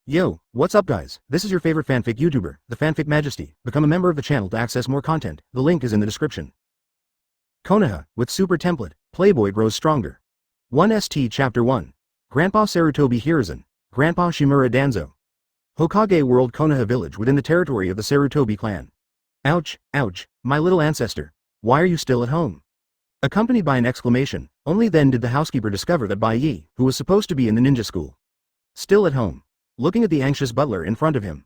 Yo, what's up guys, this is your favorite fanfic YouTuber, the Fanfic Majesty. Become a member of the channel to access more content, the link is in the description. Konoha, with super template, Playboy grows stronger. 1st Chapter 1. Grandpa Sarutobi Hiruzen, Grandpa Shimura Danzō. Hokage World Konoha Village within the territory of the Sarutobi clan. Ouch, ouch, my little ancestor, why are you still at home? Accompanied by an exclamation, only then did the housekeeper discover that Bai Ye, who was supposed to be in the ninja school, still at home, looking at the anxious butler in front of him.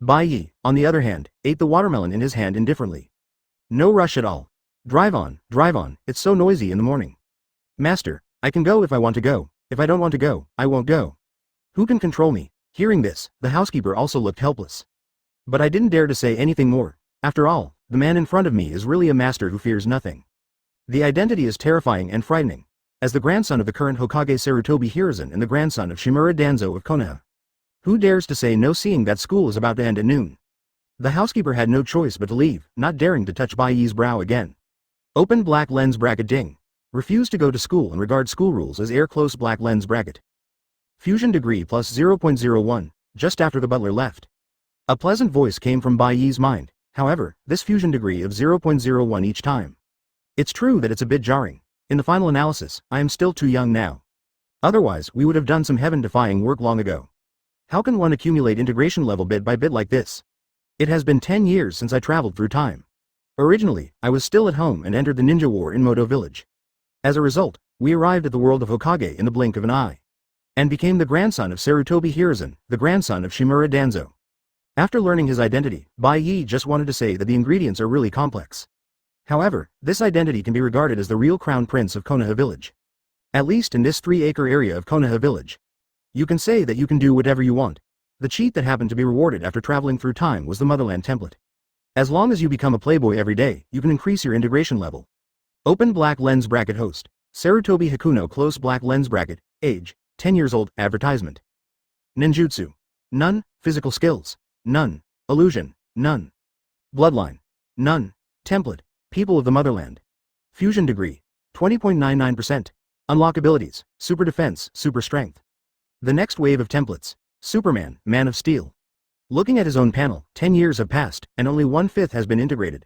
Bai Ye, on the other hand, ate the watermelon in his hand indifferently. No rush at all. Drive on, it's so noisy in the morning. Master, I can go if I want to go, if I don't want to go, I won't go. Who can control me? Hearing this, the housekeeper also looked helpless. But I didn't dare to say anything more. After all, the man in front of me is really a master who fears nothing. The identity is terrifying and frightening. As the grandson of the current Hokage Sarutobi Hiruzen and the grandson of Shimura Danzō of Konoha. Who dares to say no seeing that school is about to end at noon? The housekeeper had no choice but to leave, not daring to touch Bai Ye's brow again. Open black lens bracket ding. Refused to go to school and regard school rules as air close black lens bracket. Fusion degree plus 0.01, just after the butler left. A pleasant voice came from Bai Ye's mind, however, this fusion degree of 0.01 each time. It's true that it's a bit jarring. In the final analysis, I am still too young now. Otherwise, we would have done some heaven-defying work long ago. How can one accumulate integration level bit by bit like this? It has been 10 years since I traveled through time. Originally, I was still at home and entered the ninja war in Moto Village. As a result, we arrived at the world of Hokage in the blink of an eye. And became the grandson of Sarutobi Hiruzen, the grandson of Shimura Danzō. After learning his identity, Bai Ye just wanted to say that the ingredients are really complex. However, this identity can be regarded as the real crown prince of Konoha Village. At least in this 3-acre area of Konoha Village. You can say that you can do whatever you want. The cheat that happened to be rewarded after traveling through time was the motherland template. As long as you become a playboy every day, you can increase your integration level. Open black lens bracket host. Sarutobi Hikuno close black lens bracket, age, 10 years old, advertisement. Ninjutsu. None. Physical skills. None. Illusion. None. Bloodline. None. Template. People of the motherland. Fusion degree. 20.99%. Unlock abilities. Super defense, super strength. The next wave of templates. Superman, Man of Steel. Looking at his own panel, 10 years have passed, and only 1/5 has been integrated.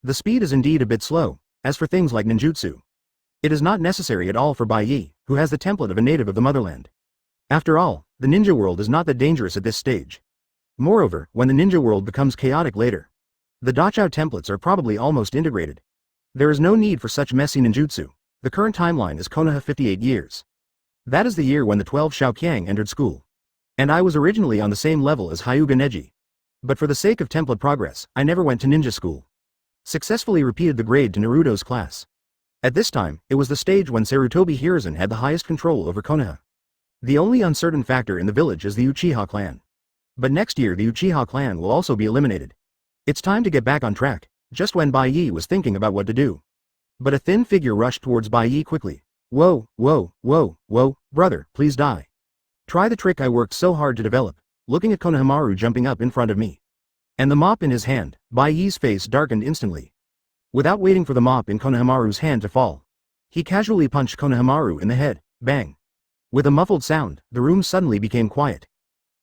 The speed is indeed a bit slow. As for things like ninjutsu, it is not necessary at all for Bai Ye, who has the template of a native of the motherland. After all, the ninja world is not that dangerous at this stage. Moreover, when the ninja world becomes chaotic later, the Dachao templates are probably almost integrated. There is no need for such messy ninjutsu. The current timeline is Konoha 58 years. That is the year when the 12 Shaoqiang entered school. And I was originally on the same level as Hyuga Neji. But for the sake of template progress, I never went to ninja school. Successfully repeated the grade to Naruto's class. At this time, it was the stage when Sarutobi Hiruzen had the highest control over Konoha. The only uncertain factor in the village is the Uchiha clan. But next year the Uchiha clan will also be eliminated. It's time to get back on track, just when Bai Ye was thinking about what to do. But a thin figure rushed towards Bai Ye quickly. Whoa, brother, please die. Try the trick I worked so hard to develop, looking at Konohamaru jumping up in front of me. And the mop in his hand, Bai Ye's face darkened instantly. Without waiting for the mop in Konohamaru's hand to fall, he casually punched Konohamaru in the head, bang. With a muffled sound, the room suddenly became quiet.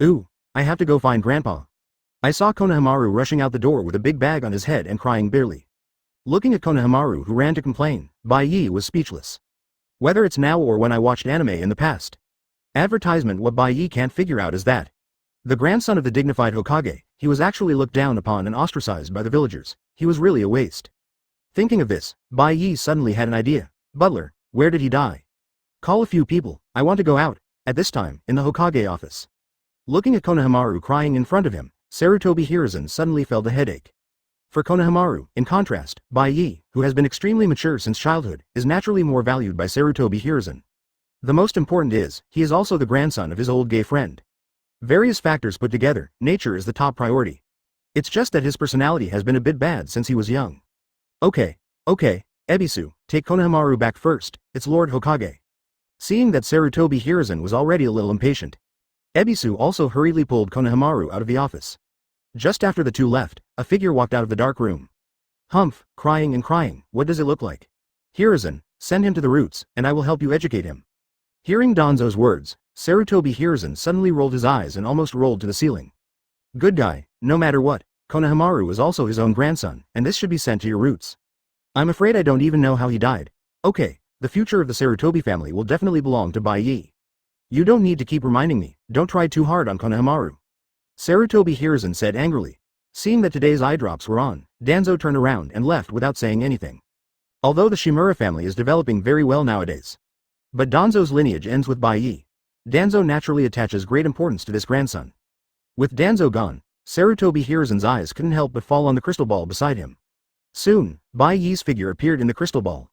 Ooh, I have to go find Grandpa. I saw Konohamaru rushing out the door with a big bag on his head and crying bitterly. Looking at Konohamaru who ran to complain, Bai Ye was speechless. Whether it's now or when I watched anime in the past. Advertisement. What Bai Ye can't figure out is that the grandson of the dignified Hokage, he was actually looked down upon and ostracized by the villagers. He was really a waste. Thinking of this, Bai Ye suddenly had an idea. Butler, where did he die? Call a few people, I want to go out. At this time, in the Hokage office. Looking at Konohamaru crying in front of him, Sarutobi Hiruzen suddenly felt a headache. For Konohamaru, in contrast, Bai Ye, who has been extremely mature since childhood, is naturally more valued by Sarutobi Hiruzen. The most important is, he is also the grandson of his old gay friend. Various factors put together, nature is the top priority. It's just that his personality has been a bit bad since he was young. Okay, Ebisu, take Konohamaru back first, it's Lord Hokage. Seeing that Sarutobi Hiruzen was already a little impatient, Ebisu also hurriedly pulled Konohamaru out of the office. Just after the two left, a figure walked out of the dark room. Humph, crying and crying, what does it look like? Hiruzen, send him to the roots, and I will help you educate him. Hearing Danzo's words, Sarutobi Hiruzen suddenly rolled his eyes and almost rolled to the ceiling. Good guy, no matter what, Konohamaru is also his own grandson, and this should be sent to your roots. I'm afraid I don't even know how he died. Okay, the future of the Sarutobi family will definitely belong to Bai Ye. You don't need to keep reminding me, don't try too hard on Konohamaru. Sarutobi Hiruzen said angrily. Seeing that today's eye drops were on, Danzo turned around and left without saying anything. Although the Shimura family is developing very well nowadays. But Danzo's lineage ends with Bai Ye. Danzo naturally attaches great importance to this grandson. With Danzo gone, Sarutobi Hiruzen's eyes couldn't help but fall on the crystal ball beside him. Soon, Bai Ye's figure appeared in the crystal ball.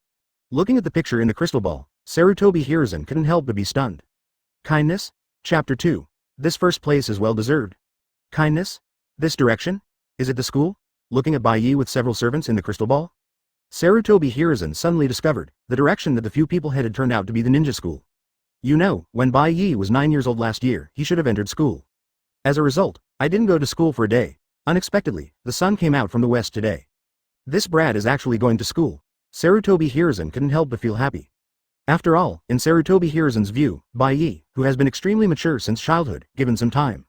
Looking at the picture in the crystal ball, Sarutobi Hiruzen couldn't help but be stunned. Kindness? Chapter 2. This first place is well deserved. Kindness? This direction? Is it the school? Looking at Bai Ye with several servants in the crystal ball? Sarutobi Hiruzen suddenly discovered the direction that the few people headed turned out to be the ninja school. You know, when Bai Ye was 9 years old last year, he should have entered school. As a result, I didn't go to school for a day. Unexpectedly, the sun came out from the west today. This brat is actually going to school. Sarutobi Hiruzen couldn't help but feel happy. After all, in Sarutobi Hiruzen's view, Bai Ye, who has been extremely mature since childhood, given some time,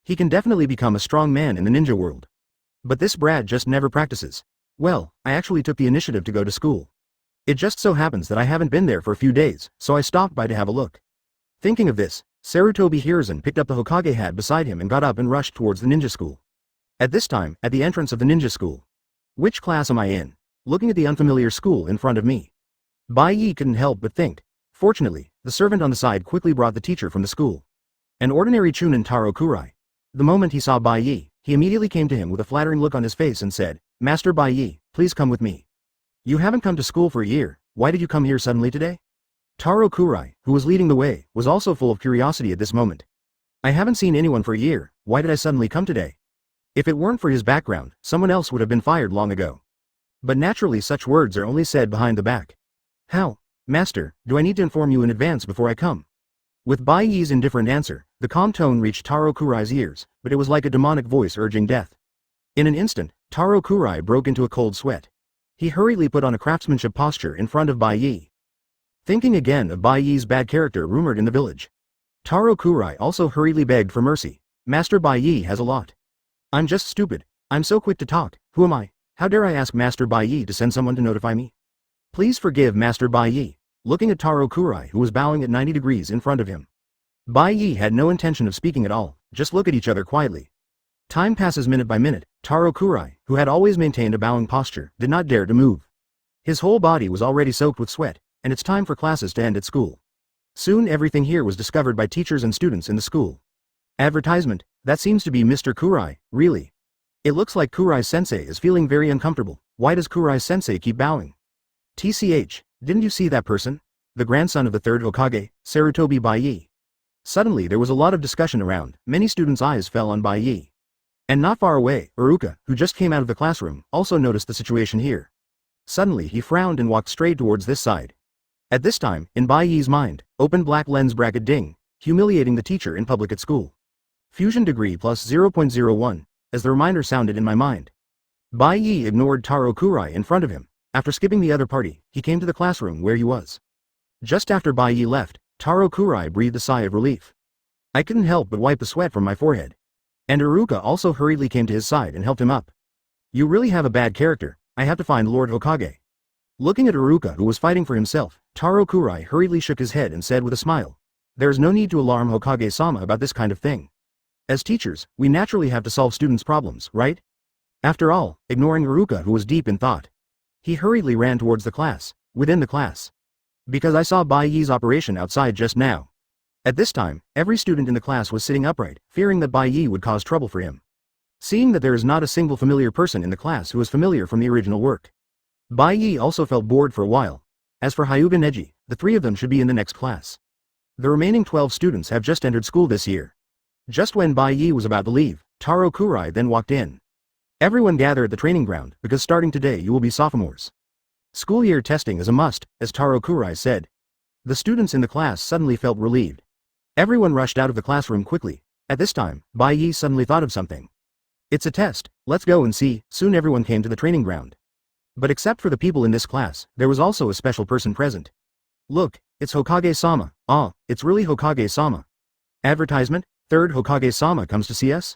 he can definitely become a strong man in the ninja world. But this brat just never practices. Well, I actually took the initiative to go to school. It just so happens that I haven't been there for a few days, so I stopped by to have a look. Thinking of this, Sarutobi Hiruzen picked up the Hokage hat beside him and got up and rushed towards the ninja school. At this time, at the entrance of the ninja school. Which class am I in? Looking at the unfamiliar school in front of me. Bai Ye couldn't help but think. Fortunately, the servant on the side quickly brought the teacher from the school. An ordinary Chunin Taro Kurai. The moment he saw Bai Ye, he immediately came to him with a flattering look on his face and said, Master Bai Ye, please come with me. You haven't come to school for a year, why did you come here suddenly today? Taro Kurai, who was leading the way, was also full of curiosity at this moment. I haven't seen anyone for a year, why did I suddenly come today? If it weren't for his background, someone else would have been fired long ago. But naturally such words are only said behind the back. How? Master, do I need to inform you in advance before I come? With Bai Ye's indifferent answer, the calm tone reached Taro Kurai's ears, but it was like a demonic voice urging death. In an instant, Taro Kurai broke into a cold sweat. He hurriedly put on a craftsmanship posture in front of Bai Ye. Thinking again of Bai Ye's bad character rumored in the village. Taro Kurai also hurriedly begged for mercy. Master Bai Ye has a lot. I'm just stupid. I'm so quick to talk. Who am I? How dare I ask Master Bai Ye to send someone to notify me? Please forgive Master Bai Ye. Looking at Taro Kurai who was bowing at 90 degrees in front of him. Bai Ye had no intention of speaking at all, just look at each other quietly. Time passes minute by minute. Taro Kurai, who had always maintained a bowing posture, did not dare to move. His whole body was already soaked with sweat, and it's time for classes to end at school. Soon everything here was discovered by teachers and students in the school. Advertisement, that seems to be Mr. Kurai, really. It looks like Kurai-sensei is feeling very uncomfortable. Why does Kurai-sensei keep bowing? TCH, didn't you see that person? The grandson of the third Hokage, Sarutobi Bai Ye. Suddenly there was a lot of discussion around, many students' eyes fell on Bai Ye. And not far away, Uruka, who just came out of the classroom, also noticed the situation here. Suddenly he frowned and walked straight towards this side. At this time, in Bai Ye's mind, open black lens bracket ding, humiliating the teacher in public at school. Fusion degree plus 0.01, as the reminder sounded in my mind. Bai Ye ignored Taro Kurai in front of him. After skipping the other party, he came to the classroom where he was. Just after Bai Ye left, Taro Kurai breathed a sigh of relief. I couldn't help but wipe the sweat from my forehead. And Uruka also hurriedly came to his side and helped him up. You really have a bad character, I have to find Lord Hokage. Looking at Uruka who was fighting for himself, Taro Kurai hurriedly shook his head and said with a smile. There is no need to alarm Hokage-sama about this kind of thing. As teachers, we naturally have to solve students' problems, right? After all, ignoring Uruka who was deep in thought. He hurriedly ran towards the class, within the class. Because I saw Bai Ye's operation outside just now. At this time, every student in the class was sitting upright, fearing that Bai Ye would cause trouble for him. Seeing that there is not a single familiar person in the class who is familiar from the original work. Bai Ye also felt bored for a while. As for Hyuga Neji, the three of them should be in the next class. The remaining 12 students have just entered school this year. Just when Bai Ye was about to leave, Taro Kurai then walked in. Everyone gather at the training ground, because starting today you will be sophomores. School year testing is a must, as Taro Kurai said. The students in the class suddenly felt relieved. Everyone rushed out of the classroom quickly. At this time, Bai Ye suddenly thought of something. It's a test, let's go and see. Soon everyone came to the training ground. But except for the people in this class, there was also a special person present. Look, it's Hokage-sama. Ah, it's really Hokage-sama. Advertisement, third Hokage-sama comes to see us?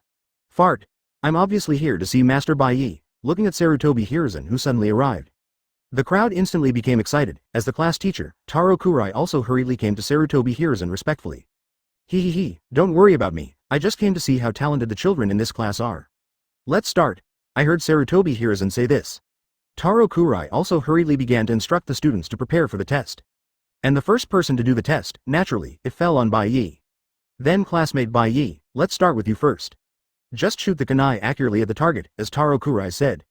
Fart. I'm obviously here to see Master Bai Ye, looking at Sarutobi Hiruzen who suddenly arrived. The crowd instantly became excited, as the class teacher, Taro Kurai also hurriedly came to Sarutobi Hiruzen respectfully. He, don't worry about me, I just came to see how talented the children in this class are. Let's start. I heard Sarutobi Hiruzen say this. Taro Kurai also hurriedly began to instruct the students to prepare for the test. And the first person to do the test, naturally, it fell on Bai Ye. Then classmate Bai Ye, let's start with you first. Just shoot the kunai accurately at the target, as Taro Kurai said.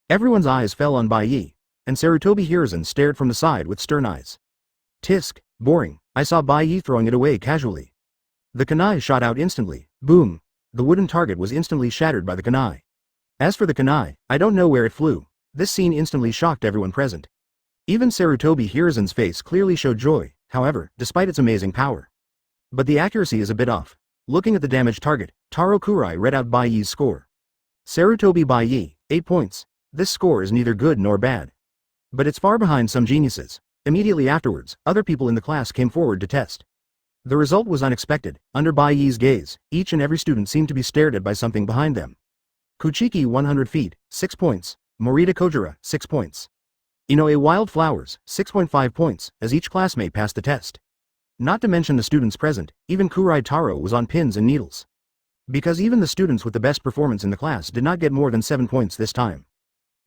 Everyone's eyes fell on Bai Ye, and Sarutobi Hiruzen stared from the side with stern eyes. Tisk, boring, I saw Bai Ye throwing it away casually. The kunai shot out instantly, boom. The wooden target was instantly shattered by the kunai. As for the kunai, I don't know where it flew. This scene instantly shocked everyone present. Even Sarutobi Hiruzen's face clearly showed joy, however, despite its amazing power. But the accuracy is a bit off. Looking at the damaged target, Taro Kurai read out Bai Ye's score. Sarutobi Bai Ye, 8 points. This score is neither good nor bad. But it's far behind some geniuses. Immediately afterwards, other people in the class came forward to test. The result was unexpected. Under Bai Ye's gaze, each and every student seemed to be stared at by something behind them. Kuchiki 100 feet, 6 points. Morita Kojira, 6 points. Inoue Wildflowers, 6.5 points, as each classmate passed the test. Not to mention the students present, even Kurai Taro was on pins and needles. Because even the students with the best performance in the class did not get more than 7 points this time.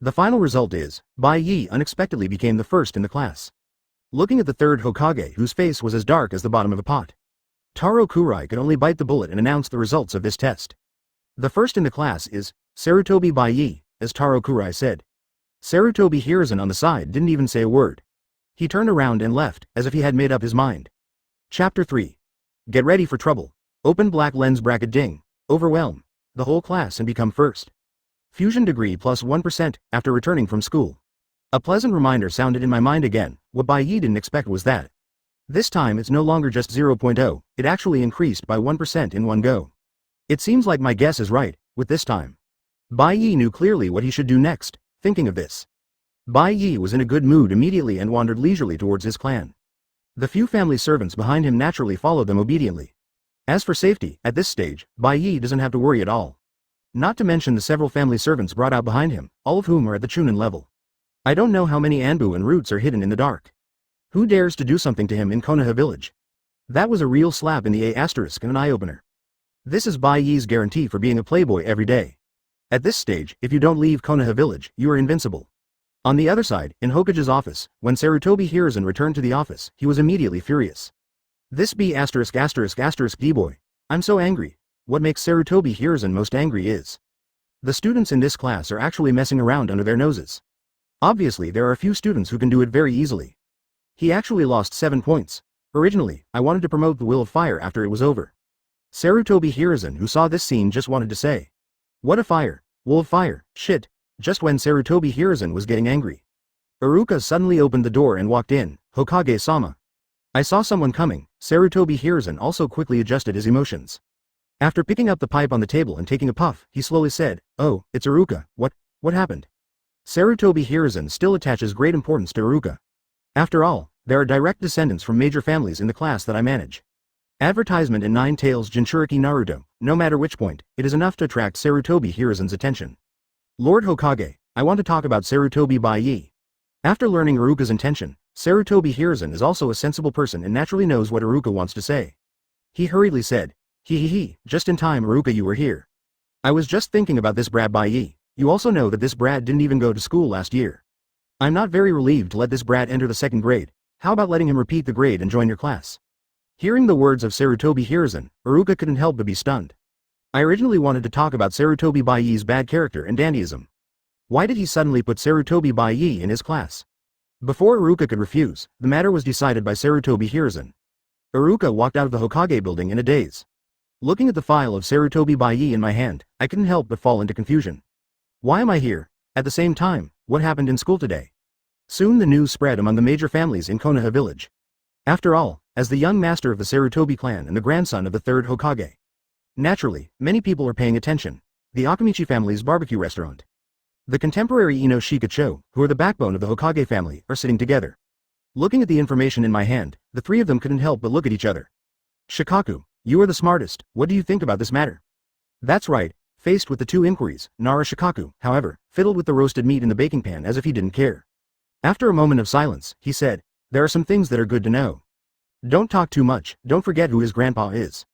The final result is, Bai Ye unexpectedly became the first in the class. Looking at the third Hokage whose face was as dark as the bottom of a pot. Taro Kurai could only bite the bullet and announce the results of this test. The first in the class is, Sarutobi Bai Ye, as Taro Kurai said. Sarutobi Hiruzen on the side didn't even say a word. He turned around and left, as if he had made up his mind. Chapter 3. Get ready for trouble. Open black lens bracket ding. Overwhelm the whole class and become first. Fusion degree plus 1% after returning from school. A pleasant reminder sounded in my mind again. What Bai Ye didn't expect was that. This time it's no longer just 0.0, it actually increased by 1% in one go. It seems like my guess is right, with this time. Bai Ye knew clearly what he should do next. Thinking of this, Bai Ye was in a good mood immediately and wandered leisurely towards his clan. The few family servants behind him naturally followed them obediently. As for safety, at this stage, Bai Ye doesn't have to worry at all. Not to mention the several family servants brought out behind him, all of whom are at the Chunin level. I don't know how many Anbu and roots are hidden in the dark. Who dares to do something to him in Konoha Village? That was a real slap in the A** and an eye-opener. This is Bai Ye's guarantee for being a playboy every day. At this stage, if you don't leave Konoha Village, you are invincible. On the other side, in Hokage's office, when Sarutobi Hiruzen returned to the office, he was immediately furious. This B******** D-boy. I'm so angry. What makes Sarutobi Hiruzen most angry is the students in this class are actually messing around under their noses. Obviously there are a few students who can do it very easily. He actually lost 7 points. Originally, I wanted to promote the Will of Fire after it was over. Sarutobi Hiruzen who saw this scene just wanted to say, what a fire, Will of Fire, shit. Just when Sarutobi Hiruzen was getting angry, Iruka suddenly opened the door and walked in. Hokage-sama. I saw someone coming. Sarutobi Hiruzen also quickly adjusted his emotions. After picking up the pipe on the table and taking a puff, he slowly said, oh, it's Iruka, what happened? Sarutobi Hiruzen still attaches great importance to Iruka. After all, there are direct descendants from major families in the class that I manage. Advertisement in Nine Tails Jinchuriki Naruto, no matter which point, it is enough to attract Sarutobi Hiruzen's attention. Lord Hokage, I want to talk about Sarutobi Bai Ye. After learning Iruka's intention, Sarutobi Hiruzen is also a sensible person and naturally knows what Iruka wants to say. He hurriedly said, just in time Iruka, you were here. I was just thinking about this brat Bai Ye. You also know that this brat didn't even go to school last year. I'm not very relieved to let this brat enter the 2nd grade. How about letting him repeat the grade and join your class? Hearing the words of Sarutobi Hiruzen, Iruka couldn't help but be stunned. I originally wanted to talk about Sarutobi Bai Ye's bad character and dandyism. Why did he suddenly put Sarutobi Bai Ye in his class? Before Iruka could refuse, the matter was decided by Sarutobi Hiruzen. Iruka walked out of the Hokage building in a daze. Looking at the file of Sarutobi Bai Ye in my hand, I couldn't help but fall into confusion. Why am I here? At the same time, what happened in school today? Soon the news spread among the major families in Konoha Village. After all, as the young master of the Sarutobi clan and the grandson of the 3rd Hokage. Naturally, many people are paying attention. The Akamichi family's barbecue restaurant. The contemporary Ino Shikacho, who are the backbone of the Hokage family, are sitting together. Looking at the information in my hand, the three of them couldn't help but look at each other. Shikaku, you are the smartest, what do you think about this matter? That's right. Faced with the two inquiries, Nara Shikaku, however, fiddled with the roasted meat in the baking pan as if he didn't care. After a moment of silence, he said, there are some things that are good to know. Don't talk too much, don't forget who his grandpa is.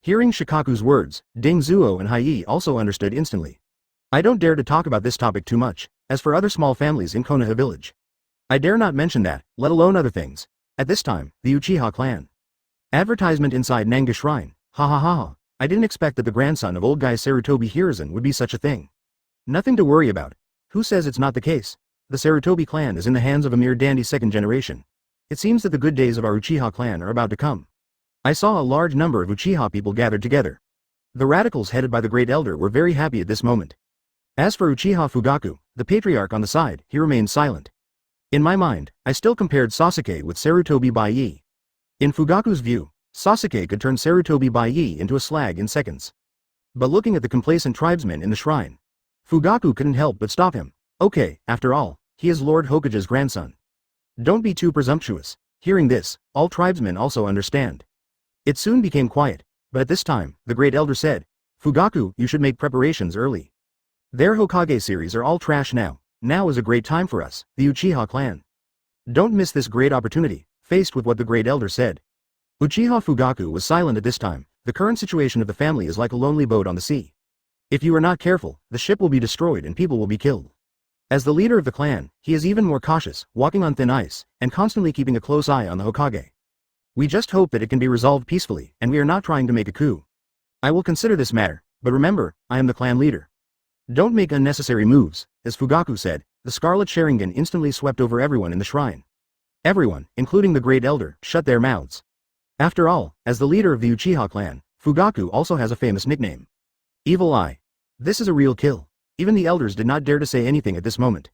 Hearing Shikaku's words, Ding Zuo and Hai also understood instantly. I don't dare to talk about this topic too much, as for other small families in Konoha Village. I dare not mention that, let alone other things. At this time, the Uchiha clan. Advertisement inside Nanga Shrine, ha ha ha ha. I didn't expect that the grandson of old guy Sarutobi Hiruzen would be such a thing. Nothing to worry about. Who says it's not the case? The Sarutobi clan is in the hands of a mere dandy second generation. It seems that the good days of our Uchiha clan are about to come. I saw a large number of Uchiha people gathered together. The radicals headed by the Great Elder were very happy at this moment. As for Uchiha Fugaku, the patriarch on the side, he remained silent. In my mind, I still compared Sasuke with Sarutobi Bai Ye. In Fugaku's view, Sasuke could turn Sarutobi Bai Ye into a slag in seconds. But looking at the complacent tribesmen in the shrine, Fugaku couldn't help but stop him. Okay, after all, he is Lord Hokage's grandson. Don't be too presumptuous. Hearing this, all tribesmen also understand. It soon became quiet, but at this time, the Great Elder said, Fugaku, you should make preparations early. Their Hokage series are all trash now. Now is a great time for us, the Uchiha clan. Don't miss this great opportunity. Faced with what the Great Elder said, Uchiha Fugaku was silent at this time. The current situation of the family is like a lonely boat on the sea. If you are not careful, the ship will be destroyed and people will be killed. As the leader of the clan, he is even more cautious, walking on thin ice, and constantly keeping a close eye on the Hokage. We just hope that it can be resolved peacefully, and we are not trying to make a coup. I will consider this matter, but remember, I am the clan leader. Don't make unnecessary moves, as Fugaku said. The scarlet Sharingan instantly swept over everyone in the shrine. Everyone, including the Great Elder, shut their mouths. After all, as the leader of the Uchiha clan, Fugaku also has a famous nickname. Evil Eye. This is a real kill. Even the elders did not dare to say anything at this moment.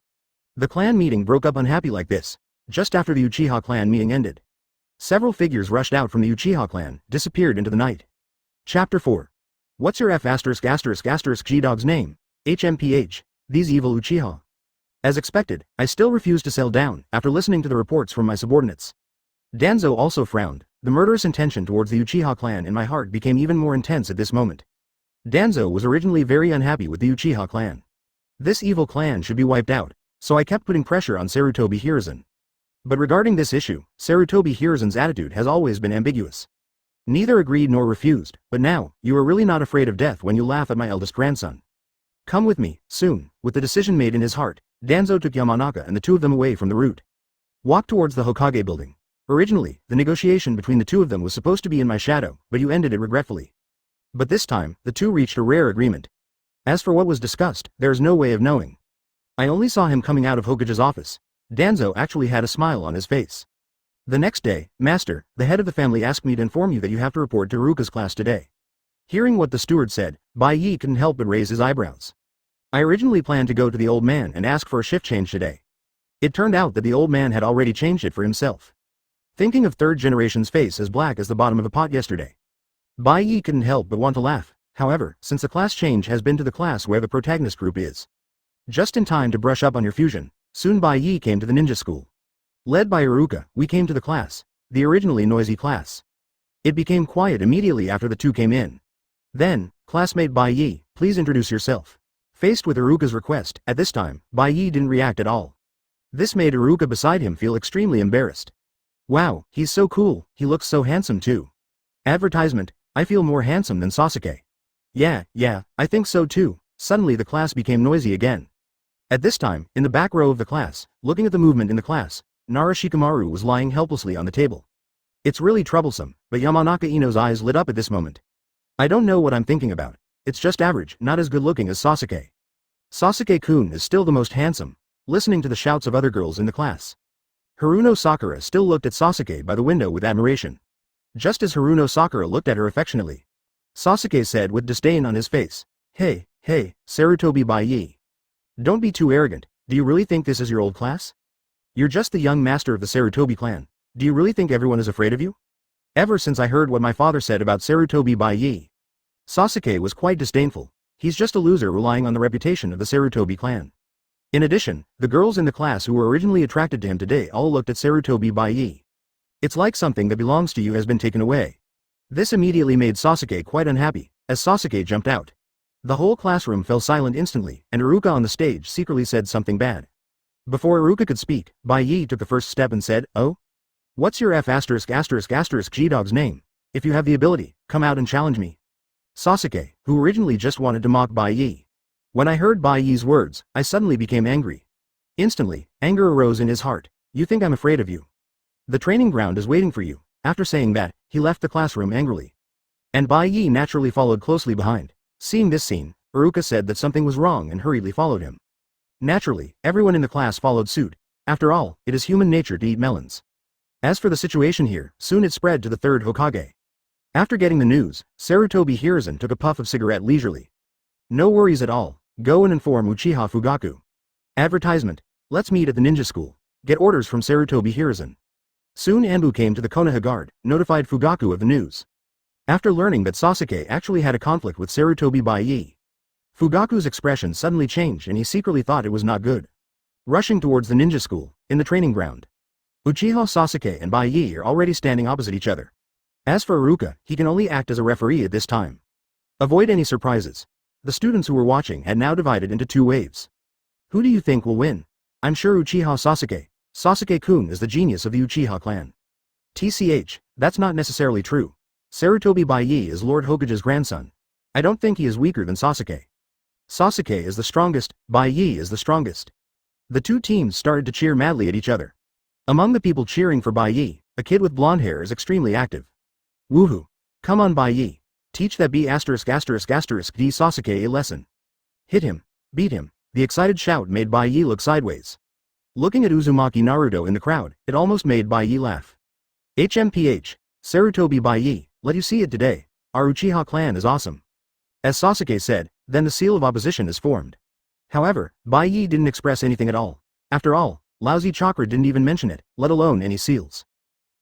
The clan meeting broke up unhappy like this, just after the Uchiha clan meeting ended. Several figures rushed out from the Uchiha clan, disappeared into the night. Chapter 4. What's your G-Dog's name? HMPH. These evil Uchiha. As expected, I still refused to sell down, after listening to the reports from my subordinates. Danzō also frowned. The murderous intention towards the Uchiha clan in my heart became even more intense at this moment. Danzō was originally very unhappy with the Uchiha clan. This evil clan should be wiped out, so I kept putting pressure on Sarutobi Hiruzen. But regarding this issue, Sarutobi Hiruzen's attitude has always been ambiguous. Neither agreed nor refused, but now, you are really not afraid of death when you laugh at my eldest grandson. Come with me, soon. With the decision made in his heart, Danzō took Yamanaka and the two of them away from the route. Walked towards the Hokage building. Originally, the negotiation between the two of them was supposed to be in my shadow, but you ended it regretfully. But this time, the two reached a rare agreement. As for what was discussed, there is no way of knowing. I only saw him coming out of Hokage's office. Danzō actually had a smile on his face. The next day, Master, the head of the family asked me to inform you that you have to report to Ruka's class today. Hearing what the steward said, Bai Ye couldn't help but raise his eyebrows. I originally planned to go to the old man and ask for a shift change today. It turned out that the old man had already changed it for himself. Thinking of third generation's face as black as the bottom of a pot yesterday, Bai Ye couldn't help but want to laugh. However, since the class change has been to the class where the protagonist group is. Just in time to brush up on your fusion, soon Bai Ye came to the ninja school. Led by Iruka, we came to the class, the originally noisy class. It became quiet immediately after the two came in. Then, classmate Bai Ye, please introduce yourself. Faced with Iruka's request, at this time, Bai Ye didn't react at all. This made Iruka beside him feel extremely embarrassed. Wow, he's so cool, he looks so handsome too. Advertisement, I feel more handsome than Sasuke. Yeah, I think so too. Suddenly the class became noisy again. At this time, in the back row of the class, looking at the movement in the class, Nara Shikamaru was lying helplessly on the table. It's really troublesome, but Yamanaka Ino's eyes lit up at this moment. I don't know what I'm thinking about. It's just average, not as good looking as Sasuke. Sasuke-kun is still the most handsome. Listening to the shouts of other girls in the class, Haruno Sakura still looked at Sasuke by the window with admiration. Just as Haruno Sakura looked at her affectionately, Sasuke said with disdain on his face, Hey, Sarutobi Bai Ye. Don't be too arrogant. Do you really think this is your old class? You're just the young master of the Sarutobi clan. Do you really think everyone is afraid of you? Ever since I heard what my father said about Sarutobi Bai Ye, Sasuke was quite disdainful. He's just a loser relying on the reputation of the Sarutobi clan. In addition, the girls in the class who were originally attracted to him today all looked at Sarutobi Bai Ye. It's like something that belongs to you has been taken away. This immediately made Sasuke quite unhappy, as Sasuke jumped out. The whole classroom fell silent instantly, and Iruka on the stage secretly said something bad. Before Iruka could speak, Bai Ye took the first step and said, "Oh? What's your G-Dog's name? If you have the ability, come out and challenge me." Sasuke, who originally just wanted to mock Bai Ye. When I heard Bai Ye's words, I suddenly became angry. Instantly, anger arose in his heart. "You think I'm afraid of you? The training ground is waiting for you." After saying that, he left the classroom angrily. And Bai Ye naturally followed closely behind. Seeing this scene, Iruka said that something was wrong and hurriedly followed him. Naturally, everyone in the class followed suit. After all, it is human nature to eat melons. As for the situation here, soon it spread to the third Hokage. After getting the news, Sarutobi Hiruzen took a puff of cigarette leisurely. "No worries at all. Go and inform Uchiha Fugaku. Advertisement. Let's meet at the ninja school. Get orders from Sarutobi Hiruzen." Soon Anbu came to the Konoha guard, notified Fugaku of the news. After learning that Sasuke actually had a conflict with Sarutobi Bai Ye, Fugaku's expression suddenly changed and he secretly thought it was not good. Rushing towards the ninja school, in the training ground, Uchiha Sasuke and Bai Ye are already standing opposite each other. As for Iruka, he can only act as a referee at this time. Avoid any surprises. The students who were watching had now divided into two waves. Who do you think will win? I'm sure Uchiha Sasuke. Sasuke-kun is the genius of the Uchiha clan. TCH, that's not necessarily true. Sarutobi Bai Ye is Lord Hokage's grandson. I don't think he is weaker than Sasuke. Sasuke is the strongest, Bai Ye is the strongest. The two teams started to cheer madly at each other. Among the people cheering for Bai Ye, a kid with blonde hair is extremely active. Woohoo! Come on Bai Ye. Teach that D Sasuke a lesson. Hit him. Beat him. The excited shout made Bai Ye look sideways. Looking at Uzumaki Naruto in the crowd, it almost made Bai Ye laugh. HMPH. Sarutobi Bai Ye, let you see it today. Our Uchiha clan is awesome. As Sasuke said, then the seal of opposition is formed. However, Bai Ye didn't express anything at all. After all, Laozi Chakra didn't even mention it, let alone any seals.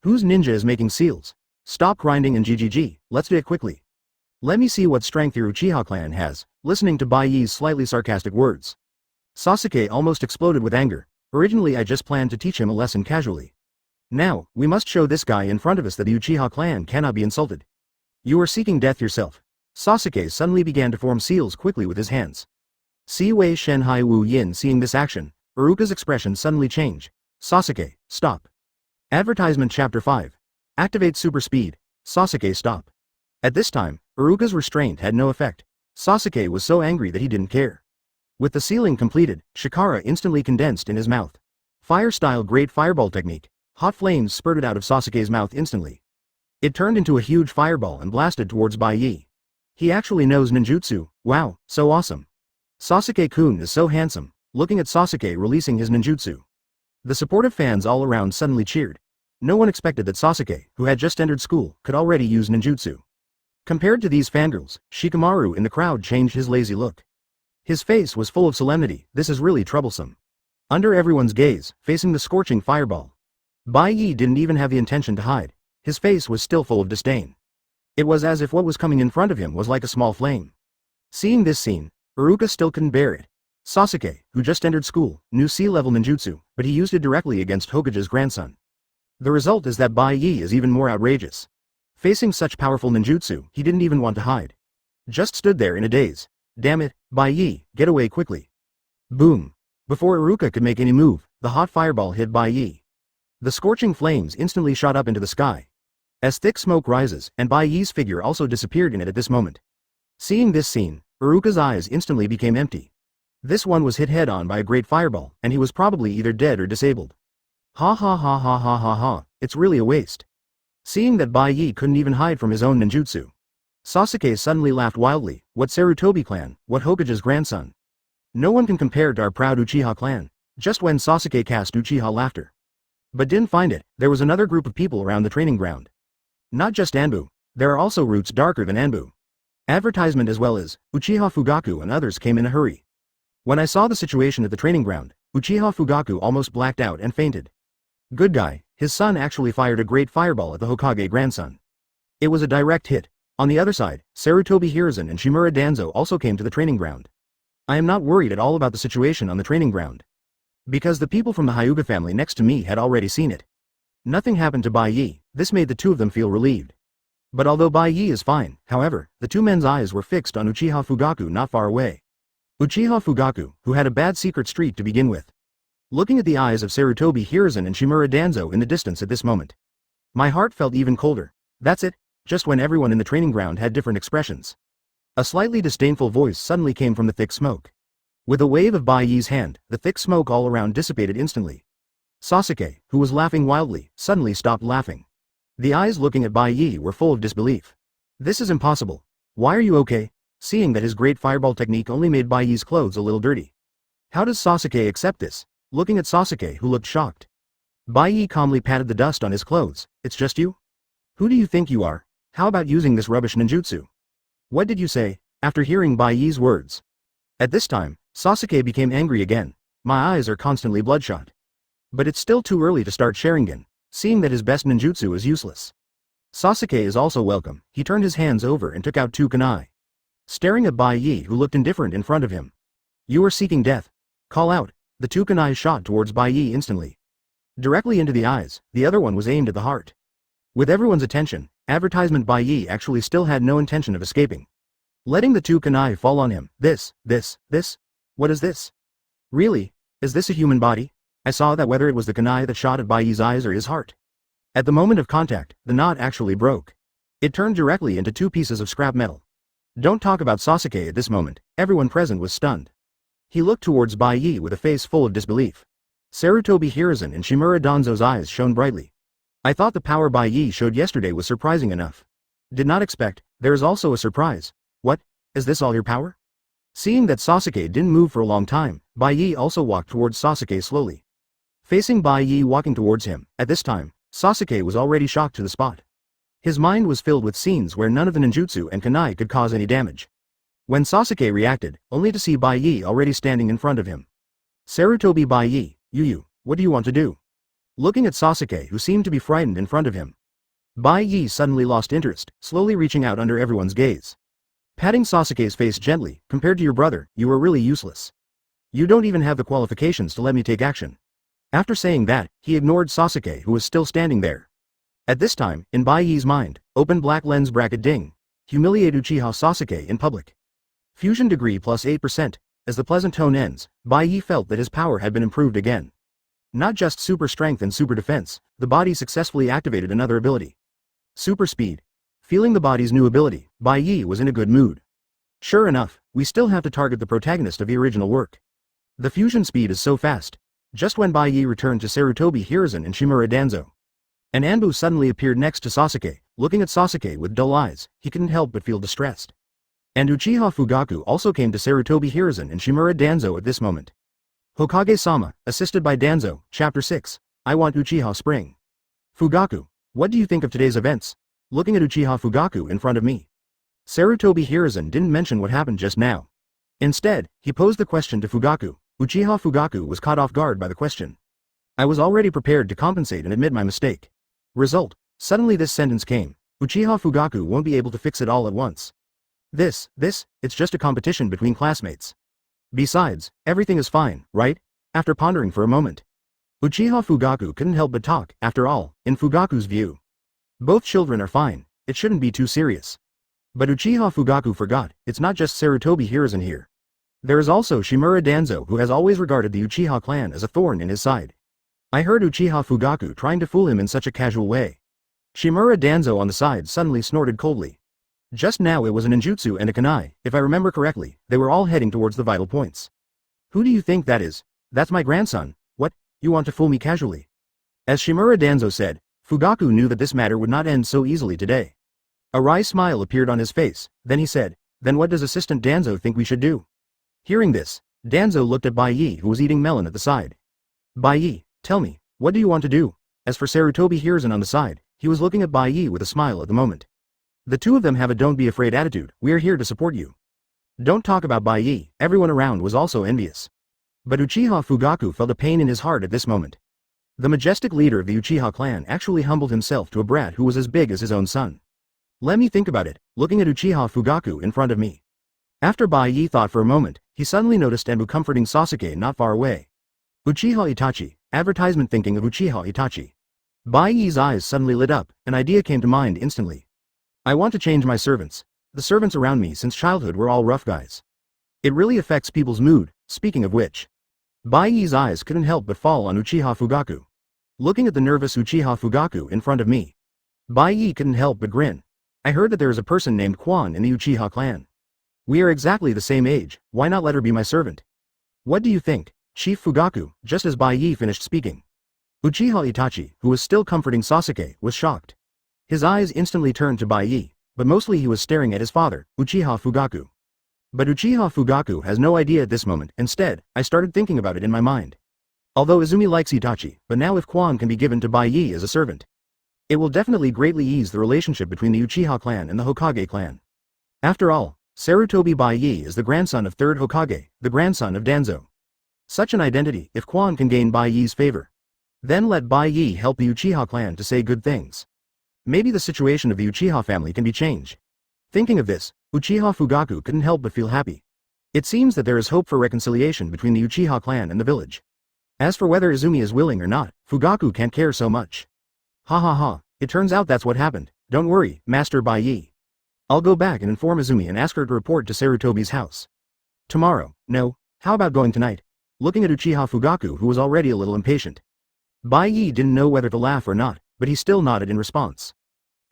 Whose ninja is making seals? Stop grinding and GGG, let's do it quickly. Let me see what strength your Uchiha clan has. Listening to Bai Ye's slightly sarcastic words, Sasuke almost exploded with anger. Originally I just planned to teach him a lesson casually. Now, we must show this guy in front of us that the Uchiha clan cannot be insulted. You are seeking death yourself. Sasuke suddenly began to form seals quickly with his hands. Siwei Shenhai Wu Yin seeing this action, Iruka's expression suddenly changed. Sasuke, stop. Advertisement Chapter 5. Activate Super Speed. Sasuke stop. At this time, Iruka's restraint had no effect. Sasuke was so angry that he didn't care. With the sealing completed, Shikara instantly condensed in his mouth. Fire-style Great Fireball technique. Hot flames spurted out of Sasuke's mouth instantly. It turned into a huge fireball and blasted towards Bai Ye. He actually knows ninjutsu, wow, so awesome. Sasuke-kun is so handsome, looking at Sasuke releasing his ninjutsu. The supportive fans all around suddenly cheered. No one expected that Sasuke, who had just entered school, could already use ninjutsu. Compared to these fangirls, Shikamaru in the crowd changed his lazy look. His face was full of solemnity, this is really troublesome. Under everyone's gaze, facing the scorching fireball, Bai Ye didn't even have the intention to hide. His face was still full of disdain. It was as if what was coming in front of him was like a small flame. Seeing this scene, Iruka still couldn't bear it. Sasuke, who just entered school, knew sea-level ninjutsu, but he used it directly against Hokage's grandson. The result is that Bai Ye is even more outrageous. Facing such powerful ninjutsu, he didn't even want to hide. Just stood there in a daze. Damn it, Bai Ye, get away quickly. Boom. Before Iruka could make any move, the hot fireball hit Bai Ye. The scorching flames instantly shot up into the sky. As thick smoke rises, and Bai Ye's figure also disappeared in it at this moment. Seeing this scene, Iruka's eyes instantly became empty. This one was hit head-on by a great fireball, and he was probably either dead or disabled. Ha ha ha ha ha ha ha, it's really a waste. Seeing that Bai Ye couldn't even hide from his own ninjutsu, Sasuke suddenly laughed wildly. What Sarutobi clan, what Hokage's grandson. No one can compare to our proud Uchiha clan. Just when Sasuke cast Uchiha laughter, but didn't find it, there was another group of people around the training ground. Not just Anbu, there are also roots darker than Anbu. Advertisement as well as Uchiha Fugaku and others came in a hurry. When I saw the situation at the training ground, Uchiha Fugaku almost blacked out and fainted. Good guy, his son actually fired a great fireball at the Hokage grandson. It was a direct hit. On the other side, Sarutobi Hiruzen and Shimura Danzō also came to the training ground. I am not worried at all about the situation on the training ground. Because the people from the Hyuga family next to me had already seen it. Nothing happened to Bai Ye, this made the two of them feel relieved. But although Bai Ye is fine, however, the two men's eyes were fixed on Uchiha Fugaku not far away. Uchiha Fugaku, who had a bad secret streak to begin with. Looking at the eyes of Sarutobi Hiruzen and Shimura Danzō in the distance at this moment. My heart felt even colder. That's it, just when everyone in the training ground had different expressions. A slightly disdainful voice suddenly came from the thick smoke. With a wave of Bai Ye's hand, the thick smoke all around dissipated instantly. Sasuke, who was laughing wildly, suddenly stopped laughing. The eyes looking at Bai Ye were full of disbelief. This is impossible. Why are you okay? Seeing that his great fireball technique only made Bai Ye's clothes a little dirty. How does Sasuke accept this? Looking at Sasuke, who looked shocked. Bai Ye calmly patted the dust on his clothes. It's just you? Who do you think you are? How about using this rubbish ninjutsu? What did you say? After hearing Bai Ye's words. At this time, Sasuke became angry again. My eyes are constantly bloodshot. But it's still too early to start Sharingan, seeing that his best ninjutsu is useless. Sasuke is also welcome. He turned his hands over and took out two kunai. Staring at Bai Ye, who looked indifferent in front of him. You are seeking death. Call out. The two kunai shot towards Bai Ye instantly. Directly into the eyes, the other one was aimed at the heart. With everyone's attention, advertisement Bai Ye actually still had no intention of escaping. Letting the two kunai fall on him. This. What is this? Really? Is this a human body? I saw that whether it was the kunai that shot at Bai Ye's eyes or his heart. At the moment of contact, the knot actually broke. It turned directly into two pieces of scrap metal. Don't talk about Sasuke at this moment, everyone present was stunned. He looked towards Bai Ye with a face full of disbelief. Sarutobi Hiruzen and Shimura Danzō's eyes shone brightly. I thought the power Bai Ye showed yesterday was surprising enough. Did not expect, there is also a surprise. What? Is this all your power? Seeing that Sasuke didn't move for a long time, Bai Ye also walked towards Sasuke slowly. Facing Bai Ye walking towards him, at this time, Sasuke was already shocked to the spot. His mind was filled with scenes where none of the ninjutsu and kunai could cause any damage. When Sasuke reacted, only to see Bai Ye already standing in front of him. Sarutobi Bai Ye, you, what do you want to do? Looking at Sasuke, who seemed to be frightened in front of him. Bai Ye suddenly lost interest, slowly reaching out under everyone's gaze. Patting Sasuke's face gently, compared to your brother, you are really useless. You don't even have the qualifications to let me take action. After saying that, he ignored Sasuke, who was still standing there. At this time, in Bai Ye's mind, open black lens bracket ding. Humiliate Uchiha Sasuke in public. Fusion degree plus 8%. As the pleasant tone ends, Bai Ye felt that his power had been improved again. Not just super strength and super defense, the body successfully activated another ability. Super speed. Feeling the body's new ability, Bai Ye was in a good mood. Sure enough, we still have to target the protagonist of the original work. The fusion speed is so fast. Just when Bai Ye returned to Sarutobi Hiruzen and Shimura Danzō. An Anbu suddenly appeared next to Sasuke. Looking at Sasuke with dull eyes, he couldn't help but feel distressed. And Uchiha Fugaku also came to Sarutobi Hiruzen and Shimura Danzō at this moment. Hokage-sama, assisted by Danzō, Chapter 6, I want Uchiha Spring. Fugaku, what do you think of today's events? Looking at Uchiha Fugaku in front of me. Sarutobi Hiruzen didn't mention what happened just now. Instead, he posed the question to Fugaku. Uchiha Fugaku was caught off guard by the question. I was already prepared to compensate and admit my mistake. Result, suddenly this sentence came. Uchiha Fugaku won't be able to fix it all at once. It's just a competition between classmates. Besides, everything is fine, right? After pondering for a moment. Uchiha Fugaku couldn't help but talk. After all, in Fugaku's view, both children are fine, it shouldn't be too serious. But Uchiha Fugaku forgot, it's not just Sarutobi Hiruzen here. There is also Shimura Danzō, who has always regarded the Uchiha clan as a thorn in his side. I heard Uchiha Fugaku trying to fool him in such a casual way. Shimura Danzō on the side suddenly snorted coldly. Just now it was a ninjutsu and a kunai, if I remember correctly, they were all heading towards the vital points. Who do you think that is? That's my grandson. What, you want to fool me casually? As Shimura Danzō said, Fugaku knew that this matter would not end so easily today. A wry smile appeared on his face, then he said, then what does Assistant Danzō think we should do? Hearing this, Danzō looked at Bai Ye, who was eating melon at the side. Bai Ye, tell me, what do you want to do? As for Sarutobi Hiruzen on the side, he was looking at Bai Ye with a smile at the moment. The two of them have a don't be afraid attitude, we are here to support you. Don't talk about Bai Ye, everyone around was also envious. But Uchiha Fugaku felt a pain in his heart at this moment. The majestic leader of the Uchiha clan actually humbled himself to a brat who was as big as his own son. Let me think about it, looking at Uchiha Fugaku in front of me. After Bai Ye thought for a moment, he suddenly noticed Enbu comforting Sasuke not far away. Uchiha Itachi, advertisement thinking of Uchiha Itachi. Bai Ye's eyes suddenly lit up, an idea came to mind instantly. I want to change my servants. The servants around me since childhood were all rough guys. It really affects people's mood, speaking of which. Bai Ye's eyes couldn't help but fall on Uchiha Fugaku. Looking at the nervous Uchiha Fugaku in front of me, Bai Ye couldn't help but grin. I heard that there is a person named Quan in the Uchiha clan. We are exactly the same age, why not let her be my servant? What do you think, Chief Fugaku? Just as Bai Ye finished speaking, Uchiha Itachi, who was still comforting Sasuke, was shocked. His eyes instantly turned to Bai Ye, but mostly he was staring at his father, Uchiha Fugaku. But Uchiha Fugaku has no idea at this moment. Instead, I started thinking about it in my mind. Although Izumi likes Itachi, but now if Quan can be given to Bai Ye as a servant, it will definitely greatly ease the relationship between the Uchiha clan and the Hokage clan. After all, Sarutobi Bai Ye is the grandson of 3rd Hokage, the grandson of Danzō. Such an identity, if Quan can gain Bai Ye's favor, then let Bai Ye help the Uchiha clan to say good things. Maybe the situation of the Uchiha family can be changed. Thinking of this, Uchiha Fugaku couldn't help but feel happy. It seems that there is hope for reconciliation between the Uchiha clan and the village. As for whether Izumi is willing or not, Fugaku can't care so much. Ha ha ha, it turns out that's what happened. Don't worry, Master Bai Ye. I'll go back and inform Izumi and ask her to report to Sarutobi's house. Tomorrow, no, how about going tonight? Looking at Uchiha Fugaku, who was already a little impatient, Bai Ye didn't know whether to laugh or not, but he still nodded in response.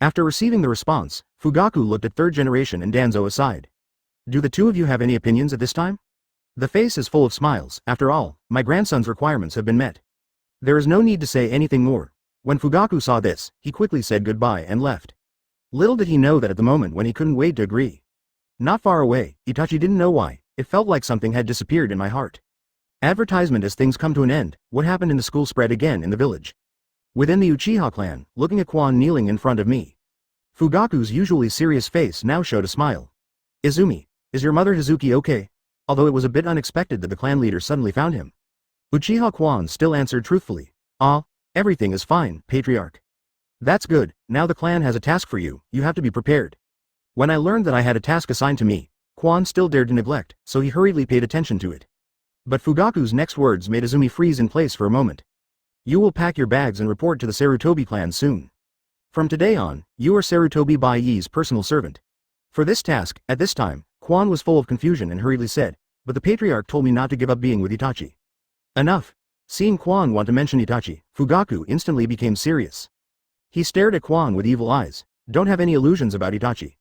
After receiving the response, Fugaku looked at 3rd generation and Danzō aside. Do the two of you have any opinions at this time? The face is full of smiles. After all, my grandson's requirements have been met. There is no need to say anything more. When Fugaku saw this, he quickly said goodbye and left. Little did he know that at the moment when he couldn't wait to agree. Not far away, Itachi didn't know why, it felt like something had disappeared in my heart. Advertisement. As things come to an end, what happened in the school spread again in the village. Within the Uchiha clan, looking at Quan kneeling in front of me, Fugaku's usually serious face now showed a smile. Izumi, is your mother Hazuki okay? Although it was a bit unexpected that the clan leader suddenly found him. Uchiha Quan still answered truthfully. Ah, everything is fine, patriarch. That's good. Now the clan has a task for you, you have to be prepared. When I learned that I had a task assigned to me, Quan still dared to neglect, so he hurriedly paid attention to it. But Fugaku's next words made Izumi freeze in place for a moment. You will pack your bags and report to the Sarutobi clan soon. From today on, you are Sarutobi Bai Ye's personal servant. For this task, at this time, Quan was full of confusion and hurriedly said, but the patriarch told me not to give up being with Itachi. Enough. Seeing Quan want to mention Itachi, Fugaku instantly became serious. He stared at Quan with evil eyes. Don't have any illusions about Itachi.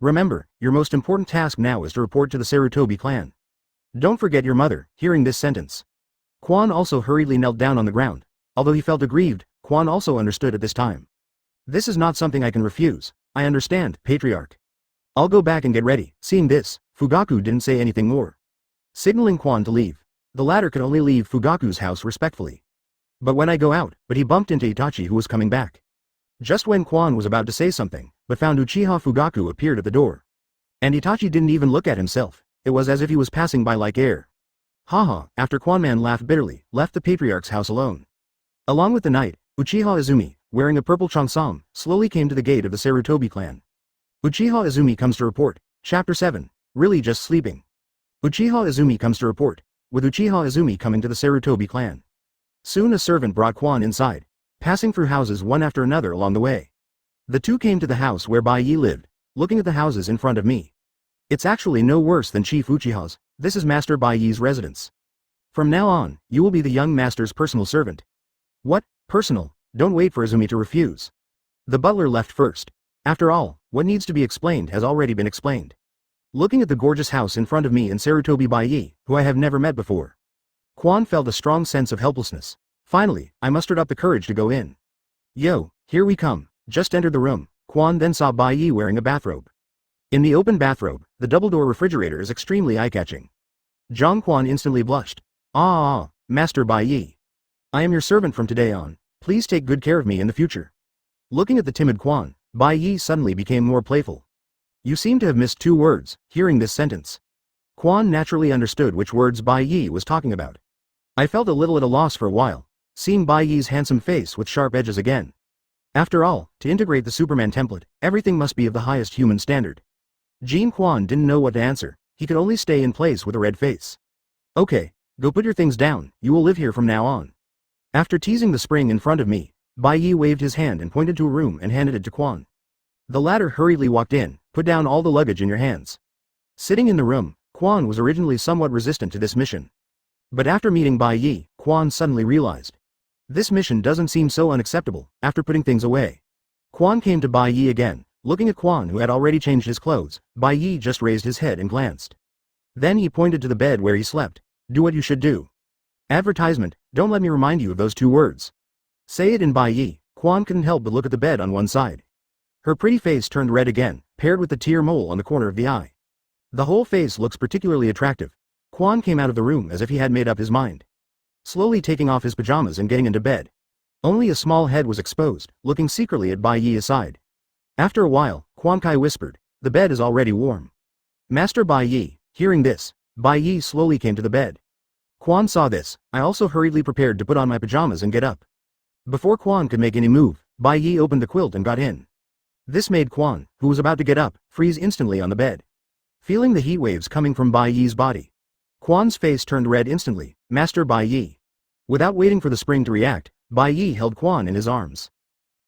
Remember, your most important task now is to report to the Sarutobi clan. Don't forget your mother. Hearing this sentence, Quan also hurriedly knelt down on the ground. Although he felt aggrieved, Quan also understood at this time. This is not something I can refuse. I understand, patriarch. I'll go back and get ready. Seeing this, Fugaku didn't say anything more, signaling Quan to leave. The latter could only leave Fugaku's house respectfully. But when I go out, but he bumped into Itachi who was coming back. Just when Quan was about to say something, but found Uchiha Fugaku appeared at the door. And Itachi didn't even look at himself. It was as if he was passing by like air. Haha, after Quanman laughed bitterly, left the patriarch's house alone. Along with the knight, Uchiha Izumi, wearing a purple cheongsam, slowly came to the gate of the Sarutobi clan. Uchiha Izumi comes to report. Chapter 7. Really just sleeping. Uchiha Izumi comes to report, with Uchiha Izumi coming to the Sarutobi clan. Soon a servant brought Quan inside, passing through houses one after another along the way. The two came to the house where Bai Ye lived, looking at the houses in front of me. It's actually no worse than Chief Uchiha's. This is Master Bai Ye's residence. From now on, you will be the young master's personal servant. What? Personal? Don't wait for Izumi to refuse. The butler left first. After all, what needs to be explained has already been explained. Looking at the gorgeous house in front of me and Sarutobi Bai Ye, who I have never met before, Quan felt a strong sense of helplessness. Finally, I mustered up the courage to go in. Yo, here we come. Just entered the room. Quan then saw Bai Ye wearing a bathrobe. In the open bathrobe, the double-door refrigerator is extremely eye-catching. Zhang Quan instantly blushed. Master Bai Ye. I am your servant from today on. Please take good care of me in the future. Looking at the timid Quan, Bai Ye suddenly became more playful. You seem to have missed two words. Hearing this sentence, Quan naturally understood which words Bai Ye was talking about. I felt a little at a loss for a while, seeing Bai Ye's handsome face with sharp edges again. After all, to integrate the Superman template, everything must be of the highest human standard. Jean Quan didn't know what to answer. he could only stay in place with a red face. Okay, go put your things down, you will live here from now on. After teasing the spring in front of me, Bai Ye waved his hand and pointed to a room and handed it to Quan. The latter hurriedly walked in, put down all the luggage in your hands. Sitting in the room, Quan was originally somewhat resistant to this mission. But after meeting Bai Ye, Quan suddenly realized. This mission doesn't seem so unacceptable. After putting things away, Quan came to Bai Ye again. Looking at Quan, who had already changed his clothes, Bai Ye just raised his head and glanced. Then he pointed to the bed where he slept. Do what you should do. Advertisement, don't let me remind you of those 2 words. Say it in Bai Ye. Quan couldn't help but look at the bed on one side. Her pretty face turned red again, paired with the tear mole on the corner of the eye. The whole face looks particularly attractive. Quan came out of the room as if he had made up his mind. Slowly taking off his pajamas and getting into bed. Only a small head was exposed, looking secretly at Bai Ye's side. After a while, Quan Kai whispered, the bed is already warm. Master Bai Ye, hearing this, Bai Ye slowly came to the bed. Quan saw this. I also hurriedly prepared to put on my pajamas and get up. Before Quan could make any move, Bai Ye opened the quilt and got in. This made Quan, who was about to get up, freeze instantly on the bed. Feeling the heat waves coming from Bai Ye's body, Quan's face turned red instantly. Master Bai Ye. Without waiting for the spring to react, Bai Ye held Quan in his arms.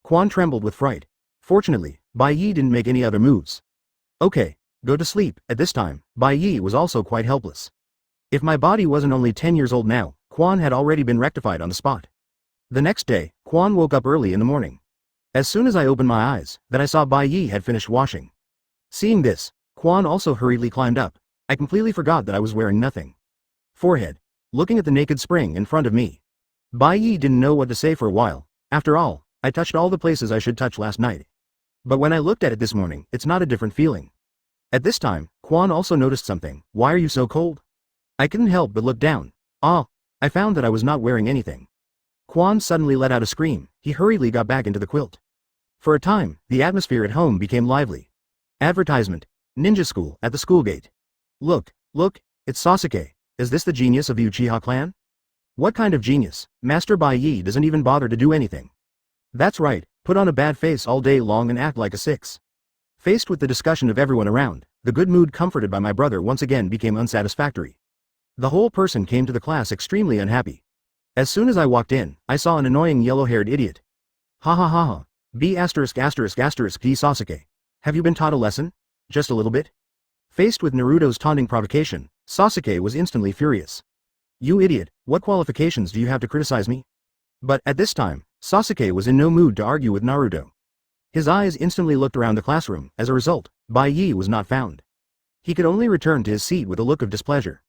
Quan trembled with fright. Fortunately, Bai Ye didn't make any other moves. Okay, go to sleep. At this time, Bai Ye was also quite helpless. If my body wasn't only 10 years old now, Quan had already been rectified on the spot. The next day, Quan woke up early in the morning. As soon as I opened my eyes, that I saw Bai Ye had finished washing. Seeing this, Quan also hurriedly climbed up. I completely forgot that I was wearing nothing. Forehead. Looking at the naked spring in front of me. Bai Ye didn't know what to say for a while. After all, I touched all the places I should touch last night. But when I looked at it this morning, it's not a different feeling. At this time, Quan also noticed something. Why are you so cold? I couldn't help but look down. I found that I was not wearing anything. Quan suddenly let out a scream. He hurriedly got back into the quilt. For a time, the atmosphere at home became lively. Advertisement. Ninja school at the school gate. Look, it's Sasuke. Is this the genius of the Uchiha clan? What kind of genius? Master Bai Ye doesn't even bother to do anything. That's right, put on a bad face all day long and act like a 6. Faced with the discussion of everyone around, the good mood comforted by my brother once again became unsatisfactory. The whole person came to the class extremely unhappy. As soon as I walked in, I saw an annoying yellow-haired idiot. Ha ha ha ha. B********* T Sasuke. Have you been taught a lesson? Just a little bit? Faced with Naruto's taunting provocation, Sasuke was instantly furious. You idiot, what qualifications do you have to criticize me? But, at this time, Sasuke was in no mood to argue with Naruto. His eyes instantly looked around the classroom. As a result, Bai Ye was not found. He could only return to his seat with a look of displeasure.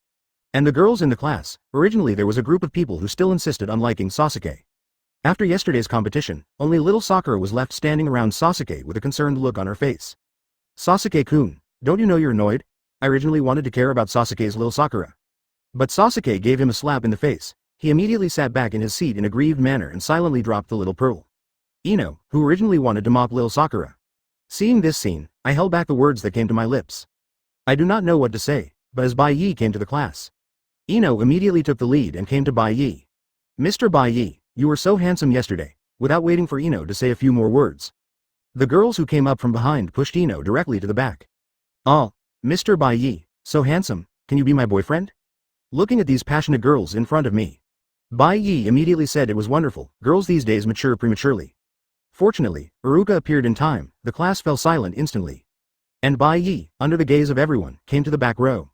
And the girls in the class, originally there was a group of people who still insisted on liking Sasuke. After yesterday's competition, only little Sakura was left standing around Sasuke with a concerned look on her face. Sasuke-kun, don't you know you're annoyed? I originally wanted to care about Sasuke's little Sakura. But Sasuke gave him a slap in the face. He immediately sat back in his seat in a grieved manner and silently dropped the little pearl. Ino, who originally wanted to mock little Sakura. Seeing this scene, I held back the words that came to my lips. I do not know what to say, but as Bai Ye came to the class, Ino immediately took the lead and came to Bai Ye. Mr. Bai Ye, you were so handsome yesterday, without waiting for Ino to say a few more words. The girls who came up from behind pushed Ino directly to the back. Oh, Mr. Bai Ye, so handsome, can you be my boyfriend? Looking at these passionate girls in front of me, Bai Ye immediately said it was wonderful. Girls these days mature prematurely. Fortunately, Iruka appeared in time. The class fell silent instantly. And Bai Ye, under the gaze of everyone, came to the back row.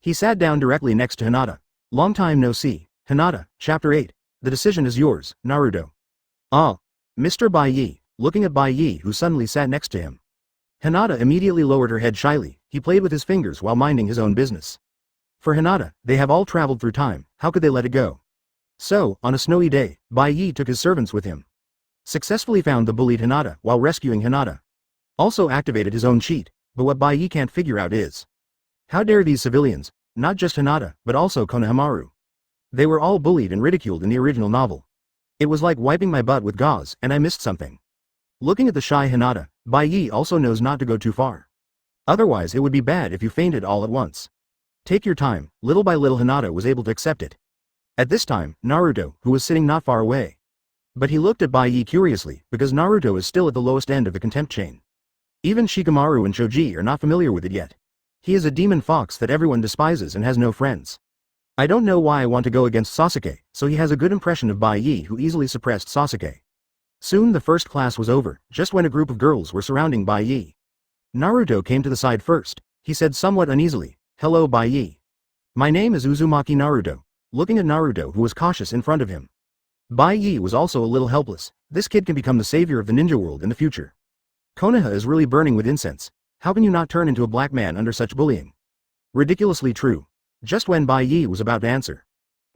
He sat down directly next to Hinata. Long time no see. Hinata, Chapter 8. The decision is yours, Naruto. Mr. Bai Ye, looking at Bai Ye who suddenly sat next to him. Hinata immediately lowered her head shyly. He played with his fingers while minding his own business. For Hinata, they have all traveled through time, how could they let it go? So, on a snowy day, Bai Ye took his servants with him. Successfully found the bullied Hinata while rescuing Hinata. Also activated his own cheat, but what Bai Ye can't figure out is, how dare these civilians, not just Hinata, but also Konohamaru. They were all bullied and ridiculed in the original novel. It was like wiping my butt with gauze, and I missed something. Looking at the shy Hinata, Bai Ye also knows not to go too far. Otherwise it would be bad if you fainted all at once. Take your time. Little by little Hinata was able to accept it. At this time, Naruto, who was sitting not far away. But he looked at Bai Ye curiously, because Naruto is still at the lowest end of the contempt chain. Even Shikamaru and Choji are not familiar with it yet. He is a demon fox that everyone despises and has no friends. I don't know why I want to go against Sasuke, so he has a good impression of Bai Ye, who easily suppressed Sasuke. Soon the first class was over, just when a group of girls were surrounding Bai Ye. Naruto came to the side first. He said somewhat uneasily, "Hello Bai Ye. My name is Uzumaki Naruto," looking at Naruto, who was cautious in front of him. Bai Ye was also a little helpless. This kid can become the savior of the ninja world in the future. Konoha is really burning with incense. How can you not turn into a black man under such bullying? Ridiculously true. Just when Bai Ye was about to answer,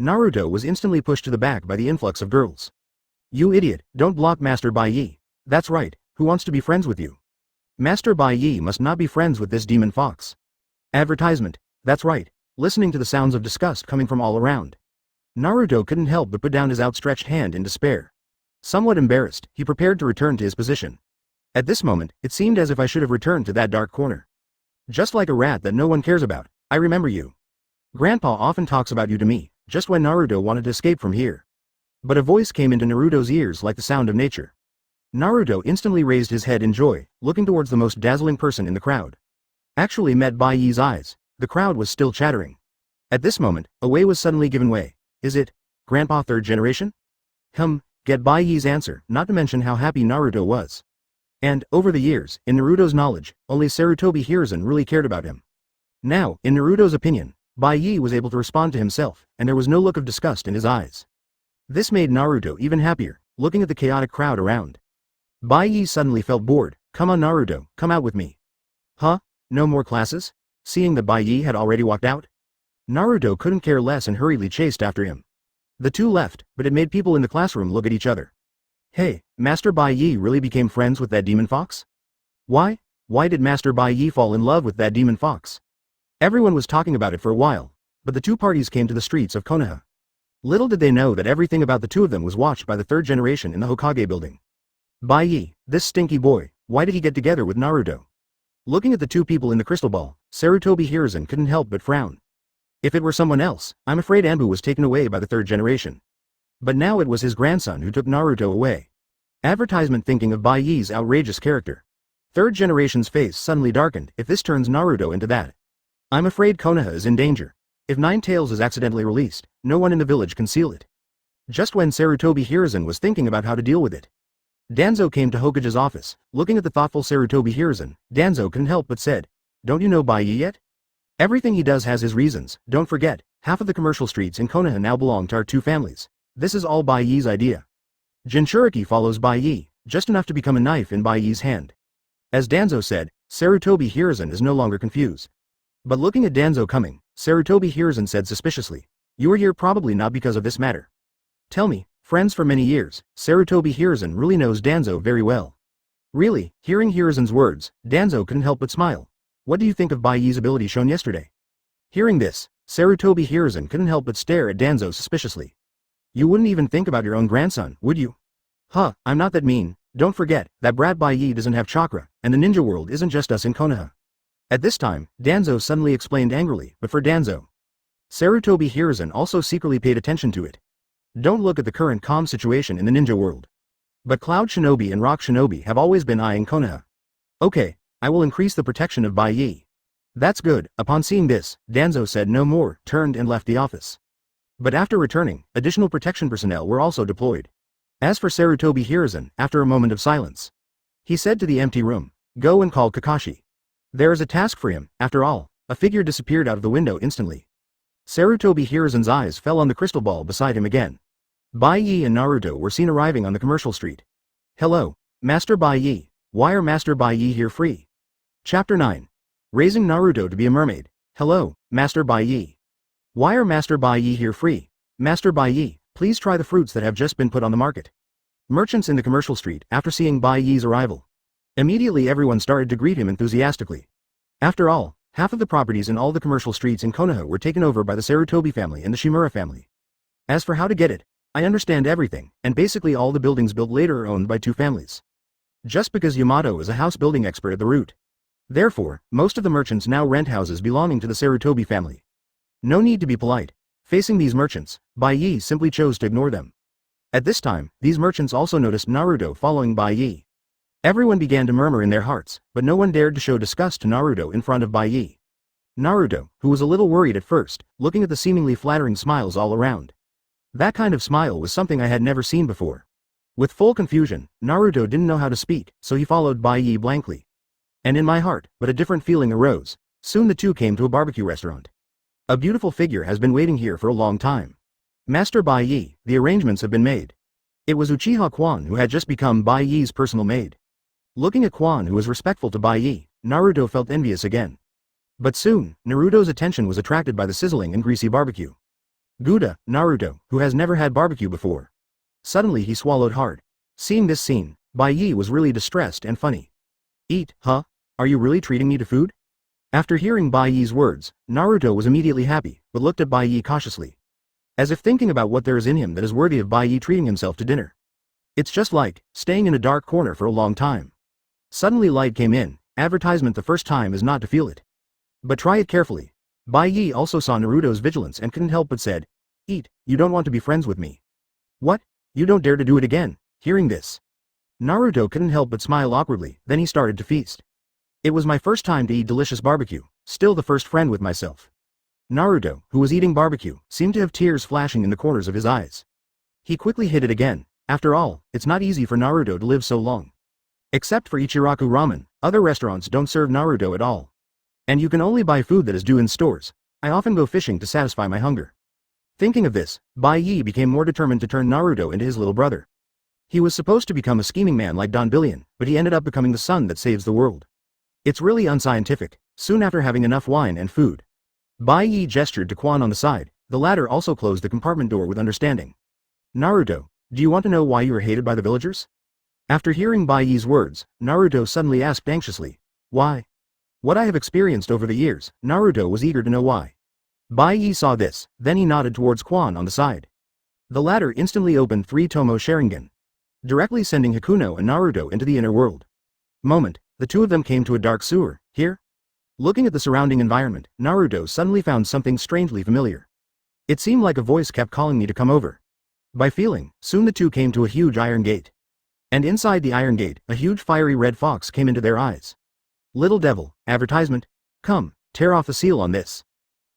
Naruto was instantly pushed to the back by the influx of girls. "You idiot, don't block Master Bai Ye. That's right, who wants to be friends with you? Master Bai Ye must not be friends with this demon fox." Advertisement. That's right, listening to the sounds of disgust coming from all around. Naruto couldn't help but put down his outstretched hand in despair. Somewhat embarrassed, he prepared to return to his position. At this moment, it seemed as if I should have returned to that dark corner. Just like a rat that no one cares about, I remember you. Grandpa often talks about you to me, just when Naruto wanted to escape from here. But a voice came into Naruto's ears like the sound of nature. Naruto instantly raised his head in joy, looking towards the most dazzling person in the crowd. Actually met Bai Ye's eyes. The crowd was still chattering. At this moment, a way was suddenly given way. Is it Grandpa third generation? Get Bai Ye's answer, not to mention how happy Naruto was. And, over the years, in Naruto's knowledge, only Sarutobi Hiruzen really cared about him. Now, in Naruto's opinion, Bai Ye was able to respond to himself, and there was no look of disgust in his eyes. This made Naruto even happier, looking at the chaotic crowd around. Bai Ye suddenly felt bored. "Come on Naruto, come out with me." "Huh? No more classes?" Seeing that Bai Ye had already walked out, Naruto couldn't care less and hurriedly chased after him. The two left, but it made people in the classroom look at each other. Hey, Master Bai Ye really became friends with that demon fox? Why did Master Bai Ye fall in love with that demon fox? Everyone was talking about it for a while, but the two parties came to the streets of Konoha. Little did they know that everything about the two of them was watched by the third generation in the Hokage building. Bai Ye, this stinky boy, why did he get together with Naruto? Looking at the two people in the crystal ball, Sarutobi Hiruzen couldn't help but frown. If it were someone else, I'm afraid Anbu was taken away by the third generation. But now it was his grandson who took Naruto away. Advertisement thinking of Bai Ye's outrageous character. Third generation's face suddenly darkened. If this turns Naruto into that, I'm afraid Konoha is in danger. If Nine Tails is accidentally released, no one in the village can seal it. Just when Sarutobi Hiruzen was thinking about how to deal with it, Danzō came to Hokage's office. Looking at the thoughtful Sarutobi Hiruzen, Danzō couldn't help but said, "Don't you know Bai Ye yet? Everything he does has his reasons. Don't forget, half of the commercial streets in Konoha now belong to our two families. This is all Bai Ye's idea." Jinchuriki follows Bai Ye, just enough to become a knife in Bai Ye's hand. As Danzō said, Sarutobi Hiruzen is no longer confused. But looking at Danzō coming, Sarutobi Hiruzen said suspiciously, "You are here probably not because of this matter. Tell me, friends for many years, Sarutobi Hiruzen really knows Danzō very well." Really, hearing Hiruzen's words, Danzō couldn't help but smile. "What do you think of Bai Ye's ability shown yesterday?" Hearing this, Sarutobi Hiruzen couldn't help but stare at Danzō suspiciously. "You wouldn't even think about your own grandson, would you?" I'm not that mean. Don't forget, that brat Bai Ye doesn't have chakra, and the ninja world isn't just us in Konoha." At this time, Danzō suddenly explained angrily, but for Danzō, Sarutobi Hiruzen also secretly paid attention to it. Don't look at the current calm situation in the ninja world. But Cloud Shinobi and Rock Shinobi have always been eyeing Konoha. Okay, I will increase the protection of Bai Ye. That's good. Upon seeing this, Danzō said no more, turned and left the office. But after returning, additional protection personnel were also deployed. As for Sarutobi Hiruzen, after a moment of silence, he said to the empty room, "Go and call Kakashi. There is a task for him." After all, a figure disappeared out of the window instantly. Sarutobi Hiruzen's eyes fell on the crystal ball beside him again. Bai Ye and Naruto were seen arriving on the commercial street. "Hello, Master Bai Ye. Why are Master Bai Ye here free?" Chapter 9. Raising Naruto to be a mermaid. "Hello, Master Bai Ye. Why are Master Bai Ye here free? Master Bai Ye, please try the fruits that have just been put on the market." Merchants in the commercial street, after seeing Bai Ye's arrival, immediately everyone started to greet him enthusiastically. After all, half of the properties in all the commercial streets in Konoha were taken over by the Sarutobi family and the Shimura family. As for how to get it, I understand everything, and basically all the buildings built later are owned by two families. Just because Yamato is a house building expert at the root. Therefore, most of the merchants now rent houses belonging to the Sarutobi family. No need to be polite. Facing these merchants, Bai Ye simply chose to ignore them. At this time, these merchants also noticed Naruto following Bai Ye. Everyone began to murmur in their hearts, but no one dared to show disgust to Naruto in front of Bai Ye. Naruto, who was a little worried at first, looking at the seemingly flattering smiles all around. That kind of smile was something I had never seen before. With full confusion, Naruto didn't know how to speak, so he followed Bai Ye blankly. And in my heart, but a different feeling arose. Soon the two came to a barbecue restaurant. A beautiful figure has been waiting here for a long time. Master Bai Ye, the arrangements have been made. It was Uchiha Quan who had just become Bai Ye's personal maid. Looking at Quan, who was respectful to Bai Ye, Naruto felt envious again. But soon, Naruto's attention was attracted by the sizzling and greasy barbecue. Gouda, Naruto, who has never had barbecue before. Suddenly he swallowed hard. Seeing this scene, Bai Ye was really distressed and funny. Eat, huh? Are you really treating me to food? After hearing Bai Ye's words, Naruto was immediately happy, but looked at Bai Ye cautiously. As if thinking about what there is in him that is worthy of Bai Ye treating himself to dinner. It's just like, staying in a dark corner for a long time. Suddenly light came in. Advertisement the first time is not to feel it. But try it carefully. Bai Ye also saw Naruto's vigilance and couldn't help but said, Eat, you don't want to be friends with me. What? You don't dare to do it again. Hearing this, Naruto couldn't help but smile awkwardly, then he started to feast. It was my first time to eat delicious barbecue, still the first friend with myself. Naruto, who was eating barbecue, seemed to have tears flashing in the corners of his eyes. He quickly hid it again. After all, it's not easy for Naruto to live so long. Except for Ichiraku Ramen, other restaurants don't serve Naruto at all. And you can only buy food that is due in stores. I often go fishing to satisfy my hunger. Thinking of this, Bai Ye became more determined to turn Naruto into his little brother. He was supposed to become a scheming man like Don Billion, but he ended up becoming the son that saves the world. It's really unscientific. Soon after having enough wine and food, Bai Ye gestured to Quan on the side. The latter also closed the compartment door with understanding. Naruto, do you want to know why you are hated by the villagers? After hearing Bai Ye's words, Naruto suddenly asked anxiously, why? What I have experienced over the years, Naruto was eager to know why. Bai Ye saw this, then he nodded towards Quan on the side. The latter instantly opened 3 Tomo Sharingan, directly sending Hakuno and Naruto into the inner world. Moment, the two of them came to a dark sewer. Here? Looking at the surrounding environment, Naruto suddenly found something strangely familiar. It seemed like a voice kept calling me to come over. By feeling, soon the two came to a huge iron gate. And inside the iron gate, a huge fiery red fox came into their eyes. Little devil, advertisement. Come, tear off the seal on this.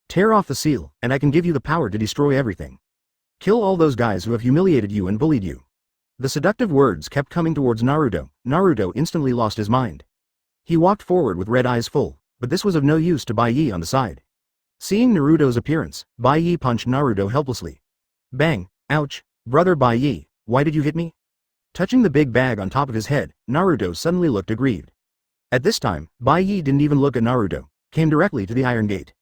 Tear off the seal, and I can give you the power to destroy everything. Kill all those guys who have humiliated you and bullied you. The seductive words kept coming towards Naruto. Naruto instantly lost his mind. He walked forward with red eyes full, but this was of no use to Bai Ye on the side. Seeing Naruto's appearance, Bai Ye punched Naruto helplessly. Bang, ouch, brother Bai Ye, why did you hit me? Touching the big bag on top of his head, Naruto suddenly looked aggrieved. At this time, Bai Ye didn't even look at Naruto, came directly to the iron gate.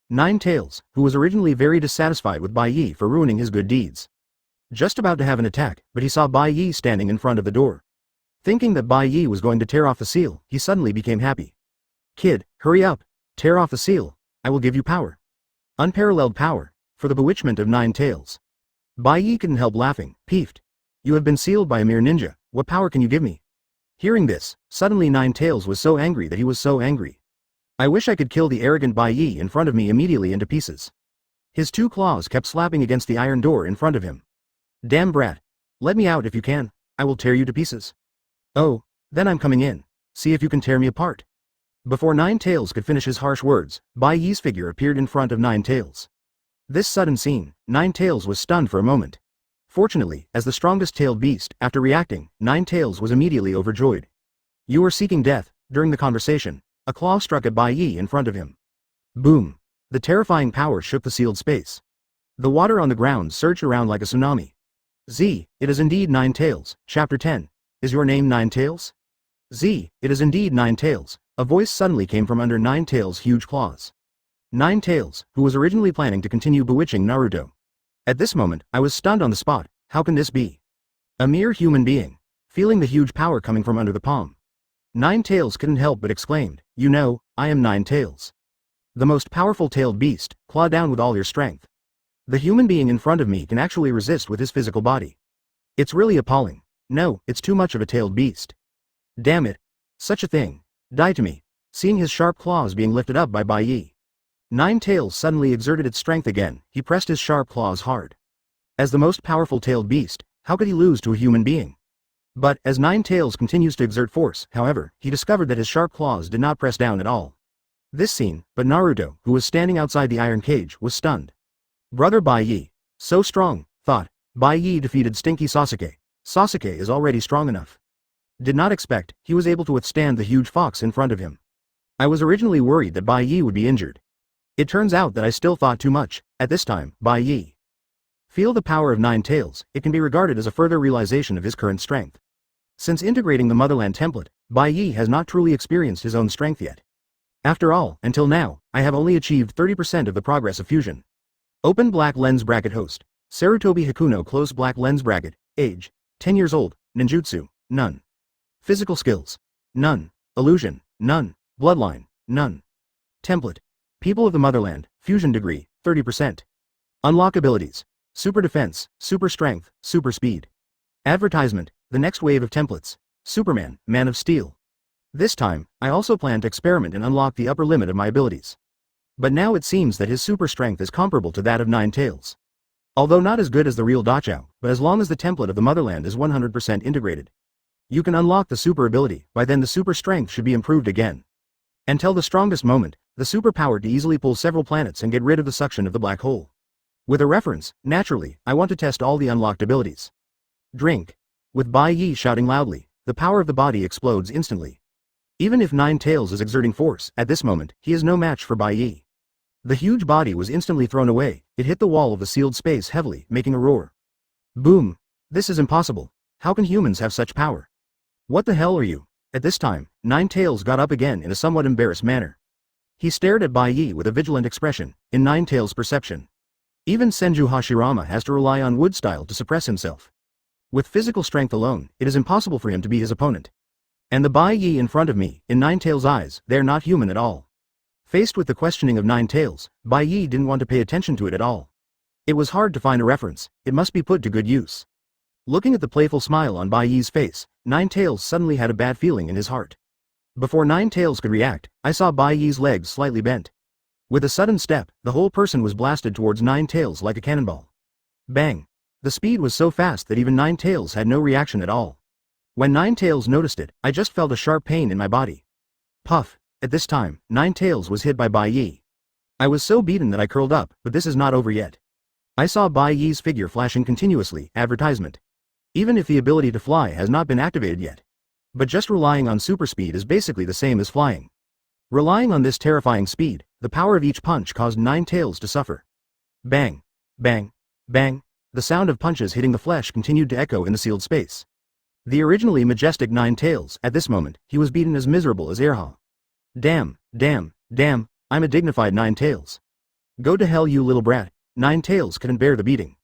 Nine Tails, who was originally very dissatisfied with Bai Ye for ruining his good deeds. Just about to have an attack, but he saw Bai Ye standing in front of the door. Thinking that Bai Ye was going to tear off the seal, he suddenly became happy. Kid, hurry up, tear off the seal, I will give you power. Unparalleled power, for the bewitchment of Nine Tails. Bai Ye couldn't help laughing, peeved. You have been sealed by a mere ninja, what power can you give me? Hearing this, suddenly Nine Tails was so angry that he was so angry. I wish I could kill the arrogant Bai Ye in front of me immediately into pieces. His 2 claws kept slapping against the iron door in front of him. Damn brat. Let me out if you can, I will tear you to pieces. Oh, then I'm coming in. See if you can tear me apart. Before Nine Tails could finish his harsh words, Bai Ye's figure appeared in front of Nine Tails. This sudden scene, Nine Tails was stunned for a moment. Fortunately, as the strongest tailed beast, after reacting, Nine Tails was immediately overjoyed. You were seeking death. During the conversation, a claw struck at Bai Ye in front of him. Boom. The terrifying power shook the sealed space. The water on the ground surged around like a tsunami. Z, it is indeed Nine Tails. Chapter 10. Is your name Nine Tails? Z, it is indeed Nine Tails. A voice suddenly came from under Nine Tails' huge claws. Nine Tails, who was originally planning to continue bewitching Naruto. At this moment, I was stunned on the spot. How can this be? A mere human being. Feeling the huge power coming from under the palm. Nine Tails couldn't help but exclaimed, you know, I am Nine Tails. The most powerful tailed beast, claw down with all your strength. The human being in front of me can actually resist with his physical body. It's really appalling. No, it's too much of a tailed beast. Damn it. Such a thing. Die to me. Seeing his sharp claws being lifted up by Bai Ye. Nine Tails suddenly exerted its strength again. He pressed his sharp claws hard. As the most powerful tailed beast, how could he lose to a human being? But, as Nine Tails continues to exert force, however, he discovered that his sharp claws did not press down at all. This scene, but Naruto, who was standing outside the iron cage, was stunned. Brother Bai Ye. So strong, thought. Bai Ye defeated Stinky Sasuke. Sasuke is already strong enough. Did not expect he was able to withstand the huge fox in front of him. I was originally worried that Bai Ye would be injured. It turns out that I still thought too much. At this time, Bai Ye. Feel the power of Nine Tails. It can be regarded as a further realization of his current strength. Since integrating the motherland template, Bai Ye has not truly experienced his own strength yet. After all, until now, I have only achieved 30% of the progress of fusion. Open black lens bracket host. Sarutobi Hikuno close black lens bracket. Age, 10 years old. Ninjutsu, none. Physical skills, none. Illusion, none. Bloodline, none. Template. People of the motherland, fusion degree, 30%. Unlock abilities. Super defense, super strength, super speed. Advertisement, the next wave of templates. Superman, Man of Steel. This time, I also plan to experiment and unlock the upper limit of my abilities. But now it seems that his super strength is comparable to that of Nine Tails. Although not as good as the real Dachao, but as long as the template of the motherland is 100% integrated. You can unlock the super ability, by then the super strength should be improved again. Until the strongest moment, the super power to easily pull several planets and get rid of the suction of the black hole. With a reference, naturally, I want to test all the unlocked abilities. Drink. With Bai Ye shouting loudly, the power of the body explodes instantly. Even if Nine Tails is exerting force, at this moment, he is no match for Bai Ye. The huge body was instantly thrown away. It hit the wall of the sealed space heavily, making a roar. Boom. This is impossible. How can humans have such power? What the hell are you? At this time, Nine Tails got up again in a somewhat embarrassed manner. He stared at Bai Ye with a vigilant expression, in Nine Tails' perception. Even Senju Hashirama has to rely on wood style to suppress himself. With physical strength alone, it is impossible for him to be his opponent. And the Bai Ye in front of me, in Nine Tails' eyes, they are not human at all. Faced with the questioning of Nine Tails, Bai Ye didn't want to pay attention to it at all. It was hard to find a reference, it must be put to good use. Looking at the playful smile on Bai Ye's face, Nine Tails suddenly had a bad feeling in his heart. Before Nine Tails could react, I saw Bai Ye's legs slightly bent. With a sudden step, the whole person was blasted towards Nine Tails like a cannonball. Bang! The speed was so fast that even Nine Tails had no reaction at all. When Nine Tails noticed it, I just felt a sharp pain in my body. Puff! At this time, Nine Tails was hit by Bai Ye. I was so beaten that I curled up, but this is not over yet. I saw Bai Ye's figure flashing continuously, advertisement. Even if the ability to fly has not been activated yet. But just relying on super speed is basically the same as flying. Relying on this terrifying speed, the power of each punch caused Nine Tails to suffer. Bang! Bang! Bang! The sound of punches hitting the flesh continued to echo in the sealed space. The originally majestic Nine Tails, at this moment, he was beaten as miserable as Erha. Damn, damn, damn, I'm a dignified Nine Tails. Go to hell you little brat. Nine Tails couldn't bear the beating.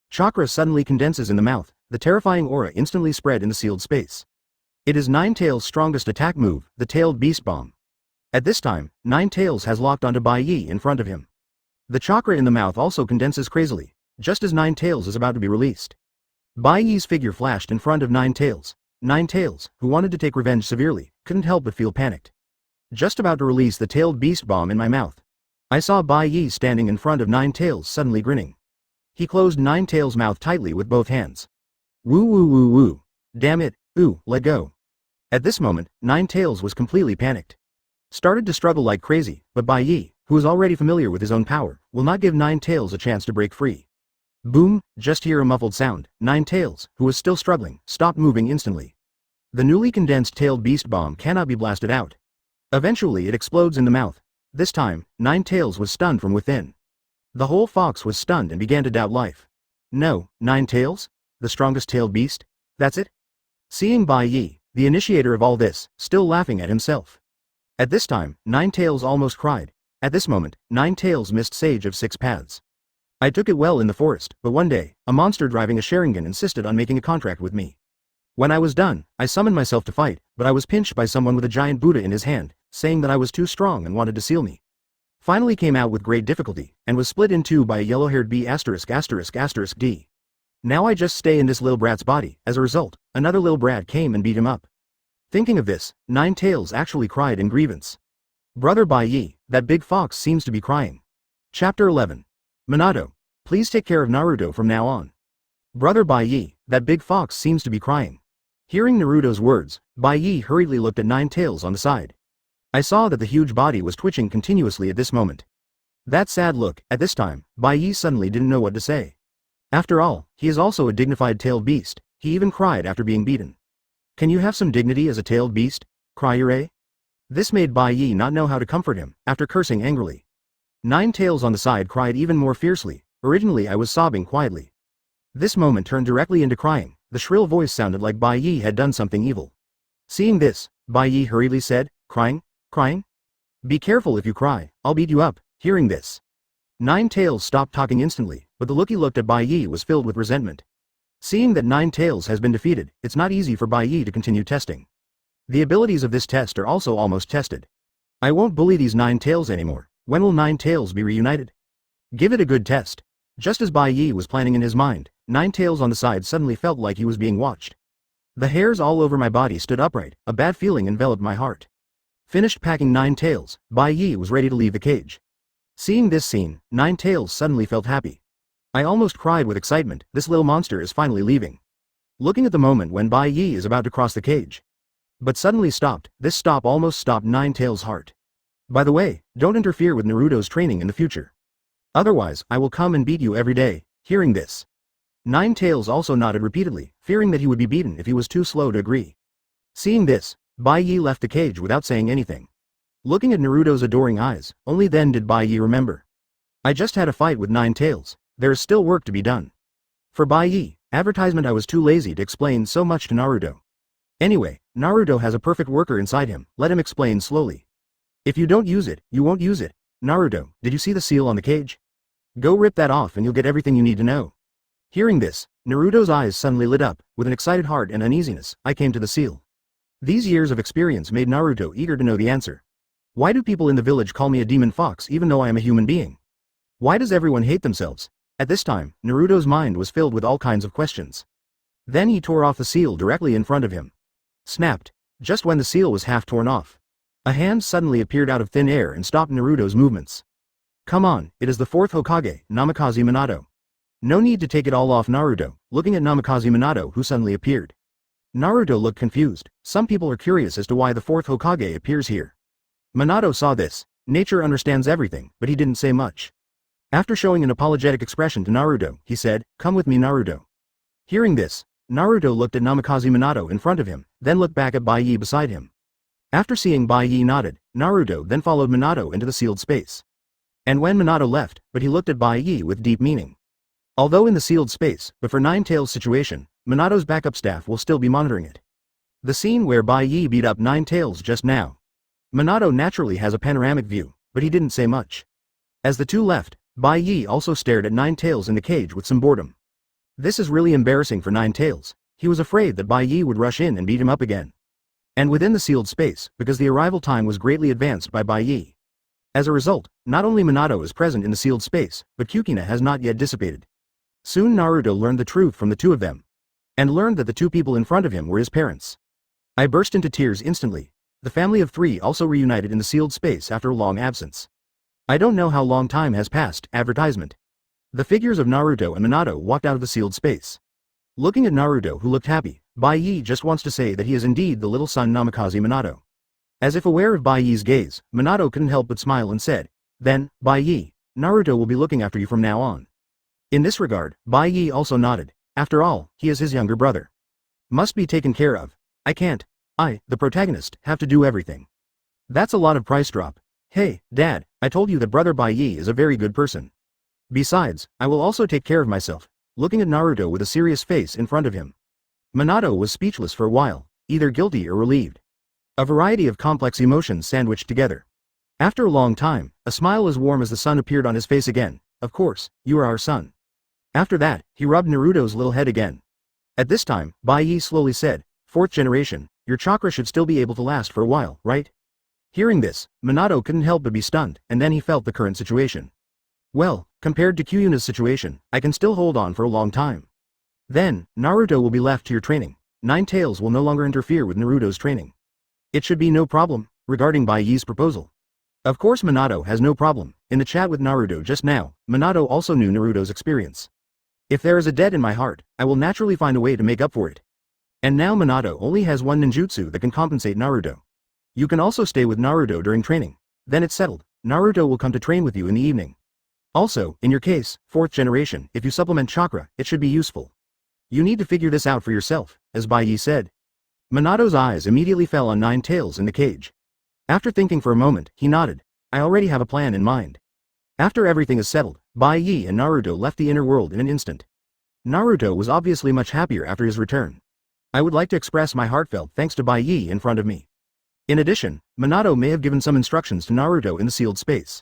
Chakra suddenly condenses in the mouth, the terrifying aura instantly spread in the sealed space. It is Nine Tails' strongest attack move, the Tailed Beast Bomb. At this time, Nine Tails has locked onto Bai Ye in front of him. The chakra in the mouth also condenses crazily, just as Nine Tails is about to be released. Bai Ye's figure flashed in front of Nine Tails. Nine Tails, who wanted to take revenge severely, couldn't help but feel panicked. Just about to release the Tailed Beast Bomb in my mouth. I saw Bai Ye standing in front of Nine Tails suddenly grinning. He closed Nine Tails' mouth tightly with both hands. Woo woo woo woo. Damn it, ooh, let go. At this moment, Nine Tails was completely panicked. Started to struggle like crazy, but Bai Ye, who is already familiar with his own power, will not give Nine Tails a chance to break free. Boom, just hear a muffled sound. Nine Tails, who was still struggling, stopped moving instantly. The newly condensed Tailed Beast Bomb cannot be blasted out. Eventually it explodes in the mouth. This time, Nine Tails was stunned from within. The whole fox was stunned and began to doubt life. No, Nine Tails? The strongest tailed beast? That's it? Seeing Bai Ye, the initiator of all this, still laughing at himself. At this time, Nine Tails almost cried. At this moment, Nine Tails missed Sage of Six Paths. I took it well in the forest, but one day, a monster driving a Sharingan insisted on making a contract with me. When I was done, I summoned myself to fight, but I was pinched by someone with a giant Buddha in his hand, saying that I was too strong and wanted to seal me. Finally came out with great difficulty, and was split in two by a yellow-haired B********. D. Now I just stay in this little brat's body. As a result, another little brat came and beat him up. Thinking of this, Nine Tails actually cried in grievance. Brother Bai Ye, that big fox seems to be crying. Chapter 11. Minato, please take care of Naruto from now on. Brother Bai Ye, that big fox seems to be crying. Hearing Naruto's words, Bai Ye hurriedly looked at Nine Tails on the side. I saw that the huge body was twitching continuously at this moment. That sad look. At this time, Bai Ye suddenly didn't know what to say. After all, he is also a dignified tailed beast. He even cried after being beaten. Can you have some dignity as a tailed beast? Cry. This made Bai Ye not know how to comfort him, after cursing angrily. Nine Tails on the side cried even more fiercely. Originally I was sobbing quietly. This moment turned directly into crying. The shrill voice sounded like Bai Ye had done something evil. Seeing this, Bai Ye hurriedly said, Crying? Be careful if you cry, I'll beat you up. Hearing this, Nine Tails stopped talking instantly, but the look he looked at Bai Ye was filled with resentment. Seeing that Nine Tails has been defeated, it's not easy for Bai Ye to continue testing. The abilities of this test are also almost tested. I won't bully these Nine Tails anymore. When will Nine Tails be reunited? Give it a good test. Just as Bai Ye was planning in his mind, Nine Tails on the side suddenly felt like he was being watched. The hairs all over my body stood upright, a bad feeling enveloped my heart. Finished packing Nine Tails, Bai Ye was ready to leave the cage. Seeing this scene, Nine Tails suddenly felt happy. I almost cried with excitement. This little monster is finally leaving. Looking at the moment when Bai Ye is about to cross the cage. But suddenly stopped. This stop almost stopped Nine Tails' heart. By the way, don't interfere with Naruto's training in the future. Otherwise, I will come and beat you every day. Hearing this, Nine Tails also nodded repeatedly, fearing that he would be beaten if he was too slow to agree. Seeing this, Bai Ye left the cage without saying anything. Looking at Naruto's adoring eyes, only then did Bai Ye remember. I just had a fight with Nine Tails. There is still work to be done. For Bai Ye, advertisement I was too lazy to explain so much to Naruto. Anyway, Naruto has a perfect worker inside him, let him explain slowly. If you don't use it, you won't use it. Naruto, did you see the seal on the cage? Go rip that off and you'll get everything you need to know. Hearing this, Naruto's eyes suddenly lit up. With an excited heart and uneasiness, I came to the seal. These years of experience made Naruto eager to know the answer. Why do people in the village call me a demon fox even though I am a human being? Why does everyone hate themselves? At this time, Naruto's mind was filled with all kinds of questions. Then he tore off the seal directly in front of him. Snapped. Just when the seal was half torn off, a hand suddenly appeared out of thin air and stopped Naruto's movements. Come on, it is the fourth Hokage, Namikaze Minato. No need to take it all off. Naruto, looking at Namikaze Minato who suddenly appeared. Naruto looked confused. Some people are curious as to why the fourth Hokage appears here. Minato saw this. Nature understands everything, but he didn't say much. After showing an apologetic expression to Naruto, he said, Come with me Naruto. Hearing this, Naruto looked at Namikaze Minato in front of him, then looked back at Bai Ye beside him. After seeing Bai Ye nodded, Naruto then followed Minato into the sealed space. And when Minato left, but he looked at Bai Ye with deep meaning. Although in the sealed space, but for Nine Tails' situation, Minato's backup staff will still be monitoring it. The scene where Bai Ye beat up Nine Tails just now. Minato naturally has a panoramic view, but he didn't say much. As the two left, Bai Ye also stared at Nine Tails in the cage with some boredom. This is really embarrassing for Nine Tails. He was afraid that Bai Ye would rush in and beat him up again. And within the sealed space, because the arrival time was greatly advanced by Bai Ye. As a result, not only Minato is present in the sealed space, but Kyukina has not yet dissipated. Soon Naruto learned the truth from the two of them. And learned that the two people in front of him were his parents. I burst into tears instantly. The family of three also reunited in the sealed space after a long absence. I don't know how long time has passed. Advertisement. The figures of Naruto and Minato walked out of the sealed space. Looking at Naruto who looked happy, Bai Ye just wants to say that he is indeed the little son Namikaze Minato. As if aware of Bai Ye's gaze, Minato couldn't help but smile and said, Then, Bai Ye, Naruto will be looking after you from now on. In this regard, Bai Ye also nodded. After all, he is his younger brother. Must be taken care of. I can't. I, the protagonist, have to do everything. That's a lot of price drop. Hey, Dad, I told you that brother Bai Ye is a very good person. Besides, I will also take care of myself. Looking at Naruto with a serious face in front of him. Minato was speechless for a while, either guilty or relieved. A variety of complex emotions sandwiched together. After a long time, a smile as warm as the sun appeared on his face again. Of course, you are our son. After that, he rubbed Naruto's little head again. At this time, Bai Ye slowly said, Fourth generation, your chakra should still be able to last for a while, right? Hearing this, Minato couldn't help but be stunned, and then he felt the current situation. Well, compared to Kyuuna's situation, I can still hold on for a long time. Then, Naruto will be left to your training. Nine Tails will no longer interfere with Naruto's training. It should be no problem. Regarding Bai Ye's proposal. Of course Minato has no problem. In the chat with Naruto just now, Minato also knew Naruto's experience. If there is a debt in my heart, I will naturally find a way to make up for it. And now Minato only has one ninjutsu that can compensate Naruto. You can also stay with Naruto during training. Then it's settled. Naruto will come to train with you in the evening. Also, in your case, 4th generation, if you supplement chakra, it should be useful. You need to figure this out for yourself, as Bai Ye said. Minato's eyes immediately fell on Nine Tails in the cage. After thinking for a moment, he nodded. I already have a plan in mind. After everything is settled, Bai Ye and Naruto left the inner world in an instant. Naruto was obviously much happier after his return. I would like to express my heartfelt thanks to Bai Ye in front of me. In addition, Minato may have given some instructions to Naruto in the sealed space.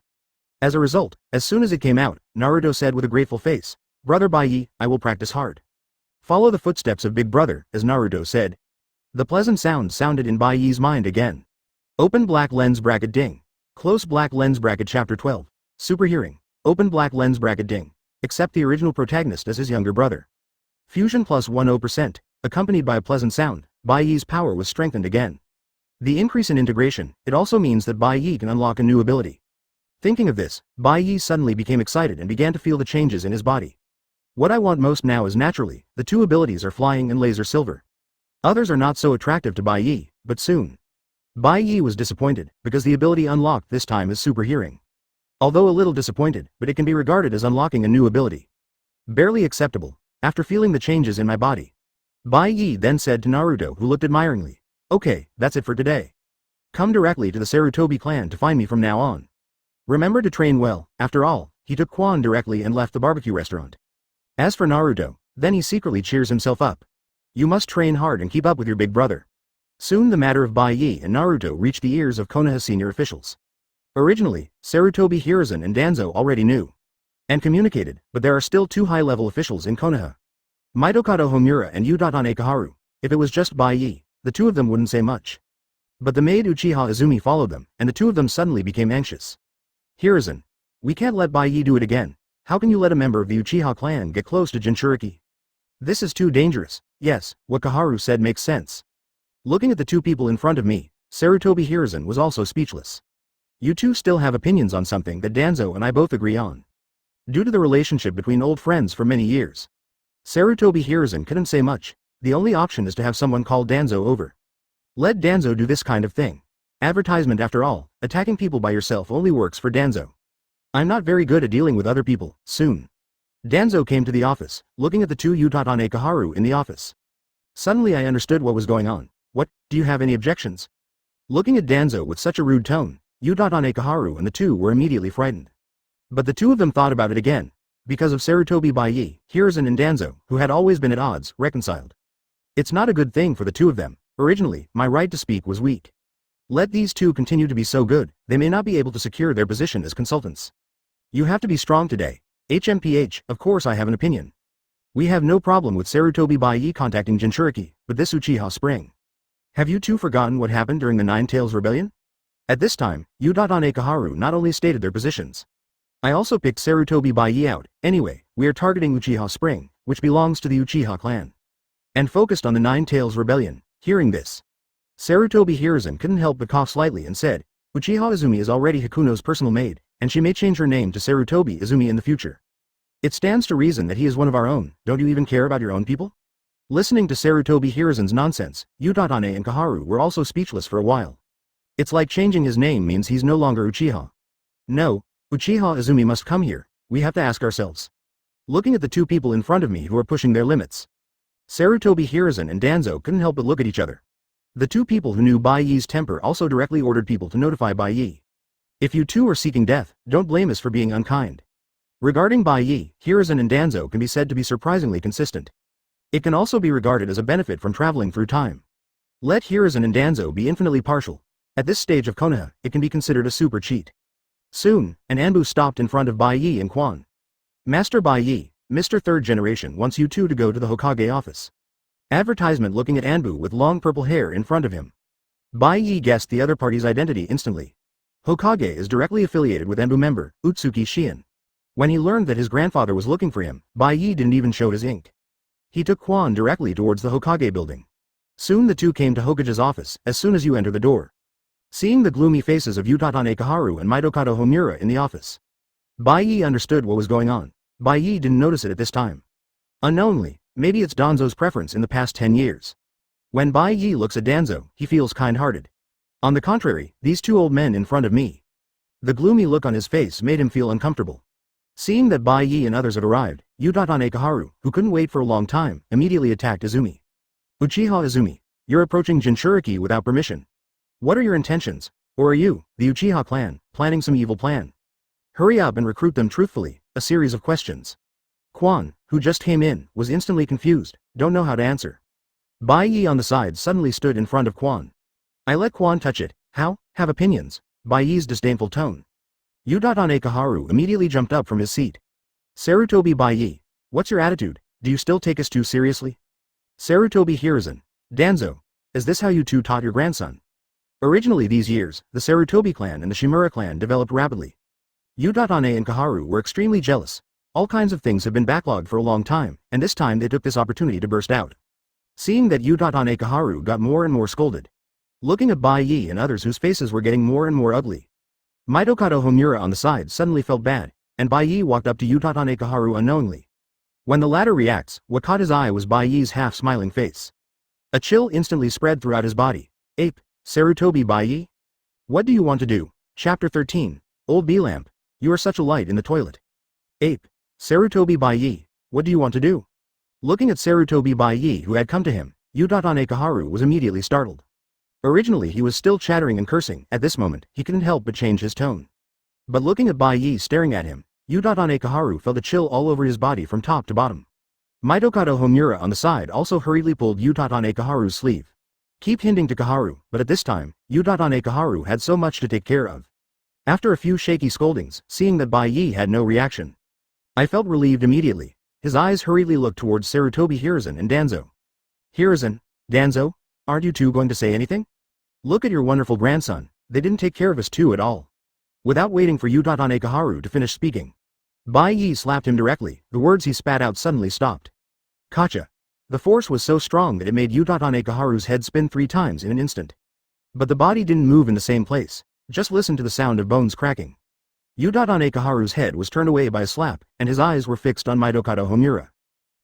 As a result, as soon as it came out, Naruto said with a grateful face, Brother Bai Ye, I will practice hard. Follow the footsteps of Big Brother, as Naruto said. The pleasant sound sounded in Bai Ye's mind again. Open black lens bracket ding. Close black lens bracket chapter 12. Super hearing. Open black lens bracket ding. Accept the original protagonist as his younger brother. Fusion plus 10%, accompanied by a pleasant sound, Bai Ye's power was strengthened again. The increase in integration, it also means that Bai Ye can unlock a new ability. Thinking of this, Bai Ye suddenly became excited and began to feel the changes in his body. What I want most now is naturally, the two abilities are flying and laser silver. Others are not so attractive to Bai Ye, but soon. Bai Ye was disappointed, because the ability unlocked this time is super hearing. Although a little disappointed, but it can be regarded as unlocking a new ability. Barely acceptable, after feeling the changes in my body. Bai Ye then said to Naruto, who looked admiringly, okay, that's it for today. Come directly to the Sarutobi clan to find me from now on. Remember to train well. After all, he took Quan directly and left the barbecue restaurant. As for Naruto, then he secretly cheers himself up. You must train hard and keep up with your big brother. Soon the matter of Bai Ye and Naruto reached the ears of Konoha senior officials. Originally, Sarutobi Hiruzen and Danzō already knew and communicated, but there are still two high-level officials in Konoha. Mitokado Homura and Uchiha Ikaharu. If it was just Bai Ye, the two of them wouldn't say much. But the maid Uchiha Izumi followed them, and the two of them suddenly became anxious. Hiruzen. We can't let Bai Ye do it again. How can you let a member of the Uchiha clan get close to Jinchuriki? This is too dangerous. Yes, what Kaharu said makes sense. Looking at the two people in front of me, Sarutobi Hiruzen was also speechless. You two still have opinions on something that Danzō and I both agree on. Due to the relationship between old friends for many years. Sarutobi Hiruzen couldn't say much. The only option is to have someone call Danzō over. Let Danzō do this kind of thing. Advertisement after all, attacking people by yourself only works for Danzō. I'm not very good at dealing with other people. Soon. Danzō came to the office, looking at the two Uchiha Ikaharu in the office. Suddenly I understood what was going on. What, do you have any objections? Looking at Danzō with such a rude tone, Uchiha Ikaharu and the two were immediately frightened. But the two of them thought about it again. Because of Sarutobi Bai Ye, Hiruzen and Danzō, who had always been at odds, reconciled. It's not a good thing for the two of them. Originally, my right to speak was weak. Let these two continue to be so good, they may not be able to secure their position as consultants. You have to be strong today. HMPH, of course I have an opinion. We have no problem with Sarutobi Bai Ye contacting Jinchuriki, but this Uchiha Spring. Have you two forgotten what happened during the Nine Tails Rebellion? At this time, Uchiha Ikaharu not only stated their positions. I also picked Sarutobi Bai Ye out. Anyway, we are targeting Uchiha Spring, which belongs to the Uchiha clan. And focused on the Nine Tails Rebellion. Hearing this, Sarutobi Hiruzen couldn't help but cough slightly and said, Uchiha Izumi is already Hakuno's personal maid, and she may change her name to Sarutobi Izumi in the future. It stands to reason that he is one of our own. Don't you even care about your own people? Listening to Sarutobi Hiruzen's nonsense, Uchiha and Kaharu were also speechless for a while. It's like changing his name means he's no longer Uchiha. No, Uchiha Izumi must come here. We have to ask ourselves. Looking at the two people in front of me who are pushing their limits. Sarutobi Hiruzen and Danzō couldn't help but look at each other. The two people who knew Bai Ye's temper also directly ordered people to notify Bai Ye. If you two are seeking death, don't blame us for being unkind. Regarding Bai Ye, Hiruzen and Danzō can be said to be surprisingly consistent. It can also be regarded as a benefit from traveling through time. Let Hiruzen and Danzō be infinitely partial. At this stage of Konoha, it can be considered a super cheat. Soon, an Anbu stopped in front of Bai Ye and Quan. Master Bai Ye, Mr. Third Generation wants you two to go to the Hokage office. Advertisement looking at Anbu with long purple hair in front of him. Bai Ye guessed the other party's identity instantly. Hokage is directly affiliated with Anbu member, Utsuki Shion. When he learned that his grandfather was looking for him, Bai Ye didn't even show his ink. He took Quan directly towards the Hokage building. Soon the two came to Hokage's office, as soon as you enter the door. Seeing the gloomy faces of Uchiha Ikaharu and Mitokado Homura in the office. Bai Ye understood what was going on. Bai Ye didn't notice it at this time. Unknowingly, maybe it's Danzo's preference in the past 10 years. When Bai Ye looks at Danzō, he feels kind-hearted. On the contrary, these two old men in front of me. The gloomy look on his face made him feel uncomfortable. Seeing that Bai Ye and others had arrived, Uchiha Ikaharu, who couldn't wait for a long time, immediately attacked Izumi. Uchiha Izumi, you're approaching Jinchuriki without permission. What are your intentions? Or are you, the Uchiha clan, planning some evil plan? Hurry up and recruit them truthfully, a series of questions. Quan, who just came in, was instantly confused, don't know how to answer. Bai Ye on the side suddenly stood in front of Quan. I let Quan touch it, how? Have opinions? Bai Ye's disdainful tone. Uchiha Ikaharu immediately jumped up from his seat. Sarutobi Bai Ye, what's your attitude? Do you still take us too seriously? Sarutobi Hiruzen, Danzō, is this how you two taught your grandson? Originally these years, the Sarutobi clan and the Shimura clan developed rapidly. Uchiha and Kaharu were extremely jealous. All kinds of things have been backlogged for a long time, and this time they took this opportunity to burst out. Seeing that Uchiha Kaharu got more and more scolded. Looking at Bai Ye and others whose faces were getting more and more ugly. Mitokado Homura on the side suddenly felt bad, and Bai Ye walked up to Uchiha Kaharu unknowingly. When the latter reacts, what caught his eye was Bai Ye's half-smiling face. A chill instantly spread throughout his body. Ape, Sarutobi Bai Ye? What do you want to do? Chapter 13, Old B-Lamp, you are such a light in the toilet. Ape, Sarutobi Bai Ye, what do you want to do? Looking at Sarutobi Bai Ye who had come to him, Uchiha Kaharu was immediately startled. Originally he was still chattering and cursing, at this moment, he couldn't help but change his tone. But looking at Bai Ye staring at him, Uchiha Kaharu felt a chill all over his body from top to bottom. Mitokado Homura on the side also hurriedly pulled Uchiha Kaharu's sleeve. Keep hinting to Kaharu, but at this time, Uchiha Kaharu had so much to take care of. After a few shaky scoldings, seeing that Bai Ye had no reaction, I felt relieved immediately. His eyes hurriedly looked towards Sarutobi Hiruzen and Danzō. Hiruzen, Danzō, aren't you two going to say anything? Look at your wonderful grandson, they didn't take care of us two at all. Without waiting for Uchiha Kaharu to finish speaking, Bai Ye slapped him directly, the words he spat out suddenly stopped. Kacha. The force was so strong that it made Uchiha Kaharu's head spin 3 times in an instant. But the body didn't move in the same place, just listen to the sound of bones cracking. Uchiha Kaharu's head was turned away by a slap, and his eyes were fixed on Mitokado Homura.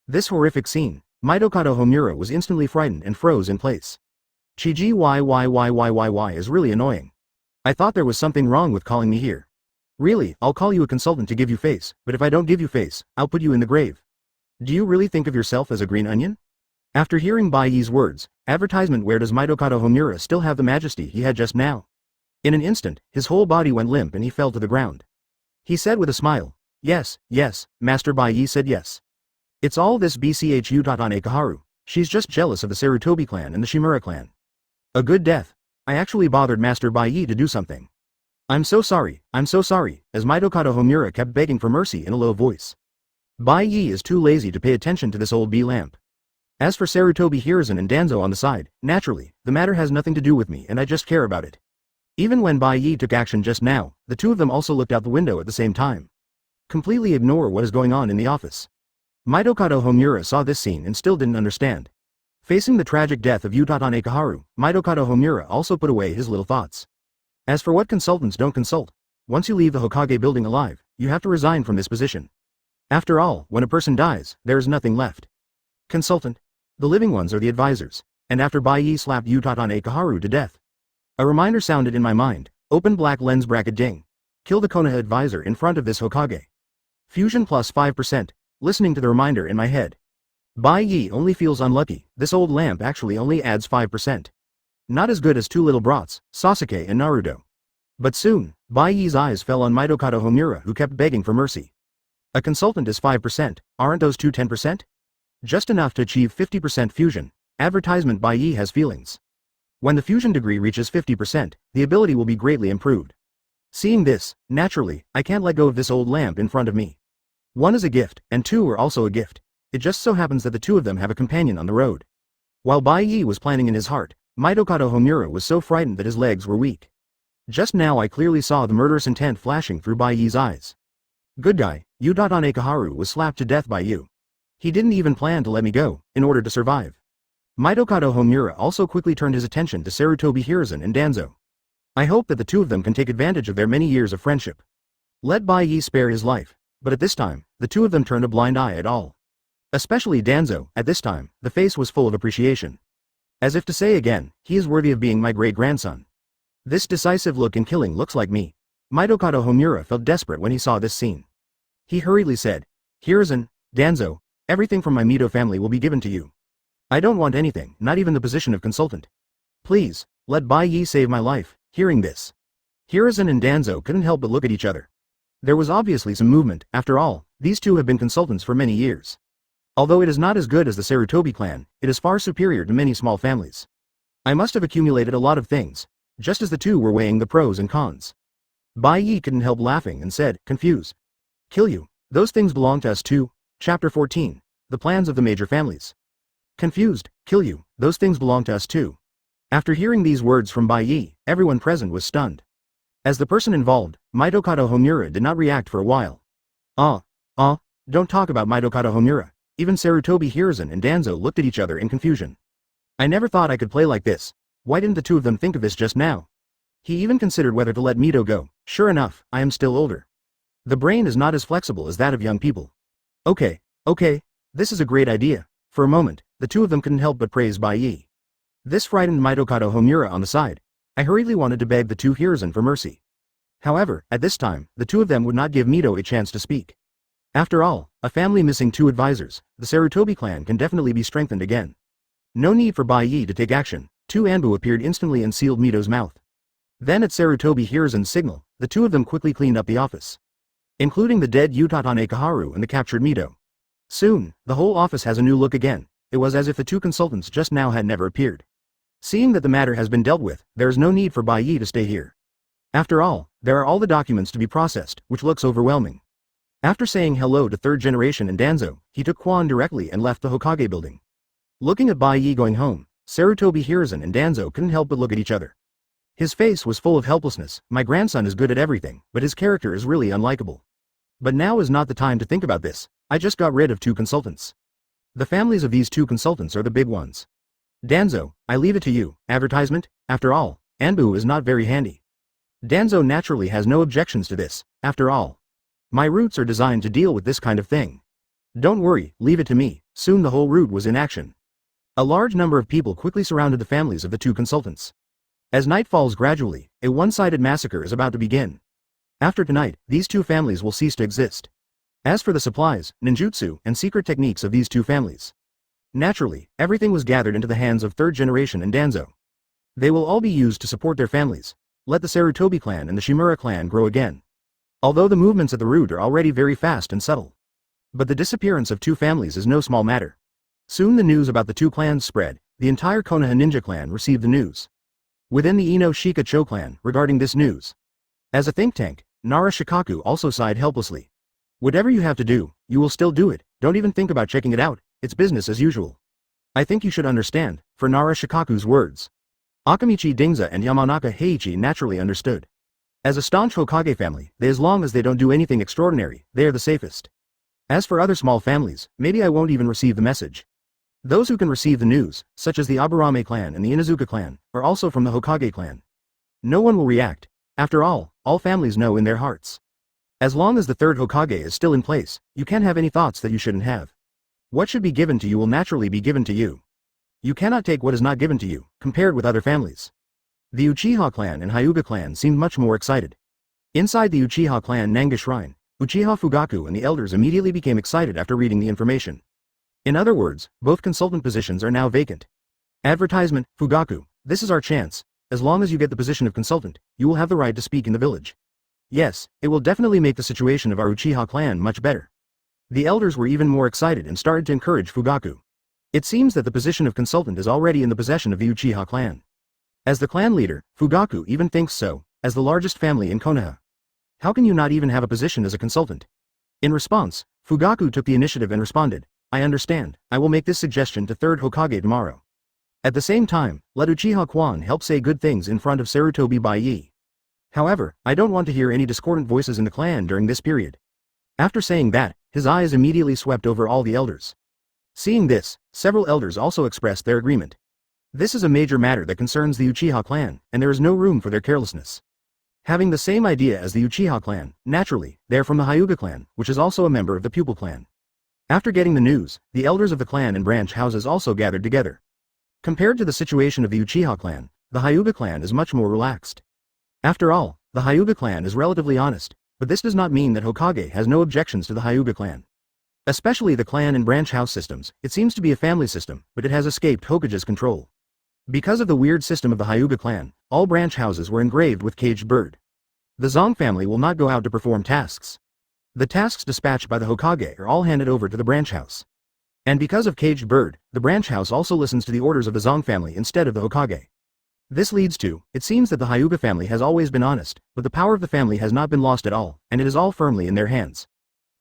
This horrific scene, Mitokado Homura was instantly frightened and froze in place. Chiji YYYYYY is really annoying. I thought there was something wrong with calling me here. Really, I'll call you a consultant to give you face, but if I don't give you face, I'll put you in the grave. Do you really think of yourself as a green onion? After hearing Bai Ye's words, advertisement where does Mitokado Homura still have the majesty he had just now? In an instant, his whole body went limp and he fell to the ground. He said with a smile, yes, yes, Master Bai Ye said yes. It's all this BCH Uchiha Kaharu, she's just jealous of the Sarutobi clan and the Shimura clan. A good death. I actually bothered Master Bai Ye to do something. I'm so sorry, as Mitokado Homura kept begging for mercy in a low voice. Bai Ye is too lazy to pay attention to this old B-lamp. As for Sarutobi Hiruzen and Danzō on the side, naturally, the matter has nothing to do with me and I just care about it. Even when Bai Ye took action just now, the two of them also looked out the window at the same time. Completely ignore what is going on in the office. Mitokado Homura saw this scene and still didn't understand. Facing the tragic death of Uchiha Kaharu, Mitokado Homura also put away his little thoughts. As for what consultants don't consult, once you leave the Hokage building alive, you have to resign from this position. After all, when a person dies, there is nothing left. Consultant. The living ones are the advisors, and after Bai Ye slapped Uchiha Kaharu to death. A reminder sounded in my mind, open black lens bracket ding. Kill the Konoha advisor in front of this Hokage. Fusion plus 5%, listening to the reminder in my head. Bai Ye only feels unlucky, this old lamp actually only adds 5%. Not as good as two little brats, Sasuke and Naruto. But soon, Bai Ye's eyes fell on Mitokado Homura who kept begging for mercy. A consultant is 5%, aren't those two 10%? Just enough to achieve 50% fusion. Advertisement Bai Ye has feelings. When the fusion degree reaches 50%, the ability will be greatly improved. Seeing this, naturally, I can't let go of this old lamp in front of me. 1 is a gift, and 2 are also a gift. It just so happens that the two of them have a companion on the road. While Bai Ye was planning in his heart, Mitokado Homura was so frightened that his legs were weak. Just now I clearly saw the murderous intent flashing through Bai Ye's eyes. Good guy, Uchiha Kaharu was slapped to death by you. He didn't even plan to let me go, in order to survive. Mitokado Homura also quickly turned his attention to Sarutobi Hiruzen and Danzō. I hope that the two of them can take advantage of their many years of friendship. Let Bai Ye spare his life, but at this time, the two of them turned a blind eye at all. Especially Danzō, at this time, the face was full of appreciation. As if to say again, he is worthy of being my great-grandson. This decisive look in killing looks like me. Mitokado Homura felt desperate when he saw this scene. He hurriedly said, Hiruzen, Danzō, everything from my Mito family will be given to you. I don't want anything, not even the position of consultant. Please, let Bai Ye save my life. Hearing this, Hiruzen and Danzō couldn't help but look at each other. There was obviously some movement. After all, these two have been consultants for many years. Although it is not as good as the Sarutobi clan, it is far superior to many small families. I must have accumulated a lot of things, just as the two were weighing the pros and cons. Bai Ye couldn't help laughing and said, confused. Kill you, those things belong to us too. Chapter 14, The Plans of the Major Families. Confused, kill you, those things belong to us too. After hearing these words from Bai Ye, everyone present was stunned. As the person involved, Mitokado Homura did not react for a while. Don't talk about Mitokado Homura. Even Sarutobi Hiruzen and Danzō looked at each other in confusion. I never thought I could play like this. Why didn't the two of them think of this just now? He even considered whether to let Mito go. Sure enough, I am still older. The brain is not as flexible as that of young people. Okay, this is a great idea. For a moment, the two of them couldn't help but praise Bai Ye. This frightened Mitokado Homura on the side. I hurriedly wanted to beg the two Hiruzen for mercy. However, at this time, the two of them would not give Mito a chance to speak. After all, a family missing two advisors, the Sarutobi clan can definitely be strengthened again. No need for Bai Ye to take action. Two Anbu appeared instantly and sealed Mito's mouth. Then at Sarutobi Hiruzen's signal, the two of them quickly cleaned up the office, including the dead Utatane Kaharu and the captured Mito. Soon, the whole office has a new look again. It was as if the two consultants just now had never appeared. Seeing that the matter has been dealt with, there is no need for Bai Ye to stay here. After all, there are all the documents to be processed, which looks overwhelming. After saying hello to third generation and Danzō, he took Quan directly and left the Hokage building. Looking at Bai Ye going home, Sarutobi Hiruzen and Danzō couldn't help but look at each other. His face was full of helplessness. My grandson is good at everything, but his character is really unlikable. But now is not the time to think about this. I just got rid of two consultants. The families of these two consultants are the big ones. Danzō, I leave it to you. Advertisement? After all, Anbu is not very handy. Danzō naturally has no objections to this. After all, my roots are designed to deal with this kind of thing. Don't worry, leave it to me. Soon the whole route was in action. A large number of people quickly surrounded the families of the two consultants. As night falls gradually, a one-sided massacre is about to begin. After tonight, these two families will cease to exist. As for the supplies, ninjutsu, and secret techniques of these two families, naturally, everything was gathered into the hands of third generation and Danzō. They will all be used to support their families. Let the Sarutobi clan and the Shimura clan grow again. Although the movements at the root are already very fast and subtle. But the disappearance of two families is no small matter. Soon the news about the two clans spread. The entire Konoha ninja clan received the news. Within the Ino Shika Cho clan, regarding this news, as a think tank, Nara Shikaku also sighed helplessly. Whatever you have to do, you will still do it. Don't even think about checking it out. It's business as usual. I think you should understand, for Nara Shikaku's words. Akamichi Dingza and Yamanaka Heiichi naturally understood. As a staunch Hokage family, as long as they don't do anything extraordinary, they are the safest. As for other small families, maybe I won't even receive the message. Those who can receive the news, such as the Aburame clan and the Inuzuka clan, are also from the Hokage clan. No one will react. After all families know in their hearts. As long as the third Hokage is still in place, you can't have any thoughts that you shouldn't have. What should be given to you will naturally be given to you. You cannot take what is not given to you, compared with other families. The Uchiha clan and Hyuga clan seemed much more excited. Inside the Uchiha clan Nanga Shrine, Uchiha Fugaku and the elders immediately became excited after reading the information. In other words, both consultant positions are now vacant. Advertisement, Fugaku, this is our chance. As long as you get the position of consultant, you will have the right to speak in the village. Yes, it will definitely make the situation of our Uchiha clan much better. The elders were even more excited and started to encourage Fugaku. It seems that the position of consultant is already in the possession of the Uchiha clan. As the clan leader, Fugaku even thinks so, as the largest family in Konoha. How can you not even have a position as a consultant? In response, Fugaku took the initiative and responded, I understand, I will make this suggestion to third Hokage tomorrow. At the same time, let Uchiha Quan help say good things in front of Sarutobi Bai Ye. However, I don't want to hear any discordant voices in the clan during this period. After saying that, his eyes immediately swept over all the elders. Seeing this, several elders also expressed their agreement. This is a major matter that concerns the Uchiha clan, and there is no room for their carelessness. Having the same idea as the Uchiha clan, naturally, they are from the Hyuga clan, which is also a member of the pupil clan. After getting the news, the elders of the clan and branch houses also gathered together. Compared to the situation of the Uchiha clan, the Hyuga clan is much more relaxed. After all, the Hyuga clan is relatively honest, but this does not mean that Hokage has no objections to the Hyuga clan. Especially the clan and branch house systems, it seems to be a family system, but it has escaped Hokage's control. Because of the weird system of the Hyuga clan, all branch houses were engraved with caged bird. The Zong family will not go out to perform tasks. The tasks dispatched by the Hokage are all handed over to the branch house. And because of caged bird, the branch house also listens to the orders of the Zong family instead of the Hokage. This leads to, it seems that the Hyuga family has always been honest, but the power of the family has not been lost at all, and it is all firmly in their hands.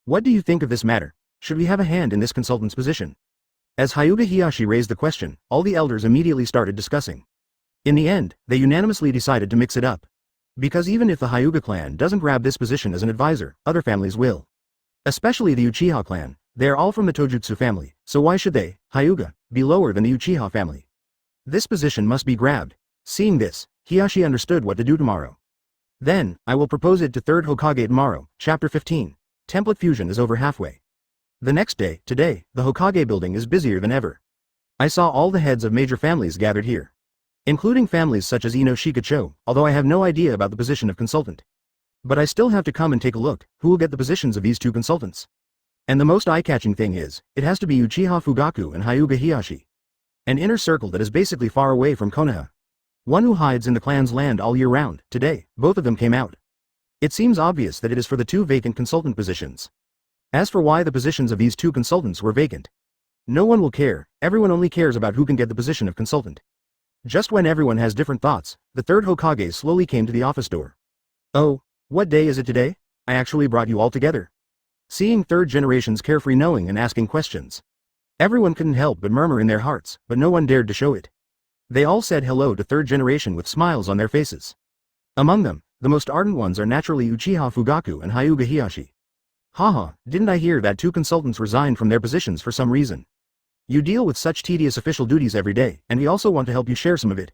What do you think of this matter? Should we have a hand in this consultant's position? As Hyuga Hiyashi raised the question, all the elders immediately started discussing. In the end, they unanimously decided to mix it up. Because even if the Hyuga clan doesn't grab this position as an advisor, other families will. Especially the Uchiha clan, they are all from the Tojutsu family, so why should they, Hyuga, be lower than the Uchiha family? This position must be grabbed. Seeing this, Hiyashi understood what to do tomorrow. Then, I will propose it to 3rd Hokage tomorrow. Chapter 15. Template fusion is over halfway. The next day, today, the Hokage building is busier than ever. I saw all the heads of major families gathered here. Including families such as Ino Shikacho, although I have no idea about the position of consultant. But I still have to come and take a look, who will get the positions of these two consultants. And the most eye-catching thing is, it has to be Uchiha Fugaku and Hyuga Hiyashi. An inner circle that is basically far away from Konoha. One who hides in the clan's land all year round. Today, both of them came out. It seems obvious that it is for the two vacant consultant positions. As for why the positions of these two consultants were vacant, no one will care, everyone only cares about who can get the position of consultant. Just when everyone has different thoughts, the 3rd Hokage slowly came to the office door. Oh, what day is it today? I actually brought you all together. Seeing 3rd generation's carefree knowing and asking questions. Everyone couldn't help but murmur in their hearts, but no one dared to show it. They all said hello to 3rd generation with smiles on their faces. Among them, the most ardent ones are naturally Uchiha Fugaku and Hyuga Hiyashi. Haha, didn't I hear that 2 consultants resigned from their positions for some reason? You deal with such tedious official duties every day, and we also want to help you share some of it.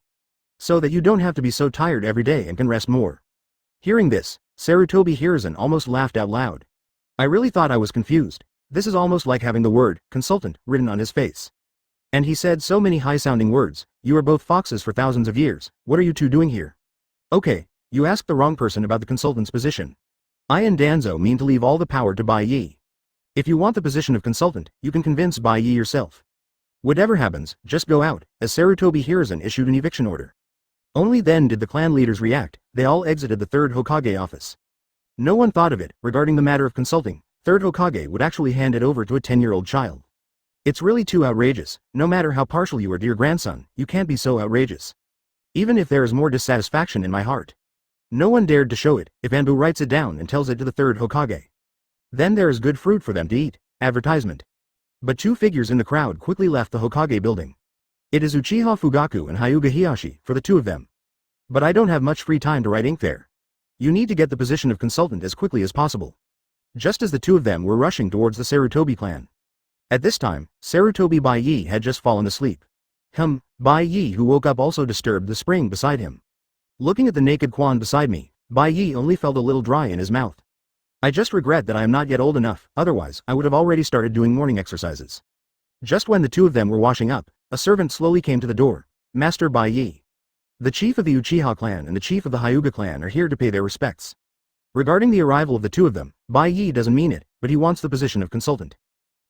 So that you don't have to be so tired every day and can rest more. Hearing this, Sarutobi Hiruzen almost laughed out loud. I really thought I was confused. This is almost like having the word, consultant, written on his face. And he said so many high-sounding words. You are both foxes for thousands of years, what are you two doing here? Okay, you asked the wrong person about the consultant's position. I and Danzō mean to leave all the power to Bai Ye. If you want the position of consultant, you can convince Bai Ye yourself. Whatever happens, just go out, as Sarutobi Hiruzen issued an eviction order. Only then did the clan leaders react, they all exited the 3rd Hokage office. No one thought of it, regarding the matter of consulting, 3rd Hokage would actually hand it over to a 10-year-old child. It's really too outrageous, no matter how partial you are to your grandson, you can't be so outrageous. Even if there is more dissatisfaction in my heart. No one dared to show it, if Anbu writes it down and tells it to the 3rd Hokage. Then there is good fruit for them to eat. Advertisement. But 2 figures in the crowd quickly left the Hokage building. It is Uchiha Fugaku and Hyuga Hiyashi, for the 2 of them. But I don't have much free time to write ink there. You need to get the position of consultant as quickly as possible. Just as the 2 of them were rushing towards the Sarutobi clan. At this time, Sarutobi Bai Ye had just fallen asleep. Bai Ye who woke up also disturbed the spring beside him. Looking at the naked Quan beside me, Bai Ye only felt a little dry in his mouth. I just regret that I am not yet old enough, otherwise I would have already started doing morning exercises. Just when the 2 of them were washing up, a servant slowly came to the door. Master Bai Ye. The chief of the Uchiha clan and the chief of the Hyuga clan are here to pay their respects. Regarding the arrival of the 2 of them, Bai Ye doesn't mean it, but he wants the position of consultant.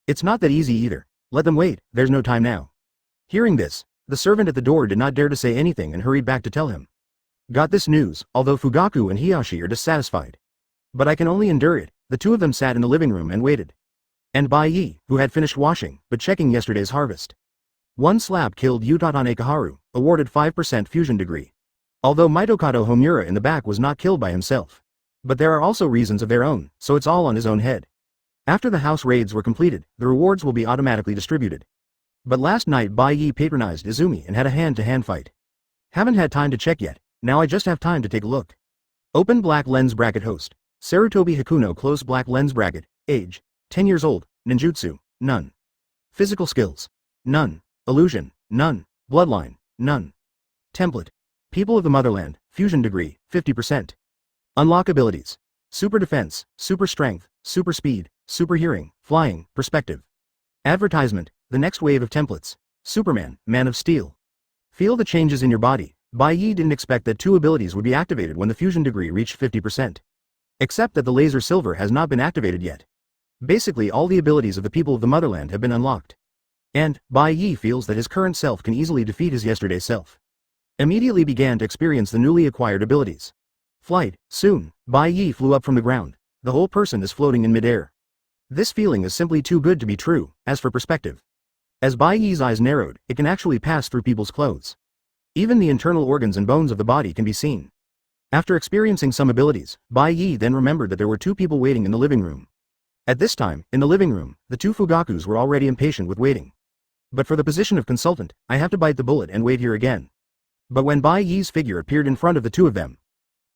It's not that easy either. Let them wait, there's no time now. Hearing this, the servant at the door did not dare to say anything and hurried back to tell him. Got this news, although Fugaku and Hiyashi are dissatisfied. But I can only endure it. The 2 of them sat in the living room and waited. And Bai Ye, who had finished washing, but checking yesterday's harvest. One slap killed Utatane Kaharu, awarded 5% fusion degree. Although Mitokado Homura in the back was not killed by himself. But there are also reasons of their own, so it's all on his own head. After the house raids were completed, the rewards will be automatically distributed. But last night Bai Ye patronized Izumi and had a hand-to-hand fight. Haven't had time to check yet. Now I just have time to take a look. Open black lens bracket host. Sarutobi Hakuno close black lens bracket. Age. 10 years old. Ninjutsu. None. Physical skills. None. Illusion. None. Bloodline. None. Template. People of the motherland. Fusion degree. 50%. Unlock abilities. Super defense. Super strength. Super speed. Super hearing. Flying. Perspective. Advertisement. The next wave of templates. Superman. Man of Steel. Feel the changes in your body. Bai Ye didn't expect that two abilities would be activated when the fusion degree reached 50%. Except that the laser silver has not been activated yet. Basically all the abilities of the people of the motherland have been unlocked. And, Bai Ye feels that his current self can easily defeat his yesterday's self. Immediately began to experience the newly acquired abilities. Flight. Soon, Bai Ye flew up from the ground. The whole person is floating in midair. This feeling is simply too good to be true. As for perspective. As Bai Ye's eyes narrowed, it can actually pass through people's clothes. Even the internal organs and bones of the body can be seen. After experiencing some abilities, Bai Ye then remembered that there were two people waiting in the living room. At this time, in the living room, the two Fugakus were already impatient with waiting. But for the position of consultant, I have to bite the bullet and wait here again. But when Bai Ye's figure appeared in front of the two of them,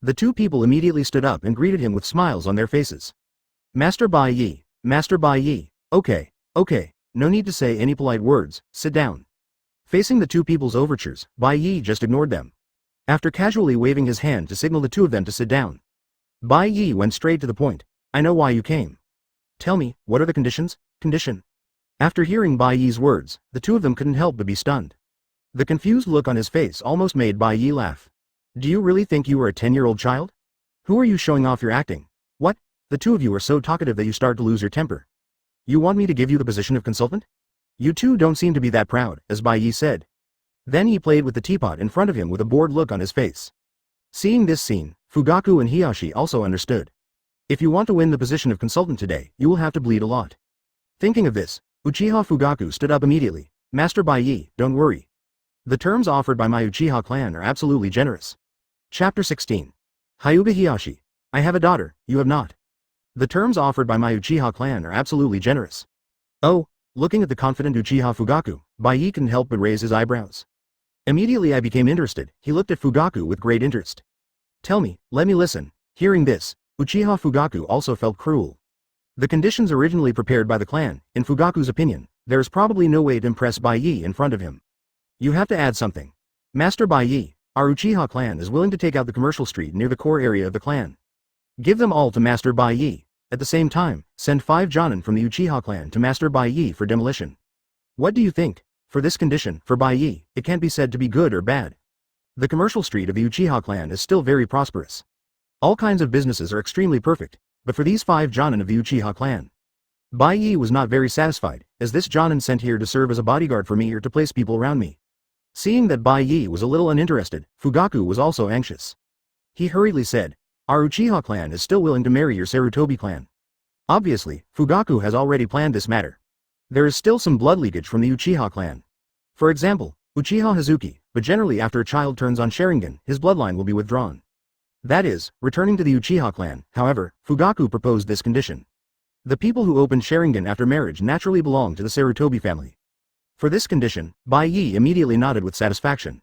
the two people immediately stood up and greeted him with smiles on their faces. Master Bai Ye, Master Bai Ye, okay, no need to say any polite words, sit down. Facing the two people's overtures, Bai Ye just ignored them. After casually waving his hand to signal the two of them to sit down, Bai Ye went straight to the point. I know why you came. Tell me, what are the conditions? Condition. After hearing Bai Ye's words, the two of them couldn't help but be stunned. The confused look on his face almost made Bai Ye laugh. Do you really think you are a 10-year-old child? Who are you showing off your acting? What? The two of you are so talkative that you start to lose your temper. You want me to give you the position of consultant? You two don't seem to be that proud, as Bai Ye said. Then he played with the teapot in front of him with a bored look on his face. Seeing this scene, Fugaku and Hiyashi also understood. If you want to win the position of consultant today, you will have to bleed a lot. Thinking of this, Uchiha Fugaku stood up immediately. Master Bai Ye, don't worry. The terms offered by my Uchiha clan are absolutely generous. Chapter 16. Hyuga Hiyashi. I have a daughter, you have not. The terms offered by my Uchiha clan are absolutely generous. Oh, looking at the confident Uchiha Fugaku, Bai Ye couldn't help but raise his eyebrows. Immediately I became interested. He looked at Fugaku with great interest. Tell me, let me listen. Hearing this, Uchiha Fugaku also felt cruel. The conditions originally prepared by the clan, in Fugaku's opinion, there is probably no way to impress Bai Ye in front of him. You have to add something. Master Bai Ye, our Uchiha clan is willing to take out the commercial street near the core area of the clan. Give them all to Master Bai Ye. At the same time, send 5 Jonin from the Uchiha clan to Master Bai Ye for demolition. What do you think? For this condition, for Bai Ye, it can't be said to be good or bad. The commercial street of the Uchiha clan is still very prosperous. All kinds of businesses are extremely perfect, but for these 5 Jonin of the Uchiha clan. Bai Ye was not very satisfied, as this Jonin sent here to serve as a bodyguard for me or to place people around me. Seeing that Bai Ye was a little uninterested, Fugaku was also anxious. He hurriedly said, our Uchiha clan is still willing to marry your Sarutobi clan. Obviously, Fugaku has already planned this matter. There is still some blood leakage from the Uchiha clan. For example, Uchiha Hazuki, but generally after a child turns on Sharingan, his bloodline will be withdrawn. That is, returning to the Uchiha clan. However, Fugaku proposed this condition. The people who opened Sharingan after marriage naturally belong to the Sarutobi family. For this condition, Bai Ye immediately nodded with satisfaction.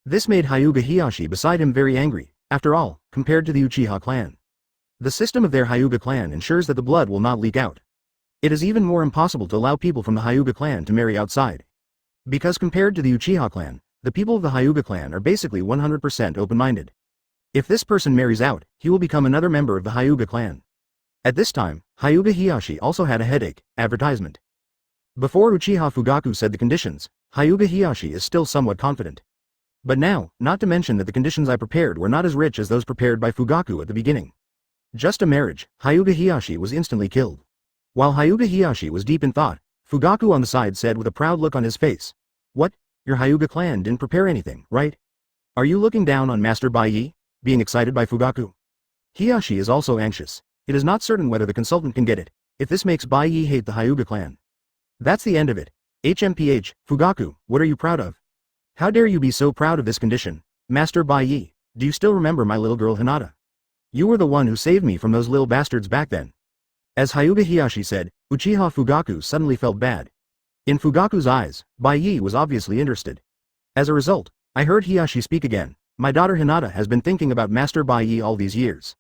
This made Hyuga Hiyashi beside him very angry. After all, compared to the Uchiha clan, the system of their Hyuga clan ensures that the blood will not leak out. It is even more impossible to allow people from the Hyuga clan to marry outside. Because compared to the Uchiha clan, the people of the Hyuga clan are basically 100% open-minded. If this person marries out, he will become another member of the Hyuga clan. At this time, Hyuga Hiyashi also had a headache. Advertisement. Before Uchiha Fugaku said the conditions, Hyuga Hiyashi is still somewhat confident. But now, not to mention that the conditions I prepared were not as rich as those prepared by Fugaku at the beginning. Just a marriage, Hyuga Hiyashi was instantly killed. While Hyuga Hiyashi was deep in thought, Fugaku on the side said with a proud look on his face, what? Your Hyuga clan didn't prepare anything, right? Are you looking down on Master Bai Ye? Being excited by Fugaku. Hiyashi is also anxious. It is not certain whether the consultant can get it, if this makes Bai Ye hate the Hyuga clan. That's the end of it. HMPH, Fugaku, what are you proud of? How dare you be so proud of this condition? Master Bai Ye, do you still remember my little girl Hinata? You were the one who saved me from those little bastards back then. As Hyuga Hiyashi said, Uchiha Fugaku suddenly felt bad. In Fugaku's eyes, Bai Ye was obviously interested. As a result, I heard Hiyashi speak again. My daughter Hinata has been thinking about Master Bai Ye all these years.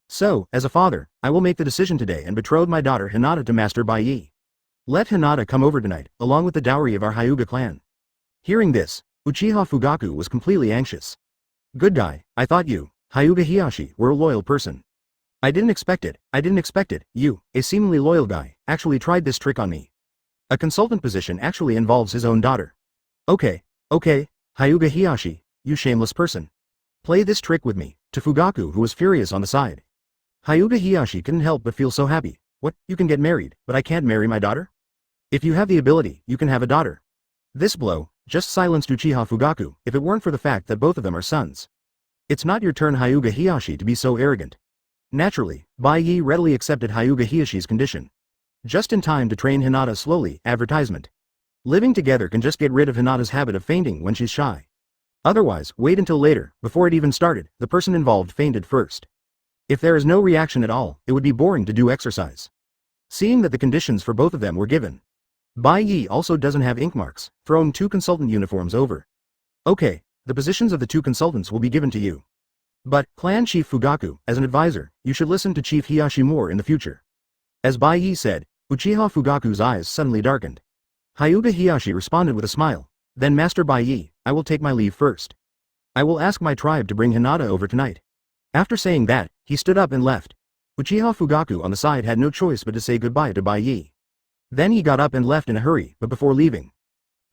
So, as a father, I will make the decision today and betroth my daughter Hinata to Master Bai Ye. Let Hinata come over tonight, along with the dowry of our Hyuga clan. Hearing this, Uchiha Fugaku was completely anxious. Good guy, I thought you, Hyuga Hiyashi, were a loyal person. I didn't expect it. You, a seemingly loyal guy, actually tried this trick on me. A consultant position actually involves his own daughter. Okay, Hyuga Hiyashi, you shameless person. Play this trick with me, to Fugaku, who was furious on the side. Hyuga Hiyashi couldn't help but feel so happy. What, you can get married, but I can't marry my daughter? If you have the ability, you can have a daughter. This blow just silenced Uchiha Fugaku, if it weren't for the fact that both of them are sons. It's not your turn, Hyuga Hiyashi, to be so arrogant. Naturally, Bai Ye readily accepted Hyuga Hiyashi's condition. Just in time to train Hinata slowly. Advertisement. Living together can just get rid of Hinata's habit of fainting when she's shy. Otherwise, wait until later. Before it even started, the person involved fainted first. If there is no reaction at all, it would be boring to do exercise. Seeing that the conditions for both of them were given, Bai Ye also doesn't have ink marks, throwing 2 consultant uniforms over. Okay, the positions of the 2 consultants will be given to you. But, Clan Chief Fugaku, as an advisor, you should listen to Chief Hiyashi more in the future. As Bai Ye said, Uchiha Fugaku's eyes suddenly darkened. Hyuga Hiyashi responded with a smile. Then Master Bai Ye, I will take my leave first. I will ask my tribe to bring Hinata over tonight. After saying that, he stood up and left. Uchiha Fugaku on the side had no choice but to say goodbye to Bai Ye. Then he got up and left in a hurry, but before leaving,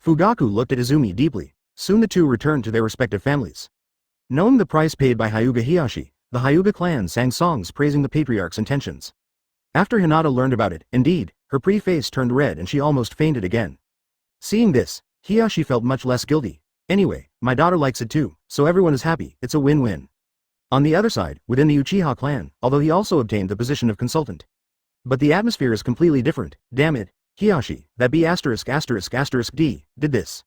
Fugaku looked at Izumi deeply. Soon the two returned to their respective families. Knowing the price paid by Hyuga Hiyashi, the Hyuga clan sang songs praising the patriarch's intentions. After Hinata learned about it, indeed, her pretty face turned red and she almost fainted again. Seeing this, Hiyashi felt much less guilty. Anyway, my daughter likes it too, so everyone is happy. It's a win-win. On the other side, within the Uchiha clan, although he also obtained the position of consultant. But the atmosphere is completely different. Damn it, Hiyashi, that B********* D, did this.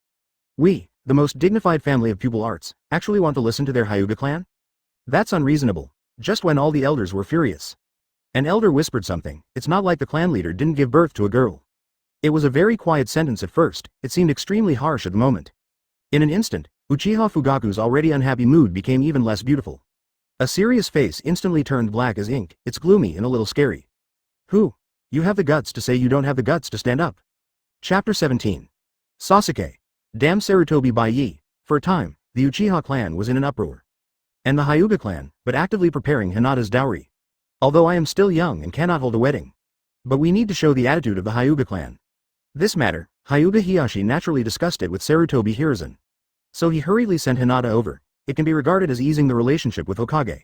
We, the most dignified family of pupil arts, actually want to listen to their Hyuga clan? That's unreasonable. Just when all the elders were furious. An elder whispered something. It's not like the clan leader didn't give birth to a girl. It was a very quiet sentence at first. It seemed extremely harsh at the moment. In an instant, Uchiha Fugaku's already unhappy mood became even less beautiful. A serious face instantly turned black as ink. It's gloomy and a little scary. Who? You have the guts to say you don't have the guts to stand up. Chapter 17. Sasuke. Damn Sarutobi Bai Ye. For a time, the Uchiha clan was in an uproar. And the Hyuga clan, but actively preparing Hinata's dowry. Although I am still young and cannot hold a wedding. But we need to show the attitude of the Hyuga clan. This matter, Hyuga Hiyashi naturally discussed it with Sarutobi Hiruzen. So he hurriedly sent Hinata over. It can be regarded as easing the relationship with Hokage.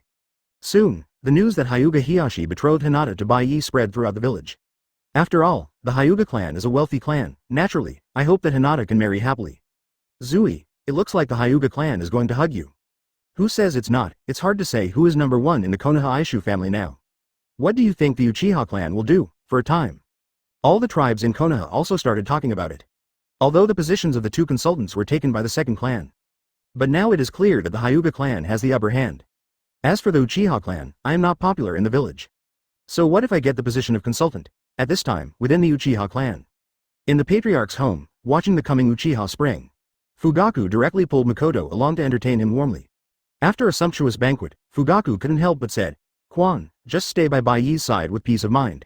Soon, the news that Hyuga Hiyashi betrothed Hinata to Bai Ye spread throughout the village. After all, the Hyuga clan is a wealthy clan. Naturally, I hope that Hinata can marry happily. Zui, it looks like the Hyuga clan is going to hug you. Who says it's not? It's hard to say who is number one in the Konoha Aishu family now. What do you think the Uchiha clan will do? For a time, all the tribes in Konoha also started talking about it. Although the positions of the two consultants were taken by the second clan. But now it is clear that the Hyuga clan has the upper hand. As for the Uchiha clan, I am not popular in the village. So what if I get the position of consultant? At this time, within the Uchiha clan. In the patriarch's home, watching the coming Uchiha spring. Fugaku directly pulled Makoto along to entertain him warmly. After a sumptuous banquet, Fugaku couldn't help but said, Quan, just stay by Bai Ye's side with peace of mind.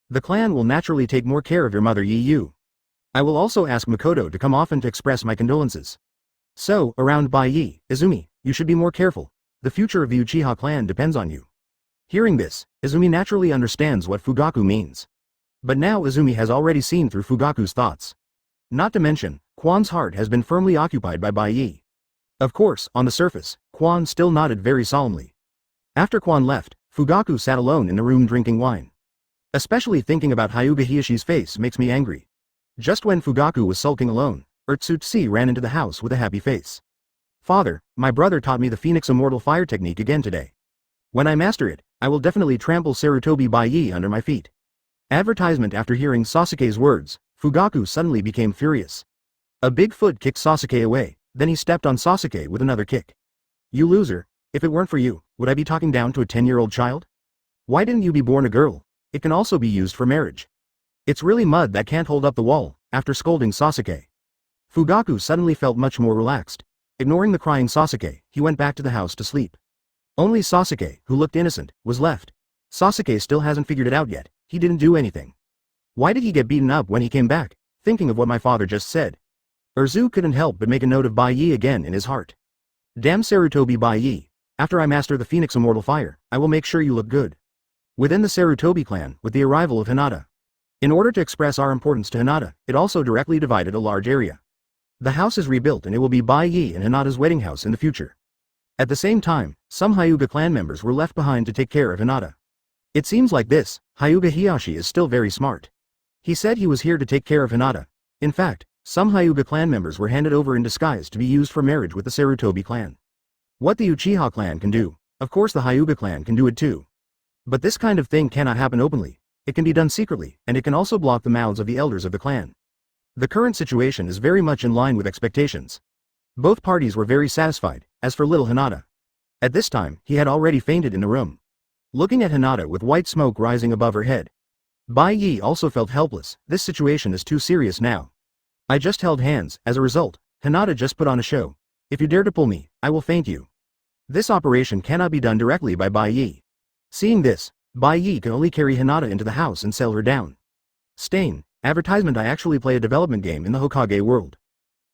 The clan will naturally take more care of your mother Yi Yu. I will also ask Makoto to come often to express my condolences. So, around Bai Ye, Izumi, you should be more careful. The future of the Uchiha clan depends on you. Hearing this, Izumi naturally understands what Fugaku means. But now Izumi has already seen through Fugaku's thoughts. Not to mention, Quan's heart has been firmly occupied by Bai Ye. Of course, on the surface, Quan still nodded very solemnly. After Quan left, Fugaku sat alone in the room drinking wine. Especially thinking about Hyuga Hiyashi's face makes me angry. Just when Fugaku was sulking alone, Urtsutsu ran into the house with a happy face. Father, my brother taught me the Phoenix Immortal Fire technique again today. When I master it, I will definitely trample Sarutobi Bai Ye under my feet. Advertisement. After hearing Sasuke's words, Fugaku suddenly became furious. A big foot kicked Sasuke away, then he stepped on Sasuke with another kick. You loser, if it weren't for you, would I be talking down to a 10-year-old child? Why didn't you be born a girl? It can also be used for marriage. It's really mud that can't hold up the wall. After scolding Sasuke, Fugaku suddenly felt much more relaxed. Ignoring the crying Sasuke, he went back to the house to sleep. Only Sasuke, who looked innocent, was left. Sasuke still hasn't figured it out yet. He didn't do anything. Why did he get beaten up when he came back? Thinking of what my father just said, Urzu couldn't help but make a note of Bai Ye again in his heart. Damn Sarutobi Bai Ye. After I master the Phoenix Immortal Fire, I will make sure you look good. Within the Sarutobi clan, with the arrival of Hinata. In order to express our importance to Hinata, it also directly divided a large area. The house is rebuilt and it will be Bai Ye and Hinata's wedding house in the future. At the same time, some Hyuga clan members were left behind to take care of Hinata. It seems like this, Hyuga Hiyashi is still very smart. He said he was here to take care of Hinata. In fact, some Hyuga clan members were handed over in disguise to be used for marriage with the Sarutobi clan. What the Uchiha clan can do, of course the Hyuga clan can do it too. But this kind of thing cannot happen openly. It can be done secretly, and it can also block the mouths of the elders of the clan. The current situation is very much in line with expectations. Both parties were very satisfied. As for little Hinata, at this time, he had already fainted in the room. Looking at Hinata with white smoke rising above her head, Bai Ye also felt helpless. This situation is too serious now. I just held hands. As a result, Hinata just put on a show. If you dare to pull me, I will faint you. This operation cannot be done directly by Bai Ye. Seeing this, Bai Ye can only carry Hinata into the house and sell her down. Stain, advertisement. I actually play a development game in the Hokage world.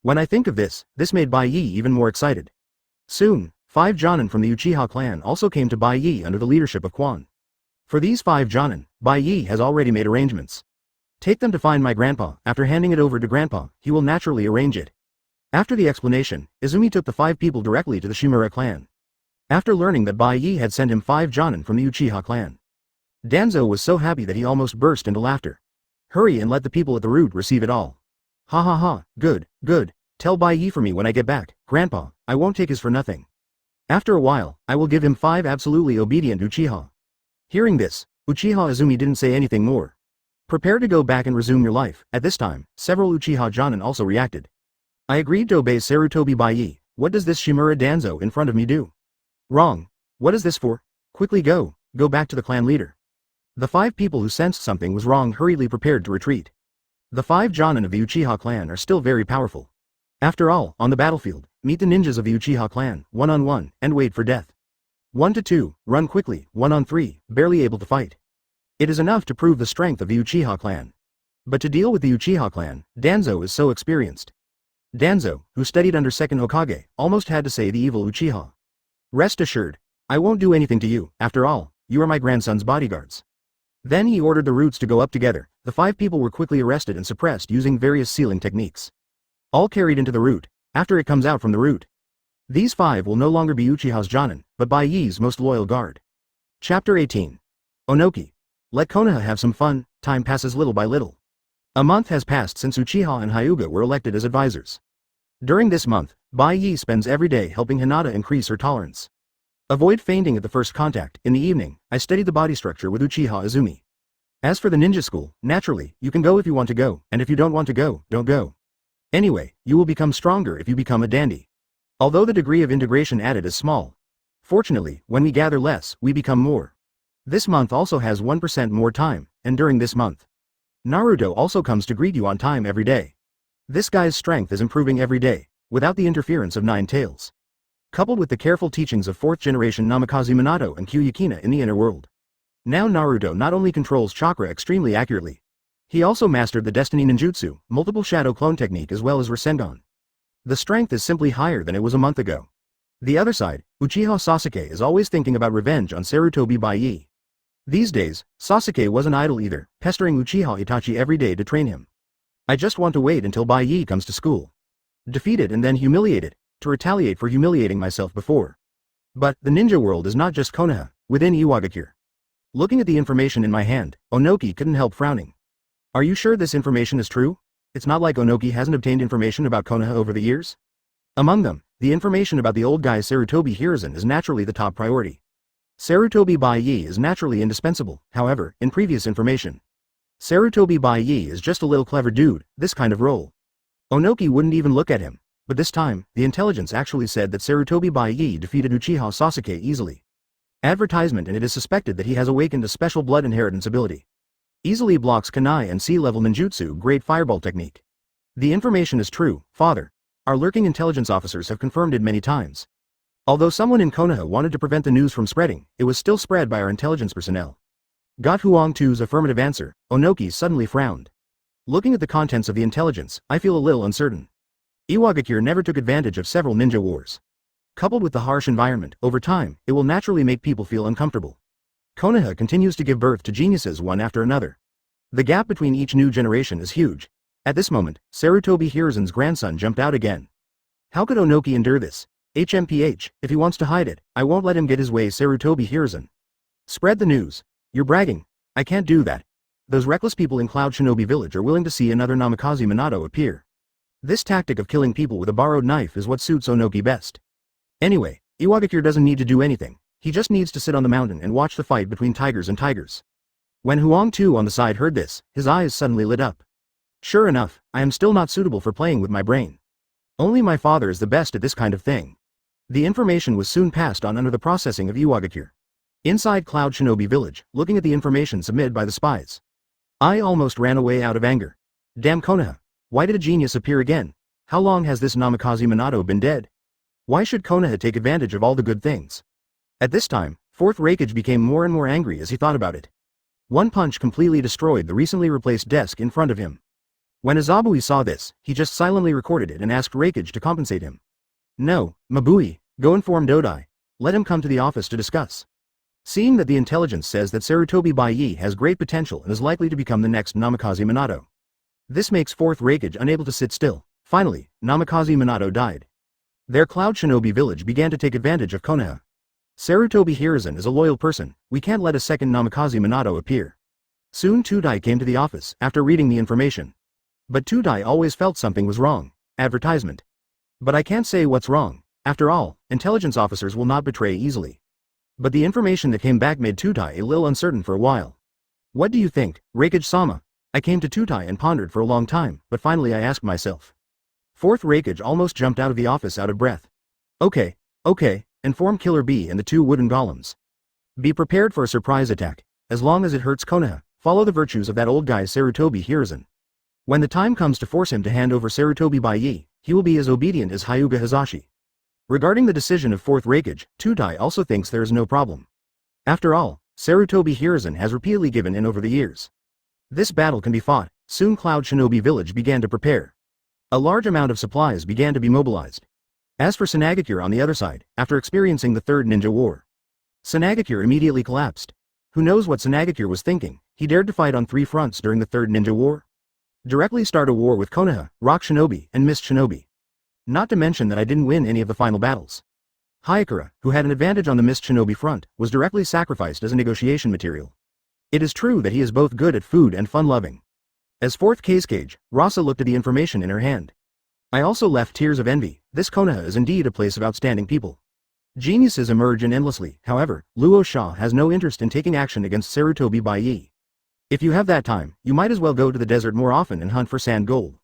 When I think of this made Bai Ye even more excited. Soon, 5 Jonin from the Uchiha clan also came to Bai Ye under the leadership of Quan. For these 5 Jonin, Bai Ye has already made arrangements. Take them to find my grandpa. After handing it over to grandpa, he will naturally arrange it. After the explanation, Izumi took the 5 people directly to the Shimura clan. After learning that Bai Ye had sent him 5 Jonin from the Uchiha clan, Danzō was so happy that he almost burst into laughter. Hurry and let the people at the root receive it all. Ha ha ha, good, good. Tell Bai Ye for me when I get back, grandpa, I won't take his for nothing. After a while, I will give him 5 absolutely obedient Uchiha. Hearing this, Uchiha Izumi didn't say anything more. Prepare to go back and resume your life. At this time, several Uchiha Jonin also reacted. I agreed to obey Sarutobi Bai Ye. What does this Shimura Danzō in front of me do? Wrong. What is this for? Quickly go back to the clan leader. The 5 people who sensed something was wrong hurriedly prepared to retreat. The 5 Jonin of the Uchiha clan are still very powerful. After all, on the battlefield, meet the ninjas of the Uchiha clan, 1-on-1, and wait for death. 1-2, run quickly, 1-on-3, barely able to fight. It is enough to prove the strength of the Uchiha clan. But to deal with the Uchiha clan, Danzō is so experienced. Danzō, who studied under second Hokage, almost had to say the evil Uchiha. Rest assured, I won't do anything to you. After all, you are my grandson's bodyguards. Then he ordered the roots to go up together. The 5 people were quickly arrested and suppressed using various sealing techniques. All carried into the root. After it comes out from the root, these 5 will no longer be Uchiha's Jonin, but Bai Ye's most loyal guard. Chapter 18. Onoki. Let Konoha have some fun. Time passes little by little. A month has passed since Uchiha and Hyuga were elected as advisors. During this month, Bai Ye spends every day helping Hinata increase her tolerance. Avoid fainting at the first contact. In the evening, I study the body structure with Uchiha Izumi. As for the ninja school, naturally, you can go if you want to go, and if you don't want to go, don't go. Anyway, you will become stronger if you become a dandy. Although the degree of integration added is small. Fortunately, when we gather less, we become more. This month also has 1% more time, and during this month, Naruto also comes to greet you on time every day. This guy's strength is improving every day, without the interference of 9 tails. Coupled with the careful teachings of 4th generation Namikaze Minato and Kyukina in the inner world. Now Naruto not only controls chakra extremely accurately, he also mastered the Destiny Ninjutsu, multiple shadow clone technique as well as Rasengan. The strength is simply higher than it was a month ago. The other side, Uchiha Sasuke is always thinking about revenge on Sarutobi Bai Ye. These days, Sasuke wasn't idle either, pestering Uchiha Itachi every day to train him. I just want to wait until Bai Ye comes to school. Defeated and then humiliated, to retaliate for humiliating myself before. But, the ninja world is not just Konoha, within Iwagakure. Looking at the information in my hand, Onoki couldn't help frowning. Are you sure this information is true? It's not like Onoki hasn't obtained information about Konoha over the years? Among them, the information about the old guy Sarutobi Hiruzen is naturally the top priority. Sarutobi Bai Ye is naturally indispensable, however, in previous information. Sarutobi Bai Ye is just a little clever dude, this kind of role. Onoki wouldn't even look at him, but this time, the intelligence actually said that Sarutobi Bai Ye defeated Uchiha Sasuke easily. Advertisement, and it is suspected that he has awakened a special blood inheritance ability. Easily blocks Kunai and C-level ninjutsu great fireball technique. The information is true, father. Our lurking intelligence officers have confirmed it many times. Although someone in Konoha wanted to prevent the news from spreading, it was still spread by our intelligence personnel. Got Huang Tu's affirmative answer. Onoki suddenly frowned. Looking at the contents of the intelligence, I feel a little uncertain. Iwagakure never took advantage of several ninja wars. Coupled with the harsh environment, over time, it will naturally make people feel uncomfortable. Konoha continues to give birth to geniuses one after another. The gap between each new generation is huge. At this moment, Sarutobi Hiruzen's grandson jumped out again. How could Onoki endure this? HMPH, if he wants to hide it, I won't let him get his way. Sarutobi Hiruzen. Spread the news. You're bragging. I can't do that. Those reckless people in Cloud Shinobi Village are willing to see another Namikaze Minato appear. This tactic of killing people with a borrowed knife is what suits Onoki best. Anyway, Iwagakure doesn't need to do anything, he just needs to sit on the mountain and watch the fight between tigers and tigers. When Huang Tu on the side heard this, his eyes suddenly lit up. Sure enough, I am still not suitable for playing with my brain. Only my father is the best at this kind of thing. The information was soon passed on under the processing of Iwagakure. Inside Cloud Shinobi Village, looking at the information submitted by the spies. I almost ran away out of anger. Damn Konoha. Why did a genius appear again? How long has this Namikaze Minato been dead? Why should Konoha take advantage of all the good things? At this time, Fourth Raikage became more and more angry as he thought about it. One punch completely destroyed the recently replaced desk in front of him. When Azabui saw this, he just silently recorded it and asked Raikage to compensate him. No, Mabui, go inform Dodai. Let him come to the office to discuss. Seeing that the intelligence says that Sarutobi Bai Ye has great potential and is likely to become the next Namikaze Minato. This makes Fourth Raikage unable to sit still. Finally, Namikaze Minato died. Their Cloud Shinobi Village began to take advantage of Konoha. Sarutobi Hiruzen is a loyal person, we can't let a second Namikaze Minato appear. Soon Tudai came to the office after reading the information. But Tudai always felt something was wrong. Advertisement. But I can't say what's wrong. After all, intelligence officers will not betray easily. But the information that came back made Tudai a little uncertain for a while. What do you think, Raikage-sama? I came to Tudai and pondered for a long time, but finally I asked myself. Fourth Raikage almost jumped out of the office out of breath. Okay, inform Killer B and the two wooden golems. Be prepared for a surprise attack. As long as it hurts Konoha, follow the virtues of that old guy Sarutobi Hiruzen. When the time comes to force him to hand over Sarutobi Bai Ye, he will be as obedient as Hyuga Hazashi. Regarding the decision of Fourth Raikage, Tudai also thinks there is no problem. After all, Sarutobi Hiruzen has repeatedly given in over the years. This battle can be fought. Soon Cloud Shinobi Village began to prepare. A large amount of supplies began to be mobilized. As for Sanagakure on the other side, after experiencing the Third Ninja War, Sanagakure immediately collapsed. Who knows what Sanagakure was thinking? He dared to fight on 3 fronts during the Third Ninja War. Directly start a war with Konoha, Rock Shinobi, and Mist Shinobi. Not to mention that I didn't win any of the final battles. Hayakura, who had an advantage on the Mist Shinobi front, was directly sacrificed as a negotiation material. It is true that he is both good at food and fun-loving. As Fourth Cage, Rasa looked at the information in her hand. I also left tears of envy. This Konoha is indeed a place of outstanding people. Geniuses emerge endlessly. However, Luo Sha has no interest in taking action against Sarutobi Bai Ye. If you have that time, you might as well go to the desert more often and hunt for sand gold.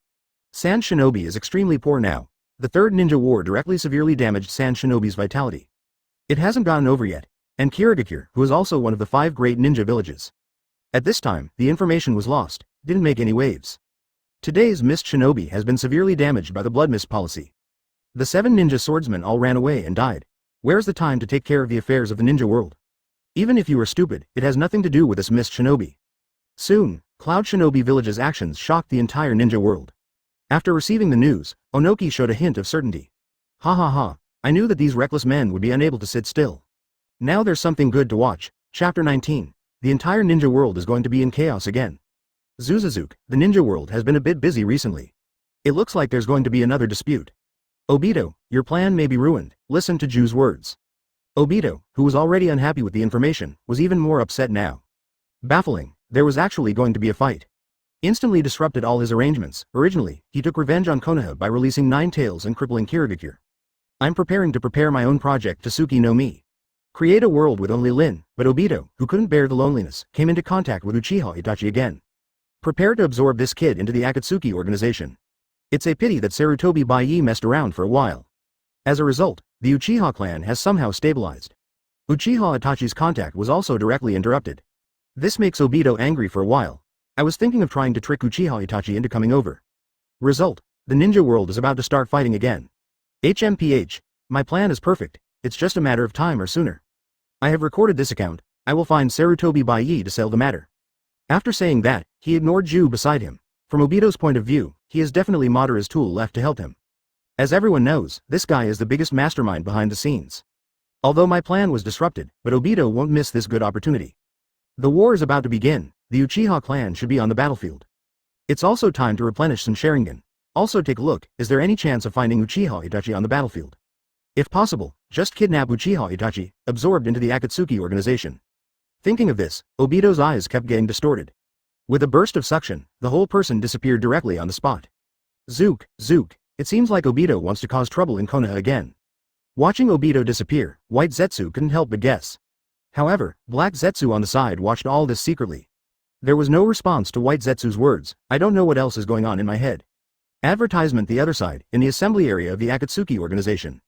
Sand Shinobi is extremely poor now. The Third Ninja War directly severely damaged Sand Shinobi's vitality. It hasn't gotten over yet. And Kirigakure, who is also one of the 5 great ninja villages. At this time, the information was lost, didn't make any waves. Today's Mist Shinobi has been severely damaged by the Blood Mist policy. The 7 ninja swordsmen all ran away and died. Where's the time to take care of the affairs of the ninja world? Even if you are stupid, it has nothing to do with this Mist Shinobi. Soon, Cloud Shinobi Village's actions shocked the entire ninja world. After receiving the news, Onoki showed a hint of certainty. Ha, I knew that these reckless men would be unable to sit still. Now there's something good to watch. Chapter 19. The entire ninja world is going to be in chaos again. Zuzuzuke, the ninja world has been a bit busy recently. It looks like there's going to be another dispute. Obito, your plan may be ruined. Listen to Ju's words. Obito, who was already unhappy with the information, was even more upset now. Baffling, there was actually going to be a fight. Instantly disrupted all his arrangements. Originally, he took revenge on Konoha by releasing 9 tails and crippling Kirigakure. I'm preparing to prepare my own project Tasuki no Mi. Create a world with only Lin, but Obito, who couldn't bear the loneliness, came into contact with Uchiha Itachi again. Prepare to absorb this kid into the Akatsuki organization. It's a pity that Sarutobi Bai Ye messed around for a while. As a result, the Uchiha clan has somehow stabilized. Uchiha Itachi's contact was also directly interrupted. This makes Obito angry for a while. I was thinking of trying to trick Uchiha Itachi into coming over. Result, the ninja world is about to start fighting again. HMPH, my plan is perfect, it's just a matter of time or sooner. I have recorded this account, I will find Sarutobi Bai Ye to sell the matter. After saying that, he ignored Ju beside him. From Obito's point of view, he is definitely Madara's tool left to help him. As everyone knows, this guy is the biggest mastermind behind the scenes. Although my plan was disrupted, but Obito won't miss this good opportunity. The war is about to begin, the Uchiha clan should be on the battlefield. It's also time to replenish some Sharingan. Also take a look, is there any chance of finding Uchiha Itachi on the battlefield? If possible, just kidnap Uchiha Itachi, absorbed into the Akatsuki organization. Thinking of this, Obito's eyes kept getting distorted. With a burst of suction, the whole person disappeared directly on the spot. Zook, zook, it seems like Obito wants to cause trouble in Konoha again. Watching Obito disappear, White Zetsu couldn't help but guess. However, Black Zetsu on the side watched all this secretly. There was no response to White Zetsu's words, I don't know what else is going on in my head. Advertisement the other side, in the assembly area of the Akatsuki organization.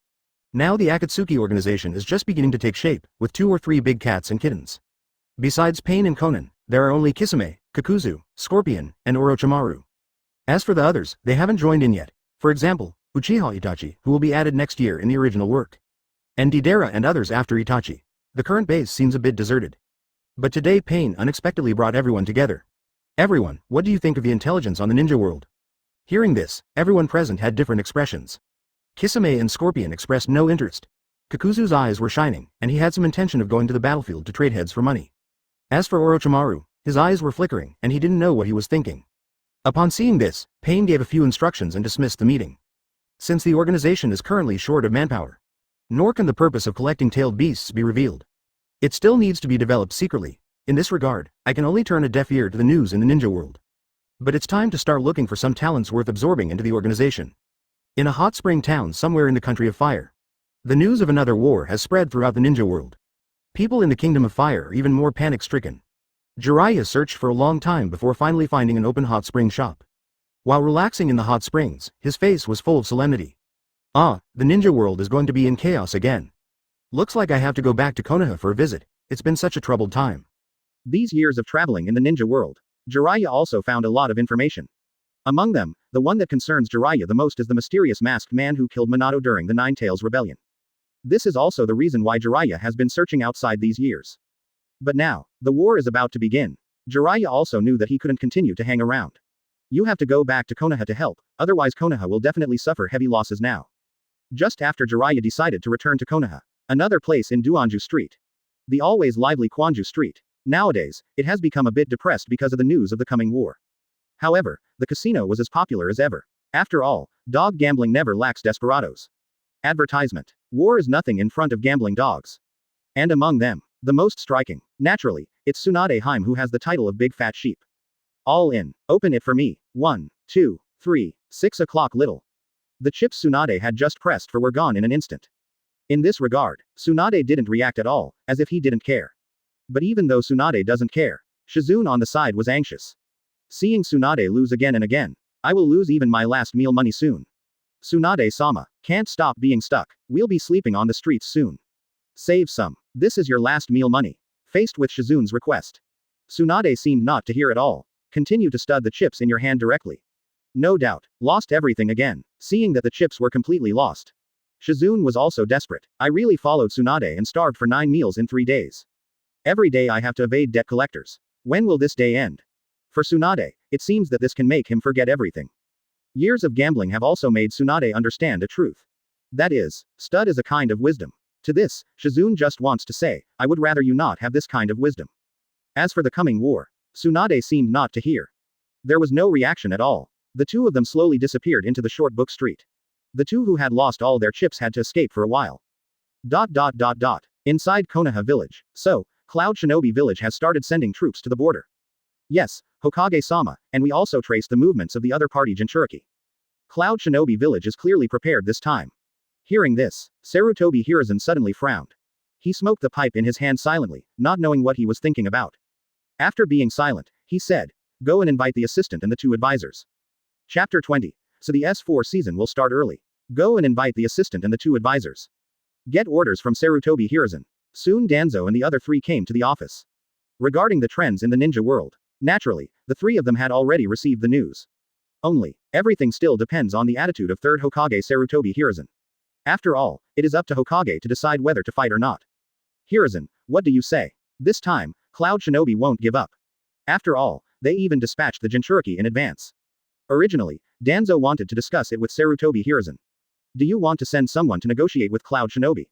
Now the Akatsuki organization is just beginning to take shape, with 2 or 3 big cats and kittens. Besides Pain and Konan, there are only Kisame, Kakuzu, Scorpion, and Orochimaru. As for the others, they haven't joined in yet. For example, Uchiha Itachi, who will be added next year in the original work. And Deidara and others after Itachi. The current base seems a bit deserted. But today Pain unexpectedly brought everyone together. Everyone, what do you think of the intelligence on the ninja world? Hearing this, everyone present had different expressions. Kisame and Scorpion expressed no interest. Kakuzu's eyes were shining, and he had some intention of going to the battlefield to trade heads for money. As for Orochimaru, his eyes were flickering, and he didn't know what he was thinking. Upon seeing this, Pain gave a few instructions and dismissed the meeting. Since the organization is currently short of manpower, nor can the purpose of collecting tailed beasts be revealed. It still needs to be developed secretly. In this regard, I can only turn a deaf ear to the news in the ninja world. But it's time to start looking for some talents worth absorbing into the organization. In a hot spring town somewhere in the country of fire, the news of another war has spread throughout the ninja world. People in the kingdom of fire are even more panic-stricken. Jiraiya searched for a long time before finally finding an open hot spring shop. While relaxing in the hot springs, his face was full of solemnity. Ah, the ninja world is going to be in chaos again. Looks like I have to go back to Konoha for a visit, it's been such a troubled time. These years of traveling in the ninja world, Jiraiya also found a lot of information. Among them, the one that concerns Jiraiya the most is the mysterious masked man who killed Minato during the Nine Tails Rebellion. This is also the reason why Jiraiya has been searching outside these years. But now, the war is about to begin. Jiraiya also knew that he couldn't continue to hang around. You have to go back to Konoha to help, otherwise Konoha will definitely suffer heavy losses now. Just after Jiraiya decided to return to Konoha, another place in Duanju Street. The always lively Kwanju Street. Nowadays, it has become a bit depressed because of the news of the coming war. However, the casino was as popular as ever. After all, dog gambling never lacks desperados. Advertisement. War is nothing in front of gambling dogs. And among them, the most striking, naturally, it's Tsunade Haim who has the title of Big Fat Sheep. All in, open it for me, 1, 2, 3, 6 o'clock little. The chips Tsunade had just pressed for were gone in an instant. In this regard, Tsunade didn't react at all, as if he didn't care. But even though Tsunade doesn't care, Shizune on the side was anxious. Seeing Tsunade lose again and again, I will lose even my last meal money soon. Tsunade-sama, can't stop being stuck, we'll be sleeping on the streets soon. Save some. This is your last meal money. Faced with Shizune's request, Tsunade seemed not to hear at all. Continue to stud the chips in your hand directly. No doubt, lost everything again, seeing that the chips were completely lost. Shizune was also desperate. I really followed Tsunade and starved for 9 meals in 3 days. Every day I have to evade debt collectors. When will this day end? For Tsunade, it seems that this can make him forget everything. Years of gambling have also made Tsunade understand a truth. That is, stud is a kind of wisdom. To this, Shizune just wants to say, I would rather you not have this kind of wisdom. As for the coming war, Tsunade seemed not to hear. There was no reaction at all. The two of them slowly disappeared into the short book street. The two who had lost all their chips had to escape for a while. Inside Konoha Village. So, Cloud Shinobi Village has started sending troops to the border. Yes, Hokage-sama, and we also traced the movements of the other party Jinchuriki. Cloud Shinobi Village is clearly prepared this time. Hearing this, Sarutobi Hiruzen suddenly frowned. He smoked the pipe in his hand silently, not knowing what he was thinking about. After being silent, he said, go and invite the assistant and the 2 advisors. Chapter 20. So the S4 season will start early. Go and invite the assistant and the 2 advisors. Get orders from Sarutobi Hiruzen. Soon Danzō and the other 3 came to the office. Regarding the trends in the ninja world, naturally, the 3 of them had already received the news. Only, everything still depends on the attitude of 3rd Hokage Sarutobi Hiruzen. After all, it is up to Hokage to decide whether to fight or not. Hiruzen, what do you say? This time, Cloud Shinobi won't give up. After all, they even dispatched the Jinchuriki in advance. Originally, Danzō wanted to discuss it with Sarutobi Hiruzen. Do you want to send someone to negotiate with Cloud Shinobi?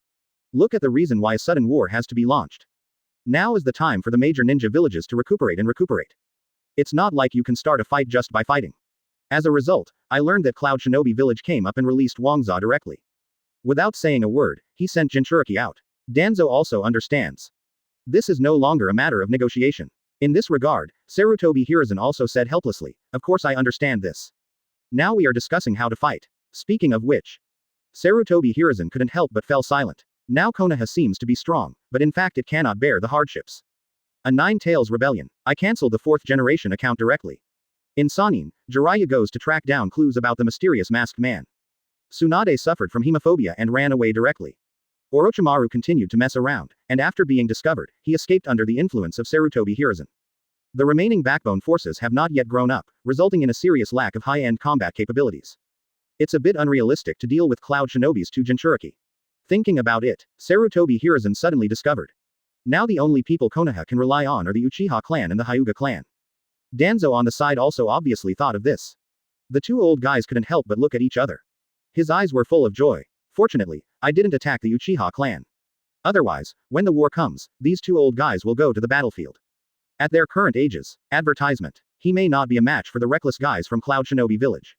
Look at the reason why a sudden war has to be launched. Now is the time for the major ninja villages to recuperate. It's not like you can start a fight just by fighting. As a result, I learned that Cloud Shinobi Village came up and released Wangza directly. Without saying a word, he sent Jinchuriki out. Danzō also understands. This is no longer a matter of negotiation. In this regard, Sarutobi Hiruzen also said helplessly, of course I understand this. Now we are discussing how to fight. Speaking of which, Sarutobi Hiruzen couldn't help but fell silent. Now Konoha seems to be strong, but in fact it cannot bear the hardships. A Nine Tails rebellion. I cancelled the 4th generation account directly. In Sanin, Jiraiya goes to track down clues about the mysterious masked man. Tsunade suffered from hemophobia and ran away directly. Orochimaru continued to mess around, and after being discovered, he escaped under the influence of Sarutobi Hiruzen. The remaining backbone forces have not yet grown up, resulting in a serious lack of high-end combat capabilities. It's a bit unrealistic to deal with Cloud Shinobi's 2 Jinchuriki. Thinking about it, Sarutobi Hiruzen suddenly discovered. Now the only people Konoha can rely on are the Uchiha clan and the Hyuga clan. Danzō on the side also obviously thought of this. The 2 old guys couldn't help but look at each other. His eyes were full of joy. Fortunately, I didn't attack the Uchiha clan. Otherwise, when the war comes, these 2 old guys will go to the battlefield. At their current ages, advertisement, he may not be a match for the reckless guys from Cloud Shinobi Village.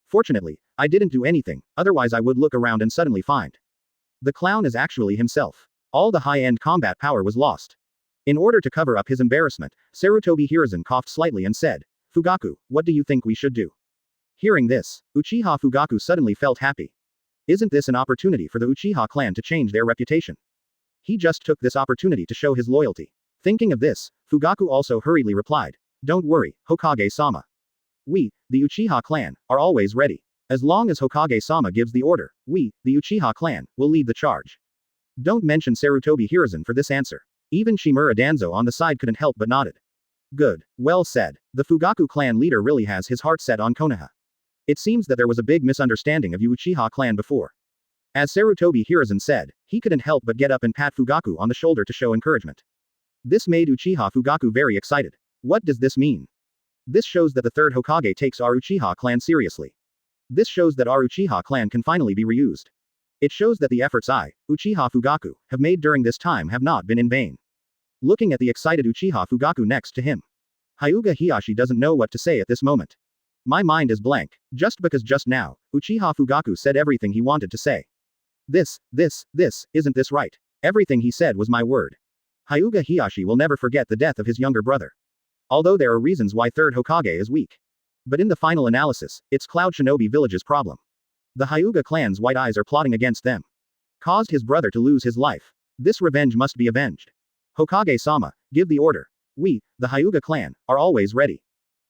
Fortunately, I didn't do anything, otherwise I would look around and suddenly find. The clown is actually himself. All the high-end combat power was lost. In order to cover up his embarrassment, Sarutobi Hiruzen coughed slightly and said, Fugaku, what do you think we should do? Hearing this, Uchiha Fugaku suddenly felt happy. Isn't this an opportunity for the Uchiha clan to change their reputation? He just took this opportunity to show his loyalty. Thinking of this, Fugaku also hurriedly replied, Don't worry, Hokage-sama. We, the Uchiha clan, are always ready. As long as Hokage-sama gives the order, we, the Uchiha clan, will lead the charge. Don't mention Sarutobi Hiruzen for this answer. Even Shimura Danzō on the side couldn't help but nodded. Good, well said. The Fugaku clan leader really has his heart set on Konoha. It seems that there was a big misunderstanding of Uchiha clan before. As Sarutobi Hiruzen said, he couldn't help but get up and pat Fugaku on the shoulder to show encouragement. This made Uchiha Fugaku very excited. What does this mean? This shows that the 3rd Hokage takes our Uchiha clan seriously. This shows that our Uchiha clan can finally be reused. It shows that the efforts I, Uchiha Fugaku, have made during this time have not been in vain. Looking at the excited Uchiha Fugaku next to him, Hyuga Heihachi doesn't know what to say at this moment. My mind is blank, just because just now, Uchiha Fugaku said everything he wanted to say. Isn't this right? Everything he said was my word. Hyuga Heihachi will never forget the death of his younger brother. Although there are reasons why 3rd Hokage is weak. But in the final analysis, it's Cloud Shinobi Village's problem. The Hyuga clan's white eyes are plotting against them. Caused his brother to lose his life. This revenge must be avenged. Hokage-sama, give the order. We, the Hyuga clan, are always ready.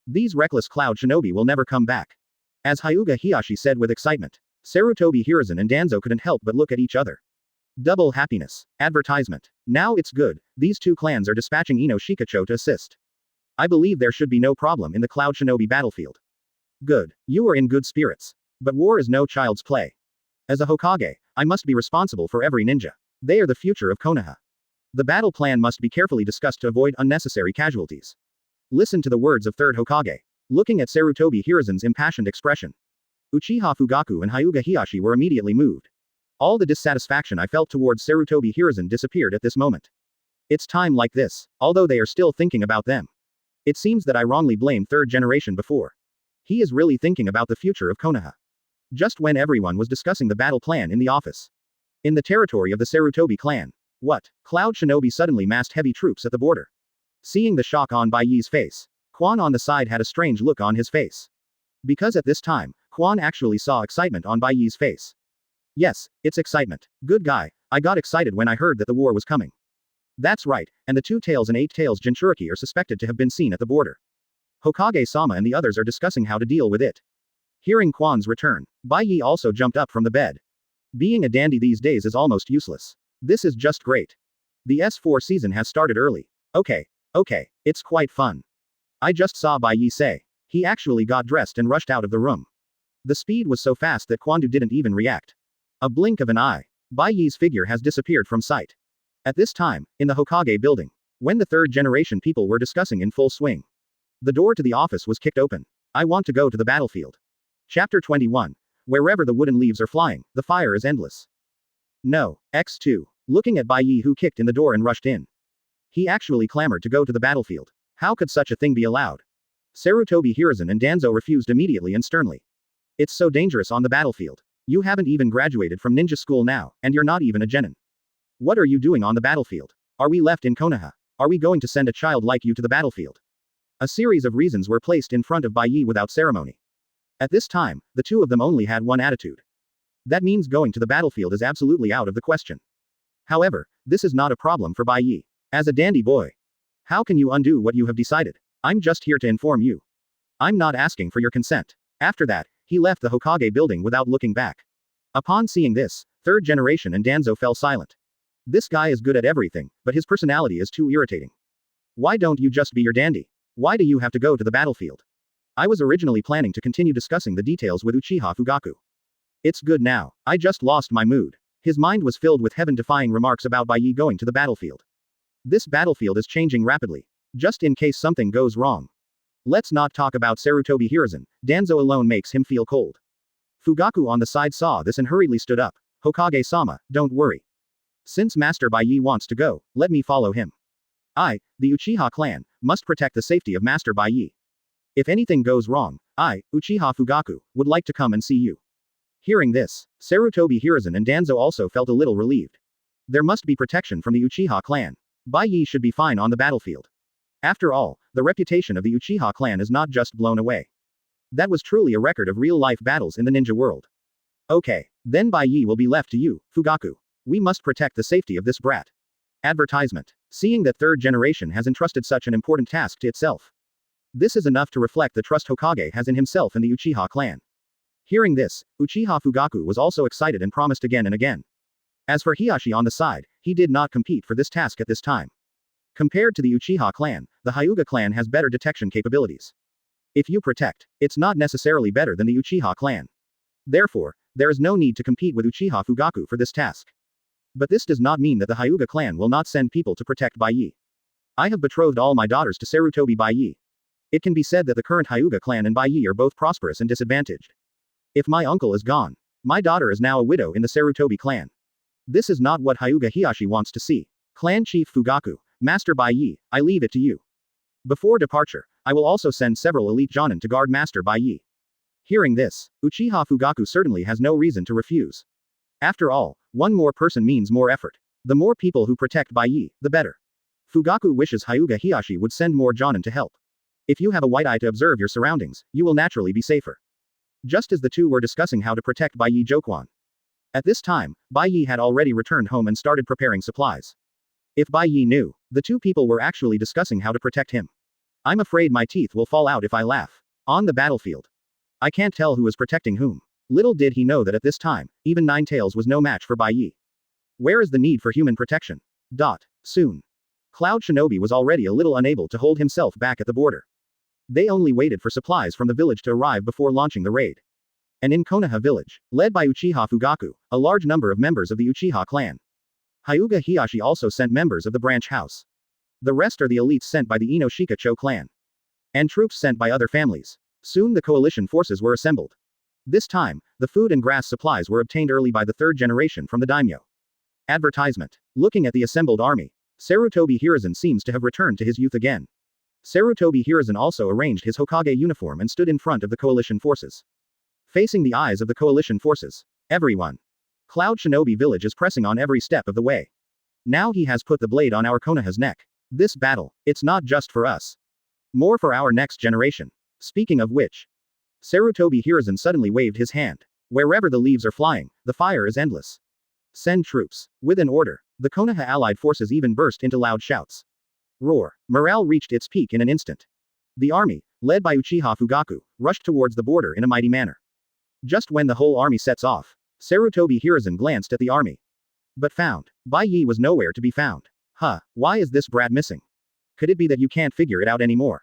These reckless Cloud Shinobi will never come back. As Hyuga Heihachi said with excitement, Sarutobi Hiruzen and Danzō couldn't help but look at each other. Double happiness. Advertisement. Now it's good, these 2 clans are dispatching Ino Shikacho to assist. I believe there should be no problem in the Cloud Shinobi battlefield. Good. You are in good spirits. But war is no child's play. As a Hokage, I must be responsible for every ninja. They are the future of Konoha. The battle plan must be carefully discussed to avoid unnecessary casualties. Listen to the words of 3rd Hokage. Looking at Sarutobi Hiruzen's impassioned expression, Uchiha Fugaku and Hyuga Heihachi were immediately moved. All the dissatisfaction I felt towards Sarutobi Hiruzen disappeared at this moment. It's time like this, although they are still thinking about them. It seems that I wrongly blamed 3rd generation before. He is really thinking about the future of Konoha. Just when everyone was discussing the battle plan in the office. In the territory of the Sarutobi clan. What? Cloud Shinobi suddenly massed heavy troops at the border. Seeing the shock on Bai Ye's face, Quan on the side had a strange look on his face. Because at this time, Quan actually saw excitement on Bai Ye's face. Yes, it's excitement. Good guy, I got excited when I heard that the war was coming. That's right, and the 2 tails and 8 tails Jinchuriki are suspected to have been seen at the border. Hokage-sama and the others are discussing how to deal with it. Hearing Quan's return, Bai Ye also jumped up from the bed. Being a dandy these days is almost useless. This is just great. The S4 season has started early. Okay, it's quite fun. I just saw Bai Ye say. He actually got dressed and rushed out of the room. The speed was so fast that Quandu didn't even react. A blink of an eye. Bai Ye's figure has disappeared from sight. At this time, in the Hokage building, when the 3rd generation people were discussing in full swing, the door to the office was kicked open. I want to go to the battlefield. Chapter 21. Wherever the wooden leaves are flying, the fire is endless. No. X2. Looking at Bai Ye who kicked in the door and rushed in. He actually clamored to go to the battlefield. How could such a thing be allowed? Sarutobi Hiruzen and Danzō refused immediately and sternly. It's so dangerous on the battlefield. You haven't even graduated from ninja school now, and you're not even a genin. What are you doing on the battlefield? Are we left in Konoha? Are we going to send a child like you to the battlefield? A series of reasons were placed in front of Bai Ye without ceremony. At this time, the two of them only had one attitude. That means going to the battlefield is absolutely out of the question. However, this is not a problem for Bai Ye. As a dandy boy, how can you undo what you have decided? I'm just here to inform you. I'm not asking for your consent. After that, he left the Hokage building without looking back. Upon seeing this, third generation and Danzō fell silent. This guy is good at everything, but his personality is too irritating. Why don't you just be your dandy? Why do you have to go to the battlefield? I was originally planning to continue discussing the details with Uchiha Fugaku. It's good now. I just lost my mood. His mind was filled with heaven-defying remarks about Bai Ye going to the battlefield. This battlefield is changing rapidly. Just in case something goes wrong. Let's not talk about Sarutobi Hiruzen. Danzō alone makes him feel cold. Fugaku on the side saw this and hurriedly stood up. Hokage-sama, don't worry. Since Master Bai Ye wants to go, let me follow him. I, the Uchiha clan, must protect the safety of Master Bai Ye. If anything goes wrong, I, Uchiha Fugaku, would like to come and see you. Hearing this, Sarutobi Hiruzen and Danzō also felt a little relieved. There must be protection from the Uchiha clan. Bai Ye should be fine on the battlefield. After all, the reputation of the Uchiha clan is not just blown away. That was truly a record of real-life battles in the ninja world. Okay, then Bai Ye will be left to you, Fugaku. We must protect the safety of this brat. Advertisement. Seeing that third generation has entrusted such an important task to itself. This is enough to reflect the trust Hokage has in himself and the Uchiha clan. Hearing this, Uchiha Fugaku was also excited and promised again and again. As for Hiashi on the side, he did not compete for this task at this time. Compared to the Uchiha clan, the Hyuga clan has better detection capabilities. If you protect, it's not necessarily better than the Uchiha clan. Therefore, there is no need to compete with Uchiha Fugaku for this task. But this does not mean that the Hyuga clan will not send people to protect Bai Ye. I have betrothed all my daughters to Sarutobi Bai Ye. It can be said that the current Hyuga clan and Bai Ye are both prosperous and disadvantaged. If my uncle is gone, my daughter is now a widow in the Sarutobi clan. This is not what Hyuga Hiashi wants to see. Clan Chief Fugaku, Master Bai Ye, I leave it to you. Before departure, I will also send several elite jonin to guard Master Bai Ye. Hearing this, Uchiha Fugaku certainly has no reason to refuse. After all, one more person means more effort. The more people who protect Bai Ye, the better. Fugaku wishes Hyuga Hiashi would send more jonin to help. If you have a white eye to observe your surroundings, you will naturally be safer. Just as the two were discussing how to protect Bai Ye Jokwon. At this time, Bai Ye had already returned home and started preparing supplies. If Bai Ye knew, the two people were actually discussing how to protect him. I'm afraid my teeth will fall out if I laugh. On the battlefield. I can't tell who is protecting whom. Little did he know that at this time, even Ninetales was no match for Bai Ye. Where is the need for human protection? Soon. Cloud Shinobi was already a little unable to hold himself back at the border. They only waited for supplies from the village to arrive before launching the raid. And in Konoha Village, led by Uchiha Fugaku, a large number of members of the Uchiha clan. Hyuga Hiashi also sent members of the branch house. The rest are the elites sent by the Inoshika Cho clan. And troops sent by other families. Soon the coalition forces were assembled. This time, the food and grass supplies were obtained early by the third generation from the daimyo. Advertisement. Looking at the assembled army, Sarutobi Hiruzen seems to have returned to his youth again. Sarutobi Hiruzen also arranged his Hokage uniform and stood in front of the coalition forces. Facing the eyes of the coalition forces. Everyone. Cloud Shinobi Village is pressing on every step of the way. Now he has put the blade on our Konoha's neck. This battle, it's not just for us. More for our next generation. Speaking of which. Sarutobi Hiruzen suddenly waved his hand. Wherever the leaves are flying, the fire is endless. Send troops. With an order, the Konoha allied forces even burst into loud shouts. Roar. Morale reached its peak in an instant. The army, led by Uchiha Fugaku, rushed towards the border in a mighty manner. Just when the whole army sets off, Sarutobi Hiruzen glanced at the army. But found. Bai Ye was nowhere to be found. Why is this brat missing? Could it be that you can't figure it out anymore?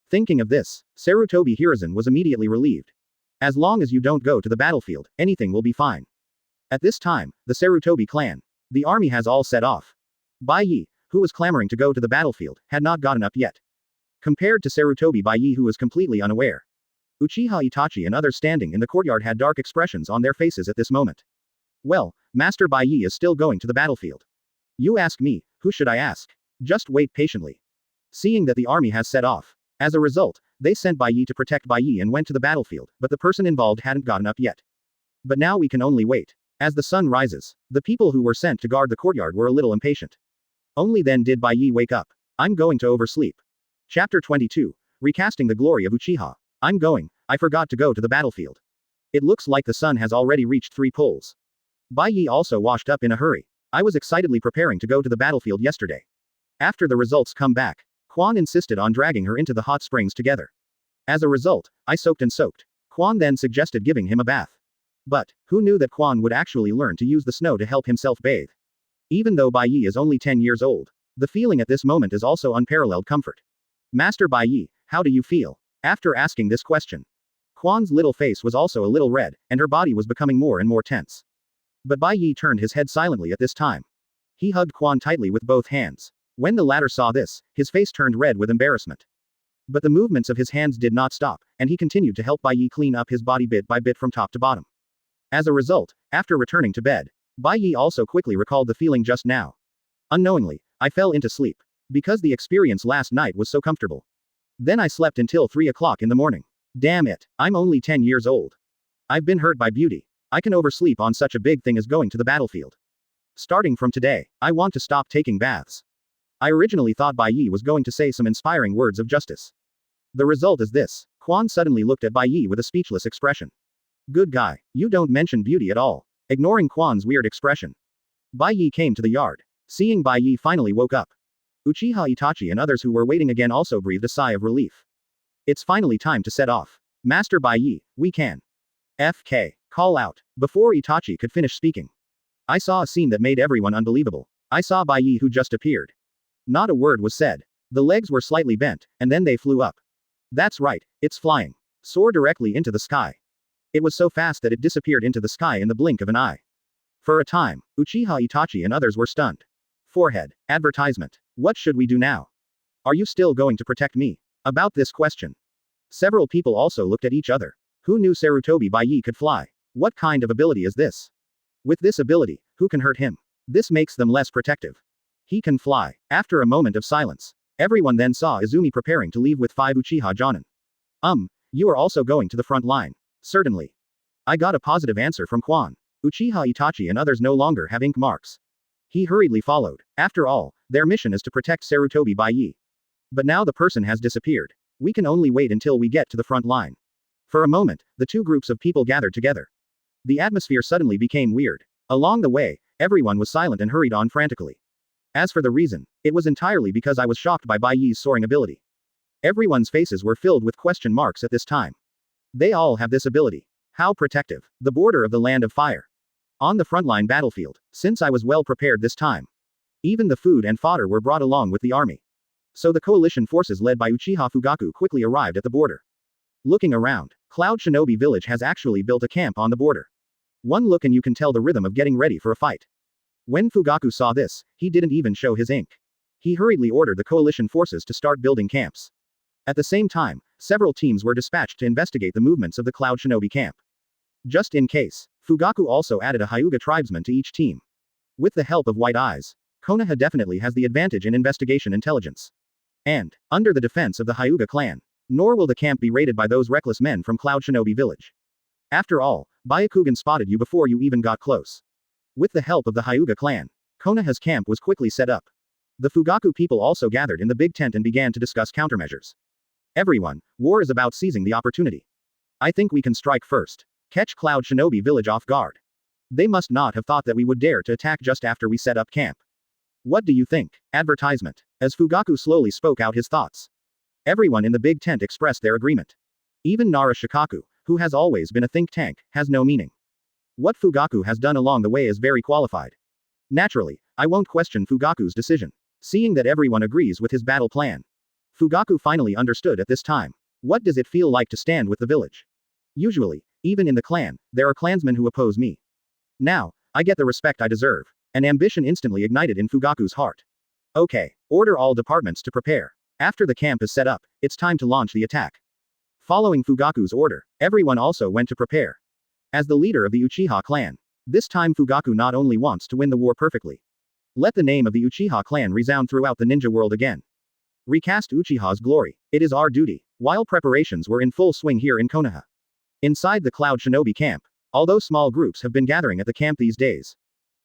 Thinking of this, Sarutobi Hiruzen was immediately relieved. As long as you don't go to the battlefield, anything will be fine. At this time, the Sarutobi clan, the army has all set off. Bai Ye, who was clamoring to go to the battlefield, had not gotten up yet. Compared to Sarutobi Bai Ye, who was completely unaware. Uchiha Itachi and others standing in the courtyard had dark expressions on their faces at this moment. Well, Master Bai Ye is still going to the battlefield. You ask me, who should I ask? Just wait patiently. Seeing that the army has set off. As a result, They sent Bai Ye to protect Bai Ye and went to the battlefield, but the person involved hadn't gotten up yet. But now we can only wait. As the sun rises, the people who were sent to guard the courtyard were a little impatient. Only then did Bai Ye wake up. I'm going to oversleep. Chapter 22. Recasting the glory of Uchiha. I forgot to go to the battlefield. It looks like the sun has already reached 3 poles. Bai Ye also washed up in a hurry. I was excitedly preparing to go to the battlefield yesterday. After the results come back, Quan insisted on dragging her into the hot springs together. As a result, I soaked and soaked. Quan then suggested giving him a bath. But, who knew that Quan would actually learn to use the snow to help himself bathe? Even though Bai Ye is only 10 years old, the feeling at this moment is also unparalleled comfort. Master Bai Ye, how do you feel? After asking this question, Quan's little face was also a little red, and her body was becoming more and more tense. But Bai Ye turned his head silently at this time. He hugged Quan tightly with both hands. When the latter saw this, his face turned red with embarrassment. But the movements of his hands did not stop, and he continued to help Bai Ye clean up his body bit by bit from top to bottom. As a result, after returning to bed, Bai Ye also quickly recalled the feeling just now. Unknowingly, I fell into sleep. Because the experience last night was so comfortable. Then I slept until 3 o'clock in the morning. Damn it, I'm only 10 years old. I've been hurt by beauty. I can oversleep on such a big thing as going to the battlefield. Starting from today, I want to stop taking baths. I originally thought Bai Ye was going to say some inspiring words of justice. The result is this. Quan suddenly looked at Bai Ye with a speechless expression. Good guy, you don't mention beauty at all. Ignoring Quan's weird expression, Bai Ye came to the yard. Seeing Bai Ye finally woke up, Uchiha Itachi and others who were waiting again also breathed a sigh of relief. It's finally time to set off. Master Bai Ye, we can. FK. Call out. Before Itachi could finish speaking, I saw a scene that made everyone unbelievable. I saw Bai Ye who just appeared. Not a word was said. The legs were slightly bent, and then they flew up. That's right, it's flying. Soar directly into the sky. It was so fast that it disappeared into the sky in the blink of an eye. For a time, Uchiha Itachi and others were stunned. Forehead. Advertisement. What should we do now? Are you still going to protect me? About this question, several people also looked at each other. Who knew Sarutobi Bai Ye could fly? What kind of ability is this? With this ability, who can hurt him? This makes them less protective. He can fly. After a moment of silence, everyone then saw Izumi preparing to leave with 5 Uchiha Jonin. You are also going to the front line. Certainly. I got a positive answer from Quan. Uchiha Itachi and others no longer have ink marks. He hurriedly followed. After all, their mission is to protect Sarutobi Bai Ye. But now the person has disappeared. We can only wait until we get to the front line. For a moment, the two groups of people gathered together. The atmosphere suddenly became weird. Along the way, everyone was silent and hurried on frantically. As for the reason, it was entirely because I was shocked by Bai Ye's soaring ability. Everyone's faces were filled with question marks at this time. They all have this ability. How protective. The border of the land of fire. On the frontline battlefield, since I was well prepared this time. Even the food and fodder were brought along with the army. So the coalition forces led by Uchiha Fugaku quickly arrived at the border. Looking around, Cloud Shinobi Village has actually built a camp on the border. One look and you can tell the rhythm of getting ready for a fight. When Fugaku saw this, he didn't even show his ink. He hurriedly ordered the coalition forces to start building camps. At the same time, several teams were dispatched to investigate the movements of the Cloud Shinobi camp. Just in case, Fugaku also added a Hyuga tribesman to each team. With the help of White Eyes, Konoha definitely has the advantage in investigation intelligence. And, under the defense of the Hyuga clan, nor will the camp be raided by those reckless men from Cloud Shinobi Village. After all, Byakugan spotted you before you even got close. With the help of the Hyuga clan, Konoha's camp was quickly set up. The Fugaku people also gathered in the big tent and began to discuss countermeasures. Everyone, war is about seizing the opportunity. I think we can strike first. Catch Cloud Shinobi Village off guard. They must not have thought that we would dare to attack just after we set up camp. What do you think? Advertisement. As Fugaku slowly spoke out his thoughts, everyone in the big tent expressed their agreement. Even Nara Shikaku, who has always been a think tank, has no meaning. What Fugaku has done along the way is very qualified. Naturally, I won't question Fugaku's decision. Seeing that everyone agrees with his battle plan, Fugaku finally understood at this time. What does it feel like to stand with the village? Usually, even in the clan, there are clansmen who oppose me. Now, I get the respect I deserve. An ambition instantly ignited in Fugaku's heart. Okay, order all departments to prepare. After the camp is set up, it's time to launch the attack. Following Fugaku's order, everyone also went to prepare. As the leader of the Uchiha clan, this time Fugaku not only wants to win the war perfectly. Let the name of the Uchiha clan resound throughout the ninja world again. Recast Uchiha's glory. It is our duty. While preparations were in full swing here in Konoha. Inside the Cloud Shinobi camp. Although small groups have been gathering at the camp these days.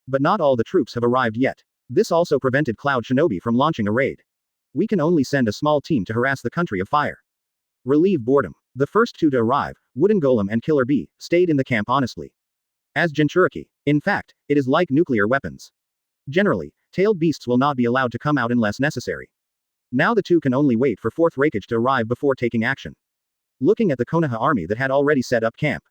But not all the troops have arrived yet. This also prevented Cloud Shinobi from launching a raid. We can only send a small team to harass the country of fire. Relieve boredom. The first two to arrive, Wooden Golem and Killer Bee, stayed in the camp honestly. As Jinchuriki. In fact, it is like nuclear weapons. Generally, tailed beasts will not be allowed to come out unless necessary. Now the two can only wait for 4th Raikage to arrive before taking action. Looking at the Konoha army that had already set up camp.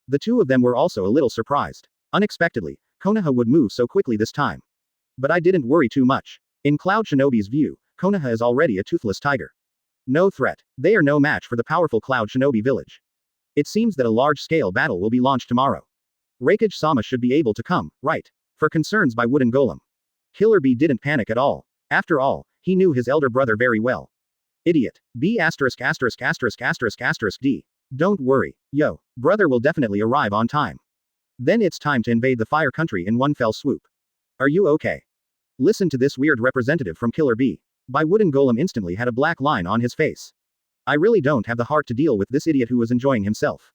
The two of them were also a little surprised. Unexpectedly, Konoha would move so quickly this time. But I didn't worry too much. In Cloud Shinobi's view, Konoha is already a toothless tiger. No threat. They are no match for the powerful Cloud Shinobi village. It seems that a large-scale battle will be launched tomorrow. Raikage Sama should be able to come, right? For concerns by Wooden Golem. Killer Bee didn't panic at all. After all, he knew his elder brother very well. Idiot. B******************. D. Don't worry. Yo, brother will definitely arrive on time. Then it's time to invade the fire country in one fell swoop. Are you okay? Listen to this weird representative from Killer Bee. By Wooden Golem instantly had a black line on his face. I really don't have the heart to deal with this idiot who was enjoying himself.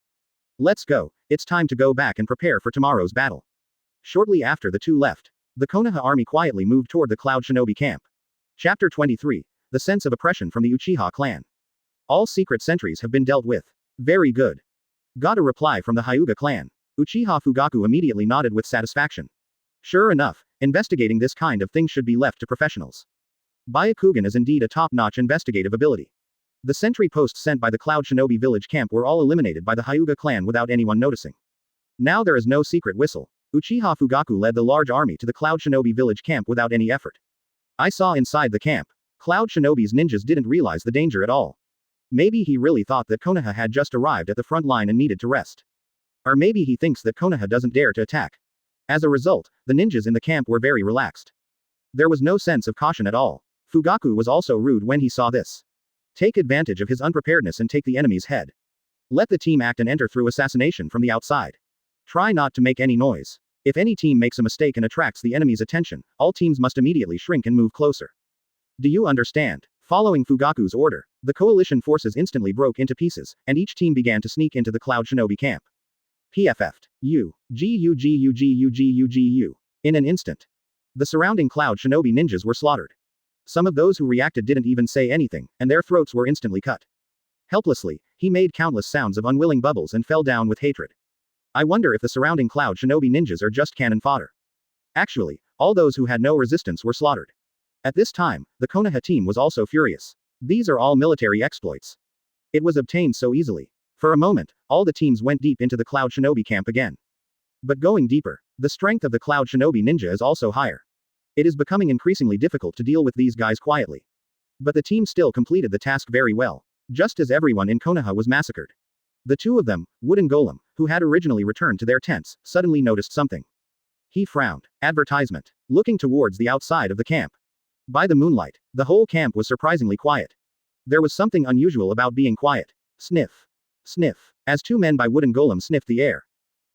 Let's go, it's time to go back and prepare for tomorrow's battle. Shortly after the two left, the Konoha army quietly moved toward the Cloud Shinobi camp. Chapter 23. The sense of oppression from the Uchiha clan. All secret sentries have been dealt with. Very good. Got a reply from the Hyuga clan. Uchiha Fugaku immediately nodded with satisfaction. Sure enough, investigating this kind of thing should be left to professionals. Byakugan is indeed a top-notch investigative ability. The sentry posts sent by the Cloud Shinobi village camp were all eliminated by the Hyuga clan without anyone noticing. Now there is no secret whistle. Uchiha Fugaku led the large army to the Cloud Shinobi village camp without any effort. I saw inside the camp. Cloud Shinobi's ninjas didn't realize the danger at all. Maybe he really thought that Konoha had just arrived at the front line and needed to rest. Or maybe he thinks that Konoha doesn't dare to attack. As a result, the ninjas in the camp were very relaxed. There was no sense of caution at all. Fugaku was also rude when he saw this. Take advantage of his unpreparedness and take the enemy's head. Let the team act and enter through assassination from the outside. Try not to make any noise. If any team makes a mistake and attracts the enemy's attention, all teams must immediately shrink and move closer. Do you understand? Following Fugaku's order, the coalition forces instantly broke into pieces, and each team began to sneak into the Cloud Shinobi camp. PFF'd. G-U-G-U-G-U-G-U-G-U. In an instant. The surrounding Cloud Shinobi ninjas were slaughtered. Some of those who reacted didn't even say anything, and their throats were instantly cut. Helplessly, he made countless sounds of unwilling bubbles and fell down with hatred. I wonder if the surrounding Cloud Shinobi ninjas are just cannon fodder. Actually, all those who had no resistance were slaughtered. At this time, the Konoha team was also furious. These are all military exploits. It was obtained so easily. For a moment, all the teams went deep into the Cloud Shinobi camp again. But going deeper, the strength of the Cloud Shinobi ninja is also higher. It is becoming increasingly difficult to deal with these guys quietly. But the team still completed the task very well, just as everyone in Konoha was massacred. The two of them, Wooden Golem, who had originally returned to their tents, suddenly noticed something. He frowned. Advertisement. Looking towards the outside of the camp. By the moonlight, the whole camp was surprisingly quiet. There was something unusual about being quiet. Sniff. Sniff. As two men by Wooden Golem sniffed the air.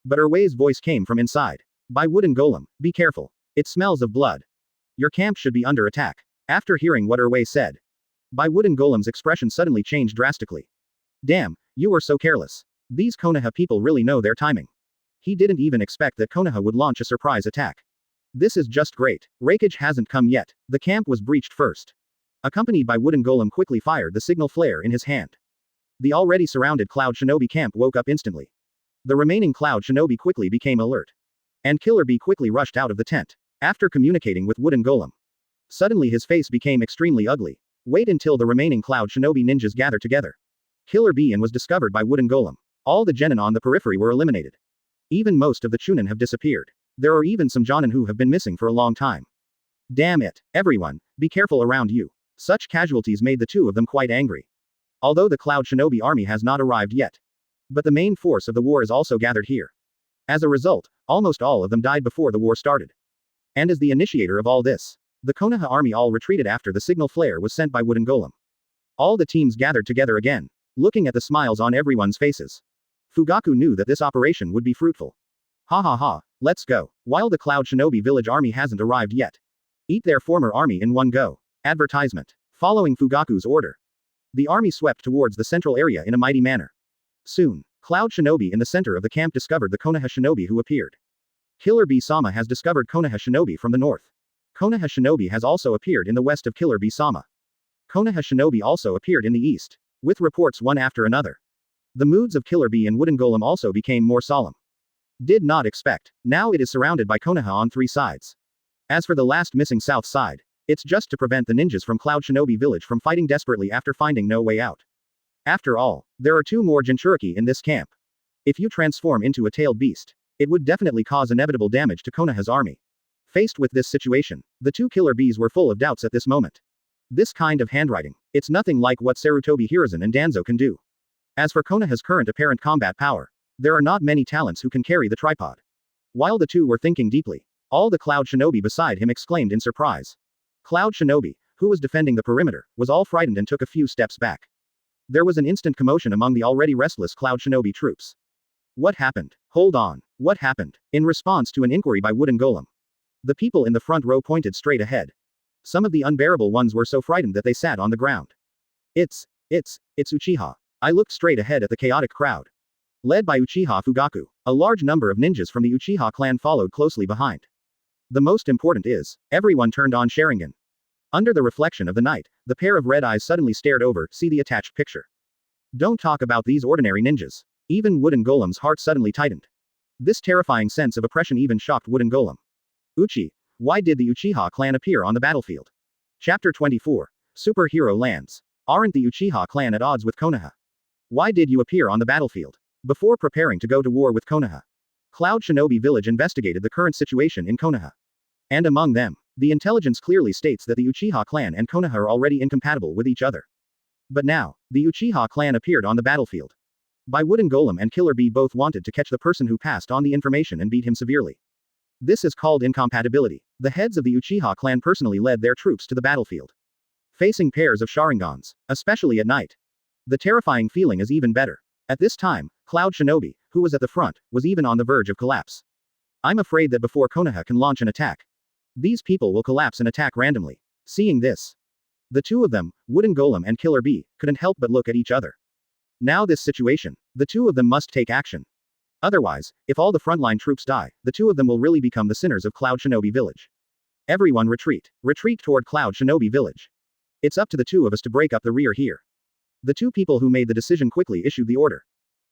But Erway's voice came from inside. By Wooden Golem, be careful. It smells of blood. Your camp should be under attack. After hearing what Erway said, By Wooden Golem's expression suddenly changed drastically. Damn, you were so careless. These Konoha people really know their timing. He didn't even expect that Konoha would launch a surprise attack. This is just great. Raikage hasn't come yet. The camp was breached first. Accompanied by Wooden Golem quickly fired the signal flare in his hand. The already surrounded Cloud Shinobi camp woke up instantly. The remaining Cloud Shinobi quickly became alert. And Killer Bee quickly rushed out of the tent. After communicating with Wooden Golem. Suddenly his face became extremely ugly. Wait until the remaining Cloud Shinobi ninjas gather together. Killer Bee and was discovered by Wooden Golem. All the genin on the periphery were eliminated. Even most of the chunin have disappeared. There are even some jonin who have been missing for a long time. Damn it, everyone, be careful around you. Such casualties made the two of them quite angry. Although the Cloud Shinobi army has not arrived yet. But the main force of the war is also gathered here. As a result, almost all of them died before the war started. And as the initiator of all this, the Konoha army all retreated after the signal flare was sent by Wooden Golem. All the teams gathered together again, looking at the smiles on everyone's faces. Fugaku knew that this operation would be fruitful. Ha ha ha, let's go. While the Cloud Shinobi village army hasn't arrived yet. Eat their former army in one go. Advertisement. Following Fugaku's order, the army swept towards the central area in a mighty manner. Soon, Cloud Shinobi in the center of the camp discovered the Konoha Shinobi who appeared. Killer Bee-sama has discovered Konoha Shinobi from the north. Konoha Shinobi has also appeared in the west of Killer Bee-sama. Konoha Shinobi also appeared in the east, with reports one after another. The moods of Killer Bee and Wooden Golem also became more solemn. Did not expect. Now it is surrounded by Konoha on three sides. As for the last missing south side, it's just to prevent the ninjas from Cloud Shinobi Village from fighting desperately after finding no way out. After all, there are two more Jinchuriki in this camp. If you transform into a tailed beast, it would definitely cause inevitable damage to Konoha's army. Faced with this situation, the two Killer Bees were full of doubts at this moment. This kind of handwriting, it's nothing like what Sarutobi Hiruzen and Danzō can do. As for Konoha's current apparent combat power, there are not many talents who can carry the tripod. While the two were thinking deeply, all the Cloud Shinobi beside him exclaimed in surprise. Cloud Shinobi, who was defending the perimeter, was all frightened and took a few steps back. There was an instant commotion among the already restless Cloud Shinobi troops. What happened? Hold on. What happened? In response to an inquiry by Wooden Golem, the people in the front row pointed straight ahead. Some of the unbearable ones were so frightened that they sat on the ground. It's Uchiha. I looked straight ahead at the chaotic crowd. Led by Uchiha Fugaku, a large number of ninjas from the Uchiha clan followed closely behind. The most important is, everyone turned on Sharingan. Under the reflection of the night, the pair of red eyes suddenly stared over, see the attached picture. Don't talk about these ordinary ninjas. Even Wooden Golem's heart suddenly tightened. This terrifying sense of oppression even shocked Wooden Golem. Why did the Uchiha clan appear on the battlefield? Chapter 24. Superhero lands. Aren't the Uchiha clan at odds with Konoha? Why did you appear on the battlefield? Before preparing to go to war with Konoha, Cloud Shinobi Village investigated the current situation in Konoha. And among them, the intelligence clearly states that the Uchiha clan and Konoha are already incompatible with each other. But now, the Uchiha clan appeared on the battlefield. Bai Wooden Golem and Killer Bee both wanted to catch the person who passed on the information and beat him severely. This is called incompatibility. The heads of the Uchiha clan personally led their troops to the battlefield. Facing pairs of Sharingans, especially at night. The terrifying feeling is even better. At this time, Cloud Shinobi, who was at the front, was even on the verge of collapse. I'm afraid that before Konoha can launch an attack, these people will collapse and attack randomly. Seeing this, the two of them, Wooden Golem and Killer Bee, couldn't help but look at each other. Now this situation, the two of them must take action. Otherwise, if all the frontline troops die, the two of them will really become the sinners of Cloud Shinobi Village. Everyone retreat. Retreat toward Cloud Shinobi Village. It's up to the two of us to break up the rear here. The two people who made the decision quickly issued the order.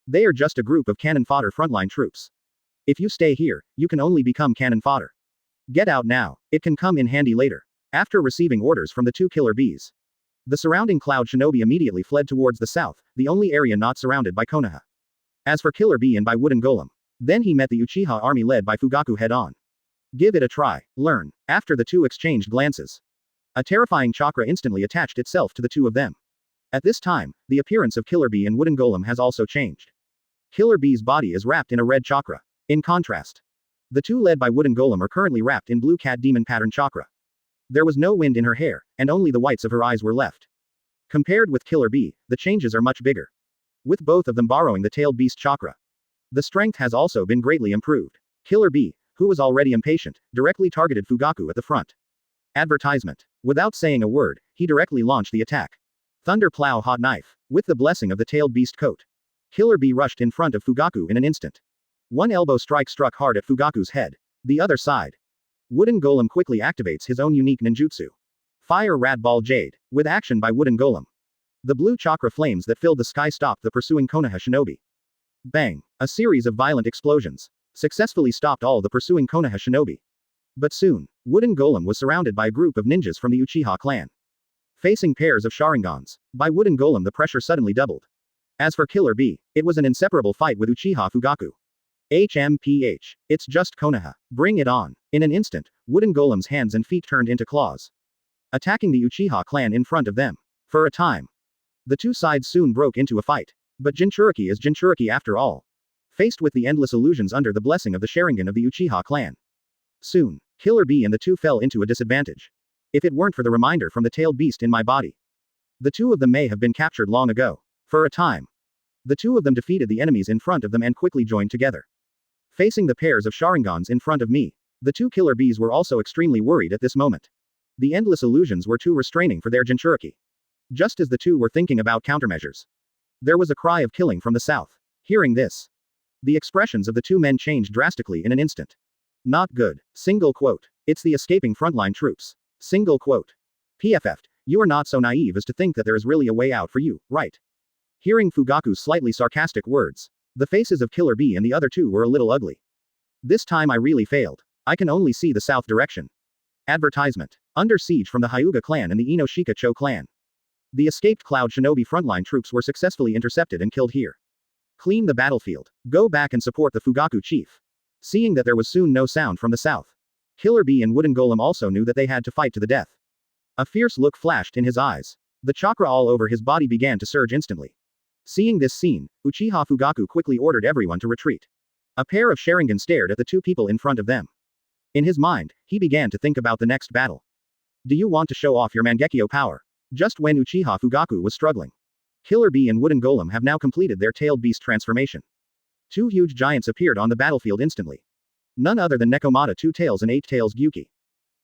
They are just a group of cannon fodder frontline troops. If you stay here, you can only become cannon fodder. Get out now, it can come in handy later. After receiving orders from the two Killer Bees, the surrounding Cloud Shinobi immediately fled towards the south, the only area not surrounded by Konoha. As for Killer Bee and Bai Wooden Golem, then he met the Uchiha army led by Fugaku head-on. Give it a try, learn. After the two exchanged glances, a terrifying chakra instantly attached itself to the two of them. At this time, the appearance of Killer Bee and Wooden Golem has also changed. Killer Bee's body is wrapped in a red chakra. In contrast, the two led by Wooden Golem are currently wrapped in blue cat demon pattern chakra. There was no wind in her hair, and only the whites of her eyes were left. Compared with Killer Bee, the changes are much bigger. With both of them borrowing the tailed beast chakra, the strength has also been greatly improved. Killer Bee, who was already impatient, directly targeted Fugaku at the front. Advertisement. Without saying a word, he directly launched the attack. Thunder Plow Hot Knife. With the blessing of the tailed beast coat, Killer Bee rushed in front of Fugaku in an instant. One elbow strike struck hard at Fugaku's head. The other side. Wooden Golem quickly activates his own unique ninjutsu. Fire Rat Ball Jade. With action by Wooden Golem, the blue chakra flames that filled the sky stopped the pursuing Konoha Shinobi. Bang! A series of violent explosions successfully stopped all the pursuing Konoha Shinobi. But soon, Wooden Golem was surrounded by a group of ninjas from the Uchiha clan. Facing pairs of Sharingans, by Wooden Golem the pressure suddenly doubled. As for Killer Bee, it was an inseparable fight with Uchiha Fugaku. HMPH. It's just Konoha. Bring it on. In an instant, Wooden Golem's hands and feet turned into claws, attacking the Uchiha clan in front of them. For a time, the two sides soon broke into a fight. But Jinchuriki is Jinchuriki after all. Faced with the endless illusions under the blessing of the Sharingan of the Uchiha clan, soon, Killer Bee and the two fell into a disadvantage. If it weren't for the reminder from the tailed beast in my body, the two of them may have been captured long ago. For a time, the two of them defeated the enemies in front of them and quickly joined together. Facing the pairs of Sharingans in front of me, the two Killer Bees were also extremely worried at this moment. The endless illusions were too restraining for their Jinchuriki. Just as the two were thinking about countermeasures, there was a cry of killing from the south. Hearing this, the expressions of the two men changed drastically in an instant. Not good. Single quote. It's the escaping frontline troops. Single quote. PFF, you are not so naive as to think that there is really a way out for you, right? Hearing Fugaku's slightly sarcastic words, the faces of Killer Bee and the other two were a little ugly. This time I really failed. I can only see the south direction. Advertisement. Under siege from the Hyuga clan and the Inoshika Cho clan. The escaped Cloud Shinobi frontline troops were successfully intercepted and killed here. Clean the battlefield. Go back and support the Fugaku chief. Seeing that there was soon no sound from the south, Killer Bee and Wooden Golem also knew that they had to fight to the death. A fierce look flashed in his eyes. The chakra all over his body began to surge instantly. Seeing this scene, Uchiha Fugaku quickly ordered everyone to retreat. A pair of Sharingan stared at the two people in front of them. In his mind, he began to think about the next battle. Do you want to show off your Mangekyo power? Just when Uchiha Fugaku was struggling, Killer Bee and Wooden Golem have now completed their tailed beast transformation. Two huge giants appeared on the battlefield instantly. None other than Nekomata Two Tails and Eight Tails Gyuki.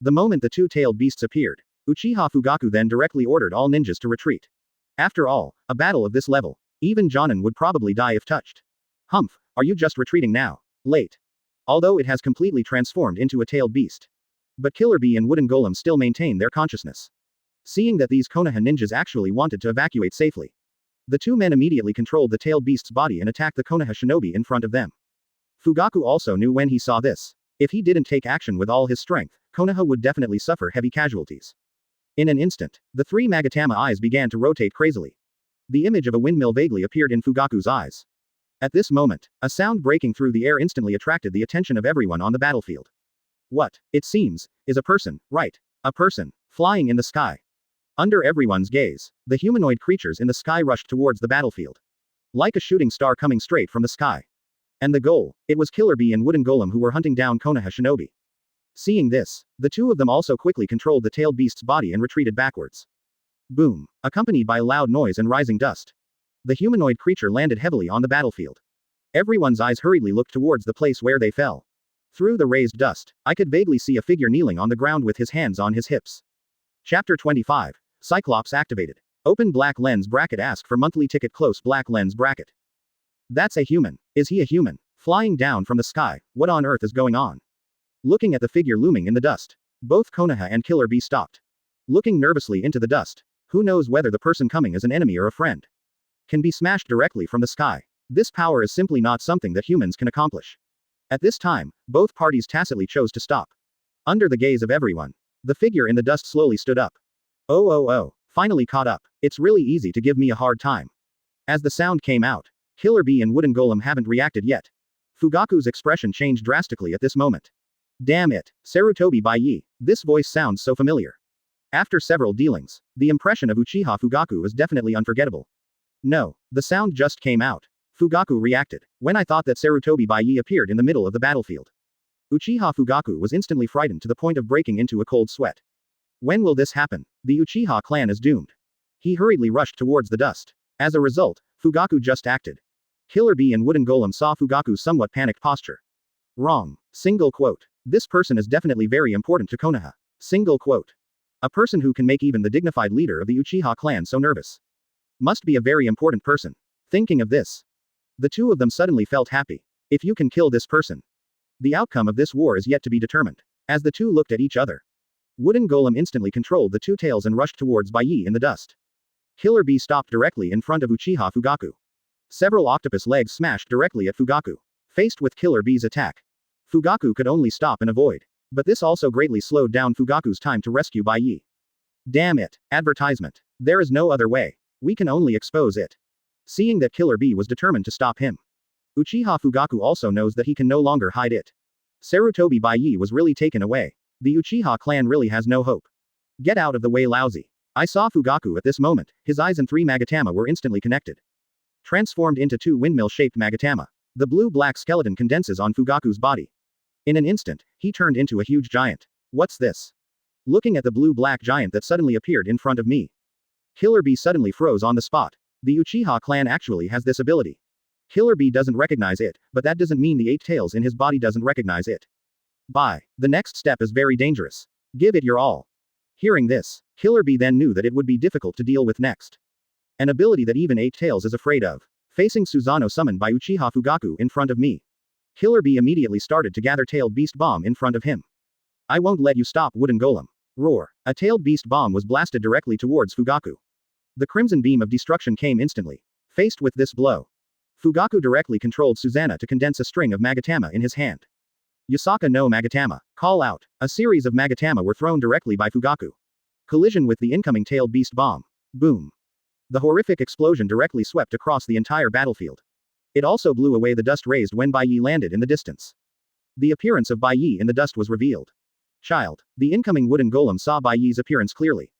The moment the two-tailed beasts appeared, Uchiha Fugaku then directly ordered all ninjas to retreat. After all, a battle of this level, even Jonin would probably die if touched. Humph, are you just retreating now? Late. Although it has completely transformed into a tailed beast. But Killer Bee and Wooden Golem still maintain their consciousness. Seeing that these Konoha ninjas actually wanted to evacuate safely, the two men immediately controlled the tailed beast's body and attacked the Konoha shinobi in front of them. Fugaku also knew when he saw this. If he didn't take action with all his strength, Konoha would definitely suffer heavy casualties. In an instant, the three Magatama eyes began to rotate crazily. The image of a windmill vaguely appeared in Fugaku's eyes. At this moment, a sound breaking through the air instantly attracted the attention of everyone on the battlefield. What, it seems, is a person, right? A person, flying in the sky. Under everyone's gaze, the humanoid creatures in the sky rushed towards the battlefield. Like a shooting star coming straight from the sky. And the goal, it was Killer Bee and Wooden Golem who were hunting down Konoha shinobi. Seeing this, the two of them also quickly controlled the tailed beast's body and retreated backwards. Boom, accompanied by loud noise and rising dust. The humanoid creature landed heavily on the battlefield. Everyone's eyes hurriedly looked towards the place where they fell. Through the raised dust, I could vaguely see a figure kneeling on the ground with his hands on his hips. Chapter 25. Cyclops activated. Open black lens bracket. Ask for monthly ticket. Close black lens bracket. That's a human. Is he a human? Flying down from the sky, what on earth is going on? Looking at the figure looming in the dust, both Konoha and Killer Bee stopped. Looking nervously into the dust. Who knows whether the person coming is an enemy or a friend? Can be smashed directly from the sky. This power is simply not something that humans can accomplish. At this time, both parties tacitly chose to stop. Under the gaze of everyone, the figure in the dust slowly stood up. Oh, finally caught up. It's really easy to give me a hard time. As the sound came out, Killer Bee and Wooden Golem haven't reacted yet. Fugaku's expression changed drastically at this moment. Damn it, Sarutobi Bai Ye, this voice sounds so familiar. After several dealings, the impression of Uchiha Fugaku is definitely unforgettable. No, the sound just came out. Fugaku reacted, when I thought that Sarutobi Bai Ye appeared in the middle of the battlefield. Uchiha Fugaku was instantly frightened to the point of breaking into a cold sweat. When will this happen? The Uchiha clan is doomed. He hurriedly rushed towards the dust. As a result, Fugaku just acted. Killer Bee and Wooden Golem saw Fugaku's somewhat panicked posture. Wrong. Single quote. This person is definitely very important to Konoha. Single quote. A person who can make even the dignified leader of the Uchiha clan so nervous. Must be a very important person. Thinking of this, the two of them suddenly felt happy. If you can kill this person, the outcome of this war is yet to be determined. As the two looked at each other, Wooden Golem instantly controlled the two tails and rushed towards Bai Ye in the dust. Killer Bee stopped directly in front of Uchiha Fugaku. Several octopus legs smashed directly at Fugaku. Faced with Killer Bee's attack, Fugaku could only stop and avoid. But this also greatly slowed down Fugaku's time to rescue Bai Ye. Damn it, advertisement. There is no other way. We can only expose it. Seeing that Killer Bee was determined to stop him, Uchiha Fugaku also knows that he can no longer hide it. Sarutobi Bai Ye was really taken away. The Uchiha clan really has no hope. Get out of the way, Laozi. I saw Fugaku at this moment. His eyes and three Magatama were instantly connected. Transformed into two windmill-shaped Magatama. The blue-black skeleton condenses on Fugaku's body. In an instant, he turned into a huge giant. What's this? Looking at the blue-black giant that suddenly appeared in front of me, Killer Bee suddenly froze on the spot. The Uchiha clan actually has this ability. Killer Bee doesn't recognize it, but that doesn't mean the eight tails in his body doesn't recognize it. Bye. The next step is very dangerous. Give it your all. Hearing this, Killer Bee then knew that it would be difficult to deal with next. An ability that even Eight Tails is afraid of. Facing Susanoo summoned by Uchiha Fugaku in front of me. Killer Bee immediately started to gather Tailed Beast Bomb in front of him. I won't let you stop, Wooden Golem. Roar. A Tailed Beast Bomb was blasted directly towards Fugaku. The crimson beam of destruction came instantly. Faced with this blow, Fugaku directly controlled Susanoo to condense a string of Magatama in his hand. Yasaka no Magatama. Call out. A series of Magatama were thrown directly by Fugaku. Collision with the incoming Tailed Beast Bomb. Boom. The horrific explosion directly swept across the entire battlefield. It also blew away the dust raised when Bai Ye landed in the distance. The appearance of Bai Ye in the dust was revealed. Child. The incoming wooden golem saw Bai Ye's appearance clearly.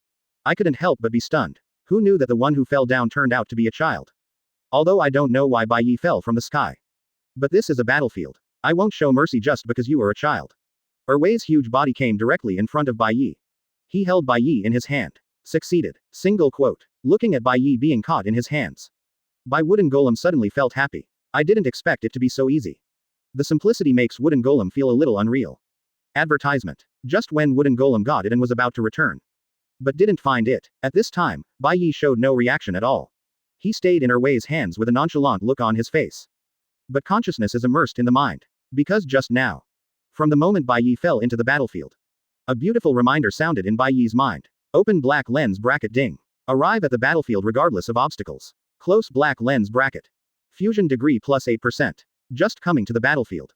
I couldn't help but be stunned. Who knew that the one who fell down turned out to be a child? Although I don't know why Bai Ye fell from the sky. But this is a battlefield. I won't show mercy just because you are a child. Erwei's huge body came directly in front of Bai Ye. He held Bai Ye in his hand. Succeeded. Single quote. Looking at Bai Ye being caught in his hands. Bai Wooden Golem suddenly felt happy. I didn't expect it to be so easy. The simplicity makes Wooden Golem feel a little unreal. Advertisement. Just when Wooden Golem got it and was about to return. But didn't find it. At this time, Bai Ye showed no reaction at all. He stayed in Erwei's hands with a nonchalant look on his face. But consciousness is immersed in the mind. Because just now. From the moment Bai Ye fell into the battlefield. A beautiful reminder sounded in Bai Ye's mind. Open black lens bracket ding. Arrive at the battlefield regardless of obstacles. Close black lens bracket. Fusion degree plus 8%. Just coming to the battlefield.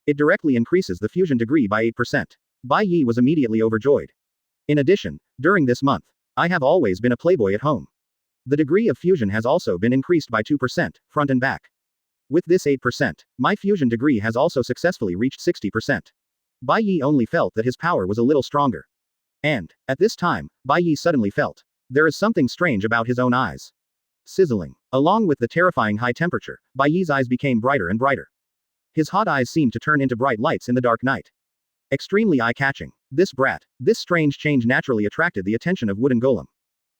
It directly increases the fusion degree by 8%. Bai Ye was immediately overjoyed. In addition, during this month, I have always been a playboy at home. The degree of fusion has also been increased by 2%, front and back. With this 8%, my fusion degree has also successfully reached 60%. Bai Ye only felt that his power was a little stronger. And, at this time, Bai Ye suddenly felt. There is something strange about his own eyes. Sizzling. Along with the terrifying high temperature, Bai Ye's eyes became brighter and brighter. His hot eyes seemed to turn into bright lights in the dark night. Extremely eye-catching. This brat, this strange change naturally attracted the attention of Wooden Golem.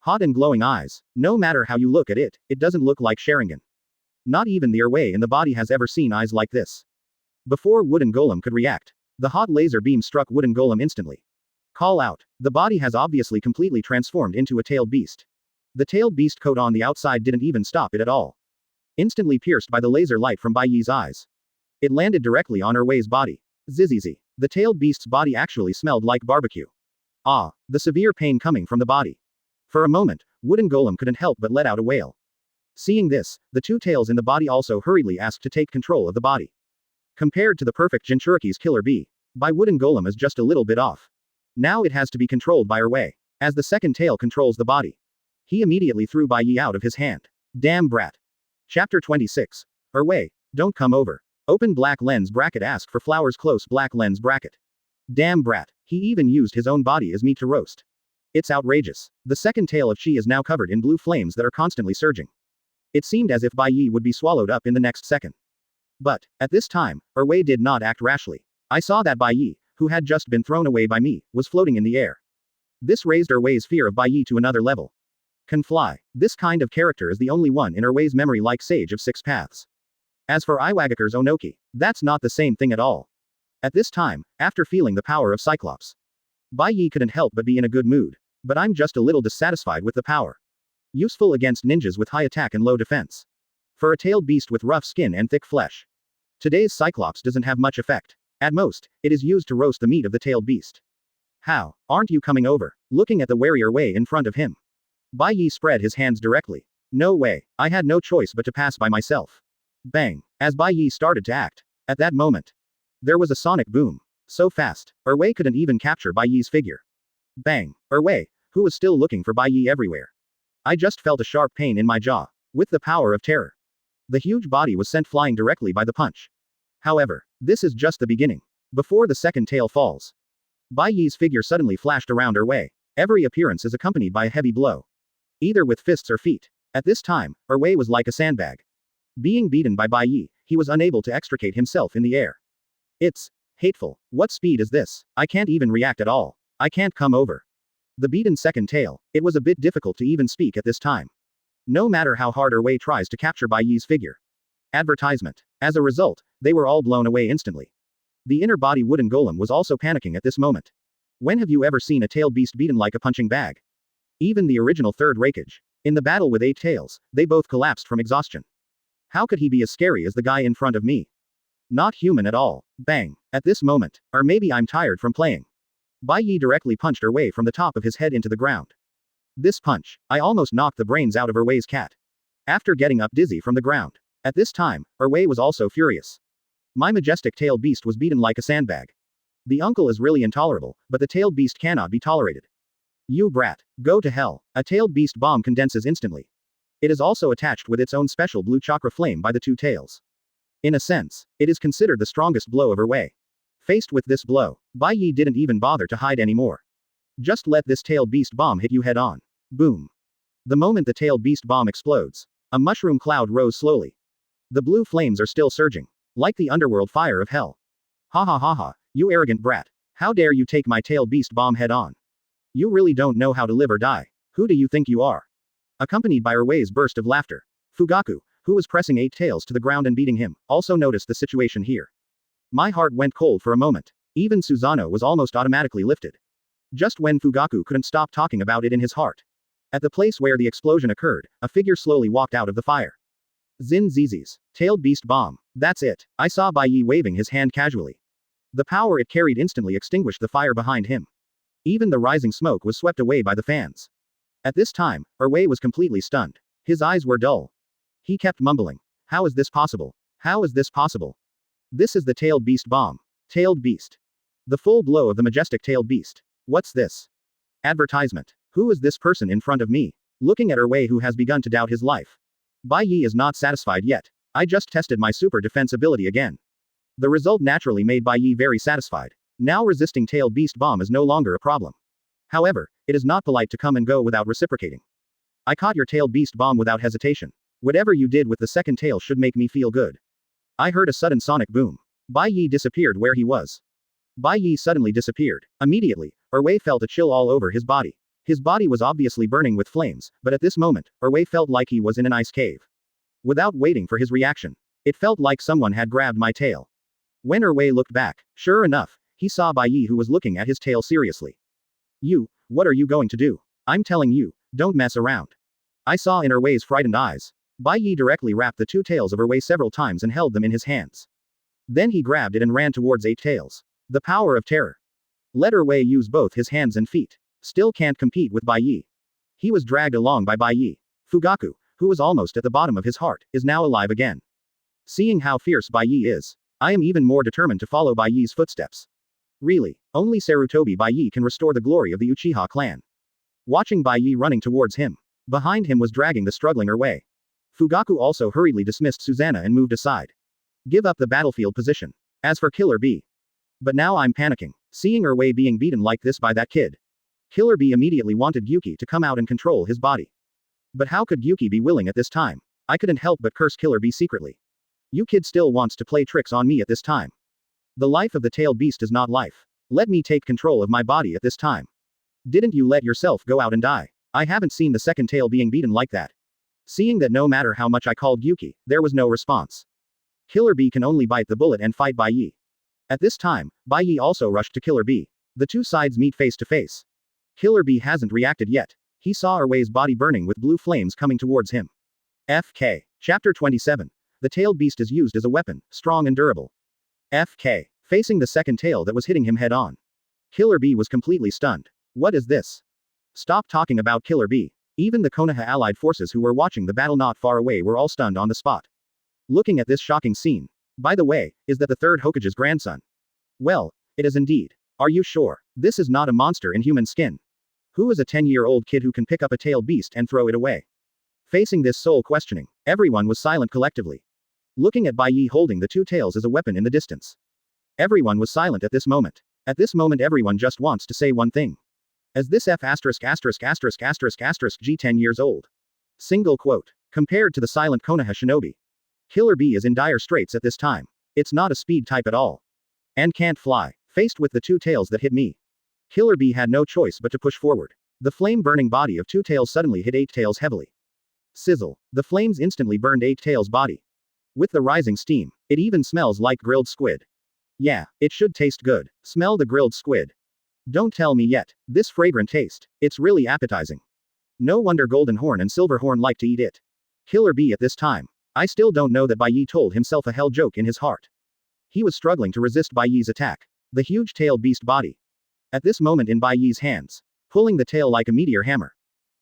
Hot and glowing eyes. No matter how you look at it, it doesn't look like Sharingan. Not even the Erwei in the body has ever seen eyes like this. Before Wooden Golem could react, the hot laser beam struck Wooden Golem instantly. Call out. The body has obviously completely transformed into a tailed beast. The tailed beast coat on the outside didn't even stop it at all. Instantly pierced by the laser light from Bai Ye's eyes. It landed directly on Erwei's body. Zzzz. The tailed beast's body actually smelled like barbecue. Ah, the severe pain coming from the body. For a moment, Wooden Golem couldn't help but let out a wail. Seeing this, the two tails in the body also hurriedly asked to take control of the body. Compared to the perfect Jinchuriki's Killer Bee, Bai Wooden Golem is just a little bit off. Now it has to be controlled by Erwei. As the second tail controls the body. He immediately threw Bai Ye out of his hand. Damn brat. Chapter 26. Erwei, don't come over. Open black lens bracket ask for flowers close black lens bracket. Damn brat. He even used his own body as meat to roast. It's outrageous. The second tail of Chi is now covered in blue flames that are constantly surging. It seemed as if Bai Ye would be swallowed up in the next second. But, at this time, Erwei did not act rashly. I saw that Bai Ye, who had just been thrown away by me, was floating in the air. This raised Erwei's fear of Bai Ye to another level. Can fly. This kind of character is the only one in Erwei's memory like Sage of Six Paths. As for Iwagakure's Onoki, that's not the same thing at all. At this time, after feeling the power of Cyclops, Bai Ye couldn't help but be in a good mood. But I'm just a little dissatisfied with the power. Useful against ninjas with high attack and low defense. For a tailed beast with rough skin and thick flesh. Today's Cyclops doesn't have much effect. At most, it is used to roast the meat of the tailed beast. How? Aren't you coming over? Looking at the wary Erwei in front of him. Bai Ye spread his hands directly. No way. I had no choice but to pass by myself. Bang. As Bai Ye started to act. At that moment. There was a sonic boom. So fast, Erwei couldn't even capture Bai Ye's figure. Bang. Erwei, who was still looking for Bai Ye everywhere. I just felt a sharp pain in my jaw. With the power of terror. The huge body was sent flying directly by the punch. However, this is just the beginning. Before the second tail falls. Bai Ye's figure suddenly flashed around Erwei. Every appearance is accompanied by a heavy blow. Either with fists or feet. At this time, Erwei was like a sandbag. Being beaten by Bai Ye, he was unable to extricate himself in the air. It's hateful. What speed is this? I can't even react at all. I can't come over. The beaten second tail, it was a bit difficult to even speak at this time. No matter how hard Erwei tries to capture Bai Ye's figure. Advertisement. As a result, they were all blown away instantly. The inner body Wooden Golem was also panicking at this moment. When have you ever seen a tailed beast beaten like a punching bag? Even the original third Raikage. In the battle with 8 tails, they both collapsed from exhaustion. How could he be as scary as the guy in front of me? Not human at all. Bang. At this moment. Or maybe I'm tired from playing. Bai Ye directly punched Wei from the top of his head into the ground. This punch, I almost knocked the brains out of Wei's cat. After getting up dizzy from the ground. At this time, Wei was also furious. My majestic tailed beast was beaten like a sandbag. The uncle is really intolerable, but the tailed beast cannot be tolerated. You brat. Go to hell. A tailed beast bomb condenses instantly. It is also attached with its own special blue chakra flame by the 2 tails. In a sense, it is considered the strongest blow of Wei. Faced with this blow, Bai Ye didn't even bother to hide anymore. Just let this tailed beast bomb hit you head on. Boom. The moment the tailed beast bomb explodes, a mushroom cloud rose slowly. The blue flames are still surging. Like the underworld fire of hell. Ha ha ha ha, you arrogant brat. How dare you take my tailed beast bomb head on? You really don't know how to live or die. Who do you think you are? Accompanied by Wei's burst of laughter. Fugaku, who was pressing 8 tails to the ground and beating him, also noticed the situation here. My heart went cold for a moment. Even Susanoo was almost automatically lifted. Just when Fugaku couldn't stop talking about it in his heart. At the place where the explosion occurred, a figure slowly walked out of the fire. Zin Zizis. Tailed beast bomb. That's it. I saw Bai Ye waving his hand casually. The power it carried instantly extinguished the fire behind him. Even the rising smoke was swept away by the fans. At this time, Wei was completely stunned. His eyes were dull. He kept mumbling. How is this possible? How is this possible? This is the tailed beast bomb. Tailed beast. The full blow of the majestic tailed beast. What's this? Advertisement. Who is this person in front of me? Looking at Wei, who has begun to doubt his life. Bai Ye is not satisfied yet. I just tested my super defense ability again. The result naturally made Bai Ye very satisfied. Now resisting tailed beast bomb is no longer a problem. However, it is not polite to come and go without reciprocating. I caught your tailed beast bomb without hesitation. Whatever you did with the second tail should make me feel good. I heard a sudden sonic boom. Bai Ye disappeared where he was. Bai Ye suddenly disappeared. Immediately, Wei felt a chill all over his body. His body was obviously burning with flames, but at this moment, Wei felt like he was in an ice cave. Without waiting for his reaction, it felt like someone had grabbed my tail. When Wei looked back, sure enough, he saw Bai Ye, who was looking at his tail seriously. You, what are you going to do? I'm telling you, don't mess around. I saw in Wei's frightened eyes. Bai Ye directly wrapped the 2 tails of Wei several times and held them in his hands. Then he grabbed it and ran towards 8 tails. The power of terror. Let Wei use both his hands and feet. Still can't compete with Bai Ye. He was dragged along by Bai Ye. Fugaku, who was almost at the bottom of his heart, is now alive again. Seeing how fierce Bai Ye is, I am even more determined to follow Bai Ye's footsteps. Really, only Sarutobi Bai Ye can restore the glory of the Uchiha clan. Watching Bai Ye running towards him. Behind him was dragging the struggling Wei. Fugaku also hurriedly dismissed Susanoo and moved aside. Give up the battlefield position. As for Killer B. But now I'm panicking. Seeing Wei being beaten like this by that kid. Killer B immediately wanted Gyuki to come out and control his body. But how could Gyuki be willing at this time? I couldn't help but curse Killer B secretly. You kid still wants to play tricks on me at this time. The life of the tailed beast is not life. Let me take control of my body at this time. Didn't you let yourself go out and die? I haven't seen the second tail being beaten like that. Seeing that no matter how much I called Gyuki, there was no response. Killer B can only bite the bullet and fight Bai Ye. At this time, Bai Ye also rushed to Killer B. The 2 sides meet face to face. Killer B hasn't reacted yet. He saw Wei's body burning with blue flames coming towards him. FK. Chapter 27. The tailed beast is used as a weapon, strong and durable. FK. Facing the second tail that was hitting him head on. Killer B was completely stunned. What is this? Stop talking about Killer B. Even the Konoha allied forces who were watching the battle not far away were all stunned on the spot. Looking at this shocking scene. By the way, is that the third Hokage's grandson? Well, it is indeed. Are you sure? This is not a monster in human skin. Who is a 10-year-old kid who can pick up a tailed beast and throw it away? Facing this soul questioning, everyone was silent collectively. Looking at Bai Ye holding the 2 tails as a weapon in the distance. Everyone was silent at this moment. At this moment everyone just wants to say one thing. As this F********* G 10 years old. Single quote. Compared to the silent Konoha shinobi. Killer B is in dire straits at this time. It's not a speed type at all. And can't fly. Faced with the 2 tails that hit me. Killer B had no choice but to push forward. The flame-burning body of 2 tails suddenly hit 8 tails heavily. Sizzle. The flames instantly burned 8 tails' body. With the rising steam, it even smells like grilled squid. Yeah, it should taste good. Smell the grilled squid. Don't tell me yet. This fragrant taste. It's really appetizing. No wonder Golden Horn and Silver Horn like to eat it. Killer Bee at this time. I still don't know that Bai Ye told himself a hell joke in his heart. He was struggling to resist Bai Ye's attack. The huge-tailed beast body. At this moment in Bai Ye's hands. Pulling the tail like a meteor hammer.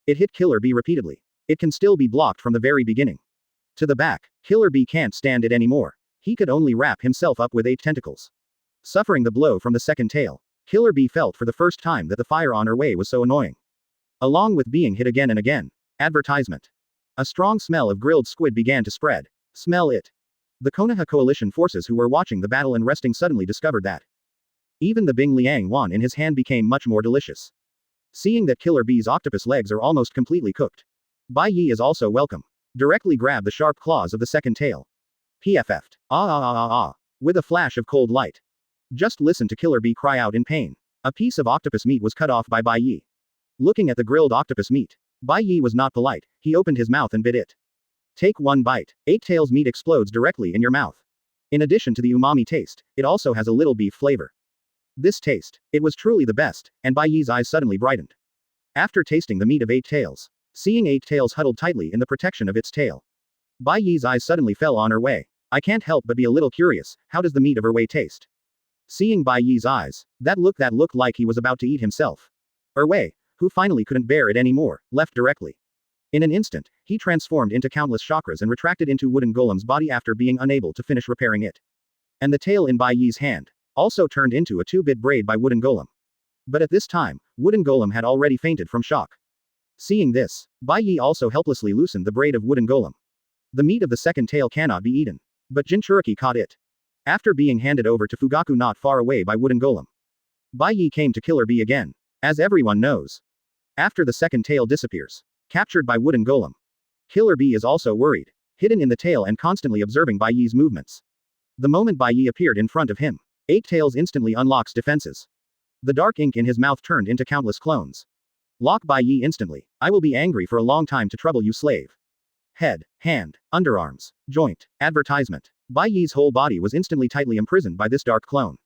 It hit Killer Bee repeatedly. It can still be blocked from the very beginning. To the back, Killer Bee can't stand it anymore. He could only wrap himself up with 8 tentacles. Suffering the blow from the second tail, Killer Bee felt for the first time that the fire on her way was so annoying. Along with being hit again and again. Advertisement. A strong smell of grilled squid began to spread. Smell it. The Konoha coalition forces who were watching the battle and resting suddenly discovered that. Even the Bing Liang Wan in his hand became much more delicious. Seeing that Killer Bee's octopus legs are almost completely cooked. Bai Ye is also welcome. Directly grabbed the sharp claws of the second tail. PFF'd. With a flash of cold light. Just listen to Killer Bee cry out in pain. A piece of octopus meat was cut off by Bai Ye. Looking at the grilled octopus meat, Bai Ye was not polite. He opened his mouth and bit it. Take one bite. 8 tails meat explodes directly in your mouth. In addition to the umami taste, it also has a little beef flavor. This taste, it was truly the best, and Bai Ye's eyes suddenly brightened. After tasting the meat of 8 tails, seeing 8 tails huddled tightly in the protection of its tail, Bai Ye's eyes suddenly fell on her way. I can't help but be a little curious, how does the meat of her way taste? Seeing Bai Ye's eyes, that looked like he was about to eat himself. Erwei, who finally couldn't bear it anymore, left directly. In an instant, he transformed into countless chakras and retracted into Wooden Golem's body after being unable to finish repairing it. And the tail in Bai Ye's hand also turned into a 2-bit braid by Wooden Golem. But at this time, Wooden Golem had already fainted from shock. Seeing this, Bai Ye also helplessly loosened the braid of Wooden Golem. The meat of the second tail cannot be eaten. But Jinchuriki caught it. After being handed over to Fugaku not far away by Wooden Golem, Bai Ye came to Killer Bee again. As everyone knows. After the second tail disappears, captured by Wooden Golem, Killer Bee is also worried, hidden in the tail and constantly observing Bai Ye's movements. The moment Bai Ye appeared in front of him, 8 tails instantly unlocks defenses. The dark ink in his mouth turned into countless clones. Lock Bai Ye instantly. I will be angry for a long time to trouble you, slave. Head, hand, underarms, joint, advertisement. Bai Ye's whole body was instantly tightly imprisoned by this dark clone.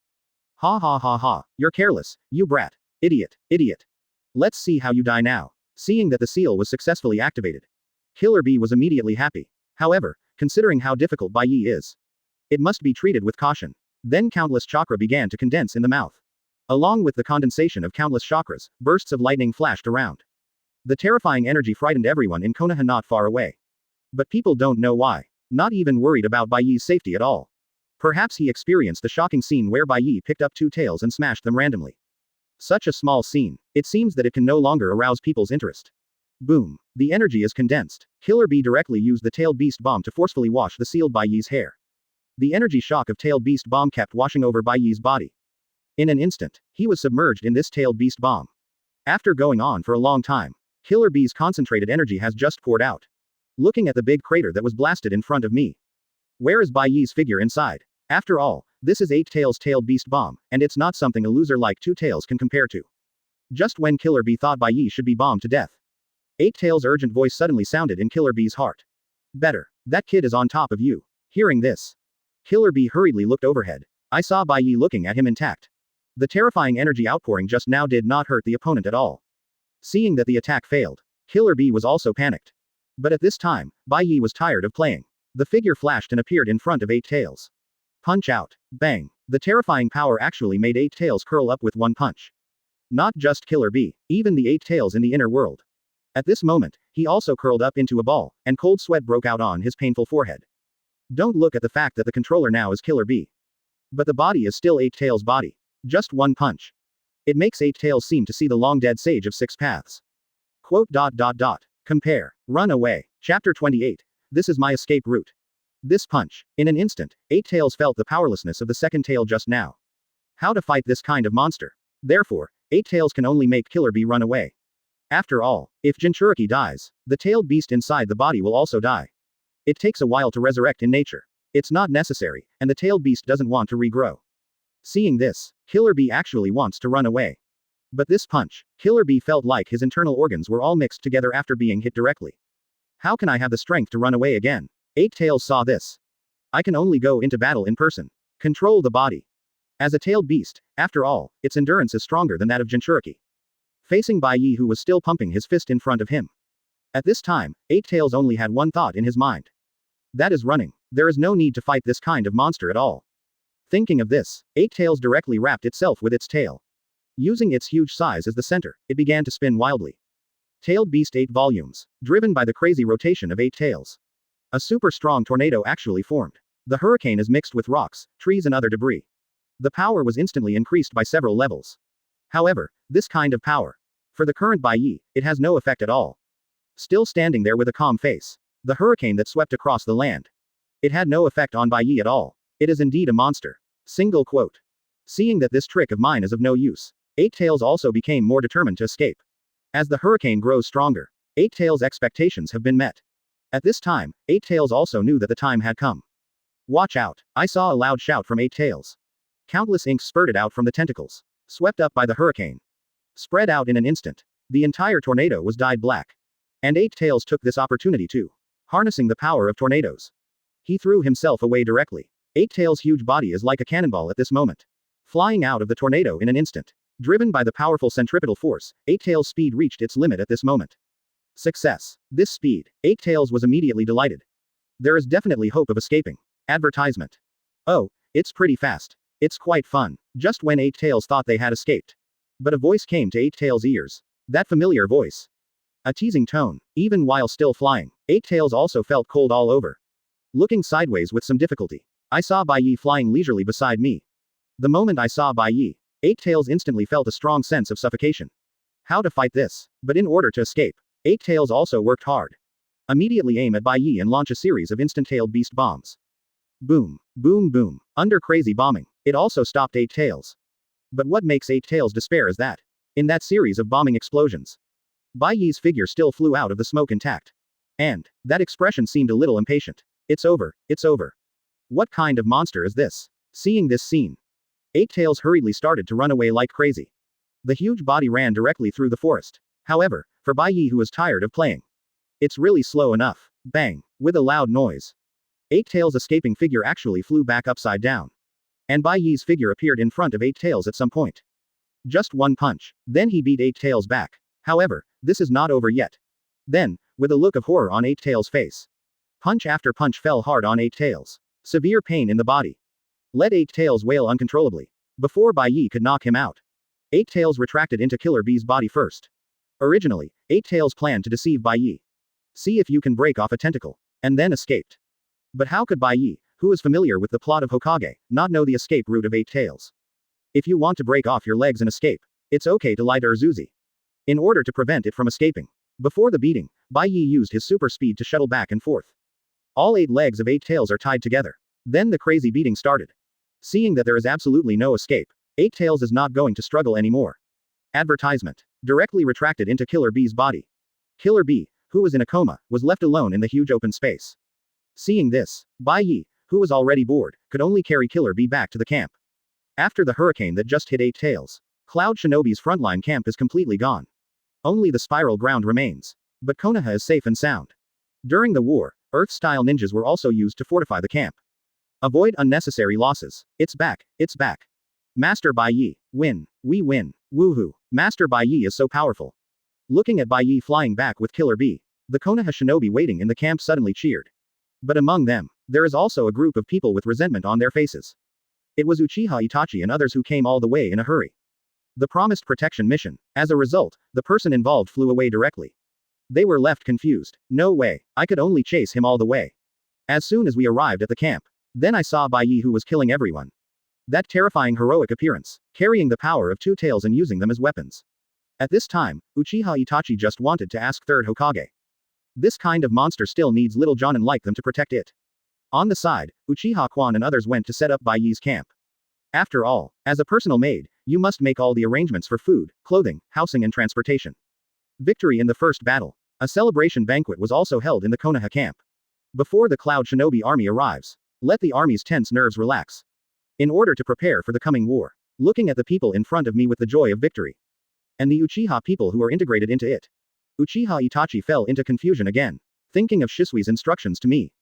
Ha ha ha ha, you're careless, you brat. Idiot, idiot. Let's see how you die now. Seeing that the seal was successfully activated, Killer Bee was immediately happy. However, considering how difficult Bai Ye is, it must be treated with caution. Then countless chakra began to condense in the mouth. Along with the condensation of countless chakras, bursts of lightning flashed around. The terrifying energy frightened everyone in Konoha not far away. But people don't know why. Not even worried about Bai Ye's safety at all. Perhaps he experienced the shocking scene where Bai Ye picked up 2 tails and smashed them randomly. Such a small scene. It seems that it can no longer arouse people's interest. Boom. The energy is condensed. Killer Bee directly used the tailed beast bomb to forcefully wash the sealed Bai Ye's hair. The energy shock of tailed beast bomb kept washing over Bai Ye's body. In an instant, he was submerged in this tailed beast bomb. After going on for a long time, Killer Bee's concentrated energy has just poured out. Looking at the big crater that was blasted in front of me. Where is Bai Ye's figure inside? After all, this is 8 tails tailed beast bomb, and it's not something a loser like 2 tails can compare to. Just when Killer Bee thought Bai Ye should be bombed to death, 8 tails' urgent voice suddenly sounded in Killer Bee's heart. Better. That kid is on top of you. Hearing this, Killer Bee hurriedly looked overhead. I saw Bai Ye looking at him intact. The terrifying energy outpouring just now did not hurt the opponent at all. Seeing that the attack failed, Killer Bee was also panicked. But at this time, Bai Ye was tired of playing. The figure flashed and appeared in front of 8 tails. Punch out. Bang. The terrifying power actually made 8 tails curl up with one punch. Not just Killer Bee, even the 8 tails in the inner world. At this moment, he also curled up into a ball, and cold sweat broke out on his painful forehead. Don't look at the fact that the controller now is Killer Bee. But the body is still 8 tails' body. Just one punch. It makes 8 tails seem to see the long-dead sage of 6 paths. Quote. Compare. Run away. Chapter 28. This is my escape route. This punch. In an instant, 8 tails felt the powerlessness of the second tail just now. How to fight this kind of monster? Therefore, 8 tails can only make Killer Bee run away. After all, if Jinchuriki dies, the tailed beast inside the body will also die. It takes a while to resurrect in nature. It's not necessary, and the tailed beast doesn't want to regrow. Seeing this, Killer Bee actually wants to run away. But this punch, Killer Bee felt like his internal organs were all mixed together after being hit directly. How can I have the strength to run away again? 8 tails saw this. I can only go into battle in person. Control the body. As a tailed beast, after all, its endurance is stronger than that of Jinchuriki. Facing Bai Ye, who was still pumping his fist in front of him. At this time, Eight Tails only had one thought in his mind. That is running. There is no need to fight this kind of monster at all. Thinking of this, Eight Tails directly wrapped itself with its tail. Using its huge size as the center, it began to spin wildly. Tailed Beast 8 volumes, driven by the crazy rotation of Eight Tails. A super strong tornado actually formed. The hurricane is mixed with rocks, trees and other debris. The power was instantly increased by several levels. However, this kind of power. For the current Bai Ye, it has no effect at all. Still standing there with a calm face. The hurricane that swept across the land. It had no effect on Bai Ye at all. It is indeed a monster. Single quote. Seeing that this trick of mine is of no use, Eight Tails also became more determined to escape. As the hurricane grows stronger, Eight Tails' expectations have been met. At this time, Eight Tails also knew that the time had come. Watch out! I saw a loud shout from Eight Tails. Countless ink spurted out from the tentacles, swept up by the hurricane. Spread out in an instant. The entire tornado was dyed black. And Eight Tails took this opportunity too. Harnessing the power of tornadoes. He threw himself away directly. Eight Tails' huge body is like a cannonball at this moment. Flying out of the tornado in an instant. Driven by the powerful centripetal force, Eight Tails' speed reached its limit at this moment. Success. This speed. Eight Tails was immediately delighted. There is definitely hope of escaping. Advertisement. Oh, it's pretty fast. It's quite fun. Just when Eight Tails thought they had escaped. But a voice came to Eight Tails' ears. That familiar voice. A teasing tone. Even while still flying, Eight Tails also felt cold all over. Looking sideways with some difficulty, I saw Bai Ye flying leisurely beside me. The moment I saw Bai Ye, Eight Tails instantly felt a strong sense of suffocation. How to fight this? But in order to escape, Eight Tails also worked hard. Immediately aim at Bai Ye and launch a series of instant-tailed beast bombs. Boom, boom, boom. Under crazy bombing, it also stopped Eight Tails. But what makes Eight Tails despair is that, in that series of bombing explosions, Bai Ye's figure still flew out of the smoke intact. And, that expression seemed a little impatient. It's over, it's over. What kind of monster is this? Seeing this scene, Eight Tails hurriedly started to run away like crazy. The huge body ran directly through the forest. However, for Bai Ye, who was tired of playing, it's really slow enough. Bang! With a loud noise, Eight Tails' escaping figure actually flew back upside down. And Bai Ye's figure appeared in front of Eight Tails at some point. Just one punch. Then he beat Eight Tails back. However, this is not over yet. Then, with a look of horror on Eight Tails' face, punch after punch fell hard on Eight Tails. Severe pain in the body. Let Eight Tails wail uncontrollably. Before Bai Ye could knock him out, Eight Tails retracted into Killer Bee's body first. Originally, Eight Tails planned to deceive Bai Ye. See if you can break off a tentacle. And then escaped. But how could Bai Ye, who is familiar with the plot of Hokage, not know the escape route of Eight Tails? If you want to break off your legs and escape, it's okay to lie to Urzuzi. In order to prevent it from escaping. Before the beating, Bai Ye used his super speed to shuttle back and forth. All 8 legs of Eight Tails are tied together. Then the crazy beating started. Seeing that there is absolutely no escape, Eight Tails is not going to struggle anymore. Advertisement. Directly retracted into Killer Bee's body. Killer Bee, who was in a coma, was left alone in the huge open space. Seeing this, Bai Ye, who was already bored, could only carry Killer Bee back to the camp. After the hurricane that just hit Eight Tails, Cloud Shinobi's frontline camp is completely gone. Only the spiral ground remains. But Konoha is safe and sound. During the war, Earth-style ninjas were also used to fortify the camp. Avoid unnecessary losses. It's back, it's back. Master Bai Ye, win. We win. Woohoo. Master Bai Ye is so powerful. Looking at Bai Ye flying back with Killer Bee, the Konoha shinobi waiting in the camp suddenly cheered. But among them, there is also a group of people with resentment on their faces. It was Uchiha Itachi and others who came all the way in a hurry. The promised protection mission. As a result, the person involved flew away directly. They were left confused. No way, I could only chase him all the way. As soon as we arrived at the camp, then I saw Bai Ye who was killing everyone. That terrifying heroic appearance, carrying the power of 2 tails and using them as weapons. At this time, Uchiha Itachi just wanted to ask third Hokage. This kind of monster still needs little Jonin like them to protect it. On the side, Uchiha Quan and others went to set up Bai Ye's camp. After all, as a personal maid, you must make all the arrangements for food, clothing, housing and transportation. Victory in the first battle. A celebration banquet was also held in the Konoha camp. Before the Cloud Shinobi army arrives, let the army's tense nerves relax. In order to prepare for the coming war. Looking at the people in front of me with the joy of victory. And the Uchiha people who are integrated into it. Uchiha Itachi fell into confusion again. Thinking of Shisui's instructions to me.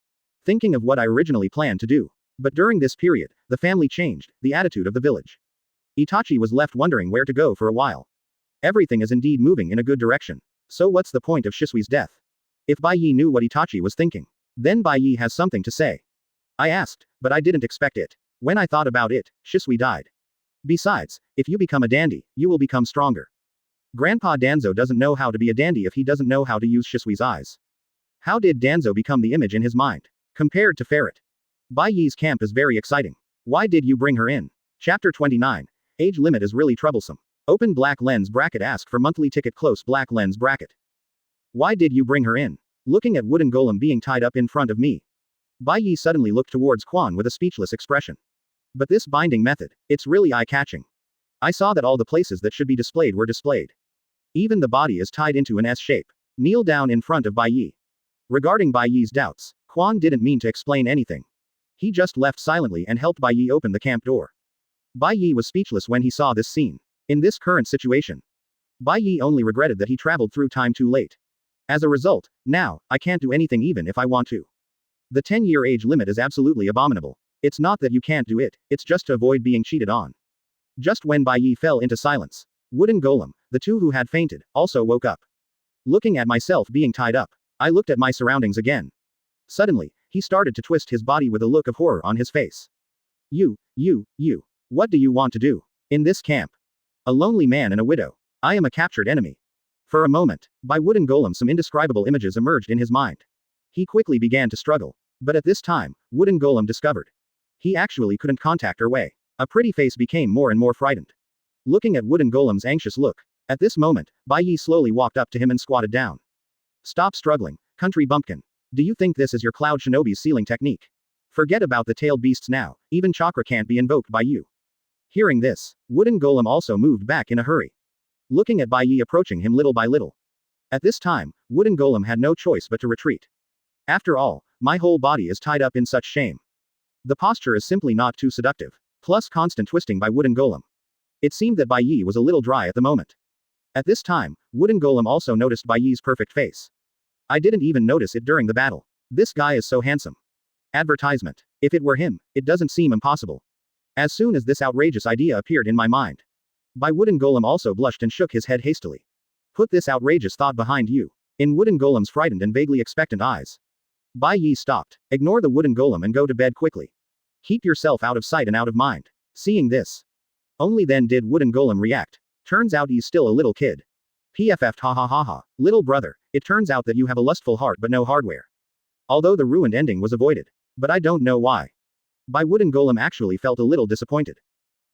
Thinking of what I originally planned to do. But during this period, the family changed the attitude of the village. Itachi was left wondering where to go for a while. Everything is indeed moving in a good direction. So what's the point of Shisui's death? If Bai Ye knew what Itachi was thinking, then Bai Ye has something to say. I asked, but I didn't expect it. When I thought about it, Shisui died. Besides, if you become a dandy, you will become stronger. Grandpa Danzō doesn't know how to be a dandy if he doesn't know how to use Shisui's eyes. How did Danzō become the image in his mind? Compared to Ferret. Bai Ye's camp is very exciting. Why did you bring her in? Chapter 29. Age limit is really troublesome. Open black lens bracket. Ask for monthly ticket. Close black lens bracket. Why did you bring her in? Looking at wooden golem being tied up in front of me. Bai Ye suddenly looked towards Quan with a speechless expression. But this binding method, it's really eye-catching. I saw that all the places that should be displayed were displayed. Even the body is tied into an S shape. Kneel down in front of Bai Ye. Regarding Bai Ye's doubts, Quan didn't mean to explain anything. He just left silently and helped Bai Ye open the camp door. Bai Ye was speechless when he saw this scene. In this current situation, Bai Ye only regretted that he traveled through time too late. As a result, now, I can't do anything even if I want to. The 10-year age limit is absolutely abominable. It's not that you can't do it, it's just to avoid being cheated on. Just when Bai Ye fell into silence, wooden golem, the two who had fainted, also woke up. Looking at myself being tied up, I looked at my surroundings again. Suddenly, he started to twist his body with a look of horror on his face. You. What do you want to do? In this camp? A lonely man and a widow. I am a captured enemy. For a moment, by wooden golem some indescribable images emerged in his mind. He quickly began to struggle. But at this time, wooden golem discovered. He actually couldn't contact her way. A pretty face became more and more frightened. Looking at wooden golem's anxious look. At this moment, Bai Ye slowly walked up to him and squatted down. Stop struggling, country bumpkin. Do you think this is your Cloud Shinobi's sealing technique? Forget about the tailed beasts now, even chakra can't be invoked by you. Hearing this, wooden golem also moved back in a hurry. Looking at Bai Ye approaching him little by little. At this time, wooden golem had no choice but to retreat. After all, my whole body is tied up in such shame. The posture is simply not too seductive. Plus constant twisting by wooden golem. It seemed that Bai Ye was a little dry at the moment. At this time, wooden golem also noticed Bai Ye's perfect face. I didn't even notice it during the battle. This guy is so handsome. Advertisement. If it were him, it doesn't seem impossible. As soon as this outrageous idea appeared in my mind, Bai wooden golem also blushed and shook his head hastily. Put this outrageous thought behind you. In wooden golem's frightened and vaguely expectant eyes. Bai Ye stopped. Ignore the wooden golem and go to bed quickly. Keep yourself out of sight and out of mind. Seeing this. Only then did wooden golem react. Turns out he's still a little kid. PFF ha ha ha ha. Little brother, it turns out that you have a lustful heart but no hardware. Although the ruined ending was avoided. But I don't know why. Bai wooden golem actually felt a little disappointed.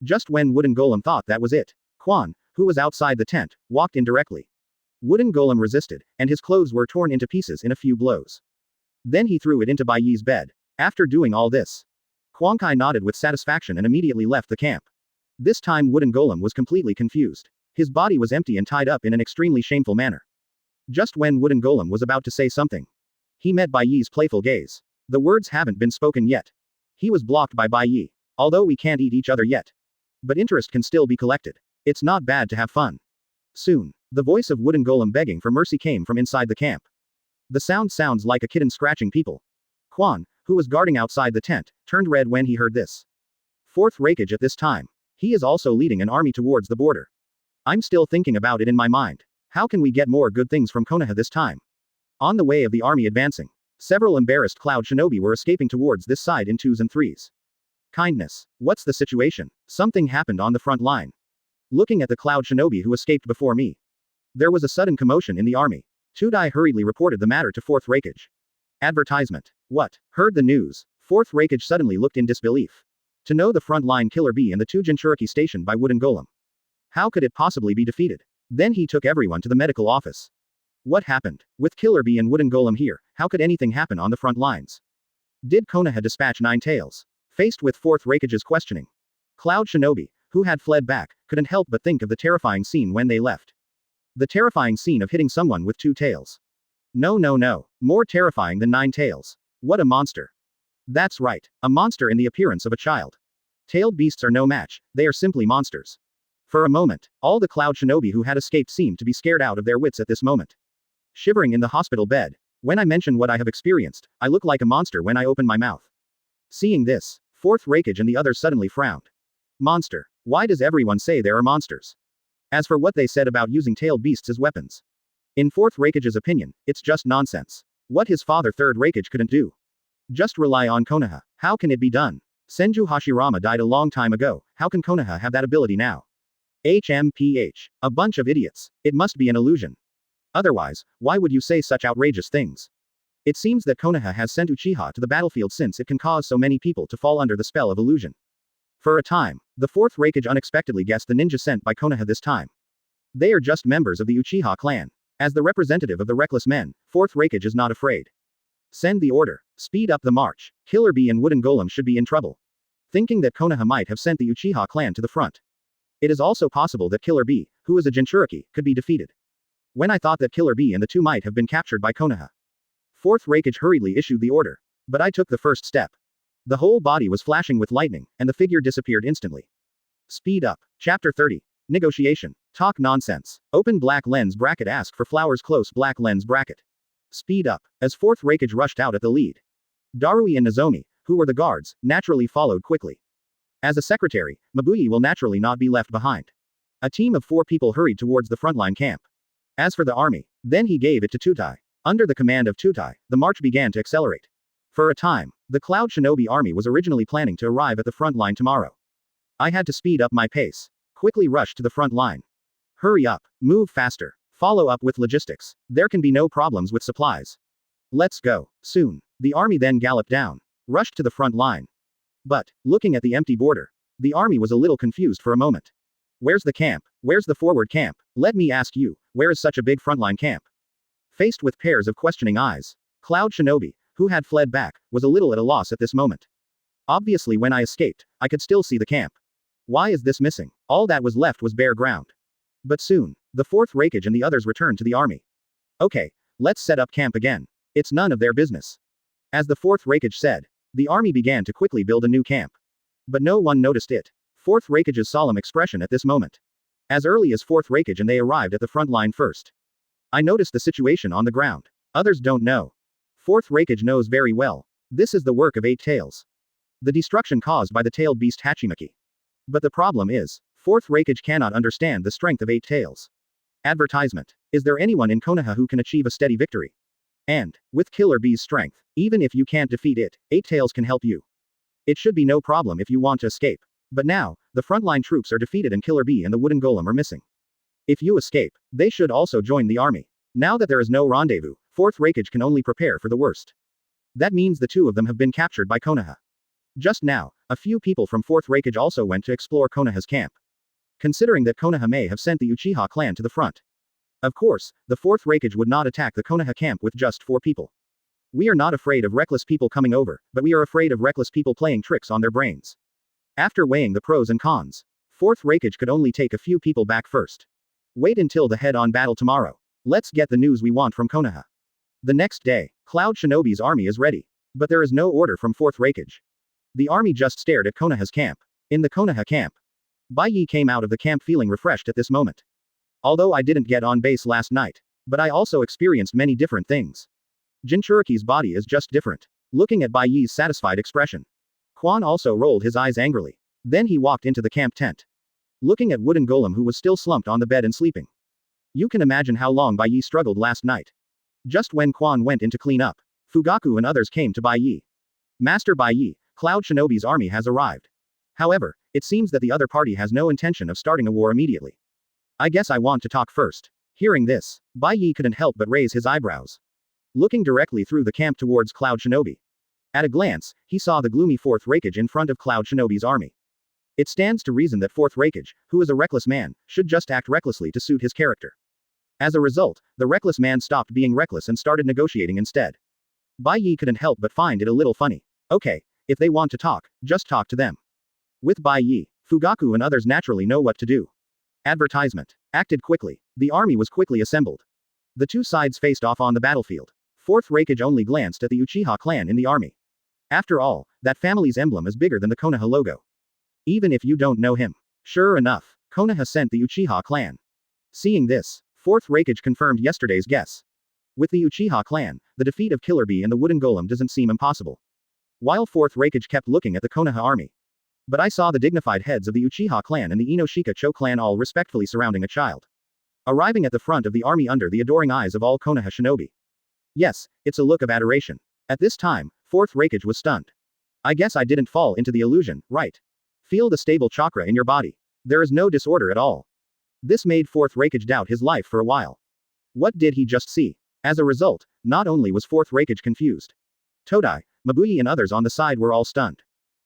Just when wooden golem thought that was it, Quan, who was outside the tent, walked in directly. Wooden golem resisted, and his clothes were torn into pieces in a few blows. Then he threw it into Bai Ye's bed. After doing all this, Quan Kai nodded with satisfaction and immediately left the camp. This time wooden golem was completely confused. His body was empty and tied up in an extremely shameful manner. Just when wooden golem was about to say something, he met Bai Ye's playful gaze. The words haven't been spoken yet. He was blocked by Bai Ye. Although we can't eat each other yet. But interest can still be collected. It's not bad to have fun. Soon, the voice of wooden golem begging for mercy came from inside the camp. The sound sounds like a kitten scratching people. Quan, who was guarding outside the tent, turned red when he heard this. Fourth Raikage at this time. He is also leading an army towards the border. I'm still thinking about it in my mind. How can we get more good things from Konoha this time? On the way of the army advancing, several embarrassed Cloud Shinobi were escaping towards this side in 2s and 3s. Kindness. What's the situation? Something happened on the front line. Looking at the Cloud Shinobi who escaped before me. There was a sudden commotion in the army. Tudai hurriedly reported the matter to 4th Raikage. Advertisement. What? Heard the news. 4th Raikage suddenly looked in disbelief. To know the front line killer bee in the 2 Jinchuriki stationed by wooden golem. How could it possibly be defeated? Then he took everyone to the medical office. What happened? With killer bee and wooden golem here, how could anything happen on the front lines? Did Konoha dispatch 9 tails? Faced with 4th Raikage's questioning. Cloud Shinobi, who had fled back, couldn't help but think of the terrifying scene when they left. The terrifying scene of hitting someone with 2 tails. No. More terrifying than 9 tails. What a monster. That's right, a monster in the appearance of a child. Tailed beasts are no match, they are simply monsters. For a moment, all the Cloud Shinobi who had escaped seemed to be scared out of their wits at this moment. Shivering in the hospital bed. When I mention what I have experienced, I look like a monster when I open my mouth. Seeing this, 4th Raikage and the others suddenly frowned. Monster. Why does everyone say there are monsters? As for what they said about using tailed beasts as weapons. In 4th Raikage's opinion, it's just nonsense. What his father 3rd Raikage couldn't do. Just rely on Konoha. How can it be done? Senju Hashirama died a long time ago, how can Konoha have that ability now? HMPH. A bunch of idiots. It must be an illusion. Otherwise, why would you say such outrageous things? It seems that Konoha has sent Uchiha to the battlefield since it can cause so many people to fall under the spell of illusion. For a time, the 4th Raikage unexpectedly guessed the ninja sent by Konoha this time. They are just members of the Uchiha clan. As the representative of the reckless men, 4th Raikage is not afraid. Send the order. Speed up the march. Killer Bee and Wooden Golem should be in trouble. Thinking that Konoha might have sent the Uchiha clan to the front. It is also possible that Killer Bee, who is a Jinchuriki, could be defeated. When I thought that Killer Bee and the two might have been captured by Konoha. 4th Raikage hurriedly issued the order. But I took the first step. The whole body was flashing with lightning, and the figure disappeared instantly. Speed up. Chapter 30. Negotiation. Talk nonsense. Open black lens bracket. Ask for flowers. Close black lens bracket. Speed up. As 4th Raikage rushed out at the lead. Darui and Nozomi, who were the guards, naturally followed quickly. As a secretary, Mabuyi will naturally not be left behind. A team of 4 people hurried towards the frontline camp. As for the army, then he gave it to Tutai. Under the command of Tutai, the march began to accelerate. For a time, the Cloud Shinobi army was originally planning to arrive at the front line tomorrow. I had to speed up my pace. Quickly rush to the front line. Hurry up. Move faster. Follow up with logistics. There can be no problems with supplies. Let's go. Soon. The army then galloped down. Rushed to the front line. But, looking at the empty border, the army was a little confused for a moment. Where's the camp? Where's the forward camp? Let me ask you, where is such a big frontline camp? Faced with pairs of questioning eyes, Cloud Shinobi, who had fled back, was a little at a loss at this moment. Obviously when I escaped, I could still see the camp. Why is this missing? All that was left was bare ground. But soon, the 4th Raikage and the others returned to the army. Okay, let's set up camp again. It's none of their business. As the 4th Raikage said, the army began to quickly build a new camp. But no one noticed it. 4th Raikage's solemn expression at this moment. As early as 4th Raikage and they arrived at the front line first. I noticed the situation on the ground. Others don't know. 4th Raikage knows very well. This is the work of 8 tails. The destruction caused by the tailed beast Hachimaki. But the problem is, 4th Raikage cannot understand the strength of 8 tails. Advertisement. Is there anyone in Konoha who can achieve a steady victory? And, with Killer Bee's strength, even if you can't defeat it, 8 tails can help you. It should be no problem if you want to escape. But now, the frontline troops are defeated and Killer Bee and the Wooden Golem are missing. If you escape, they should also join the army. Now that there is no rendezvous, 4th Raikage can only prepare for the worst. That means the 2 of them have been captured by Konoha. Just now, a few people from 4th Raikage also went to explore Konoha's camp. Considering that Konoha may have sent the Uchiha clan to the front. Of course, the 4th Raikage would not attack the Konoha camp with just 4 people. We are not afraid of reckless people coming over, but we are afraid of reckless people playing tricks on their brains. After weighing the pros and cons, 4th Raikage could only take a few people back first. Wait until the head-on battle tomorrow. Let's get the news we want from Konoha. The next day, Cloud Shinobi's army is ready. But there is no order from 4th Raikage. The army just stared at Konoha's camp. In the Konoha camp, Bai Ye came out of the camp feeling refreshed at this moment. Although I didn't get on base last night, but I also experienced many different things. Jinchuriki's body is just different. Looking at Bai Ye's satisfied expression. Quan also rolled his eyes angrily. Then he walked into the camp tent. Looking at Wooden Golem who was still slumped on the bed and sleeping. You can imagine how long Bai Ye struggled last night. Just when Quan went in to clean up, Fugaku and others came to Bai Ye. Master Bai Ye, Cloud Shinobi's army has arrived. However, it seems that the other party has no intention of starting a war immediately. I guess I want to talk first. Hearing this, Bai Ye couldn't help but raise his eyebrows. Looking directly through the camp towards Cloud Shinobi. At a glance, he saw the gloomy 4th Raikage in front of Cloud Shinobi's army. It stands to reason that 4th Raikage, who is a reckless man, should just act recklessly to suit his character. As a result, the reckless man stopped being reckless and started negotiating instead. Bai Ye couldn't help but find it a little funny. Okay, if they want to talk, just talk to them. With Bai Ye, Fugaku and others naturally know what to do. Advertisement. Acted quickly. The army was quickly assembled. The two sides faced off on the battlefield. 4th Raikage only glanced at the Uchiha clan in the army. After all, that family's emblem is bigger than the Konoha logo. Even if you don't know him. Sure enough, Konoha sent the Uchiha clan. Seeing this, 4th Raikage confirmed yesterday's guess. With the Uchiha clan, the defeat of Killer Bee and the Wooden Golem doesn't seem impossible. while 4th Raikage kept looking at the Konoha army. But I saw the dignified heads of the Uchiha clan and the Inoshika-cho clan all respectfully surrounding a child. Arriving at the front of the army under the adoring eyes of all Konoha shinobi. Yes, it's a look of adoration. At this time, 4th Raikage was stunned. I guess I didn't fall into the illusion, right? Feel the stable chakra in your body. There is no disorder at all. This made 4th Raikage doubt his life for a while. What did he just see? As a result, not only was 4th Raikage confused. Todai, Mabuyi and others on the side were all stunned.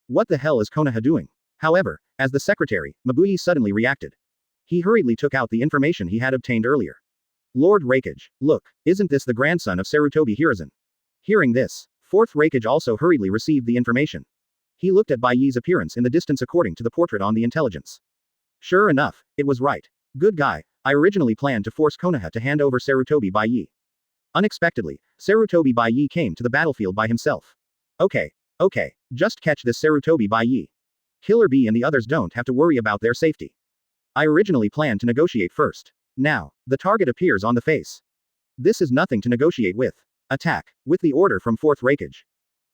What the hell is Konoha doing? However, as the secretary, Mabuyi suddenly reacted. He hurriedly took out the information he had obtained earlier. Lord Raikage, look, isn't this the grandson of Sarutobi Hiruzen? Hearing this, 4th Raikage also hurriedly received the information. He looked at Bai Ye's appearance in the distance according to the portrait on the intelligence. Sure enough, it was right. Good guy, I originally planned to force Konoha to hand over Sarutobi Bai Ye. Unexpectedly, Sarutobi Bai Ye came to the battlefield by himself. Okay, just catch this Sarutobi Bai Ye. Killer Bee and the others don't have to worry about their safety. I originally planned to negotiate first. Now, the target appears on the face. This is nothing to negotiate with. Attack, with the order from 4th Raikage.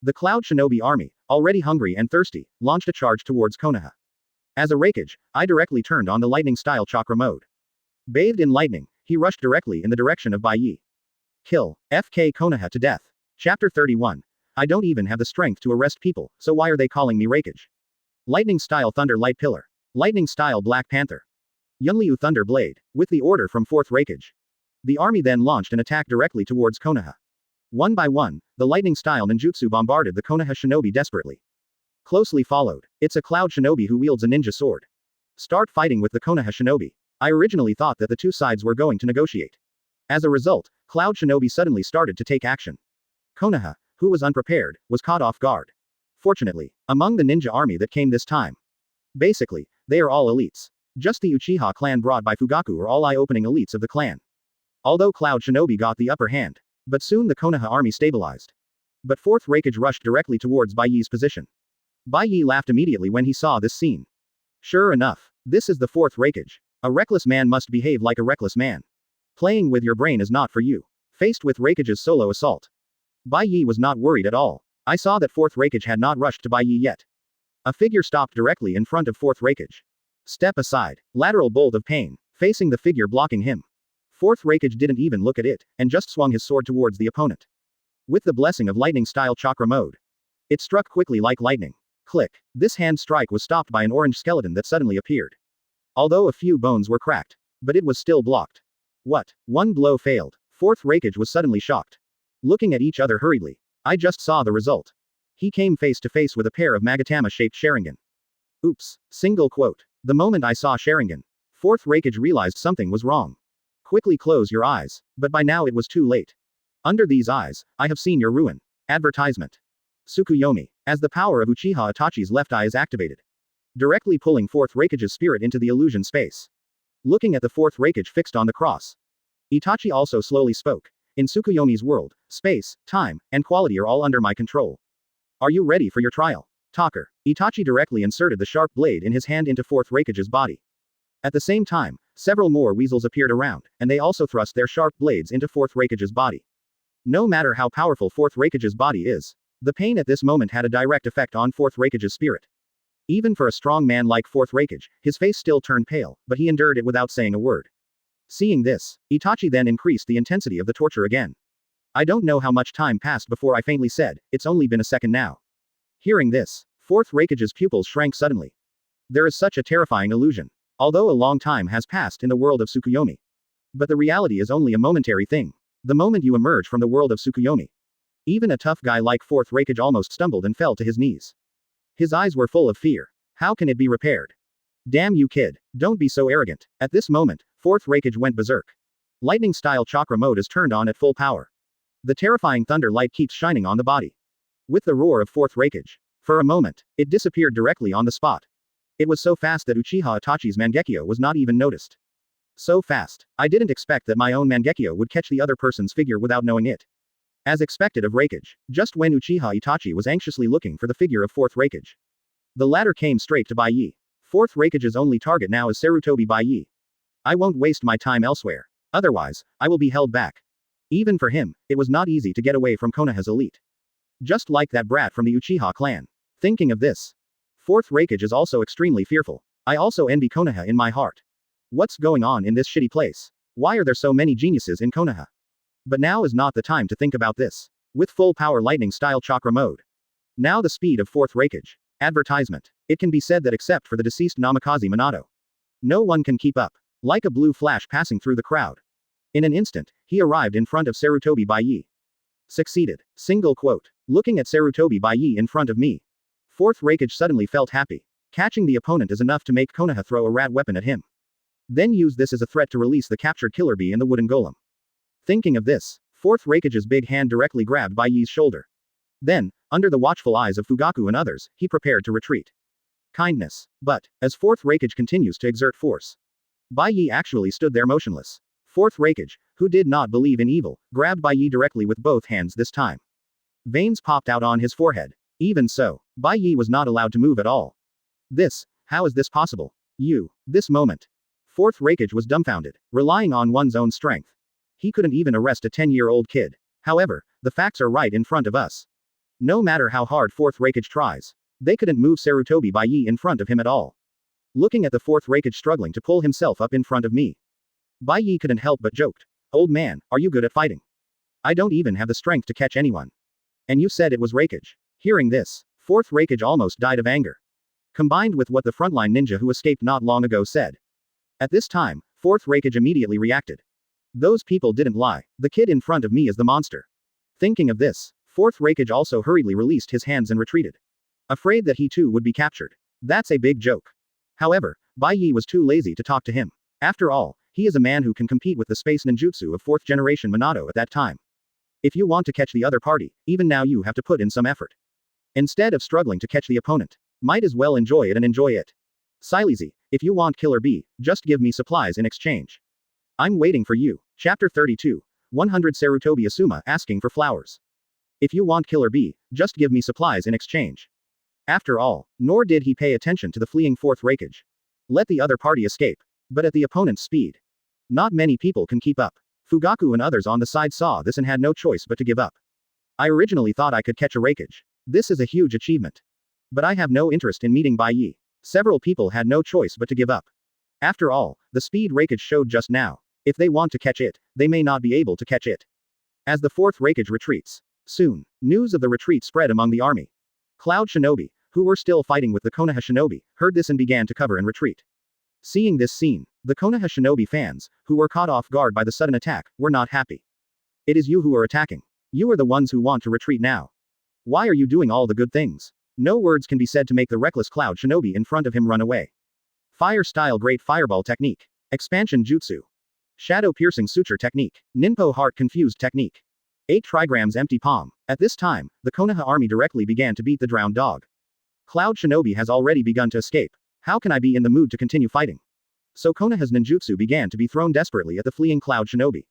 The Cloud Shinobi army, already hungry and thirsty, launched a charge towards Konoha. As a Raikage, I directly turned on the lightning-style chakra mode. Bathed in lightning, he rushed directly in the direction of Bai Ye. Kill, FK Konoha to death. Chapter 31. I don't even have the strength to arrest people, so why are they calling me Raikage? Lightning-style Thunder Light Pillar. Lightning-style Black Panther. Yunryu Thunder Blade, with the order from 4th Raikage. The army then launched an attack directly towards Konoha. One by one, the lightning-style ninjutsu bombarded the Konoha shinobi desperately. Closely followed, it's a Cloud Shinobi who wields a ninja sword. Start fighting with the Konoha shinobi. I originally thought that the two sides were going to negotiate. As a result, Cloud Shinobi suddenly started to take action. Konoha, who was unprepared, was caught off guard. Fortunately, among the ninja army that came this time. Basically, they are all elites. Just the Uchiha clan brought by Fugaku are all eye-opening elites of the clan. Although Cloud Shinobi got the upper hand. But soon the Konoha army stabilized. But 4th Raikage rushed directly towards Bai Ye's position. Bai Ye laughed immediately when he saw this scene. Sure enough, this is the 4th Raikage. A reckless man must behave like a reckless man. Playing with your brain is not for you. Faced with Raikage's solo assault. Bai Ye was not worried at all. I saw that 4th Raikage had not rushed to Bai Ye yet. A figure stopped directly in front of 4th Raikage. Step aside. Lateral bolt of pain, facing the figure blocking him. 4th Raikage didn't even look at it, and just swung his sword towards the opponent. With the blessing of lightning-style chakra mode. It struck quickly like lightning. Click. This hand strike was stopped by an orange skeleton that suddenly appeared. Although a few bones were cracked. But it was still blocked. What? One blow failed. 4th Raikage was suddenly shocked. Looking at each other hurriedly. I just saw the result. He came face to face with a pair of Magatama-shaped Sharingan. Oops. Single quote. The moment I saw Sharingan, 4th Raikage realized something was wrong. Quickly close your eyes. But by now it was too late. Under these eyes, I have seen your ruin. Advertisement. Tsukuyomi. As the power of Uchiha Itachi's left eye is activated. Directly pulling 4th Raikage's spirit into the illusion space. Looking at the 4th Raikage fixed on the cross. Itachi also slowly spoke. In Tsukuyomi's world, space, time, and quality are all under my control. Are you ready for your trial? Talker. Itachi directly inserted the sharp blade in his hand into 4th Raikage's body. At the same time, several more weasels appeared around, and they also thrust their sharp blades into 4th Raikage's body. No matter how powerful 4th Raikage's body is, the pain at this moment had a direct effect on 4th Raikage's spirit. Even for a strong man like 4th Raikage, his face still turned pale, but he endured it without saying a word. Seeing this, Itachi then increased the intensity of the torture again. I don't know how much time passed before I faintly said, it's only been a second now. Hearing this, 4th Raikage's pupils shrank suddenly. There is such a terrifying illusion. Although a long time has passed in the world of Tsukuyomi. But the reality is only a momentary thing. The moment you emerge from the world of Tsukuyomi. Even a tough guy like 4th Raikage almost stumbled and fell to his knees. His eyes were full of fear. How can it be repaired? Damn you kid, don't be so arrogant. At this moment, 4th Raikage went berserk. Lightning-style chakra mode is turned on at full power. The terrifying thunder light keeps shining on the body. With the roar of 4th Raikage. For a moment, it disappeared directly on the spot. It was so fast that Uchiha Itachi's Mangekyo was not even noticed. So fast. I didn't expect that my own Mangekyo would catch the other person's figure without knowing it. As expected of Raikage, just when Uchiha Itachi was anxiously looking for the figure of 4th Raikage. The latter came straight to Bai Ye. 4th Raikage's only target now is Sarutobi Bai Ye. I won't waste my time elsewhere. Otherwise, I will be held back. Even for him, it was not easy to get away from Konoha's elite. Just like that brat from the Uchiha clan. Thinking of this, fourth Raikage is also extremely fearful. I also envy Konoha in my heart. What's going on in this shitty place? Why are there so many geniuses in Konoha? But now is not the time to think about this. With full power lightning style chakra mode. Now the speed of fourth Raikage. Advertisement. It can be said that except for the deceased Namikaze Minato, no one can keep up. Like a blue flash passing through the crowd. In an instant, he arrived in front of Sarutobi Bai Ye. Succeeded. Single quote. Looking at Sarutobi Bai Ye in front of me. Fourth Raikage suddenly felt happy. Catching the opponent is enough to make Konoha throw a rat weapon at him. Then use this as a threat to release the captured killer bee in the wooden golem. Thinking of this, fourth Raikage's big hand directly grabbed Bai Ye's shoulder. Then, under the watchful eyes of Fugaku and others, he prepared to retreat. Kindness. But, as fourth Raikage continues to exert force, Bai Ye actually stood there motionless. Fourth Raikage, who did not believe in evil, grabbed Bai Ye directly with both hands this time. Veins popped out on his forehead. Even so, Bai Ye was not allowed to move at all. How is this possible? This moment. Fourth Raikage was dumbfounded, relying on one's own strength. He couldn't even arrest a 10-year-old kid. However, the facts are right in front of us. No matter how hard fourth Raikage tries, they couldn't move Sarutobi Bai Ye in front of him at all. Looking at the fourth Raikage struggling to pull himself up in front of me, Bai Ye couldn't help but joked. Old man, are you good at fighting? I don't even have the strength to catch anyone. And you said it was Raikage. Hearing this, fourth Raikage almost died of anger. Combined with what the frontline ninja who escaped not long ago said. At this time, fourth Raikage immediately reacted. Those people didn't lie. The kid in front of me is the monster. Thinking of this, fourth Raikage also hurriedly released his hands and retreated. Afraid that he too would be captured. That's a big joke. However, Bai Ye was too lazy to talk to him. After all, he is a man who can compete with the space ninjutsu of 4th generation Minato at that time. If you want to catch the other party, even now you have to put in some effort. Instead of struggling to catch the opponent, might as well enjoy it and enjoy it. Silezy, if you want Killer B, just give me supplies in exchange. I'm waiting for you. Chapter 32. 100 Sarutobi Asuma asking for flowers. If you want Killer B, just give me supplies in exchange. After all, nor did he pay attention to the fleeing fourth Raikage. Let the other party escape. But at the opponent's speed. Not many people can keep up. Fugaku and others on the side saw this and had no choice but to give up. I originally thought I could catch a Raikage. This is a huge achievement. But I have no interest in meeting Bai Ye. Several people had no choice but to give up. After all, the speed Raikage showed just now. If they want to catch it, they may not be able to catch it. As the fourth Raikage retreats. Soon, news of the retreat spread among the army. Cloud Shinobi, who were still fighting with the Konoha Shinobi, heard this and began to cover and retreat. Seeing this scene, the Konoha Shinobi fans, who were caught off guard by the sudden attack, were not happy. It is you who are attacking. You are the ones who want to retreat now. Why are you doing all the good things? No words can be said to make the reckless Cloud Shinobi in front of him run away. Fire-style Great Fireball Technique. Expansion Jutsu. Shadow-piercing Suture Technique. Ninpo Heart Confused Technique. 8 trigrams Empty Palm. At this time, the Konoha army directly began to beat the drowned dog. Cloud Shinobi has already begun to escape. How can I be in the mood to continue fighting? So Konoha's ninjutsu began to be thrown desperately at the fleeing Cloud Shinobi.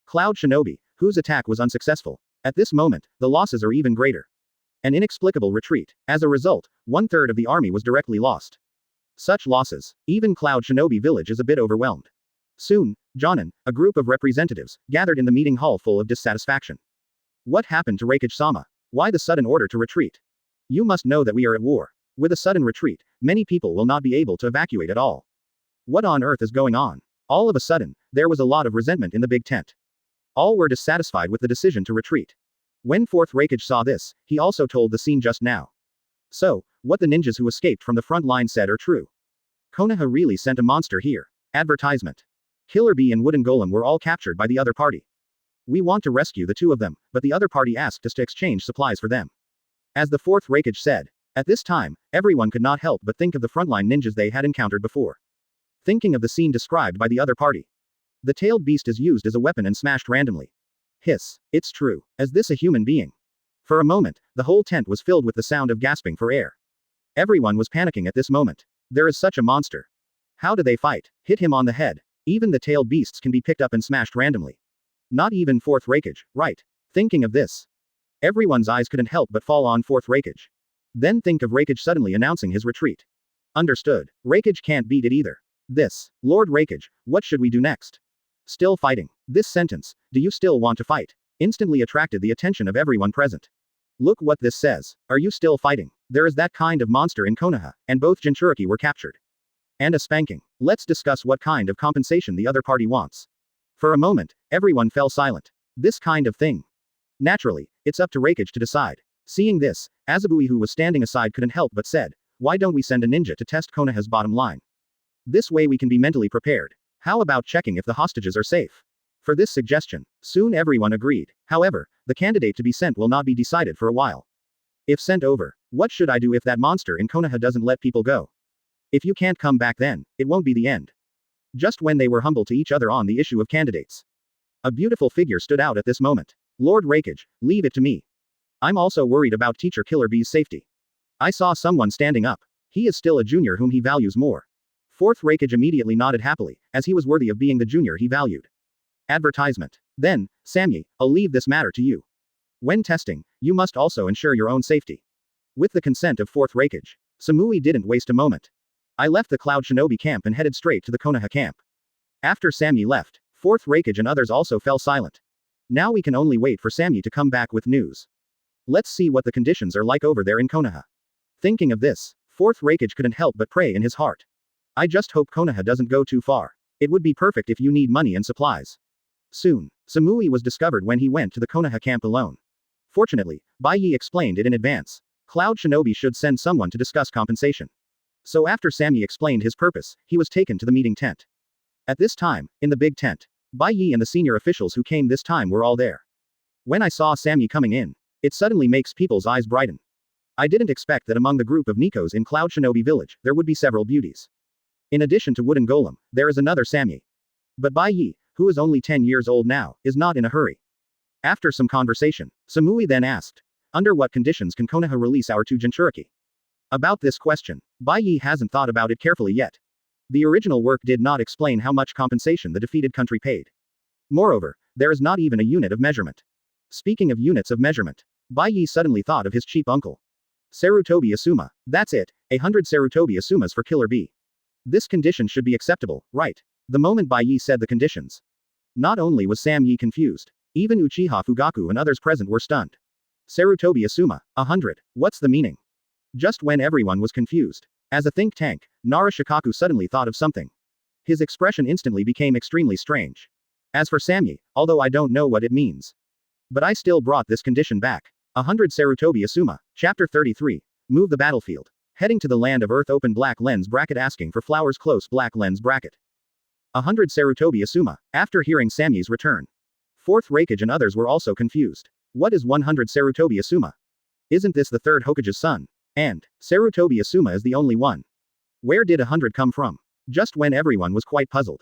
Cloud Shinobi, whose attack was unsuccessful. At this moment, the losses are even greater. An inexplicable retreat. As a result, 1/3 of the army was directly lost. Such losses. Even Cloud Shinobi village is a bit overwhelmed. Soon, Jonin, a group of representatives, gathered in the meeting hall full of dissatisfaction. What happened to Raikage-sama? Why the sudden order to retreat? You must know that we are at war. With a sudden retreat, many people will not be able to evacuate at all. What on earth is going on? All of a sudden, there was a lot of resentment in the big tent. All were dissatisfied with the decision to retreat. When fourth Raikage saw this, he also told the scene just now. So, what the ninjas who escaped from the front line said are true. Konoha really sent a monster here. Advertisement. Killer Bee and Wooden Golem were all captured by the other party. We want to rescue the two of them, but the other party asked us to exchange supplies for them. As the fourth Raikage said. At this time, everyone could not help but think of the frontline ninjas they had encountered before. Thinking of the scene described by the other party. The tailed beast is used as a weapon and smashed randomly. Hiss. It's true. Is this a human being? For a moment, the whole tent was filled with the sound of gasping for air. Everyone was panicking at this moment. There is such a monster. How do they fight? Hit him on the head. Even the tailed beasts can be picked up and smashed randomly. Not even fourth Raikage, right? Thinking of this. Everyone's eyes couldn't help but fall on fourth Raikage. Then think of Raikage suddenly announcing his retreat. Understood. Raikage can't beat it either. Lord Raikage, what should we do next? Still fighting. This sentence, do you still want to fight? Instantly attracted the attention of everyone present. Look what this says. Are you still fighting? There is that kind of monster in Konoha, and both Jinchuriki were captured. And a spanking. Let's discuss what kind of compensation the other party wants. For a moment, everyone fell silent. This kind of thing. Naturally, it's up to Raikage to decide. Seeing this, Azabui, who was standing aside, couldn't help but said, why don't we send a ninja to test Konoha's bottom line? This way we can be mentally prepared. How about checking if the hostages are safe? For this suggestion, soon everyone agreed. However, the candidate to be sent will not be decided for a while. If sent over, what should I do if that monster in Konoha doesn't let people go? If you can't come back, then it won't be the end. Just when they were humble to each other on the issue of candidates, a beautiful figure stood out at this moment. Lord Raikage, leave it to me. I'm also worried about Teacher Killer Bee's safety. I saw someone standing up. He is still a junior whom he values more. Fourth Raikage immediately nodded happily, as he was worthy of being the junior he valued. Advertisement. Then, Samye, I'll leave this matter to you. When testing, you must also ensure your own safety. With the consent of Fourth Raikage, Samui didn't waste a moment. I left the Cloud Shinobi camp and headed straight to the Konoha camp. After Samye left, Fourth Raikage and others also fell silent. Now we can only wait for Samye to come back with news. Let's see what the conditions are like over there in Konoha. Thinking of this, Fourth Raikage couldn't help but pray in his heart. I just hope Konoha doesn't go too far. It would be perfect if you need money and supplies. Soon, Samui was discovered when he went to the Konoha camp alone. Fortunately, Bai Ye explained it in advance. Cloud Shinobi should send someone to discuss compensation. So after Samye explained his purpose, he was taken to the meeting tent. At this time, in the big tent, Bai Ye and the senior officials who came this time were all there. When I saw Samye coming in, it suddenly makes people's eyes brighten. I didn't expect that among the group of Nikos in Cloud Shinobi Village, there would be several beauties. In addition to Wooden Golem, there is another Samye. But Bai Ye, who is only 10 years old now, is not in a hurry. After some conversation, Samui then asked, under what conditions can Konoha release our two Jinchuriki? About this question, Bai Ye hasn't thought about it carefully yet. The original work did not explain how much compensation the defeated country paid. Moreover, there is not even a unit of measurement. Speaking of units of measurement, Bai Ye suddenly thought of his cheap uncle. Sarutobi Asuma. That's it, 100 Sarutobi Asumas for Killer Bee. This condition should be acceptable, right? The moment Bai Ye said the conditions. Not only was Sam Ye confused, even Uchiha Fugaku and others present were stunned. Sarutobi Asuma, 100, what's the meaning? Just when everyone was confused. As a think tank, Nara Shikaku suddenly thought of something. His expression instantly became extremely strange. As for Samye, although I don't know what it means. But I still brought this condition back. 100 Sarutobi Asuma, Chapter 33. Move the battlefield. Heading to the land of Earth, open black lens bracket, asking for flowers, close black lens bracket. 100 Sarutobi Asuma. After hearing Samye's return, Fourth Raikage and others were also confused. What is 100 Sarutobi Asuma? Isn't this the third Hokage's son? And Sarutobi Asuma is the only one. Where did 100 come from? Just when everyone was quite puzzled,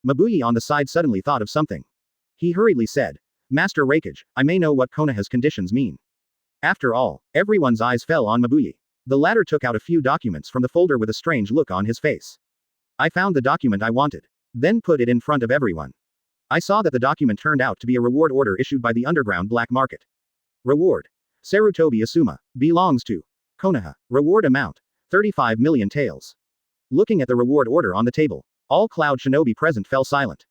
Mabuyi on the side suddenly thought of something. He hurriedly said, Master Raikage, I may know what Konoha's conditions mean. After all, everyone's eyes fell on Mabuyi. The latter took out a few documents from the folder with a strange look on his face. I found the document I wanted. Then put it in front of everyone. I saw that the document turned out to be a reward order issued by the underground black market. Reward. Sarutobi Asuma. Belongs to Konoha. Reward amount. 35 million taels. Looking at the reward order on the table, all Cloud Shinobi present fell silent.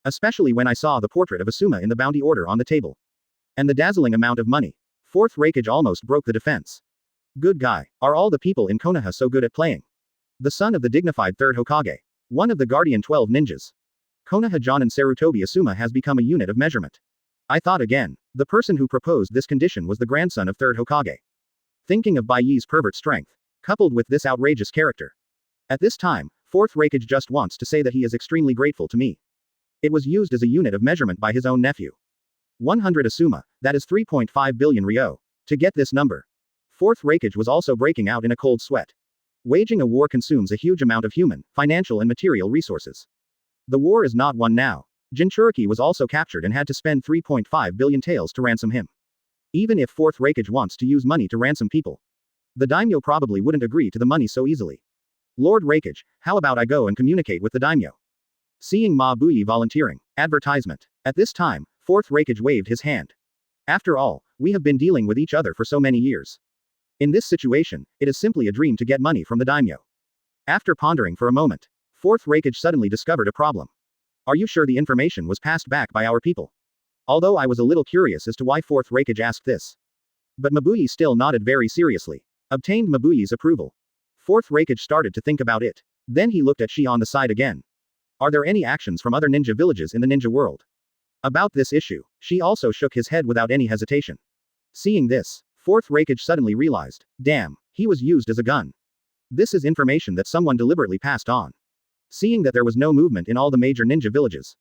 Especially when I saw the portrait of Asuma in the bounty order on the table. And the dazzling amount of money. Fourth Raikage almost broke the defense. Good guy. Are all the people in Konoha so good at playing? The son of the dignified third Hokage. One of the Guardian 12 ninjas. Konoha Jonin Sarutobi Asuma has become a unit of measurement. I thought again. The person who proposed this condition was the grandson of third Hokage. Thinking of Bai Ye's pervert strength, coupled with this outrageous character. At this time, Fourth Raikage just wants to say that he is extremely grateful to me. It was used as a unit of measurement by his own nephew. 100 Asuma, that is 3.5 billion ryo. To get this number, Fourth Raikage was also breaking out in a cold sweat. Waging a war consumes a huge amount of human, financial and material resources. The war is not won now. Jinchuriki was also captured and had to spend 3.5 billion taels to ransom him. Even if Fourth Raikage wants to use money to ransom people, the daimyo probably wouldn't agree to the money so easily. Lord Raikage, how about I go and communicate with the daimyo? Seeing Ma Buyi volunteering. Advertisement. At this time, Fourth Raikage waved his hand. After all, we have been dealing with each other for so many years. In this situation, it is simply a dream to get money from the daimyo. After pondering for a moment, Fourth Raikage suddenly discovered a problem. Are you sure the information was passed back by our people? Although I was a little curious as to why Fourth Raikage asked this. But Mabuyi still nodded very seriously. Obtained Mabuyi's approval. Fourth Raikage started to think about it. Then he looked at Shi on the side again. Are there any actions from other ninja villages in the ninja world? About this issue, Shi also shook his head without any hesitation. Seeing this, Fourth Raikage suddenly realized, damn, he was used as a gun. This is information that someone deliberately passed on. Seeing that there was no movement in all the major ninja villages.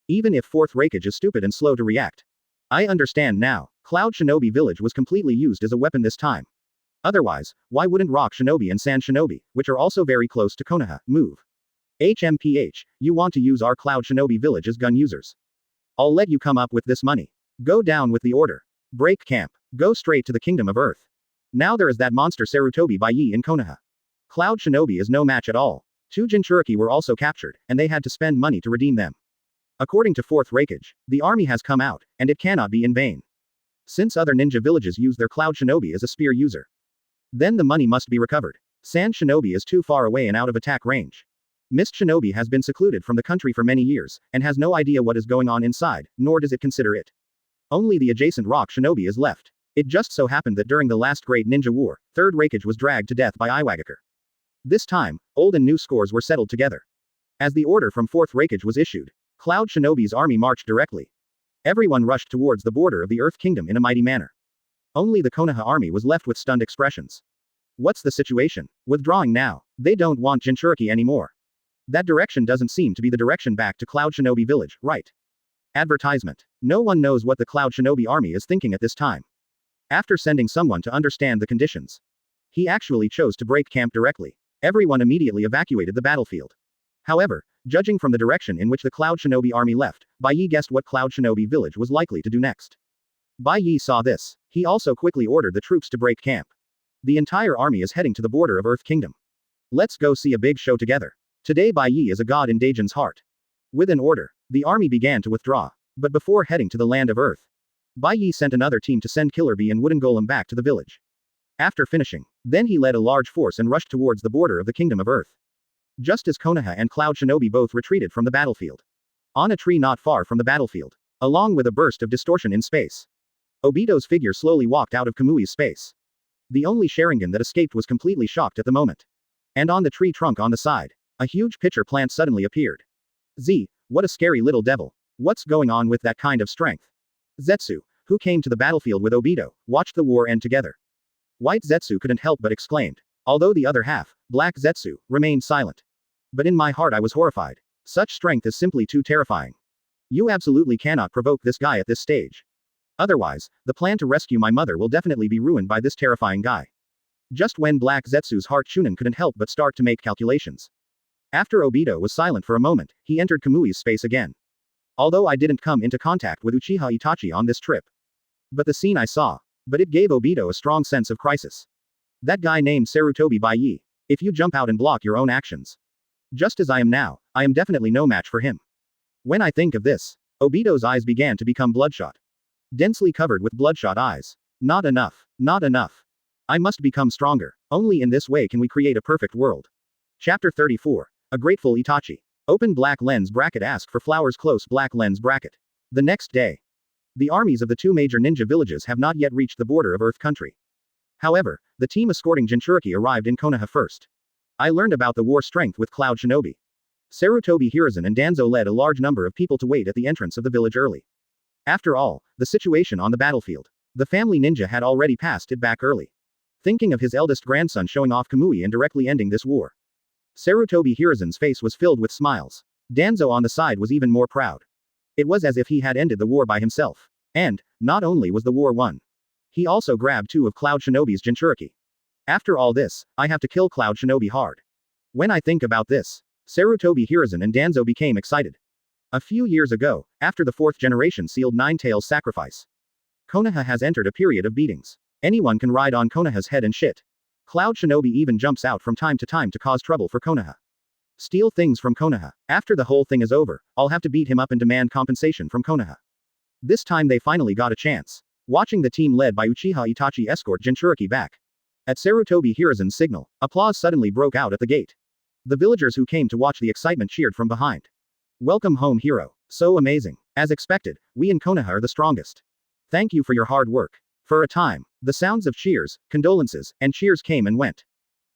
Even if Fourth Raikage is stupid and slow to react. I understand now, Cloud Shinobi Village was completely used as a weapon this time. Otherwise, why wouldn't Rock Shinobi and Sand Shinobi, which are also very close to Konoha, move? HMPH, you want to use our Cloud Shinobi Village as gun users. I'll let you come up with this money. Go down with the order. Break camp. Go straight to the Kingdom of Earth. Now there is that monster Sarutobi Bai Ye in Konoha. Cloud Shinobi is no match at all. 2 Jinchuriki were also captured, and they had to spend money to redeem them. According to Fourth Raikage, the army has come out, and it cannot be in vain. Since other ninja villages use their Cloud Shinobi as a spear user. Then the money must be recovered. Sand Shinobi is too far away and out of attack range. Mist Shinobi has been secluded from the country for many years, and has no idea what is going on inside, nor does it consider it. Only the adjacent Rock Shinobi is left. It just so happened that during the last Great Ninja War, Third Raikage was dragged to death by Iwagakure. This time, old and new scores were settled together. As the order from Fourth Raikage was issued, Cloud Shinobi's army marched directly. Everyone rushed towards the border of the Earth Kingdom in a mighty manner. Only the Konoha army was left with stunned expressions. What's the situation? Withdrawing now. They don't want Jinchuriki anymore. That direction doesn't seem to be the direction back to Cloud Shinobi Village, right? Advertisement. No one knows what the Cloud Shinobi army is thinking at this time. After sending someone to understand the conditions, he actually chose to break camp directly. Everyone immediately evacuated the battlefield. However, judging from the direction in which the Cloud Shinobi army left, Bai Ye guessed what Cloud Shinobi Village was likely to do next. Bai Ye saw this. He also quickly ordered the troops to break camp. The entire army is heading to the border of Earth Kingdom. Let's go see a big show together. Today Bai Ye is a god in Daijin's heart. With an order, the army began to withdraw. But before heading to the land of Earth, Bai Ye sent another team to send Killer Bee and Wooden Golem back to the village. After finishing, then he led a large force and rushed towards the border of the Kingdom of Earth. Just as Konoha and Cloud Shinobi both retreated from the battlefield. On a tree not far from the battlefield, along with a burst of distortion in space, Obito's figure slowly walked out of Kamui's space. The only Sharingan that escaped was completely shocked at the moment. And on the tree trunk on the side, a huge pitcher plant suddenly appeared. What a scary little devil. What's going on with that kind of strength? Zetsu, who came to the battlefield with Obito, watched the war end together. White Zetsu couldn't help but exclaimed. Although the other half, Black Zetsu, remained silent. But in my heart I was horrified. Such strength is simply too terrifying. You absolutely cannot provoke this guy at this stage. Otherwise, the plan to rescue my mother will definitely be ruined by this terrifying guy. Just when Black Zetsu's heart Chunin couldn't help but start to make calculations. After Obito was silent for a moment, he entered Kamui's space again. Although I didn't come into contact with Uchiha Itachi on this trip. But the scene I saw. But it gave Obito a strong sense of crisis. That guy named Sarutobi Bai Ye. If you jump out and block your own actions. Just as I am now, I am definitely no match for him. When I think of this, Obito's eyes began to become bloodshot. Densely covered with bloodshot eyes. Not enough. Not enough. I must become stronger. Only in this way can we create a perfect world. Chapter 34. A Grateful Itachi. Open black lens bracket. Ask for flowers. Close black lens bracket. The next day. The armies of the 2 major ninja villages have not yet reached the border of Earth Country. However, the team escorting Jinchuriki arrived in Konoha first. I learned about the war strength with Cloud Shinobi. Sarutobi Hiruzen and Danzō led a large number of people to wait at the entrance of the village early. After all, the situation on the battlefield. The family ninja had already passed it back early. Thinking of his eldest grandson showing off Kamui and directly ending this war. Sarutobi Hiruzen's face was filled with smiles. Danzō on the side was even more proud. It was as if he had ended the war by himself. And, not only was the war won. He also grabbed 2 of Cloud Shinobi's Jinchuriki. After all this, I have to kill Cloud Shinobi hard. When I think about this, Sarutobi Hiruzen and Danzō became excited. A few years ago, after the 4th generation sealed Nine-Tails sacrifice, Konoha has entered a period of beatings. Anyone can ride on Konoha's head and shit. Cloud Shinobi even jumps out from time to cause trouble for Konoha. Steal things from Konoha. After the whole thing is over, I'll have to beat him up and demand compensation from Konoha. This time they finally got a chance. Watching the team led by Uchiha Itachi escort Jinchuriki back. At Sarutobi Hiruzen's signal, applause suddenly broke out at the gate. The villagers who came to watch the excitement cheered from behind. Welcome home, hero. So amazing. As expected, we in Konoha are the strongest. Thank you for your hard work. For a time, The sounds of cheers, condolences, and cheers came and went.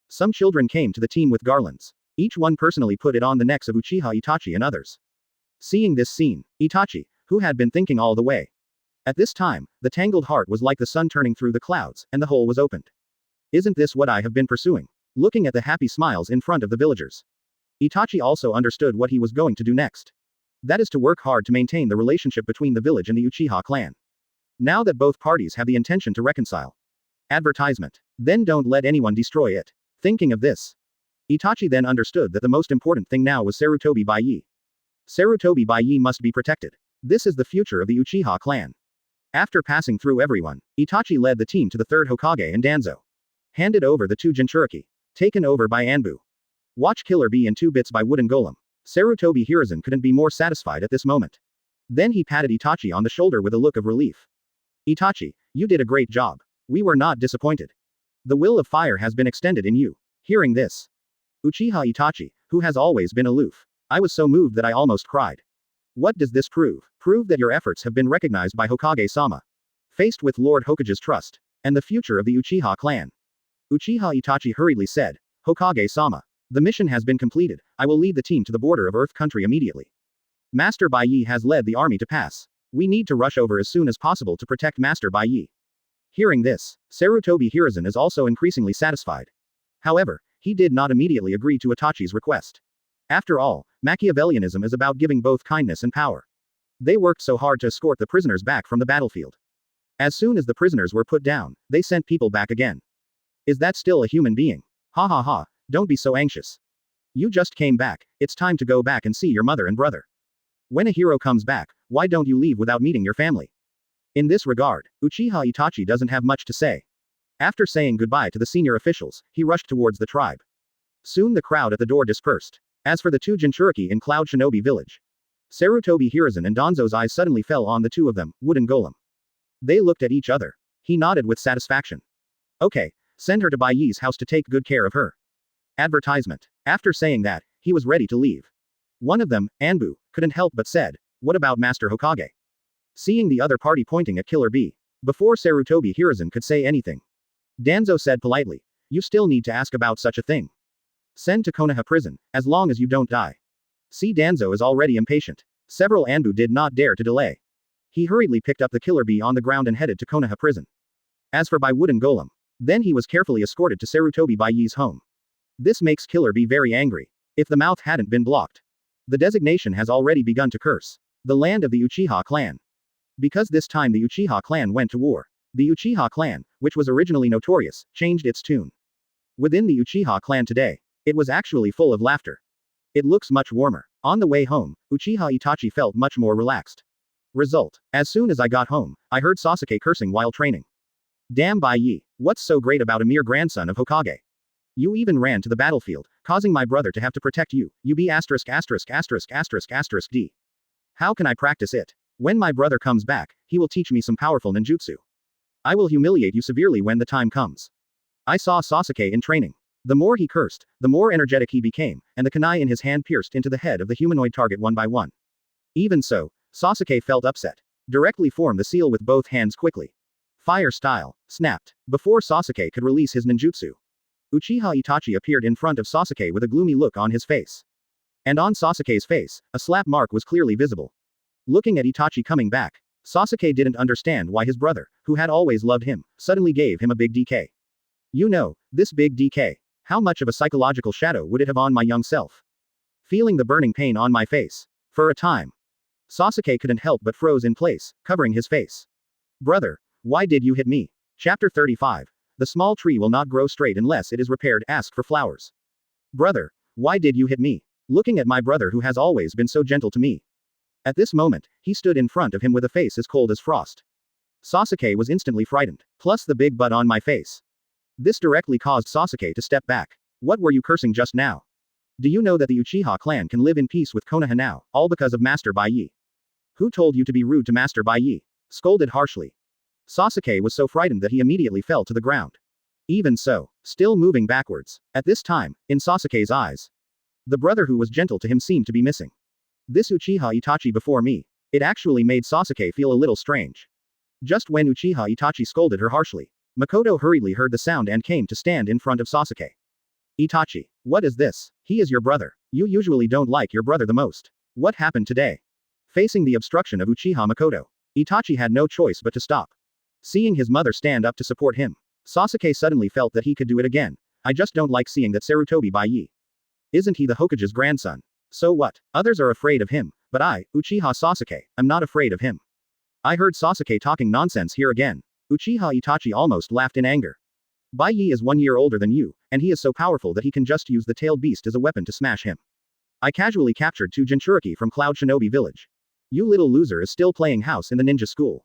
Some children came to the team with garlands. Each one personally put it on the necks of Uchiha Itachi and others. Seeing this scene, Itachi, who had been thinking all the way. At this time, the tangled heart was like the sun turning through the clouds, and the hole was opened. Isn't this what I have been pursuing? Looking at the happy smiles in front of the villagers. Itachi also understood what he was going to do next. That is to work hard to maintain the relationship between the village and the Uchiha clan. Now that both parties have the intention to reconcile. Advertisement. Then don't let anyone destroy it. Thinking of this, Itachi then understood that the most important thing now was Sarutobi Bai Ye. Sarutobi Bai Ye must be protected. This is the future of the Uchiha clan. After passing through everyone, Itachi led the team to the third Hokage and Danzō. Handed over the two Jinchuriki. Taken over by Anbu. Watch Killer Bee in 2 bits by Wooden Golem. Sarutobi Hiruzen couldn't be more satisfied at this moment. Then he patted Itachi on the shoulder with a look of relief. Itachi, you did a great job. We were not disappointed. The will of fire has been extended in you. Hearing this, Uchiha Itachi, who has always been aloof. I was so moved that I almost cried. What does this prove? Prove that your efforts have been recognized by Hokage-sama. Faced with Lord Hokage's trust, and the future of the Uchiha clan. Uchiha Itachi hurriedly said, Hokage-sama. The mission has been completed, I will lead the team to the border of Earth Country immediately. Master Bai Ye has led the army to pass. We need to rush over as soon as possible to protect Master Bai Ye. Hearing this, Sarutobi Hiruzen is also increasingly satisfied. However, he did not immediately agree to Itachi's request. After all, Machiavellianism is about giving both kindness and power. They worked so hard to escort the prisoners back from the battlefield. As soon as the prisoners were put down, they sent people back again. Is that still a human being? Ha ha ha, don't be so anxious. You just came back, it's time to go back and see your mother and brother. When a hero comes back, why don't you leave without meeting your family? In this regard, Uchiha Itachi doesn't have much to say. After saying goodbye to the senior officials, he rushed towards the tribe. Soon the crowd at the door dispersed. As for the two Jinchuriki in Cloud Shinobi Village, Sarutobi Hiruzen and Danzo's eyes suddenly fell on the two of them, Wooden Golem. They looked at each other. He nodded with satisfaction. Okay, send her to Bai Ye's house to take good care of her. Advertisement. After saying that, he was ready to leave. One of them, Anbu, couldn't help but said, what about Master Hokage? Seeing the other party pointing at Killer Bee. Before Sarutobi Hiruzen could say anything, Danzō said politely, you still need to ask about such a thing. Send to Konoha prison, as long as you don't die. See, Danzō is already impatient. Several Anbu did not dare to delay. He hurriedly picked up the Killer Bee on the ground and headed to Konoha prison. As for Bai Wooden Golem, then he was carefully escorted to Sarutobi Bai Ye's home. This makes Killer Bee very angry. If the mouth hadn't been blocked. The designation has already begun to curse. The land of the Uchiha clan. Because this time the Uchiha clan went to war. The Uchiha clan, which was originally notorious, changed its tune. Within the Uchiha clan today, it was actually full of laughter. It looks much warmer. On the way home, Uchiha Itachi felt much more relaxed. Result. As soon as I got home, I heard Sasuke cursing while training. Damn Bai Ye, what's so great about a mere grandson of Hokage? You even ran to the battlefield, causing my brother to have to protect you, you be asterisk asterisk asterisk asterisk asterisk D. How can I practice it? When my brother comes back, he will teach me some powerful ninjutsu. I will humiliate you severely when the time comes. I saw Sasuke in training. The more he cursed, the more energetic he became, and the kunai in his hand pierced into the head of the humanoid target one by one. Even so, Sasuke felt upset. Directly formed the seal with both hands quickly. Fire style, snapped. Before Sasuke could release his ninjutsu, Uchiha Itachi appeared in front of Sasuke with a gloomy look on his face. And on Sasuke's face, a slap mark was clearly visible. Looking at Itachi coming back, Sasuke didn't understand why his brother, who had always loved him, suddenly gave him a big DK. You know, this big DK. How much of a psychological shadow would it have on my young self? Feeling the burning pain on my face. For a time, Sasuke couldn't help but froze in place, covering his face. Brother, why did you hit me? Chapter 35. The small tree will not grow straight unless it is repaired. Ask for flowers. Brother, why did you hit me? Looking at my brother who has always been so gentle to me. At this moment, he stood in front of him with a face as cold as frost. Sasuke was instantly frightened, plus the big butt on my face. This directly caused Sasuke to step back. What were you cursing just now? Do you know that the Uchiha clan can live in peace with Konoha now, all because of Master Bai Ye? Who told you to be rude to Master Bai Ye? Scolded harshly. Sasuke was so frightened that he immediately fell to the ground. Even so, still moving backwards. At this time, in Sasuke's eyes, the brother who was gentle to him seemed to be missing. This Uchiha Itachi before me. It actually made Sasuke feel a little strange. Just when Uchiha Itachi scolded her harshly, Makoto hurriedly heard the sound and came to stand in front of Sasuke. Itachi. What is this? He is your brother. You usually don't like your brother the most. What happened today? Facing the obstruction of Uchiha Makoto, Itachi had no choice but to stop. Seeing his mother stand up to support him, Sasuke suddenly felt that he could do it again. I just don't like seeing that Sarutobi Bai Ye. Isn't he the Hokage's grandson? So what? Others are afraid of him, but I, Uchiha Sasuke, am not afraid of him. I heard Sasuke talking nonsense here again. Uchiha Itachi almost laughed in anger. Bai Ye is 1 year older than you, and he is so powerful that he can just use the tailed beast as a weapon to smash him. I casually captured 2 Jinchuriki from Cloud Shinobi Village. You little loser is still playing house in the ninja school.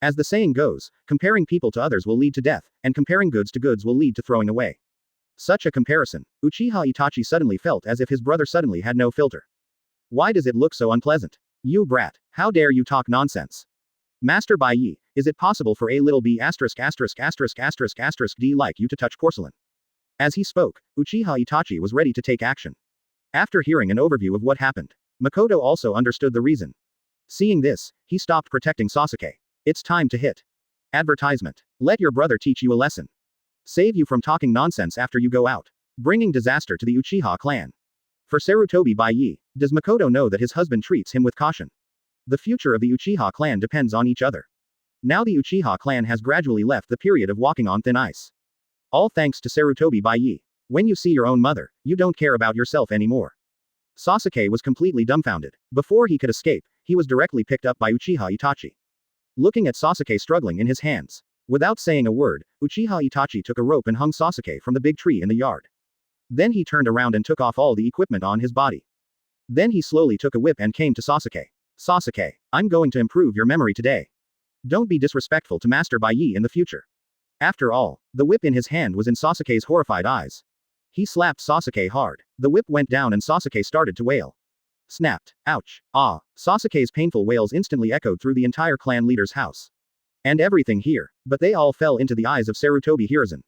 As the saying goes, comparing people to others will lead to death, and comparing goods to goods will lead to throwing away. Such a comparison. Uchiha Itachi suddenly felt as if his brother suddenly had no filter. Why does it look so unpleasant? You brat, how dare you talk nonsense? Master Bai Ye, is it possible for a little b asterisk asterisk asterisk asterisk asterisk d like you to touch porcelain? As he spoke, Uchiha Itachi was ready to take action. After hearing an overview of what happened, Makoto also understood the reason. Seeing this, he stopped protecting Sasuke. It's time to hit. Advertisement. Let your brother teach you a lesson. Save you from talking nonsense after you go out. Bringing disaster to the Uchiha clan. For Sarutobi Bai Ye, does Makoto know that his husband treats him with caution? The future of the Uchiha clan depends on each other. Now the Uchiha clan has gradually left the period of walking on thin ice. All thanks to Sarutobi Bai Ye. When you see your own mother, you don't care about yourself anymore. Sasuke was completely dumbfounded. Before he could escape, he was directly picked up by Uchiha Itachi. Looking at Sasuke struggling in his hands. Without saying a word, Uchiha Itachi took a rope and hung Sasuke from the big tree in the yard. Then he turned around and took off all the equipment on his body. Then he slowly took a whip and came to Sasuke. Sasuke, I'm going to improve your memory today. Don't be disrespectful to Master Bai Ye in the future. After all, the whip in his hand was in Sasuke's horrified eyes. He slapped Sasuke hard. The whip went down and Sasuke started to wail. Snapped. Ouch. Ah. Sasuke's painful wails instantly echoed through the entire clan leader's house. And everything here. But they all fell into the eyes of Sarutobi Hiruzen.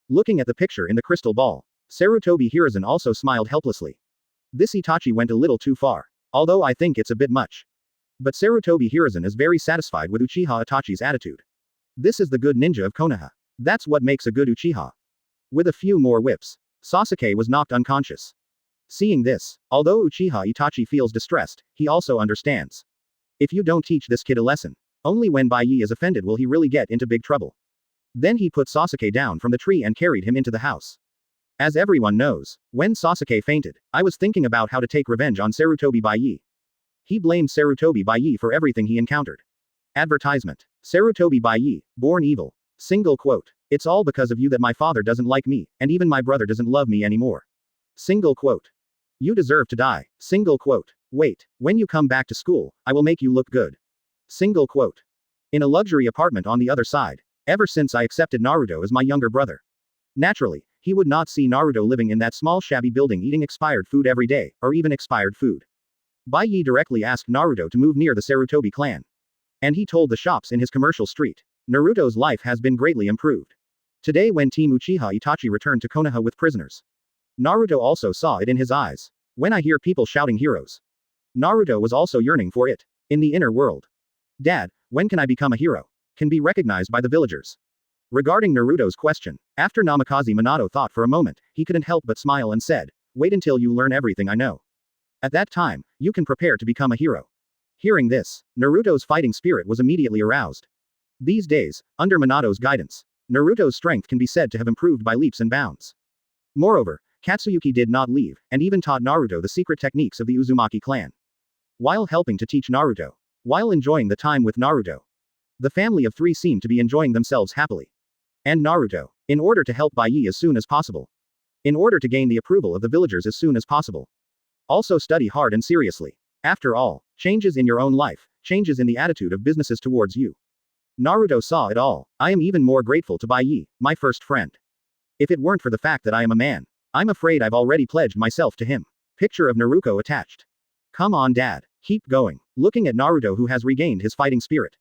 Looking at the picture in the crystal ball, Sarutobi Hiruzen also smiled helplessly. This Itachi went a little too far. Although I think it's a bit much. But Sarutobi Hiruzen is very satisfied with Uchiha Itachi's attitude. This is the good ninja of Konoha. That's what makes a good Uchiha. With a few more whips, Sasuke was knocked unconscious. Seeing this, although Uchiha Itachi feels distressed, he also understands. If you don't teach this kid a lesson, only when Bai Ye is offended will he really get into big trouble. Then he put Sasuke down from the tree and carried him into the house. As everyone knows, when Sasuke fainted, I was thinking about how to take revenge on Sarutobi Bai Ye. He blamed Sarutobi Bai Ye for everything he encountered. Advertisement. Sarutobi Bai Ye, born evil. Single quote. It's all because of you that my father doesn't like me, and even my brother doesn't love me anymore. Single quote. You deserve to die. Single quote. Wait, when you come back to school, I will make you look good. Single quote. In a luxury apartment on the other side. Ever since I accepted Naruto as my younger brother. Naturally, he would not see Naruto living in that small shabby building eating expired food every day, or even expired food. Bai Ye directly asked Naruto to move near the Sarutobi clan. And he told the shops in his commercial street. Naruto's life has been greatly improved. Today when Team Uchiha Itachi returned to Konoha with prisoners. Naruto also saw it in his eyes. When I hear people shouting heroes. Naruto was also yearning for it. In the inner world. Dad, when can I become a hero? Can be recognized by the villagers. Regarding Naruto's question, after Namikaze Minato thought for a moment, he couldn't help but smile and said, wait until you learn everything I know. At that time, you can prepare to become a hero. Hearing this, Naruto's fighting spirit was immediately aroused. These days, under Minato's guidance, Naruto's strength can be said to have improved by leaps and bounds. Moreover, Katsuyuki did not leave, and even taught Naruto the secret techniques of the Uzumaki clan. While helping to teach Naruto. While enjoying the time with Naruto. The family of 3 seemed to be enjoying themselves happily. And Naruto, in order to help Bai Ye as soon as possible. In order to gain the approval of the villagers as soon as possible. Also study hard and seriously. After all, changes in your own life, changes in the attitude of businesses towards you. Naruto saw it all. I am even more grateful to Bai Ye, my first friend. If it weren't for the fact that I am a man, I'm afraid I've already pledged myself to him. Picture of Naruto attached. Come on dad, keep going. Looking at Naruto who has regained his fighting spirit.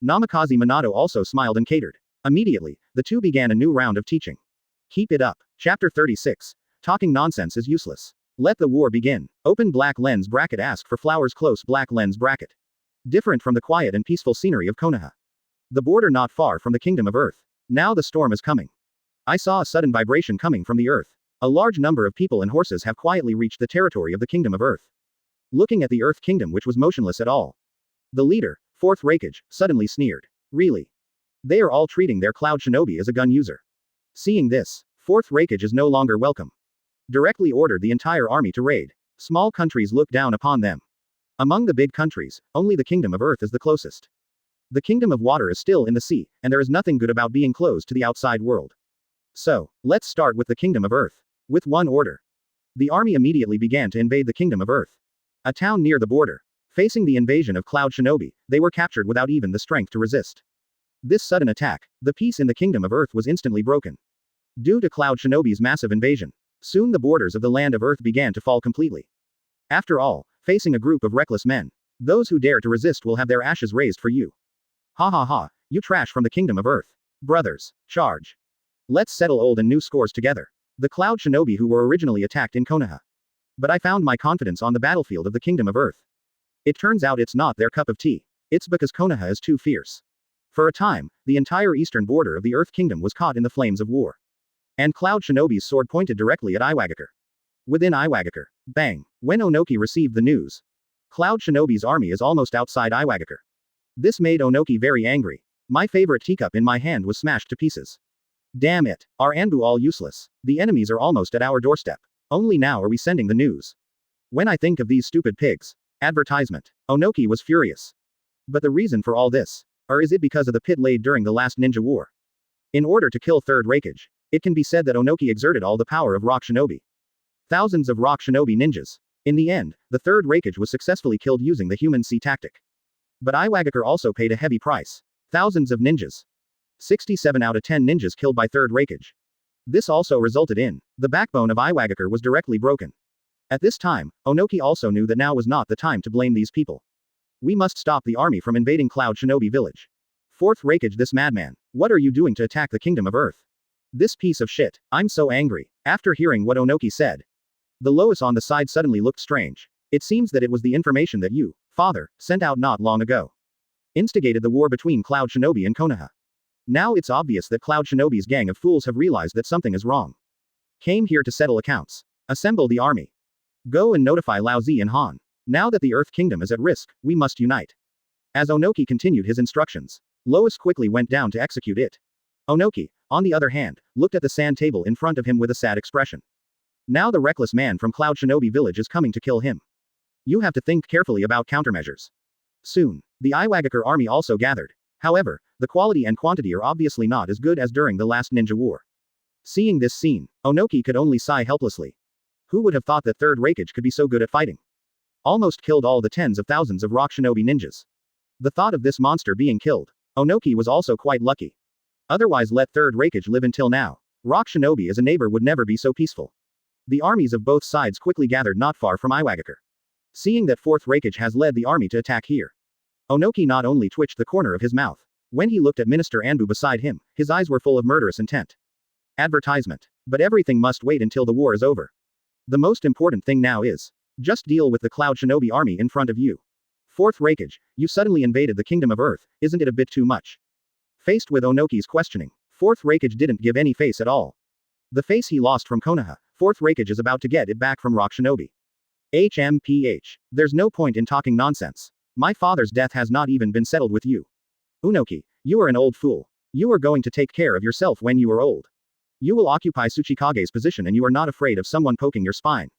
Namikaze Minato also smiled and catered. Immediately, the two began a new round of teaching. Keep it up. Chapter 36. Talking nonsense is useless. Let the war begin. Open black lens bracket. Ask for flowers. Close black lens bracket. Different from the quiet and peaceful scenery of Konoha. The border not far from the kingdom of earth. Now the storm is coming. I saw a sudden vibration coming from the earth. A large number of people and horses have quietly reached the territory of the Kingdom of Earth. Looking at the Earth Kingdom, which was motionless at all. The leader, Fourth Raikage, suddenly sneered. Really? They are all treating their Cloud Shinobi as a gun user. Seeing this, Fourth Raikage is no longer welcome. Directly ordered the entire army to raid. Small countries look down upon them. Among the big countries, only the Kingdom of Earth is the closest. The Kingdom of Water is still in the sea, and there is nothing good about being closed to the outside world. So, let's start with the Kingdom of Earth. With one order. The army immediately began to invade the Kingdom of Earth. A town near the border. Facing the invasion of Cloud Shinobi, they were captured without even the strength to resist. This sudden attack, the peace in the Kingdom of Earth was instantly broken. Due to Cloud Shinobi's massive invasion, soon the borders of the land of Earth began to fall completely. After all, facing a group of reckless men, those who dare to resist will have their ashes raised for you. Ha ha ha, you trash from the Kingdom of Earth. Brothers, charge. Let's settle old and new scores together. The Cloud Shinobi who were originally attacked in Konoha. But I found my confidence on the battlefield of the Kingdom of Earth. It turns out it's not their cup of tea. It's because Konoha is too fierce. For a time, the entire eastern border of the Earth Kingdom was caught in the flames of war. And Cloud Shinobi's sword pointed directly at Iwagakure. Within Iwagakure, bang, when Onoki received the news. Cloud Shinobi's army is almost outside Iwagakure. This made Onoki very angry. My favorite teacup in my hand was smashed to pieces. Damn it, our Anbu all useless. The enemies are almost at our doorstep. Only now are we sending the news. When I think of these stupid pigs. Advertisement. Onoki was furious. But the reason for all this, or is it because of the pit laid during the last ninja war? In order to kill Third Raikage, it can be said that Onoki exerted all the power of Rock Shinobi. Thousands of Rock Shinobi ninjas. In the end, the Third Raikage was successfully killed using the human sea tactic. But Iwagakure also paid a heavy price. Thousands of ninjas. 67 out of 10 ninjas killed by Third Raikage. This also resulted in, the backbone of Iwagakure was directly broken. At this time, Onoki also knew that now was not the time to blame these people. We must stop the army from invading Cloud Shinobi Village. Fourth Raikage, this madman, what are you doing to attack the Kingdom of Earth? This piece of shit, I'm so angry. After hearing what Onoki said, the Lois on the side suddenly looked strange. It seems that it was the information that you, father, sent out not long ago. Instigated the war between Cloud Shinobi and Konoha. Now it's obvious that Cloud Shinobi's gang of fools have realized that something is wrong. Came here to settle accounts. Assemble the army. Go and notify Laozi and Han. Now that the Earth Kingdom is at risk, we must unite. As Onoki continued his instructions, Lois quickly went down to execute it. Onoki, on the other hand, looked at the sand table in front of him with a sad expression. Now the reckless man from Cloud Shinobi Village is coming to kill him. You have to think carefully about countermeasures. Soon, the Iwagakure army also gathered. However, the quality and quantity are obviously not as good as during the last ninja war. Seeing this scene, Onoki could only sigh helplessly. Who would have thought that Third Raikage could be so good at fighting? Almost killed all the tens of thousands of Rock Shinobi ninjas. The thought of this monster being killed, Onoki was also quite lucky. Otherwise let Third Raikage live until now. Rock Shinobi as a neighbor would never be so peaceful. The armies of both sides quickly gathered not far from Iwagakure. Seeing that Fourth Raikage has led the army to attack here, Onoki not only twitched the corner of his mouth. When he looked at Minister Anbu beside him, his eyes were full of murderous intent. Advertisement. But everything must wait until the war is over. The most important thing now is, just deal with the Cloud Shinobi army in front of you. Fourth Raikage, you suddenly invaded the Kingdom of Earth, isn't it a bit too much? Faced with Onoki's questioning, Fourth Raikage didn't give any face at all. The face he lost from Konoha, Fourth Raikage is about to get it back from Rock Shinobi. HMPH. There's no point in talking nonsense. My father's death has not even been settled with you. Onoki, you are an old fool. You are going to take care of yourself when you are old. You will occupy Tsuchikage's position and you are not afraid of someone poking your spine.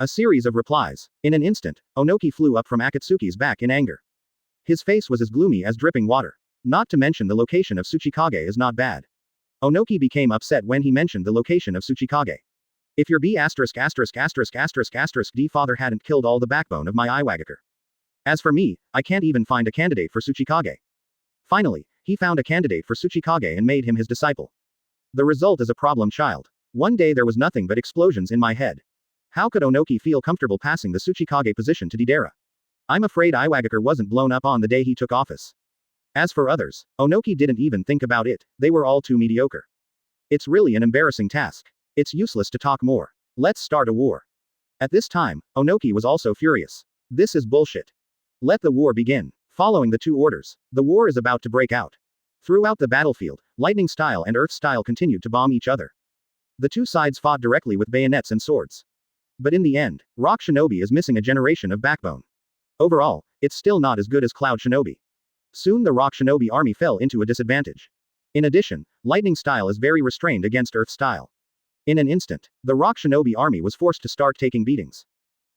A series of replies. In an instant, Onoki flew up from Akatsuki's back in anger. His face was as gloomy as dripping water. Not to mention the location of Tsuchikage is not bad. Onoki became upset when he mentioned the location of Tsuchikage. If your B********** D father hadn't killed all the backbone of my Iwagakure. As for me, I can't even find a candidate for Tsuchikage. Finally, he found a candidate for Tsuchikage and made him his disciple. The result is a problem child. One day there was nothing but explosions in my head. How could Onoki feel comfortable passing the Tsuchikage position to Deidara? I'm afraid Iwagakure wasn't blown up on the day he took office. As for others, Onoki didn't even think about it, they were all too mediocre. It's really an embarrassing task. It's useless to talk more. Let's start a war. At this time, Onoki was also furious. This is bullshit. Let the war begin. Following the two orders, the war is about to break out. Throughout the battlefield, lightning style and earth style continued to bomb each other. The two sides fought directly with bayonets and swords. But in the end, Rock Shinobi is missing a generation of backbone. Overall, it's still not as good as Cloud Shinobi. Soon the Rock Shinobi army fell into a disadvantage. In addition, lightning style is very restrained against earth style. In an instant, the Rock Shinobi army was forced to start taking beatings.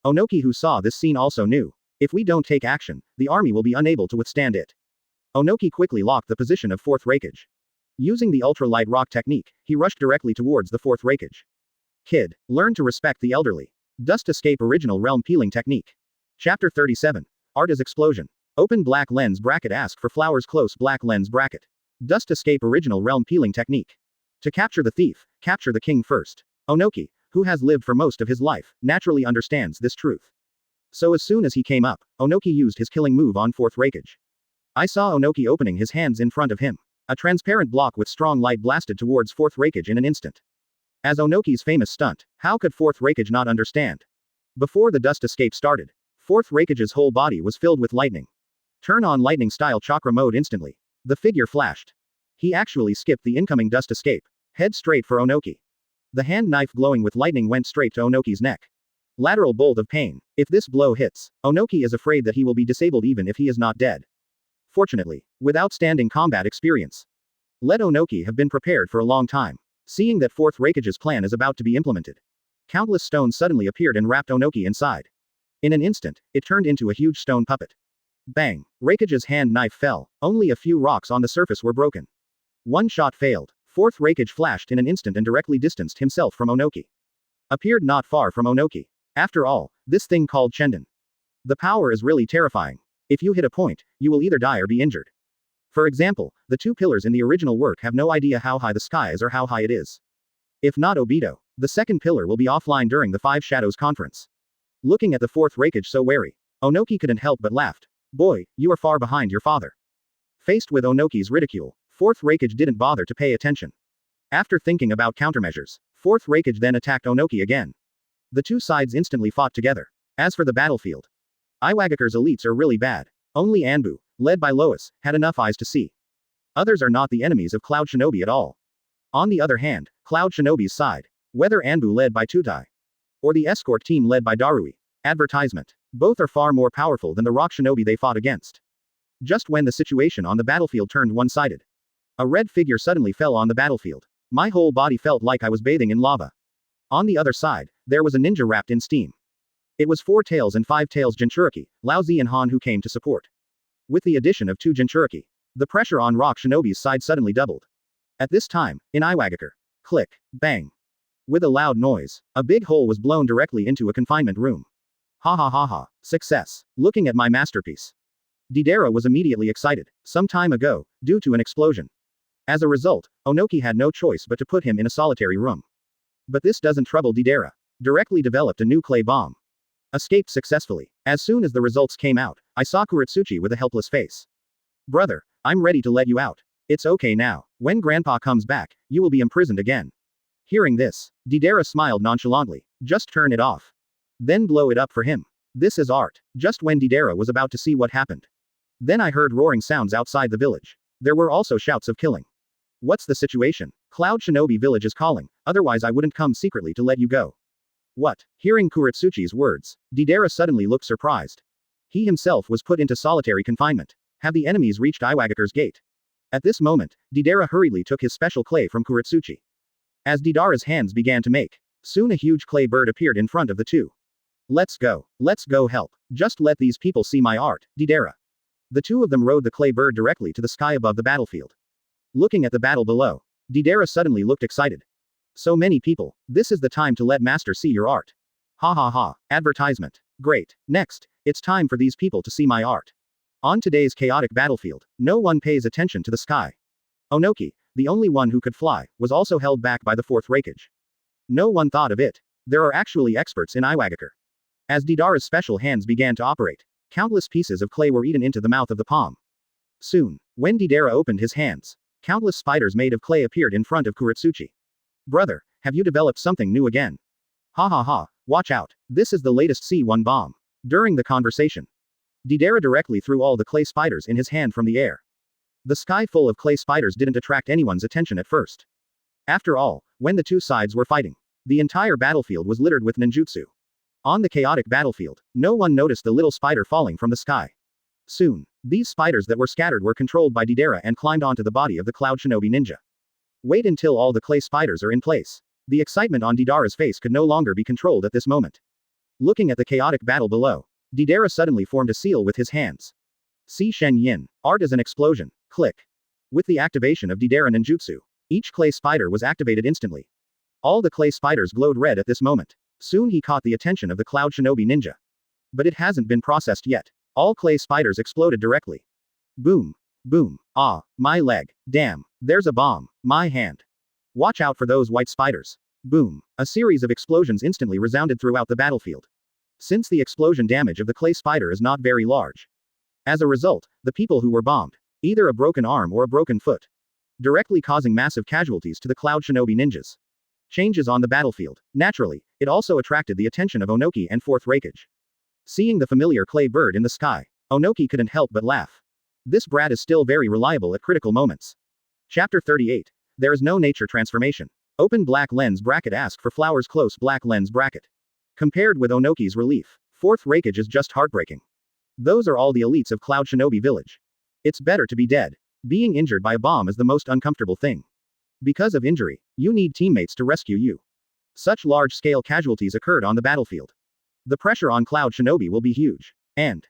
Onoki, who saw this scene, also knew, if we don't take action, the army will be unable to withstand it. Onoki quickly locked the position of fourth Raikage. Using the ultra-light rock technique, he rushed directly towards the fourth Raikage. Kid, learn to respect the elderly. Dust Escape Original Realm Peeling Technique. Chapter 37. Art as Explosion. Open black lens bracket. Ask for flowers. Close black lens bracket. Dust Escape Original Realm Peeling Technique. To capture the thief, capture the king first. Onoki, who has lived for most of his life, naturally understands this truth. So as soon as he came up, Onoki used his killing move on fourth Raikage. I saw Onoki opening his hands in front of him. A transparent block with strong light blasted towards fourth Raikage in an instant. As Onoki's famous stunt, how could fourth Raikage not understand? Before the dust escape started, fourth Raikage's whole body was filled with lightning. Turn on lightning style chakra mode instantly. The figure flashed. He actually skipped the incoming dust escape. Head straight for Onoki. The hand knife glowing with lightning went straight to Onoki's neck. Lateral bolt of pain. If this blow hits, Onoki is afraid that he will be disabled even if he is not dead. Fortunately, with outstanding combat experience, let Onoki have been prepared for a long time. Seeing that fourth Raikage's plan is about to be implemented, countless stones suddenly appeared and wrapped Onoki inside. In an instant, it turned into a huge stone puppet. Bang! Raikage's hand knife fell. Only a few rocks on the surface were broken. One shot failed. Fourth Raikage flashed in an instant and directly distanced himself from Onoki. Appeared not far from Onoki. After all, this thing called Chendon. The power is really terrifying. If you hit a point, you will either die or be injured. For example, the two pillars in the original work have no idea how high the sky is or how high it is. If not Obito, the second pillar will be offline during the Five Shadows conference. Looking at the fourth Raikage so wary, Onoki couldn't help but laughed. Boy, you are far behind your father. Faced with Onoki's ridicule, fourth Raikage didn't bother to pay attention. After thinking about countermeasures, fourth Raikage then attacked Onoki again. The two sides instantly fought together. As for the battlefield, Iwagakure's elites are really bad. Only Anbu, led by Lois, had enough eyes to see. Others are not the enemies of Cloud Shinobi at all. On the other hand, Cloud Shinobi's side, whether Anbu led by Tutai, or the escort team led by Darui, advertisement, both are far more powerful than the Rock Shinobi they fought against. Just when the situation on the battlefield turned one-sided, a red figure suddenly fell on the battlefield. My whole body felt like I was bathing in lava. On the other side, there was a ninja wrapped in steam. It was 4 Tails and 5 Tails Jinchuriki, Laozi and Han who came to support. With the addition of 2 Jinchuriki, the pressure on Rock Shinobi's side suddenly doubled. At this time, in Iwagakure, click, bang. With a loud noise, a big hole was blown directly into a confinement room. Ha ha ha ha, success. Looking at my masterpiece. Deidara was immediately excited, some time ago, due to an explosion. As a result, Onoki had no choice but to put him in a solitary room. But this doesn't trouble Deidara. Directly developed a new clay bomb. Escaped successfully. As soon as the results came out, I saw Kuretsuchi with a helpless face. Brother, I'm ready to let you out. It's okay now. When Grandpa comes back, you will be imprisoned again. Hearing this, Deidara smiled nonchalantly. Just turn it off. Then blow it up for him. This is art. Just when Deidara was about to see what happened, then I heard roaring sounds outside the village. There were also shouts of killing. What's the situation? Cloud Shinobi Village is calling, otherwise I wouldn't come secretly to let you go. What? Hearing Kuretsuchi's words, Deidara suddenly looked surprised. He himself was put into solitary confinement. Have the enemies reached Iwagakure's gate? At this moment, Deidara hurriedly took his special clay from Kuretsuchi. As Deidara's hands began to make, soon a huge clay bird appeared in front of the two. Let's go help. Just let these people see my art, Deidara. The two of them rode the clay bird directly to the sky above the battlefield. Looking at the battle below, Deidara suddenly looked excited. So many people, this is the time to let Master see your art. Ha ha ha, advertisement. Great. Next, it's time for these people to see my art. On today's chaotic battlefield, no one pays attention to the sky. Onoki, the only one who could fly, was also held back by the fourth Raikage. No one thought of it. There are actually experts in Iwagakure. As Deidara's special hands began to operate, countless pieces of clay were eaten into the mouth of the palm. Soon, when Deidara opened his hands, countless spiders made of clay appeared in front of Kuretsuchi. Brother, have you developed something new again? Ha ha ha, watch out, this is the latest C1 bomb. During the conversation, Deidara directly threw all the clay spiders in his hand from the air. The sky full of clay spiders didn't attract anyone's attention at first. After all, when the two sides were fighting, the entire battlefield was littered with ninjutsu. On the chaotic battlefield, no one noticed the little spider falling from the sky. Soon, these spiders that were scattered were controlled by Deidara and climbed onto the body of the Cloud Shinobi ninja. Wait until all the clay spiders are in place. The excitement on Deidara's face could no longer be controlled at this moment. Looking at the chaotic battle below, Deidara suddenly formed a seal with his hands. Si Shen Yin, art as an explosion, click. With the activation of Deidara ninjutsu, each clay spider was activated instantly. All the clay spiders glowed red at this moment. Soon he caught the attention of the Cloud Shinobi ninja. But it hasn't been processed yet. All clay spiders exploded directly. Boom. Boom. Ah, my leg. Damn, there's a bomb. My hand. Watch out for those white spiders. Boom. A series of explosions instantly resounded throughout the battlefield. Since the explosion damage of the clay spider is not very large. As a result, the people who were bombed, either a broken arm or a broken foot, directly causing massive casualties to the Cloud Shinobi ninjas. Changes on the battlefield. Naturally, it also attracted the attention of Onoki and Fourth Raikage. Seeing the familiar clay bird in the sky, Onoki couldn't help but laugh. This brat is still very reliable at critical moments. Chapter 38. There is no nature transformation. Open black lens bracket. Ask for flowers. Close black lens bracket. Compared with Onoki's relief, Fourth Raikage is just heartbreaking. Those are all the elites of Cloud Shinobi Village. It's better to be dead. Being injured by a bomb is the most uncomfortable thing. Because of injury, you need teammates to rescue you. Such large-scale casualties occurred on the battlefield. The pressure on Cloud Shinobi will be huge. And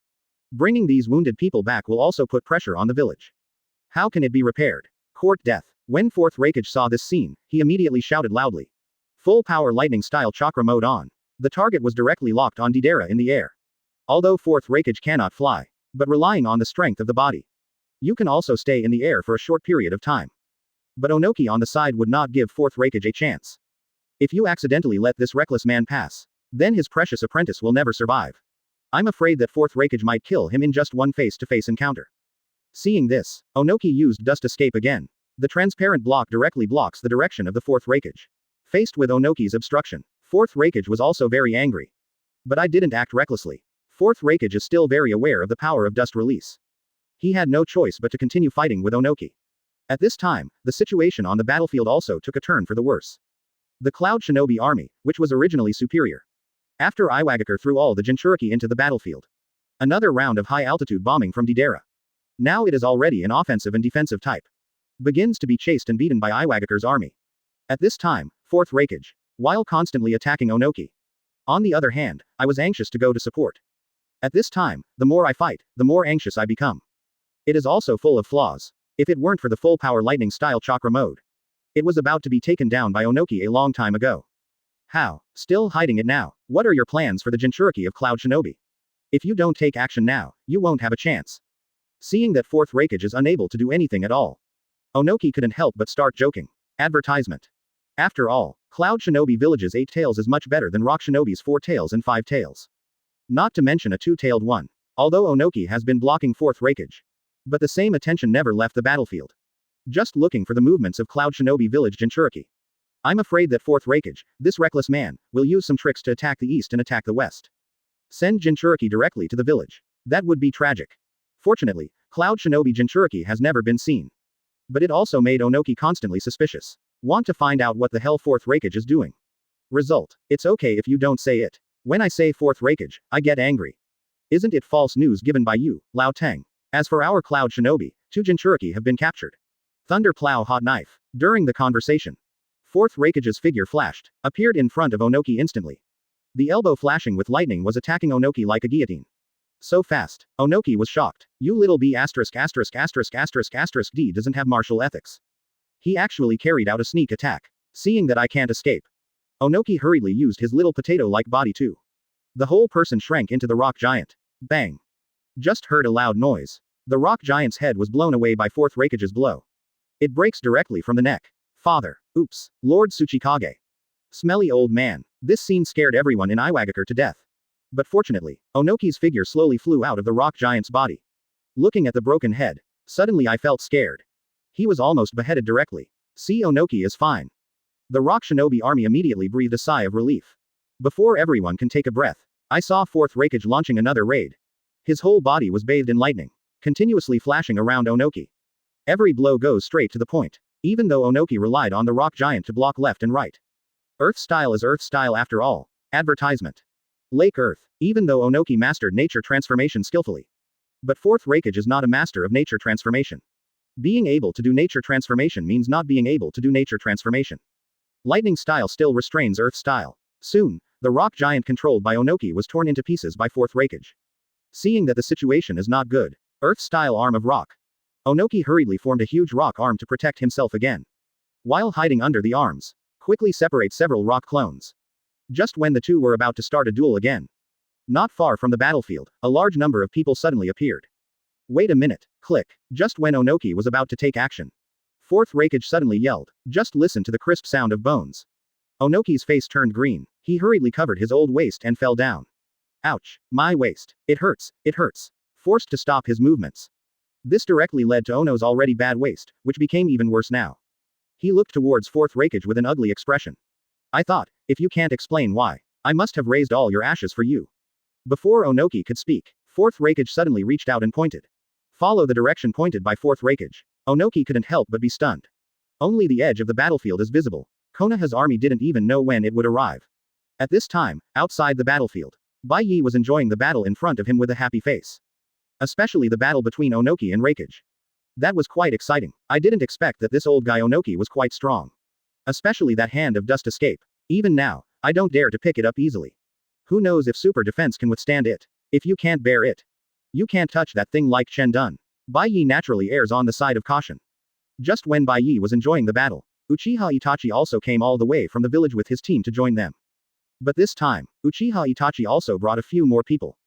bringing these wounded people back will also put pressure on the village. How can it be repaired? Court death. When Fourth Raikage saw this scene, he immediately shouted loudly. Full power lightning style chakra mode on. The target was directly locked on Deidara in the air. Although Fourth Raikage cannot fly, but relying on the strength of the body, you can also stay in the air for a short period of time. But Onoki on the side would not give Fourth Raikage a chance. If you accidentally let this reckless man pass, then his precious apprentice will never survive. I'm afraid that Fourth Raikage might kill him in just one face-to-face encounter. Seeing this, Onoki used Dust Escape again. The transparent block directly blocks the direction of the Fourth Raikage. Faced with Onoki's obstruction, Fourth Raikage was also very angry. But I didn't act recklessly. Fourth Raikage is still very aware of the power of dust release. He had no choice but to continue fighting with Onoki. At this time, the situation on the battlefield also took a turn for the worse. The Cloud Shinobi army, which was originally superior, after Iwagakure threw all the Jinchuriki into the battlefield. Another round of high-altitude bombing from Deidara. Now it is already an offensive and defensive type. Begins to be chased and beaten by Iwagakure's army. At this time, Fourth Raikage, while constantly attacking Onoki. On the other hand, I was anxious to go to support. At this time, the more I fight, the more anxious I become. It is also full of flaws. If it weren't for the full power lightning style chakra mode, it was about to be taken down by Onoki a long time ago. How? Still hiding it now? What are your plans for the Jinchuriki of Cloud Shinobi? If you don't take action now, you won't have a chance. Seeing that Fourth Raikage is unable to do anything at all, Onoki couldn't help but start joking. Advertisement. After all, Cloud Shinobi Village's 8 tails is much better than Rock Shinobi's 4 tails and 5 tails. Not to mention a 2-tailed one. Although Onoki has been blocking Fourth Raikage, but the same attention never left the battlefield. Just looking for the movements of Cloud Shinobi Village Jinchuriki. I'm afraid that Fourth Raikage, this reckless man, will use some tricks to attack the east and attack the west. Send Jinchuriki directly to the village. That would be tragic. Fortunately, Cloud Shinobi Jinchuriki has never been seen. But it also made Onoki constantly suspicious. Want to find out what the hell Fourth Raikage is doing. Result. It's okay if you don't say it. When I say Fourth Raikage, I get angry. Isn't it false news given by you, Lao Teng? As for our Cloud Shinobi, 2 Jinchuriki have been captured. Thunder Plow Hot Knife. During the conversation, Fourth Raikage's figure flashed, appeared in front of Onoki instantly. The elbow flashing with lightning was attacking Onoki like a guillotine. So fast. Onoki was shocked. You little b************ D doesn't have martial ethics. He actually carried out a sneak attack. Seeing that I can't escape, Onoki hurriedly used his little potato-like body too. The whole person shrank into the rock giant. Bang. Just heard a loud noise. The rock giant's head was blown away by Fourth Raikage's blow. It breaks directly from the neck. Father. Oops. Lord Tsuchikage. Smelly old man. This scene scared everyone in Iwagakure to death. But fortunately, Onoki's figure slowly flew out of the rock giant's body. Looking at the broken head, suddenly I felt scared. He was almost beheaded directly. See, Onoki is fine. The Rock Shinobi army immediately breathed a sigh of relief. Before everyone can take a breath, I saw Fourth Raikage launching another raid. His whole body was bathed in lightning, continuously flashing around Onoki. Every blow goes straight to the point. Even though Onoki relied on the rock giant to block left and right. Earth style is Earth style after all. Advertisement. Lake Earth. Even though Onoki mastered nature transformation skillfully. But fourth Raikage is not a master of nature transformation. Being able to do nature transformation means not being able to do nature transformation. Lightning style still restrains Earth style. Soon, the rock giant controlled by Onoki was torn into pieces by fourth Raikage. Seeing that the situation is not good, Earth style arm of rock. Onoki hurriedly formed a huge rock arm to protect himself again. While hiding under the arms, quickly separate several rock clones. Just when the two were about to start a duel again. Not far from the battlefield, a large number of people suddenly appeared. Wait a minute, click, just when Onoki was about to take action. Fourth Raikage suddenly yelled, just listen to the crisp sound of bones. Onoki's face turned green, he hurriedly covered his old waist and fell down. Ouch, my waist, it hurts, forced to stop his movements. This directly led to Ono's already bad waist, which became even worse now. He looked towards fourth Raikage with an ugly expression. I thought, if you can't explain why, I must have raised all your ashes for you. Before Onoki could speak, fourth Raikage suddenly reached out and pointed. Follow the direction pointed by fourth Raikage. Onoki couldn't help but be stunned. Only the edge of the battlefield is visible. Konoha's army didn't even know when it would arrive. At this time, outside the battlefield, Bai Ye was enjoying the battle in front of him with a happy face. Especially the battle between Onoki and Raikage. That was quite exciting. I didn't expect that this old guy Onoki was quite strong. Especially that hand of dust escape. Even now, I don't dare to pick it up easily. Who knows if super defense can withstand it? If you can't bear it, you can't touch that thing like Chen Dun. Bai Ye naturally errs on the side of caution. Just when Bai Ye was enjoying the battle, Uchiha Itachi also came all the way from the village with his team to join them. But this time, Uchiha Itachi also brought a few more people.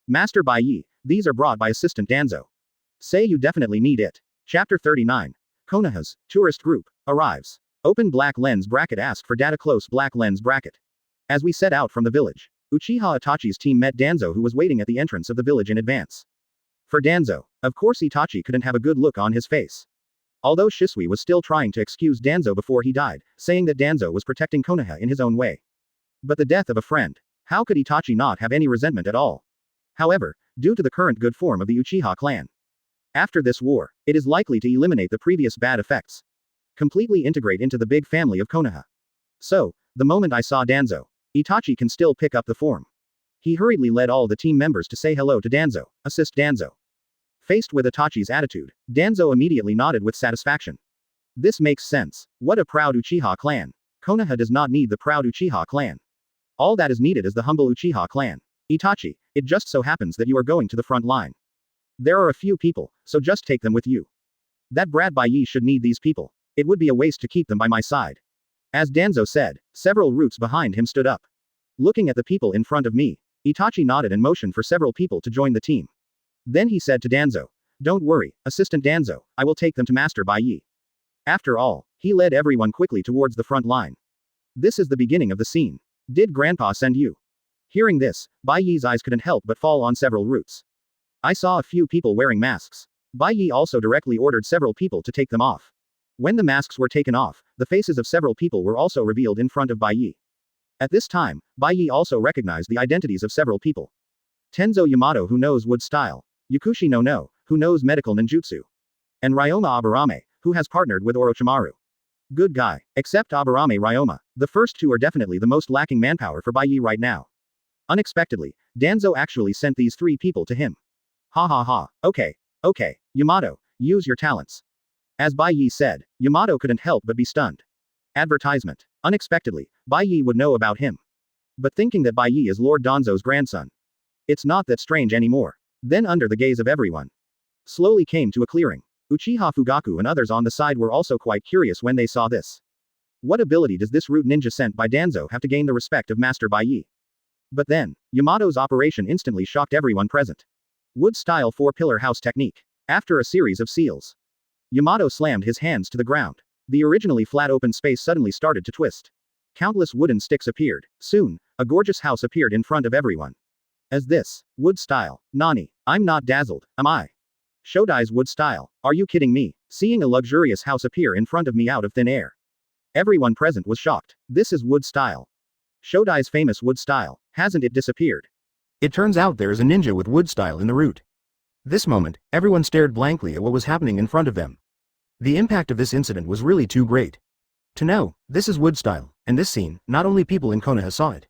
Master Bai Ye, these are brought by Assistant Danzō. Say you definitely need it. Chapter 39. Konoha's tourist group arrives. Open black lens bracket ask for data close black lens bracket. As we set out from the village, Uchiha Itachi's team met Danzō who was waiting at the entrance of the village in advance. For Danzō, of course Itachi couldn't have a good look on his face. Although Shisui was still trying to excuse Danzō before he died, saying that Danzō was protecting Konoha in his own way. But the death of a friend, how could Itachi not have any resentment at all? However, due to the current good form of the Uchiha clan, after this war, it is likely to eliminate the previous bad effects. Completely integrate into the big family of Konoha. So, the moment I saw Danzō, Itachi can still pick up the form. He hurriedly led all the team members to say hello to Danzō, assist Danzō. Faced with Itachi's attitude, Danzō immediately nodded with satisfaction. This makes sense. What a proud Uchiha clan. Konoha does not need the proud Uchiha clan. All that is needed is the humble Uchiha clan. Itachi, it just so happens that you are going to the front line. There are a few people, so just take them with you. That brat Bai Ye should need these people. It would be a waste to keep them by my side. As Danzō said, several roots behind him stood up. Looking at the people in front of me, Itachi nodded and motioned for several people to join the team. Then he said to Danzō, don't worry, Assistant Danzō, I will take them to Master Bai Ye. After all, he led everyone quickly towards the front line. This is the beginning of the scene. Did Grandpa send you? Hearing this, Bai Ye's eyes couldn't help but fall on several roots. I saw a few people wearing masks. Bai Ye also directly ordered several people to take them off. When the masks were taken off, the faces of several people were also revealed in front of Bai Ye. At this time, Bai Ye also recognized the identities of several people. Tenzo Yamato who knows wood style, Yakushi no, who knows medical ninjutsu, and Ryoma Aburame, who has partnered with Orochimaru. Good guy, except Aburame Ryoma, the first two are definitely the most lacking manpower for Bai Ye right now. Unexpectedly, Danzō actually sent these three people to him. Ha ha ha, okay, Yamato, use your talents. As Bai Ye said, Yamato couldn't help but be stunned. Advertisement. Unexpectedly, Bai Ye would know about him. But thinking that Bai Ye is Lord Danzō's grandson, it's not that strange anymore. Then under the gaze of everyone, slowly came to a clearing. Uchiha Fugaku and others on the side were also quite curious when they saw this. What ability does this root ninja sent by Danzō have to gain the respect of Master Bai Ye? But then, Yamato's operation instantly shocked everyone present. Wood-style four-pillar house technique. After a series of seals, Yamato slammed his hands to the ground. The originally flat open space suddenly started to twist. Countless wooden sticks appeared. Soon, a gorgeous house appeared in front of everyone. As this, wood style. Nani, I'm not dazzled, am I? Shodai's wood style. Are you kidding me? Seeing a luxurious house appear in front of me out of thin air. Everyone present was shocked. This is wood style. Shodai's famous wood style. Hasn't it disappeared? It turns out there is a ninja with wood style in the root. This moment, everyone stared blankly at what was happening in front of them. The impact of this incident was really too great. To know, this is wood style, and this scene, not only people in Konoha saw it.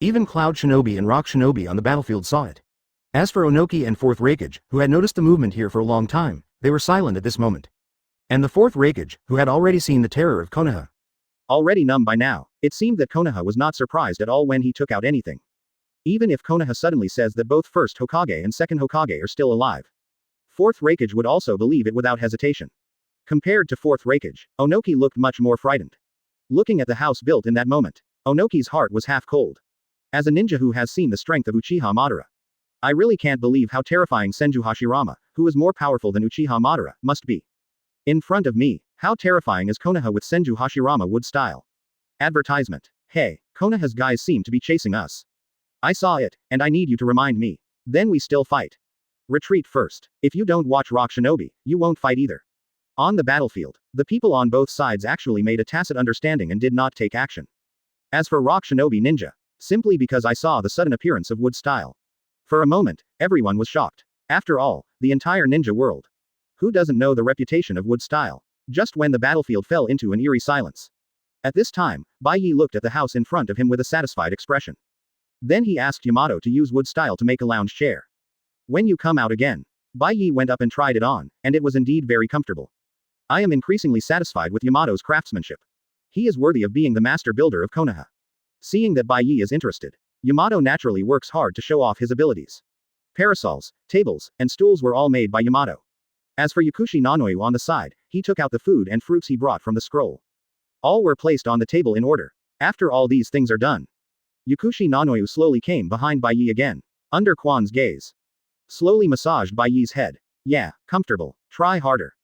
Even Cloud Shinobi and Rock Shinobi on the battlefield saw it. As for Onoki and 4th Raikage, who had noticed the movement here for a long time, they were silent at this moment. And the 4th Raikage, who had already seen the terror of Konoha. Already numb by now, it seemed that Konoha was not surprised at all when he took out anything. Even if Konoha suddenly says that both 1st Hokage and 2nd Hokage are still alive. 4th Raikage would also believe it without hesitation. Compared to 4th Raikage, Onoki looked much more frightened. Looking at the house built in that moment, Onoki's heart was half cold. As a ninja who has seen the strength of Uchiha Madara, I really can't believe how terrifying Senju Hashirama, who is more powerful than Uchiha Madara, must be. In front of me, how terrifying is Konoha with Senju Hashirama wood style. Advertisement. Hey, Konoha's guys seem to be chasing us. I saw it, and I need you to remind me. Then we still fight. Retreat first. If you don't watch Rock Shinobi, you won't fight either. On the battlefield, the people on both sides actually made a tacit understanding and did not take action. As for Rock Shinobi Ninja, simply because I saw the sudden appearance of wood style. For a moment, everyone was shocked. After all, the entire ninja world. Who doesn't know the reputation of wood style? Just when the battlefield fell into an eerie silence. At this time, Bai Ye looked at the house in front of him with a satisfied expression. Then he asked Yamato to use wood style to make a lounge chair. When you come out again. Bai Ye went up and tried it on, and it was indeed very comfortable. I am increasingly satisfied with Yamato's craftsmanship. He is worthy of being the master builder of Konoha. Seeing that Bai Ye is interested, Yamato naturally works hard to show off his abilities. Parasols, tables, and stools were all made by Yamato. As for Yakushi Nanoyu on the side, he took out the food and fruits he brought from the scroll. All were placed on the table in order. After all these things are done, Yakushi Nanoyu slowly came behind Bai Ye again. Under Kwan's gaze. Slowly massaged Bai Ye's head. Yeah, comfortable. Try harder.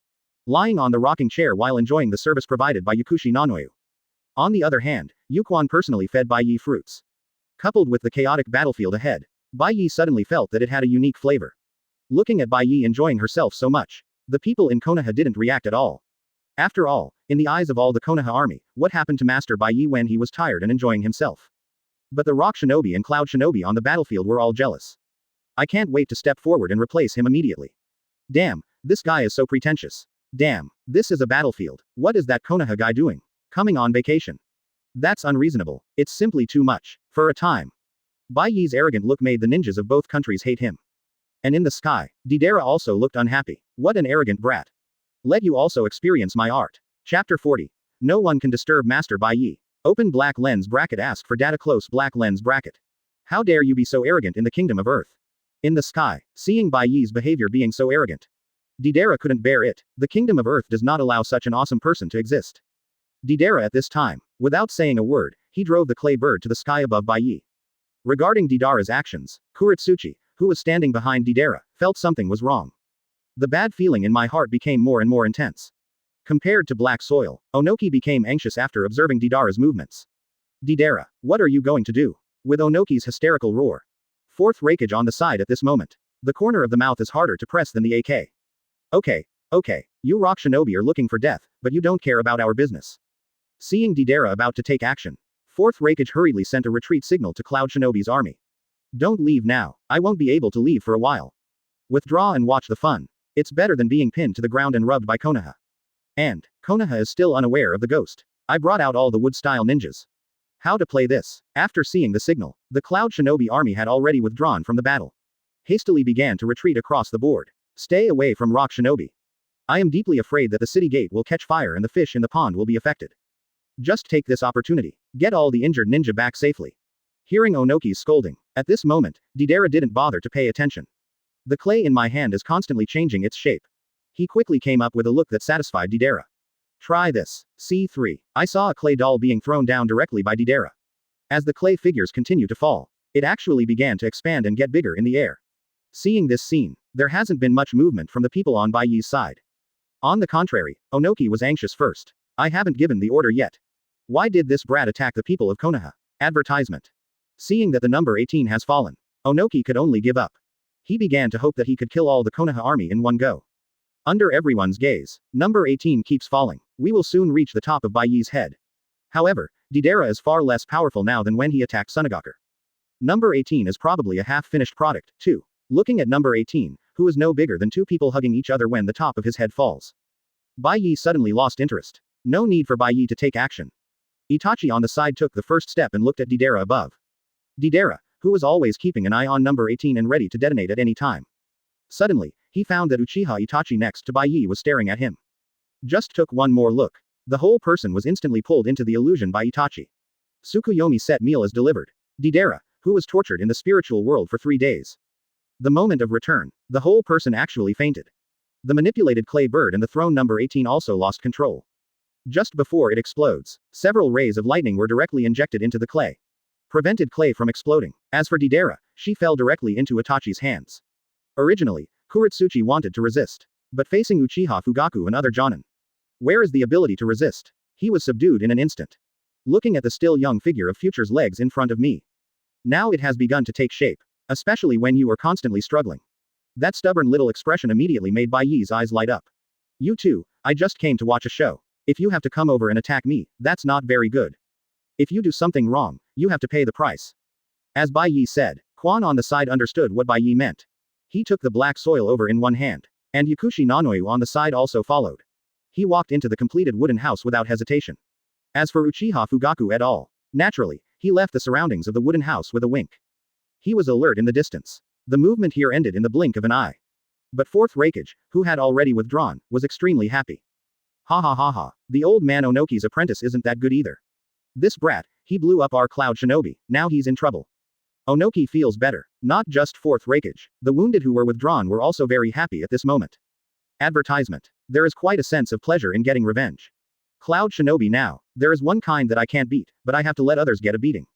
Lying on the rocking chair while enjoying the service provided by Yakushi Nanoyu. On the other hand, Yuquan personally fed Bai Ye fruits. Coupled with the chaotic battlefield ahead, Bai Ye suddenly felt that it had a unique flavor. Looking at Bai Ye enjoying herself so much, the people in Konoha didn't react at all. After all, in the eyes of all the Konoha army, what happened to Master Bai Ye when he was tired and enjoying himself? But the Rock Shinobi and Cloud Shinobi on the battlefield were all jealous. I can't wait to step forward and replace him immediately. Damn, this guy is so pretentious. Damn, this is a battlefield. What is that Konoha guy doing? Coming on vacation. That's unreasonable. It's simply too much. For a time. Bai Ye's arrogant look made the ninjas of both countries hate him. And in the sky, Deidara also looked unhappy. What an arrogant brat. Let you also experience my art. Chapter 40. No one can disturb Master Bai Ye. Open black lens bracket ask for data close black lens bracket. How dare you be so arrogant in the kingdom of Earth? In the sky, seeing Bai Ye's behavior being so arrogant. Deidara couldn't bear it. The kingdom of Earth does not allow such an awesome person to exist. Deidara at this time, without saying a word, he drove the clay bird to the sky above Bai Ye. Regarding Deidara's actions, Kuretsuchi, who was standing behind Deidara, felt something was wrong. The bad feeling in my heart became more and more intense. Compared to black soil, Onoki became anxious after observing Deidara's movements. Deidara, what are you going to do? With Onoki's hysterical roar. 4th Raikage on the side at this moment. The corner of the mouth is harder to press than the AK. Okay, you Rock Shinobi are looking for death, but you don't care about our business. Seeing Deidara about to take action, 4th Raikage hurriedly sent a retreat signal to Cloud Shinobi's army. Don't leave now, I won't be able to leave for a while. Withdraw and watch the fun. It's better than being pinned to the ground and rubbed by Konoha. And, Konoha is still unaware of the ghost. I brought out all the wood-style ninjas. How to play this? After seeing the signal, the Cloud Shinobi army had already withdrawn from the battle. Hastily began to retreat across the board. Stay away from Rock Shinobi. I am deeply afraid that the city gate will catch fire and the fish in the pond will be affected. Just take this opportunity. Get all the injured ninja back safely. Hearing Onoki's scolding, at this moment, Deidara didn't bother to pay attention. The clay in my hand is constantly changing its shape. He quickly came up with a look that satisfied Deidara. Try this. C3. I saw a clay doll being thrown down directly by Deidara. As the clay figures continue to fall, it actually began to expand and get bigger in the air. Seeing this scene, there hasn't been much movement from the people on Bai Ye's side. On the contrary, Onoki was anxious first. I haven't given the order yet. Why did this brat attack the people of Konoha? Advertisement. Seeing that the number 18 has fallen, Onoki could only give up. He began to hope that he could kill all the Konoha army in one go. Under everyone's gaze, number 18 keeps falling. We will soon reach the top of Bai Ye's head. However, Deidara is far less powerful now than when he attacked Sunagaku. Number 18 is probably a half-finished product, too. Looking at number 18, who is no bigger than two people hugging each other when the top of his head falls. Bai Ye suddenly lost interest. No need for Bai Ye to take action. Itachi on the side took the first step and looked at Deidara above. Deidara, who was always keeping an eye on number 18 and ready to detonate at any time. Suddenly, he found that Uchiha Itachi next to Bai Ye was staring at him. Just took one more look. The whole person was instantly pulled into the illusion by Itachi. Tsukuyomi set meal is delivered. Deidara, who was tortured in the spiritual world for 3 days. The moment of return, the whole person actually fainted. The manipulated clay bird and the throne number 18 also lost control. Just before it explodes, several rays of lightning were directly injected into the clay. Prevented clay from exploding. As for Deidara, she fell directly into Itachi's hands. Originally, Kuretsuchi wanted to resist. But facing Uchiha Fugaku and other Jonin. Where is the ability to resist? He was subdued in an instant. Looking at the still young figure of Future's legs in front of me. Now it has begun to take shape. Especially when you are constantly struggling. That stubborn little expression immediately made Bai Ye's eyes light up. You too, I just came to watch a show. If you have to come over and attack me, that's not very good. If you do something wrong, you have to pay the price. As Bai Ye said, Quan on the side understood what Bai Ye meant. He took the black soil over in one hand. And Yakushi Nanoyu on the side also followed. He walked into the completed wooden house without hesitation. As for Uchiha Fugaku et al., naturally, he left the surroundings of the wooden house with a wink. He was alert in the distance. The movement here ended in the blink of an eye. But fourth Raikage, who had already withdrawn, was extremely happy. Ha ha ha ha, the old man Onoki's apprentice isn't that good either. This brat, he blew up our cloud shinobi, now he's in trouble. Onoki feels better. Not just fourth Raikage, the wounded who were withdrawn were also very happy at this moment. Advertisement. There is quite a sense of pleasure in getting revenge. Cloud shinobi now, there is one kind that I can't beat, but I have to let others get a beating.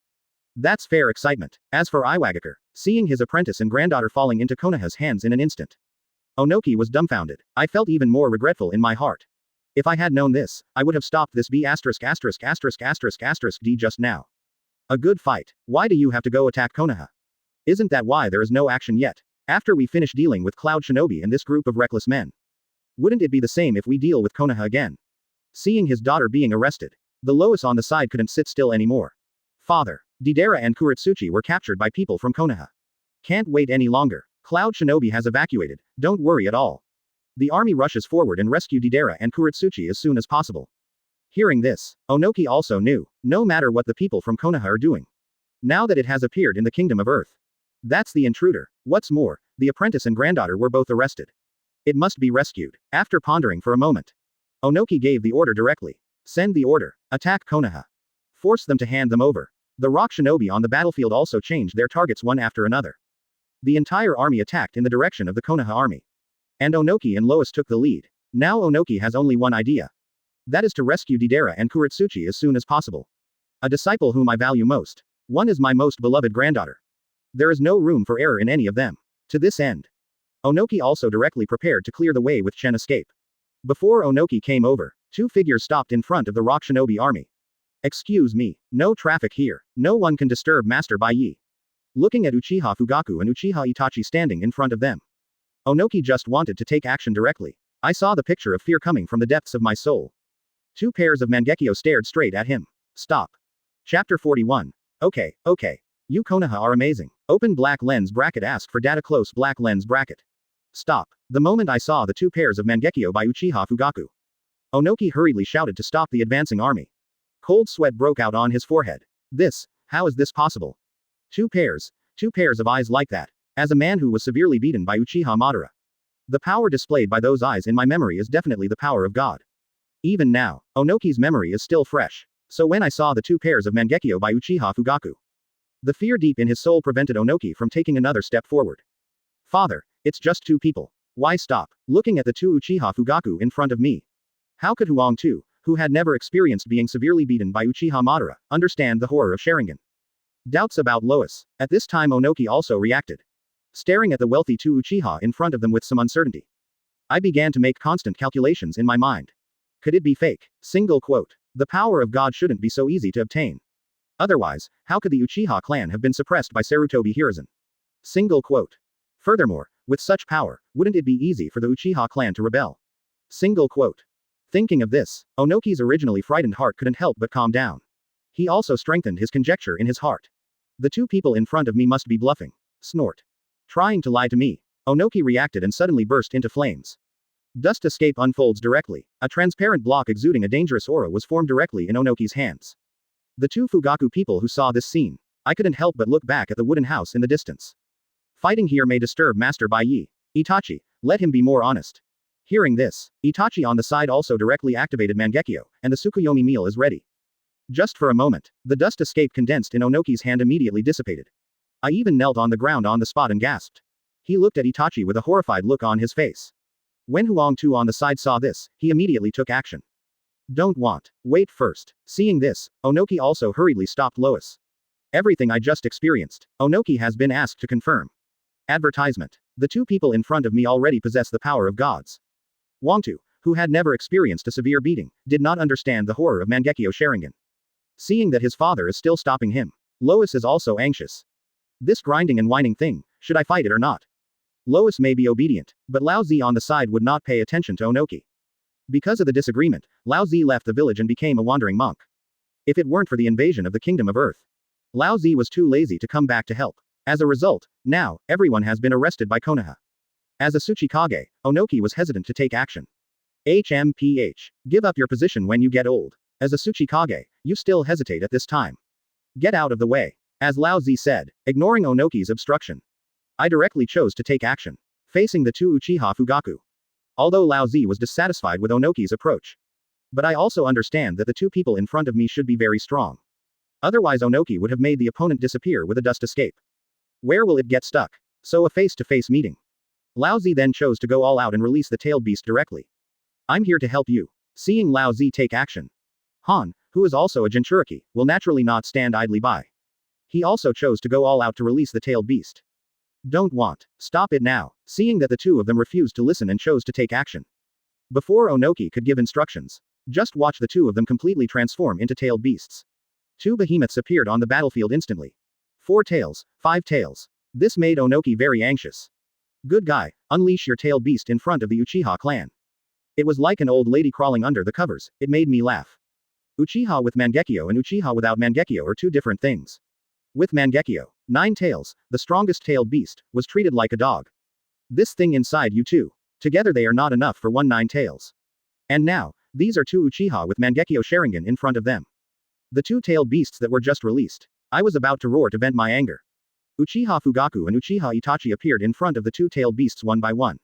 That's fair excitement. As for Iwagakure, seeing his apprentice and granddaughter falling into Konoha's hands in an instant. Onoki was dumbfounded. I felt even more regretful in my heart. If I had known this, I would have stopped this B********** D just now. A good fight. Why do you have to go attack Konoha? Isn't that why there is no action yet? After we finish dealing with Cloud Shinobi and this group of reckless men. Wouldn't it be the same if we deal with Konoha again? Seeing his daughter being arrested. The Lois on the side couldn't sit still anymore. Father. Deidara and Kuretsuchi were captured by people from Konoha. Can't wait any longer. Cloud Shinobi has evacuated, don't worry at all. The army rushes forward and rescue Deidara and Kuretsuchi as soon as possible. Hearing this, Onoki also knew, no matter what the people from Konoha are doing. Now that it has appeared in the Kingdom of Earth. That's the intruder. What's more, the apprentice and granddaughter were both arrested. It must be rescued. After pondering for a moment, Onoki gave the order directly. Send the order. Attack Konoha. Force them to hand them over. The rock shinobi on the battlefield also changed their targets one after another. The entire army attacked in the direction of the Konoha army. And Onoki and Lois took the lead. Now Onoki has only one idea. That is to rescue Deidara and Kuretsuchi as soon as possible. A disciple whom I value most. One is my most beloved granddaughter. There is no room for error in any of them. To this end, Onoki also directly prepared to clear the way with Chen escape. Before Onoki came over, 2 figures stopped in front of the rock shinobi army. Excuse me, no traffic here, no one can disturb Master Bai Ye. Looking at Uchiha Fugaku and Uchiha Itachi standing in front of them. Onoki just wanted to take action directly. I saw the picture of fear coming from the depths of my soul. 2 pairs of Mangekyo stared straight at him. Stop. Chapter 41. Okay. You Konoha are amazing. Open black lens bracket ask for data close black lens bracket. Stop. The moment I saw the 2 pairs of Mangekyo by Uchiha Fugaku. Onoki hurriedly shouted to stop the advancing army. Cold sweat broke out on his forehead. How is this possible? 2 pairs of eyes like that. As a man who was severely beaten by Uchiha Madara. The power displayed by those eyes in my memory is definitely the power of God. Even now, Onoki's memory is still fresh. So when I saw the 2 pairs of Mangekyo by Uchiha Fugaku. The fear deep in his soul prevented Onoki from taking another step forward. Father, it's just 2 people. Why stop? Looking at the 2 Uchiha Fugaku in front of me. How could Huang too, who had never experienced being severely beaten by Uchiha Madara, understand the horror of Sharingan? Doubts about Lois. At this time Onoki also reacted. Staring at the wealthy 2 Uchiha in front of them with some uncertainty. I began to make constant calculations in my mind. Could it be fake? Single quote. The power of God shouldn't be so easy to obtain. Otherwise, how could the Uchiha clan have been suppressed by Sarutobi Hiruzen? Single quote. Furthermore, with such power, wouldn't it be easy for the Uchiha clan to rebel? Single quote. Thinking of this, Onoki's originally frightened heart couldn't help but calm down. He also strengthened his conjecture in his heart. The 2 people in front of me must be bluffing. Snort. Trying to lie to me. Onoki reacted and suddenly burst into flames. Dust escape unfolds directly. A transparent block exuding a dangerous aura was formed directly in Onoki's hands. The two Fugaku people who saw this scene. I couldn't help but look back at the wooden house in the distance. Fighting here may disturb Master Bai Ye. Itachi, let him be more honest. Hearing this, Itachi on the side also directly activated Mangekyo, and the Tsukuyomi meal is ready. Just for a moment, the dust escape condensed in Onoki's hand immediately dissipated. I even knelt on the ground on the spot and gasped. He looked at Itachi with a horrified look on his face. When Huang Tu on the side saw this, he immediately took action. Don't want. Wait first. Seeing this, Onoki also hurriedly stopped Lois. Everything I just experienced, Onoki has been asked to confirm. Advertisement. The two people in front of me already possess the power of gods. Huang Tu, who had never experienced a severe beating, did not understand the horror of Mangekyo Sharingan. Seeing that his father is still stopping him, Lois is also anxious. This grinding and whining thing, should I fight it or not? Lois may be obedient, but Laozi on the side would not pay attention to Onoki. Because of the disagreement, Laozi left the village and became a wandering monk. If it weren't for the invasion of the Kingdom of Earth, Laozi was too lazy to come back to help. As a result, now, everyone has been arrested by Konoha. As a Tsuchikage, Onoki was hesitant to take action. HMPH. Give up your position when you get old. As a Tsuchikage, you still hesitate at this time. Get out of the way. As Laozi said, ignoring Onoki's obstruction. I directly chose to take action. Facing the two Uchiha Fugaku. Although Laozi was dissatisfied with Onoki's approach. But I also understand that the two people in front of me should be very strong. Otherwise Onoki would have made the opponent disappear with a dust escape. Where will it get stuck? So a face-to-face meeting. Laozi then chose to go all out and release the tailed beast directly. I'm here to help you. Seeing Laozi take action. Han, who is also a Jinchuriki, will naturally not stand idly by. He also chose to go all out to release the tailed beast. Don't want. Stop it now. Seeing that the two of them refused to listen and chose to take action. Before Onoki could give instructions, just watch the two of them completely transform into tailed beasts. Two behemoths appeared on the battlefield instantly. 4 tails, 5 tails. This made Onoki very anxious. Good guy, unleash your tailed beast in front of the Uchiha clan. It was like an old lady crawling under the covers, it made me laugh. Uchiha with Mangekyo and Uchiha without Mangekyo are two different things. With Mangekyo, 9 tails, the strongest tailed beast, was treated like a dog. This thing inside you too. Together they are not enough for 9 tails. And now, these are two Uchiha with Mangekyo Sharingan in front of them. The two tailed beasts that were just released. I was about to roar to vent my anger. Uchiha Fugaku and Uchiha Itachi appeared in front of the two tailed beasts one by one.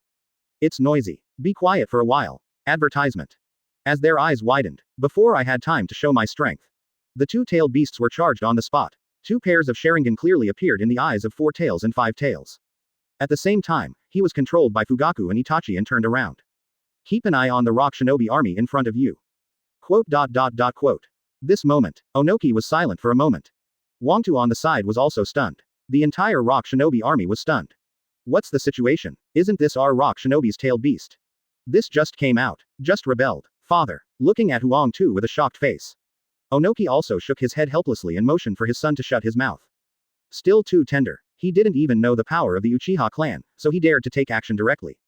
It's noisy. Be quiet for a while. Advertisement. As their eyes widened, before I had time to show my strength. The two tailed beasts were charged on the spot. 2 pairs of Sharingan clearly appeared in the eyes of 4 tails and 5 tails. At the same time, he was controlled by Fugaku and Itachi and turned around. Keep an eye on the rock shinobi army in front of you. Quote. This moment, Onoki was silent for a moment. Huang Tu on the side was also stunned. The entire rock shinobi army was stunned. What's the situation? Isn't this our rock shinobi's tailed beast? This just came out. Just rebelled. Father. Looking at Huang Tu with a shocked face. Onoki also shook his head helplessly and motioned for his son to shut his mouth. Still too tender. He didn't even know the power of the Uchiha clan, so he dared to take action directly.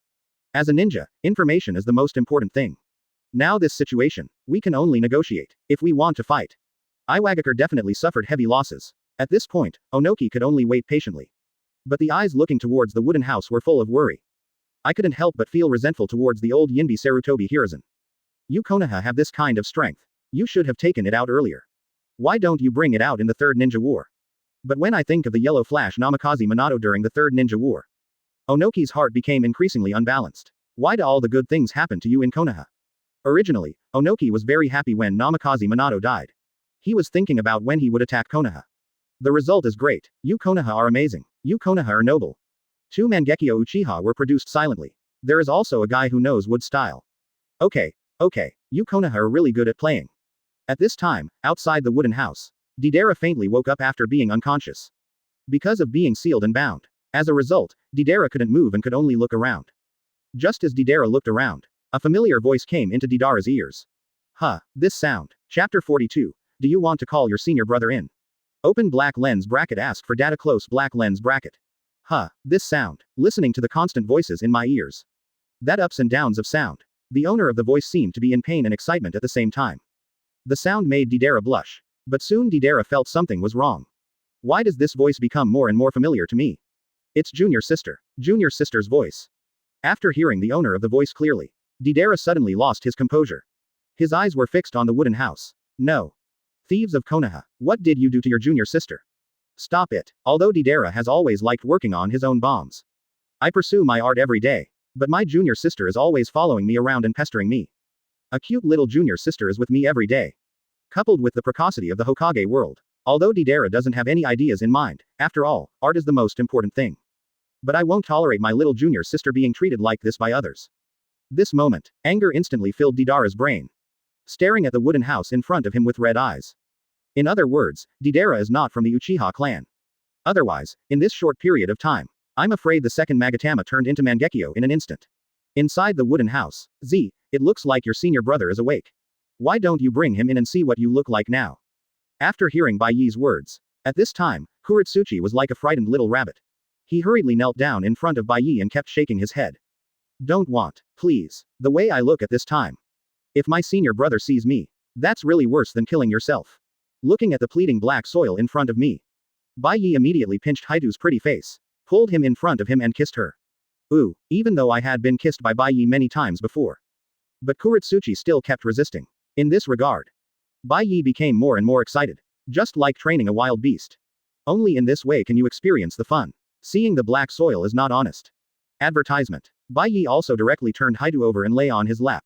As a ninja, information is the most important thing. Now this situation, we can only negotiate, if we want to fight. Iwagakure definitely suffered heavy losses. At this point, Onoki could only wait patiently. But the eyes looking towards the wooden house were full of worry. I couldn't help but feel resentful towards the old Yinbi Sarutobi Hiruzen. You Konoha have this kind of strength. You should have taken it out earlier. Why don't you bring it out in the Third Ninja War? But when I think of the Yellow Flash Namikaze Minato during the Third Ninja War, Onoki's heart became increasingly unbalanced. Why do all the good things happen to you in Konoha? Originally, Onoki was very happy when Namikaze Minato died. He was thinking about when he would attack Konoha. The result is great. You Konoha are amazing. You Konoha are noble. 2 Mangekyo Uchiha were produced silently. There is also a guy who knows wood style. Okay. You Konoha are really good at playing. At this time, outside the wooden house, Deidara faintly woke up after being unconscious. Because of being sealed and bound. As a result, Deidara couldn't move and could only look around. Just as Deidara looked around, a familiar voice came into Deidara's ears. This sound. Chapter 42. Do you want to call your senior brother in? Open black lens bracket ask for data close black lens bracket. This sound. Listening to the constant voices in my ears. That ups and downs of sound. The owner of the voice seemed to be in pain and excitement at the same time. The sound made Deidara blush. But soon Deidara felt something was wrong. Why does this voice become more and more familiar to me? It's Junior Sister. Junior Sister's voice. After hearing the owner of the voice clearly, Deidara suddenly lost his composure. His eyes were fixed on the wooden house. No. Thieves of Konoha, what did you do to your junior sister? Stop it. Although Deidara has always liked working on his own bombs. I pursue my art every day. But my junior sister is always following me around and pestering me. A cute little junior sister is with me every day. Coupled with the precocity of the Hokage world. Although Deidara doesn't have any ideas in mind, after all, art is the most important thing. But I won't tolerate my little junior sister being treated like this by others. This moment, anger instantly filled Deidara's brain. Staring at the wooden house in front of him with red eyes. In other words, Deidara is not from the Uchiha clan. Otherwise, in this short period of time, I'm afraid the second Magatama turned into Mangekyo in an instant. Inside the wooden house, Z, it looks like your senior brother is awake. Why don't you bring him in and see what you look like now? After hearing Bai Ye's words, at this time, Kuretsuchi was like a frightened little rabbit. He hurriedly knelt down in front of Bai Ye and kept shaking his head. Don't want, please, the way I look at this time. If my senior brother sees me, that's really worse than killing yourself. Looking at the pleading black soil in front of me. Bai Ye immediately pinched Haidu's pretty face, pulled him in front of him and kissed her. Ooh, even though I had been kissed by Bai Ye many times before. But Kuretsuchi still kept resisting. In this regard, Bai Ye became more and more excited. Just like training a wild beast. Only in this way can you experience the fun. Seeing the black soil is not honest. Advertisement. Bai Ye also directly turned Haidu over and lay on his lap.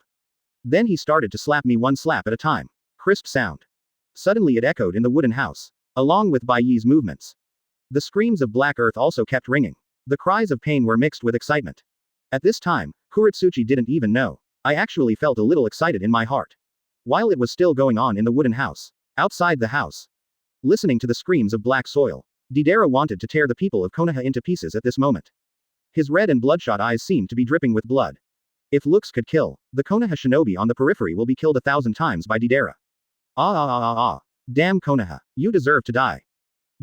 Then he started to slap me one slap at a time. Crisp sound. Suddenly it echoed in the wooden house. Along with Bai Ye's movements. The screams of black earth also kept ringing. The cries of pain were mixed with excitement. At this time, Kuretsuchi didn't even know. I actually felt a little excited in my heart. While it was still going on in the wooden house. Outside the house. Listening to the screams of black soil. Deidara wanted to tear the people of Konoha into pieces at this moment. His red and bloodshot eyes seemed to be dripping with blood. If looks could kill, the Konoha shinobi on the periphery will be killed 1,000 times by Deidara. Damn Konoha, you deserve to die.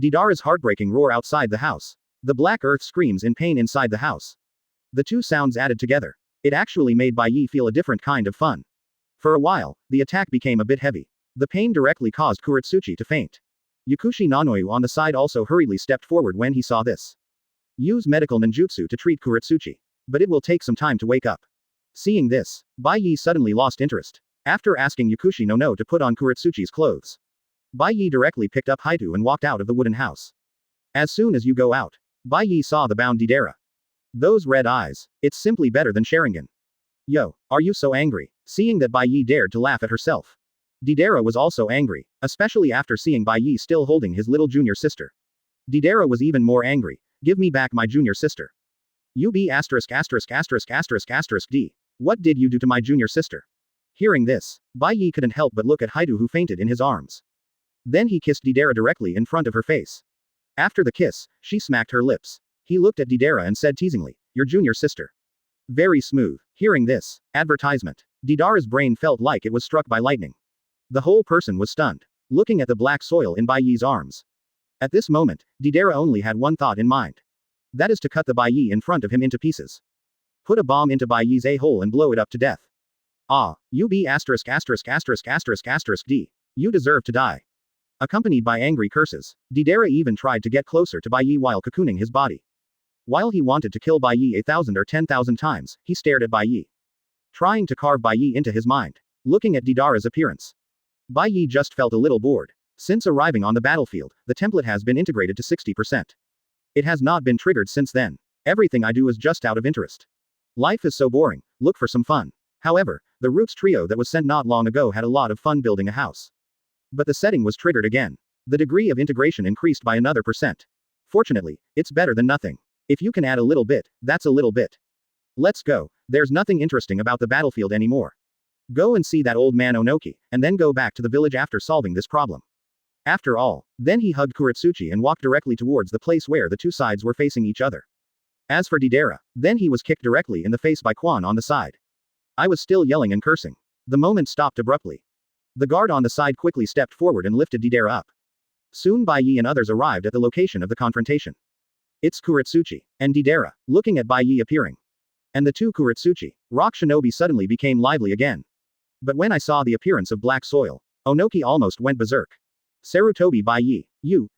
Deidara's heartbreaking roar outside the house. The black earth screams in pain inside the house. The two sounds added together. It actually made Bai Ye feel a different kind of fun. For a while, the attack became a bit heavy. The pain directly caused Kuretsuchi to faint. Yakushi Nanoyu on the side also hurriedly stepped forward when he saw this. Use medical ninjutsu to treat Kuretsuchi. But it will take some time to wake up. Seeing this, Bai Ye suddenly lost interest. After asking Yakushi no to put on Kuretsuchi's clothes. Bai Ye directly picked up Haidu and walked out of the wooden house. As soon as you go out, Bai Ye saw the bound Deidara. Those red eyes, it's simply better than Sharingan. Yo, are you so angry? Seeing that Bai Ye dared to laugh at herself. Deidara was also angry, especially after seeing Bai Ye still holding his little junior sister. Deidara was even more angry. Give me back my junior sister. You be ************** D. What did you do to my junior sister? Hearing this, Bai Ye couldn't help but look at Haidu who fainted in his arms. Then he kissed Deidara directly in front of her face. After the kiss, she smacked her lips. He looked at Deidara and said teasingly, your junior sister. Very smooth. Hearing this, advertisement. Deidara's brain felt like it was struck by lightning. The whole person was stunned. Looking at the black soil in Bai Ye's arms. At this moment, Deidara only had one thought in mind. That is to cut the Bai Ye in front of him into pieces. Put a bomb into Bai Ye's a-hole and blow it up to death. You be ********* D. You deserve to die. Accompanied by angry curses, Deidara even tried to get closer to Bai Ye while cocooning his body. While he wanted to kill Bai Ye 1,000 or 10,000 times, he stared at Bai Ye. Trying to carve Bai Ye into his mind. Looking at Deidara's appearance. Bai Ye just felt a little bored. Since arriving on the battlefield, the template has been integrated to 60%. It has not been triggered since then. Everything I do is just out of interest. Life is so boring, look for some fun. However, the Roots trio that was sent not long ago had a lot of fun building a house. But the setting was triggered again. The degree of integration increased by another %. Fortunately, it's better than nothing. If you can add a little bit, that's a little bit. Let's go, there's nothing interesting about the battlefield anymore. Go and see that old man Onoki, and then go back to the village after solving this problem. After all, then he hugged Kuretsuchi and walked directly towards the place where the two sides were facing each other. As for Deidara, then he was kicked directly in the face by Quan on the side. I was still yelling and cursing. The moment stopped abruptly. The guard on the side quickly stepped forward and lifted Deidara up. Soon Bai Ye and others arrived at the location of the confrontation. It's Kuretsuchi and Deidara, looking at Bai Ye appearing. And the two Kuretsuchi, rock shinobi suddenly became lively again. But when I saw the appearance of black soil, Onoki almost went berserk. Sarutobi Bai Ye, you.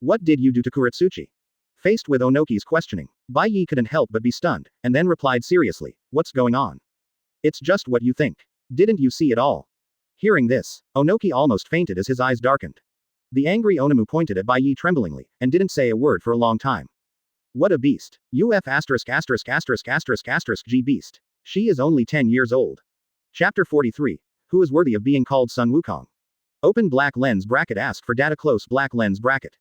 What did you do to Kuretsuchi? Faced with Onoki's questioning, Bai Ye couldn't help but be stunned, and then replied seriously, what's going on? It's just what you think. Didn't you see it all? Hearing this, Onoki almost fainted as his eyes darkened. The angry Onamu pointed at Bai Ye tremblingly, and didn't say a word for a long time. What a beast. G beast. She is only 10 years old. Chapter 43. Who is worthy of being called Sun Wukong? Open black lens bracket asked for data close black lens bracket.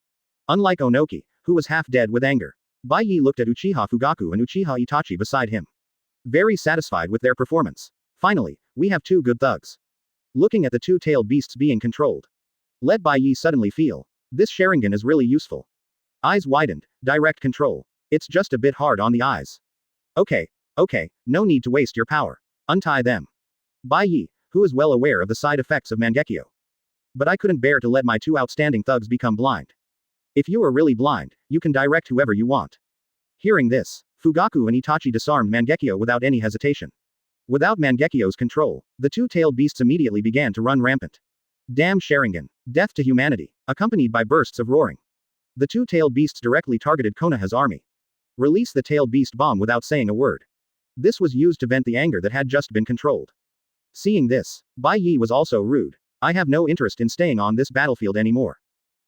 Unlike Onoki, who was half dead with anger, Bai Ye looked at Uchiha Fugaku and Uchiha Itachi beside him. Very satisfied with their performance. Finally, we have two good thugs. Looking at the two-tailed beasts being controlled. Let Bai Ye suddenly feel. This Sharingan is really useful. Eyes widened, direct control. It's just a bit hard on the eyes. Okay, no need to waste your power. Untie them. Bai Ye, who is well aware of the side effects of Mangekyo. But I couldn't bear to let my two outstanding thugs become blind. If you are really blind, you can direct whoever you want. Hearing this, Fugaku and Itachi disarmed Mangekyo without any hesitation. Without Mangekyo's control, the two-tailed beasts immediately began to run rampant. Damn Sharingan. Death to humanity, accompanied by bursts of roaring. The two-tailed beasts directly targeted Konoha's army. Release the tailed beast bomb without saying a word. This was used to vent the anger that had just been controlled. Seeing this, Bai Ye was also rude. I have no interest in staying on this battlefield anymore.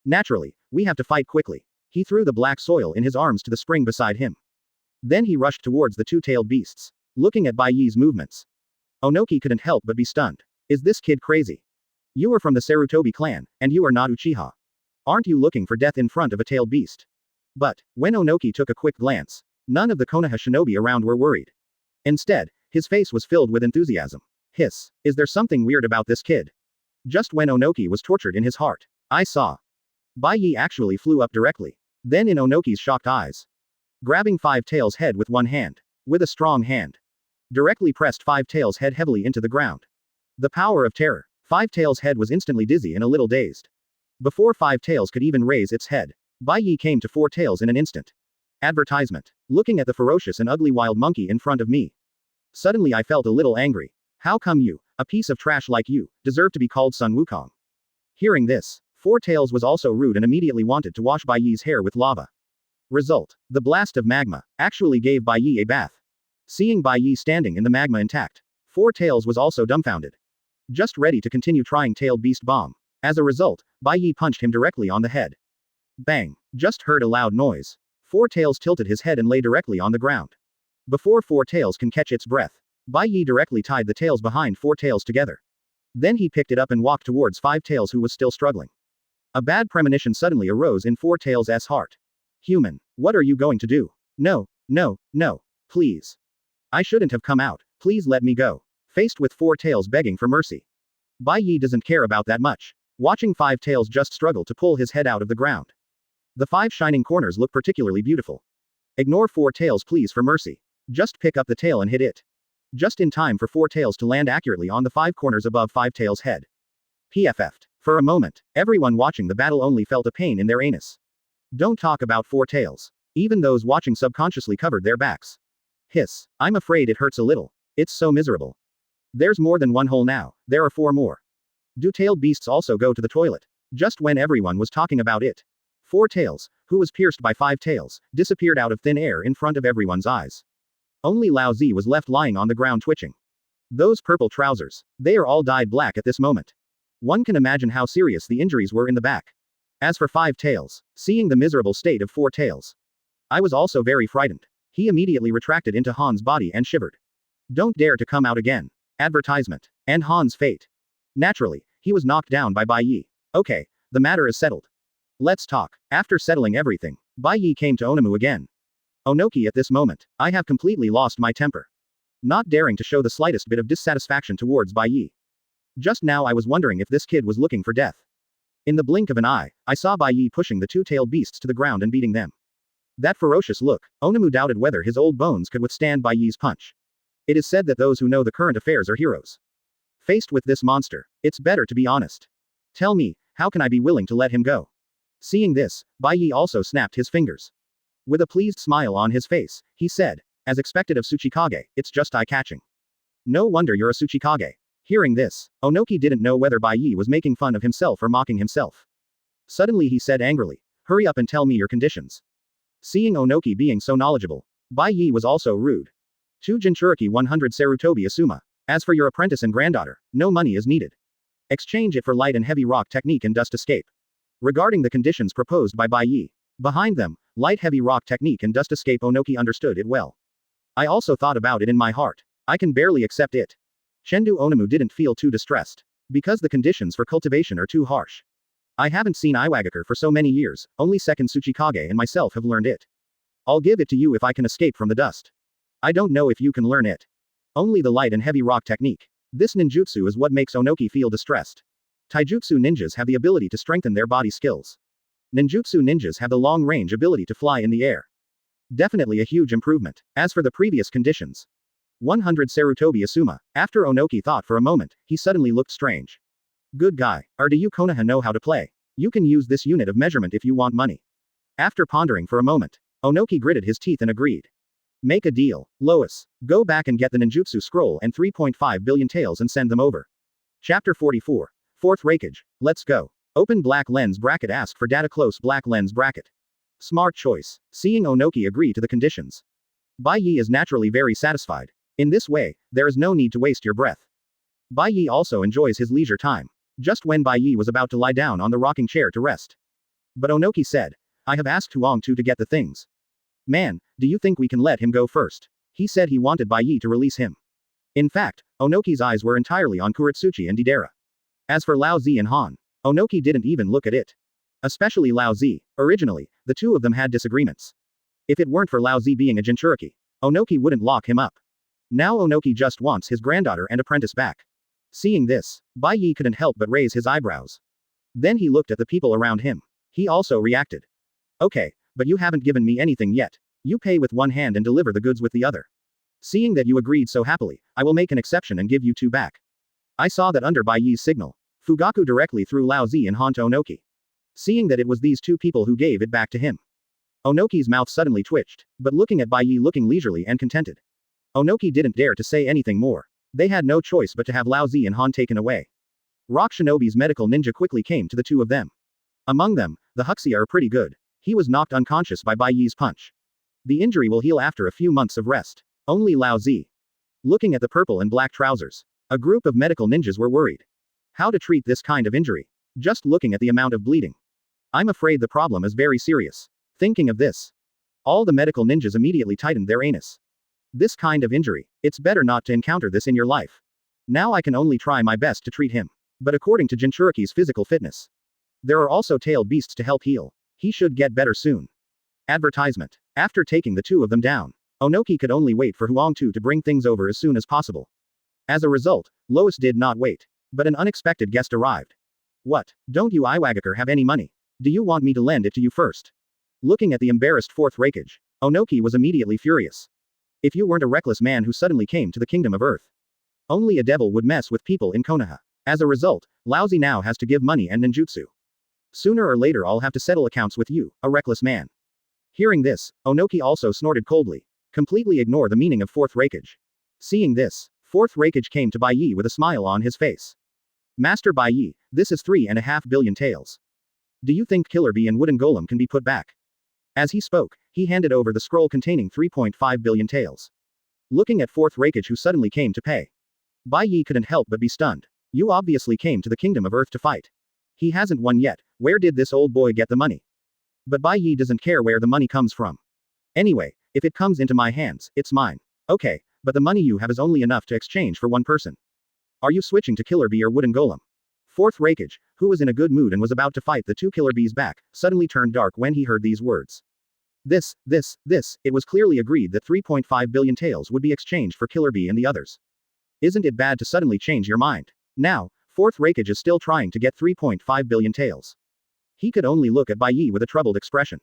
Naturally, we have to fight quickly. He threw the black soil in his arms to the spring beside him. Then he rushed towards the two-tailed beasts. Looking at Bai Ye's movements. Onoki couldn't help but be stunned. Is this kid crazy? You are from the Sarutobi clan, and you are not Uchiha. Aren't you looking for death in front of a tailed beast? But, when Onoki took a quick glance, none of the Konoha shinobi around were worried. Instead, his face was filled with enthusiasm. Hiss, is there something weird about this kid? Just when Onoki was tortured in his heart, I saw. Bai Ye actually flew up directly. Then in Onoki's shocked eyes. Grabbing Five Tails' head with one hand. With a strong hand. Directly pressed Five Tails' head heavily into the ground. The power of terror. Five Tails' head was instantly dizzy and a little dazed. Before Five Tails could even raise its head, Bai Ye came to Four Tails in an instant. Advertisement. Looking at the ferocious and ugly wild monkey in front of me. Suddenly I felt a little angry. How come you, a piece of trash like you, deserve to be called Sun Wukong? Hearing this, Four Tails was also rude and immediately wanted to wash Bai Ye's hair with lava. Result. The blast of magma actually gave Bai Ye a bath. Seeing Bai Ye standing in the magma intact, Four Tails was also dumbfounded. Just ready to continue trying tailed beast bomb. As a result, Bai Ye punched him directly on the head. Bang. Just heard a loud noise. Four Tails tilted his head and lay directly on the ground. Before Four Tails can catch its breath, Bai Ye directly tied the tails behind Four Tails together. Then he picked it up and walked towards Five Tails, who was still struggling. A bad premonition suddenly arose in Four Tails' heart. Human, what are you going to do? No, please. I shouldn't have come out, please let me go. Faced with Four Tails begging for mercy. Bai Ye doesn't care about that much. Watching Five Tails just struggle to pull his head out of the ground. The five shining corners look particularly beautiful. Ignore Four Tails please for mercy. Just pick up the tail and hit it. Just in time for Four Tails to land accurately on the five corners above Five Tails' head. PFF'd. For a moment, everyone watching the battle only felt a pain in their anus. Don't talk about Four Tails. Even those watching subconsciously covered their backs. Hiss. I'm afraid it hurts a little. It's so miserable. There's more than one hole now, there are four more. Do tailed beasts also go to the toilet? Just when everyone was talking about it. Four Tails, who was pierced by Five Tails, disappeared out of thin air in front of everyone's eyes. Only Laozi was left lying on the ground twitching. Those purple trousers. They are all dyed black at this moment. One can imagine how serious the injuries were in the back. As for Five Tails, seeing the miserable state of Four Tails, I was also very frightened. He immediately retracted into Han's body and shivered. Don't dare to come out again. Advertisement. And Han's fate. Naturally, he was knocked down by Bai Ye. Okay, the matter is settled. Let's talk. After settling everything, Bai Ye came to Onamu again. Onoki, at this moment, I have completely lost my temper. Not daring to show the slightest bit of dissatisfaction towards Bai Ye. Just now I was wondering if this kid was looking for death. In the blink of an eye, I saw Bai Ye pushing the two-tailed beasts to the ground and beating them. That ferocious look, Onamu doubted whether his old bones could withstand Bai Ye's punch. It is said that those who know the current affairs are heroes. Faced with this monster, it's better to be honest. Tell me, how can I be willing to let him go? Seeing this, Bai Ye also snapped his fingers. With a pleased smile on his face, he said, as expected of Tsuchikage, it's just eye-catching. No wonder you're a Tsuchikage. Hearing this, Onoki didn't know whether Bai Ye was making fun of himself or mocking himself. Suddenly he said angrily, hurry up and tell me your conditions. Seeing Onoki being so knowledgeable, Bai Ye was also rude. 2 Jinchuriki 100 Sarutobi Asuma. As for your apprentice and granddaughter, no money is needed. Exchange it for light and heavy rock technique and dust escape. Regarding the conditions proposed by Bai Ye, behind them, light heavy rock technique and dust escape, Onoki understood it well. I also thought about it in my heart. I can barely accept it. Shendu Onamu didn't feel too distressed. Because the conditions for cultivation are too harsh. I haven't seen Iwagakure for so many years, only second Tsuchikage and myself have learned it. I'll give it to you if I can escape from the dust. I don't know if you can learn it. Only the light and heavy rock technique. This ninjutsu is what makes Onoki feel distressed. Taijutsu ninjas have the ability to strengthen their body skills. Ninjutsu ninjas have the long-range ability to fly in the air. Definitely a huge improvement. As for the previous conditions. 100 Sarutobi Asuma. After Onoki thought for a moment, he suddenly looked strange. Good guy. Or do you Konoha know how to play? You can use this unit of measurement if you want money. After pondering for a moment, Onoki gritted his teeth and agreed. Make a deal. Lois, go back and get the ninjutsu scroll and 3.5 billion taels and send them over. Chapter 44. Fourth Raikage. Let's go. Open black lens bracket. Ask for data. Close black lens bracket. Smart choice. Seeing Onoki agree to the conditions. Bai Ye is naturally very satisfied. In this way, there is no need to waste your breath. Bai Ye also enjoys his leisure time. Just when Bai Ye was about to lie down on the rocking chair to rest. But Onoki said, I have asked Huang Tu to get the things. Man, do you think we can let him go first? He said he wanted Bai Ye to release him. In fact, Onoki's eyes were entirely on Kuretsuchi and Deidara. As for Laozi and Han, Onoki didn't even look at it. Especially Laozi. Originally, the two of them had disagreements. If it weren't for Laozi being a Jinchuriki, Onoki wouldn't lock him up. Now Onoki just wants his granddaughter and apprentice back. Seeing this, Bai Ye couldn't help but raise his eyebrows. Then he looked at the people around him. He also reacted. Okay, but you haven't given me anything yet. You pay with one hand and deliver the goods with the other. Seeing that you agreed so happily, I will make an exception and give you two back. I saw that under Bai Ye's signal, Fugaku directly threw Laozi and Han to Onoki. Seeing that it was these two people who gave it back to him. Onoki's mouth suddenly twitched, but looking at Bai Ye looking leisurely and contented. Onoki didn't dare to say anything more. They had no choice but to have Laozi and Han taken away. Rock Shinobi's medical ninja quickly came to the two of them. Among them, the Huxia are pretty good. He was knocked unconscious by Bai Ye's punch. The injury will heal after a few months of rest. Only Laozi. Looking at the purple and black trousers. A group of medical ninjas were worried. How to treat this kind of injury? Just looking at the amount of bleeding. I'm afraid the problem is very serious. Thinking of this. All the medical ninjas immediately tightened their anus. This kind of injury. It's better not to encounter this in your life. Now I can only try my best to treat him. But according to Jinchuriki's physical fitness. There are also tailed beasts to help heal. He should get better soon. Advertisement. After taking the two of them down, Onoki could only wait for Huang Tu to bring things over as soon as possible. As a result, Lois did not wait. But an unexpected guest arrived. What? Don't you Iwagakure have any money? Do you want me to lend it to you first? Looking at the embarrassed fourth Raikage, Onoki was immediately furious. If you weren't a reckless man who suddenly came to the kingdom of Earth. Only a devil would mess with people in Konoha. As a result, Laozi now has to give money and ninjutsu. Sooner or later I'll have to settle accounts with you, a reckless man. Hearing this, Onoki also snorted coldly. Completely ignore the meaning of fourth Raikage. Seeing this, fourth Raikage came to Bai Ye with a smile on his face. Master Bai Ye, this is 3.5 billion taels. Do you think Killer Bee and Wooden Golem can be put back? As he spoke, he handed over the scroll containing 3.5 billion taels. Looking at fourth Raikage who suddenly came to pay. Bai Ye couldn't help but be stunned. You obviously came to the kingdom of Earth to fight. He hasn't won yet. Where did this old boy get the money? But Bai Ye doesn't care where the money comes from. Anyway, if it comes into my hands, it's mine. Okay, but the money you have is only enough to exchange for one person. Are you switching to Killer Bee or Wooden Golem? Fourth Raikage, who was in a good mood and was about to fight the two Killer Bees back, suddenly turned dark when he heard these words. It was clearly agreed that 3.5 billion taels would be exchanged for Killer Bee and the others. Isn't it bad to suddenly change your mind? Now, fourth Raikage is still trying to get 3.5 billion taels. He could only look at Bai Ye with a troubled expression.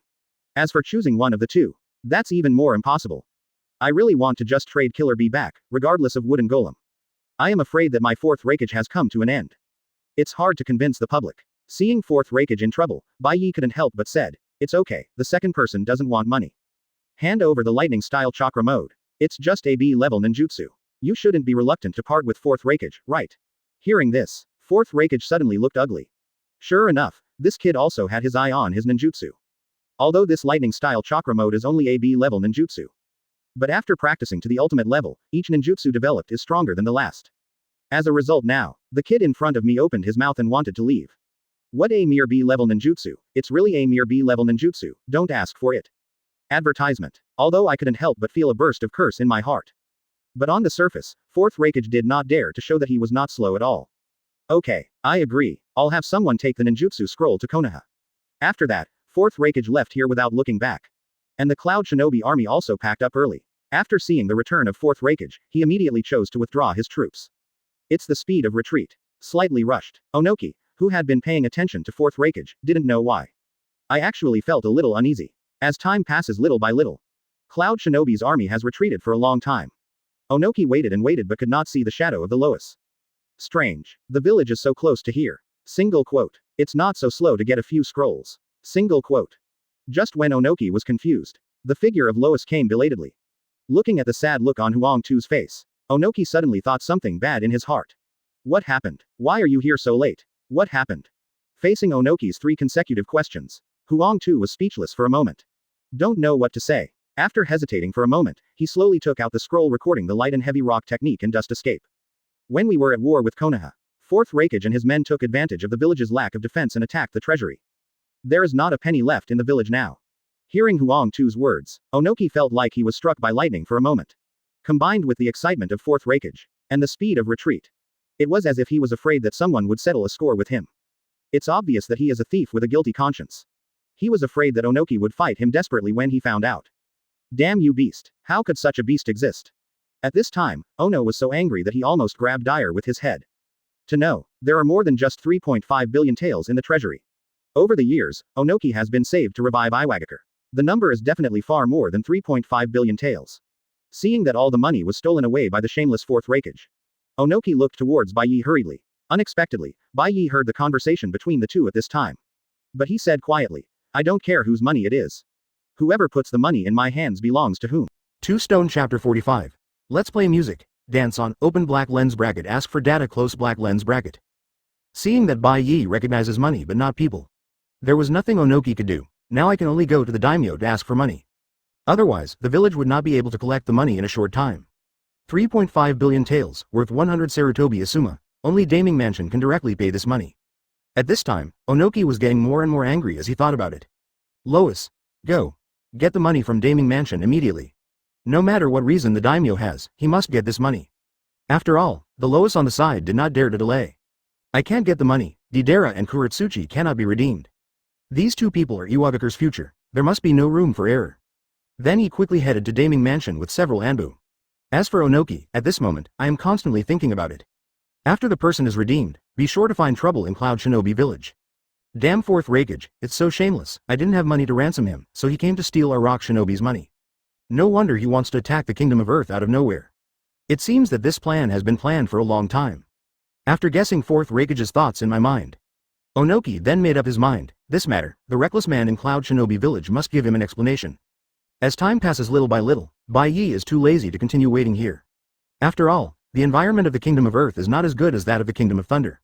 As for choosing one of the two, that's even more impossible. I really want to just trade Killer Bee back, regardless of Wooden Golem. I am afraid that my fourth Raikage has come to an end. It's hard to convince the public. Seeing fourth Raikage in trouble, Bai Ye couldn't help but said, it's okay, the second person doesn't want money. Hand over the lightning style chakra mode. It's just a B level ninjutsu. You shouldn't be reluctant to part with fourth Raikage, right? Hearing this, fourth Raikage suddenly looked ugly. Sure enough, this kid also had his eye on his ninjutsu. Although this lightning style chakra mode is only a B level ninjutsu. But after practicing to the ultimate level, each ninjutsu developed is stronger than the last. As a result now, the kid in front of me opened his mouth and wanted to leave. What a mere B-level ninjutsu, it's really a mere B-level ninjutsu, don't ask for it. Advertisement. Although I couldn't help but feel a burst of curse in my heart. But on the surface, Fourth Raikage did not dare to show that he was not slow at all. Okay, I agree, I'll have someone take the ninjutsu scroll to Konoha. After that, Fourth Raikage left here without looking back. And the Cloud Shinobi army also packed up early. After seeing the return of Fourth Raikage, he immediately chose to withdraw his troops. It's the speed of retreat. Slightly rushed. Onoki, who had been paying attention to Fourth Raikage, didn't know why. I actually felt a little uneasy. As time passes little by little, Cloud Shinobi's army has retreated for a long time. Onoki waited and waited but could not see the shadow of the Lois. Strange. The village is so close to here. Single quote. It's not so slow to get a few scrolls. Single quote. Just when Onoki was confused, the figure of Lois came belatedly. Looking at the sad look on Huang Tu's face, Onoki suddenly thought something bad in his heart. What happened? Why are you here so late? What happened? Facing Onoki's 3 consecutive questions, Huang Tu was speechless for a moment. Don't know what to say. After hesitating for a moment, he slowly took out the scroll recording the light and heavy rock technique and dust escape. When we were at war with Konoha, Fourth Raikage and his men took advantage of the village's lack of defense and attacked the treasury. There is not a penny left in the village now. Hearing Huang Tu's words, Onoki felt like he was struck by lightning for a moment. Combined with the excitement of Fourth Raikage, and the speed of retreat, it was as if he was afraid that someone would settle a score with him. It's obvious that he is a thief with a guilty conscience. He was afraid that Onoki would fight him desperately when he found out. Damn you beast, how could such a beast exist? At this time, Ono was so angry that he almost grabbed Dyer with his head. To know, there are more than just 3.5 billion taels in the treasury. Over the years, Onoki has been saved to revive Iwagakure. The number is definitely far more than 3.5 billion taels. Seeing that all the money was stolen away by the shameless Fourth Raikage, Onoki looked towards Bai Ye hurriedly. Unexpectedly, Bai Ye heard the conversation between the two at this time. But he said quietly, I don't care whose money it is. Whoever puts the money in my hands belongs to whom. 2 Stone Chapter 45. Let's play music. Dance on, open black lens bracket, ask for data, close black lens bracket. Seeing that Bai Ye recognizes money but not people, there was nothing Onoki could do. Now I can only go to the daimyo to ask for money. Otherwise, the village would not be able to collect the money in a short time. 3.5 billion taels, worth 100 Sarutobi Asuma, only Daming Mansion can directly pay this money. At this time, Onoki was getting more and more angry as he thought about it. Lois, go. Get the money from Daming Mansion immediately. No matter what reason the daimyo has, he must get this money. After all, the Lois on the side did not dare to delay. I can't get the money, Deidara and Kuretsuchi cannot be redeemed. These two people are Iwagakure's future, there must be no room for error. Then he quickly headed to Daming Mansion with several anbu. As for Onoki, at this moment, I am constantly thinking about it. After the person is redeemed, be sure to find trouble in Cloud Shinobi Village. Damn Fourth Raikage, it's so shameless, I didn't have money to ransom him, so he came to steal our Rock Shinobi's money. No wonder he wants to attack the Kingdom of Earth out of nowhere. It seems that this plan has been planned for a long time. After guessing Fourth Raikage's thoughts in my mind, Onoki then made up his mind, this matter, the reckless man in Cloud Shinobi Village must give him an explanation. As time passes little by little, Bai Ye is too lazy to continue waiting here. After all, the environment of the Kingdom of Earth is not as good as that of the Kingdom of Thunder.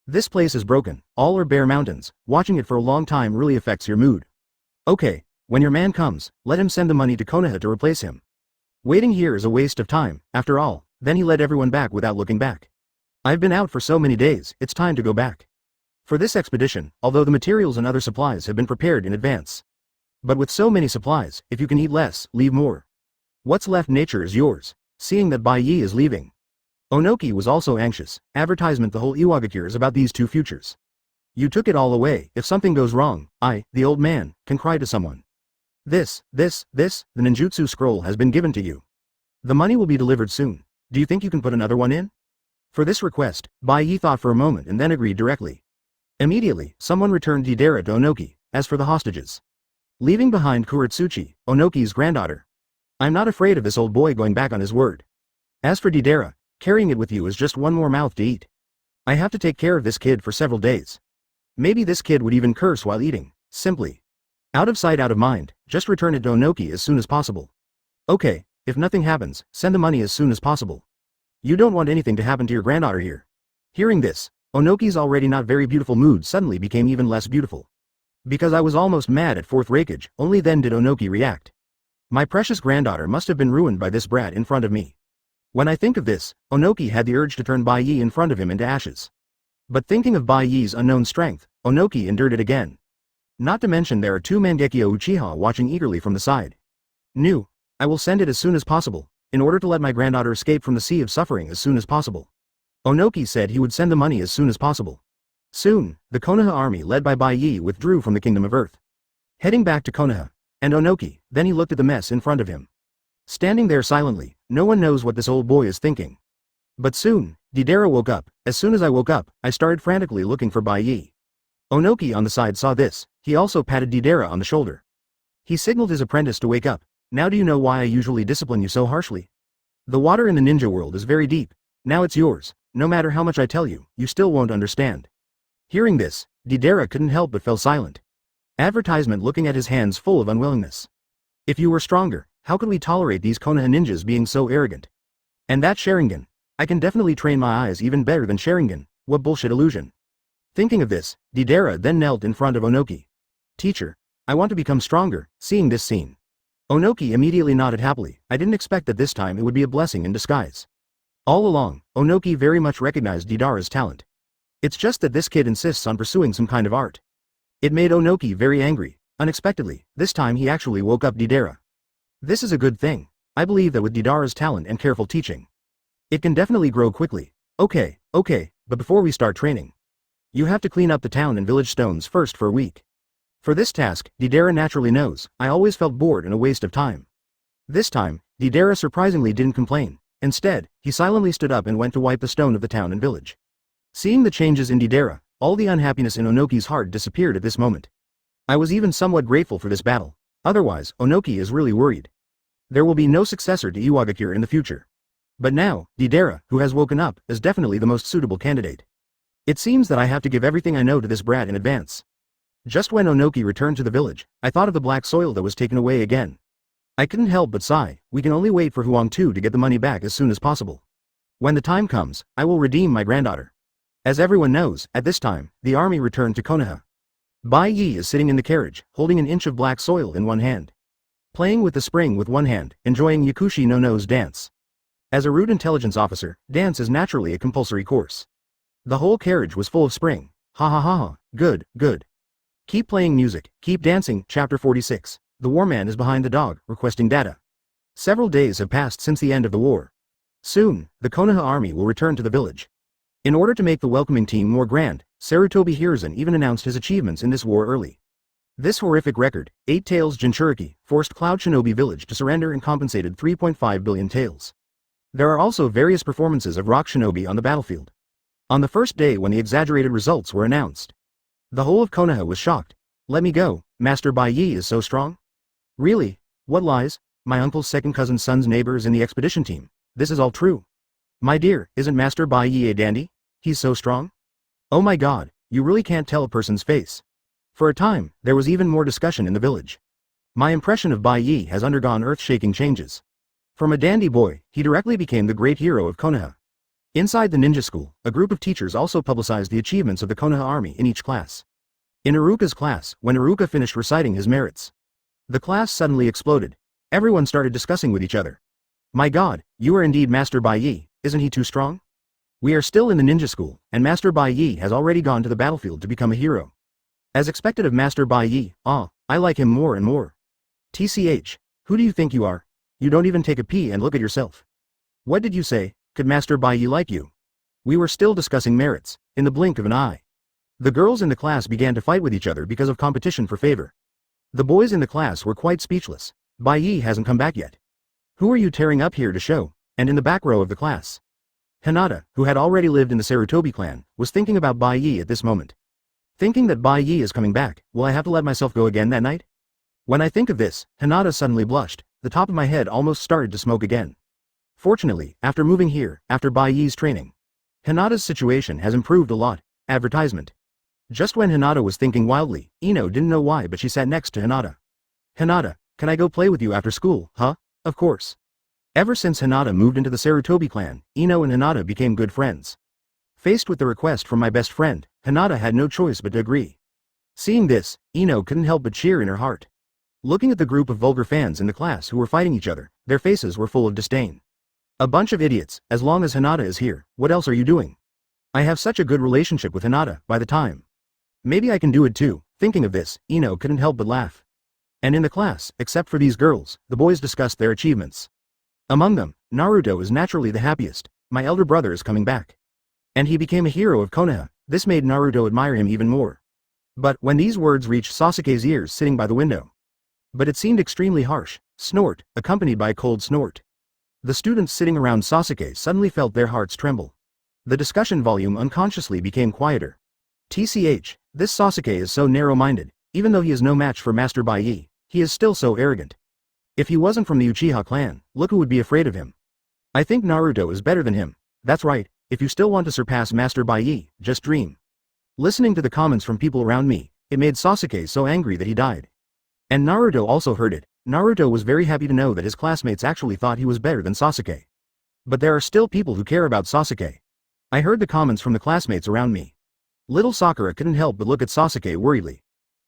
This place is broken, all are bare mountains, watching it for a long time really affects your mood. Okay, when your man comes, let him send the money to Konoha to replace him. Waiting here is a waste of time, after all, then he led everyone back without looking back. I've been out for so many days, it's time to go back. For this expedition, although the materials and other supplies have been prepared in advance. But with so many supplies, if you can eat less, leave more. What's left nature is yours. Seeing that Bai Ye is leaving, Onoki was also anxious. Advertisement the whole Iwagakure is about these two futures. You took it all away, if something goes wrong, I, the old man, can cry to someone. The ninjutsu scroll has been given to you. The money will be delivered soon. Do you think you can put another one in? For this request, Bai Ye thought for a moment and then agreed directly. Immediately, someone returned Deidara to Onoki. As for the hostages, leaving behind Kuretsuchi, Onoki's granddaughter, I'm not afraid of this old boy going back on his word. As for Deidara, carrying it with you is just one more mouth to eat. I have to take care of this kid for several days. Maybe this kid would even curse while eating, simply. Out of sight out of mind, just return it to Onoki as soon as possible. Okay, if nothing happens, send the money as soon as possible. You don't want anything to happen to your granddaughter here. Hearing this, Onoki's already not very beautiful mood suddenly became even less beautiful. Because I was almost mad at Fourth Raikage, only then did Onoki react. My precious granddaughter must have been ruined by this brat in front of me. When I think of this, Onoki had the urge to turn Bai Ye in front of him into ashes. But thinking of Bai Ye's unknown strength, Onoki endured it again. Not to mention there are two Mangekyo Uchiha watching eagerly from the side. "Nu, I will send it as soon as possible, in order to let my granddaughter escape from the sea of suffering as soon as possible." Onoki said he would send the money as soon as possible. Soon, the Konoha army led by Bai Ye withdrew from the Kingdom of Earth, heading back to Konoha. And Onoki, then he looked at the mess in front of him. Standing there silently, no one knows what this old boy is thinking. But soon, Deidara woke up. As soon as I woke up, I started frantically looking for Bai Ye. Onoki on the side saw this. He also patted Deidara on the shoulder. He signaled his apprentice to wake up. "Now do you know why I usually discipline you so harshly? The water in the ninja world is very deep. Now it's yours. No matter how much I tell you, you still won't understand." Hearing this, Deidara couldn't help but fell silent. Advertisement looking at his hands full of unwillingness. "If you were stronger, how could we tolerate these Konoha ninjas being so arrogant? And that Sharingan. I can definitely train my eyes even better than Sharingan. What bullshit illusion." Thinking of this, Deidara then knelt in front of Onoki. "Teacher, I want to become stronger." Seeing this scene, Onoki immediately nodded happily. I didn't expect that this time it would be a blessing in disguise. All along, Onoki very much recognized Deidara's talent. It's just that this kid insists on pursuing some kind of art. It made Onoki very angry. Unexpectedly, this time he actually woke up Deidara. This is a good thing. I believe that with Deidara's talent and careful teaching, it can definitely grow quickly. Okay, but before we start training, you have to clean up the town and village stones first for a week. For this task, Deidara naturally knows. I always felt bored and a waste of time. This time, Deidara surprisingly didn't complain. Instead, he silently stood up and went to wipe the stone of the town and village. Seeing the changes in Deidara, all the unhappiness in Onoki's heart disappeared at this moment. I was even somewhat grateful for this battle. Otherwise, Onoki is really worried. There will be no successor to Iwagakure in the future. But now, Deidara, who has woken up, is definitely the most suitable candidate. It seems that I have to give everything I know to this brat in advance. Just when Onoki returned to the village, I thought of the black soil that was taken away again. I couldn't help but sigh. We can only wait for Huang-Tu to get the money back as soon as possible. When the time comes, I will redeem my granddaughter. As everyone knows, at this time, the army returned to Konoha. Bai Ye is sitting in the carriage, holding an inch of black soil in one hand. Playing with the spring with one hand, enjoying Yakushi no No's dance. As a root intelligence officer, dance is naturally a compulsory course. The whole carriage was full of spring. Ha ha ha ha, good. Keep playing music, keep dancing. Chapter 46. The warman is behind the dog, requesting data. Several days have passed since the end of the war. Soon, the Konoha army will return to the village. In order to make the welcoming team more grand, Sarutobi Hiruzen even announced his achievements in this war early. This horrific record, 8 taels Jinchuriki, forced Cloud Shinobi Village to surrender and compensated 3.5 billion taels. There are also various performances of Rock Shinobi on the battlefield. On the first day when the exaggerated results were announced, the whole of Konoha was shocked. "Let me go, Master Bai Ye is so strong?" "Really? What lies? My uncle's second cousin's son's neighbor is in the expedition team. This is all true. My dear, isn't Master Bai Ye a dandy? He's so strong? Oh my god, you really can't tell a person's face." For a time, there was even more discussion in the village. My impression of Bai Ye has undergone earth-shaking changes. From a dandy boy, he directly became the great hero of Konoha. Inside the ninja school, a group of teachers also publicized the achievements of the Konoha army in each class. In Iruka's class, when Iruka finished reciting his merits, the class suddenly exploded. Everyone started discussing with each other. "My god, you are indeed Master Bai Ye, isn't he too strong? We are still in the ninja school, and Master Bai Ye has already gone to the battlefield to become a hero. As expected of Master Bai Ye, I like him more and more. TCH, who do you think you are? You don't even take a pee and look at yourself. What did you say? Could Master Bai Ye like you?" We were still discussing merits. In the blink of an eye, the girls in the class began to fight with each other because of competition for favor. The boys in the class were quite speechless. Bai Ye hasn't come back yet. Who are you tearing up here to show? And in the back row of the class, Hinata, who had already lived in the Sarutobi clan, was thinking about Bai Ye at this moment. Thinking that Bai Ye is coming back, will I have to let myself go again that night? When I think of this, Hinata suddenly blushed. The top of my head almost started to smoke again. Fortunately, after moving here, after Bai Ye's training, Hinata's situation has improved a lot. Advertisement. Just when Hinata was thinking wildly, Ino didn't know why but she sat next to Hinata. "Hinata, can I go play with you after school, huh?" "Of course." Ever since Hinata moved into the Sarutobi clan, Ino and Hinata became good friends. Faced with the request from my best friend, Hinata had no choice but to agree. Seeing this, Ino couldn't help but cheer in her heart. Looking at the group of vulgar fans in the class who were fighting each other, their faces were full of disdain. A bunch of idiots. As long as Hinata is here, what else are you doing? I have such a good relationship with Hinata, by the time. Maybe I can do it too. Thinking of this, Ino couldn't help but laugh. And in the class, except for these girls, the boys discussed their achievements. Among them, Naruto is naturally the happiest. My elder brother is coming back. And he became a hero of Konoha. This made Naruto admire him even more. But when these words reached Sasuke's ears sitting by the window. But it seemed extremely harsh. Snort, accompanied by a cold snort. The students sitting around Sasuke suddenly felt their hearts tremble. The discussion volume unconsciously became quieter. TCH, this Sasuke is so narrow-minded. Even though he is no match for Master Bai Ye, he is still so arrogant. If he wasn't from the Uchiha clan, look who would be afraid of him. I think Naruto is better than him. That's right, if you still want to surpass Master Bai Ye, just dream. Listening to the comments from people around me, it made Sasuke so angry that he died. And Naruto also heard it. Naruto was very happy to know that his classmates actually thought he was better than Sasuke. But there are still people who care about Sasuke. I heard the comments from the classmates around me. Little Sakura couldn't help but look at Sasuke worriedly.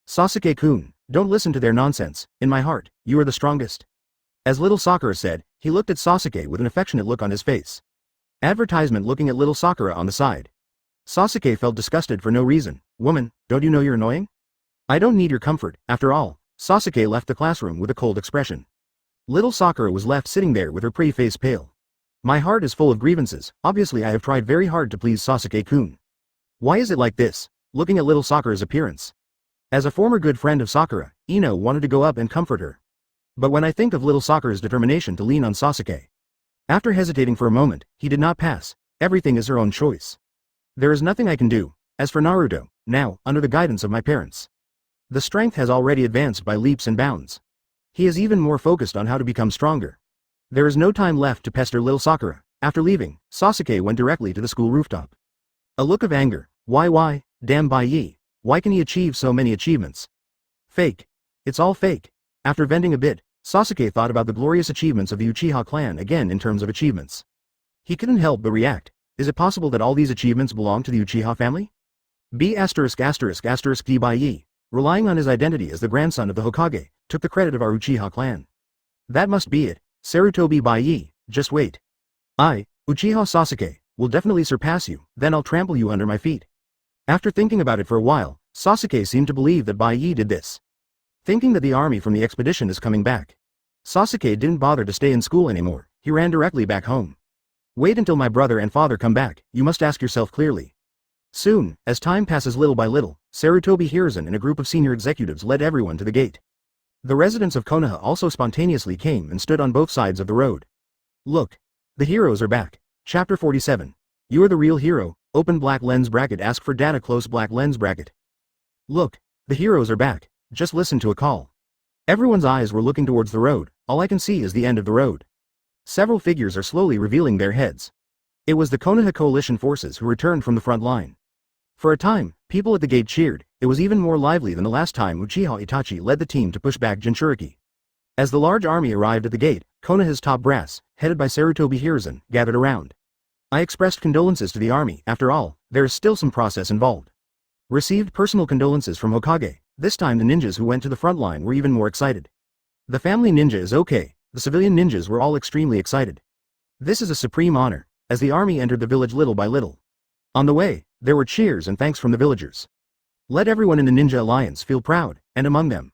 Sasuke-kun, don't listen to their nonsense. In my heart, you are the strongest. As little Sakura said, he looked at Sasuke with an affectionate look on his face. Advertisement looking at little Sakura on the side. Sasuke felt disgusted for no reason. Woman, don't you know you're annoying? I don't need your comfort, after all. Sasuke left the classroom with a cold expression. Little Sakura was left sitting there with her pretty face pale. My heart is full of grievances. Obviously I have tried very hard to please Sasuke-kun. Why is it like this? Looking at little Sakura's appearance. As a former good friend of Sakura, Ino wanted to go up and comfort her. But when I think of little Sakura's determination to lean on Sasuke. After hesitating for a moment, he did not pass. Everything is her own choice. There is nothing I can do. As for Naruto, now, under the guidance of my parents. The strength has already advanced by leaps and bounds. He is even more focused on how to become stronger. There is no time left to pester little Sakura. After leaving, Sasuke went directly to the school rooftop. A look of anger. Why, damn Bai Ye. Why can he achieve so many achievements? Fake. It's all fake. After venting a bit, Sasuke thought about the glorious achievements of the Uchiha clan again in terms of achievements. He couldn't help but react. Is it possible that all these achievements belong to the Uchiha family? B***** D Bai Ye, relying on his identity as the grandson of the Hokage, took the credit of our Uchiha clan. That must be it. Sarutobi Bai Ye, just wait. I, Uchiha Sasuke, will definitely surpass you, then I'll trample you under my feet. After thinking about it for a while, Sasuke seemed to believe that Bai Ye did this. Thinking that the army from the expedition is coming back. Sasuke didn't bother to stay in school anymore, he ran directly back home. Wait until my brother and father come back, you must ask yourself clearly. Soon, as time passes little by little, Sarutobi Hiruzen and a group of senior executives led everyone to the gate. The residents of Konoha also spontaneously came and stood on both sides of the road. Look. The heroes are back. Chapter 47. You are the real hero. Open black lens bracket. Ask for data. Close black lens bracket. Look. The heroes are back. Just listen to a call. Everyone's eyes were looking towards the road. All I can see is the end of the road. Several figures are slowly revealing their heads. It was the Konoha coalition forces who returned from the front line. For a time, people at the gate cheered. It was even more lively than the last time Uchiha Itachi led the team to push back Jinchuriki. As the large army arrived at the gate, Konoha's top brass, headed by Sarutobi Hiruzen, gathered around. I expressed condolences to the army. After all, there is still some process involved. Received personal condolences from Hokage. This time the ninjas who went to the front line were even more excited. The family ninja is okay. The civilian ninjas were all extremely excited. This is a supreme honor. As the army entered the village little by little. On the way, there were cheers and thanks from the villagers. Let everyone in the Ninja Alliance feel proud, and among them.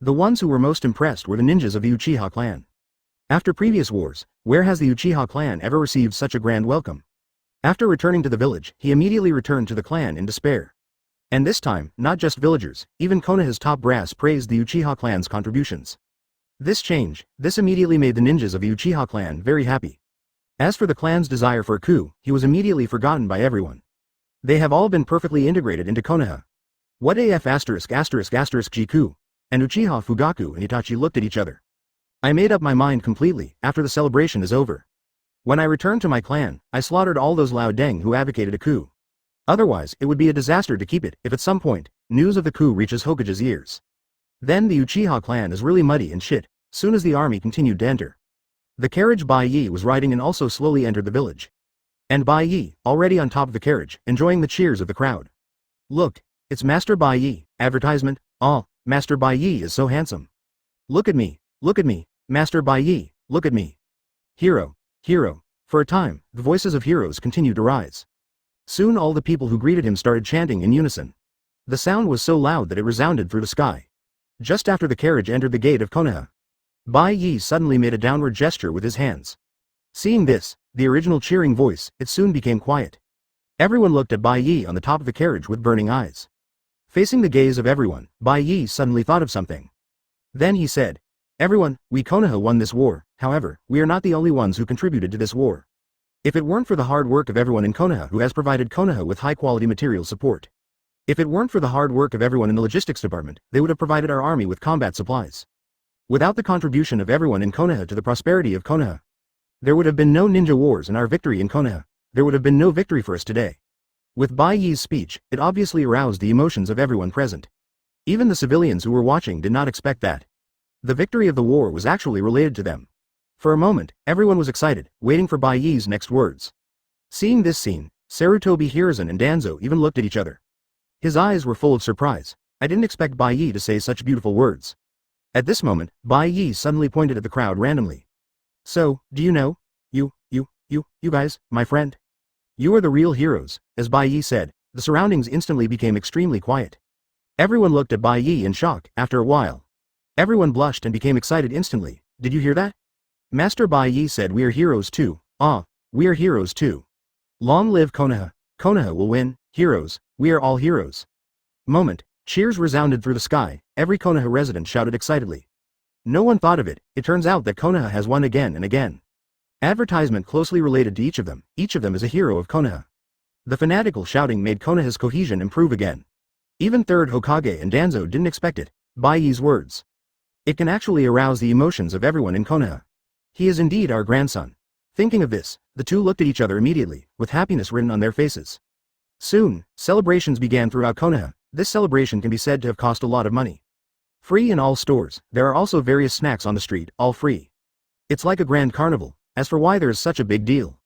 The ones who were most impressed were the ninjas of the Uchiha clan. After previous wars, where has the Uchiha clan ever received such a grand welcome? After returning to the village, he immediately returned to the clan in despair. And this time, not just villagers, even Konoha's top brass praised the Uchiha clan's contributions. This change, this immediately made the ninjas of the Uchiha clan very happy. As for the clan's desire for a coup, he was immediately forgotten by everyone. They have all been perfectly integrated into Konoha. What af***** Jiku, and Uchiha Fugaku and Itachi looked at each other. I made up my mind completely. After the celebration is over. When I returned to my clan, I slaughtered all those Lao Deng who advocated a coup. Otherwise, it would be a disaster to keep it if at some point, news of the coup reaches Hokage's ears. Then the Uchiha clan is really muddy and shit. Soon as the army continued to enter. The carriage Bai Ye was riding in also slowly entered the village. And Bai Ye, already on top of the carriage, enjoying the cheers of the crowd. Look, it's Master Bai Ye. Advertisement. Oh, Master Bai Ye is so handsome. Look at me, Master Bai Ye, look at me. Hero, For a time, the voices of heroes continued to rise. Soon all the people who greeted him started chanting in unison. The sound was so loud that it resounded through the sky. Just after the carriage entered the gate of Konoha, Bai Ye suddenly made a downward gesture with his hands. Seeing this, the original cheering voice, it soon became quiet. Everyone looked at Bai Ye on the top of the carriage with burning eyes. Facing the gaze of everyone, Bai Ye suddenly thought of something. Then he said, "Everyone, we Konoha won this war, however, we are not the only ones who contributed to this war. If it weren't for the hard work of everyone in Konoha who has provided Konoha with high-quality material support. If it weren't for the hard work of everyone in the logistics department, they would have provided our army with combat supplies. Without the contribution of everyone in Konoha to the prosperity of Konoha, there would have been no ninja wars and our victory in Konoha. There would have been no victory for us today." With Bai Ye's speech, it obviously aroused the emotions of everyone present. Even the civilians who were watching did not expect that the victory of the war was actually related to them. For a moment, everyone was excited, waiting for Bai Ye's next words. Seeing this scene, Sarutobi Hiruzen and Danzō even looked at each other. His eyes were full of surprise. I didn't expect Bai Ye to say such beautiful words. At this moment, Bai Ye suddenly pointed at the crowd randomly. "So, do you know? You guys, my friend. You are the real heroes," as Bai Ye said. The surroundings instantly became extremely quiet. Everyone looked at Bai Ye in shock. After a while, everyone blushed and became excited instantly. "Did you hear that? Master Bai Ye said we are heroes too. Ah, we are heroes too. Long live Konoha. Konoha will win. Heroes, we are all heroes." Moment, cheers resounded through the sky. Every Konoha resident shouted excitedly. No one thought of it. It turns out that Konoha has won again and again. Advertisement closely related to each of them is a hero of Konoha. The fanatical shouting made Konoha's cohesion improve again. Even third Hokage and Danzō didn't expect it. Bai Ye's words. It can actually arouse the emotions of everyone in Konoha. He is indeed our grandson. Thinking of this, the two looked at each other immediately, with happiness written on their faces. Soon, celebrations began throughout Konoha. This celebration can be said to have cost a lot of money. Free in all stores, there are also various snacks on the street, all free. It's like a grand carnival. As for why there is such a big deal.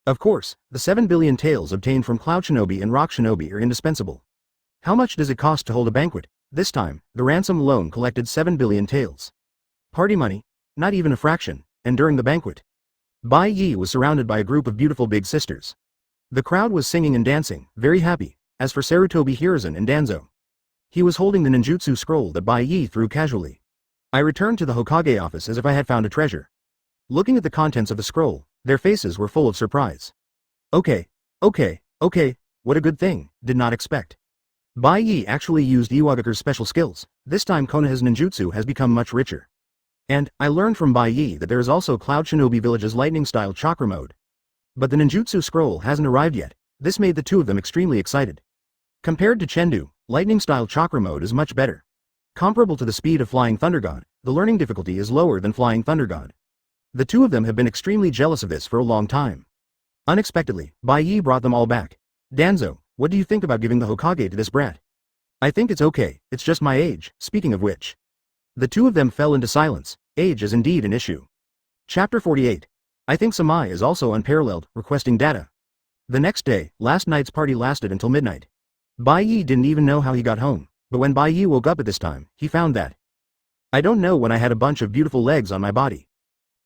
Of course, the 7 billion taels obtained from Cloud Shinobi and Rock Shinobi are indispensable. How much does it cost to hold a banquet? This time, the ransom alone collected 7 billion taels. Party money? Not even a fraction. And during the banquet, Bai Ye was surrounded by a group of beautiful big sisters. The crowd was singing and dancing, very happy. As for Sarutobi Hiruzen and Danzō, he was holding the ninjutsu scroll that Bai Ye threw casually. I returned to the Hokage office as if I had found a treasure. Looking at the contents of the scroll, their faces were full of surprise. Okay, what a good thing, did not expect. Bai Ye actually used Iwagaku's special skills. This time Konoha's ninjutsu has become much richer. And, I learned from Bai Ye that there is also Cloud Shinobi Village's lightning-style chakra mode. But the ninjutsu scroll hasn't arrived yet. This made the two of them extremely excited. Compared to Chendu, lightning-style chakra mode is much better. Comparable to the speed of Flying Thunder God, the learning difficulty is lower than Flying Thunder God. The two of them have been extremely jealous of this for a long time. Unexpectedly, Bai Ye brought them all back. "Danzō, what do you think about giving the Hokage to this brat?" "I think it's okay, it's just my age." Speaking of which, the two of them fell into silence. Age is indeed an issue. Chapter 48. I think Samai is also unparalleled, requesting data. The next day, last night's party lasted until midnight. Bai Ye didn't even know how he got home, but when Bai Ye woke up at this time, he found that I don't know when I had a bunch of beautiful legs on my body.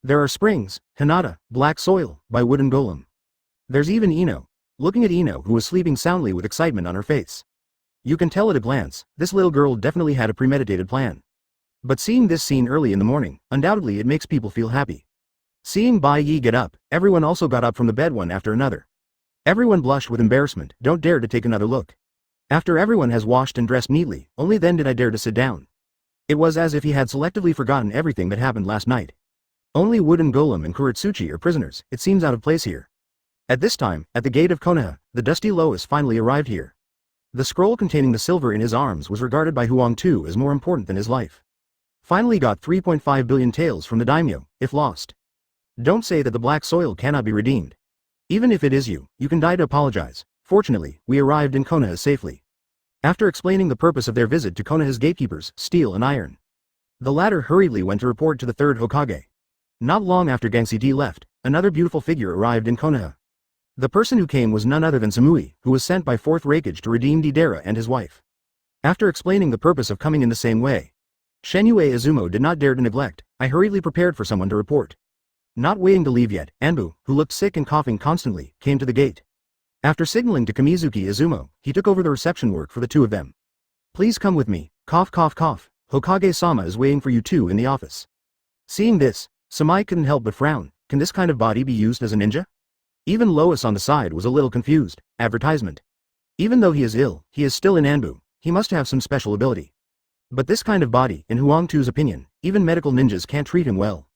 There are springs, Hinata, black soil, by wooden golem. There's even Ino. Looking at Ino, who was sleeping soundly with excitement on her face. You can tell at a glance, this little girl definitely had a premeditated plan. But seeing this scene early in the morning, undoubtedly it makes people feel happy. Seeing Bai Ye get up, everyone also got up from the bed one after another. Everyone blushed with embarrassment, don't dare to take another look. After everyone has washed and dressed neatly, only then did I dare to sit down. It was as if he had selectively forgotten everything that happened last night. Only Wooden Golem and Kuretsuchi are prisoners. It seems out of place here. At this time, at the gate of Konoha, the dusty Lois finally arrived here. The scroll containing the silver in his arms was regarded by Huang Tu as more important than his life. Finally got 3.5 billion taels from the daimyo, if lost. Don't say that the black soil cannot be redeemed. Even if it is you, you can die to apologize. Fortunately, we arrived in Konoha safely. After explaining the purpose of their visit to Konoha's gatekeepers, Steel and Iron, the latter hurriedly went to report to the third Hokage. Not long after Gangxi D left, another beautiful figure arrived in Konoha. The person who came was none other than Samui, who was sent by 4th Raikage to redeem Deidara and his wife. After explaining the purpose of coming in the same way, Shenyue Izumo did not dare to neglect. I hurriedly prepared for someone to report. Not waiting to leave yet, Anbu, who looked sick and coughing constantly, came to the gate. After signaling to Kamizuki Izumo, he took over the reception work for the two of them. Please come with me, cough cough cough, Hokage-sama is waiting for you two in the office. Seeing this, Samae couldn't help but frown. Can this kind of body be used as a ninja? Even Lois on the side was a little confused. Advertisement. Even though he is ill, he is still in Anbu, he must have some special ability. But this kind of body, in Huang Tu's opinion, even medical ninjas can't treat him well.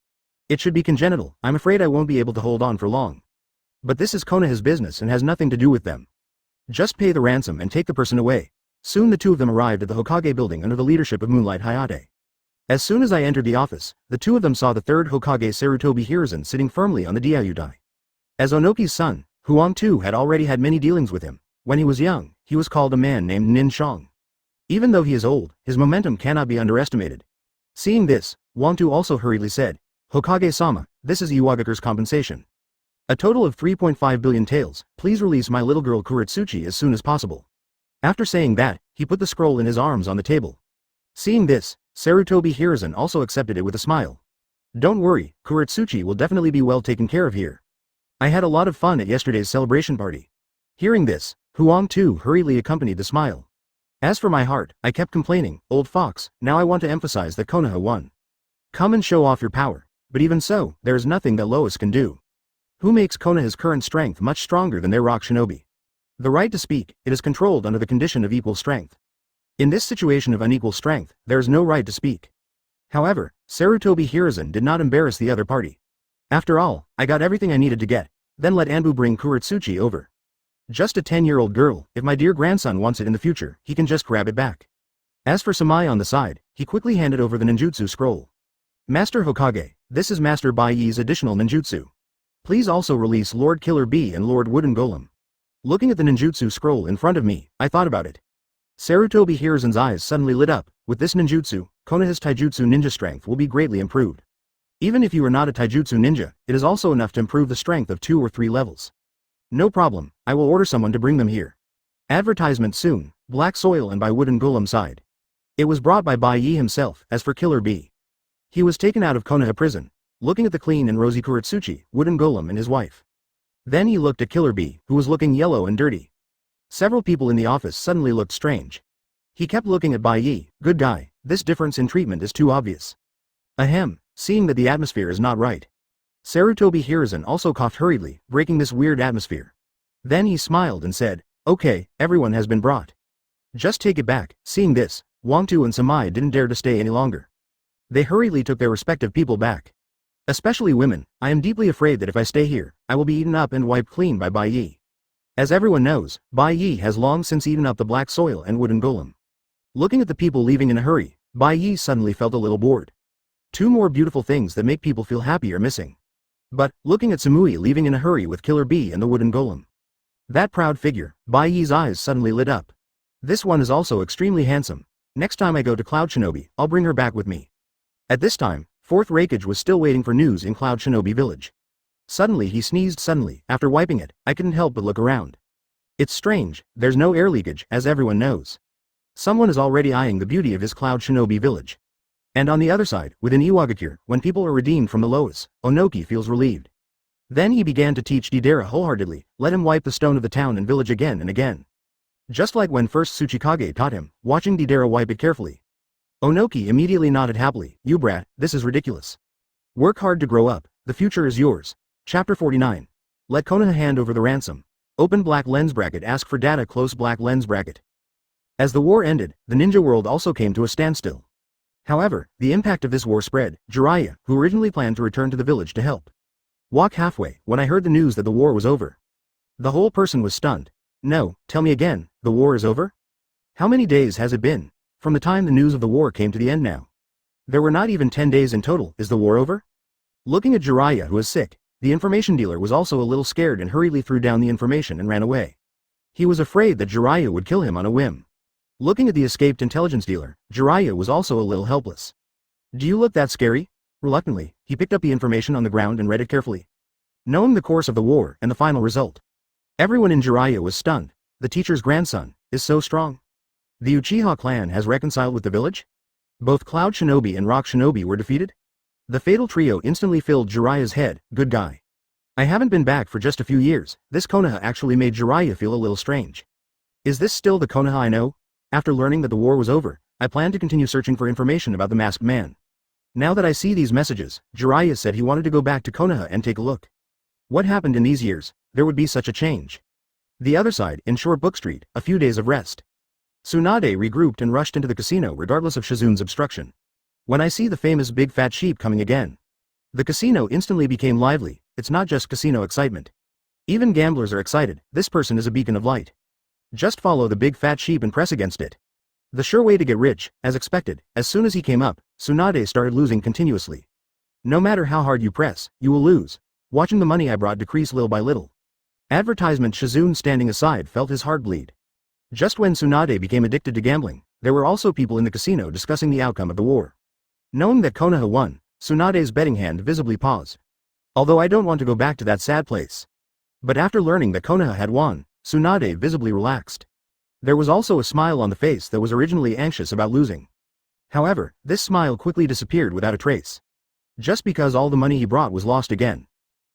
It should be congenital. I'm afraid I won't be able to hold on for long. But this is Konoha's business and has nothing to do with them. Just pay the ransom and take the person away. Soon the two of them arrived at the Hokage building under the leadership of Moonlight Hayate. As soon as I entered the office, the two of them saw the third Hokage Sarutobi Hiruzen sitting firmly on the Diaudai. As Onoki's son, Huang Tu had already had many dealings with him. When he was young, he was called a man named Nin Shang. Even though he is old, his momentum cannot be underestimated. Seeing this, Huang Tu also hurriedly said, Hokage-sama, this is Iwagaku's compensation. A total of 3.5 billion taels, please release my little girl Kuretsuchi as soon as possible. After saying that, he put the scroll in his arms on the table. Seeing this, Sarutobi Hiruzen also accepted it with a smile. Don't worry, Kuretsuchi will definitely be well taken care of here. I had a lot of fun at yesterday's celebration party. Hearing this, Huang Tu hurriedly accompanied the smile. As for my heart, I kept complaining, old fox, now I want to emphasize that Konoha won. Come and show off your power. But even so, there is nothing that Lois can do. Who makes Konoha's current strength much stronger than their rock shinobi? The right to speak, it is controlled under the condition of equal strength. In this situation of unequal strength, there is no right to speak. However, Sarutobi Hiruzen did not embarrass the other party. After all, I got everything I needed to get, then let Anbu bring Kuretsuchi over. Just a 10-year-old girl, if my dear grandson wants it in the future, he can just grab it back. As for Samae on the side, he quickly handed over the ninjutsu scroll. Master Hokage, this is Master Bai Ye's additional ninjutsu. Please also release Lord Killer Bee and Lord Wooden Golem. Looking at the ninjutsu scroll in front of me, I thought about it. Sarutobi Hiruzen's eyes suddenly lit up. With this ninjutsu, Konoha's taijutsu ninja strength will be greatly improved. Even if you are not a taijutsu ninja, it is also enough to improve the strength of 2 or 3 levels. No problem, I will order someone to bring them here. Advertisement soon, Black Soil and by Wooden Golem side. It was brought by Bai Ye himself. As for Killer Bee, he was taken out of Konoha prison, looking at the clean and rosy Kuretsuchi, Wooden Golem and his wife. Then he looked at Killer Bee, who was looking yellow and dirty. Several people in the office suddenly looked strange. He kept looking at Bai Ye. Good guy, this difference in treatment is too obvious. Ahem, seeing that the atmosphere is not right. Sarutobi Hiruzen also coughed hurriedly, breaking this weird atmosphere. Then he smiled and said, okay, everyone has been brought. Just take it back. Seeing this, Huang Tu and Samae didn't dare to stay any longer. They hurriedly took their respective people back. Especially women, I am deeply afraid that if I stay here, I will be eaten up and wiped clean by Bai Ye. As everyone knows, Bai Ye has long since eaten up the Black Soil and Wooden Golem. Looking at the people leaving in a hurry, Bai Ye suddenly felt a little bored. 2 more beautiful things that make people feel happy are missing. But, looking at Samui leaving in a hurry with Killer Bee and the Wooden Golem. That proud figure, Bai Ye's eyes suddenly lit up. This one is also extremely handsome. Next time I go to Cloud Shinobi, I'll bring her back with me. At this time, 4th Raikage was still waiting for news in Cloud Shinobi Village. Suddenly he sneezed suddenly. After wiping it, I couldn't help but look around. It's strange, there's no air leakage, as everyone knows. Someone is already eyeing the beauty of his Cloud Shinobi Village. And on the other side, within Iwagakure, when people are redeemed from the Lois, Onoki feels relieved. Then he began to teach Deidara wholeheartedly, let him wipe the stone of the town and village again and again. Just like when first Tsuchikage taught him, watching Deidara wipe it carefully. Onoki immediately nodded happily. You brat, this is ridiculous. Work hard to grow up, the future is yours. Chapter 49. Let Konoha hand over the ransom. Open black lens bracket. Ask for data. Close black lens bracket. As the war ended, the ninja world also came to a standstill. However, the impact of this war spread. Jiraiya, who originally planned to return to the village to help, walk halfway when I heard the news that the war was over. The whole person was stunned. No, tell me again, the war is over? How many days has it been? From the time the news of the war came to the end now. There were not even 10 days in total. Is the war over? Looking at Jiraiya, who was sick, the information dealer was also a little scared and hurriedly threw down the information and ran away. He was afraid that Jiraiya would kill him on a whim. Looking at the escaped intelligence dealer, Jiraiya was also a little helpless. Do you look that scary? Reluctantly, he picked up the information on the ground and read it carefully. Knowing the course of the war and the final result. Everyone in Jiraiya was stunned. The teacher's grandson is so strong. The Uchiha clan has reconciled with the village? Both Cloud Shinobi and Rock Shinobi were defeated? The fatal trio instantly filled Jiraiya's head. Good guy. I haven't been back for just a few years. This Konoha actually made Jiraiya feel a little strange. Is this still the Konoha I know? After learning that the war was over, I plan to continue searching for information about the masked man. Now that I see these messages, Jiraiya said he wanted to go back to Konoha and take a look. What happened in these years? There would be such a change. The other side, in Shore Book Street, a few days of rest. Tsunade regrouped and rushed into the casino regardless of Shizune's obstruction. When I see the famous big fat sheep coming again. The casino instantly became lively. It's not just casino excitement. Even gamblers are excited. This person is a beacon of light. Just follow the big fat sheep and press against it. The sure way to get rich, as expected. As soon as he came up, Tsunade started losing continuously. No matter how hard you press, you will lose. Watching the money I brought decrease little by little. Advertisement. Shizune standing aside felt his heart bleed. Just when Tsunade became addicted to gambling, there were also people in the casino discussing the outcome of the war. Knowing that Konoha won, Tsunade's betting hand visibly paused. Although I don't want to go back to that sad place. But after learning that Konoha had won, Tsunade visibly relaxed. There was also a smile on the face that was originally anxious about losing. However, this smile quickly disappeared without a trace. Just because all the money he brought was lost again.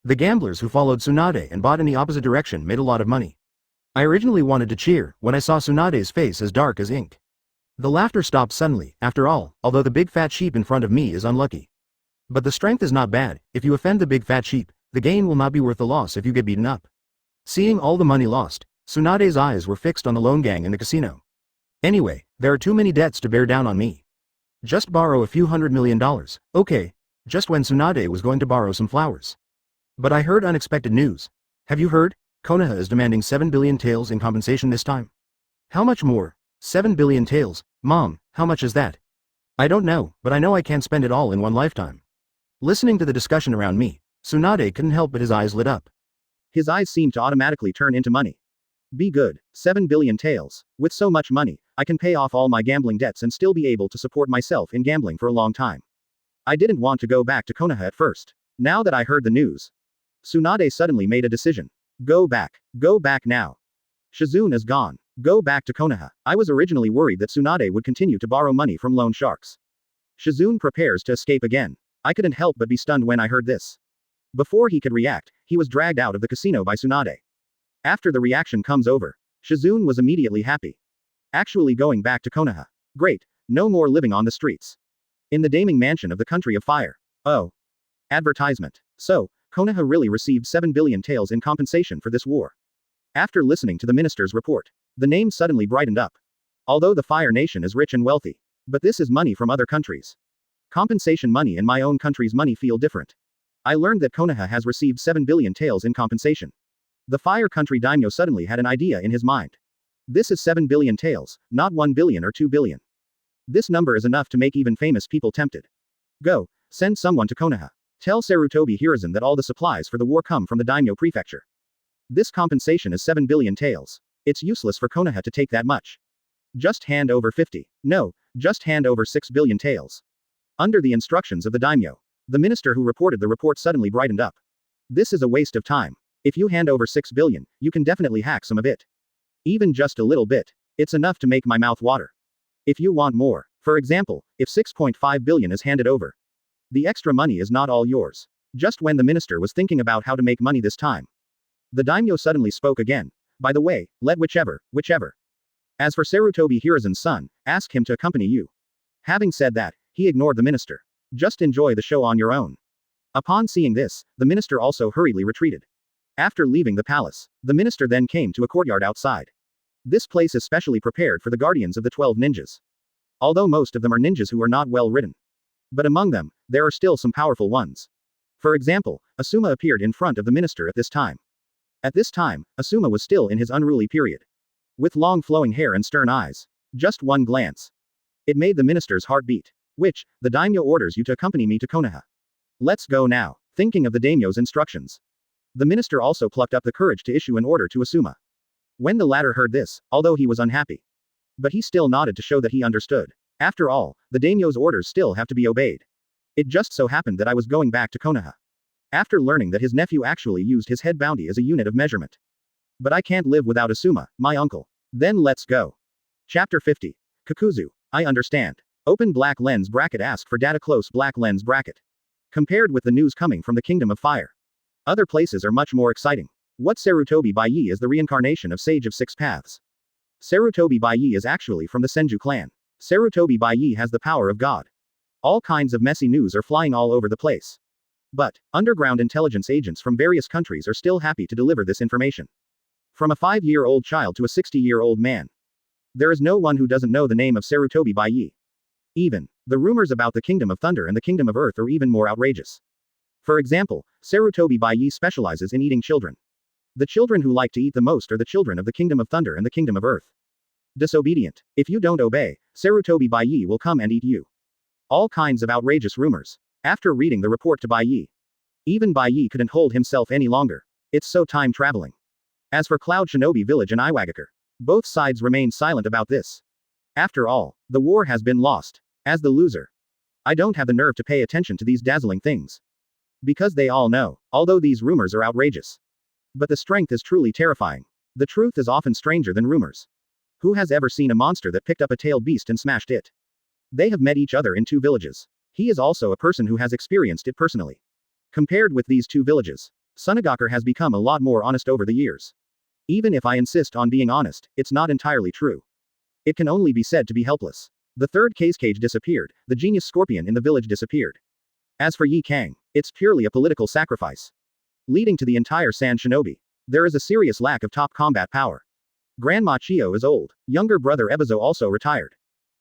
The gamblers who followed Tsunade and bought in the opposite direction made a lot of money. I originally wanted to cheer when I saw Tsunade's face as dark as ink. The laughter stopped suddenly. After all, although the big fat sheep in front of me is unlucky. But the strength is not bad. If you offend the big fat sheep, the gain will not be worth the loss if you get beaten up. Seeing all the money lost, Tsunade's eyes were fixed on the lone gang in the casino. Anyway, there are too many debts to bear down on me. Just borrow a few $100 million, okay. Just when Tsunade was going to borrow some flowers. But I heard unexpected news. Have you heard? Konoha is demanding 7 billion taels in compensation this time. How much more? 7 billion taels, Mom, how much is that? I don't know, but I know I can't spend it all in one lifetime. Listening to the discussion around me, Tsunade couldn't help but his eyes lit up. His eyes seemed to automatically turn into money. Be good, 7 billion taels. With so much money, I can pay off all my gambling debts and still be able to support myself in gambling for a long time. I didn't want to go back to Konoha at first. Now that I heard the news, Tsunade suddenly made a decision. Go back now. Shizune is gone. Go back to Konoha. I was originally worried that Tsunade would continue to borrow money from loan sharks. Shizune prepares to escape again. I couldn't help but be stunned when I heard this. Before he could react, he was dragged out of the casino by Tsunade. After the reaction comes over, Shizune was immediately happy. Actually going back to Konoha. Great, no more living on the streets. In the damning mansion of the country of fire. Oh. Advertisement. So, Konoha really received 7 billion taels in compensation for this war. After listening to the minister's report, the name suddenly brightened up. Although the Fire Nation is rich and wealthy, but this is money from other countries. Compensation money and my own country's money feel different. I learned that Konoha has received 7 billion taels in compensation. The Fire Country daimyo suddenly had an idea in his mind. This is 7 billion taels, not 1 billion or 2 billion. This number is enough to make even famous people tempted. Go, send someone to Konoha. Tell Sarutobi Hiruzen that all the supplies for the war come from the daimyo prefecture. This compensation is 7 billion taels. It's useless for Konoha to take that much. Just hand over 50. No, just hand over 6 billion taels. Under the instructions of the daimyo, the minister who reported the report suddenly brightened up. This is a waste of time. If you hand over 6 billion, you can definitely hack some of it. Even just a little bit. It's enough to make my mouth water. If you want more, for example, if 6.5 billion is handed over, the extra money is not all yours. Just when the minister was thinking about how to make money this time, the daimyo suddenly spoke again. By the way, let whichever. As for Sarutobi Hiruzen's son, ask him to accompany you. Having said that, he ignored the minister. Just enjoy the show on your own. Upon seeing this, the minister also hurriedly retreated. After leaving the palace, the minister then came to a courtyard outside. This place is specially prepared for the guardians of the 12 ninjas. Although most of them are ninjas who are not well ridden. But among them, there are still some powerful ones. For example, Asuma appeared in front of the minister at this time. At this time, Asuma was still in his unruly period. With long flowing hair and stern eyes. Just one glance. It made the minister's heart beat. Which, the daimyo orders you to accompany me to Konoha. Let's go now. Thinking of the daimyo's instructions. The minister also plucked up the courage to issue an order to Asuma. When the latter heard this, although he was unhappy. But he still nodded to show that he understood. After all, the daimyo's orders still have to be obeyed. It just so happened that I was going back to Konoha. After learning that his nephew actually used his head bounty as a unit of measurement. But I can't live without Asuma, my uncle. Then let's go. Chapter 50. Kakuzu. I understand. Open black lens bracket. Ask for data. Close black lens bracket. compared with the news coming from the Kingdom of Fire. Other places are much more exciting. What Sarutobi Bai Ye is the reincarnation of Sage of Six Paths. Sarutobi Bai Ye is actually from the Senju clan. Sarutobi Bai Ye has the power of God. All kinds of messy news are flying all over the place. But, underground intelligence agents from various countries are still happy to deliver this information. From a 5-year-old child to a 60-year-old man. There is no one who doesn't know the name of Sarutobi Bai Ye. Even, the rumors about the Kingdom of Thunder and the Kingdom of Earth are even more outrageous. For example, Sarutobi Bai Ye specializes in eating children. The children who like to eat the most are the children of the Kingdom of Thunder and the Kingdom of Earth. Disobedient. If you don't obey, Sarutobi Bai Ye will come and eat you. All kinds of outrageous rumors. After reading the report to Bai Ye, even Bai Ye couldn't hold himself any longer. It's so time traveling. As for Cloud Shinobi Village and Iwagakure, both sides remain silent about this. After all, the war has been lost. As the loser, I don't have the nerve to pay attention to these dazzling things. Because they all know, although these rumors are outrageous. But the strength is truly terrifying. The truth is often stranger than rumors. Who has ever seen a monster that picked up a tailed beast and smashed it? They have met each other in 2 villages. He is also a person who has experienced it personally. Compared with these 2 villages, Sunagakure has become a lot more honest over the years. Even if I insist on being honest, it's not entirely true. It can only be said to be helpless. The 3rd cage disappeared, the genius scorpion in the village disappeared. As for Yi Kang, it's purely a political sacrifice. Leading to the entire Sand Shinobi. There is a serious lack of top combat power. Grandma Chio is old, younger brother Ebizo also retired.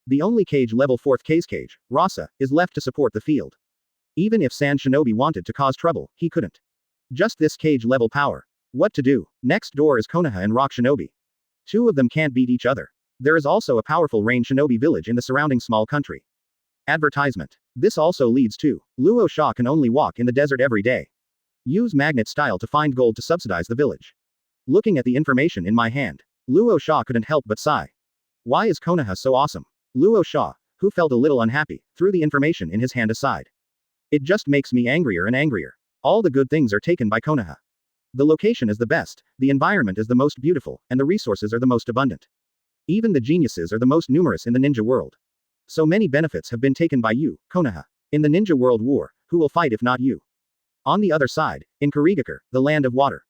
The only level 4th cage, Rasa, is left to support the field. Even if Sand Shinobi wanted to cause trouble, he couldn't. Just this level power. What to do? Next door is Konoha and Rock Shinobi. 2 of them can't beat each other. There is also a powerful Rain Shinobi village in the surrounding small country. Advertisement. This also leads to, Luo Sha can only walk in the desert every day. Use magnet style to find gold to subsidize the village. Looking at the information in my hand, Luo Sha couldn't help but sigh. Why is Konoha so awesome? Luo Sha, who felt a little unhappy, threw the information in his hand aside. It just makes me angrier and angrier. All the good things are taken by Konoha. The location is the best, the environment is the most beautiful, and the resources are the most abundant. Even the geniuses are the most numerous in the ninja world. So many benefits have been taken by you, Konoha. In the ninja world war, who will fight if not you? On the other side, in Kurigakure, the land of water.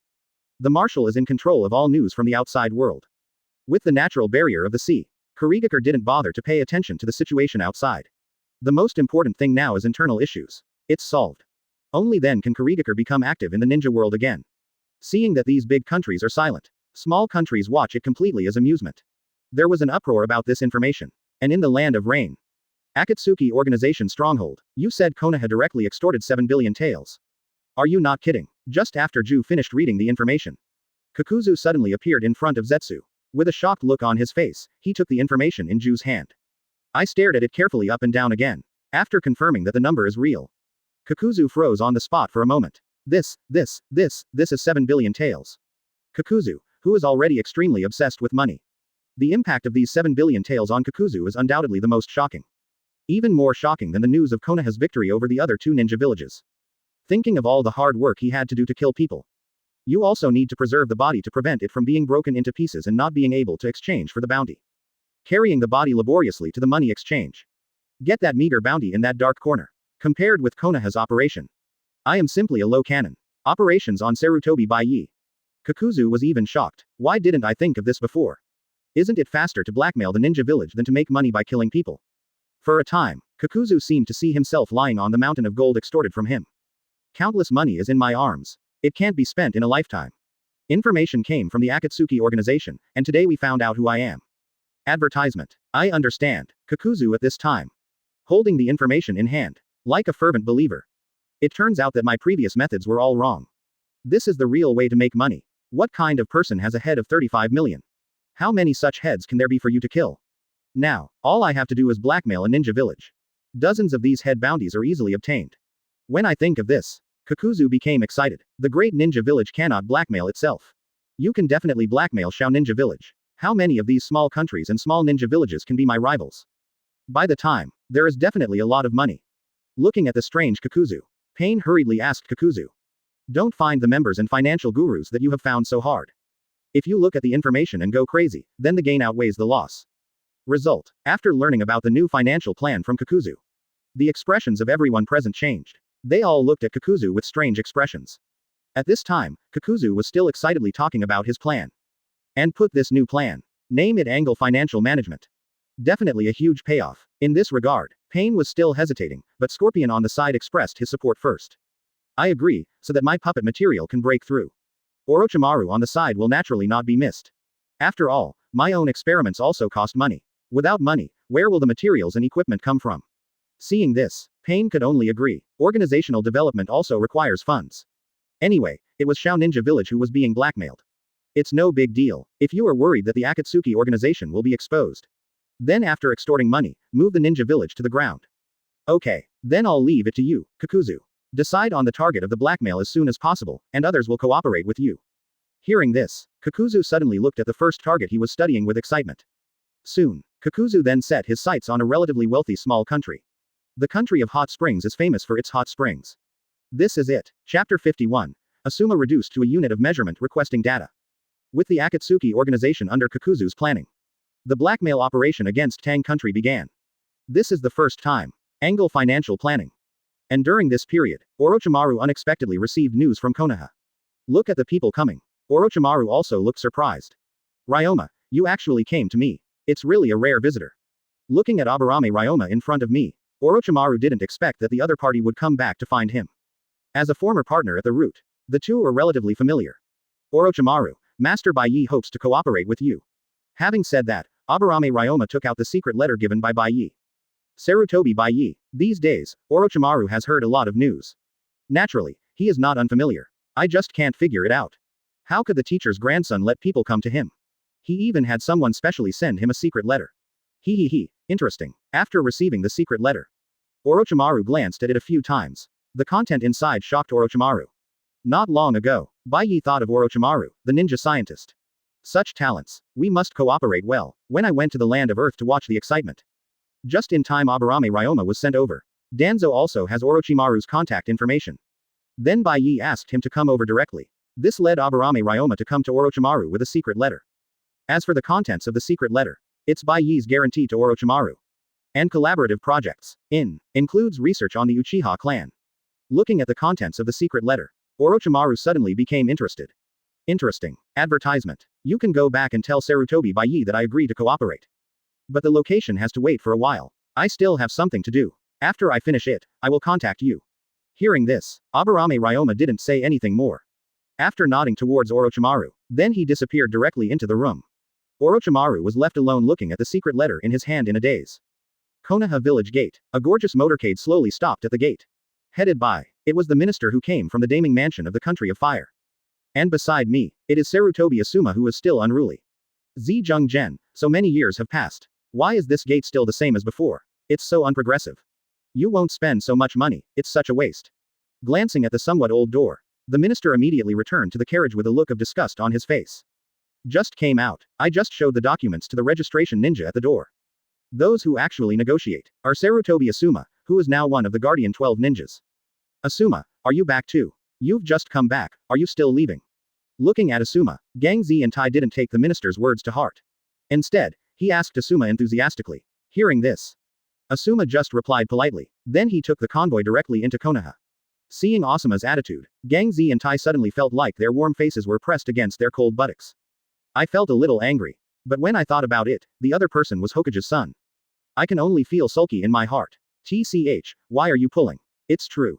The marshal is in control of all news from the outside world. With the natural barrier of the sea, Kurigakure didn't bother to pay attention to the situation outside. The most important thing now is internal issues. It's solved. Only then can Kurigakure become active in the ninja world again. Seeing that these big countries are silent, small countries watch it completely as amusement. There was an uproar about this information. And in the land of rain, Akatsuki Organization Stronghold, you said Konoha directly extorted 7 billion taels. Are you not kidding? Just after Ju finished reading the information, Kakuzu suddenly appeared in front of Zetsu. With a shocked look on his face, he took the information in Ju's hand. I stared at it carefully up and down again. After confirming that the number is real, Kakuzu froze on the spot for a moment. This is 7 billion taels. Kakuzu, who is already extremely obsessed with money. The impact of these 7 billion taels on Kakuzu is undoubtedly the most shocking. Even more shocking than the news of Konoha's victory over the other 2 ninja villages. Thinking of all the hard work he had to do to kill people. You also need to preserve the body to prevent it from being broken into pieces and not being able to exchange for the bounty. Carrying the body laboriously to the money exchange. Get that meager bounty in that dark corner. Compared with Konoha's operation, I am simply a low cannon. Operations on Sarutobi Bai Ye. Kakuzu was even shocked. Why didn't I think of this before? Isn't it faster to blackmail the ninja village than to make money by killing people? For a time, Kakuzu seemed to see himself lying on the mountain of gold extorted from him. Countless money is in my arms. It can't be spent in a lifetime. Information came from the Akatsuki organization, and today we found out who I am. Advertisement. I understand. Kakuzu at this time, holding the information in hand, like a fervent believer. It turns out that my previous methods were all wrong. This is the real way to make money. What kind of person has a head of 35 million? How many such heads can there be for you to kill? Now, all I have to do is blackmail a ninja village. Dozens of these head bounties are easily obtained. When I think of this, Kakuzu became excited. The great ninja village cannot blackmail itself. You can definitely blackmail Shao Ninja Village. How many of these small countries and small ninja villages can be my rivals? By the time, there is definitely a lot of money. Looking at the strange Kakuzu, Pain hurriedly asked Kakuzu. Don't find the members and financial gurus that you have found so hard. If you look at the information and go crazy, then the gain outweighs the loss. Result. After learning about the new financial plan from Kakuzu, the expressions of everyone present changed. They all looked at Kakuzu with strange expressions. At this time, Kakuzu was still excitedly talking about his plan. And put this new plan. Name it Angle Financial Management. Definitely a huge payoff. In this regard, Pain was still hesitating, but Scorpion on the side expressed his support first. I agree, so that my puppet material can break through. Orochimaru on the side will naturally not be missed. After all, my own experiments also cost money. Without money, where will the materials and equipment come from? Seeing this, Pain could only agree. Organizational development also requires funds. Anyway, it was Shao Ninja Village who was being blackmailed. It's no big deal, if you are worried that the Akatsuki organization will be exposed. Then after extorting money, move the ninja village to the ground. Okay, then I'll leave it to you, Kakuzu. Decide on the target of the blackmail as soon as possible, and others will cooperate with you. Hearing this, Kakuzu suddenly looked at the first target he was studying with excitement. Soon, Kakuzu then set his sights on a relatively wealthy small country. The country of hot springs is famous for its hot springs. This is it. Chapter 51. Asuma reduced to a unit of measurement requesting data. With the Akatsuki organization under Kakuzu's planning, the blackmail operation against Tang country began. This is the first time. Angle financial planning. And during this period, Orochimaru unexpectedly received news from Konoha. Look at the people coming. Orochimaru also looked surprised. Ryoma, you actually came to me. It's really a rare visitor. Looking at Aburame Ryoma in front of me, Orochimaru didn't expect that the other party would come back to find him. As a former partner at the root, the two are relatively familiar. Orochimaru, Master Bai Ye hopes to cooperate with you. Having said that, Aburame Ryoma took out the secret letter given by Bai Ye. Sarutobi Bai Ye. These days, Orochimaru has heard a lot of news. Naturally, he is not unfamiliar. I just can't figure it out. How could the teacher's grandson let people come to him? He even had someone specially send him a secret letter. Interesting. After receiving the secret letter, Orochimaru glanced at it a few times. The content inside shocked Orochimaru. Not long ago, Bai Ye thought of Orochimaru, the ninja scientist. Such talents. We must cooperate well. When I went to the land of Earth to watch the excitement. Just in time Aburame Ryoma was sent over. Danzō also has Orochimaru's contact information. Then Bai Ye asked him to come over directly. This led Aburame Ryoma to come to Orochimaru with a secret letter. As for the contents of the secret letter, it's Bai Ye's guarantee to Orochimaru. And collaborative projects. Includes research on the Uchiha clan. Looking at the contents of the secret letter, Orochimaru suddenly became interested. Interesting. Advertisement. You can go back and tell Sarutobi Bai Ye that I agree to cooperate. But the location has to wait for a while. I still have something to do. After I finish it, I will contact you. Hearing this, Aburame Ryoma didn't say anything more. After nodding towards Orochimaru, then he disappeared directly into the room. Orochimaru was left alone looking at the secret letter in his hand in a daze. Konoha Village Gate. A gorgeous motorcade slowly stopped at the gate. Headed by, it was the minister who came from the Daming Mansion of the Country of Fire. And beside me, it is Sarutobi Asuma who is still unruly. Zheng Zhen, so many years have passed. Why is this gate still the same as before? It's so unprogressive. You won't spend so much money, it's such a waste. Glancing at the somewhat old door, the minister immediately returned to the carriage with a look of disgust on his face. Just came out. I just showed the documents to the registration ninja at the door. Those who actually negotiate are Sarutobi Asuma, who is now one of the Guardian 12 ninjas. Asuma, are you back too? You've just come back, are you still leaving? Looking at Asuma, Gangzi and Tai didn't take the minister's words to heart. Instead, he asked Asuma enthusiastically. Hearing this, Asuma just replied politely. Then he took the convoy directly into Konoha. Seeing Asuma's attitude, Gangzi and Tai suddenly felt like their warm faces were pressed against their cold buttocks. I felt a little angry. But when I thought about it, the other person was Hokage's son. I can only feel sulky in my heart. TCH, why are you pulling? It's true.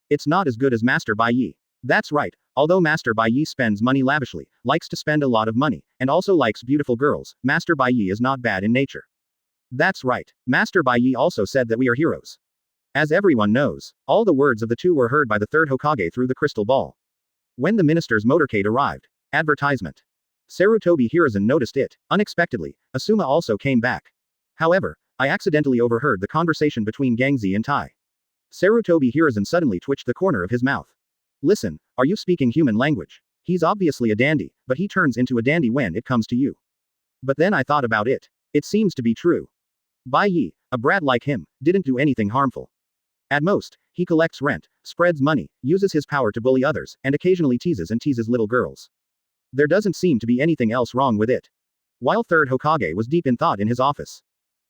It's not as good as Master Bai Ye. That's right, although Master Bai Ye spends money lavishly, likes to spend a lot of money, and also likes beautiful girls, Master Bai Ye is not bad in nature. That's right, Master Bai Ye also said that we are heroes. As everyone knows, all the words of the two were heard by the third Hokage through the crystal ball. When the minister's motorcade arrived. Advertisement. Sarutobi Hiruzen noticed it. Unexpectedly, Asuma also came back. However, I accidentally overheard the conversation between Gangzi and Tai. Sarutobi Hiruzen suddenly twitched the corner of his mouth. Listen, are you speaking human language? He's obviously a dandy, but he turns into a dandy when it comes to you. But then I thought about it. It seems to be true. Bai Ye, a brat like him, didn't do anything harmful. At most, he collects rent, spreads money, uses his power to bully others, and occasionally teases little girls. There doesn't seem to be anything else wrong with it. While third Hokage was deep in thought in his office,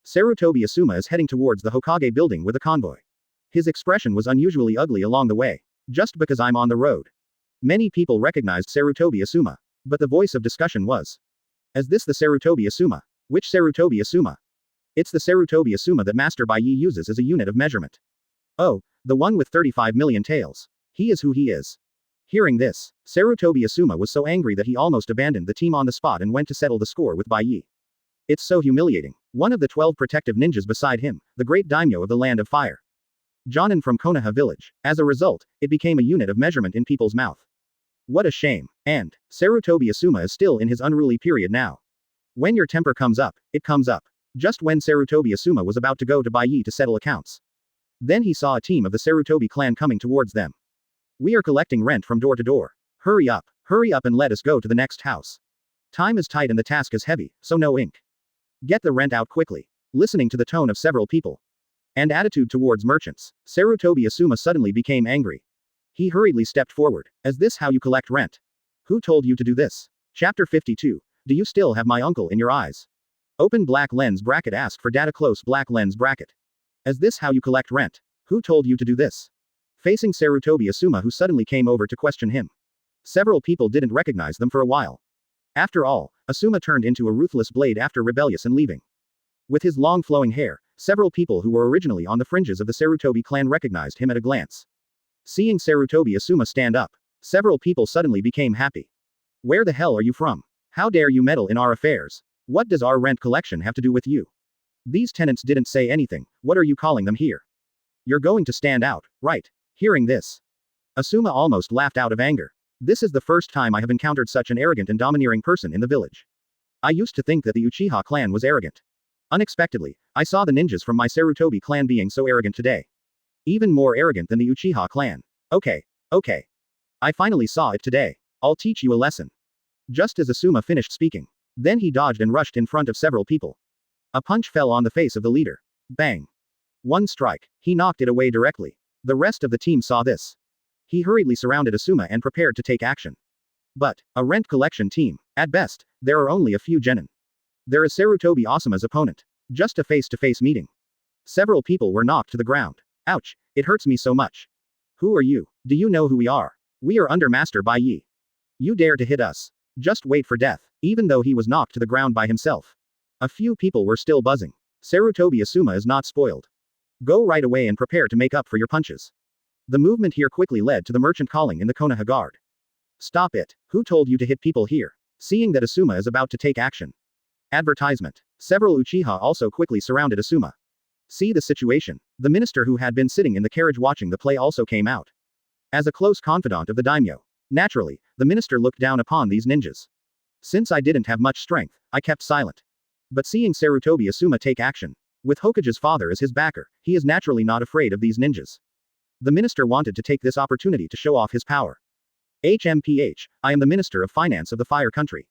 Sarutobi Asuma is heading towards the Hokage building with a convoy. His expression was unusually ugly along the way. Just because I'm on the road. Many people recognized Sarutobi Asuma. But the voice of discussion was. Is this the Sarutobi Asuma? Which Sarutobi Asuma? It's the Sarutobi Asuma that Master Bai Ye uses as a unit of measurement. Oh, the one with 35 million tails. He is who he is. Hearing this, Sarutobi Asuma was so angry that he almost abandoned the team on the spot and went to settle the score with Bai Ye. It's so humiliating. One of the 12 protective ninjas beside him, the great daimyo of the Land of Fire. Jonin from Konoha Village. As a result, it became a unit of measurement in people's mouth. What a shame. And, Sarutobi Asuma is still in his unruly period now. When your temper comes up, it comes up. Just when Sarutobi Asuma was about to go to Bai Ye to settle accounts. Then he saw a team of the Sarutobi clan coming towards them. We are collecting rent from door to door. Hurry up and let us go to the next house. Time is tight and the task is heavy, so no ink. Get the rent out quickly. Listening to the tone of several people. And attitude towards merchants, Sarutobi Asuma suddenly became angry. He hurriedly stepped forward. Is this how you collect rent? Who told you to do this? Chapter 52. Do you still have my uncle in your eyes? Open black lens bracket. Ask for data. Close black lens bracket. Is this how you collect rent? Who told you to do this? Facing Sarutobi Asuma, who suddenly came over to question him. Several people didn't recognize them for a while. After all, Asuma turned into a ruthless blade after rebellious and leaving. With his long flowing hair, several people who were originally on the fringes of the Sarutobi clan recognized him at a glance. Seeing Sarutobi Asuma stand up, several people suddenly became happy. Where the hell are you from? How dare you meddle in our affairs? What does our rent collection have to do with you? These tenants didn't say anything. What are you calling them here? You're going to stand out, right? Hearing this, Asuma almost laughed out of anger. This is the first time I have encountered such an arrogant and domineering person in the village. I used to think that the Uchiha clan was arrogant. Unexpectedly, I saw the ninjas from my Sarutobi clan being so arrogant today. Even more arrogant than the Uchiha clan. Okay. I finally saw it today. I'll teach you a lesson. Just as Asuma finished speaking, then he dodged and rushed in front of several people. A punch fell on the face of the leader. Bang. One strike. He knocked it away directly. The rest of the team saw this. He hurriedly surrounded Asuma and prepared to take action. But, a rent collection team. At best, there are only a few genin. There is Sarutobi Asuma's opponent. Just a face-to-face meeting. Several people were knocked to the ground. Ouch, it hurts me so much. Who are you? Do you know who we are? We are under Master Bai Ye. You dare to hit us? Just wait for death. Even though he was knocked to the ground by himself. A few people were still buzzing. Sarutobi Asuma is not spoiled. Go right away and prepare to make up for your punches. The movement here quickly led to the merchant calling in the Konoha guard. Stop it. Who told you to hit people here? Seeing that Asuma is about to take action. Advertisement. Several Uchiha also quickly surrounded Asuma. See the situation. The minister who had been sitting in the carriage watching the play also came out. As a close confidant of the daimyo. Naturally, the minister looked down upon these ninjas. Since I didn't have much strength, I kept silent. But seeing Sarutobi Asuma take action, with Hokage's father as his backer, he is naturally not afraid of these ninjas. The minister wanted to take this opportunity to show off his power. HMPH, I am the Minister of Finance of the Fire Country.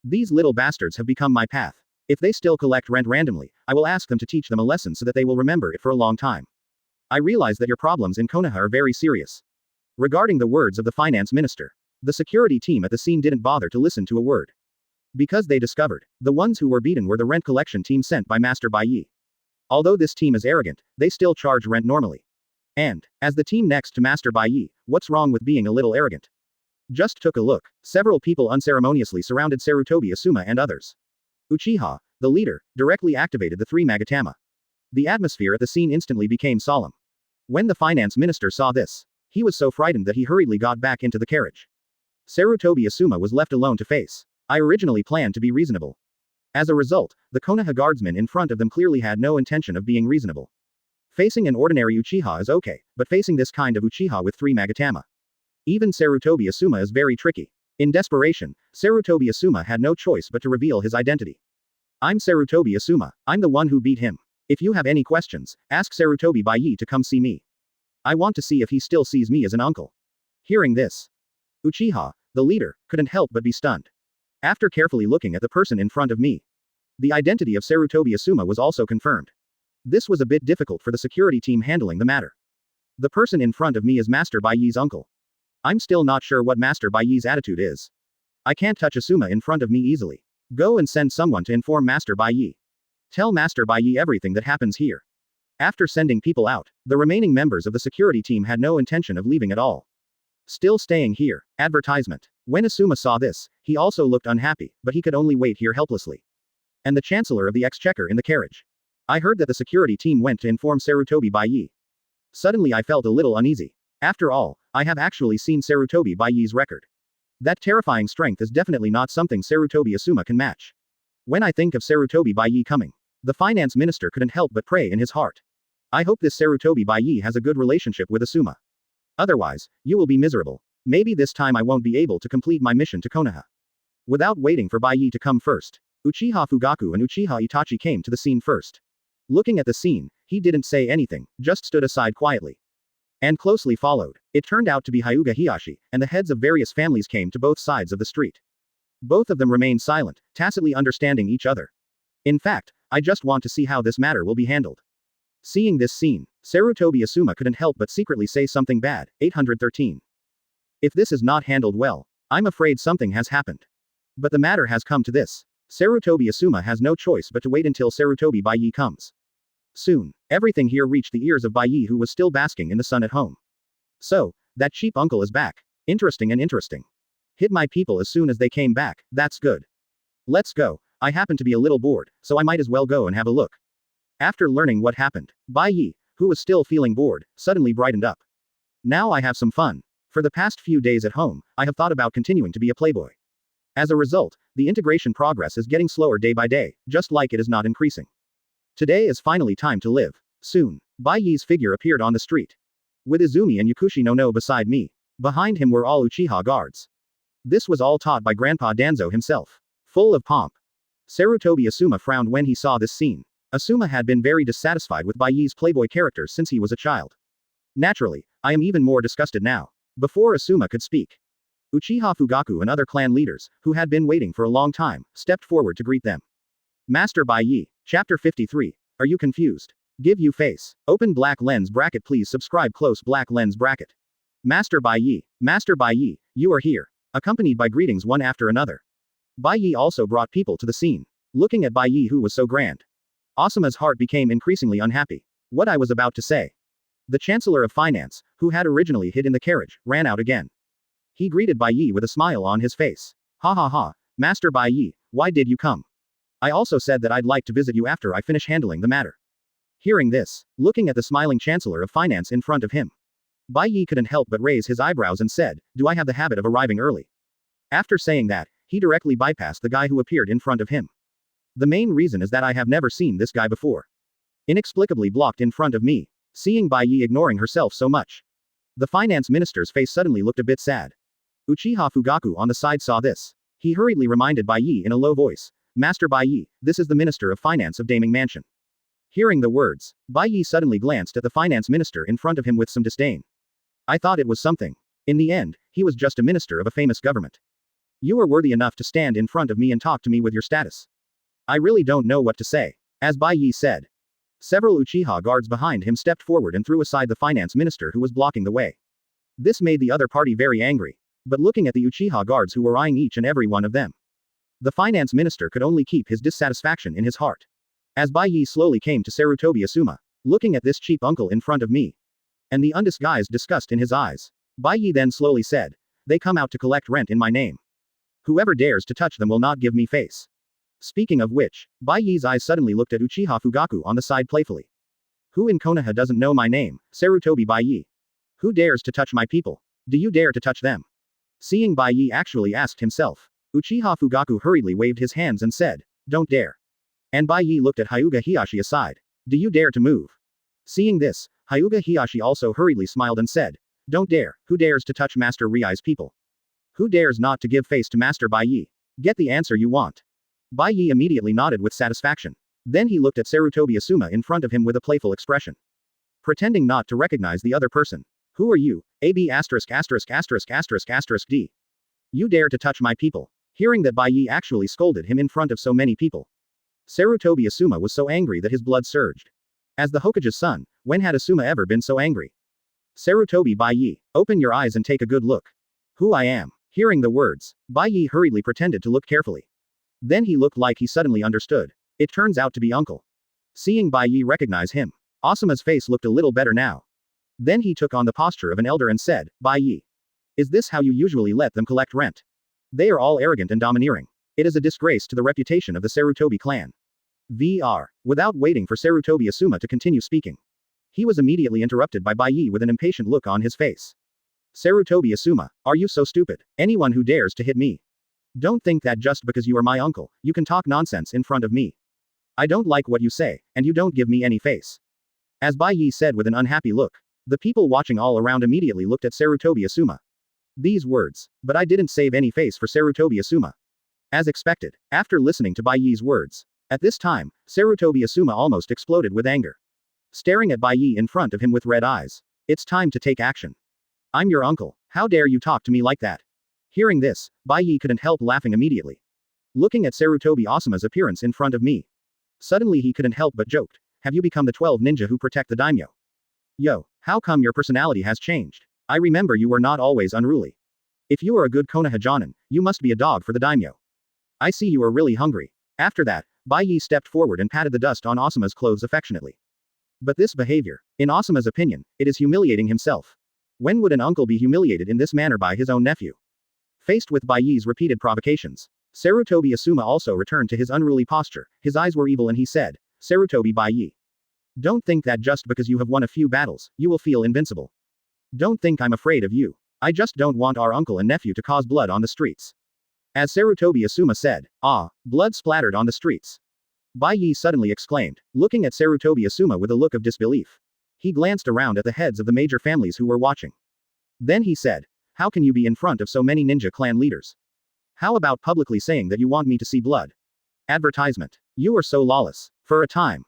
These little bastards have become my path. If they still collect rent randomly, I will ask them to teach them a lesson so that they will remember it for a long time. I realize that your problems in Konoha are very serious. Regarding the words of the finance minister, the security team at the scene didn't bother to listen to a word. Because they discovered, the ones who were beaten were the rent collection team sent by Master Bai Ye. Although this team is arrogant, they still charge rent normally. And, as the team next to Master Bai Ye, what's wrong with being a little arrogant? Just took a look. Several people unceremoniously surrounded Sarutobi Asuma and others. Uchiha, the leader, directly activated the three Magatama. The atmosphere at the scene instantly became solemn. When the finance minister saw this, he was so frightened that he hurriedly got back into the carriage. Sarutobi Asuma was left alone to face. I originally planned to be reasonable. As a result, the Konoha guardsmen in front of them clearly had no intention of being reasonable. Facing an ordinary Uchiha is okay, but facing this kind of Uchiha with three Magatama. Even Sarutobi Asuma is very tricky. In desperation, Sarutobi Asuma had no choice but to reveal his identity. I'm Sarutobi Asuma, I'm the one who beat him. If you have any questions, ask Sarutobi Bai Ye to come see me. I want to see if he still sees me as an uncle. Hearing this, Uchiha, the leader, couldn't help but be stunned. After carefully looking at the person in front of me, the identity of Sarutobi Asuma was also confirmed. This was a bit difficult for the security team handling the matter. The person in front of me is Master Bai Ye's uncle. I'm still not sure what Master Bai Ye's attitude is. I can't touch Asuma in front of me easily. Go and send someone to inform Master Bai Ye. Tell Master Bai Ye everything that happens here. After sending people out, the remaining members of the security team had no intention of leaving at all. Still staying here. Advertisement. When Asuma saw this, he also looked unhappy, but he could only wait here helplessly. And the Chancellor of the Exchequer in the carriage. I heard that the security team went to inform Sarutobi Bai Ye. Suddenly I felt a little uneasy. After all, I have actually seen Sarutobi Bai Ye's record. That terrifying strength is definitely not something Sarutobi Asuma can match. When I think of Sarutobi Bai Ye coming, the finance minister couldn't help but pray in his heart. I hope this Sarutobi Bai Ye has a good relationship with Asuma. Otherwise, you will be miserable. Maybe this time I won't be able to complete my mission to Konoha. Without waiting for Bai Ye to come first, Uchiha Fugaku and Uchiha Itachi came to the scene first. Looking at the scene, he didn't say anything, just stood aside quietly. And closely followed. It turned out to be Hyuga Hiyashi, and the heads of various families came to both sides of the street. Both of them remained silent, tacitly understanding each other. In fact, I just want to see how this matter will be handled. Seeing this scene, Sarutobi Asuma couldn't help but secretly say something bad. 813. If this is not handled well, I'm afraid something has happened. But the matter has come to this. Sarutobi Asuma has no choice but to wait until Sarutobi Bai Ye comes. Soon, everything here reached the ears of Bai Ye, who was still basking in the sun at home. So, that cheap uncle is back. Interesting and interesting. Hit my people as soon as they came back, that's good. Let's go. I happen to be a little bored, so I might as well go and have a look. After learning what happened, Bai Ye, who was still feeling bored, suddenly brightened up. Now I have some fun. For the past few days at home, I have thought about continuing to be a playboy. As a result, the integration progress is getting slower day by day, just like it is not increasing. Today is finally time to live. Soon, Bai Ye's figure appeared on the street. With Izumi and Yakushi no beside me. Behind him were all Uchiha guards. This was all taught by Grandpa Danzō himself. Full of pomp. Sarutobi Asuma frowned when he saw this scene. Asuma had been very dissatisfied with Bai Ye's playboy character since he was a child. Naturally, I am even more disgusted now. Before Asuma could speak, Uchiha Fugaku and other clan leaders, who had been waiting for a long time, stepped forward to greet them. Master Bai Ye, Chapter 53. Are you confused? Give you face. Open black lens bracket, please subscribe close black lens bracket. Master Bai Ye, you are here. Accompanied by greetings one after another. Bai Ye also brought people to the scene. Looking at Bai Ye, who was so grand, Asuma's heart became increasingly unhappy. What I was about to say. The Chancellor of Finance, who had originally hid in the carriage, ran out again. He greeted Bai Ye with a smile on his face. Ha ha ha, Master Bai Ye, why did you come? I also said that I'd like to visit you after I finish handling the matter. Hearing this, looking at the smiling Chancellor of Finance in front of him, Bai Ye couldn't help but raise his eyebrows and said, do I have the habit of arriving early? After saying that, he directly bypassed the guy who appeared in front of him. The main reason is that I have never seen this guy before. Inexplicably blocked in front of me. Seeing Bai Ye ignoring herself so much, the finance minister's face suddenly looked a bit sad. Uchiha Fugaku on the side saw this. He hurriedly reminded Bai Ye in a low voice, Master Bai Ye, this is the Minister of Finance of Daming Mansion. Hearing the words, Bai Ye suddenly glanced at the finance minister in front of him with some disdain. I thought it was something. In the end, he was just a minister of a famous government. You are worthy enough to stand in front of me and talk to me with your status. I really don't know what to say. As Bai Ye said. Several Uchiha guards behind him stepped forward and threw aside the finance minister who was blocking the way. This made the other party very angry. But looking at the Uchiha guards who were eyeing each and every one of them, the finance minister could only keep his dissatisfaction in his heart. As Bai Ye slowly came to Sarutobi Asuma, looking at this cheap uncle in front of me, and the undisguised disgust in his eyes, Bai Ye then slowly said, they come out to collect rent in my name. Whoever dares to touch them will not give me face. Speaking of which, Bai Ye's eyes suddenly looked at Uchiha Fugaku on the side playfully. Who in Konoha doesn't know my name, Sarutobi Bai Ye? Who dares to touch my people? Do you dare to touch them? Seeing Bai Ye actually asked himself, Uchiha Fugaku hurriedly waved his hands and said, don't dare. And Bai Ye looked at Hyuga Hiyashi aside. Do you dare to move? Seeing this, Hyuga Hiyashi also hurriedly smiled and said, don't dare, who dares to touch Master Riai's people? Who dares not to give face to Master Bai Ye? Get the answer you want. Bai Ye immediately nodded with satisfaction. Then he looked at Sarutobi Asuma in front of him with a playful expression. Pretending not to recognize the other person. Who are you? AB***********D. You dare to touch my people. Hearing that Bai Ye actually scolded him in front of so many people, Sarutobi Asuma was so angry that his blood surged. As the Hokage's son, when had Asuma ever been so angry? Sarutobi Bai Ye, open your eyes and take a good look. Who I am. Hearing the words, Bai Ye hurriedly pretended to look carefully. Then he looked like he suddenly understood. It turns out to be uncle. Seeing Bai Ye recognize him, Asuma's face looked a little better now. Then he took on the posture of an elder and said, Bai Ye. Is this how you usually let them collect rent? They are all arrogant and domineering. It is a disgrace to the reputation of the Sarutobi clan. Without waiting for Sarutobi Asuma to continue speaking. He was immediately interrupted by Bai Ye with an impatient look on his face. Sarutobi Asuma, are you so stupid? Anyone who dares to hit me. Don't think that just because you are my uncle, you can talk nonsense in front of me. I don't like what you say, and you don't give me any face. As Bai Ye said with an unhappy look, the people watching all around immediately looked at Sarutobi Asuma. These words, but I didn't save any face for Sarutobi Asuma. As expected, after listening to Bai Ye's words, at this time, Sarutobi Asuma almost exploded with anger. Staring at Bai Ye in front of him with red eyes. It's time to take action. I'm your uncle, how dare you talk to me like that? Hearing this, Bai Ye couldn't help laughing immediately. Looking at Sarutobi Asuma's appearance in front of me. Suddenly he couldn't help but joked, have you become the 12 ninja who protect the daimyo? Yo, how come your personality has changed? I remember you were not always unruly. If you are a good Konoha Jonin, you must be a dog for the daimyo. I see you are really hungry. After that, Bai Ye stepped forward and patted the dust on Asuma's clothes affectionately. But this behavior, in Asuma's opinion, it is humiliating himself. When would an uncle be humiliated in this manner by his own nephew? Faced with Bai Ye's repeated provocations, Sarutobi Asuma also returned to his unruly posture, his eyes were evil and he said, Sarutobi Bai Ye. Don't think that just because you have won a few battles, you will feel invincible. Don't think I'm afraid of you. I just don't want our uncle and nephew to cause blood on the streets. As Sarutobi Asuma said, blood splattered on the streets. Bai Ye suddenly exclaimed, looking at Sarutobi Asuma with a look of disbelief. He glanced around at the heads of the major families who were watching. Then he said, how can you be in front of so many ninja clan leaders? How about publicly saying that you want me to see blood? Advertisement. You are so lawless. For a time.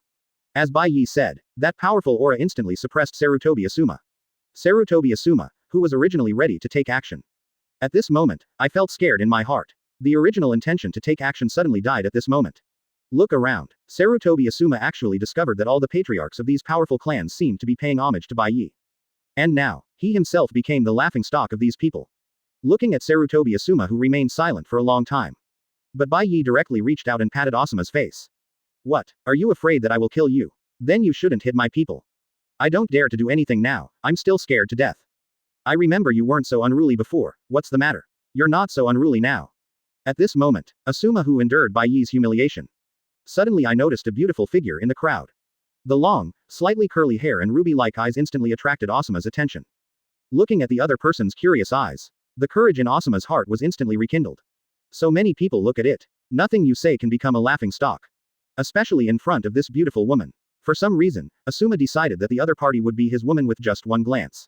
As Bai Ye said, that powerful aura instantly suppressed Sarutobi Asuma. Sarutobi Asuma, who was originally ready to take action. At this moment, I felt scared in my heart. The original intention to take action suddenly died at this moment. Look around. Sarutobi Asuma actually discovered that all the patriarchs of these powerful clans seemed to be paying homage to Bai Ye. And now, he himself became the laughingstock of these people. Looking at Sarutobi Asuma who remained silent for a long time. But Bai Ye directly reached out and patted Asuma's face. What, are you afraid that I will kill you? Then you shouldn't hit my people. I don't dare to do anything now, I'm still scared to death. I remember you weren't so unruly before, what's the matter? You're not so unruly now. At this moment, Asuma who endured Bai Ye's humiliation. Suddenly I noticed a beautiful figure in the crowd. The long, slightly curly hair and ruby-like eyes instantly attracted Asuma's attention. Looking at the other person's curious eyes, the courage in Asuma's heart was instantly rekindled. So many people look at it. Nothing you say can become a laughing stock. Especially in front of this beautiful woman. For some reason, Asuma decided that the other party would be his woman with just one glance.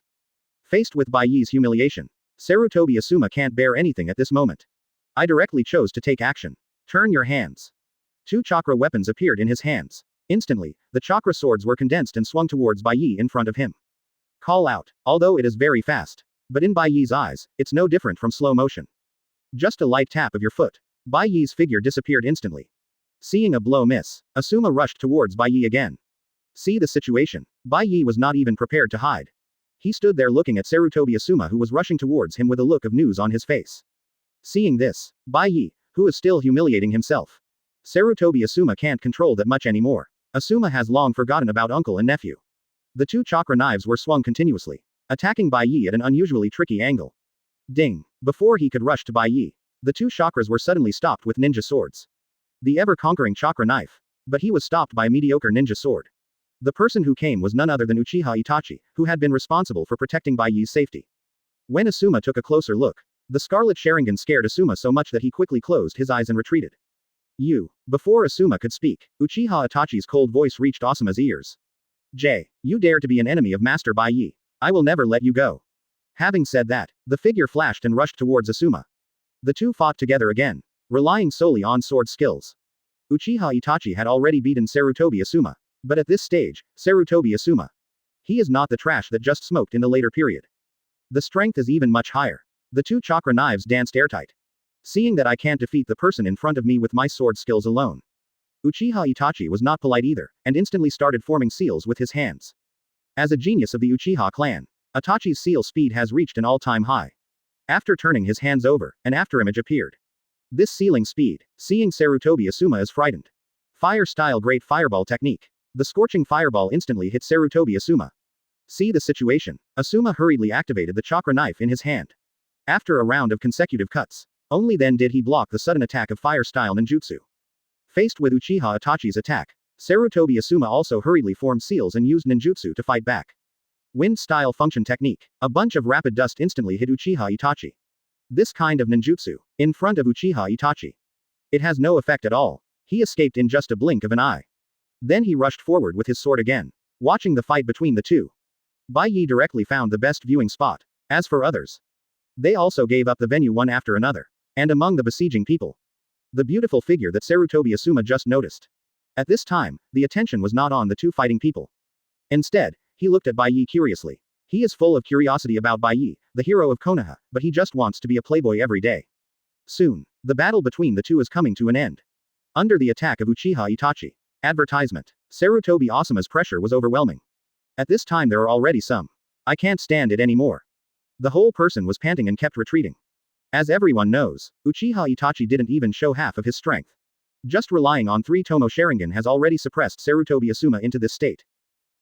Faced with Bai Ye's humiliation, Sarutobi Asuma can't bear anything at this moment. I directly chose to take action. Turn your hands. 2 chakra weapons appeared in his hands. Instantly, the chakra swords were condensed and swung towards Bai Ye in front of him. Call out, although it is very fast. But in Bai Ye's eyes, it's no different from slow motion. Just a light tap of your foot. Bai Ye's figure disappeared instantly. Seeing a blow miss, Asuma rushed towards Bai Ye again. See the situation. Bai Ye was not even prepared to hide. He stood there looking at Sarutobi Asuma who was rushing towards him with a look of news on his face. Seeing this, Bai Ye, who is still humiliating himself. Sarutobi Asuma can't control that much anymore. Asuma has long forgotten about uncle and nephew. The 2 chakra knives were swung continuously, attacking Bai Ye at an unusually tricky angle. Ding! Before he could rush to Bai Ye, the 2 chakras were suddenly stopped with ninja swords. The ever-conquering chakra knife. But he was stopped by a mediocre ninja sword. The person who came was none other than Uchiha Itachi, who had been responsible for protecting Bai Ye's safety. When Asuma took a closer look, the scarlet Sharingan scared Asuma so much that he quickly closed his eyes and retreated. You. Before Asuma could speak, Uchiha Itachi's cold voice reached Asuma's ears. You dare to be an enemy of Master Bai Ye. I will never let you go. Having said that, the figure flashed and rushed towards Asuma. The two fought together again, relying solely on sword skills. Uchiha Itachi had already beaten Sarutobi Asuma. But at this stage, Sarutobi Asuma. He is not the trash that just smoked in the later period. The strength is even much higher. The 2 chakra knives danced airtight. Seeing that I can't defeat the person in front of me with my sword skills alone. Uchiha Itachi was not polite either, and instantly started forming seals with his hands. As a genius of the Uchiha clan, Itachi's seal speed has reached an all-time high. After turning his hands over, an afterimage appeared. This sealing speed, seeing Sarutobi Asuma is frightened. Fire-style great fireball technique. The scorching fireball instantly hit Sarutobi Asuma. See the situation. Asuma hurriedly activated the chakra knife in his hand. After a round of consecutive cuts, only then did he block the sudden attack of fire-style ninjutsu. Faced with Uchiha Itachi's attack, Sarutobi Asuma also hurriedly formed seals and used ninjutsu to fight back. Wind-style function technique. A bunch of rapid dust instantly hit Uchiha Itachi. This kind of ninjutsu, in front of Uchiha Itachi, it has no effect at all. He escaped in just a blink of an eye. Then he rushed forward with his sword again, watching the fight between the two. Bai Ye directly found the best viewing spot. As for others, they also gave up the venue one after another. And among the besieging people, the beautiful figure that Sarutobi Asuma just noticed. At this time, the attention was not on the two fighting people. Instead, he looked at Bai Ye curiously. He is full of curiosity about Bai Ye, the hero of Konoha, but he just wants to be a playboy every day. Soon, the battle between the two is coming to an end. Under the attack of Uchiha Itachi. Advertisement. Sarutobi Asuma's pressure was overwhelming. At this time there are already some. I can't stand it anymore. The whole person was panting and kept retreating. As everyone knows, Uchiha Itachi didn't even show half of his strength. Just relying on 3 Tomo Sharingan has already suppressed Sarutobi Asuma into this state.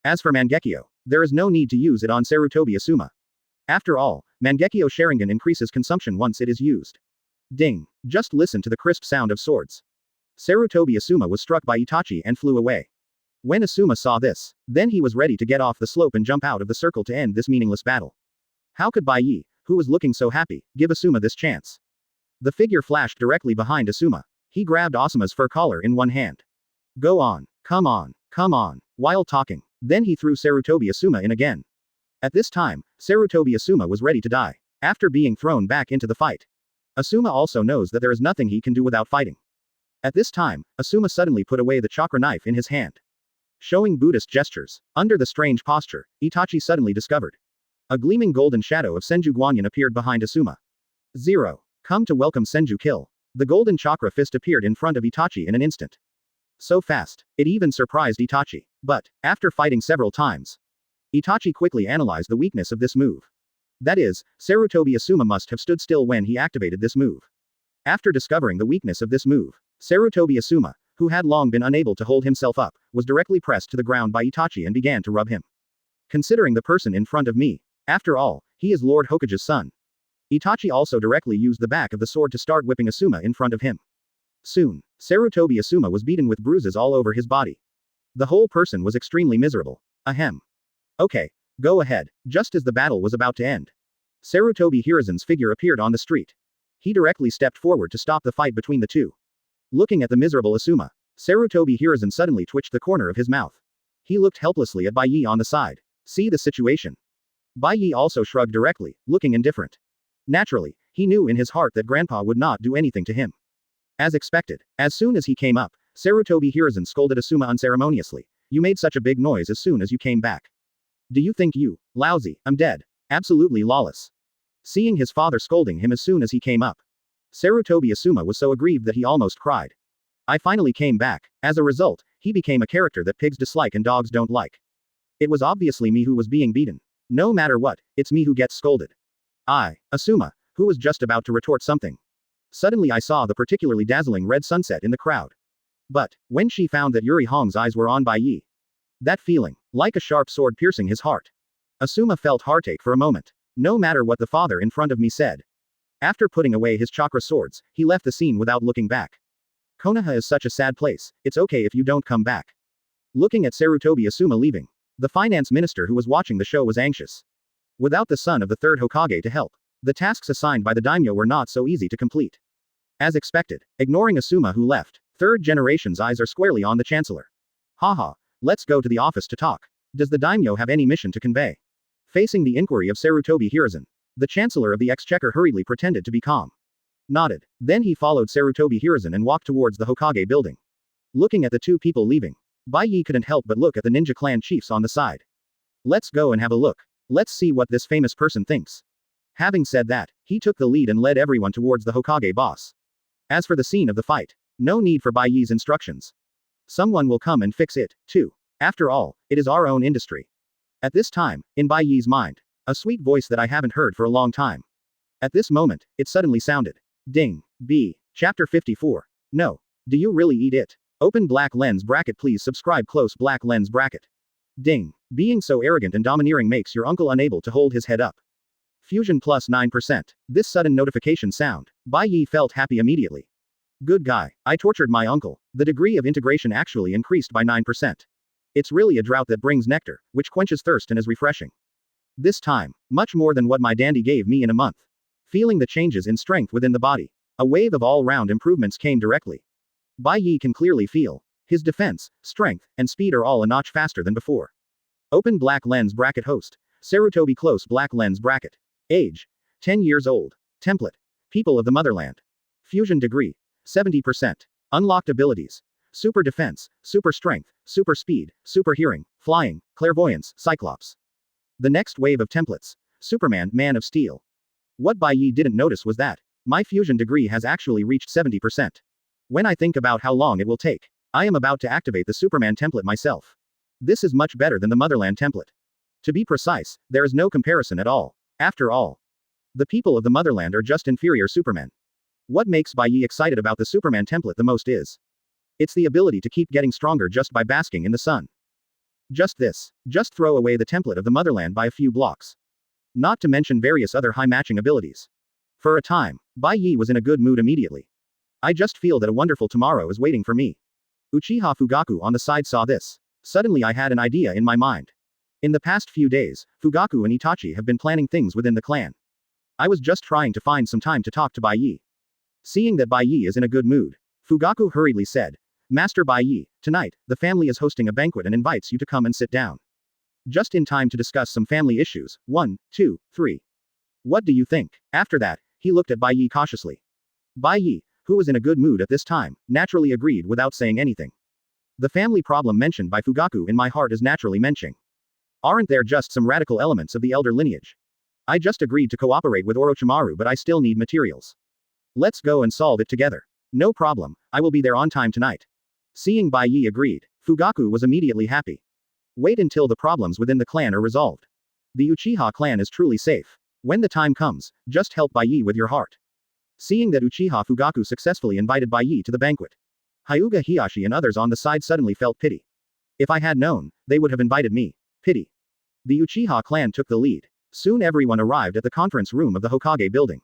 As for Mangekyo, there is no need to use it on Sarutobi Asuma. After all, Mangekyo Sharingan increases consumption once it is used. Ding. Just listen to the crisp sound of swords. Sarutobi Asuma was struck by Itachi and flew away. When Asuma saw this, then he was ready to get off the slope and jump out of the circle to end this meaningless battle. How could Bai Ye, who was looking so happy, give Asuma this chance? The figure flashed directly behind Asuma. He grabbed Asuma's fur collar in one hand. Go on, come on, come on, while talking. Then he threw Sarutobi Asuma in again. At this time, Sarutobi Asuma was ready to die, after being thrown back into the fight. Asuma also knows that there is nothing he can do without fighting. At this time, Asuma suddenly put away the chakra knife in his hand. Showing Buddhist gestures, under the strange posture, Itachi suddenly discovered. A gleaming golden shadow of Senju Guanyin appeared behind Asuma. 0. Come to welcome Senju kill. The golden chakra fist appeared in front of Itachi in an instant. So fast, it even surprised Itachi. But, after fighting several times, Itachi quickly analyzed the weakness of this move. That is, Sarutobi Asuma must have stood still when he activated this move. After discovering the weakness of this move, Sarutobi Asuma, who had long been unable to hold himself up, was directly pressed to the ground by Itachi and began to rub him. Considering the person in front of me, after all, he is Lord Hokage's son. Itachi also directly used the back of the sword to start whipping Asuma in front of him. Soon, Sarutobi Asuma was beaten with bruises all over his body. The whole person was extremely miserable. Ahem. Okay, go ahead. Just as the battle was about to end, Sarutobi Hiruzen's figure appeared on the street. He directly stepped forward to stop the fight between the two. Looking at the miserable Asuma, Sarutobi Hiruzen suddenly twitched the corner of his mouth. He looked helplessly at Bai Ye on the side. See the situation. Bai Ye also shrugged directly, looking indifferent. Naturally, he knew in his heart that Grandpa would not do anything to him. As expected, as soon as he came up, Sarutobi Hiruzen scolded Asuma unceremoniously. You made such a big noise as soon as you came back. Do you think you, Laozi, I'm dead? Absolutely lawless. Seeing his father scolding him as soon as he came up, Sarutobi Asuma was so aggrieved that he almost cried. I finally came back. As a result, he became a character that pigs dislike and dogs don't like. It was obviously me who was being beaten. No matter what, it's me who gets scolded. Asuma, who was just about to retort something. Suddenly I saw the particularly dazzling red sunset in the crowd. But, when she found that Yuri Hong's eyes were on Bai Ye, that feeling, like a sharp sword piercing his heart. Asuma felt heartache for a moment. No matter what the father in front of me said. After putting away his chakra swords, he left the scene without looking back. Konoha is such a sad place, it's okay if you don't come back. Looking at Sarutobi Asuma leaving, the finance minister who was watching the show was anxious. Without the son of the third Hokage to help, the tasks assigned by the daimyo were not so easy to complete. As expected, ignoring Asuma who left, third generation's eyes are squarely on the chancellor. Haha, let's go to the office to talk. Does the daimyo have any mission to convey? Facing the inquiry of Sarutobi Hiruzen, the chancellor of the exchequer hurriedly pretended to be calm. Nodded. Then he followed Sarutobi Hiruzen and walked towards the Hokage building. Looking at the two people leaving, Bai Ye couldn't help but look at the ninja clan chiefs on the side. Let's go and have a look. Let's see what this famous person thinks. Having said that, he took the lead and led everyone towards the Hokage boss. As for the scene of the fight, no need for Bai Ye's instructions. Someone will come and fix it, too. After all, it is our own industry. At this time, in Bai Ye's mind, a sweet voice that I haven't heard for a long time. At this moment, it suddenly sounded. Ding. B. Chapter 54. No. Do you really eat it? Open black lens bracket. Please subscribe. Close black lens bracket. Ding. Being so arrogant and domineering makes your uncle unable to hold his head up. Fusion plus 9%. This sudden notification sound. Bai Ye felt happy immediately. Good guy. I tortured my uncle. The degree of integration actually increased by 9%. It's really a drought that brings nectar, which quenches thirst and is refreshing. This time, much more than what my dandy gave me in a month. Feeling the changes in strength within the body. A wave of all-round improvements came directly. Bai Ye can clearly feel. His defense, strength, and speed are all a notch faster than before. Open black lens bracket host. Sarutobi close black lens bracket. Age. 10 years old. Template. People of the motherland. Fusion degree. 70%. Unlocked abilities. Super defense, super strength, super speed, super hearing, flying, clairvoyance, cyclops. The next wave of templates. Superman, Man of Steel. What Bai Ye didn't notice was that my fusion degree has actually reached 70%. When I think about how long it will take, I am about to activate the Superman template myself. This is much better than the Motherland template. To be precise, there is no comparison at all. After all, the people of the Motherland are just inferior Supermen. What makes Bai Ye excited about the Superman template the most is it's the ability to keep getting stronger just by basking in the sun. Just this. Just throw away the template of the Motherland by a few blocks. Not to mention various other high matching abilities. For a time, Bai Ye was in a good mood immediately. I just feel that a wonderful tomorrow is waiting for me. Uchiha Fugaku on the side saw this. Suddenly I had an idea in my mind. In the past few days, Fugaku and Itachi have been planning things within the clan. I was just trying to find some time to talk to Bai Ye. Seeing that Bai Ye is in a good mood, Fugaku hurriedly said, Master Bai Ye, tonight, the family is hosting a banquet and invites you to come and sit down. Just in time to discuss some family issues. 1, 2, 3. What do you think? After that, he looked at Bai Ye cautiously. Bai Ye, who was in a good mood at this time, naturally agreed without saying anything. The family problem mentioned by Fugaku in my heart is naturally menching. Aren't there just some radical elements of the elder lineage? I just agreed to cooperate with Orochimaru, but I still need materials. Let's go and solve it together. No problem, I will be there on time tonight. Seeing Bai Ye agreed, Fugaku was immediately happy. Wait until the problems within the clan are resolved. The Uchiha clan is truly safe. When the time comes, just help Bai Ye with your heart. Seeing that Uchiha Fugaku successfully invited Bai Ye to the banquet, Hyuga Hiyashi and others on the side suddenly felt pity. If I had known, they would have invited me. Pity. The Uchiha clan took the lead. Soon everyone arrived at the conference room of the Hokage building.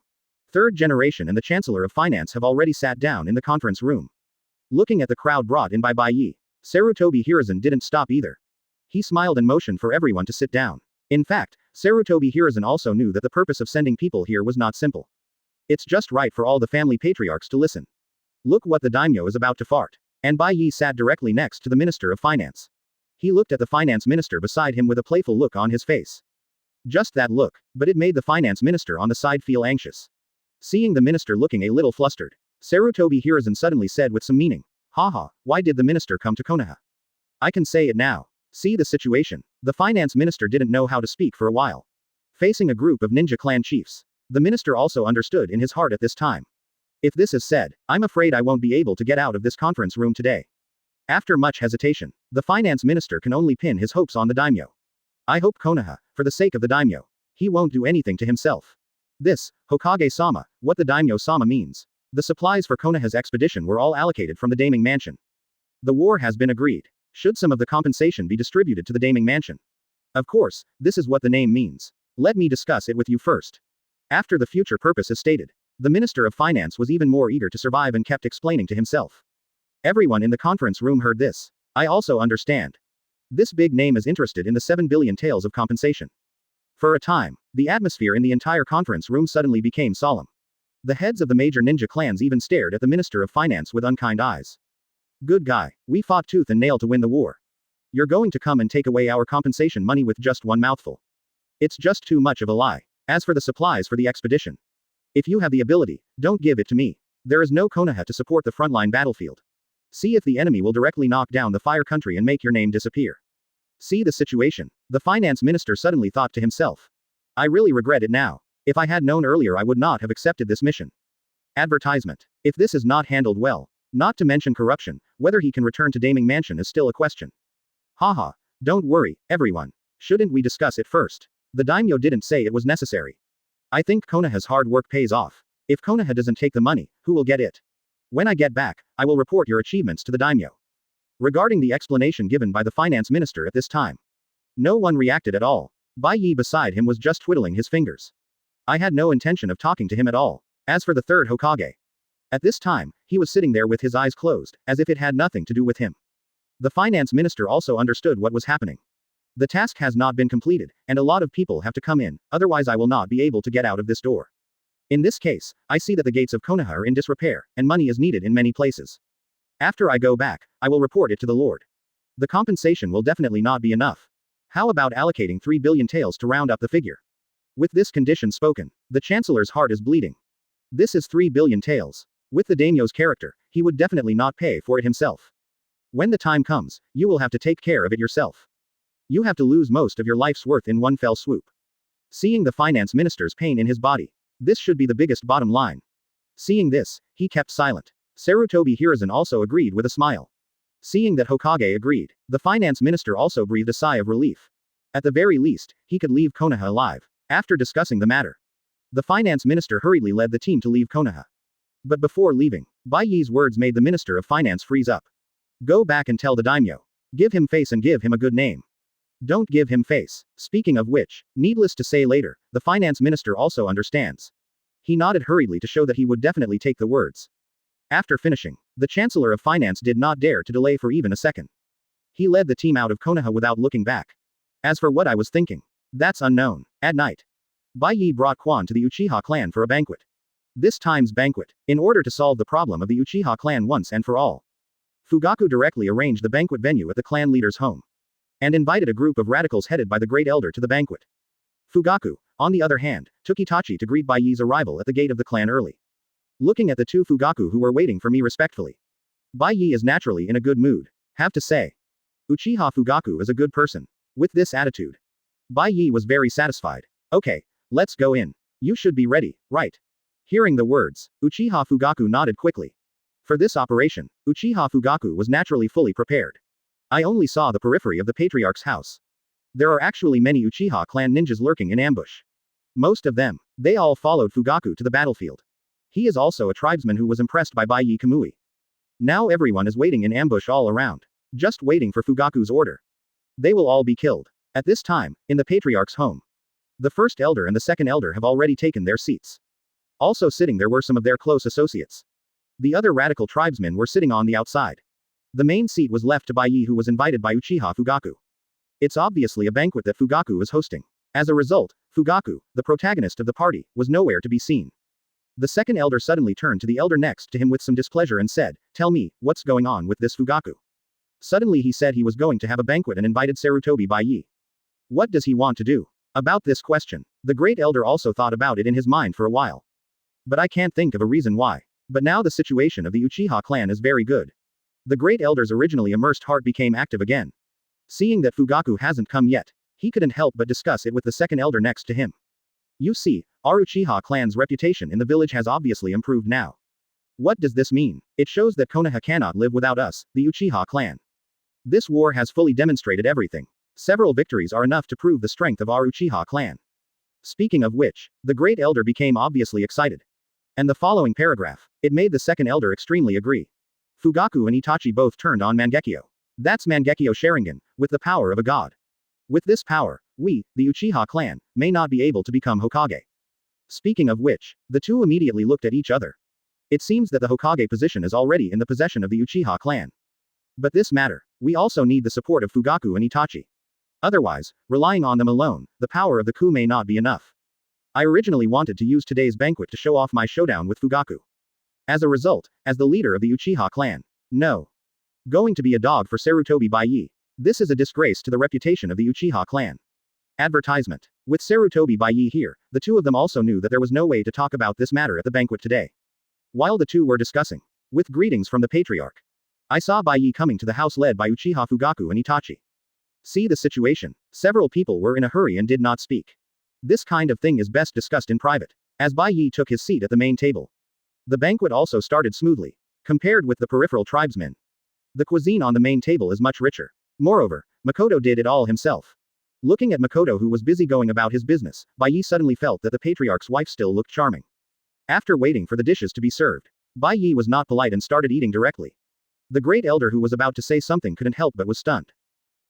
Third generation and the Chancellor of Finance have already sat down in the conference room. Looking at the crowd brought in by Bai Ye, Sarutobi Hiruzen didn't stop either. He smiled and motioned for everyone to sit down. In fact, Sarutobi Hiruzen also knew that the purpose of sending people here was not simple. It's just right for all the family patriarchs to listen. Look what the daimyo is about to fart. And Bai Ye sat directly next to the Minister of Finance. He looked at the finance minister beside him with a playful look on his face. Just that look, but it made the finance minister on the side feel anxious. Seeing the minister looking a little flustered, Sarutobi Hiruzen suddenly said with some meaning, Haha, why did the minister come to Konoha? I can say it now. See the situation. The finance minister didn't know how to speak for a while. Facing a group of ninja clan chiefs. The minister also understood in his heart at this time. If this is said, I'm afraid I won't be able to get out of this conference room today. After much hesitation, the finance minister can only pin his hopes on the daimyo. I hope Konoha, for the sake of the daimyo, he won't do anything to himself. This, Hokage-sama, what the daimyo-sama means. The supplies for Konoha's expedition were all allocated from the Daiming Mansion. The war has been agreed. Should some of the compensation be distributed to the Daiming Mansion? Of course, this is what the name means. Let me discuss it with you first. After the future purpose is stated, the Minister of Finance was even more eager to survive and kept explaining to himself. Everyone in the conference room heard this. I also understand. This big name is interested in the 7 billion taels of compensation. For a time, the atmosphere in the entire conference room suddenly became solemn. The heads of the major ninja clans even stared at the Minister of Finance with unkind eyes. Good guy, we fought tooth and nail to win the war. You're going to come and take away our compensation money with just one mouthful. It's just too much of a lie. As for the supplies for the expedition, if you have the ability, don't give it to me. There is no Konoha to support the frontline battlefield. See if the enemy will directly knock down the fire country and make your name disappear. See the situation. The finance minister suddenly thought to himself. I really regret it now. If I had known earlier, I would not have accepted this mission. Advertisement. If this is not handled well, not to mention corruption, whether he can return to Daiming Mansion is still a question. Haha, don't worry, everyone. Shouldn't we discuss it first? The daimyo didn't say it was necessary. I think Konoha's hard work pays off. If Konoha doesn't take the money, who will get it? When I get back, I will report your achievements to the daimyo. regarding the explanation given by the finance minister at this time. No one reacted at all. Bai Ye beside him was just twiddling his fingers. I had no intention of talking to him at all. As for the third Hokage, at this time, he was sitting there with his eyes closed, as if it had nothing to do with him. The finance minister also understood what was happening. The task has not been completed, and a lot of people have to come in, otherwise I will not be able to get out of this door. In this case, I see that the gates of Konoha are in disrepair, and money is needed in many places. After I go back, I will report it to the Lord. The compensation will definitely not be enough. How about allocating 3 billion taels to round up the figure? With this condition spoken, the Chancellor's heart is bleeding. This is 3 billion taels. With the daimyo's character, he would definitely not pay for it himself. When the time comes, you will have to take care of it yourself. You have to lose most of your life's worth in one fell swoop. Seeing the finance minister's pain in his body, this should be the biggest bottom line. Seeing this, he kept silent. Sarutobi Hiruzen also agreed with a smile. Seeing that Hokage agreed, the finance minister also breathed a sigh of relief. At the very least, he could leave Konoha alive. After discussing the matter, the finance minister hurriedly led the team to leave Konoha. But before leaving, Bai Ye's words made the minister of finance freeze up. Go back and tell the daimyo. Give him face and give him a good name. Don't give him face. Speaking of which, needless to say later, the finance minister also understands. He nodded hurriedly to show that he would definitely take the words. After finishing, the Chancellor of Finance did not dare to delay for even a second. He led the team out of Konoha without looking back. As for what I was thinking, that's unknown. At night, Bai Ye brought Quan to the Uchiha clan for a banquet. This time's banquet, in order to solve the problem of the Uchiha clan once and for all. Fugaku directly arranged the banquet venue at the clan leader's home. And invited a group of radicals headed by the Great Elder to the banquet. Fugaku, on the other hand, took Itachi to greet Bai Ye's arrival at the gate of the clan early. Looking at the two Fugaku who were waiting for me respectfully. Bai Ye is naturally in a good mood. Have to say. Uchiha Fugaku is a good person. With this attitude, Bai Ye was very satisfied. Okay, let's go in. You should be ready, right? Hearing the words, Uchiha Fugaku nodded quickly. For this operation, Uchiha Fugaku was naturally fully prepared. I only saw the periphery of the Patriarch's house. There are actually many Uchiha clan ninjas lurking in ambush. Most of them, they all followed Fugaku to the battlefield. He is also a tribesman who was impressed by Bai Ye Kamui. Now everyone is waiting in ambush all around. Just waiting for Fugaku's order. They will all be killed. At this time, in the Patriarch's home. The first elder and the second elder have already taken their seats. Also sitting there were some of their close associates. The other radical tribesmen were sitting on the outside. The main seat was left to Bai Ye, who was invited by Uchiha Fugaku. It's obviously a banquet that Fugaku is hosting. As a result, Fugaku, the protagonist of the party, was nowhere to be seen. The second elder suddenly turned to the elder next to him with some displeasure and said, "Tell me, what's going on with this Fugaku?" Suddenly he said he was going to have a banquet and invited Sarutobi Bai Ye. What does he want to do? About this question, the great elder also thought about it in his mind for a while. But I can't think of a reason why. But now the situation of the Uchiha clan is very good. The great elder's originally immersed heart became active again. Seeing that Fugaku hasn't come yet, he couldn't help but discuss it with the second elder next to him. You see, our Uchiha clan's reputation in the village has obviously improved now. What does this mean? It shows that Konoha cannot live without us, the Uchiha clan. This war has fully demonstrated everything. Several victories are enough to prove the strength of our Uchiha clan. Speaking of which, the great elder became obviously excited. And the following paragraph, it made the second elder extremely agree. Fugaku and Itachi both turned on Mangekyo. That's Mangekyo Sharingan, with the power of a god. With this power, we, the Uchiha clan, may not be able to become Hokage. Speaking of which, the two immediately looked at each other. It seems that the Hokage position is already in the possession of the Uchiha clan. But this matter, we also need the support of Fugaku and Itachi. Otherwise, relying on them alone, the power of the coup may not be enough. I originally wanted to use today's banquet to show off my showdown with Fugaku. As a result, as the leader of the Uchiha clan. No. Going to be a dog for Sarutobi Bai Ye. This is a disgrace to the reputation of the Uchiha clan. Advertisement. With Sarutobi Bai Ye here, the two of them also knew that there was no way to talk about this matter at the banquet today. While the two were discussing, with greetings from the Patriarch, I saw Bai Ye coming to the house led by Uchiha Fugaku and Itachi. See the situation. Several people were in a hurry and did not speak. This kind of thing is best discussed in private. As Bai Ye took his seat at the main table, the banquet also started smoothly. Compared with the peripheral tribesmen, the cuisine on the main table is much richer. Moreover, Makoto did it all himself. Looking at Makoto, who was busy going about his business, Bai Ye suddenly felt that the Patriarch's wife still looked charming. After waiting for the dishes to be served, Bai Ye was not polite and started eating directly. The great elder who was about to say something couldn't help but was stunned.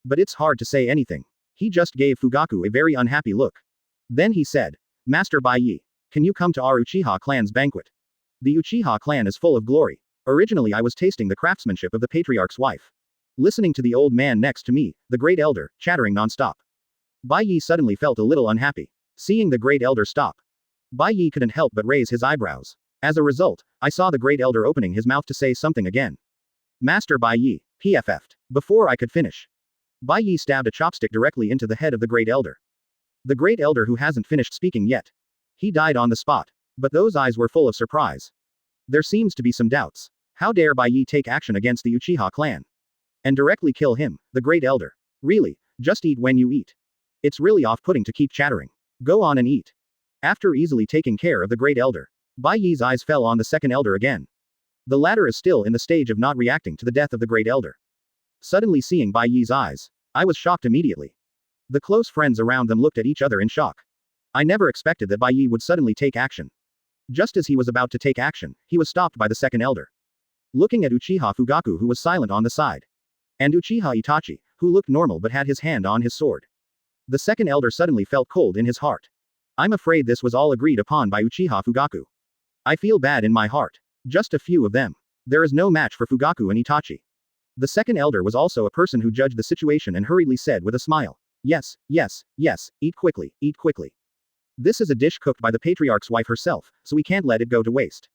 But it's hard to say anything. He just gave Fugaku a very unhappy look. Then he said, Master Bai Ye, can you come to our Uchiha clan's banquet? The Uchiha clan is full of glory. Originally I was tasting the craftsmanship of the patriarch's wife. Listening to the old man next to me, the great elder, chattering non-stop. Bai Ye suddenly felt a little unhappy. Seeing the great elder stop, Bai Ye couldn't help but raise his eyebrows. As a result, I saw the great elder opening his mouth to say something again. Master Bai Ye, PFF'd. Before I could finish, Bai Ye stabbed a chopstick directly into the head of the great elder. The great elder who hasn't finished speaking yet. He died on the spot. But those eyes were full of surprise. There seems to be some doubts. How dare Bai Ye take action against the Uchiha clan? And directly kill him, the great elder. Really, just eat when you eat. It's really off-putting to keep chattering. Go on and eat. After easily taking care of the great elder, Bai Ye's eyes fell on the second elder again. The latter is still in the stage of not reacting to the death of the great elder. Suddenly seeing Bai Ye's eyes, I was shocked immediately. The close friends around them looked at each other in shock. I never expected that Bai Ye would suddenly take action. Just as he was about to take action, he was stopped by the second elder. Looking at Uchiha Fugaku who was silent on the side. And Uchiha Itachi, who looked normal but had his hand on his sword. The second elder suddenly felt cold in his heart. I'm afraid this was all agreed upon by Uchiha Fugaku. I feel bad in my heart. Just a few of them. There is no match for Fugaku and Itachi. The second elder was also a person who judged the situation and hurriedly said with a smile. Yes, yes, yes, eat quickly, eat quickly. This is a dish cooked by the patriarch's wife herself, so we can't let it go to waste.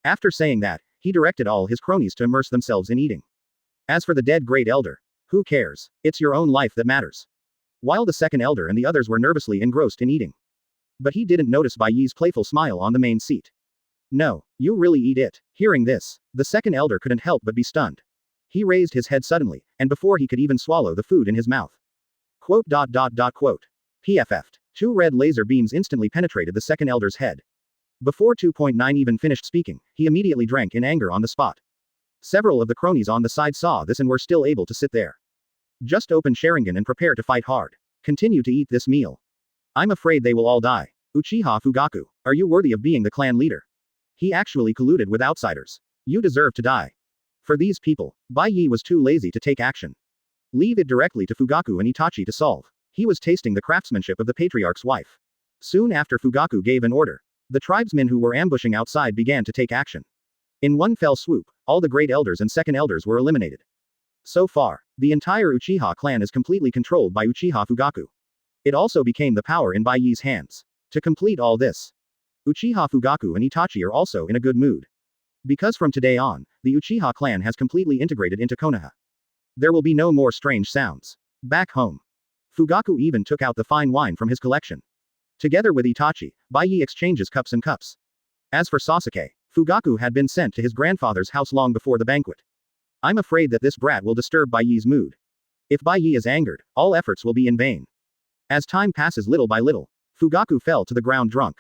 After saying that, he directed all his cronies to immerse themselves in eating. As for the dead great elder, who cares? It's your own life that matters. While the second elder and the others were nervously engrossed in eating. But he didn't notice Bai Ye's playful smile on the main seat. No, you really eat it. Hearing this, the second elder couldn't help but be stunned. He raised his head suddenly, and before he could even swallow the food in his mouth. Quote. PFF'd. 2 red laser beams instantly penetrated the second elder's head. Before 2.9 even finished speaking, he immediately drank in anger on the spot. Several of the cronies on the side saw this and were still able to sit there. Just open Sharingan and prepare to fight hard. Continue to eat this meal. I'm afraid they will all die. Uchiha Fugaku, are you worthy of being the clan leader? He actually colluded with outsiders. You deserve to die. For these people, Bai Ye was too lazy to take action. Leave it directly to Fugaku and Itachi to solve. He was tasting the craftsmanship of the patriarch's wife. Soon after Fugaku gave an order, the tribesmen who were ambushing outside began to take action. In one fell swoop, all the great elders and second elders were eliminated. So far, the entire Uchiha clan is completely controlled by Uchiha Fugaku. It also became the power in Bai Ye's hands. To complete all this, Uchiha Fugaku and Itachi are also in a good mood. Because from today on, the Uchiha clan has completely integrated into Konoha. There will be no more strange sounds. Back home, Fugaku even took out the fine wine from his collection. Together with Itachi, Bai Ye exchanges cups and cups. As for Sasuke, Fugaku had been sent to his grandfather's house long before the banquet. I'm afraid that this brat will disturb Bai Ye's mood. If Bai Ye is angered, all efforts will be in vain. As time passes little by little, Fugaku fell to the ground drunk.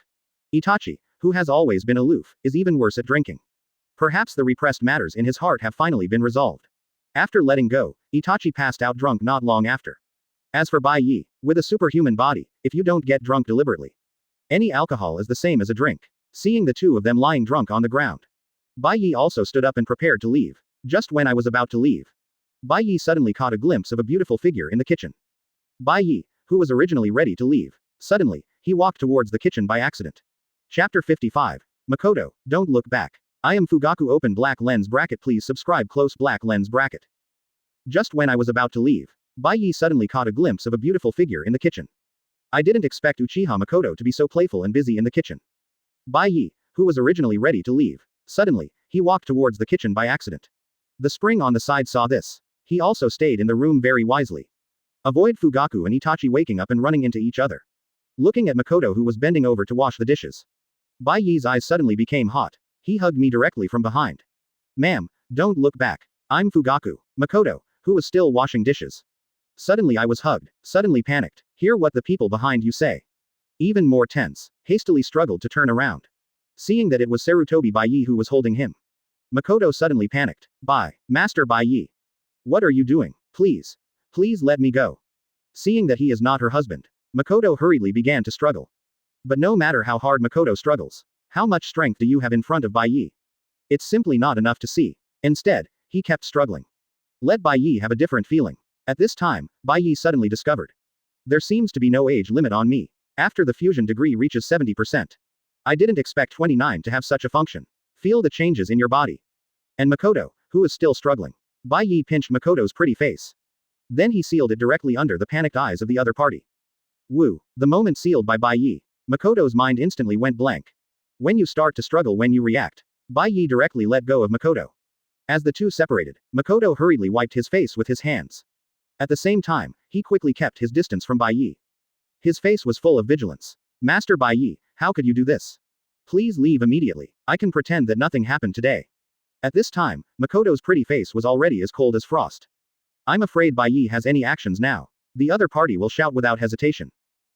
Itachi, who has always been aloof, is even worse at drinking. Perhaps the repressed matters in his heart have finally been resolved. After letting go, Itachi passed out drunk not long after. As for Bai Ye, with a superhuman body, if you don't get drunk deliberately, any alcohol is the same as a drink. Seeing the two of them lying drunk on the ground, Bai Ye also stood up and prepared to leave. Just when I was about to leave, Bai Ye suddenly caught a glimpse of a beautiful figure in the kitchen. Bai Ye, who was originally ready to leave, suddenly, he walked towards the kitchen by accident. Chapter 55. Makoto, don't look back. I am Fugaku. Open black lens bracket. Please subscribe. Close black lens bracket. Just when I was about to leave, Bai Ye suddenly caught a glimpse of a beautiful figure in the kitchen. I didn't expect Uchiha Makoto to be so playful and busy in the kitchen. Bai Ye, who was originally ready to leave, suddenly, he walked towards the kitchen by accident. The spring on the side saw this. He also stayed in the room very wisely. Avoid Fugaku and Itachi waking up and running into each other. Looking at Makoto who was bending over to wash the dishes. Bai Ye's eyes suddenly became hot. He hugged me directly from behind. Ma'am, don't look back. I'm Fugaku. Makoto, who was still washing dishes. Suddenly I was hugged. Suddenly panicked. Hear what the people behind you say. Even more tense. Hastily struggled to turn around. Seeing that it was Sarutobi Bai Ye who was holding him. Makoto suddenly panicked. Master Bai Ye. What are you doing? Please. Please let me go. Seeing that he is not her husband, Makoto hurriedly began to struggle. But no matter how hard Makoto struggles, how much strength do you have in front of Bai Ye? It's simply not enough to see. Instead, he kept struggling. Let Bai Ye have a different feeling. At this time, Bai Ye suddenly discovered. There seems to be no age limit on me. After the fusion degree reaches 70%. I didn't expect 29 to have such a function. Feel the changes in your body. And Makoto, who is still struggling. Bai Ye pinched Makoto's pretty face. Then he sealed it directly under the panicked eyes of the other party. Woo. The moment sealed by Bai Ye. Makoto's mind instantly went blank. When you start to struggle when you react. Bai Ye directly let go of Makoto. As the two separated, Makoto hurriedly wiped his face with his hands. At the same time, he quickly kept his distance from Bai Ye. His face was full of vigilance. Master Bai Ye, how could you do this? Please leave immediately. I can pretend that nothing happened today. At this time, Makoto's pretty face was already as cold as frost. I'm afraid Bai Ye has any actions now. The other party will shout without hesitation.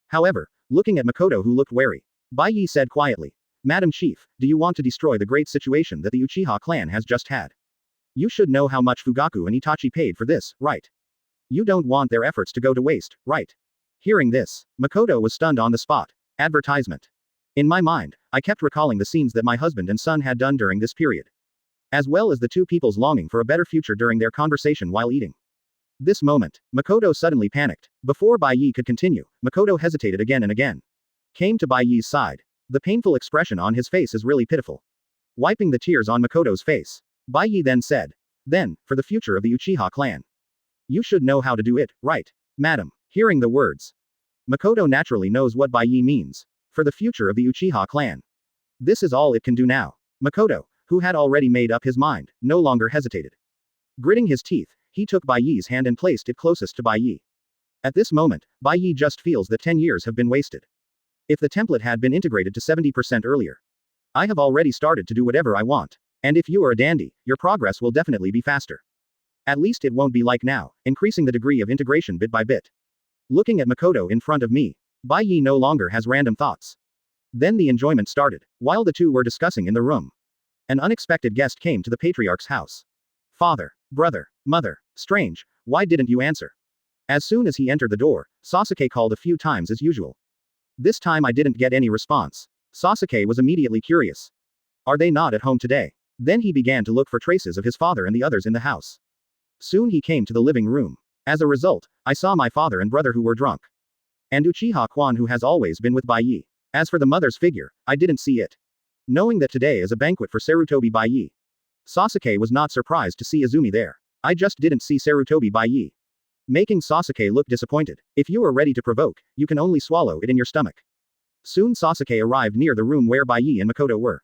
However, looking at Makoto who looked wary, Bai Ye said quietly, Madam Chief, do you want to destroy the great situation that the Uchiha clan has just had? You should know how much Fugaku and Itachi paid for this, right? You don't want their efforts to go to waste, right? Hearing this, Makoto was stunned on the spot. Advertisement. In my mind, I kept recalling the scenes that my husband and son had done during this period. As well as the two people's longing for a better future during their conversation while eating. This moment, Makoto suddenly panicked. Before Bai Ye could continue, Makoto hesitated again and again. Came to Bai Ye's side. The painful expression on his face is really pitiful. Wiping the tears on Makoto's face, Bai Ye then said, Then, for the future of the Uchiha clan. You should know how to do it, right? Madam. Hearing the words. Makoto naturally knows what Bai Ye means. For the future of the Uchiha clan. This is all it can do now. Makoto, who had already made up his mind, no longer hesitated. Gritting his teeth, he took Bai Ye's hand and placed it closest to Bai Ye. At this moment, Bai Ye just feels that 10 years have been wasted. If the template had been integrated to 70% earlier. I have already started to do whatever I want. And if you are a dandy, your progress will definitely be faster. At least it won't be like now, increasing the degree of integration bit by bit. Looking at Makoto in front of me, Bai Ye no longer has random thoughts. Then the enjoyment started. While the two were discussing in the room. An unexpected guest came to the patriarch's house. Father, brother, mother, strange, why didn't you answer? As soon as he entered the door, Sasuke called a few times as usual. This time I didn't get any response. Sasuke was immediately curious. Are they not at home today? Then he began to look for traces of his father and the others in the house. Soon he came to the living room. As a result, I saw my father and brother who were drunk. And Uchiha Kwan who has always been with Bai Ye. As for the mother's figure, I didn't see it. Knowing that today is a banquet for Sarutobi Bai Ye. Sasuke was not surprised to see Izumi there. I just didn't see Sarutobi Bai Ye. Making Sasuke look disappointed. If you are ready to provoke, you can only swallow it in your stomach. Soon Sasuke arrived near the room where Bai Ye and Makoto were.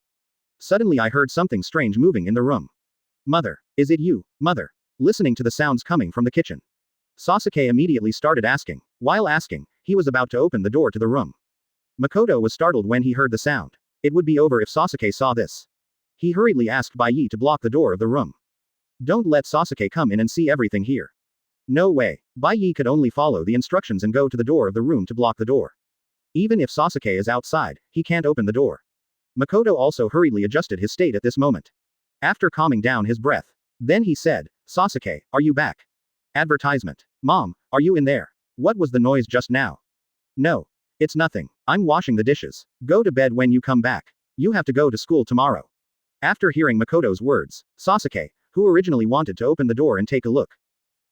Suddenly I heard something strange moving in the room. Mother, is it you, mother? Listening to the sounds coming from the kitchen. Sasuke immediately started asking. While asking, he was about to open the door to the room. Makoto was startled when he heard the sound. It would be over if Sasuke saw this. He hurriedly asked Bai Ye to block the door of the room. Don't let Sasuke come in and see everything here. No way. Bai Ye could only follow the instructions and go to the door of the room to block the door. Even if Sasuke is outside, he can't open the door. Makoto also hurriedly adjusted his state at this moment. After calming down his breath. Then he said, Sasuke, are you back? Advertisement. Mom, are you in there? What was the noise just now? No. It's nothing. I'm washing the dishes. Go to bed when you come back. You have to go to school tomorrow. After hearing Makoto's words, Sasuke, who originally wanted to open the door and take a look.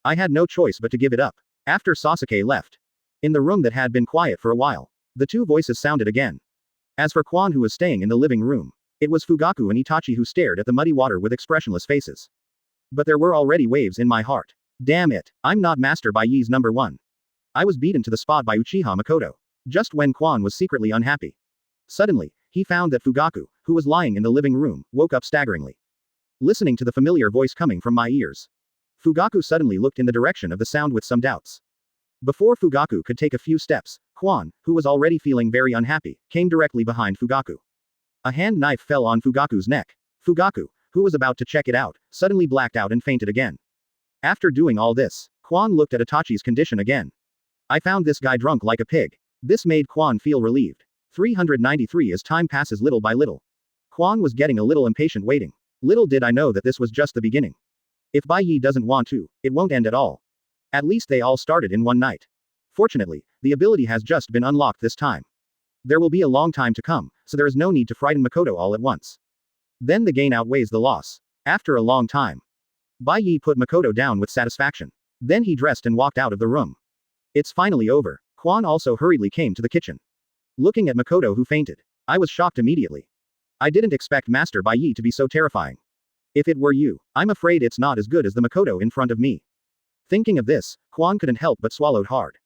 I had no choice but to give it up. After Sasuke left. In the room that had been quiet for a while. The two voices sounded again. As for Kwan who was staying in the living room. It was Fugaku and Itachi who stared at the muddy water with expressionless faces. But there were already waves in my heart. Damn it, I'm not Master Bai Ye's number one. I was beaten to the spot by Uchiha Makoto. Just when Kwan was secretly unhappy. Suddenly, he found that Fugaku, who was lying in the living room, woke up staggeringly. Listening to the familiar voice coming from my ears. Fugaku suddenly looked in the direction of the sound with some doubts. Before Fugaku could take a few steps, Kwan, who was already feeling very unhappy, came directly behind Fugaku. A hand knife fell on Fugaku's neck. Fugaku, who was about to check it out, suddenly blacked out and fainted again. After doing all this, Kwan looked at Itachi's condition again. I found this guy drunk like a pig. This made Kwan feel relieved. 393 as time passes little by little. Kwan was getting a little impatient waiting. Little did I know that this was just the beginning. If Bai Ye doesn't want to, it won't end at all. At least they all started in one night. Fortunately, the ability has just been unlocked this time. There will be a long time to come, so there is no need to frighten Makoto all at once. Then the gain outweighs the loss. After a long time. Bai Ye put Makoto down with satisfaction. Then he dressed and walked out of the room. It's finally over. Quan also hurriedly came to the kitchen. Looking at Makoto who fainted. I was shocked immediately. I didn't expect Master Bai Ye to be so terrifying. If it were you, I'm afraid it's not as good as the Makoto in front of me. Thinking of this, Quan couldn't help but swallowed hard.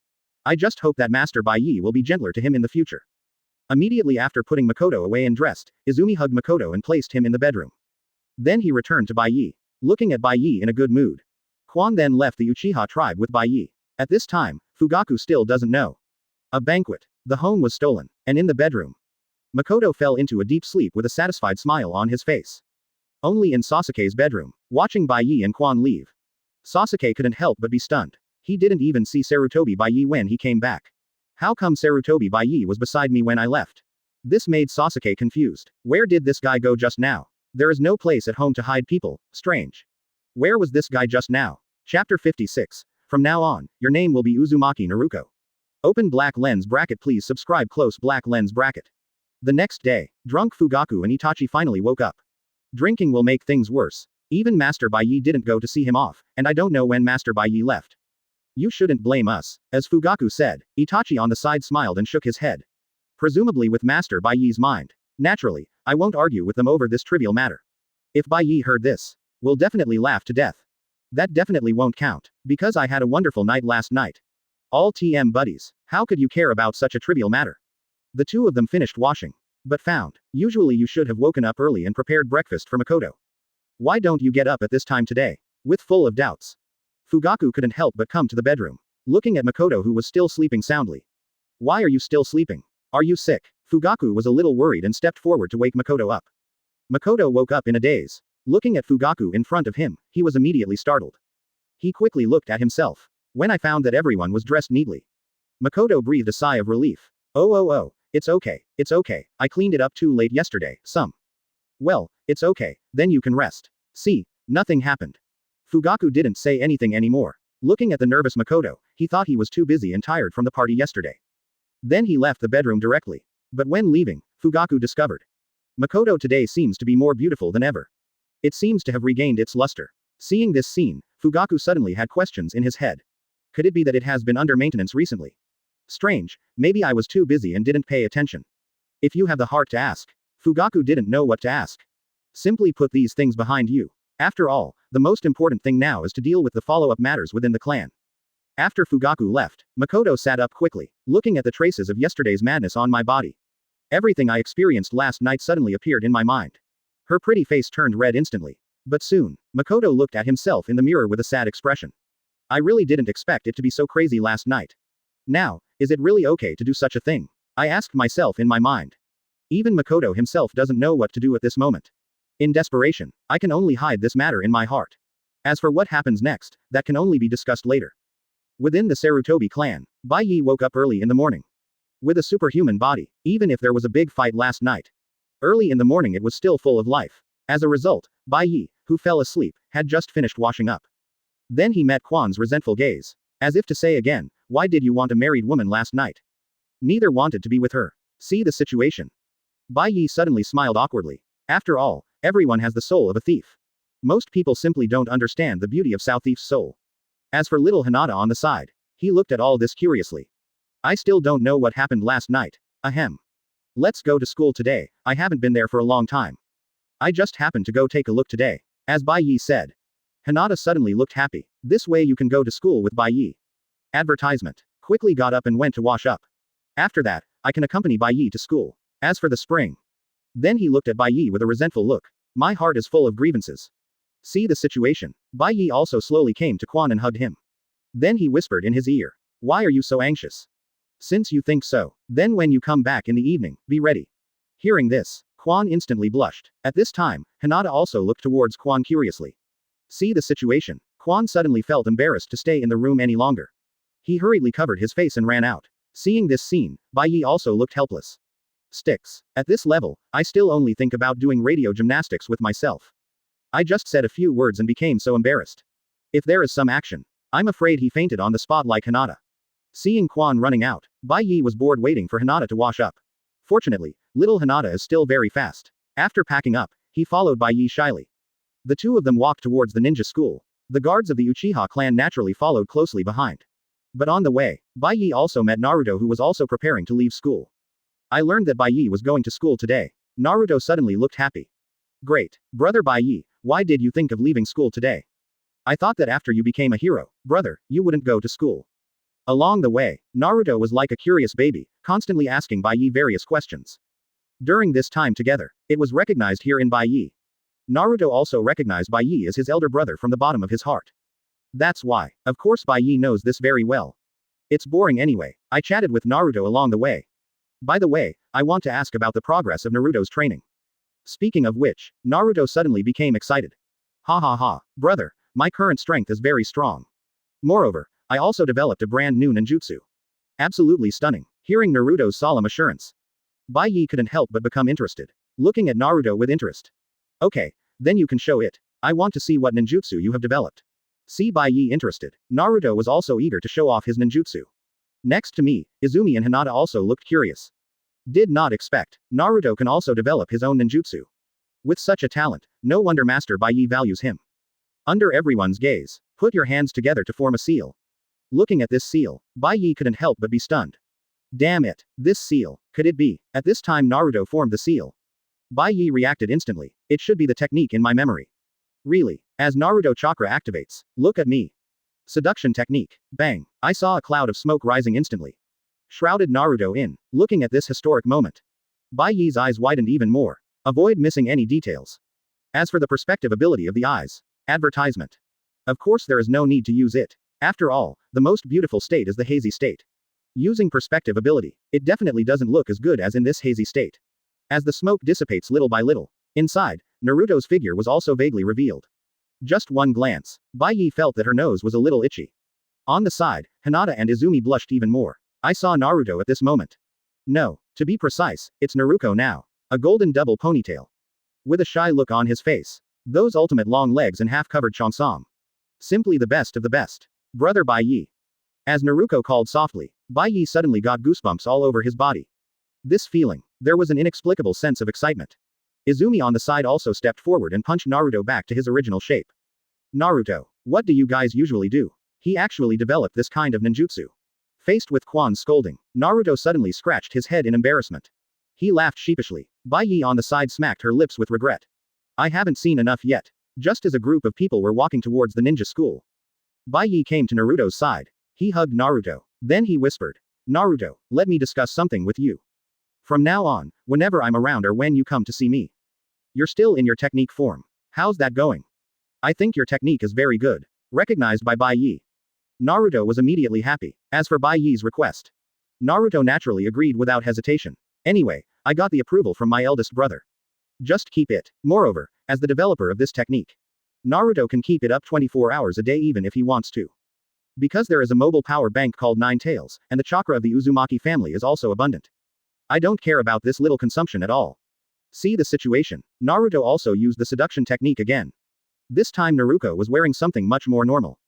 I just hope that Master Bai Ye will be gentler to him in the future. Immediately after putting Makoto away and dressed, Izumi hugged Makoto and placed him in the bedroom. Then he returned to Bai Ye. Looking at Bai Ye in a good mood. Quan then left the Uchiha tribe with Bai Ye. At this time, Fugaku still doesn't know. A banquet. The home was stolen, and in the bedroom. Makoto fell into a deep sleep with a satisfied smile on his face. Only in Sasuke's bedroom, watching Bai Ye and Quan leave. Sasuke couldn't help but be stunned. He didn't even see Sarutobi Bai Ye when he came back. How come Sarutobi Bai Ye was beside me when I left? This made Sasuke confused. Where did this guy go just now? There is no place at home to hide people, strange. Where was this guy just now? Chapter 56. From now on, your name will be Uzumaki Naruko. Open black lens bracket. Please subscribe. Close black lens bracket. The next day, drunk Fugaku and Itachi finally woke up. Drinking will make things worse. Even Master Bai Ye didn't go to see him off, and I don't know when Master Bai Ye left. You shouldn't blame us, as Fugaku said. Itachi on the side smiled and shook his head. Presumably with Master Bai Ye's mind. Naturally, I won't argue with them over this trivial matter. If Bai Ye heard this, we'll definitely laugh to death. That definitely won't count, because I had a wonderful night last night. All TM buddies, how could you care about such a trivial matter? The two of them finished washing. But found, usually you should have woken up early and prepared breakfast for Makoto. Why don't you get up at this time today? With full of doubts. Fugaku couldn't help but come to the bedroom. Looking at Makoto who was still sleeping soundly. Why are you still sleeping? Are you sick? Fugaku was a little worried and stepped forward to wake Makoto up. Makoto woke up in a daze. Looking at Fugaku in front of him, he was immediately startled. He quickly looked at himself. When I found that everyone was dressed neatly. Makoto breathed a sigh of relief. Oh, it's okay, I cleaned it up too late yesterday, Well, it's okay, then you can rest. See, nothing happened. Fugaku didn't say anything anymore. Looking at the nervous Makoto, he thought he was too busy and tired from the party yesterday. Then he left the bedroom directly. But when leaving, Fugaku discovered. Makoto today seems to be more beautiful than ever. It seems to have regained its luster. Seeing this scene, Fugaku suddenly had questions in his head. Could it be that it has been under maintenance recently? Strange, maybe I was too busy and didn't pay attention. If you have the heart to ask. Fugaku didn't know what to ask. Simply put these things behind you. After all, the most important thing now is to deal with the follow-up matters within the clan. After Fugaku left, Makoto sat up quickly, looking at the traces of yesterday's madness on my body. Everything I experienced last night suddenly appeared in my mind. Her pretty face turned red instantly. But soon, Makoto looked at himself in the mirror with a sad expression. I really didn't expect it to be so crazy last night. Now, is it really okay to do such a thing? I asked myself in my mind. Even Makoto himself doesn't know what to do at this moment. In desperation, I can only hide this matter in my heart. As for what happens next, that can only be discussed later. Within the Sarutobi clan, Bai Ye woke up early in the morning. With a superhuman body, even if there was a big fight last night. Early in the morning it was still full of life. As a result, Bai Ye, who fell asleep, had just finished washing up. Then he met Quan's resentful gaze. As if to say again, why did you want a married woman last night? Neither wanted to be with her. See the situation. Bai Ye suddenly smiled awkwardly. After all, everyone has the soul of a thief. Most people simply don't understand the beauty of South Thief's soul. As for little Hinata on the side, he looked at all this curiously. I still don't know what happened last night. Ahem. Let's go to school today, I haven't been there for a long time. I just happened to go take a look today. As Bai Ye said. Hinata suddenly looked happy. This way you can go to school with Bai Ye. Advertisement. Quickly got up and went to wash up. After that, I can accompany Bai Ye to school. As for the spring. Then he looked at Bai Ye with a resentful look. My heart is full of grievances. See the situation. Bai Ye also slowly came to Quan and hugged him. Then he whispered in his ear. Why are you so anxious? Since you think so, then when you come back in the evening, be ready. Hearing this, Quan instantly blushed. At this time, Hinata also looked towards Quan curiously. See the situation. Quan suddenly felt embarrassed to stay in the room any longer. He hurriedly covered his face and ran out. Seeing this scene, Bai Ye also looked helpless. Sticks. At this level, I still only think about doing radio gymnastics with myself. I just said a few words and became so embarrassed. If there is some action. I'm afraid he fainted on the spot like Hinata. Seeing Quan running out, Bai Ye was bored waiting for Hinata to wash up. Fortunately, little Hinata is still very fast. After packing up, he followed Bai Ye shyly. The two of them walked towards the ninja school. The guards of the Uchiha clan naturally followed closely behind. But on the way, Bai Ye also met Naruto, who was also preparing to leave school. I learned that Bai Ye was going to school today. Naruto suddenly looked happy. Great. Brother Bai Ye, why did you think of leaving school today? I thought that after you became a hero, brother, you wouldn't go to school. Along the way, Naruto was like a curious baby, constantly asking Bai Ye various questions. During this time together, it was recognized here in Bai Ye. Naruto also recognized Bai Ye as his elder brother from the bottom of his heart. That's why, of course Bai Ye knows this very well. It's boring anyway. I chatted with Naruto along the way. By the way, I want to ask about the progress of Naruto's training. Speaking of which, Naruto suddenly became excited. Ha ha ha, brother, my current strength is very strong. Moreover, I also developed a brand new ninjutsu. Absolutely stunning. Hearing Naruto's solemn assurance, Bai Ye couldn't help but become interested, looking at Naruto with interest. Okay, then you can show it. I want to see what ninjutsu you have developed. See Bai Ye interested. Naruto was also eager to show off his ninjutsu. Next to me, Izumi and Hinata also looked curious. Did not expect. Naruto can also develop his own ninjutsu. With such a talent, no wonder Master Bai Ye values him. Under everyone's gaze, put your hands together to form a seal. Looking at this seal, Bai Ye couldn't help but be stunned. Damn it, this seal, could it be? At this time Naruto formed the seal. Bai Ye reacted instantly. It should be the technique in my memory. Really, as Naruto chakra activates, look at me. Seduction technique. Bang, I saw a cloud of smoke rising instantly. Shrouded Naruto in. Looking at this historic moment, Bai Ye's eyes widened even more. Avoid missing any details. As for the perspective ability of the eyes, advertisement. Of course there is no need to use it. After all, the most beautiful state is the hazy state. Using perspective ability, it definitely doesn't look as good as in this hazy state. As the smoke dissipates little by little, inside, Naruto's figure was also vaguely revealed. Just one glance, Bai Ye felt that her nose was a little itchy. On the side, Hinata and Izumi blushed even more. I saw Naruto at this moment. No, to be precise, it's Naruto now. A golden double ponytail. With a shy look on his face. Those ultimate long legs and half-covered cheongsam. Simply the best of the best. Brother Bai Ye. As Naruto called softly, Bai Ye suddenly got goosebumps all over his body. This feeling, there was an inexplicable sense of excitement. Izumi on the side also stepped forward and punched Naruto back to his original shape. Naruto, what do you guys usually do? He actually developed this kind of ninjutsu. Faced with Quan's scolding, Naruto suddenly scratched his head in embarrassment. He laughed sheepishly. Bai Ye on the side smacked her lips with regret. I haven't seen enough yet. Just as a group of people were walking towards the ninja school, Bai Ye came to Naruto's side. He hugged Naruto. Then he whispered, Naruto, let me discuss something with you. From now on, whenever I'm around or when you come to see me, you're still in your technique form. How's that going? I think your technique is very good. Recognized by Bai Ye. Naruto was immediately happy. As for Bai Ye's request, Naruto naturally agreed without hesitation. Anyway, I got the approval from my eldest brother. Just keep it. Moreover, as the developer of this technique, Naruto can keep it up 24 hours a day even if he wants to. Because there is a mobile power bank called Nine Tails, and the chakra of the Uzumaki family is also abundant. I don't care about this little consumption at all. See the situation. Naruto also used the seduction technique again. This time Naruto was wearing something much more normal.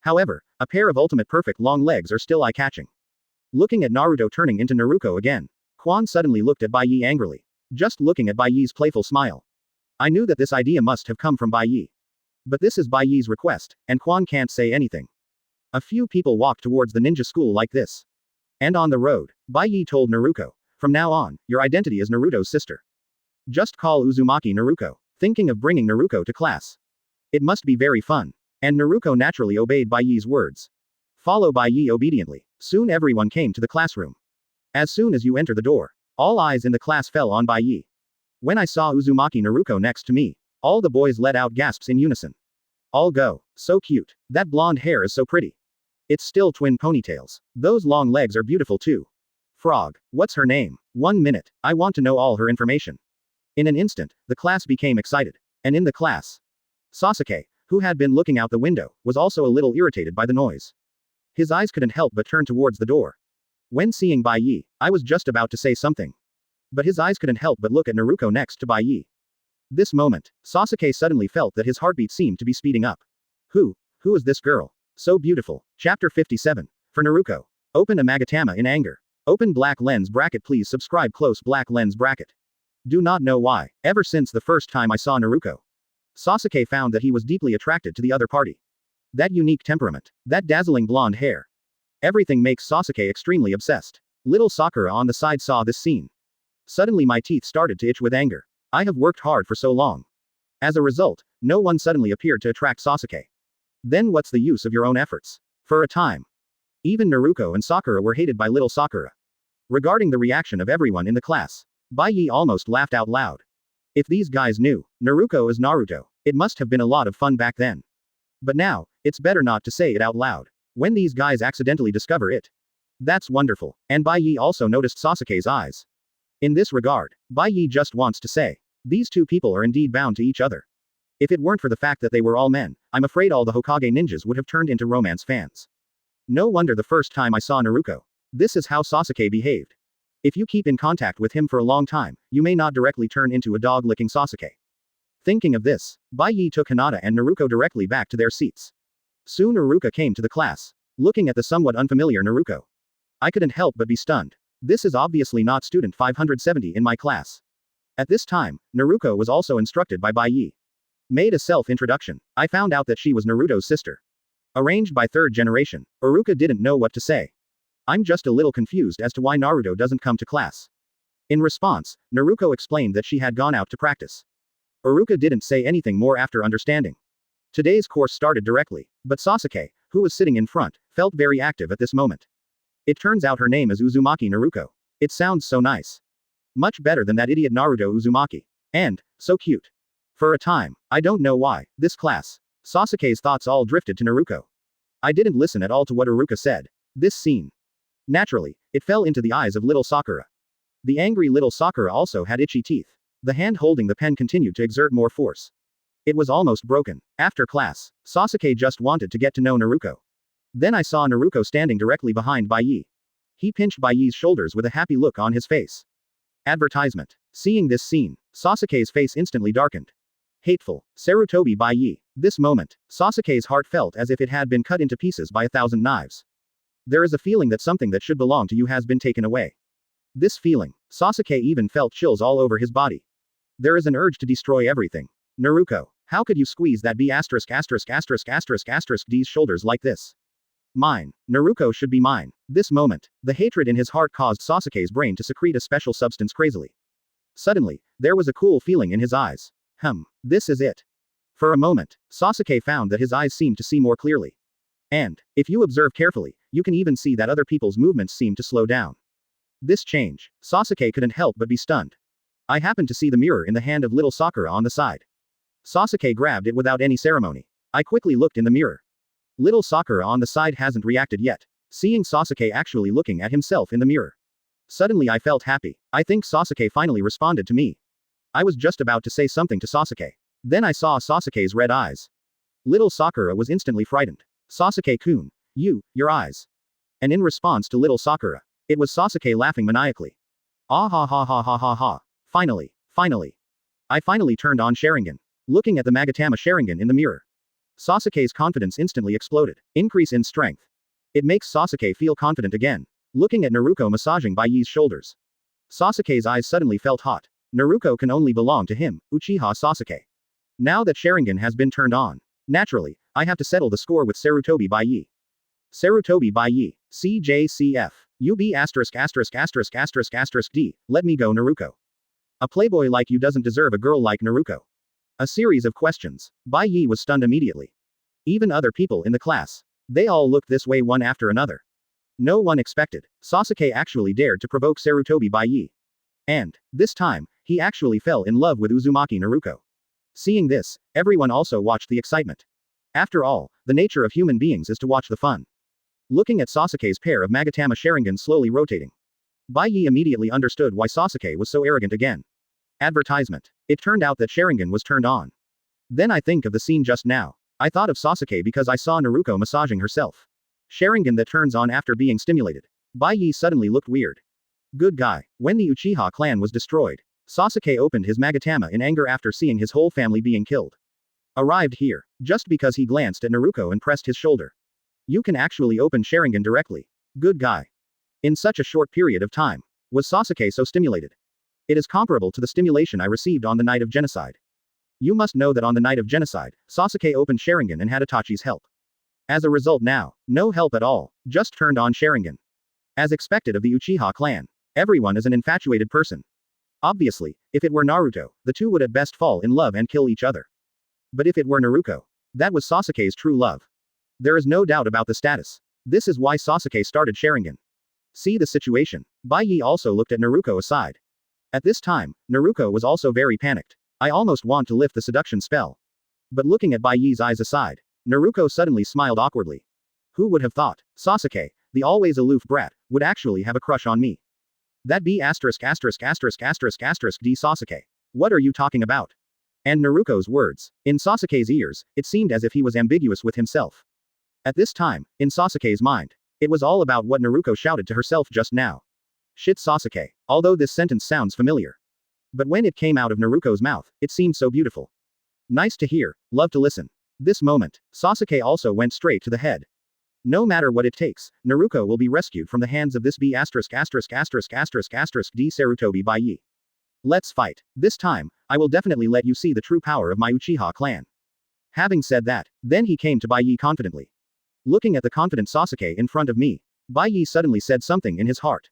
However, a pair of ultimate perfect long legs are still eye-catching. Looking at Naruto turning into Naruto again, Quan suddenly looked at Bai Ye angrily. Just looking at Bai Ye's playful smile. I knew that this idea must have come from Bai Ye. But this is Bai Ye's request, and Quan can't say anything. A few people walked towards the ninja school like this. And on the road, Bai Ye told Naruto, from now on, your identity is Naruto's sister. Just call Uzumaki Naruto, thinking of bringing Naruto to class. It must be very fun. And Naruto naturally obeyed Bai Ye's words. Follow Bai Ye obediently. Soon everyone came to the classroom. As soon as you enter the door, all eyes in the class fell on Bai Ye. When I saw Uzumaki Naruto next to me, all the boys let out gasps in unison. All go, so cute. That blonde hair is so pretty. It's still twin ponytails. Those long legs are beautiful too. Frog, what's her name? 1 minute, I want to know all her information. In an instant, the class became excited. And in the class, Sasuke, who had been looking out the window, was also a little irritated by the noise. His eyes couldn't help but turn towards the door. When seeing Bai Ye, I was just about to say something. But his eyes couldn't help but look at Naruto next to Bai Ye. This moment, Sasuke suddenly felt that his heartbeat seemed to be speeding up. Who is this girl? So beautiful. Chapter 57. For Naruto. Open a Magatama in anger. Open black lens bracket. Please subscribe close black lens bracket. Do not know why, ever since the first time I saw Naruto, Sasuke found that he was deeply attracted to the other party. That unique temperament. That dazzling blonde hair. Everything makes Sasuke extremely obsessed. Little Sakura on the side saw this scene. Suddenly my teeth started to itch with anger. I have worked hard for so long. As a result, no one suddenly appeared to attract Sasuke. Then what's the use of your own efforts? For a time. Even Naruto and Sakura were hated by little Sakura. Regarding the reaction of everyone in the class, Bai Ye almost laughed out loud. If these guys knew, Naruto is Naruto, it must have been a lot of fun back then. But now, it's better not to say it out loud. When these guys accidentally discover it. That's wonderful. And Bai Ye also noticed Sasuke's eyes. In this regard, Bai Ye just wants to say, these two people are indeed bound to each other. If it weren't for the fact that they were all men, I'm afraid all the Hokage ninjas would have turned into romance fans. No wonder the first time I saw Naruto. This is how Sasuke behaved. If you keep in contact with him for a long time, you may not directly turn into a dog-licking Sasuke. Thinking of this, Bai Ye took Hinata and Naruto directly back to their seats. Soon Iruka came to the class. Looking at the somewhat unfamiliar Naruto. I couldn't help but be stunned. This is obviously not student 570 in my class. At this time, Naruto was also instructed by Bai Ye. Made a self-introduction. I found out that she was Naruto's sister. Arranged by third generation, Iruka didn't know what to say. I'm just a little confused as to why Naruto doesn't come to class. In response, Naruto explained that she had gone out to practice. Iruka didn't say anything more after understanding. Today's course started directly, but Sasuke, who was sitting in front, felt very active at this moment. It turns out her name is Uzumaki Naruko. It sounds so nice. Much better than that idiot Naruto Uzumaki. And, so cute. For a time, I don't know why, this class. Sasuke's thoughts all drifted to Naruto. I didn't listen at all to what Iruka said. This scene. Naturally, it fell into the eyes of little Sakura. The angry little Sakura also had itchy teeth. The hand holding the pen continued to exert more force. It was almost broken. After class, Sasuke just wanted to get to know Naruto. Then I saw Naruto standing directly behind Bai Ye. He pinched Bai Ye's shoulders with a happy look on his face. Advertisement. Seeing this scene, Sasuke's face instantly darkened. Hateful. Sarutobi Bai Ye. This moment, Sasuke's heart felt as if it had been cut into pieces by 1,000 knives. There is a feeling that something that should belong to you has been taken away. This feeling, Sasuke even felt chills all over his body. There is an urge to destroy everything. Naruto, how could you squeeze that D's shoulders like this? Mine. Naruto should be mine. This moment, the hatred in his heart caused Sasuke's brain to secrete a special substance crazily. Suddenly, there was a cool feeling in his eyes. This is it. For a moment, Sasuke found that his eyes seemed to see more clearly. And, if you observe carefully, you can even see that other people's movements seemed to slow down. This change, Sasuke couldn't help but be stunned. I happened to see the mirror in the hand of little Sakura on the side. Sasuke grabbed it without any ceremony. I quickly looked in the mirror. Little Sakura on the side hasn't reacted yet. Seeing Sasuke actually looking at himself in the mirror. Suddenly I felt happy. I think Sasuke finally responded to me. I was just about to say something to Sasuke. Then I saw Sasuke's red eyes. Little Sakura was instantly frightened. Sasuke-kun, your eyes. And in response to little Sakura, it was Sasuke laughing maniacally. Ah ha ha ha ha ha ha. Finally. I finally turned on Sharingan. Looking at the Magatama Sharingan in the mirror. Sasuke's confidence instantly exploded. Increase in strength. It makes Sasuke feel confident again. Looking at Naruto massaging Bai Ye's shoulders. Sasuke's eyes suddenly felt hot. Naruto can only belong to him, Uchiha Sasuke. Now that Sharingan has been turned on. Naturally, I have to settle the score with Sarutobi Bai Ye. Sarutobi Bai Ye, CJCF, UB******D, let me go Naruto. A playboy like you doesn't deserve a girl like Naruto. A series of questions. Bai Ye was stunned immediately. Even other people in the class. They all looked this way one after another. No one expected. Sasuke actually dared to provoke Sarutobi Bai Ye. And, this time, he actually fell in love with Uzumaki Naruto. Seeing this, everyone also watched the excitement. After all, the nature of human beings is to watch the fun. Looking at Sasuke's pair of Magatama Sharingan slowly rotating. Bai Ye immediately understood why Sasuke was so arrogant again. Advertisement. It turned out that Sharingan was turned on. Then I think of the scene just now. I thought of Sasuke because I saw Naruto massaging herself. Sharingan that turns on after being stimulated. Bai Ye suddenly looked weird. Good guy. When the Uchiha clan was destroyed, Sasuke opened his Magatama in anger after seeing his whole family being killed. Arrived here, just because he glanced at Naruto and pressed his shoulder. You can actually open Sharingan directly. Good guy. In such a short period of time, was Sasuke so stimulated? It is comparable to the stimulation I received on the night of genocide. You must know that on the night of genocide, Sasuke opened Sharingan and had Itachi's help. As a result now, no help at all, just turned on Sharingan. As expected of the Uchiha clan. Everyone is an infatuated person. Obviously, if it were Naruto, the two would at best fall in love and kill each other. But if it were Naruto, that was Sasuke's true love. There is no doubt about the status. This is why Sasuke started Sharingan. See the situation. Bai Ye also looked at Naruto aside. At this time, Naruto was also very panicked. I almost want to lift the seduction spell. But looking at Bai Ye's eyes aside, Naruto suddenly smiled awkwardly. Who would have thought, Sasuke, the always aloof brat, would actually have a crush on me? That be asterisk asterisk asterisk asterisk asterisk D Sasuke. What are you talking about? And Naruto's words. In Sasuke's ears, it seemed as if he was ambiguous with himself. At this time, in Sasuke's mind, it was all about what Naruto shouted to herself just now. Shit Sasuke. Although this sentence sounds familiar. But when it came out of Naruto's mouth, it seemed so beautiful. Nice to hear, love to listen. This moment, Sasuke also went straight to the head. No matter what it takes, Naruto will be rescued from the hands of this B asterisk asterisk asterisk asterisk asterisk D Sarutobi Bai Ye. Let's fight. This time, I will definitely let you see the true power of my Uchiha clan. Having said that, then he came to Bai Ye confidently. Looking at the confident Sasuke in front of me, Bai Ye suddenly said something in his heart.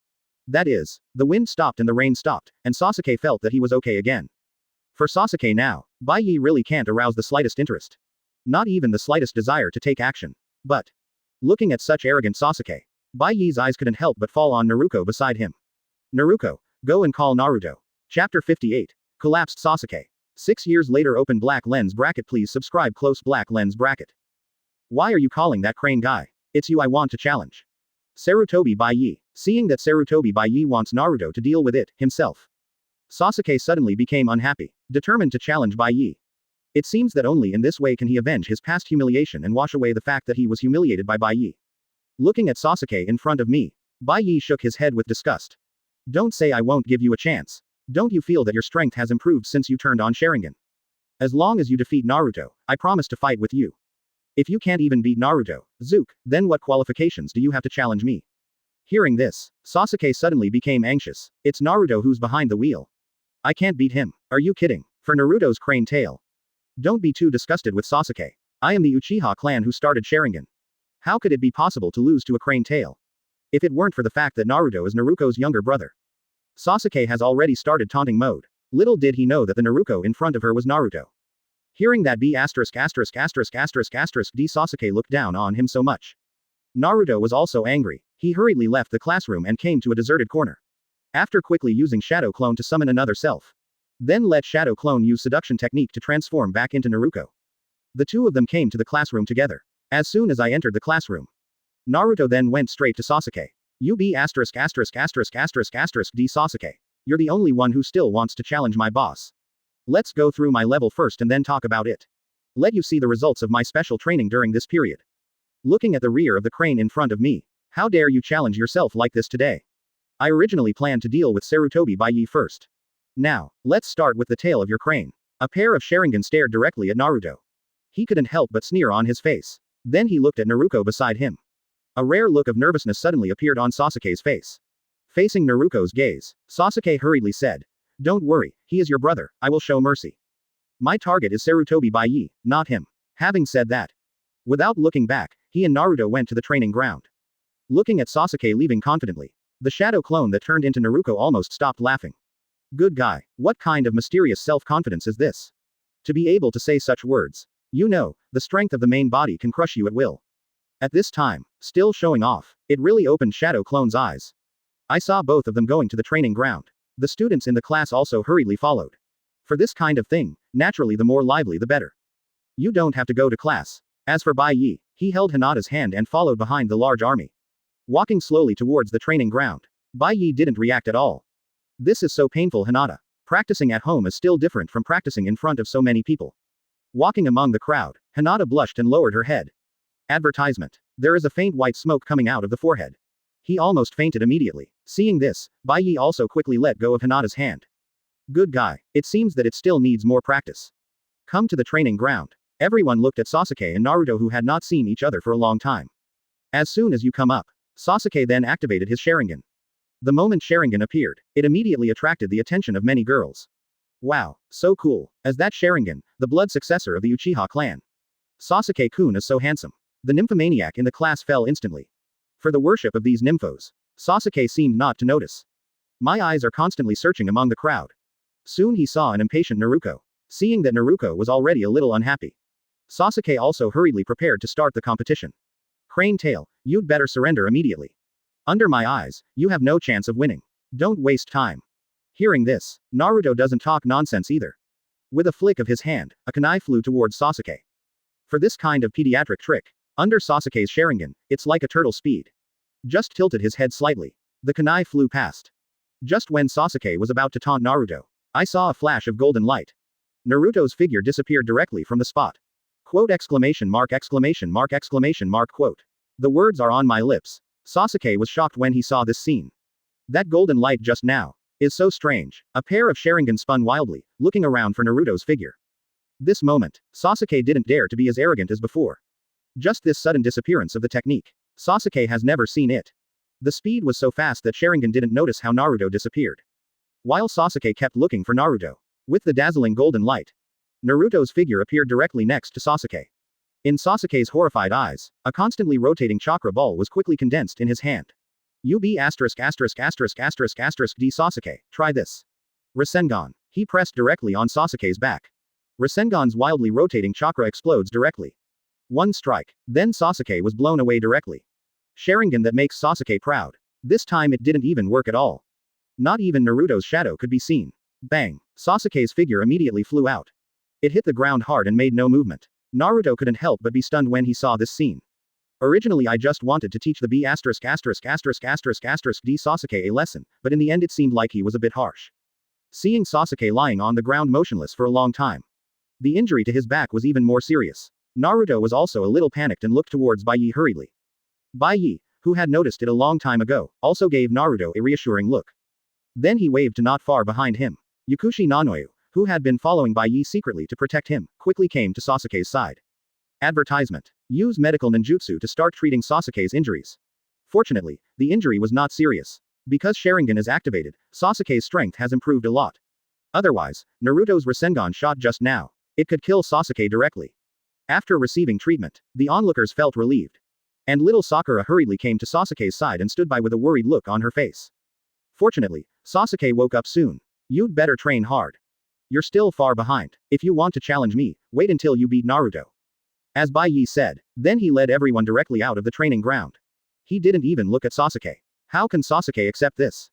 That is, the wind stopped and the rain stopped, and Sasuke felt that he was okay again. For Sasuke now, Bai Ye really can't arouse the slightest interest. Not even the slightest desire to take action. But, looking at such arrogant Sasuke, Bai Ye's eyes couldn't help but fall on Naruto beside him. Naruto, go and call Naruto. Chapter 58. Collapsed Sasuke. 6 years later. Open black lens bracket. Please subscribe. Close black lens bracket. Why are you calling that crane guy? It's you I want to challenge. Sarutobi Bai Ye. Seeing that Sarutobi Bai Ye wants Naruto to deal with it himself, Sasuke suddenly became unhappy, determined to challenge Bai Ye. It seems that only in this way can he avenge his past humiliation and wash away the fact that he was humiliated by Bai Ye. Looking at Sasuke in front of me, Bai Ye shook his head with disgust. Don't say I won't give you a chance. Don't you feel that your strength has improved since you turned on Sharingan? As long as you defeat Naruto, I promise to fight with you. If you can't even beat Naruto, Zook, then what qualifications do you have to challenge me? Hearing this, Sasuke suddenly became anxious. It's Naruto who's behind the wheel. I can't beat him. Are you kidding? For Naruto's crane tail. Don't be too disgusted with Sasuke. I am the Uchiha clan who started Sharingan. How could it be possible to lose to a crane tail? If it weren't for the fact that Naruto is Naruto's younger brother. Sasuke has already started taunting mode. Little did he know that the Naruto in front of her was Naruto. Hearing that B asterisk asterisk asterisk asterisk asterisk D Sasuke looked down on him so much. Naruto was also angry. He hurriedly left the classroom and came to a deserted corner. After quickly using Shadow Clone to summon another self. Then let Shadow Clone use seduction technique to transform back into Naruto. The two of them came to the classroom together. As soon as I entered the classroom, Naruto then went straight to Sasuke. You be asterisk asterisk asterisk asterisk asterisk D Sasuke. You're the only one who still wants to challenge my boss. Let's go through my level first and then talk about it. Let you see the results of my special training during this period. Looking at the rear of the crane in front of me. How dare you challenge yourself like this today? I originally planned to deal with Sarutobi Bai Ye first. Now, let's start with the tail of your crane. A pair of Sharingan stared directly at Naruto. He couldn't help but sneer on his face. Then he looked at Naruto beside him. A rare look of nervousness suddenly appeared on Sasuke's face. Facing Naruto's gaze, Sasuke hurriedly said, Don't worry, he is your brother, I will show mercy. My target is Sarutobi Bai Ye, not him. Having said that, without looking back, he and Naruto went to the training ground. Looking at Sasuke leaving confidently, the shadow clone that turned into Naruto almost stopped laughing. Good guy, what kind of mysterious self-confidence is this? To be able to say such words. You know, the strength of the main body can crush you at will. At this time, still showing off, it really opened Shadow Clone's eyes. I saw both of them going to the training ground. The students in the class also hurriedly followed. For this kind of thing, naturally the more lively the better. You don't have to go to class. As for Bai Ye, he held Hinata's hand and followed behind the large army. Walking slowly towards the training ground, Bai Ye didn't react at all. This is so painful, Hinata. Practicing at home is still different from practicing in front of so many people. Walking among the crowd, Hinata blushed and lowered her head. Advertisement. There is a faint white smoke coming out of the forehead. He almost fainted immediately. Seeing this, Bai Ye also quickly let go of Hinata's hand. Good guy, it seems that it still needs more practice. Come to the training ground. Everyone looked at Sasuke and Naruto, who had not seen each other for a long time. As soon as you come up, Sasuke then activated his Sharingan. The moment Sharingan appeared, it immediately attracted the attention of many girls. Wow, so cool. As that Sharingan, the blood successor of the Uchiha clan. Sasuke-kun is so handsome. The nymphomaniac in the class fell instantly. For the worship of these nymphos, Sasuke seemed not to notice. My eyes are constantly searching among the crowd. Soon he saw an impatient Naruto. Seeing that Naruto was already a little unhappy, Sasuke also hurriedly prepared to start the competition. Crane tail, you'd better surrender immediately. Under my eyes, you have no chance of winning. Don't waste time. Hearing this, Naruto doesn't talk nonsense either. With a flick of his hand, a kunai flew towards Sasuke. For this kind of pediatric trick, under Sasuke's Sharingan, it's like a turtle speed. Just tilted his head slightly. The kunai flew past. Just when Sasuke was about to taunt Naruto, I saw a flash of golden light. Naruto's figure disappeared directly from the spot. Quote exclamation mark exclamation mark exclamation mark quote. The words are on my lips. Sasuke was shocked when he saw this scene. That golden light just now is so strange. A pair of Sharingan spun wildly, looking around for Naruto's figure. This moment, Sasuke didn't dare to be as arrogant as before. Just this sudden disappearance of the technique. Sasuke has never seen it. The speed was so fast that Sharingan didn't notice how Naruto disappeared. While Sasuke kept looking for Naruto, with the dazzling golden light, Naruto's figure appeared directly next to Sasuke. In Sasuke's horrified eyes, a constantly rotating chakra ball was quickly condensed in his hand. UB asterisk asterisk asterisk asterisk asterisk D Sasuke, try this. Rasengan. He pressed directly on Sasuke's back. Rasengan's wildly rotating chakra explodes directly. One strike. Then Sasuke was blown away directly. Sharingan that makes Sasuke proud. This time it didn't even work at all. Not even Naruto's shadow could be seen. Bang. Sasuke's figure immediately flew out. It hit the ground hard and made no movement. Naruto couldn't help but be stunned when he saw this scene. Originally I just wanted to teach the B asterisk asterisk asterisk asterisk asterisk D Sasuke a lesson, but in the end it seemed like he was a bit harsh. Seeing Sasuke lying on the ground motionless for a long time. The injury to his back was even more serious. Naruto was also a little panicked and looked towards Bai Ye hurriedly. Bai Ye, who had noticed it a long time ago, also gave Naruto a reassuring look. Then he waved to not far behind him. Yakushi Nanoyu, who had been following Bai Ye secretly to protect him, quickly came to Sasuke's side. Advertisement. Use medical ninjutsu to start treating Sasuke's injuries. Fortunately, the injury was not serious. Because Sharingan is activated, Sasuke's strength has improved a lot. Otherwise, Naruto's Rasengan shot just now. It could kill Sasuke directly. After receiving treatment, the onlookers felt relieved. And little Sakura hurriedly came to Sasuke's side and stood by with a worried look on her face. Fortunately, Sasuke woke up soon. You'd better train hard. You're still far behind. If you want to challenge me, wait until you beat Naruto. As Bai Ye said, then he led everyone directly out of the training ground. He didn't even look at Sasuke. How can Sasuke accept this?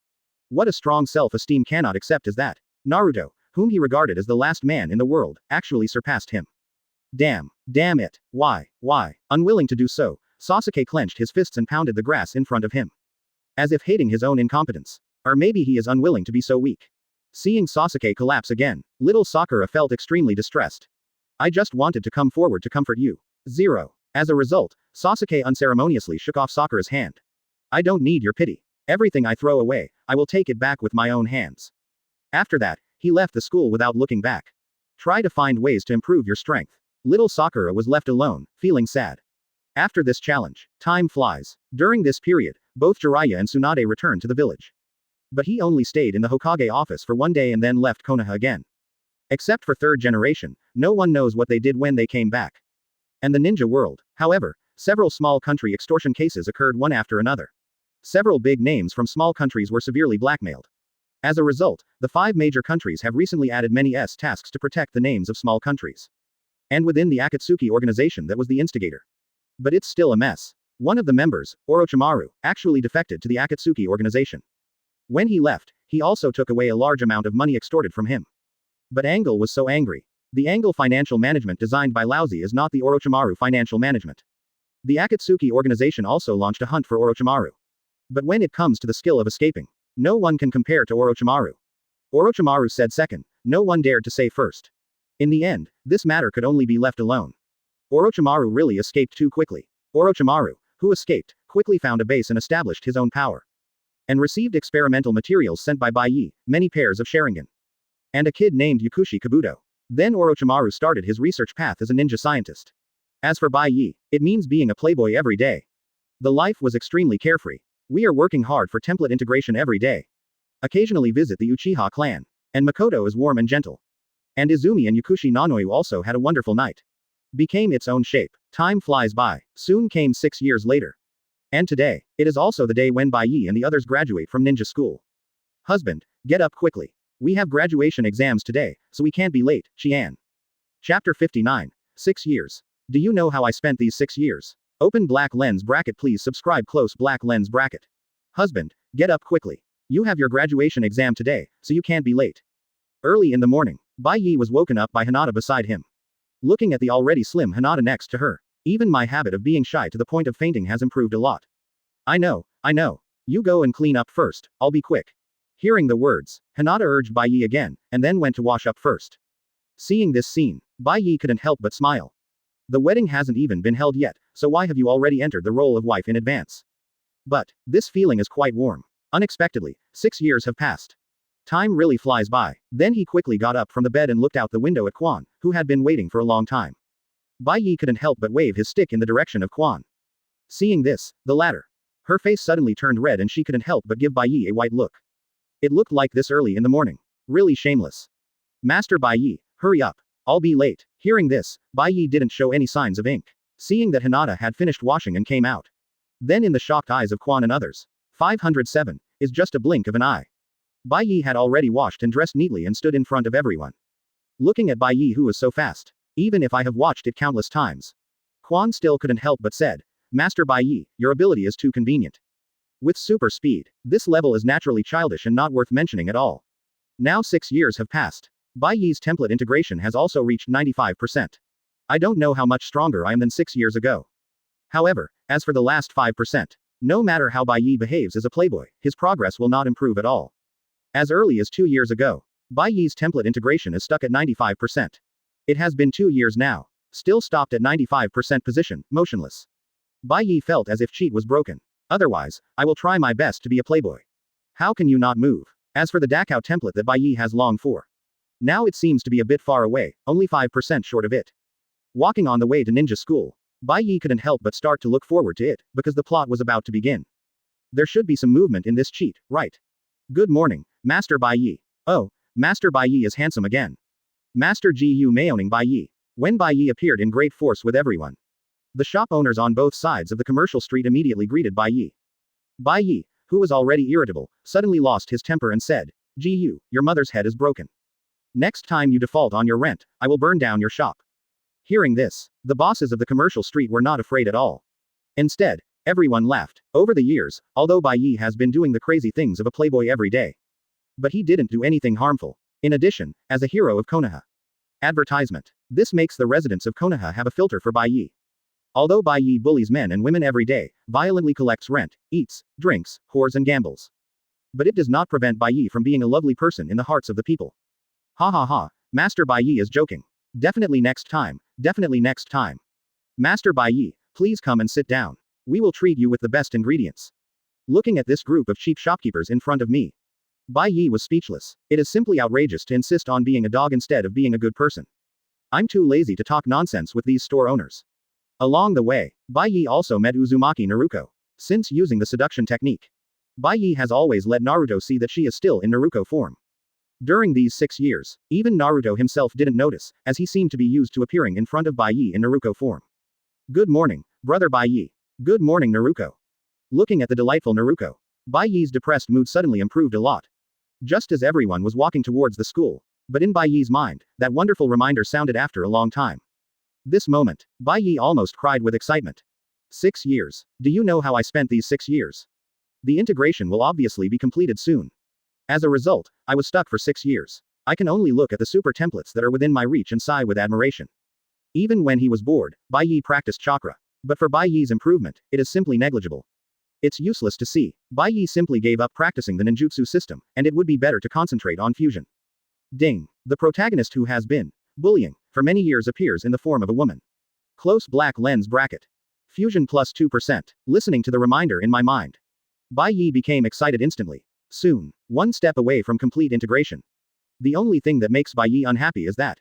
What a strong self-esteem cannot accept is that Naruto, whom he regarded as the last man in the world, actually surpassed him. Damn it. Why? Unwilling to do so, Sasuke clenched his fists and pounded the grass in front of him. As if hating his own incompetence. Or maybe he is unwilling to be so weak. Seeing Sasuke collapse again, little Sakura felt extremely distressed. I just wanted to come forward to comfort you. 0. As a result, Sasuke unceremoniously shook off Sakura's hand. I don't need your pity. Everything I throw away, I will take it back with my own hands. After that, he left the school without looking back. Try to find ways to improve your strength. Little Sakura was left alone, feeling sad. After this challenge, time flies. During this period, both Jiraiya and Tsunade returned to the village. But he only stayed in the Hokage office for one day and then left Konoha again. Except for third generation, no one knows what they did when they came back. And the ninja world, however, several small country extortion cases occurred one after another. Several big names from small countries were severely blackmailed. As a result, the 5 major countries have recently added many tasks to protect the names of small countries. And within the Akatsuki organization that was the instigator. But it's still a mess. One of the members, Orochimaru, actually defected to the Akatsuki organization. When he left, he also took away a large amount of money extorted from him. But Angle was so angry. The Angle financial management designed by Laozi is not the Orochimaru financial management. The Akatsuki organization also launched a hunt for Orochimaru. But when it comes to the skill of escaping, no one can compare to Orochimaru. Orochimaru said second, no one dared to say first. In the end, this matter could only be left alone. Orochimaru really escaped too quickly. Orochimaru, who escaped, quickly found a base and established his own power. And received experimental materials sent by Bai Ye, many pairs of Sharingan. And a kid named Yakushi Kabuto. Then Orochimaru started his research path as a ninja scientist. As for Bai Ye, it means being a playboy every day. The life was extremely carefree. We are working hard for template integration every day. Occasionally visit the Uchiha clan. And Makoto is warm and gentle. And Izumi and Yakushi Nanoyu also had a wonderful night. Became its own shape. Time flies by. Soon came 6 years later. And today, it is also the day when Bai Ye and the others graduate from ninja school. Husband, get up quickly. We have graduation exams today, so we can't be late, Qian. Chapter 59. 6 years. Do you know how I spent these 6 years? Open black lens bracket. Please subscribe. Close black lens bracket. Husband, get up quickly. You have your graduation exam today, so you can't be late. Early in the morning, Bai Ye was woken up by Hinata beside him. Looking at the already slim Hinata next to her. Even my habit of being shy to the point of fainting has improved a lot. I know. You go and clean up first, I'll be quick. Hearing the words, Hinata urged Bai Ye again, and then went to wash up first. Seeing this scene, Bai Ye couldn't help but smile. The wedding hasn't even been held yet, so why have you already entered the role of wife in advance? But, this feeling is quite warm. Unexpectedly, 6 years have passed. Time really flies by. Then he quickly got up from the bed and looked out the window at Quan, who had been waiting for a long time. Bai Ye couldn't help but wave his stick in the direction of Quan. Seeing this, the latter. Her face suddenly turned red and she couldn't help but give Bai Ye a white look. It looked like this early in the morning. Really shameless. Master Bai Ye, hurry up. I'll be late. Hearing this, Bai Ye didn't show any signs of ink. Seeing that Hinata had finished washing and came out. Then in the shocked eyes of Quan and others. 507, is just a blink of an eye. Bai Ye had already washed and dressed neatly and stood in front of everyone. Looking at Bai Ye who was so fast. Even if I have watched it countless times. Quan still couldn't help but said, Master Bai Ye, your ability is too convenient. With super speed, this level is naturally childish and not worth mentioning at all. Now 6 years have passed. Bai Ye's template integration has also reached 95%. I don't know how much stronger I am than 6 years ago. However, as for the last 5%, no matter how Bai Ye behaves as a playboy, his progress will not improve at all. As early as 2 years ago, Bai Ye's template integration is stuck at 95%. It has been 2 years now, still stopped at 95% position, motionless. Bai Ye felt as if cheat was broken. Otherwise, I will try my best to be a playboy. How can you not move? As for the Dachao template that Bai Ye has longed for. Now it seems to be a bit far away, only 5% short of it. Walking on the way to ninja school, Bai Ye couldn't help but start to look forward to it, because the plot was about to begin. There should be some movement in this cheat, right? Good morning, Master Bai Ye. Oh, Master Bai Ye is handsome again. Master Gu Mayoning Bai Ye. When Bai Ye appeared in great force with everyone. The shop owners on both sides of the commercial street immediately greeted Bai Ye. Bai Ye, who was already irritable, suddenly lost his temper and said, Gu, your mother's head is broken. Next time you default on your rent, I will burn down your shop. Hearing this, the bosses of the commercial street were not afraid at all. Instead, everyone laughed. Over the years, although Bai Ye has been doing the crazy things of a playboy every day. But he didn't do anything harmful. In addition, as a hero of Konoha. Advertisement. This makes the residents of Konoha have a filter for Bai Ye. Although Bai Ye bullies men and women every day, violently collects rent, eats, drinks, whores and gambles. But it does not prevent Bai Ye from being a lovely person in the hearts of the people. Ha ha ha, Master Bai Ye is joking. Definitely next time, definitely next time. Master Bai Ye, please come and sit down. We will treat you with the best ingredients. Looking at this group of cheap shopkeepers in front of me. Bai Ye was speechless. It is simply outrageous to insist on being a dog instead of being a good person. I'm too lazy to talk nonsense with these store owners. Along the way, Bai Ye also met Uzumaki Naruko. Since using the seduction technique, Bai Ye has always let Naruto see that she is still in Naruko form. During these 6 years, even Naruto himself didn't notice, as he seemed to be used to appearing in front of Bai Ye in Naruko form. Good morning, brother Bai Ye. Good morning Naruko. Looking at the delightful Naruko, Bai Ye's depressed mood suddenly improved a lot. Just as everyone was walking towards the school, but in Bai Ye's mind, that wonderful reminder sounded after a long time. This moment, Bai Ye almost cried with excitement. 6 years. Do you know how I spent these 6 years? The integration will obviously be completed soon. As a result, I was stuck for 6 years. I can only look at the super templates that are within my reach and sigh with admiration. Even when he was bored, Bai Ye practiced chakra. But for Bai Ye's improvement, it is simply negligible. It's useless to see. Bai Ye simply gave up practicing the ninjutsu system, and it would be better to concentrate on fusion. Ding. The protagonist who has been bullying for many years appears in the form of a woman. Close black lens bracket. Fusion plus 2%. Listening to the reminder in my mind. Bai Ye became excited instantly. Soon, one step away from complete integration. The only thing that makes Bai Ye unhappy is that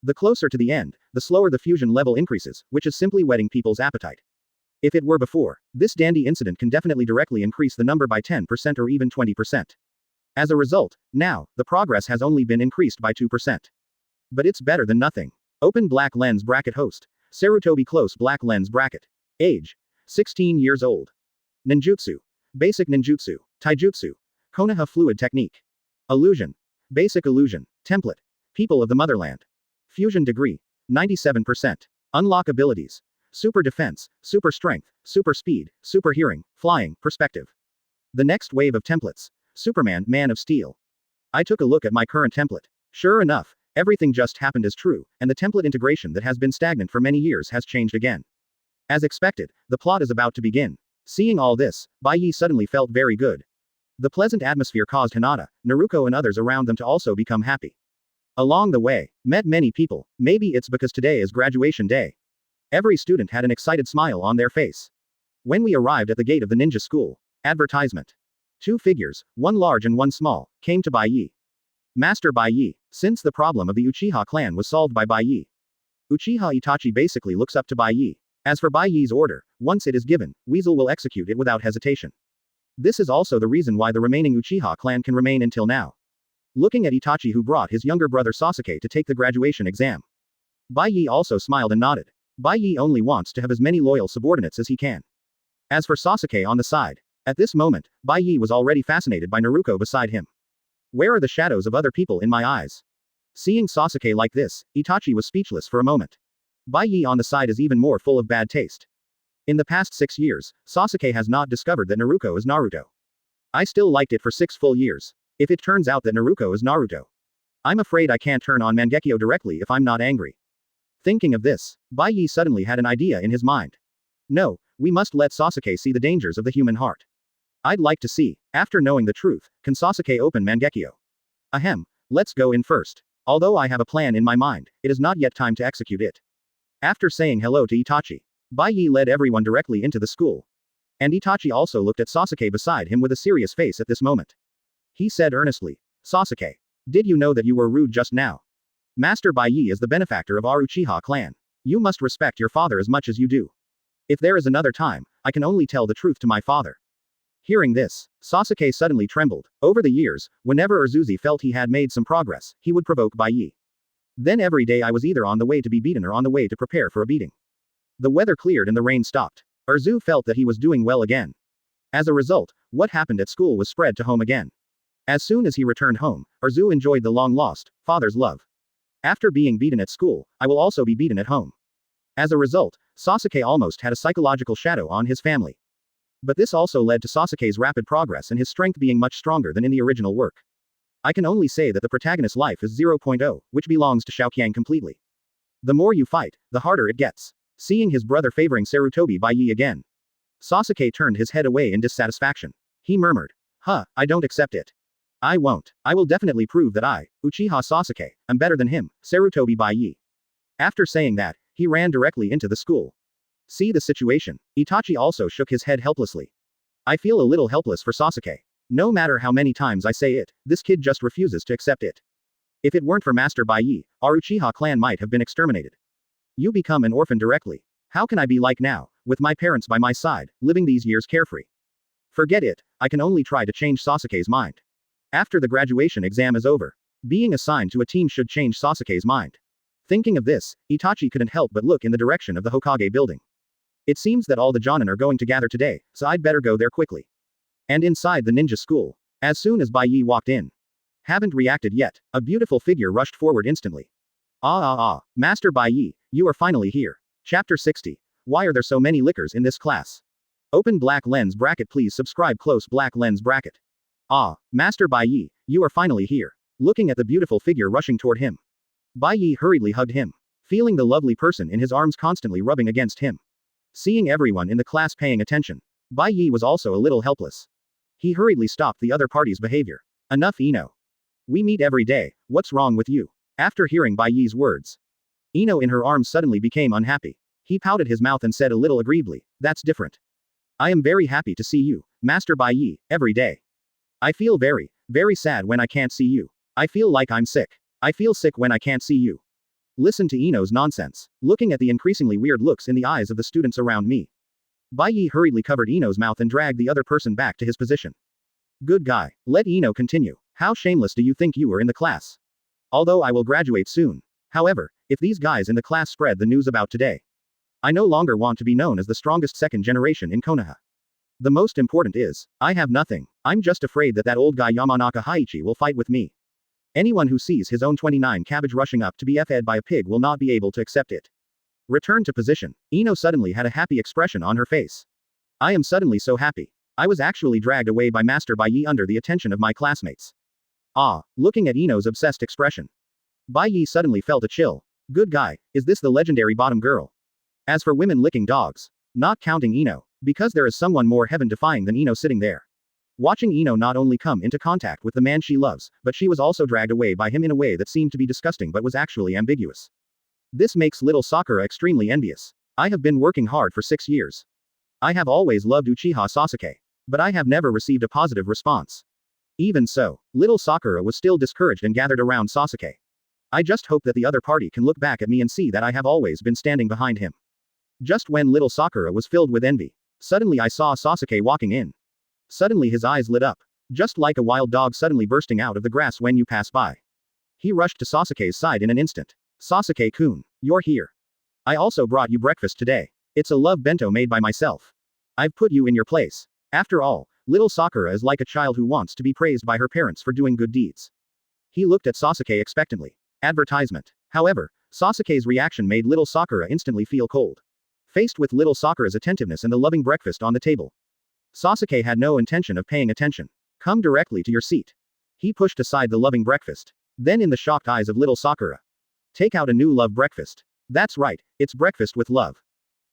the closer to the end, the slower the fusion level increases, which is simply whetting people's appetite. If it were before, this dandy incident can definitely directly increase the number by 10% or even 20%. As a result, now, the progress has only been increased by 2%. But it's better than nothing. Open black lens bracket host. Sarutobi close black lens bracket. Age. 16 years old. Ninjutsu. Basic ninjutsu. Taijutsu. Konoha fluid technique. Illusion. Basic illusion. Template. People of the motherland. Fusion degree. 97%. Unlock abilities. Super defense, super strength, super speed, super hearing, flying, perspective. The next wave of templates. Superman, Man of Steel. I took a look at my current template. Sure enough, everything just happened as true, and the template integration that has been stagnant for many years has changed again. As expected, the plot is about to begin. Seeing all this, Bai Ye suddenly felt very good. The pleasant atmosphere caused Hinata, Naruko and others around them to also become happy. Along the way, met many people. Maybe it's because today is graduation day. Every student had an excited smile on their face. When we arrived at the gate of the ninja school, advertisement. 2 figures, one large and one small, came to Bai Ye. Master Bai Ye, since the problem of the Uchiha clan was solved by Bai Ye. Uchiha Itachi basically looks up to Bai Ye. As for Bai Ye's order, once it is given, Weasel will execute it without hesitation. This is also the reason why the remaining Uchiha clan can remain until now. Looking at Itachi, who brought his younger brother Sasuke to take the graduation exam. Bai Ye also smiled and nodded. Bai Ye only wants to have as many loyal subordinates as he can. As for Sasuke on the side, at this moment, Bai Ye was already fascinated by Naruko beside him. Where are the shadows of other people in my eyes? Seeing Sasuke like this, Itachi was speechless for a moment. Bai Ye on the side is even more full of bad taste. In the past 6 years, Sasuke has not discovered that Naruko is Naruto. I still liked it for 6 full years. If it turns out that Naruko is Naruto, I'm afraid I can't turn on Mangekyo directly if I'm not angry. Thinking of this, Bai Ye suddenly had an idea in his mind. No, we must let Sasuke see the dangers of the human heart. I'd like to see, after knowing the truth, can Sasuke open Mangekyo? Ahem, let's go in first. Although I have a plan in my mind, it is not yet time to execute it. After saying hello to Itachi, Bai Ye led everyone directly into the school. And Itachi also looked at Sasuke beside him with a serious face at this moment. He said earnestly, Sasuke, did you know that you were rude just now? Master Bai Ye is the benefactor of our Uchiha clan. You must respect your father as much as you do. If there is another time, I can only tell the truth to my father. Hearing this, Sasuke suddenly trembled. Over the years, whenever Urzuzi felt he had made some progress, he would provoke Bai Ye. Then every day I was either on the way to be beaten or on the way to prepare for a beating. The weather cleared and the rain stopped. Urzu felt that he was doing well again. As a result, what happened at school was spread to home again. As soon as he returned home, Urzu enjoyed the long-lost father's love. After being beaten at school, I will also be beaten at home. As a result, Sasuke almost had a psychological shadow on his family. But this also led to Sasuke's rapid progress and his strength being much stronger than in the original work. I can only say that the protagonist's life is 0.0, which belongs to Xiaoqiang completely. The more you fight, the harder it gets. Seeing his brother favoring Sarutobi Bai Ye again, Sasuke turned his head away in dissatisfaction. He murmured, I don't accept it. I won't. I will definitely prove that I, Uchiha Sasuke, am better than him, Sarutobi Bai Ye. After saying that, he ran directly into the school. See the situation. Itachi also shook his head helplessly. I feel a little helpless for Sasuke. No matter how many times I say it, this kid just refuses to accept it. If it weren't for Master Bai Ye, our Uchiha clan might have been exterminated. You become an orphan directly. How can I be like now, with my parents by my side, living these years carefree? Forget it, I can only try to change Sasuke's mind. After the graduation exam is over, being assigned to a team should change Sasuke's mind. Thinking of this, Itachi couldn't help but look in the direction of the Hokage building. It seems that all the Jonin are going to gather today, so I'd better go there quickly. And inside the ninja school, as soon as Bai Ye walked in, haven't reacted yet, a beautiful figure rushed forward instantly. Master Bai Ye, you are finally here. Chapter 60. Why are there so many liquors in this class? Open black lens bracket, please subscribe close black lens bracket. Master Bai Ye, you are finally here. Looking at the beautiful figure rushing toward him, Bai Ye hurriedly hugged him, feeling the lovely person in his arms constantly rubbing against him. Seeing everyone in the class paying attention, Bai Ye was also a little helpless. He hurriedly stopped the other party's behavior. Enough, Ino. We meet every day, what's wrong with you? After hearing Bai Ye's words, Ino in her arms suddenly became unhappy. He pouted his mouth and said a little aggrievedly, that's different. I am very happy to see you, Master Bai Ye, every day. I feel very, very sad when I can't see you. I feel like I'm sick. I feel sick when I can't see you. Listen to Ino's nonsense. Looking at the increasingly weird looks in the eyes of the students around me, Bai Ye hurriedly covered Ino's mouth and dragged the other person back to his position. Good guy. Let Ino continue. How shameless do you think you were in the class? Although I will graduate soon. However, if these guys in the class spread the news about today, I no longer want to be known as the strongest second generation in Konoha. The most important is, I have nothing. I'm just afraid that that old guy Yamanaka Haichi will fight with me. Anyone who sees his own 29 cabbage rushing up to be fed by a pig will not be able to accept it. Return to position. Ino suddenly had a happy expression on her face. I am suddenly so happy. I was actually dragged away by Master Bai Ye under the attention of my classmates. Ah, looking at Ino's obsessed expression. Bai Ye suddenly felt a chill. Good guy, is this the legendary bottom girl? As for women licking dogs, not counting Ino, because there is someone more heaven-defying than Ino sitting there. Watching Ino not only come into contact with the man she loves, but she was also dragged away by him in a way that seemed to be disgusting but was actually ambiguous. This makes little Sakura extremely envious. I have been working hard for 6 years. I have always loved Uchiha Sasuke. But I have never received a positive response. Even so, little Sakura was still discouraged and gathered around Sasuke. I just hope that the other party can look back at me and see that I have always been standing behind him. Just when little Sakura was filled with envy, suddenly I saw Sasuke walking in. Suddenly his eyes lit up. Just like a wild dog suddenly bursting out of the grass when you pass by. He rushed to Sasuke's side in an instant. Sasuke-kun, you're here. I also brought you breakfast today. It's a love bento made by myself. I've put you in your place. After all, little Sakura is like a child who wants to be praised by her parents for doing good deeds. He looked at Sasuke expectantly. Advertisement. However, Sasuke's reaction made little Sakura instantly feel cold. Faced with little Sakura's attentiveness and the loving breakfast on the table, Sasuke had no intention of paying attention. Come directly to your seat. He pushed aside the loving breakfast. Then in the shocked eyes of little Sakura. Take out a new love breakfast. That's right, it's breakfast with love.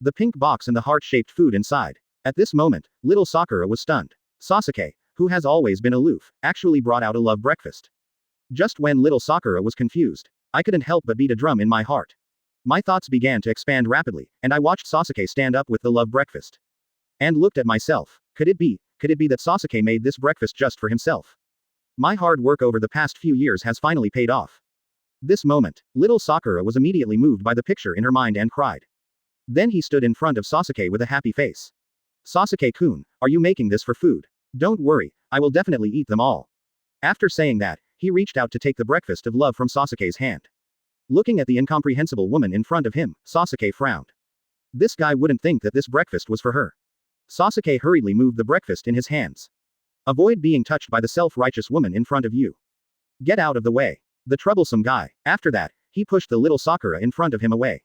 The pink box and the heart-shaped food inside. At this moment, little Sakura was stunned. Sasuke, who has always been aloof, actually brought out a love breakfast. Just when little Sakura was confused, I couldn't help but beat a drum in my heart. My thoughts began to expand rapidly, and I watched Sasuke stand up with the love breakfast. And looked at myself. Could it be that Sasuke made this breakfast just for himself? My hard work over the past few years has finally paid off. This moment, little Sakura was immediately moved by the picture in her mind and cried. Then he stood in front of Sasuke with a happy face. Sasuke-kun, are you making this for food? Don't worry, I will definitely eat them all. After saying that, he reached out to take the breakfast of love from Sasuke's hand. Looking at the incomprehensible woman in front of him, Sasuke frowned. This guy wouldn't think that this breakfast was for her. Sasuke hurriedly moved the breakfast in his hands. Avoid being touched by the self-righteous woman in front of you. Get out of the way. The troublesome guy. After that, he pushed the little Sakura in front of him away.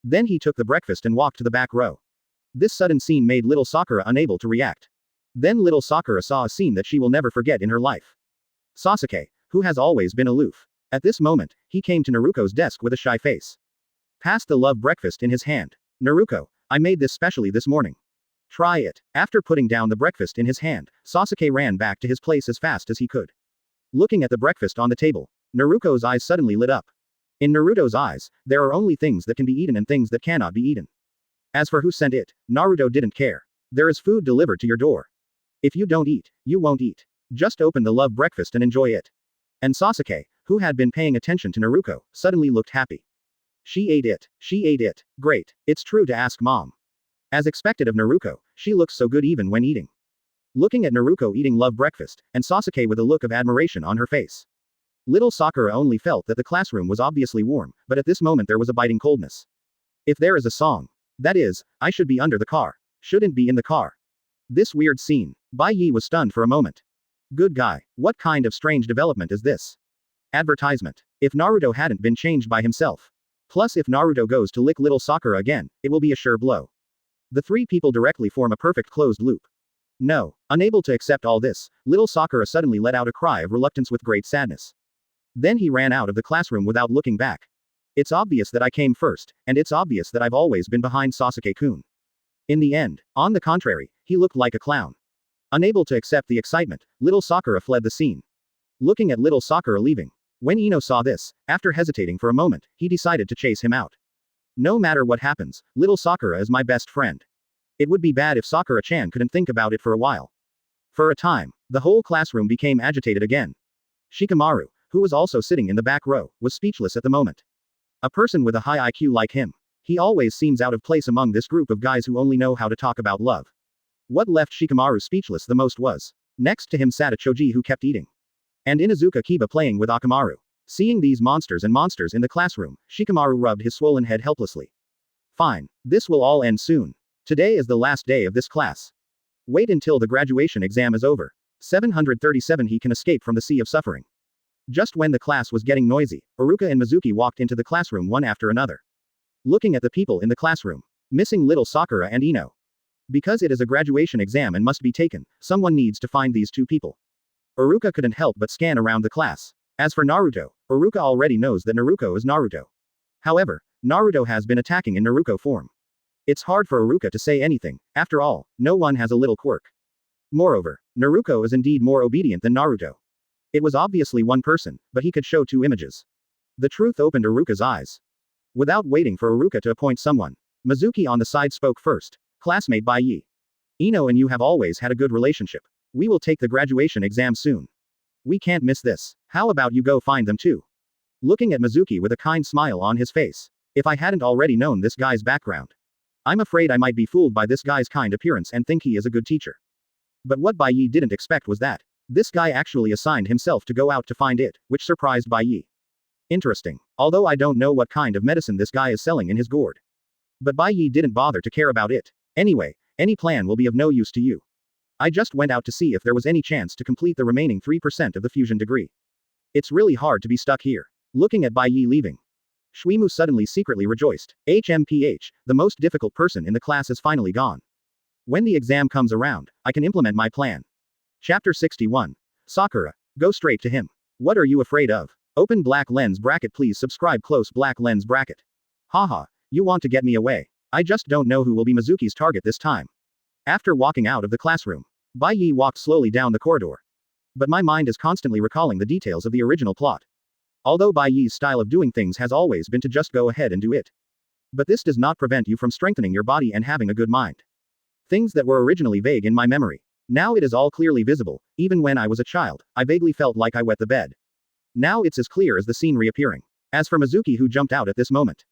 Then he took the breakfast and walked to the back row. This sudden scene made little Sakura unable to react. Then little Sakura saw a scene that she will never forget in her life. Sasuke, who has always been aloof. At this moment, he came to Naruko's desk with a shy face. Passed the love breakfast in his hand. Naruko, I made this specially this morning. Try it. After putting down the breakfast in his hand, Sasuke ran back to his place as fast as he could. Looking at the breakfast on the table, Naruko's eyes suddenly lit up. In Naruto's eyes, there are only things that can be eaten and things that cannot be eaten. As for who sent it, Naruto didn't care. There is food delivered to your door. If you don't eat, you won't eat. Just open the love breakfast and enjoy it. And Sasuke, who had been paying attention to Naruko, suddenly looked happy. She ate it. She ate it. Great. It's true to ask mom. As expected of Naruko, she looks so good even when eating. Looking at Naruko eating love breakfast, and Sasuke with a look of admiration on her face. Little Sakura only felt that the classroom was obviously warm, but at this moment there was a biting coldness. If there is a song. That is, I should be under the car. Shouldn't be in the car. This weird scene. Bai Ye was stunned for a moment. Good guy. What kind of strange development is this? Advertisement. If Naruto hadn't been changed by himself. Plus if Naruto goes to lick little Sakura again, it will be a sure blow. The three people directly form a perfect closed loop. No. Unable to accept all this, little Sakura suddenly let out a cry of reluctance with great sadness. Then he ran out of the classroom without looking back. It's obvious that I came first, and it's obvious that I've always been behind Sasuke-kun. In the end, on the contrary, he looked like a clown. Unable to accept the excitement, little Sakura fled the scene. Looking at little Sakura leaving. When Ino saw this, after hesitating for a moment, he decided to chase him out. No matter what happens, little Sakura is my best friend. It would be bad if Sakura-chan couldn't think about it for a while. For a time, the whole classroom became agitated again. Shikamaru, who was also sitting in the back row, was speechless at the moment. A person with a high IQ like him. He always seems out of place among this group of guys who only know how to talk about love. What left Shikamaru speechless the most was. Next to him sat a Choji who kept eating. And Inuzuka Kiba playing with Akamaru. Seeing these monsters in the classroom, Shikamaru rubbed his swollen head helplessly. Fine. This will all end soon. Today is the last day of this class. Wait until the graduation exam is over. 737 He can escape from the sea of suffering. Just when the class was getting noisy, Iruka and Mizuki walked into the classroom one after another. Looking at the people in the classroom. Missing little Sakura and Ino. Because it is a graduation exam and must be taken, someone needs to find these two people. Iruka couldn't help but scan around the class. As for Naruto, Iruka already knows that Naruto is Naruto. However, Naruto has been attacking in Naruto form. It's hard for Iruka to say anything, after all, no one has a little quirk. Moreover, Naruto is indeed more obedient than Naruto. It was obviously one person, but he could show two images. The truth opened Iruka's eyes. Without waiting for Iruka to appoint someone, Mizuki on the side spoke first. Classmate Bai Ye. Ino and you have always had a good relationship. We will take the graduation exam soon. We can't miss this. How about you go find them too? Looking at Mizuki with a kind smile on his face. If I hadn't already known this guy's background. I'm afraid I might be fooled by this guy's kind appearance and think he is a good teacher. But what Bai Ye didn't expect was that this guy actually assigned himself to go out to find it, which surprised Bai Ye. Interesting. Although I don't know what kind of medicine this guy is selling in his gourd. But Bai Ye didn't bother to care about it. Anyway, any plan will be of no use to you. I just went out to see if there was any chance to complete the remaining 3% of the fusion degree. It's really hard to be stuck here. Looking at Bai Ye leaving. Shuimu suddenly secretly rejoiced. HMPH, the most difficult person in the class is finally gone. When the exam comes around, I can implement my plan. Chapter 61. Sakura. Go straight to him. What are you afraid of? Open black lens bracket. Please subscribe close black lens bracket. Haha, you want to get me away. I just don't know who will be Mizuki's target this time. After walking out of the classroom, Bai Ye walked slowly down the corridor. But my mind is constantly recalling the details of the original plot. Although Bai Ye's style of doing things has always been to just go ahead and do it. But this does not prevent you from strengthening your body and having a good mind. Things that were originally vague in my memory. Now it is all clearly visible. Even when I was a child, I vaguely felt like I wet the bed. Now it's as clear as the scene reappearing. As for Mizuki, who jumped out at this moment.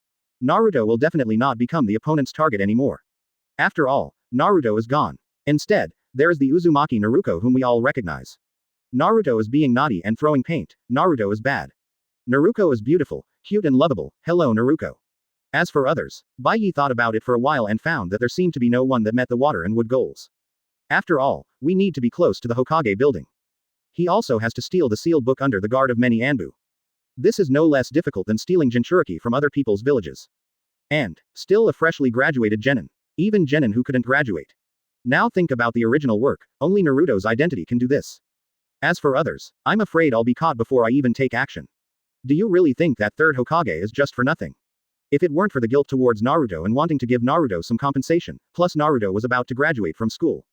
Naruto will definitely not become the opponent's target anymore. After all, Naruto is gone. Instead, there is the Uzumaki Naruto whom we all recognize. Naruto is being naughty and throwing paint. Naruto is bad. Naruto is beautiful, cute and lovable. Hello Naruto. As for others, Bai Ye thought about it for a while and found that there seemed to be no one that met the water and wood goals. After all, we need to be close to the Hokage building. He also has to steal the sealed book under the guard of many Anbu. This is no less difficult than stealing Jinchuriki from other people's villages. And, still a freshly graduated genin. Even genin who couldn't graduate. Now think about the original work, only Naruto's identity can do this. As for others, I'm afraid I'll be caught before I even take action. Do you really think that third Hokage is just for nothing? If it weren't for the guilt towards Naruto and wanting to give Naruto some compensation, plus Naruto was about to graduate from school.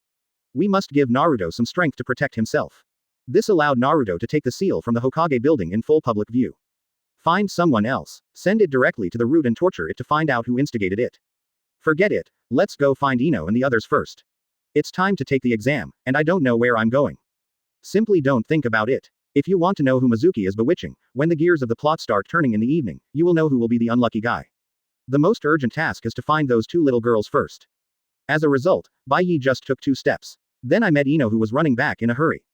We must give Naruto some strength to protect himself. This allowed Naruto to take the seal from the Hokage building in full public view. Find someone else. Send it directly to the root and torture it to find out who instigated it. Forget it. Let's go find Ino and the others first. It's time to take the exam, and I don't know where I'm going. Simply don't think about it. If you want to know who Mizuki is bewitching, when the gears of the plot start turning in the evening, you will know who will be the unlucky guy. The most urgent task is to find those two little girls first. As a result, Bai Ye just took 2 steps. Then I met Ino who was running back in a hurry.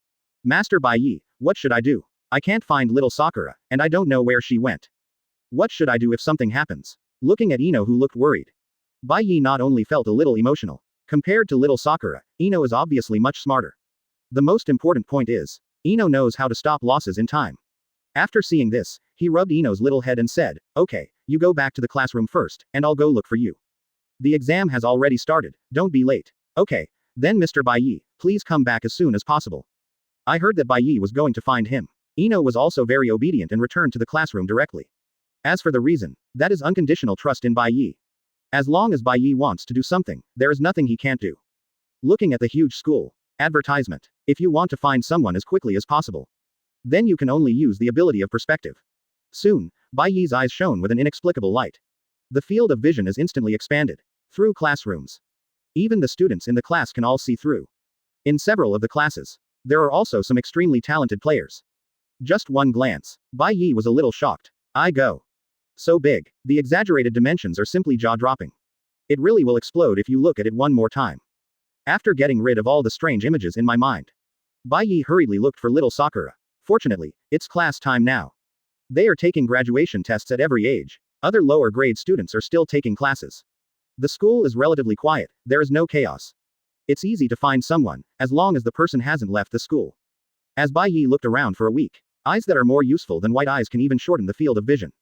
Master Bai Ye, what should I do? I can't find little Sakura, and I don't know where she went. What should I do if something happens? Looking at Ino who looked worried. Bai Ye not only felt a little emotional. Compared to little Sakura, Ino is obviously much smarter. The most important point is, Ino knows how to stop losses in time. After seeing this, he rubbed Ino's little head and said, okay, you go back to the classroom first, and I'll go look for you. The exam has already started, don't be late. Okay, then Mr. Bai Ye, please come back as soon as possible. I heard that Bai Ye was going to find him. Ino was also very obedient and returned to the classroom directly. As for the reason, that is unconditional trust in Bai Ye. As long as Bai Ye wants to do something, there is nothing he can't do. Looking at the huge school. Advertisement. If you want to find someone as quickly as possible, then you can only use the ability of perspective. Soon, Bai Ye's eyes shone with an inexplicable light. The field of vision is instantly expanded. Through classrooms. Even the students in the class can all see through. In several of the classes, there are also some extremely talented players. Just one glance, Bai Ye was a little shocked. I go. So big. The exaggerated dimensions are simply jaw-dropping. It really will explode if you look at it one more time. After getting rid of all the strange images in my mind, Bai Ye hurriedly looked for little Sakura. Fortunately, it's class time now. They are taking graduation tests at every age. Other lower grade students are still taking classes. The school is relatively quiet, there is no chaos. It's easy to find someone, as long as the person hasn't left the school. As Bai Ye looked around for a week, eyes that are more useful than white eyes can even shorten the field of vision.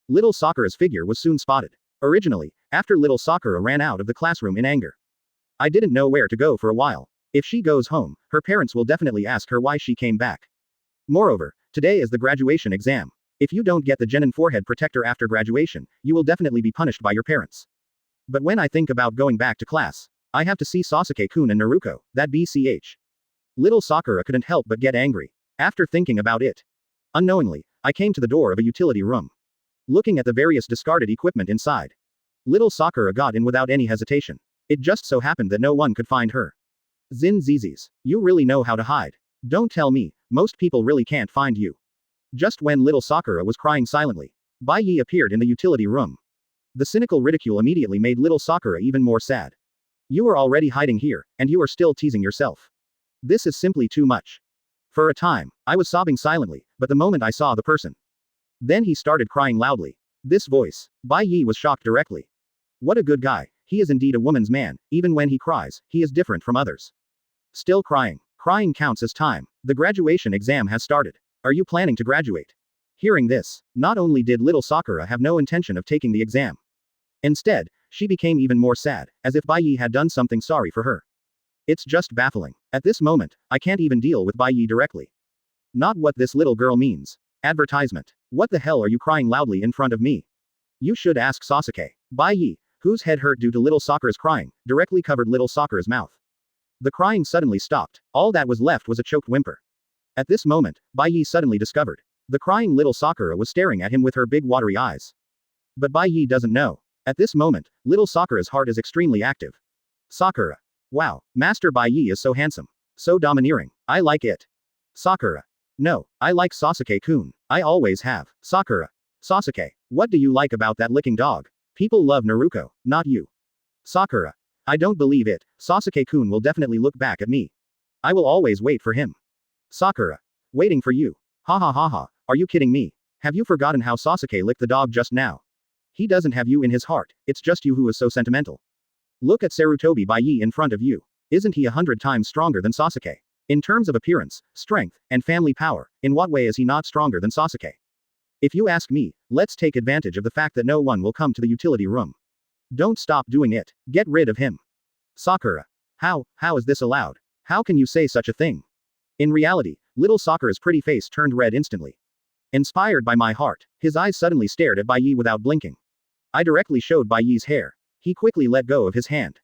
Little Sakura's figure was soon spotted. Originally, after little Sakura ran out of the classroom in anger. I didn't know where to go for a while. If she goes home, her parents will definitely ask her why she came back. Moreover, today is the graduation exam. If you don't get the genin forehead protector after graduation, you will definitely be punished by your parents. But when I think about going back to class, I have to see Sasuke-kun and Naruto, that BCH. Little Sakura couldn't help but get angry. After thinking about it, unknowingly, I came to the door of a utility room. Looking at the various discarded equipment inside, little Sakura got in without any hesitation. It just so happened that no one could find her. Zin Zizis, you really know how to hide. Don't tell me, most people really can't find you. Just when little Sakura was crying silently, Bai Ye appeared in the utility room. The cynical ridicule immediately made little Sakura even more sad. You are already hiding here, and you are still teasing yourself. This is simply too much. For a time, I was sobbing silently, but the moment I saw the person, then he started crying loudly. This voice, Bai Ye was shocked directly. What a good guy, he is indeed a woman's man, even when he cries, he is different from others. Still crying. Crying counts as time. The graduation exam has started. Are you planning to graduate? Hearing this, not only did little Sakura have no intention of taking the exam. Instead, she became even more sad, as if Bai Ye had done something sorry for her. It's just baffling. At this moment, I can't even deal with Bai Ye directly. Not what this little girl means. Advertisement. What the hell are you crying loudly in front of me? You should ask Sasuke. Bai Ye, whose head hurt due to little Sakura's crying, directly covered little Sakura's mouth. The crying suddenly stopped. All that was left was a choked whimper. At this moment, Bai Ye suddenly discovered. The crying little Sakura was staring at him with her big watery eyes. But Bai Ye doesn't know. At this moment, little Sakura's heart is extremely active. Sakura. Wow, Master Bai Ye is so handsome. So domineering. I like it. Sakura. No, I like Sasuke-kun. I always have. Sakura. Sasuke. What do you like about that licking dog? People love Naruto, not you. Sakura. I don't believe it. Sasuke-kun will definitely look back at me. I will always wait for him. Sakura. Waiting for you. Ha ha ha ha. Are you kidding me? Have you forgotten how Sasuke licked the dog just now? He doesn't have you in his heart, it's just you who is so sentimental. Look at Sarutobi Bai Ye in front of you. Isn't he 100 times stronger than Sasuke? In terms of appearance, strength, and family power, in what way is he not stronger than Sasuke? If you ask me, let's take advantage of the fact that no one will come to the utility room. Don't stop doing it. Get rid of him. Sakura. How is this allowed? How can you say such a thing? In reality, little Sakura's pretty face turned red instantly. Inspired by my heart, his eyes suddenly stared at Bai Ye without blinking. I directly showed Bai Ye's hair. He quickly let go of his hand.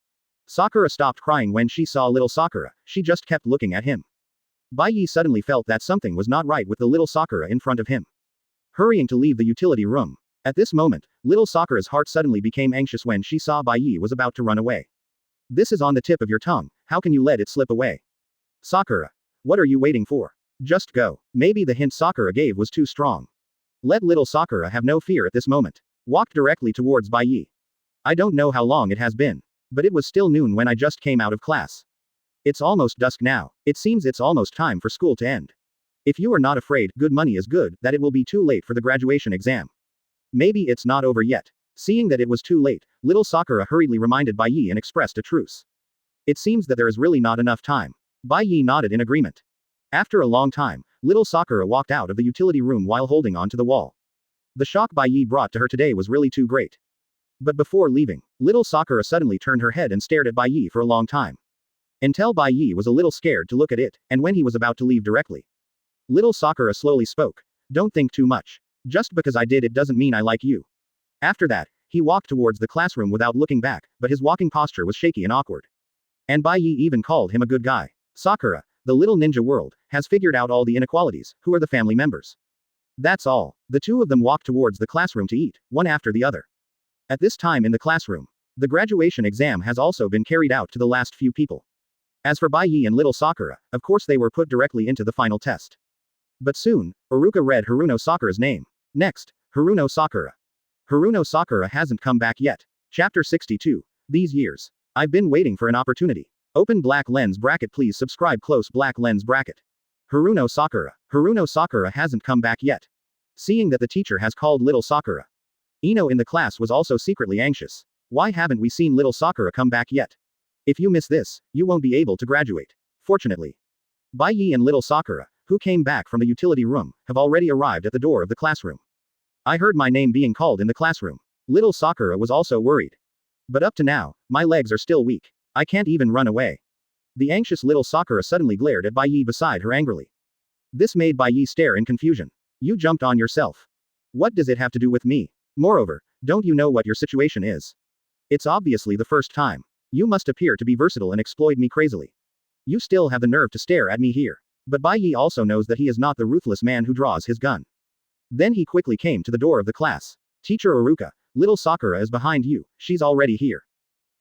Sakura stopped crying when she saw little Sakura, she just kept looking at him. Bai Ye suddenly felt that something was not right with the little Sakura in front of him. Hurrying to leave the utility room. At this moment, little Sakura's heart suddenly became anxious when she saw Bai Ye was about to run away. This is on the tip of your tongue, how can you let it slip away? Sakura. What are you waiting for? Just go. Maybe the hint Sakura gave was too strong. Let little Sakura have no fear at this moment. Walked directly towards Bai Ye. I don't know how long it has been. But it was still noon when I just came out of class. It's almost dusk now. It seems it's almost time for school to end. If you are not afraid, good money is good, that it will be too late for the graduation exam. Maybe it's not over yet. Seeing that it was too late, little Sakura hurriedly reminded Bai Ye and expressed a truce. It seems that there is really not enough time. Bai Ye nodded in agreement. After a long time, little Sakura walked out of the utility room while holding on to the wall. The shock Bai Ye brought to her today was really too great. But before leaving, little Sakura suddenly turned her head and stared at Bai Ye for a long time. Until Bai Ye was a little scared to look at it, and when he was about to leave directly. Little Sakura slowly spoke. Don't think too much. Just because I did it doesn't mean I like you. After that, he walked towards the classroom without looking back, but his walking posture was shaky and awkward. And Bai Ye even called him a good guy. Sakura, the little ninja world, has figured out all the inequalities, who are the family members. That's all. The two of them walked towards the classroom to eat, one after the other. At this time in the classroom, the graduation exam has also been carried out to the last few people. As for Bai Ye and little Sakura, of course they were put directly into the final test. But soon, Iruka read Haruno Sakura's name. Next, Haruno Sakura. Haruno Sakura hasn't come back yet. Chapter 62. These years. I've been waiting for an opportunity. Open black lens bracket, please subscribe close black lens bracket. Haruno Sakura. Haruno Sakura hasn't come back yet. Seeing that the teacher has called little Sakura, Ino in the class was also secretly anxious. Why haven't we seen little Sakura come back yet? If you miss this, you won't be able to graduate. Fortunately, Bai Ye and little Sakura, who came back from the utility room, have already arrived at the door of the classroom. I heard my name being called in the classroom. Little Sakura was also worried. But up to now, my legs are still weak. I can't even run away. The anxious little Sakura suddenly glared at Bai Ye beside her angrily. This made Bai Ye stare in confusion. You jumped on yourself. What does it have to do with me? Moreover, don't you know what your situation is? It's obviously the first time. You must appear to be versatile and exploit me crazily. You still have the nerve to stare at me here. But Bai Ye also knows that he is not the ruthless man who draws his gun. Then he quickly came to the door of the class. Teacher Aruka, little Sakura is behind you, she's already here.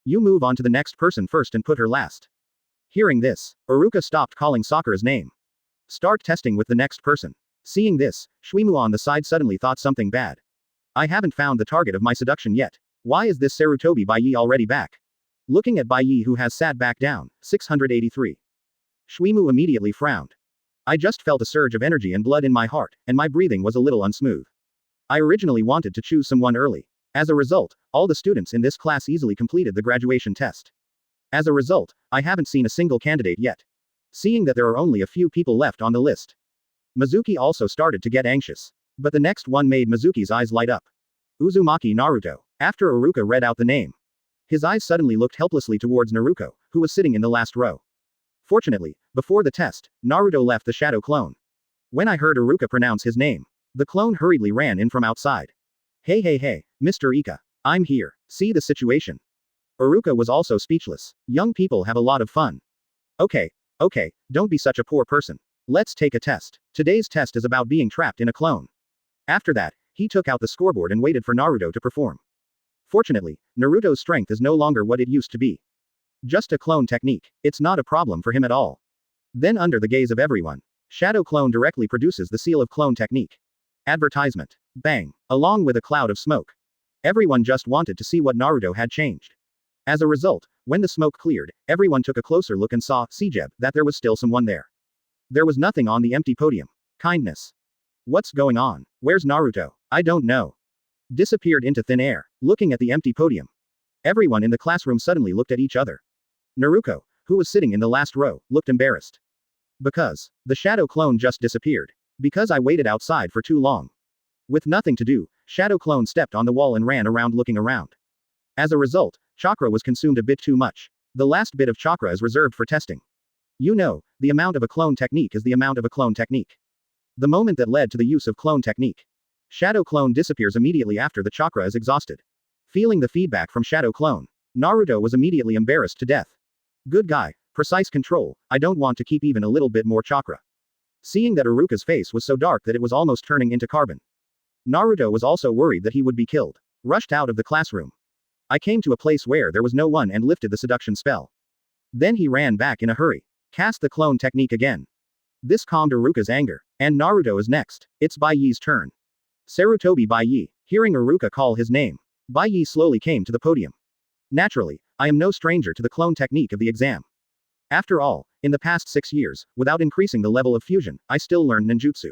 You move on to the next person first and put her last. Hearing this, Aruka stopped calling Sakura's name. Start testing with the next person. Seeing this, Shuimu on the side suddenly thought something bad. I haven't found the target of my seduction yet. Why is this Sarutobi Bai Ye already back? Looking at Bai Ye who has sat back down, 683. Shuimu immediately frowned. I just felt a surge of energy and blood in my heart, and my breathing was a little unsmooth. I originally wanted to choose someone early. As a result, all the students in this class easily completed the graduation test. As a result, I haven't seen a single candidate yet. Seeing that there are only a few people left on the list, Mizuki also started to get anxious. But the next one made Mizuki's eyes light up. Uzumaki Naruto. After Aruka read out the name, his eyes suddenly looked helplessly towards Naruto, who was sitting in the last row. Fortunately, before the test, Naruto left the shadow clone. When I heard Aruka pronounce his name, the clone hurriedly ran in from outside. Hey, Mr. Ika. I'm here. See the situation. Aruka was also speechless. Young people have a lot of fun. Okay, don't be such a poor person. Let's take a test. Today's test is about being trapped in a clone. After that, he took out the scoreboard and waited for Naruto to perform. Fortunately, Naruto's strength is no longer what it used to be. Just a clone technique. It's not a problem for him at all. Then under the gaze of everyone, Shadow Clone directly produces the seal of clone technique. Advertisement. Bang. Along with a cloud of smoke. Everyone just wanted to see what Naruto had changed. As a result, when the smoke cleared, everyone took a closer look and saw, that there was still someone there. There was nothing on the empty podium. Kindness. What's going on? Where's Naruto? I don't know. Disappeared into thin air. Looking at the empty podium, everyone in the classroom suddenly looked at each other. Naruto, who was sitting in the last row, looked embarrassed. Because the shadow clone just disappeared. Because I waited outside for too long. With nothing to do, Shadow Clone stepped on the wall and ran around looking around. As a result, chakra was consumed a bit too much. The last bit of chakra is reserved for testing. You know, the amount of a clone technique is the amount of a clone technique. The moment that led to the use of clone technique. Shadow Clone disappears immediately after the chakra is exhausted. Feeling the feedback from Shadow Clone, Naruto was immediately embarrassed to death. Good guy, precise control, I don't want to keep even a little bit more chakra. Seeing that Aruka's face was so dark that it was almost turning into carbon, Naruto was also worried that he would be killed. Rushed out of the classroom. I came to a place where there was no one and lifted the seduction spell. Then he ran back in a hurry. Cast the clone technique again. This calmed Aruka's anger. And Naruto is next. It's Bai Ye's turn. Sarutobi Bai Ye. Hearing Aruka call his name, Bai Ye slowly came to the podium. Naturally, I am no stranger to the clone technique of the exam. After all, in the past 6 years, without increasing the level of fusion, I still learned ninjutsu.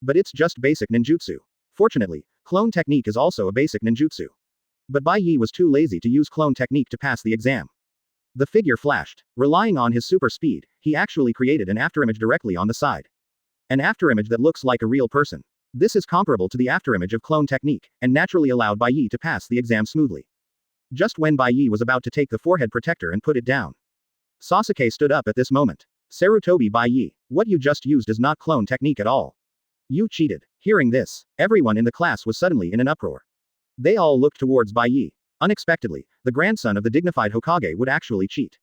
But it's just basic ninjutsu. Fortunately, clone technique is also a basic ninjutsu. But Bai Ye was too lazy to use clone technique to pass the exam. The figure flashed. Relying on his super speed, he actually created an afterimage directly on the side. An afterimage that looks like a real person. This is comparable to the afterimage of clone technique, and naturally allowed Bai Ye to pass the exam smoothly. Just when Bai Ye was about to take the forehead protector and put it down, Sasuke stood up at this moment. Sarutobi Bai Ye, what you just used is not clone technique at all. You cheated. Hearing this, everyone in the class was suddenly in an uproar. They all looked towards Bai Ye. Unexpectedly, the grandson of the dignified Hokage would actually cheat.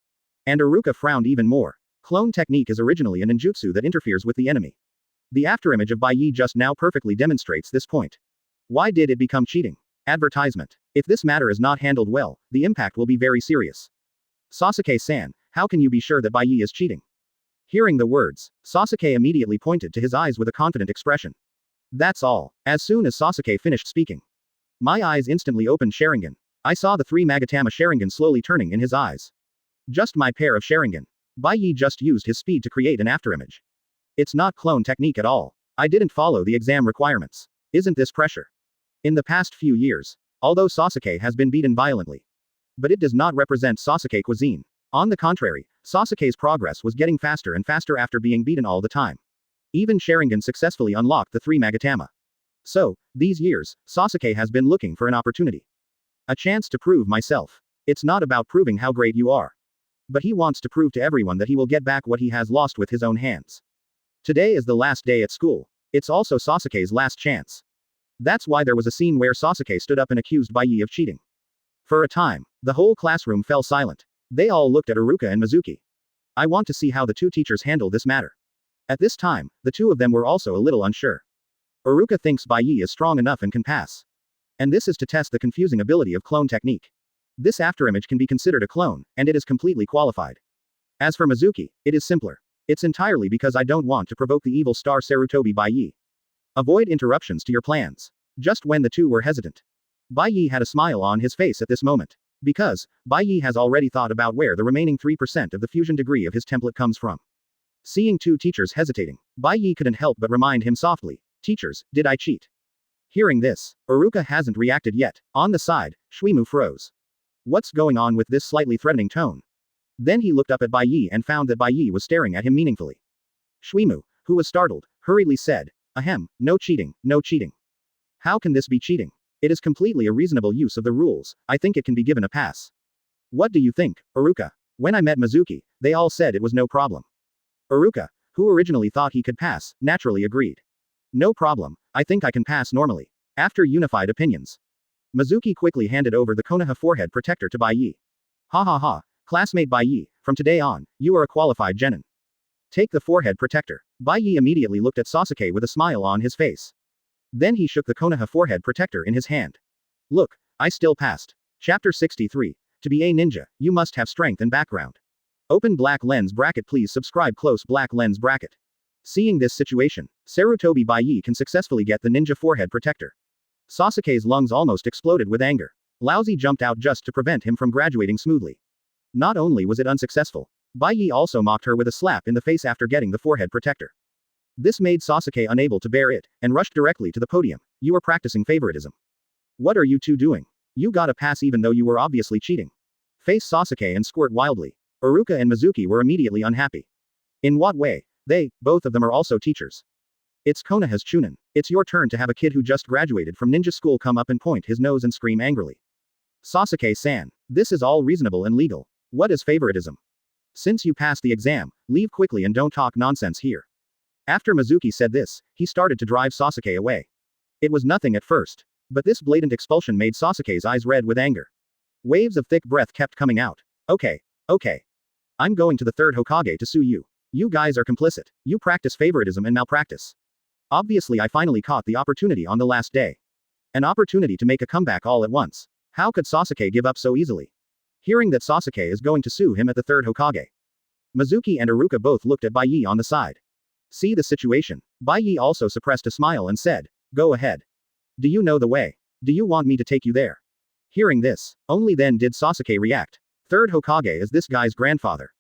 And Aruka frowned even more. Clone technique is originally a ninjutsu that interferes with the enemy. The afterimage of Bai Ye just now perfectly demonstrates this point. Why did it become cheating? Advertisement. If this matter is not handled well, the impact will be very serious. Sasuke-san, how can you be sure that Bai Ye is cheating? Hearing the words, Sasuke immediately pointed to his eyes with a confident expression. That's all. As soon as Sasuke finished speaking, my eyes instantly opened Sharingan. I saw the 3 Magatama Sharingan slowly turning in his eyes. Just my pair of Sharingan. Bai Ye just used his speed to create an afterimage. It's not clone technique at all. I didn't follow the exam requirements. Isn't this pressure? In the past few years, although Sasuke has been beaten violently, but it does not represent Sasuke cuisine. On the contrary, Sasuke's progress was getting faster and faster after being beaten all the time. Even Sharingan successfully unlocked the 3 Magatama. So, these years, Sasuke has been looking for an opportunity. A chance to prove myself. It's not about proving how great you are. But he wants to prove to everyone that he will get back what he has lost with his own hands. Today is the last day at school. It's also Sasuke's last chance. That's why there was a scene where Sasuke stood up and accused Bai Ye of cheating. For a time, the whole classroom fell silent. They all looked at Iruka and Mizuki. I want to see how the two teachers handle this matter. At this time, the two of them were also a little unsure. Iruka thinks Bai Ye is strong enough and can pass. And this is to test the confusing ability of clone technique. This afterimage can be considered a clone, and it is completely qualified. As for Mizuki, it is simpler. It's entirely because I don't want to provoke the evil star Sarutobi Bai Ye. Avoid interruptions to your plans. Just when the two were hesitant, Bai Ye had a smile on his face at this moment. Because, Bai Ye has already thought about where the remaining 3% of the fusion degree of his template comes from. Seeing two teachers hesitating, Bai Ye couldn't help but remind him softly, "Teachers, did I cheat?" Hearing this, Iruka hasn't reacted yet. On the side, Shimura froze. What's going on with this slightly threatening tone? Then he looked up at Bai Ye and found that Bai Ye was staring at him meaningfully. Shimura, who was startled, hurriedly said, "Ahem, no cheating, no cheating. How can this be cheating? It is completely a reasonable use of the rules, I think it can be given a pass." What do you think, Iruka? When I met Mizuki, they all said it was no problem. Iruka, who originally thought he could pass, naturally agreed. No problem, I think I can pass normally. After unified opinions, Mizuki quickly handed over the Konoha forehead protector to Bai Ye. Ha ha ha, classmate Bai Ye, from today on, you are a qualified genin. Take the forehead protector. Bai Ye immediately looked at Sasuke with a smile on his face. Then he shook the Konoha forehead protector in his hand. Look, I still passed. Chapter 63. To be a ninja, you must have strength and background. Open black lens bracket. Please subscribe close black lens bracket. Seeing this situation, Sarutobi Bai Ye can successfully get the ninja forehead protector. Sasuke's lungs almost exploded with anger. Laozi jumped out just to prevent him from graduating smoothly. Not only was it unsuccessful, Bai Ye also mocked her with a slap in the face after getting the forehead protector. This made Sasuke unable to bear it, and rushed directly to the podium. You are practicing favoritism. What are you two doing? You got a pass even though you were obviously cheating. Face Sasuke and squirt wildly. Iruka and Mizuki were immediately unhappy. In what way? Both of them are also teachers. It's Konoha's Chunin. It's your turn to have a kid who just graduated from ninja school come up and point his nose and scream angrily. Sasuke-san, this is all reasonable and legal. What is favoritism? Since you passed the exam, leave quickly and don't talk nonsense here. After Mizuki said this, he started to drive Sasuke away. It was nothing at first, but this blatant expulsion made Sasuke's eyes red with anger. Waves of thick breath kept coming out. Okay. I'm going to the third Hokage to sue you. You guys are complicit. You practice favoritism and malpractice. Obviously I finally caught the opportunity on the last day. An opportunity to make a comeback all at once. How could Sasuke give up so easily? Hearing that Sasuke is going to sue him at the third Hokage, Mizuki and Iruka both looked at Bai Ye on the side. See the situation. Bai Ye also suppressed a smile and said, "Go ahead. Do you know the way? Do you want me to take you there?" Hearing this, only then did Sasuke react. Third Hokage is this guy's grandfather.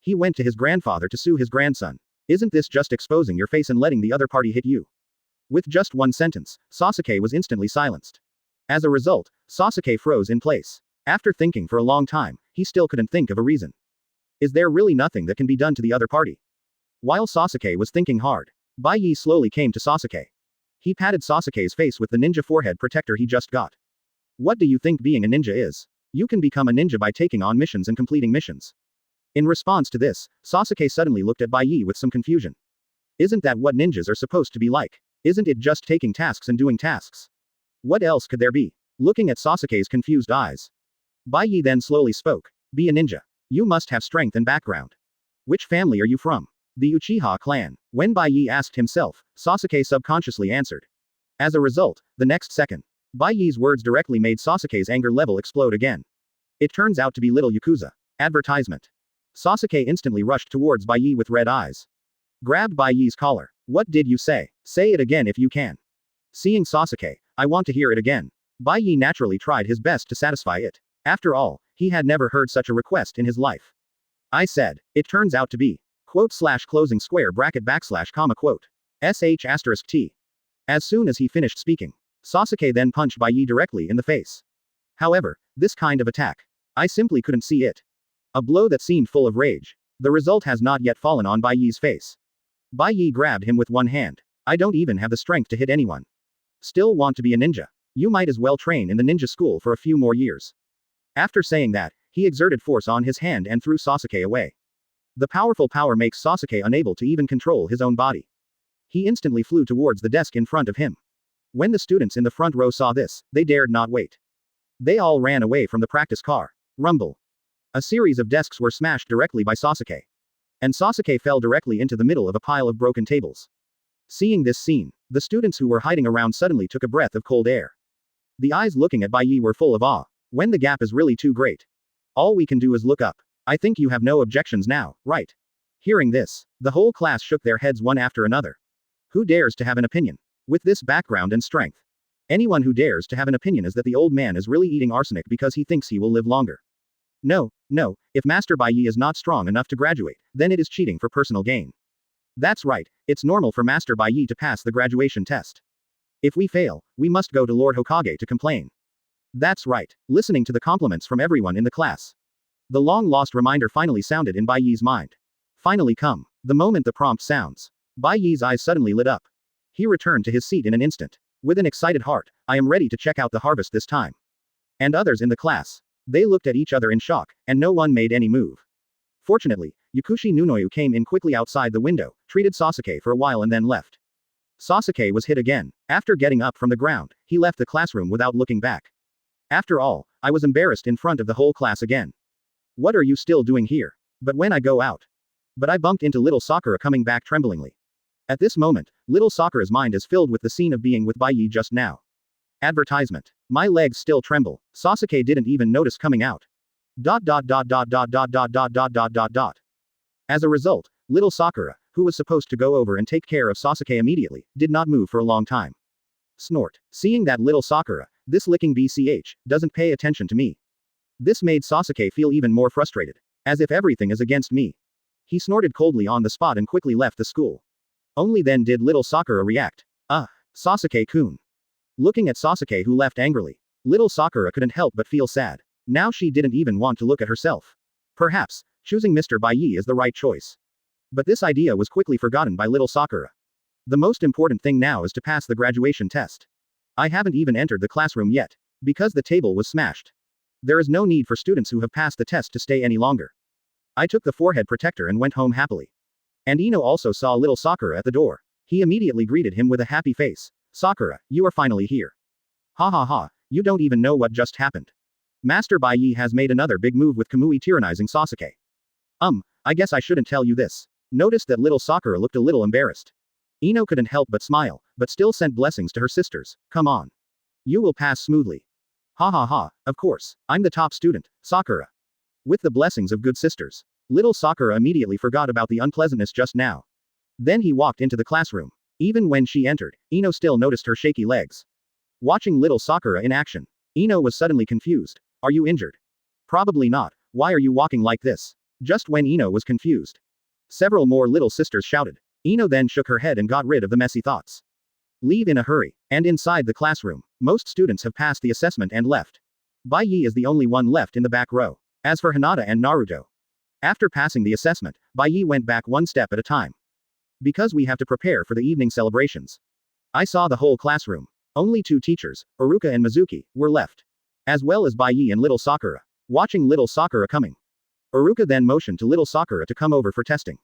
He went to his grandfather to sue his grandson. Isn't this just exposing your face and letting the other party hit you? With just one sentence, Sasuke was instantly silenced. As a result, Sasuke froze in place. After thinking for a long time, he still couldn't think of a reason. Is there really nothing that can be done to the other party? While Sasuke was thinking hard, Bai Ye slowly came to Sasuke. He patted Sasuke's face with the ninja forehead protector he just got. What do you think being a ninja is? You can become a ninja by taking on missions and completing missions. In response to this, Sasuke suddenly looked at Bai Ye with some confusion. Isn't that what ninjas are supposed to be like? Isn't it just taking tasks and doing tasks? What else could there be? Looking at Sasuke's confused eyes, Bai Ye then slowly spoke. Be a ninja. You must have strength and background. Which family are you from? The Uchiha clan. When Bai Ye asked himself, Sasuke subconsciously answered. As a result, the next second, Bai Ye's words directly made Sasuke's anger level explode again. It turns out to be Little Yakuza. Advertisement. Sasuke instantly rushed towards Bai Ye with red eyes. Grabbed Bai Ye's collar. What did you say? Say it again if you can. Seeing Sasuke, I want to hear it again. Bai Ye naturally tried his best to satisfy it. After all, he had never heard such a request in his life. I said, it turns out to be Quote slash closing square bracket backslash comma quote. sh asterisk t. As soon as he finished speaking, Sasuke then punched Bai Ye directly in the face. However, this kind of attack, I simply couldn't see it. A blow that seemed full of rage. The result has not yet fallen on Bai Ye's face. Bai Ye grabbed him with one hand. I don't even have the strength to hit anyone. Still want to be a ninja? You might as well train in the ninja school for a few more years. After saying that, he exerted force on his hand and threw Sasuke away. The powerful power makes Sasuke unable to even control his own body. He instantly flew towards the desk in front of him. When the students in the front row saw this, they dared not wait. They all ran away from the practice car. Rumble. A series of desks were smashed directly by Sasuke. And Sasuke fell directly into the middle of a pile of broken tables. Seeing this scene, the students who were hiding around suddenly took a breath of cold air. The eyes looking at Bai Ye were full of awe. When the gap is really too great, all we can do is look up. I think you have no objections now, right? Hearing this, the whole class shook their heads one after another. Who dares to have an opinion? With this background and strength. Anyone who dares to have an opinion is that the old man is really eating arsenic because he thinks he will live longer. No, if Master Bai Ye is not strong enough to graduate, then it is cheating for personal gain. That's right, it's normal for Master Bai Ye to pass the graduation test. If we fail, we must go to Lord Hokage to complain. That's right, listening to the compliments from everyone in the class. The long-lost reminder finally sounded in Bai Ye's mind. Finally come. The moment the prompt sounds, Bai Ye's eyes suddenly lit up. He returned to his seat in an instant. With an excited heart, I am ready to check out the harvest this time. And others in the class. They looked at each other in shock, and no one made any move. Fortunately, Yakushi Nunoyu came in quickly outside the window, treated Sasuke for a while and then left. Sasuke was hit again. After getting up from the ground, he left the classroom without looking back. After all, I was embarrassed in front of the whole class again. What are you still doing here? But when I go out. But I bumped into little Sakura coming back tremblingly. At this moment, little Sakura's mind is filled with the scene of being with Bai Ye just now. Advertisement. My legs still tremble. Sasuke didn't even notice coming out. ... As a result, little Sakura, who was supposed to go over and take care of Sasuke immediately, did not move for a long time. Snort. Seeing that little Sakura, this licking BCH, doesn't pay attention to me. This made Sasuke feel even more frustrated. As if everything is against me. He snorted coldly on the spot and quickly left the school. Only then did little Sakura react. Sasuke-kun. Looking at Sasuke who left angrily, little Sakura couldn't help but feel sad. Now she didn't even want to look at herself. Perhaps, choosing Mr. Bai Ye is the right choice. But this idea was quickly forgotten by little Sakura. The most important thing now is to pass the graduation test. I haven't even entered the classroom yet. Because the table was smashed. There is no need for students who have passed the test to stay any longer. I took the forehead protector and went home happily. And Ino also saw little Sakura at the door. He immediately greeted him with a happy face. Sakura, you are finally here. Ha ha ha, you don't even know what just happened. Master Bai Ye has made another big move with Kamui tyrannizing Sasuke. I guess I shouldn't tell you this. Noticed that little Sakura looked a little embarrassed. Ino couldn't help but smile, but still sent blessings to her sisters. Come on. You will pass smoothly. Ha ha ha, of course, I'm the top student, Sakura. With the blessings of good sisters. Little Sakura immediately forgot about the unpleasantness just now. Then he walked into the classroom. Even when she entered, Ino still noticed her shaky legs. Watching little Sakura in action, Ino was suddenly confused. Are you injured? Probably not. Why are you walking like this? Just when Ino was confused. Several more little sisters shouted. Ino then shook her head and got rid of the messy thoughts. Leave in a hurry. And inside the classroom, most students have passed the assessment and left. Bai Ye is the only one left in the back row. As for Hinata and Naruto. After passing the assessment, Bai Ye went back one step at a time. Because we have to prepare for the evening celebrations. I saw the whole classroom. Only 2 teachers, Iruka and Mizuki, were left. As well as Bai Ye and little Sakura. Watching little Sakura coming. Iruka then motioned to little Sakura to come over for testing.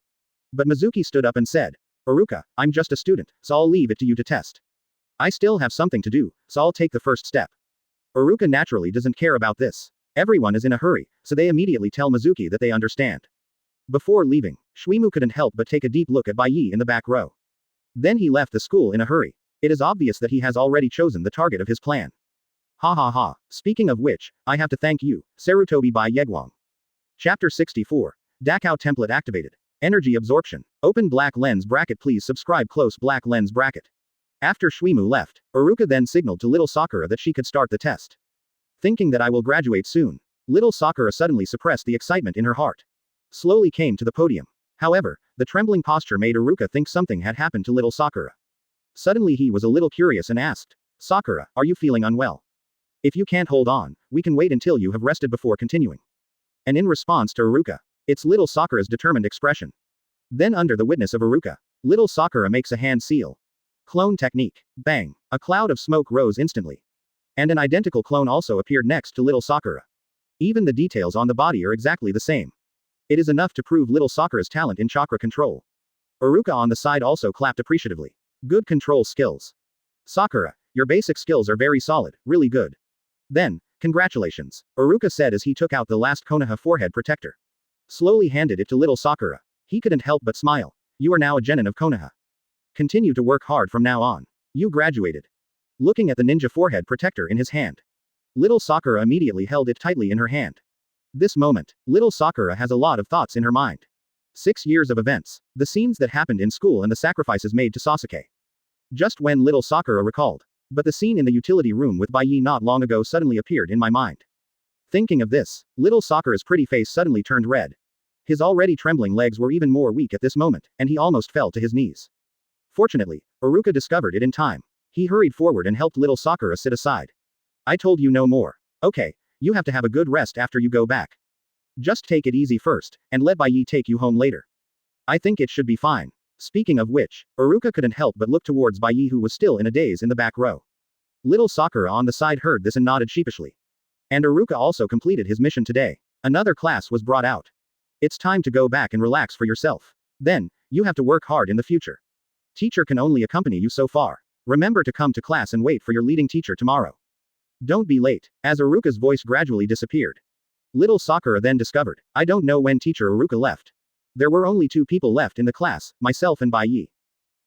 But Mizuki stood up and said, Iruka, I'm just a student, so I'll leave it to you to test. I still have something to do, so I'll take the first step. Iruka naturally doesn't care about this. Everyone is in a hurry, so they immediately tell Mizuki that they understand. Before leaving, Shimura couldn't help but take a deep look at Bai Ye in the back row. Then he left the school in a hurry. It is obvious that he has already chosen the target of his plan. Ha ha ha. Speaking of which, I have to thank you, Sarutobi Bai Ye. Chapter 64. Dachao template activated. Energy absorption. Open black lens bracket. Please subscribe close black lens bracket. After Shimura left, Iruka then signaled to little Sakura that she could start the test. Thinking that I will graduate soon, little Sakura suddenly suppressed the excitement in her heart. Slowly came to the podium. However, the trembling posture made Iruka think something had happened to little Sakura. Suddenly he was a little curious and asked, Sakura, are you feeling unwell? If you can't hold on, we can wait until you have rested before continuing. And in response to Iruka, it's little Sakura's determined expression. Then under the witness of Iruka, little Sakura makes a hand seal. Clone technique. Bang. A cloud of smoke rose instantly. And an identical clone also appeared next to little Sakura. Even the details on the body are exactly the same. It is enough to prove little Sakura's talent in chakra control. Iruka on the side also clapped appreciatively. Good control skills. Sakura, your basic skills are very solid, really good. Then, congratulations, Iruka said as he took out the last Konoha forehead protector. Slowly handed it to little Sakura. He couldn't help but smile. You are now a genin of Konoha. Continue to work hard from now on. You graduated. Looking at the ninja forehead protector in his hand. Little Sakura immediately held it tightly in her hand. This moment, little Sakura has a lot of thoughts in her mind. 6 years of events, the scenes that happened in school and the sacrifices made to Sasuke. Just when little Sakura recalled. But the scene in the utility room with Bai Ye not long ago suddenly appeared in my mind. Thinking of this, little Sakura's pretty face suddenly turned red. His already trembling legs were even more weak at this moment, and he almost fell to his knees. Fortunately, Iruka discovered it in time. He hurried forward and helped little Sakura sit aside. I told you no more. Okay, you have to have a good rest after you go back. Just take it easy first, and let Bai Ye take you home later. I think it should be fine. Speaking of which, Iruka couldn't help but look towards Bai Ye who was still in a daze in the back row. Little Sakura on the side heard this and nodded sheepishly. And Iruka also completed his mission today. Another class was brought out. It's time to go back and relax for yourself. Then, you have to work hard in the future. Teacher can only accompany you so far. Remember to come to class and wait for your leading teacher tomorrow. Don't be late. As Iruka's voice gradually disappeared. Little Sakura then discovered, I don't know when teacher Iruka left. There were only 2 people left in the class, myself and Bai Ye.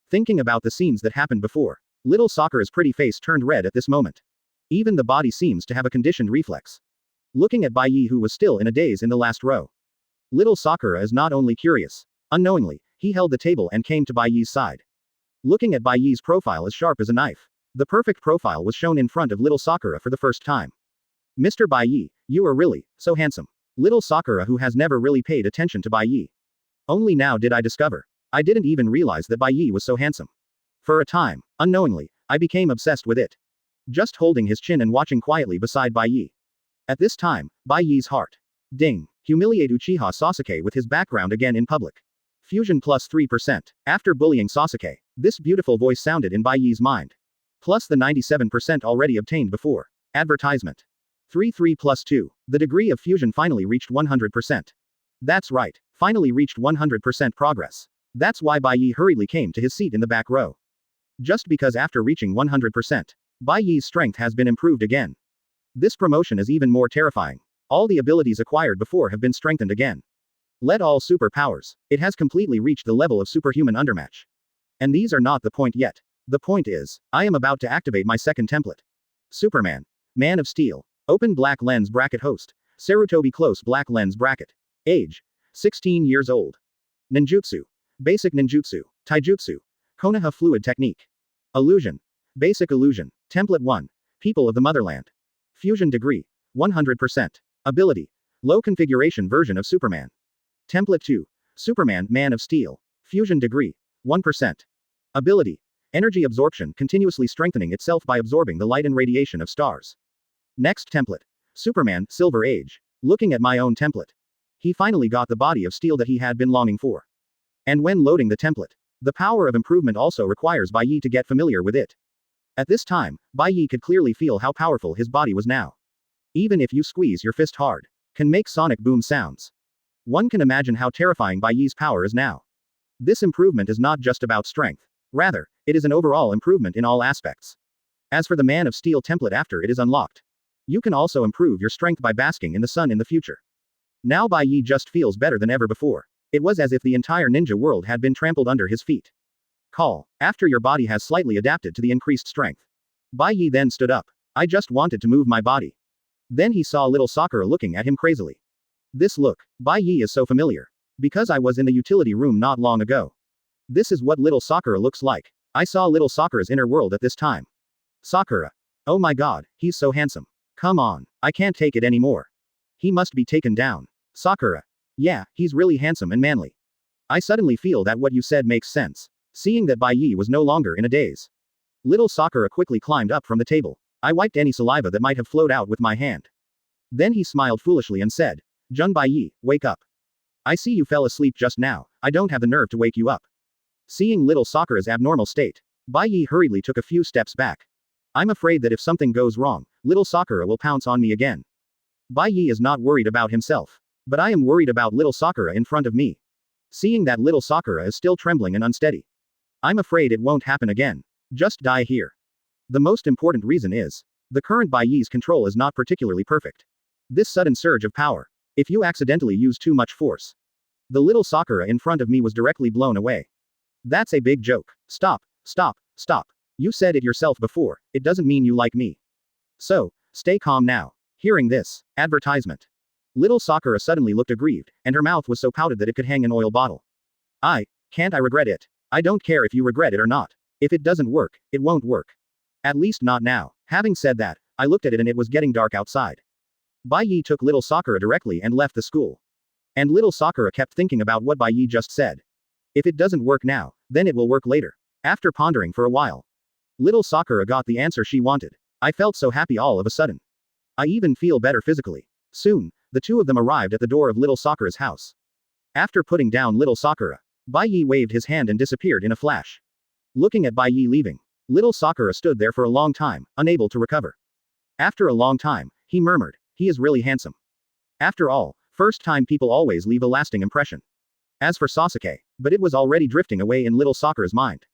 Thinking about the scenes that happened before, little Sakura's pretty face turned red at this moment. Even the body seems to have a conditioned reflex. Looking at Bai Ye who was still in a daze in the last row. Little Sakura is not only curious. Unknowingly, he held the table and came to Bai Ye's side. Looking at Bai Ye's profile as sharp as a knife. The perfect profile was shown in front of little Sakura for the first time. Mr. Bai Ye, you are really, so handsome. Little Sakura who has never really paid attention to Bai Ye. Only now did I discover. I didn't even realize that Bai Ye was so handsome. For a time, unknowingly, I became obsessed with it. Just holding his chin and watching quietly beside Bai Ye. At this time, Bai Ye's heart. Ding. Humiliate Uchiha Sasuke with his background again in public. Fusion plus 3%. After bullying Sasuke, this beautiful voice sounded in Bai Ye's mind. Plus the 97% already obtained before. Advertisement. 3 plus 2. The degree of fusion finally reached 100%. That's right. Finally reached 100% progress. That's why Bai Ye hurriedly came to his seat in the back row. Just because after reaching 100%, Bai Ye's strength has been improved again. This promotion is even more terrifying. All the abilities acquired before have been strengthened again. Let all superpowers. It has completely reached the level of superhuman undermatch. And these are not the point yet. The point is, I am about to activate my second template. Superman. Man of Steel. Open black lens bracket host. Sarutobi close black lens bracket. Age. 16 years old. Ninjutsu. Basic ninjutsu. Taijutsu. Konoha fluid technique. Illusion. Basic illusion. Template 1. People of the motherland. Fusion degree. 100%. Ability. Low configuration version of Superman. Template 2. Superman, Man of Steel. Fusion degree. 1%. Ability. Energy absorption continuously strengthening itself by absorbing the light and radiation of stars. Next template. Superman, Silver Age. Looking at my own template. He finally got the body of steel that he had been longing for. And when loading the template, the power of improvement also requires Bai Ye to get familiar with it. At this time, Bai Ye could clearly feel how powerful his body was now. Even if you squeeze your fist hard, can make sonic boom sounds. One can imagine how terrifying Bai Ye's power is now. This improvement is not just about strength. Rather, it is an overall improvement in all aspects. As for the Man of Steel template after it is unlocked, you can also improve your strength by basking in the sun in the future. Now Bai Ye just feels better than ever before. It was as if the entire ninja world had been trampled under his feet. Call. After your body has slightly adapted to the increased strength. Bai Ye then stood up. I just wanted to move my body. Then he saw little Sakura looking at him crazily. This look, Bai Ye is so familiar. Because I was in the utility room not long ago. This is what little Sakura looks like. I saw little Sakura's inner world at this time. Sakura. Oh my god, he's so handsome. Come on, I can't take it anymore. He must be taken down. Sakura. Yeah, he's really handsome and manly. I suddenly feel that what you said makes sense. Seeing that Bai Ye was no longer in a daze. Little Sakura quickly climbed up from the table. I wiped any saliva that might have flowed out with my hand. Then he smiled foolishly and said, Jun Bai Ye, wake up. I see you fell asleep just now, I don't have the nerve to wake you up. Seeing little Sakura's abnormal state, Bai Ye hurriedly took a few steps back. I'm afraid that if something goes wrong, little Sakura will pounce on me again. Bai Ye is not worried about himself. But I am worried about little Sakura in front of me. Seeing that little Sakura is still trembling and unsteady. I'm afraid it won't happen again. Just die here. The most important reason is, the current Bai Ye's control is not particularly perfect. This sudden surge of power. If you accidentally use too much force. The little Sakura in front of me was directly blown away. That's a big joke. Stop, stop, stop. You said it yourself before, it doesn't mean you like me. So, stay calm now. Hearing this, advertisement. Little Sakura suddenly looked aggrieved, and her mouth was so pouted that it could hang an oil bottle. Can't I regret it? I don't care if you regret it or not. If it doesn't work, it won't work. At least not now. Having said that, I looked at it and it was getting dark outside. Bai Ye took little Sakura directly and left the school. And little Sakura kept thinking about what Bai Ye just said. If it doesn't work now, then it will work later. After pondering for a while, little Sakura got the answer she wanted. I felt so happy all of a sudden. I even feel better physically. Soon, the two of them arrived at the door of little Sakura's house. After putting down little Sakura, Bai Ye waved his hand and disappeared in a flash. Looking at Bai Ye leaving, little Sakura stood there for a long time, unable to recover. After a long time, he murmured, he is really handsome. After all, first time people always leave a lasting impression. As for Sasuke, but it was already drifting away in little Sakura's mind.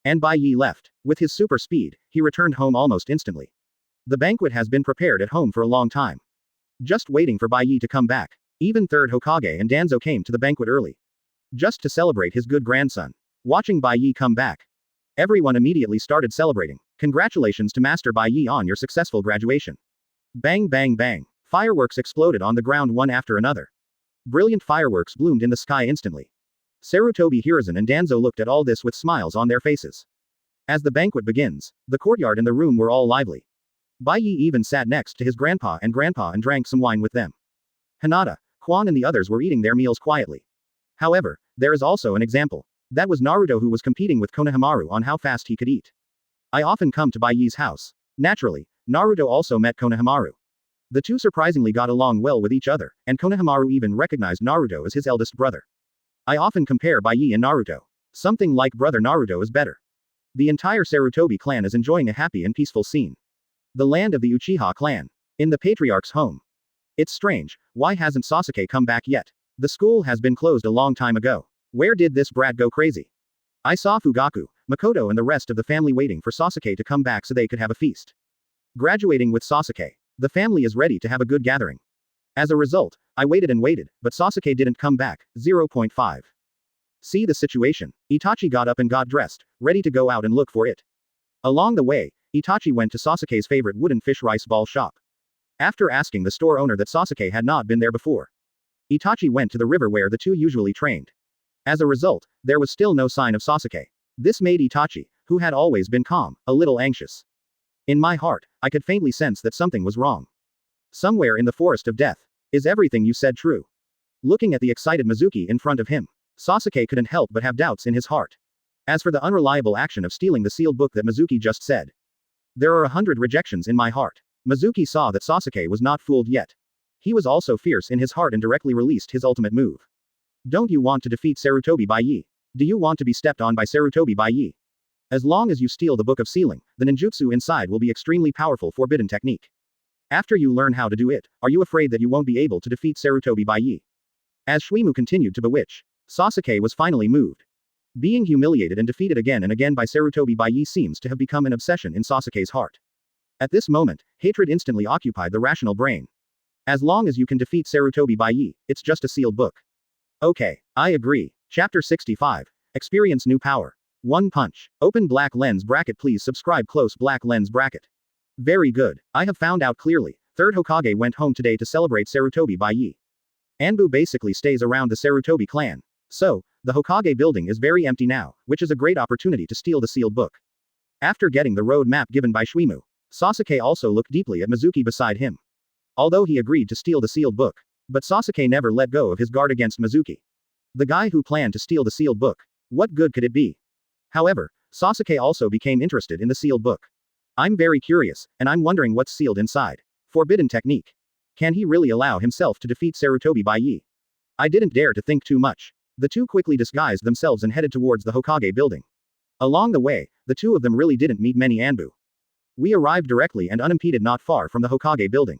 And Bai Ye left. With his super speed, he returned home almost instantly. The banquet has been prepared at home for a long time. Just waiting for Bai Ye to come back. Even third Hokage and Danzō came to the banquet early. Just to celebrate his good grandson. Watching Bai Ye come back. Everyone immediately started celebrating. Congratulations to Master Bai Ye on your successful graduation. Bang bang bang. Fireworks exploded on the ground one after another. Brilliant fireworks bloomed in the sky instantly. Sarutobi Hiruzen and Danzō looked at all this with smiles on their faces. As the banquet begins, the courtyard and the room were all lively. Bai Ye even sat next to his grandpa and drank some wine with them. Hinata, Quan and the others were eating their meals quietly. However, there is also an example. That was Naruto who was competing with Konohamaru on how fast he could eat. I often come to Bai Ye's house. Naturally, Naruto also met Konohamaru. The two surprisingly got along well with each other, and Konohamaru even recognized Naruto as his eldest brother. I often compare Bai Ye and Naruto. Something like brother Naruto is better. The entire Sarutobi clan is enjoying a happy and peaceful scene. The land of the Uchiha clan. In the patriarch's home. It's strange, why hasn't Sasuke come back yet? The school has been closed a long time ago. Where did this brat go crazy? I saw Fugaku, Makoto and the rest of the family waiting for Sasuke to come back so they could have a feast. Graduating with Sasuke. The family is ready to have a good gathering. As a result, I waited and waited, but Sasuke didn't come back. 0.5. See the situation. Itachi got up and got dressed, ready to go out and look for it. Along the way, Itachi went to Sasuke's favorite wooden fish rice ball shop. After asking the store owner that Sasuke had not been there before, Itachi went to the river where the two usually trained. As a result, there was still no sign of Sasuke. This made Itachi, who had always been calm, a little anxious. In my heart, I could faintly sense that something was wrong. Somewhere in the forest of death. Is everything you said true? Looking at the excited Mizuki in front of him, Sasuke couldn't help but have doubts in his heart. As for the unreliable action of stealing the sealed book that Mizuki just said, there are 100 rejections in my heart. Mizuki saw that Sasuke was not fooled yet. He was also fierce in his heart and directly released his ultimate move. Don't you want to defeat Sarutobi Bai Ye? Do you want to be stepped on by Sarutobi Bai Ye? As long as you steal the book of sealing, the ninjutsu inside will be extremely powerful forbidden technique. After you learn how to do it, are you afraid that you won't be able to defeat Sarutobi Bai Ye? As Shimura continued to bewitch, Sasuke was finally moved. Being humiliated and defeated again and again by Sarutobi Bai Ye seems to have become an obsession in Sasuke's heart. At this moment, hatred instantly occupied the rational brain. As long as you can defeat Sarutobi Bai Ye, it's just a sealed book. Okay, I agree. Chapter 65. Experience new power. One punch. Open black lens bracket. Please subscribe close black lens bracket. Very good. I have found out clearly. Third Hokage went home today to celebrate Sarutobi Bai Ye. Anbu basically stays around the Sarutobi clan. So, the Hokage building is very empty now, which is a great opportunity to steal the sealed book. After getting the road map given by Shimura, Sasuke also looked deeply at Mizuki beside him. Although he agreed to steal the sealed book, but Sasuke never let go of his guard against Mizuki. The guy who planned to steal the sealed book. What good could it be? However, Sasuke also became interested in the sealed book. I'm very curious, and I'm wondering what's sealed inside. Forbidden technique. Can he really allow himself to defeat Sarutobi Bai Ye? I didn't dare to think too much. The two quickly disguised themselves and headed towards the Hokage building. Along the way, the two of them really didn't meet many Anbu. We arrived directly and unimpeded not far from the Hokage building.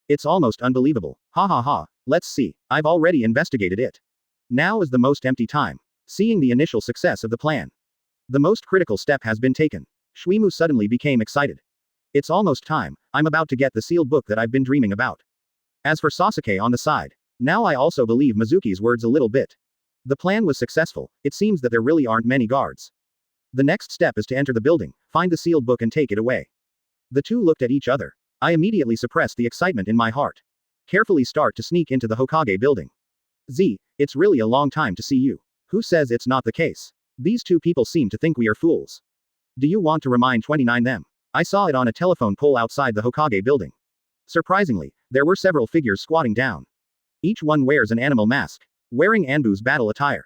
It's almost unbelievable. Ha ha ha, let's see, I've already investigated it. Now is the most empty time. Seeing the initial success of the plan. The most critical step has been taken. Shimura suddenly became excited. It's almost time, I'm about to get the sealed book that I've been dreaming about. As for Sasuke on the side, now I also believe Mizuki's words a little bit. The plan was successful, it seems that there really aren't many guards. The next step is to enter the building, find the sealed book and take it away. The two looked at each other. I immediately suppressed the excitement in my heart. Carefully start to sneak into the Hokage building. It's really a long time to see you. Who says it's not the case? These two people seem to think we are fools. Do you want to remind 29 them? I saw it on a telephone pole outside the Hokage building. Surprisingly, there were several figures squatting down. Each one wears an animal mask, wearing Anbu's battle attire.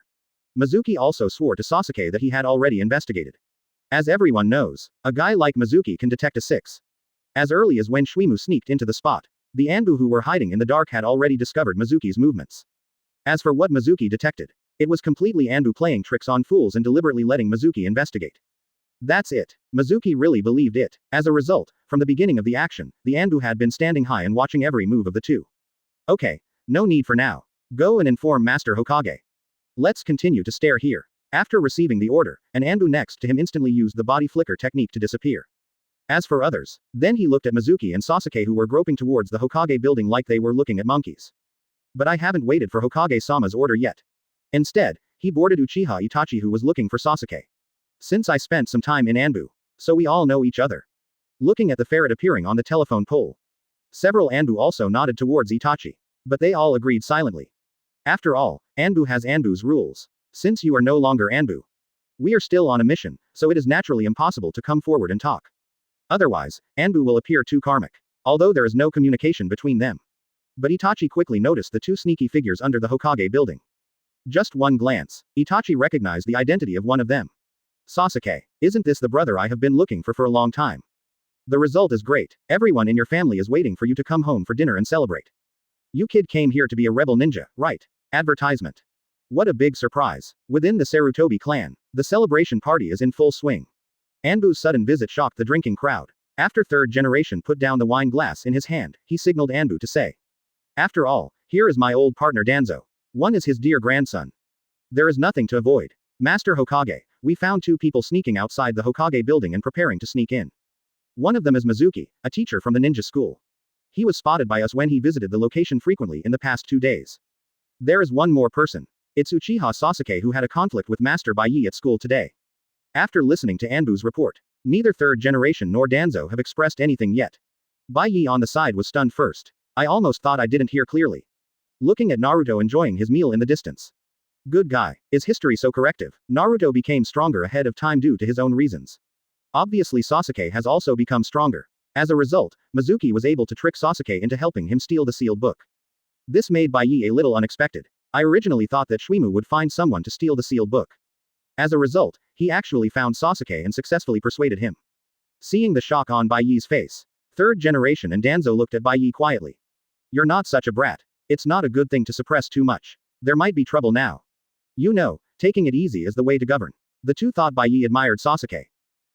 Mizuki also swore to Sasuke that he had already investigated. As everyone knows, a guy like Mizuki can detect a 6. As early as when Shimura sneaked into the spot, the Anbu who were hiding in the dark had already discovered Mizuki's movements. As for what Mizuki detected, it was completely Anbu playing tricks on fools and deliberately letting Mizuki investigate. That's it. Mizuki really believed it. As a result, from the beginning of the action, the Anbu had been standing high and watching every move of the two. Okay, no need for now. Go and inform Master Hokage. Let's continue to stare here. After receiving the order, an Anbu next to him instantly used the body flicker technique to disappear. As for others, then he looked at Mizuki and Sasuke who were groping towards the Hokage building like they were looking at monkeys. But I haven't waited for Hokage-sama's order yet. Instead, he boarded Uchiha Itachi who was looking for Sasuke. Since I spent some time in Anbu, so we all know each other. Looking at the ferret appearing on the telephone pole. Several Anbu also nodded towards Itachi. But they all agreed silently. After all, Anbu has Anbu's rules. Since you are no longer Anbu, we are still on a mission, so it is naturally impossible to come forward and talk. Otherwise, Anbu will appear too karmic. Although there is no communication between them. But Itachi quickly noticed the two sneaky figures under the Hokage building. Just one glance, Itachi recognized the identity of one of them. Sasuke, isn't this the brother I have been looking for a long time? The result is great. Everyone in your family is waiting for you to come home for dinner and celebrate. You kid came here to be a rebel ninja, right? Advertisement. What a big surprise. Within the Sarutobi clan, the celebration party is in full swing. Anbu's sudden visit shocked the drinking crowd. After third generation put down the wine glass in his hand, he signaled Anbu to say. After all, here is my old partner Danzō. One is his dear grandson. There is nothing to avoid. Master Hokage, we found two people sneaking outside the Hokage building and preparing to sneak in. One of them is Mizuki, a teacher from the ninja school. He was spotted by us when he visited the location frequently in the past 2 days. There is one more person. It's Uchiha Sasuke who had a conflict with Master Bai Ye at school today. After listening to Anbu's report, neither third generation nor Danzō have expressed anything yet. Bai Ye on the side was stunned first. I almost thought I didn't hear clearly. Looking at Naruto enjoying his meal in the distance. Good guy. Is history so corrective? Naruto became stronger ahead of time due to his own reasons. Obviously Sasuke has also become stronger. As a result, Mizuki was able to trick Sasuke into helping him steal the sealed book. This made Bai Ye a little unexpected. I originally thought that Shimura would find someone to steal the sealed book. As a result, he actually found Sasuke and successfully persuaded him. Seeing the shock on Bai Ye's face, third generation and Danzō looked at Bai Ye quietly. You're not such a brat. It's not a good thing to suppress too much. There might be trouble now. You know, taking it easy is the way to govern. The two thought Bai Ye admired Sasuke.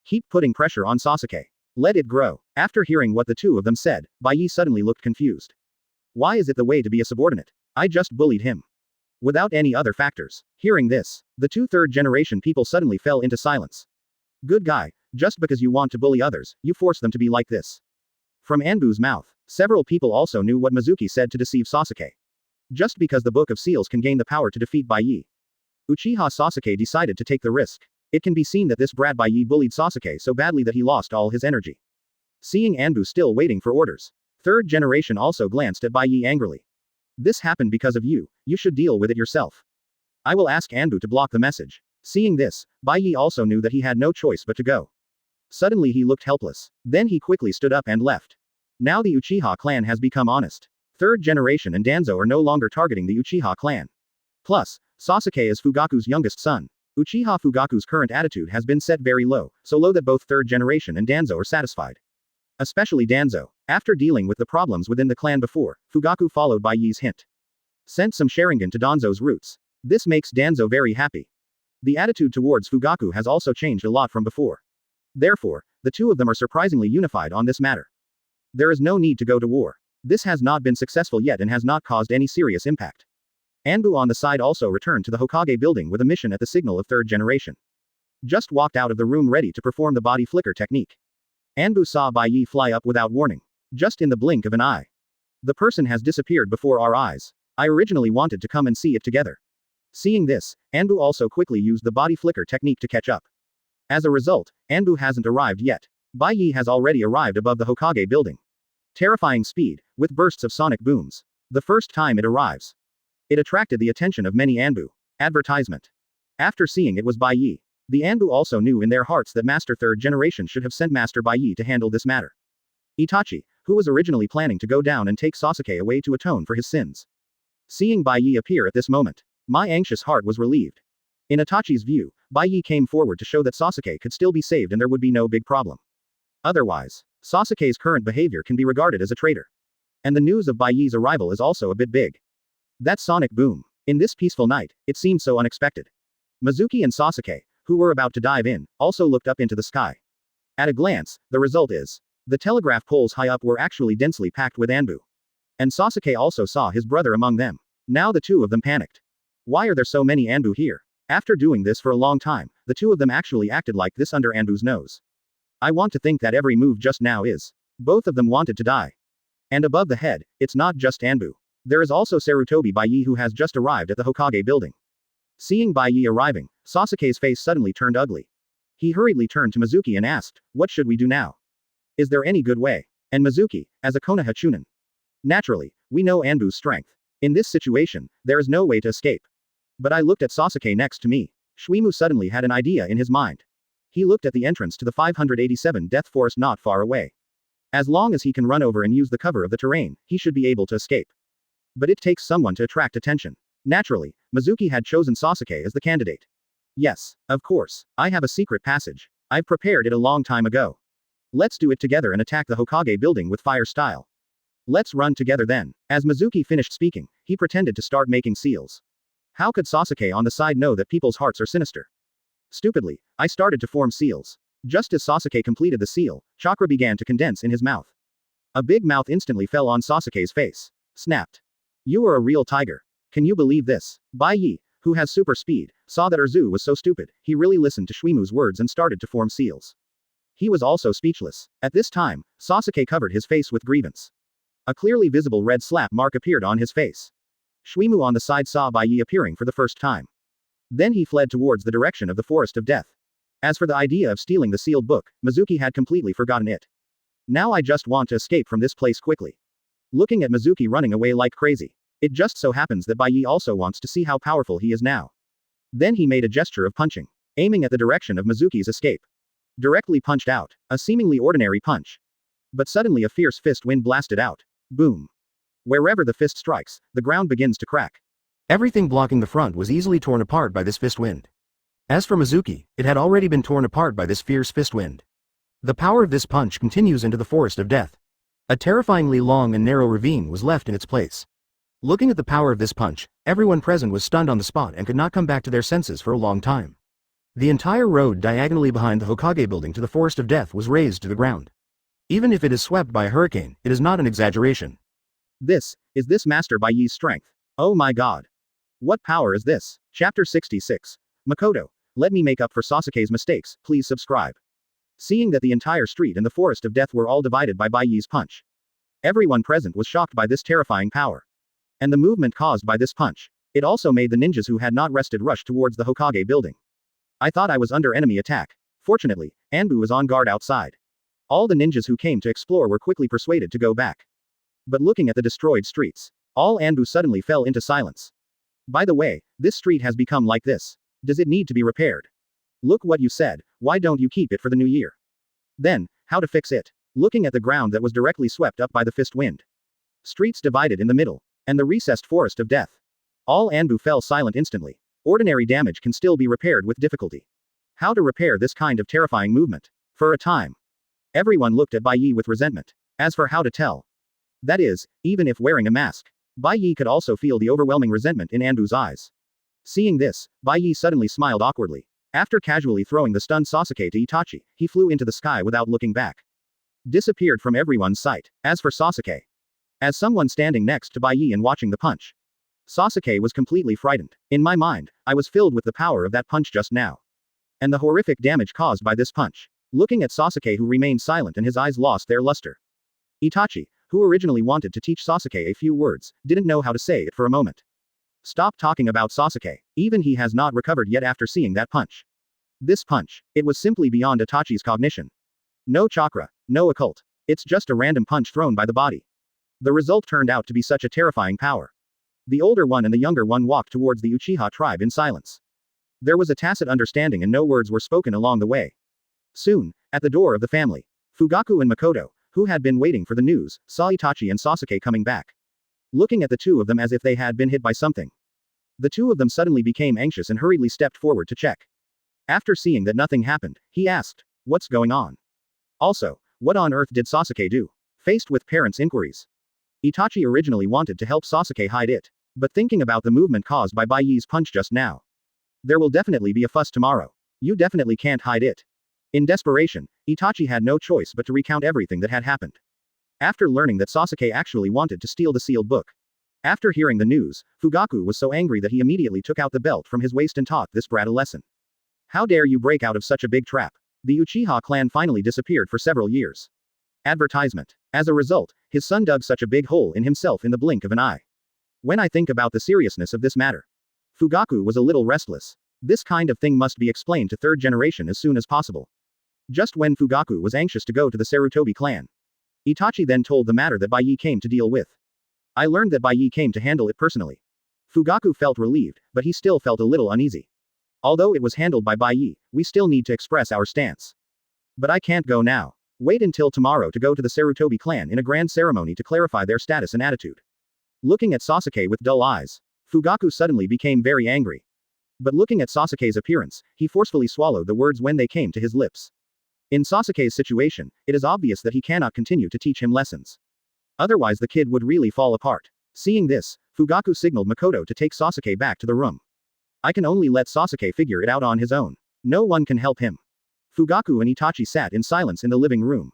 Keep putting pressure on Sasuke. Let it grow. After hearing what the two of them said, Bai Ye suddenly looked confused. Why is it the way to be a subordinate? I just bullied him. Without any other factors. Hearing this, the two third-generation people suddenly fell into silence. Good guy, just because you want to bully others, you force them to be like this. From Anbu's mouth, several people also knew what Mizuki said to deceive Sasuke. Just because the Book of Seals can gain the power to defeat Bai Ye. Uchiha Sasuke decided to take the risk. It can be seen that this brat Bai Ye bullied Sasuke so badly that he lost all his energy. Seeing Anbu still waiting for orders, third generation also glanced at Bai Ye angrily. This happened because of you, you should deal with it yourself. I will ask Anbu to block the message. Seeing this, Bai Ye also knew that he had no choice but to go. Suddenly he looked helpless. Then he quickly stood up and left. Now the Uchiha clan has become honest. Third generation and Danzō are no longer targeting the Uchiha clan. Plus, Sasuke is Fugaku's youngest son. Uchiha Fugaku's current attitude has been set very low, so low that both third generation and Danzō are satisfied. Especially Danzō. After dealing with the problems within the clan before, Fugaku followed Bai Ye's hint. Sent some Sharingan to Danzō's roots. This makes Danzō very happy. The attitude towards Fugaku has also changed a lot from before. Therefore, the two of them are surprisingly unified on this matter. There is no need to go to war. This has not been successful yet and has not caused any serious impact. Anbu on the side also returned to the Hokage building with a mission at the signal of third generation. Just walked out of the room ready to perform the body flicker technique. Anbu saw Bai Ye fly up without warning. Just in the blink of an eye. The person has disappeared before our eyes. I originally wanted to come and see it together. Seeing this, Anbu also quickly used the body flicker technique to catch up. As a result, Anbu hasn't arrived yet. Bai Ye has already arrived above the Hokage building. Terrifying speed, with bursts of sonic booms. The first time it arrives. It attracted the attention of many Anbu. Advertisement. After seeing it was Bai Ye. The Anbu also knew in their hearts that Master Third Generation should have sent Master Bai Ye to handle this matter. Itachi, who was originally planning to go down and take Sasuke away to atone for his sins. Seeing Bai Ye appear at this moment, my anxious heart was relieved. In Itachi's view, Bai Ye came forward to show that Sasuke could still be saved and there would be no big problem. Otherwise, Sasuke's current behavior can be regarded as a traitor. And the news of Bai Ye's arrival is also a bit big. That sonic boom. In this peaceful night, it seemed so unexpected. Mizuki and Sasuke, who were about to dive in, also looked up into the sky. At a glance, the result is, the telegraph poles high up were actually densely packed with Anbu. And Sasuke also saw his brother among them. Now the two of them panicked. Why are there so many Anbu here? After doing this for a long time, the two of them actually acted like this under Anbu's nose. I want to think that every move just now is. Both of them wanted to die. And above the head, it's not just Anbu. There is also Sarutobi Bai Ye who has just arrived at the Hokage building. Seeing Bai Ye arriving, Sasuke's face suddenly turned ugly. He hurriedly turned to Mizuki and asked, "What should we do now? Is there any good way?" And Mizuki, as a Konoha Chunin. Naturally, we know Anbu's strength. In this situation, there is no way to escape. But I looked at Sasuke next to me. Shimura suddenly had an idea in his mind. He looked at the entrance to the 587 Death Forest not far away. As long as he can run over and use the cover of the terrain, he should be able to escape. But it takes someone to attract attention. Naturally, Mizuki had chosen Sasuke as the candidate. Yes, of course, I have a secret passage. I've prepared it a long time ago. Let's do it together and attack the Hokage building with fire style. Let's run together then. As Mizuki finished speaking, he pretended to start making seals. How could Sasuke on the side know that people's hearts are sinister? Stupidly, I started to form seals. Just as Sasuke completed the seal, chakra began to condense in his mouth. A big mouth instantly fell on Sasuke's face. Snapped. You are a real tiger. Can you believe this? Bai Ye, who has super speed, saw that Erzu was so stupid, he really listened to Shimura's words and started to form seals. He was also speechless. At this time, Sasuke covered his face with grievance. A clearly visible red slap mark appeared on his face. Shimura on the side saw Bai Ye appearing for the first time. Then he fled towards the direction of the Forest of Death. As for the idea of stealing the sealed book, Mizuki had completely forgotten it. Now I just want to escape from this place quickly. Looking at Mizuki running away like crazy. It just so happens that Bai Ye also wants to see how powerful he is now. Then he made a gesture of punching, aiming at the direction of Mizuki's escape. Directly punched out. A seemingly ordinary punch. But suddenly a fierce fist wind blasted out. Boom. Wherever the fist strikes, the ground begins to crack. Everything blocking the front was easily torn apart by this fist wind. As for Mizuki, it had already been torn apart by this fierce fist wind. The power of this punch continues into the Forest of Death. A terrifyingly long and narrow ravine was left in its place. Looking at the power of this punch, everyone present was stunned on the spot and could not come back to their senses for a long time. The entire road diagonally behind the Hokage building to the Forest of Death was razed to the ground. Even if it is swept by a hurricane, it is not an exaggeration. Is this Master Bai Ye's strength? Oh my god. What power is this? Chapter 66. Makoto, let me make up for Sasuke's mistakes, please subscribe. Seeing that the entire street and the Forest of Death were all divided by Bai Ye's punch. Everyone present was shocked by this terrifying power. And the movement caused by this punch. It also made the ninjas who had not rested rush towards the Hokage building. I thought I was under enemy attack. Fortunately, Anbu was on guard outside. All the ninjas who came to explore were quickly persuaded to go back. But looking at the destroyed streets, all Anbu suddenly fell into silence. By the way, this street has become like this. Does it need to be repaired? Look what you said, why don't you keep it for the new year? Then, how to fix it? Looking at the ground that was directly swept up by the fist wind. Streets divided in the middle. And the recessed Forest of Death. All Anbu fell silent instantly. Ordinary damage can still be repaired with difficulty. How to repair this kind of terrifying movement? For a time, everyone looked at Bai Ye with resentment. As for how to tell, that is, even if wearing a mask, Bai Ye could also feel the overwhelming resentment in Anbu's eyes. Seeing this, Bai Ye suddenly smiled awkwardly. After casually throwing the stunned Sasuke to Itachi, he flew into the sky without looking back. Disappeared from everyone's sight. As for Sasuke, as someone standing next to Bai Ye and watching the punch, Sasuke was completely frightened. In my mind, I was filled with the power of that punch just now. And the horrific damage caused by this punch. Looking at Sasuke, who remained silent and his eyes lost their luster. Itachi, who originally wanted to teach Sasuke a few words, didn't know how to say it for a moment. Stop talking about Sasuke. Even he has not recovered yet after seeing that punch. This punch, it was simply beyond Itachi's cognition. No chakra, no occult. It's just a random punch thrown by the body. The result turned out to be such a terrifying power. The older one and the younger one walked towards the Uchiha tribe in silence. There was a tacit understanding and no words were spoken along the way. Soon, at the door of the family, Fugaku and Makoto, who had been waiting for the news, saw Itachi and Sasuke coming back. Looking at the two of them as if they had been hit by something. The two of them suddenly became anxious and hurriedly stepped forward to check. After seeing that nothing happened, he asked, "What's going on? Also, what on earth did Sasuke do?" Faced with parents' inquiries, Itachi originally wanted to help Sasuke hide it. But thinking about the movement caused by Bai Ye's punch just now. There will definitely be a fuss tomorrow. You definitely can't hide it. In desperation, Itachi had no choice but to recount everything that had happened. After learning that Sasuke actually wanted to steal the sealed book. After hearing the news, Fugaku was so angry that he immediately took out the belt from his waist and taught this brat a lesson. How dare you break out of such a big trap? The Uchiha clan finally disappeared for several years. Advertisement. As a result, his son dug such a big hole in himself in the blink of an eye. When I think about the seriousness of this matter, Fugaku was a little restless. This kind of thing must be explained to third generation as soon as possible. Just when Fugaku was anxious to go to the Sarutobi clan, Itachi then told the matter that Bai Ye came to deal with. I learned that Bai Ye came to handle it personally. Fugaku felt relieved, but he still felt a little uneasy. Although it was handled by Bai Ye, we still need to express our stance. But I can't go now. Wait until tomorrow to go to the Sarutobi clan in a grand ceremony to clarify their status and attitude. Looking at Sasuke with dull eyes, Fugaku suddenly became very angry. But looking at Sasuke's appearance, he forcefully swallowed the words when they came to his lips. In Sasuke's situation, it is obvious that he cannot continue to teach him lessons. Otherwise the kid would really fall apart. Seeing this, Fugaku signaled Makoto to take Sasuke back to the room. I can only let Sasuke figure it out on his own. No one can help him. Fugaku and Itachi sat in silence in the living room.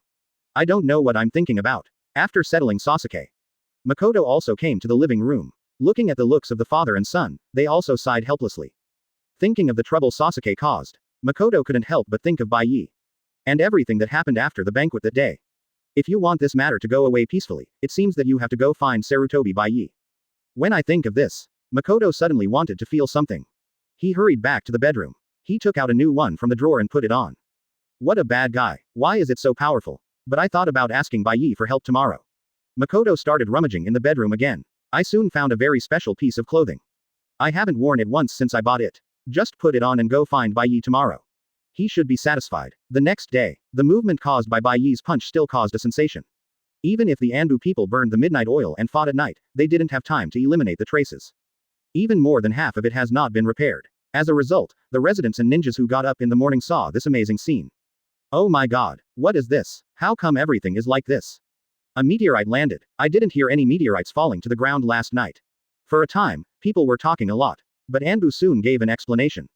I don't know what I'm thinking about. After settling Sasuke, Makoto also came to the living room. Looking at the looks of the father and son, they also sighed helplessly. Thinking of the trouble Sasuke caused, Makoto couldn't help but think of Bai Ye. And everything that happened after the banquet that day. If you want this matter to go away peacefully, it seems that you have to go find Sarutobi Bai Ye. When I think of this, Makoto suddenly wanted to feel something. He hurried back to the bedroom. He took out a new one from the drawer and put it on. What a bad guy. Why is it so powerful? But I thought about asking Bai Ye for help tomorrow. Makoto started rummaging in the bedroom again. I soon found a very special piece of clothing. I haven't worn it once since I bought it. Just put it on and go find Bai Ye tomorrow. He should be satisfied. The next day, the movement caused by Bai Ye's punch still caused a sensation. Even if the Anbu people burned the midnight oil and fought at night, they didn't have time to eliminate the traces. Even more than half of it has not been repaired. As a result, the residents and ninjas who got up in the morning saw this amazing scene. Oh my god, what is this? How come everything is like this? A meteorite landed. I didn't hear any meteorites falling to the ground last night. For a time, people were talking a lot. But Anbu soon gave an explanation.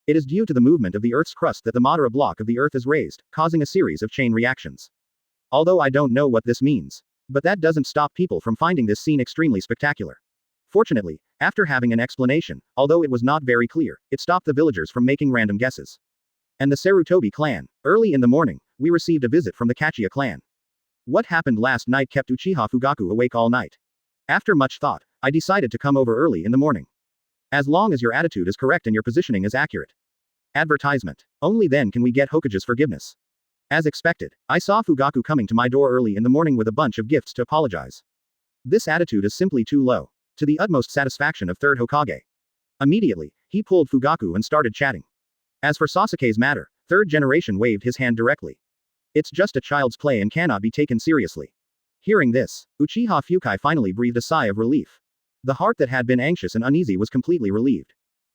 It is due to the movement of the Earth's crust that the Madara block of the Earth is raised, causing a series of chain reactions. Although I don't know what this means. But that doesn't stop people from finding this scene extremely spectacular. Fortunately, after having an explanation, although it was not very clear, it stopped the villagers from making random guesses. And the Sarutobi clan. Early in the morning, we received a visit from the Kachia clan. What happened last night kept Uchiha Fugaku awake all night. After much thought, I decided to come over early in the morning. As long as your attitude is correct and your positioning is accurate. Advertisement. Only then can we get Hokage's forgiveness. As expected, I saw Fugaku coming to my door early in the morning with a bunch of gifts to apologize. This attitude is simply too low. To the utmost satisfaction of third Hokage. Immediately, he pulled Fugaku and started chatting. As for Sasuke's matter, third generation waved his hand directly. It's just a child's play and cannot be taken seriously. Hearing this, Uchiha Fukai finally breathed a sigh of relief. The heart that had been anxious and uneasy was completely relieved.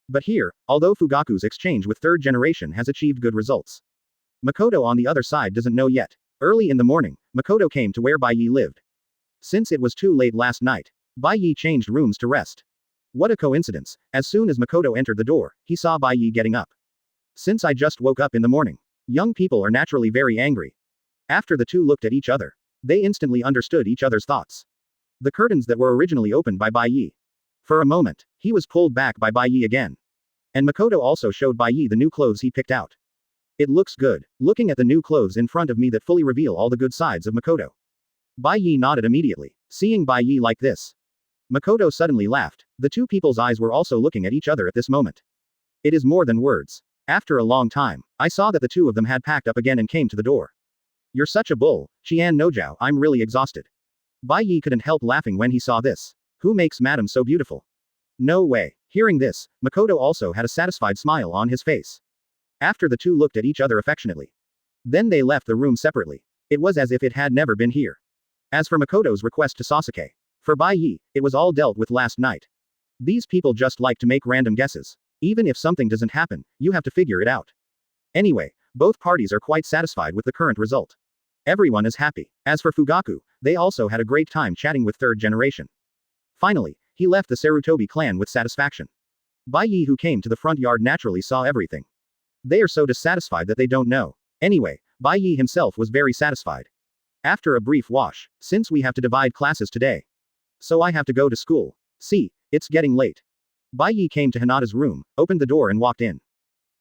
But here, although Fugaku's exchange with third generation has achieved good results, Makoto on the other side doesn't know yet. Early in the morning, Makoto came to where Bai Ye lived. Since it was too late last night, Bai Ye changed rooms to rest. What a coincidence, as soon as Makoto entered the door, he saw Bai Ye getting up. Since I just woke up in the morning. Young people are naturally very angry. After the two looked at each other, they instantly understood each other's thoughts. The curtains that were originally opened by Bai Ye. For a moment, he was pulled back by Bai Ye again. And Makoto also showed Bai Ye the new clothes he picked out. It looks good, looking at the new clothes in front of me that fully reveal all the good sides of Makoto. Bai Ye nodded immediately, seeing Bai Ye like this. Makoto suddenly laughed. The two people's eyes were also looking at each other at this moment. It is more than words. After a long time, I saw that the two of them had packed up again and came to the door. You're such a bull, Qian Nojao, I'm really exhausted. Bai Ye couldn't help laughing when he saw this. Who makes madam so beautiful? No way. Hearing this, Makoto also had a satisfied smile on his face. After the two looked at each other affectionately. Then they left the room separately. It was as if it had never been here. As for Makoto's request to Sasuke, for Bai Ye, it was all dealt with last night. These people just like to make random guesses. Even if something doesn't happen, you have to figure it out. Anyway, both parties are quite satisfied with the current result. Everyone is happy. As for Fugaku, they also had a great time chatting with third generation. Finally, he left the Sarutobi clan with satisfaction. Bai Ye, who came to the front yard, naturally saw everything. They are so dissatisfied that they don't know. Anyway, Bai Ye himself was very satisfied. After a brief wash, since we have to divide classes today, so I have to go to school. See, it's getting late. Bai Ye came to Hinata's room, opened the door and walked in.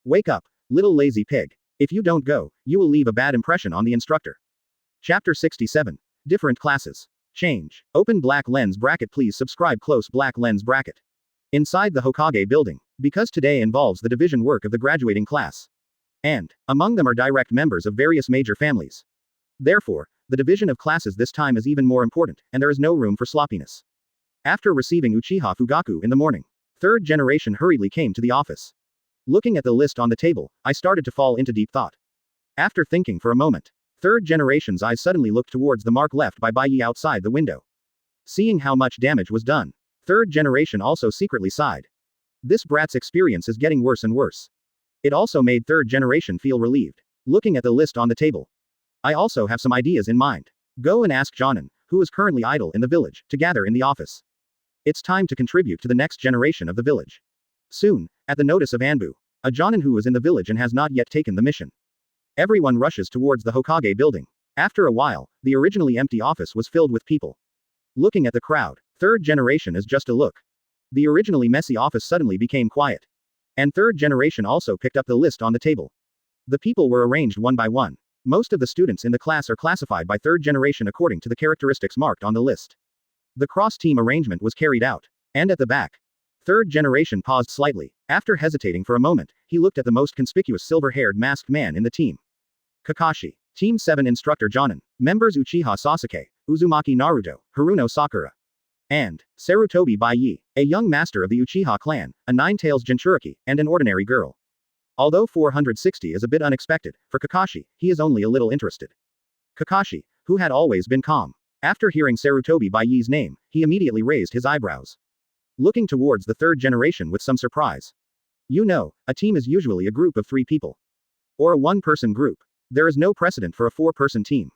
Wake up, little lazy pig. If you don't go, you will leave a bad impression on the instructor. Chapter 67. Different classes. Change. Open black lens bracket. Please subscribe. Close black lens bracket. Inside the Hokage building, because today involves the division work of the graduating class. And, among them are direct members of various major families. Therefore, the division of classes this time is even more important, and there is no room for sloppiness. After receiving Uchiha Fugaku in the morning, third generation hurriedly came to the office. Looking at the list on the table, I started to fall into deep thought. After thinking for a moment, third generation's eyes suddenly looked towards the mark left by Bai Ye outside the window. Seeing how much damage was done, third generation also secretly sighed. This brat's experience is getting worse and worse. It also made third generation feel relieved. Looking at the list on the table, I also have some ideas in mind. Go and ask Jonin, who is currently idle in the village, to gather in the office. It's time to contribute to the next generation of the village. Soon, at the notice of Anbu, a Jonin who is in the village and has not yet taken the mission. Everyone rushes towards the Hokage building. After a while, the originally empty office was filled with people. Looking at the crowd, third generation is just a look. The originally messy office suddenly became quiet. And third generation also picked up the list on the table. The people were arranged one by one. Most of the students in the class are classified by third generation according to the characteristics marked on the list. The cross-team arrangement was carried out. And at the back, third generation paused slightly. After hesitating for a moment, he looked at the most conspicuous silver-haired masked man in the team. Kakashi. Team 7 Instructor Jonin. Members Uchiha Sasuke, Uzumaki Naruto, Haruno Sakura. And Sarutobi Bai Ye, a young master of the Uchiha clan, a nine-tails Jinchuriki, and an ordinary girl. Although 460 is a bit unexpected, for Kakashi, he is only a little interested. Kakashi, who had always been calm. After hearing Sarutobi Bai Ye's name, he immediately raised his eyebrows. Looking towards the third generation with some surprise. You know, a team is usually a group of 3 people. Or a one-person group. There is no precedent for a 4-person team.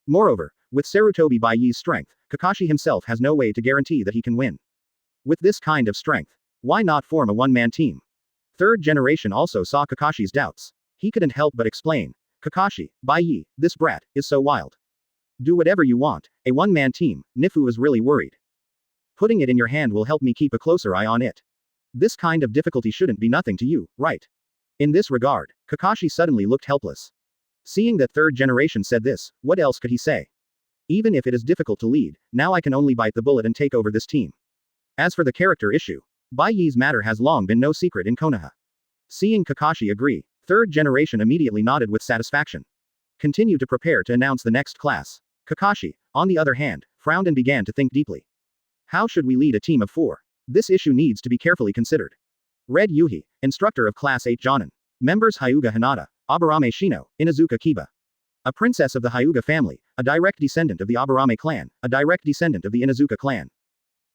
Moreover, with Sarutobi Bai Ye's strength, Kakashi himself has no way to guarantee that he can win. With this kind of strength, why not form a one-man team? Third generation also saw Kakashi's doubts. He couldn't help but explain. Kakashi, Bai Ye, this brat, is so wild. Do whatever you want, a one-man team, Nifu is really worried. Putting it in your hand will help me keep a closer eye on it. This kind of difficulty shouldn't be nothing to you, right? In this regard, Kakashi suddenly looked helpless. Seeing that third generation said this, what else could he say? Even if it is difficult to lead, now I can only bite the bullet and take over this team. As for the character issue, Bai Ye's matter has long been no secret in Konoha. Seeing Kakashi agree, third generation immediately nodded with satisfaction. Continue to prepare to announce the next class. Kakashi, on the other hand, frowned and began to think deeply. How should we lead a team of 4? This issue needs to be carefully considered. Red Yuhi, instructor of Class 8 Jonin. Members Hyuga Hinata, Aburame Shino, Inazuka Kiba. A princess of the Hyuga family, a direct descendant of the Aburame clan, a direct descendant of the Inazuka clan.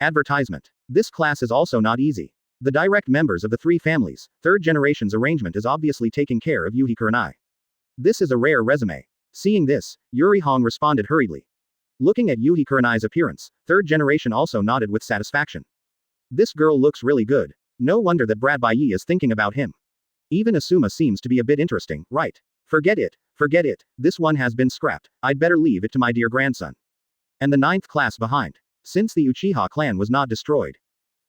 Advertisement. This class is also not easy. The direct members of the three families, third generation's arrangement is obviously taking care of Yuhi Kurenai. This is a rare resume. Seeing this, Yuri Hong responded hurriedly. Looking at Yuhi Kurenai's appearance, third generation also nodded with satisfaction. This girl looks really good. No wonder that Bai Ye is thinking about him. Even Asuma seems to be a bit interesting, right? Forget it, this one has been scrapped, I'd better leave it to my dear grandson. And the ninth class behind. Since the Uchiha clan was not destroyed.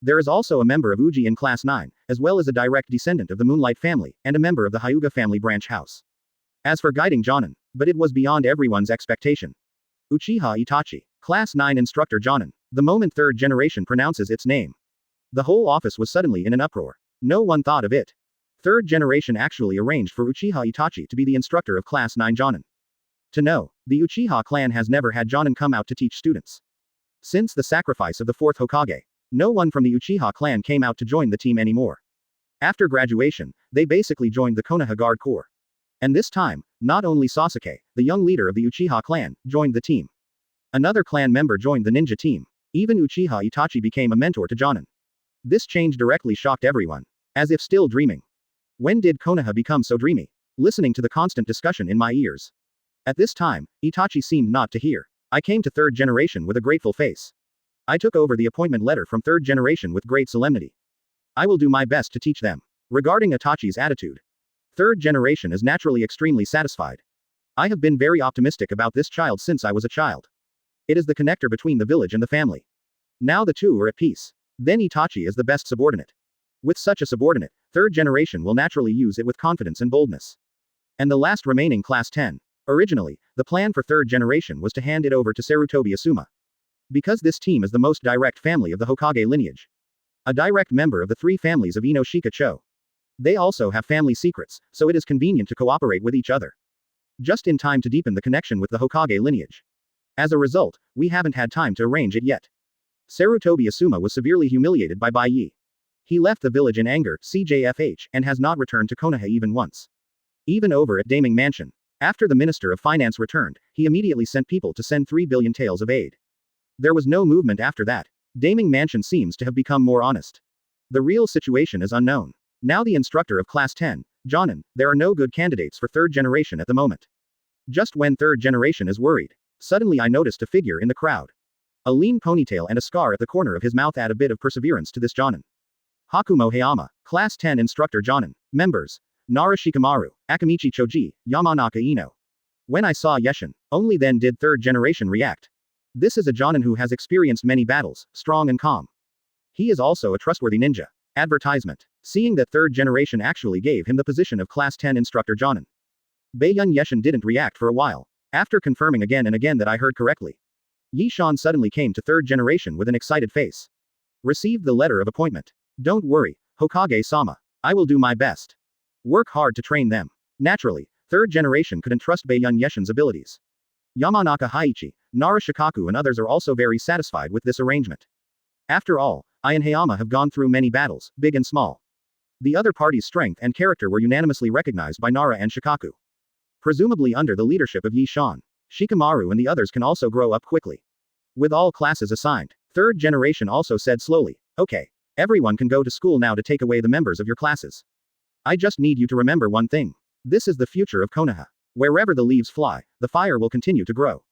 There is also a member of Uji in class 9, as well as a direct descendant of the Moonlight family, and a member of the Hyuga family branch house. As for guiding Jonin, but it was beyond everyone's expectation. Uchiha Itachi, class 9 instructor Jonin, the moment third generation pronounces its name. The whole office was suddenly in an uproar. No one thought of it. Third generation actually arranged for Uchiha Itachi to be the instructor of class 9 Jonin. To know, the Uchiha clan has never had Jonin come out to teach students. Since the sacrifice of the fourth Hokage, no one from the Uchiha clan came out to join the team anymore. After graduation, they basically joined the Konoha Guard Corps. And this time, not only Sasuke, the young leader of the Uchiha clan, joined the team. Another clan member joined the ninja team. Even Uchiha Itachi became a mentor to Jonin. This change directly shocked everyone. As if still dreaming. When did Konoha become so dreamy? Listening to the constant discussion in my ears. At this time, Itachi seemed not to hear. I came to third generation with a grateful face. I took over the appointment letter from third generation with great solemnity. I will do my best to teach them. Regarding Itachi's attitude. Third generation is naturally extremely satisfied. I have been very optimistic about this child since I was a child. It is the connector between the village and the family. Now the two are at peace. Then Itachi is the best subordinate. With such a subordinate, third generation will naturally use it with confidence and boldness. And the last remaining class 10. Originally, the plan for third generation was to hand it over to Sarutobi Asuma. Because this team is the most direct family of the Hokage lineage. A direct member of the three families of Inoshika Cho. They also have family secrets, so it is convenient to cooperate with each other. Just in time to deepen the connection with the Hokage lineage. As a result, we haven't had time to arrange it yet. Sarutobi Asuma was severely humiliated by Bai Ye. He left the village in anger, CJFH, and has not returned to Konoha even once. Even over at Daming Mansion. After the Minister of Finance returned, he immediately sent people to send 3 billion taels of aid. There was no movement after that. Daming Mansion seems to have become more honest. The real situation is unknown. Now the instructor of class 10, Jonin, there are no good candidates for third generation at the moment. Just when third generation is worried. Suddenly I noticed a figure in the crowd. A lean ponytail and a scar at the corner of his mouth add a bit of perseverance to this Jonin. Hakumo Hayama, class 10 instructor Jonin. Members. Nara Shikamaru, Akamichi Choji, Yamanaka Ino. When I saw Yeshin, only then did third generation react. This is a Jonin who has experienced many battles, strong and calm. He is also a trustworthy ninja. Advertisement. Seeing that third generation actually gave him the position of class 10 instructor Jonin. Baiyun Yeshin didn't react for a while. After confirming again and again that I heard correctly. Yi Shan suddenly came to third generation with an excited face. Received the letter of appointment. Don't worry, Hokage-sama. I will do my best. Work hard to train them. Naturally, third generation could entrust Baiyun Yeshin's abilities. Yamanaka Haichi, Nara Shikaku and others are also very satisfied with this arrangement. After all, I and Hayama have gone through many battles, big and small. The other party's strength and character were unanimously recognized by Nara and Shikaku. Presumably under the leadership of Yi Shan. Shikamaru and the others can also grow up quickly. With all classes assigned, third generation also said slowly, okay, everyone can go to school now to take away the members of your classes. I just need you to remember one thing. This is the future of Konoha. Wherever the leaves fly, the fire will continue to grow.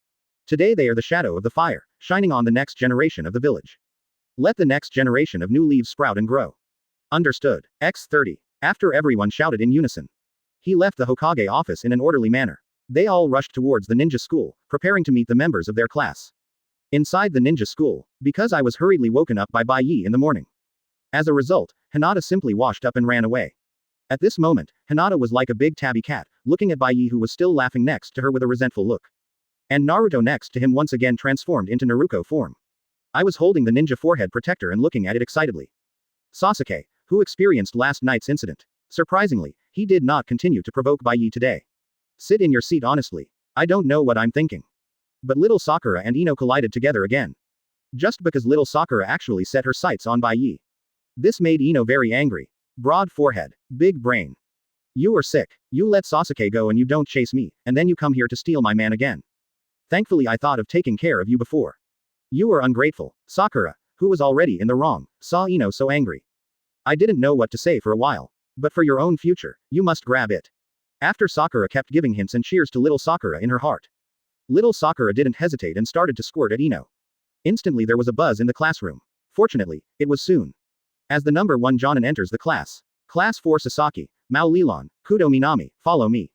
Today they are the shadow of the fire, shining on the next generation of the village. Let the next generation of new leaves sprout and grow. Understood. X30. After everyone shouted in unison. He left the Hokage office in an orderly manner. They all rushed towards the ninja school, preparing to meet the members of their class. Inside the ninja school, because I was hurriedly woken up by Bai Ye in the morning. As a result, Hinata simply washed up and ran away. At this moment, Hinata was like a big tabby cat, looking at Bai Ye who was still laughing next to her with a resentful look. And Naruto next to him once again transformed into Naruto form. I was holding the ninja forehead protector and looking at it excitedly. Sasuke, who experienced last night's incident. Surprisingly, he did not continue to provoke Bai Ye today. Sit in your seat honestly. I don't know what I'm thinking. But little Sakura and Ino collided together again. Just because little Sakura actually set her sights on Bai Ye. This made Ino very angry. Broad forehead. Big brain. You are sick. You let Sasuke go and you don't chase me, and then you come here to steal my man again. Thankfully I thought of taking care of you before. You are ungrateful. Sakura, who was already in the wrong, saw Ino so angry. I didn't know what to say for a while. But for your own future, you must grab it. After Sakura kept giving hints and cheers to little Sakura in her heart. Little Sakura didn't hesitate and started to squirt at Ino. Instantly there was a buzz in the classroom. Fortunately, it was soon. As the number 1 Jonin enters the class. Class 4 Sasaki, Mao Lilon, Kudo Minami, follow me.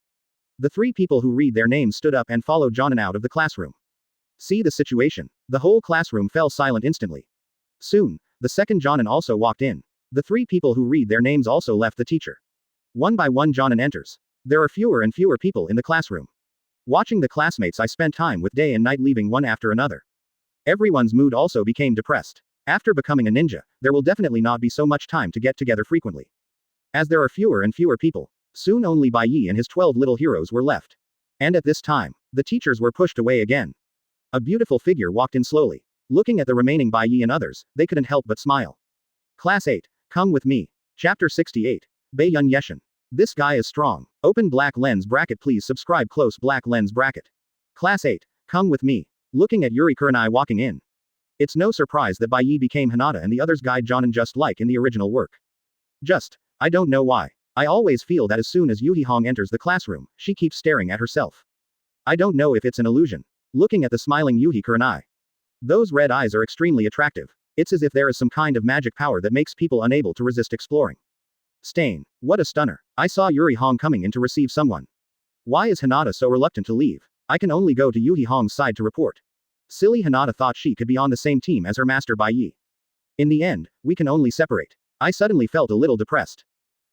The 3 people who read their names stood up and followed Jonin out of the classroom. See the situation. The whole classroom fell silent instantly. Soon, the second Jonin also walked in. The 3 people who read their names also left the teacher. One by one Jonin enters. There are fewer and fewer people in the classroom. Watching the classmates I spent time with day and night leaving one after another. Everyone's mood also became depressed. After becoming a ninja, there will definitely not be so much time to get together frequently. As there are fewer and fewer people, soon only Bai Ye and his 12 little heroes were left. And at this time, the teachers were pushed away again. A beautiful figure walked in slowly. Looking at the remaining Bai Ye and others, they couldn't help but smile. Class 8, come with me. Chapter 68. Bai Yeshin. This guy is strong. Open black lens bracket, please subscribe close black lens bracket. Class 8, come with me. Looking at Yuri Kurenai walking in. It's no surprise that Bai Ye became Hinata and the others guide Jonin just like in the original work. I don't know why. I always feel that as soon as Yuhi Hong enters the classroom, she keeps staring at herself. I don't know if it's an illusion. Looking at the smiling Yuhi Kurenai. Those red eyes are extremely attractive. It's as if there is some kind of magic power that makes people unable to resist exploring. Stain. What a stunner. I saw Yuri Hong coming in to receive someone. Why is Hinata so reluctant to leave? I can only go to Yuhi Hong's side to report. Silly Hinata thought she could be on the same team as her master Bai Ye. In the end, we can only separate. I suddenly felt a little depressed.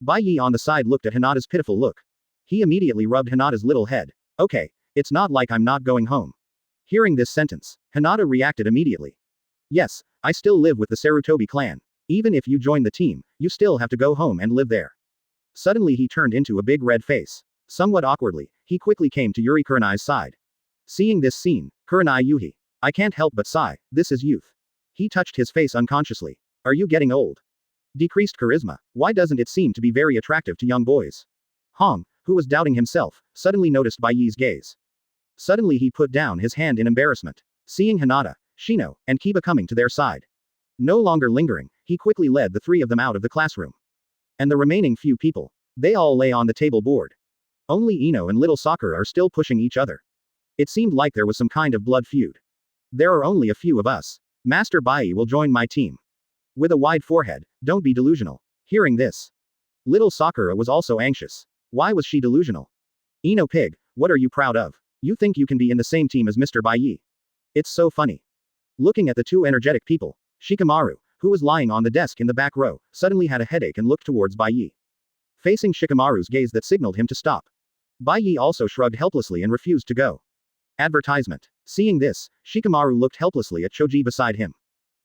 Bai Ye on the side looked at Hinata's pitiful look. He immediately rubbed Hinata's little head. Okay, it's not like I'm not going home. Hearing this sentence, Hinata reacted immediately. Yes, I still live with the Sarutobi clan. Even if you join the team, you still have to go home and live there. Suddenly he turned into a big red face. Somewhat awkwardly, he quickly came to Yuri Kurenai's side. Seeing this scene, Kurenai Yuhi. I can't help but sigh, this is youth. He touched his face unconsciously. Are you getting old? Decreased charisma. Why doesn't it seem to be very attractive to young boys? Hong, who was doubting himself, suddenly noticed Bai Ye's gaze. Suddenly he put down his hand in embarrassment. Seeing Hinata, Shino, and Kiba coming to their side. No longer lingering, he quickly led the 3 of them out of the classroom. And the remaining few people. They all lay on the table board. Only Ino and little Sakura are still pushing each other. It seemed like there was some kind of blood feud. There are only a few of us. Master Bai will join my team. With a wide forehead, don't be delusional. Hearing this. Little Sakura was also anxious. Why was she delusional? Ino pig, what are you proud of? You think you can be in the same team as Mr. Bai Ye? It's so funny. Looking at the 2 energetic people, Shikamaru, who was lying on the desk in the back row, suddenly had a headache and looked towards Bai Ye. Facing Shikamaru's gaze that signaled him to stop. Bai Ye also shrugged helplessly and refused to go. Advertisement. Seeing this, Shikamaru looked helplessly at Choji beside him.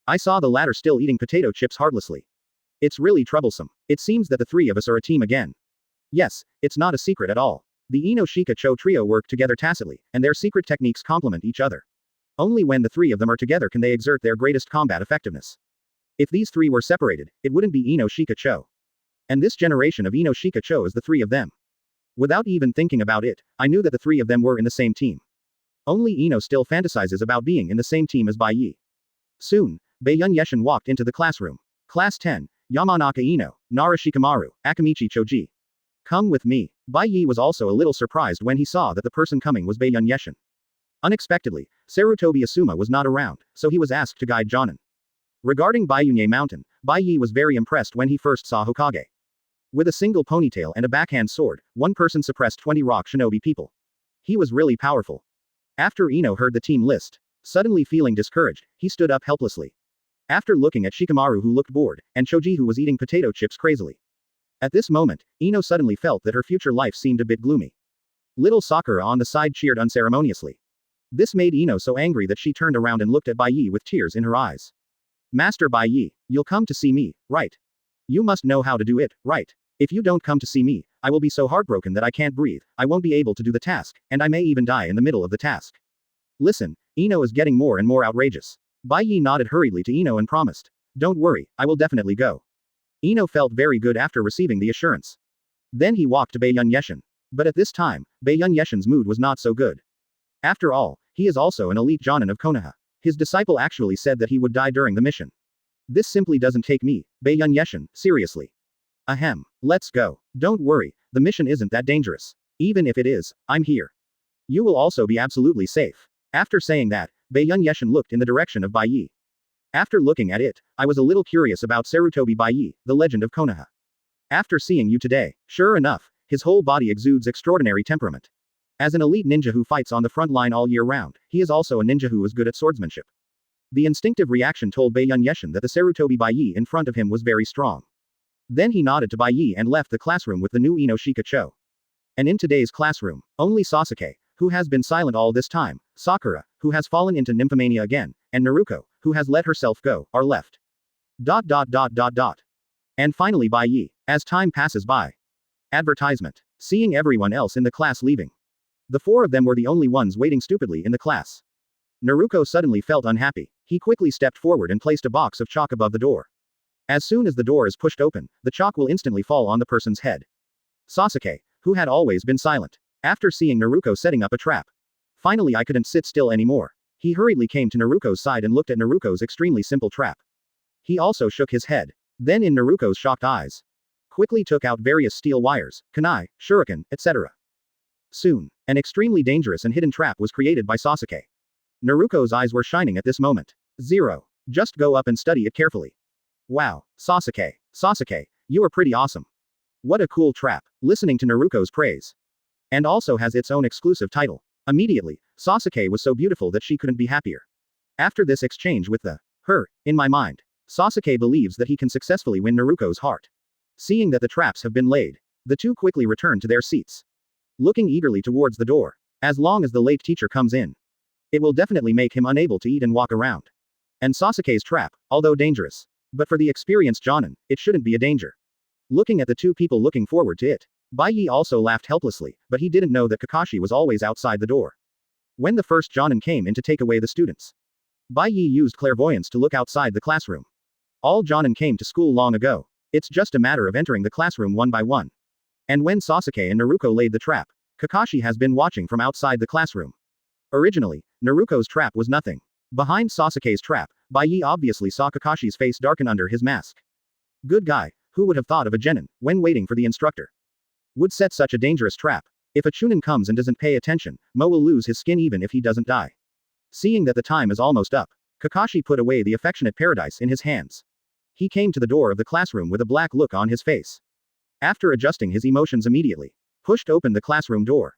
I saw the latter still eating potato chips heartlessly. It's really troublesome. It seems that the 3 of us are a team again. Yes, it's not a secret at all. The Ino Shika Cho trio work together tacitly, and their secret techniques complement each other. Only when the 3 of them are together can they exert their greatest combat effectiveness. If these 3 were separated, it wouldn't be Ino Shika Cho. And this generation of Ino Shika Cho is the 3 of them. Without even thinking about it, I knew that the 3 of them were in the same team. Only Ino still fantasizes about being in the same team as Bai Ye. Soon, Bai Yeshin walked into the classroom. Class 10, Yamanaka Ino, Nara Shikamaru, Akamichi Choji. Come with me. Bai Ye was also a little surprised when he saw that the person coming was Bai Yeshin. Unexpectedly, Sarutobi Asuma was not around, so he was asked to guide Jonin. Regarding Bayunye Mountain, Bai Ye was very impressed when he first saw Hokage. With a single ponytail and a backhand sword, one person suppressed 20 rock shinobi people. He was really powerful. After Ino heard the team list, suddenly feeling discouraged, he stood up helplessly. After looking at Shikamaru who looked bored, and Choji who was eating potato chips crazily. At this moment, Ino suddenly felt that her future life seemed a bit gloomy. Little Sakura on the side cheered unceremoniously. This made Ino so angry that she turned around and looked at Bai Ye with tears in her eyes. Master Bai Ye, you'll come to see me, right? You must know how to do it, right? If you don't come to see me, I will be so heartbroken that I can't breathe, I won't be able to do the task, and I may even die in the middle of the task. Listen, Ino is getting more and more outrageous. Bai Ye nodded hurriedly to Ino and promised. Don't worry, I will definitely go. Ino felt very good after receiving the assurance. Then he walked to Bai Yeshin. But at this time, Bai Yeshin's mood was not so good. After all, he is also an elite Jonin of Konoha. His disciple actually said that he would die during the mission. This simply doesn't take me, Bai Ye, seriously. Ahem. Let's go. Don't worry, the mission isn't that dangerous. Even if it is, I'm here. You will also be absolutely safe. After saying that, Bai Ye looked in the direction of Bai Ye. After looking at it, I was a little curious about Sarutobi Bai Ye, the legend of Konoha. After seeing you today, sure enough, his whole body exudes extraordinary temperament. As an elite ninja who fights on the front line all year round, he is also a ninja who is good at swordsmanship. The instinctive reaction told Bai Ye that the Sarutobi Bai Ye in front of him was very strong. Then he nodded to Bai Ye and left the classroom with the new Inoshika Cho. And in today's classroom, only Sasuke, who has been silent all this time, Sakura, who has fallen into nymphomania again, and Naruko, who has let herself go, are left. ... And finally Bai Ye, as time passes by. Advertisement. Seeing everyone else in the class leaving. The four of them were the only ones waiting stupidly in the class. Naruko suddenly felt unhappy. He quickly stepped forward and placed a box of chalk above the door. As soon as the door is pushed open, the chalk will instantly fall on the person's head. Sasuke, who had always been silent, after seeing Naruko setting up a trap. Finally I couldn't sit still anymore. He hurriedly came to Naruko's side and looked at Naruko's extremely simple trap. He also shook his head. Then in Naruko's shocked eyes, quickly took out various steel wires, kunai, shuriken, etc. Soon, an extremely dangerous and hidden trap was created by Sasuke. Naruko's eyes were shining at this moment. 0. Just go up and study it carefully. Wow, Sasuke, you are pretty awesome. What a cool trap, listening to Naruko's praise. And also has its own exclusive title. Immediately, Sasuke was so beautiful that she couldn't be happier. After this exchange with her, in my mind, Sasuke believes that he can successfully win Naruko's heart. Seeing that the traps have been laid, the two quickly return to their seats. Looking eagerly towards the door. As long as the late teacher comes in, it will definitely make him unable to eat and walk around. And Sasuke's trap, although dangerous, but for the experienced Jonin, it shouldn't be a danger. Looking at the two people looking forward to it, Bai Ye also laughed helplessly, but he didn't know that Kakashi was always outside the door. When the first Jonin came in to take away the students, Bai Ye used clairvoyance to look outside the classroom. All Jonin came to school long ago. It's just a matter of entering the classroom one by one. And when Sasuke and Naruko laid the trap, Kakashi has been watching from outside the classroom. Originally, Naruko's trap was nothing. Behind Sasuke's trap, Bai Ye obviously saw Kakashi's face darken under his mask. Good guy, who would have thought of a genin, when waiting for the instructor, would set such a dangerous trap. If a chunin comes and doesn't pay attention, Mo will lose his skin even if he doesn't die. Seeing that the time is almost up, Kakashi put away the affectionate paradise in his hands. He came to the door of the classroom with a black look on his face. After adjusting his emotions immediately, pushed open the classroom door.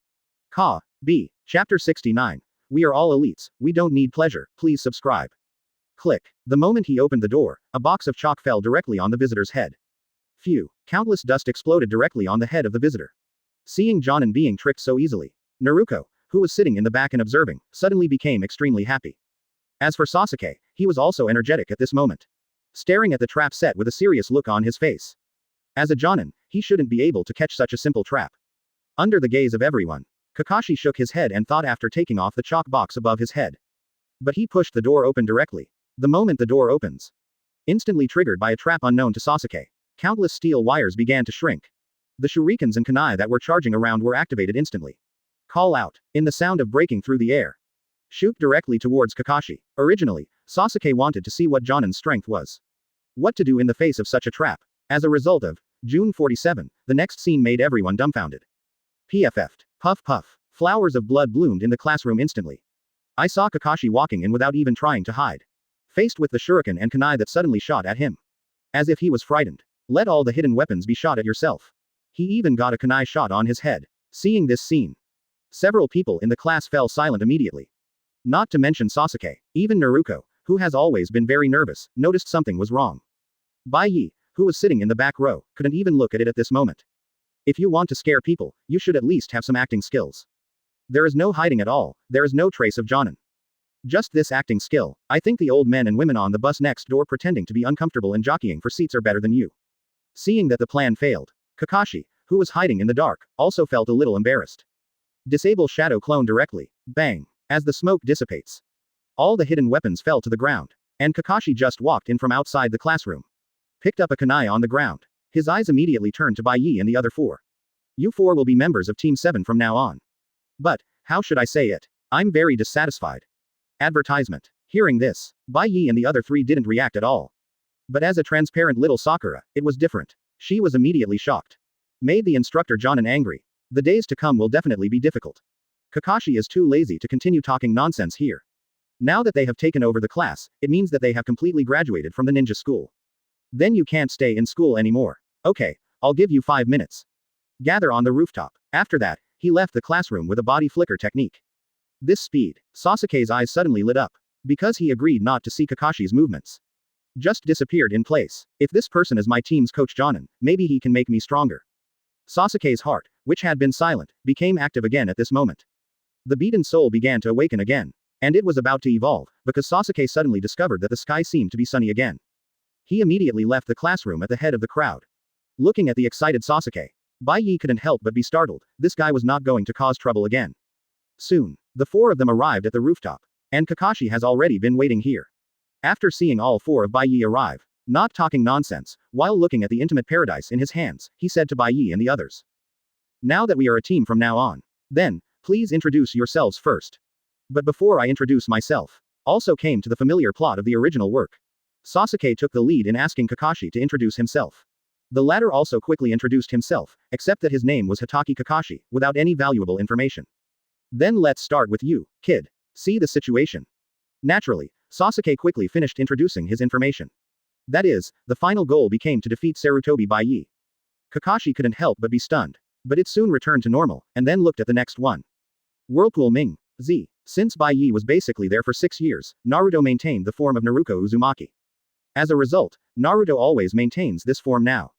B. Chapter 69. We are all elites, we don't need pleasure, please subscribe. Click. The moment he opened the door, a box of chalk fell directly on the visitor's head. Phew. Countless dust exploded directly on the head of the visitor. Seeing Jonin being tricked so easily, Naruko, who was sitting in the back and observing, suddenly became extremely happy. As for Sasuke, he was also energetic at this moment. Staring at the trap set with a serious look on his face. As a Jonin, he shouldn't be able to catch such a simple trap. Under the gaze of everyone, Kakashi shook his head and thought after taking off the chalk box above his head. But he pushed the door open directly. The moment the door opens, instantly triggered by a trap unknown to Sasuke, countless steel wires began to shrink. The shurikens and kunai that were charging around were activated instantly. Call out, in the sound of breaking through the air. Shoot directly towards Kakashi. Originally, Sasuke wanted to see what Jonin's strength was. What to do in the face of such a trap. As a result of June 47, the next scene made everyone dumbfounded. PFF'd. Puff puff. Flowers of blood bloomed in the classroom instantly. I saw Kakashi walking in without even trying to hide. Faced with the shuriken and kunai that suddenly shot at him. As if he was frightened. Let all the hidden weapons be shot at yourself. He even got a kunai shot on his head. Seeing this scene, several people in the class fell silent immediately. Not to mention Sasuke, even Naruko, who has always been very nervous, noticed something was wrong. Bai Ye, who was sitting in the back row, couldn't even look at it at this moment. If you want to scare people, you should at least have some acting skills. There is no hiding at all, there is no trace of Jonin. Just this acting skill. I think the old men and women on the bus next door pretending to be uncomfortable and jockeying for seats are better than you. Seeing that the plan failed, Kakashi, who was hiding in the dark, also felt a little embarrassed. Disable shadow clone directly. Bang. As the smoke dissipates, all the hidden weapons fell to the ground. And Kakashi just walked in from outside the classroom. Picked up a kunai on the ground. His eyes immediately turned to Bai Ye and the other four. You four will be members of Team 7 from now on. But, how should I say it? I'm very dissatisfied. Advertisement. Hearing this, Bai Ye and the other three didn't react at all. But as a transparent little Sakura, it was different. She was immediately shocked. Made the instructor Jonin angry. The days to come will definitely be difficult. Kakashi is too lazy to continue talking nonsense here. Now that they have taken over the class, it means that they have completely graduated from the ninja school. Then you can't stay in school anymore. Okay, I'll give you 5 minutes. Gather on the rooftop. After that, he left the classroom with a body flicker technique. This speed, Sasuke's eyes suddenly lit up. Because he agreed not to see Kakashi's movements. Just disappeared in place. If this person is my team's coach Jonin, maybe he can make me stronger. Sasuke's heart, which had been silent, became active again at this moment. The beaten soul began to awaken again. And it was about to evolve, because Sasuke suddenly discovered that the sky seemed to be sunny again. He immediately left the classroom at the head of the crowd. Looking at the excited Sasuke, Bai Ye couldn't help but be startled. This guy was not going to cause trouble again. Soon, the 4 of them arrived at the rooftop. And Kakashi has already been waiting here. After seeing all 4 of Bai Ye arrive, not talking nonsense, while looking at the intimate paradise in his hands, he said to Bai Ye and the others. Now that we are a team from now on, then, please introduce yourselves first. But before I introduce myself, also came to the familiar plot of the original work. Sasuke took the lead in asking Kakashi to introduce himself. The latter also quickly introduced himself, except that his name was Hitaki Kakashi, without any valuable information. Then let's start with you, kid. See the situation. Naturally, Sasuke quickly finished introducing his information. That is, the final goal became to defeat Sarutobi Bai Ye. Kakashi couldn't help but be stunned. But it soon returned to normal, and then looked at the next one. Whirlpool Ming, Z. Since Bai Ye was basically there for 6 years, Naruto maintained the form of Naruko Uzumaki. As a result, Naruto always maintains this form now.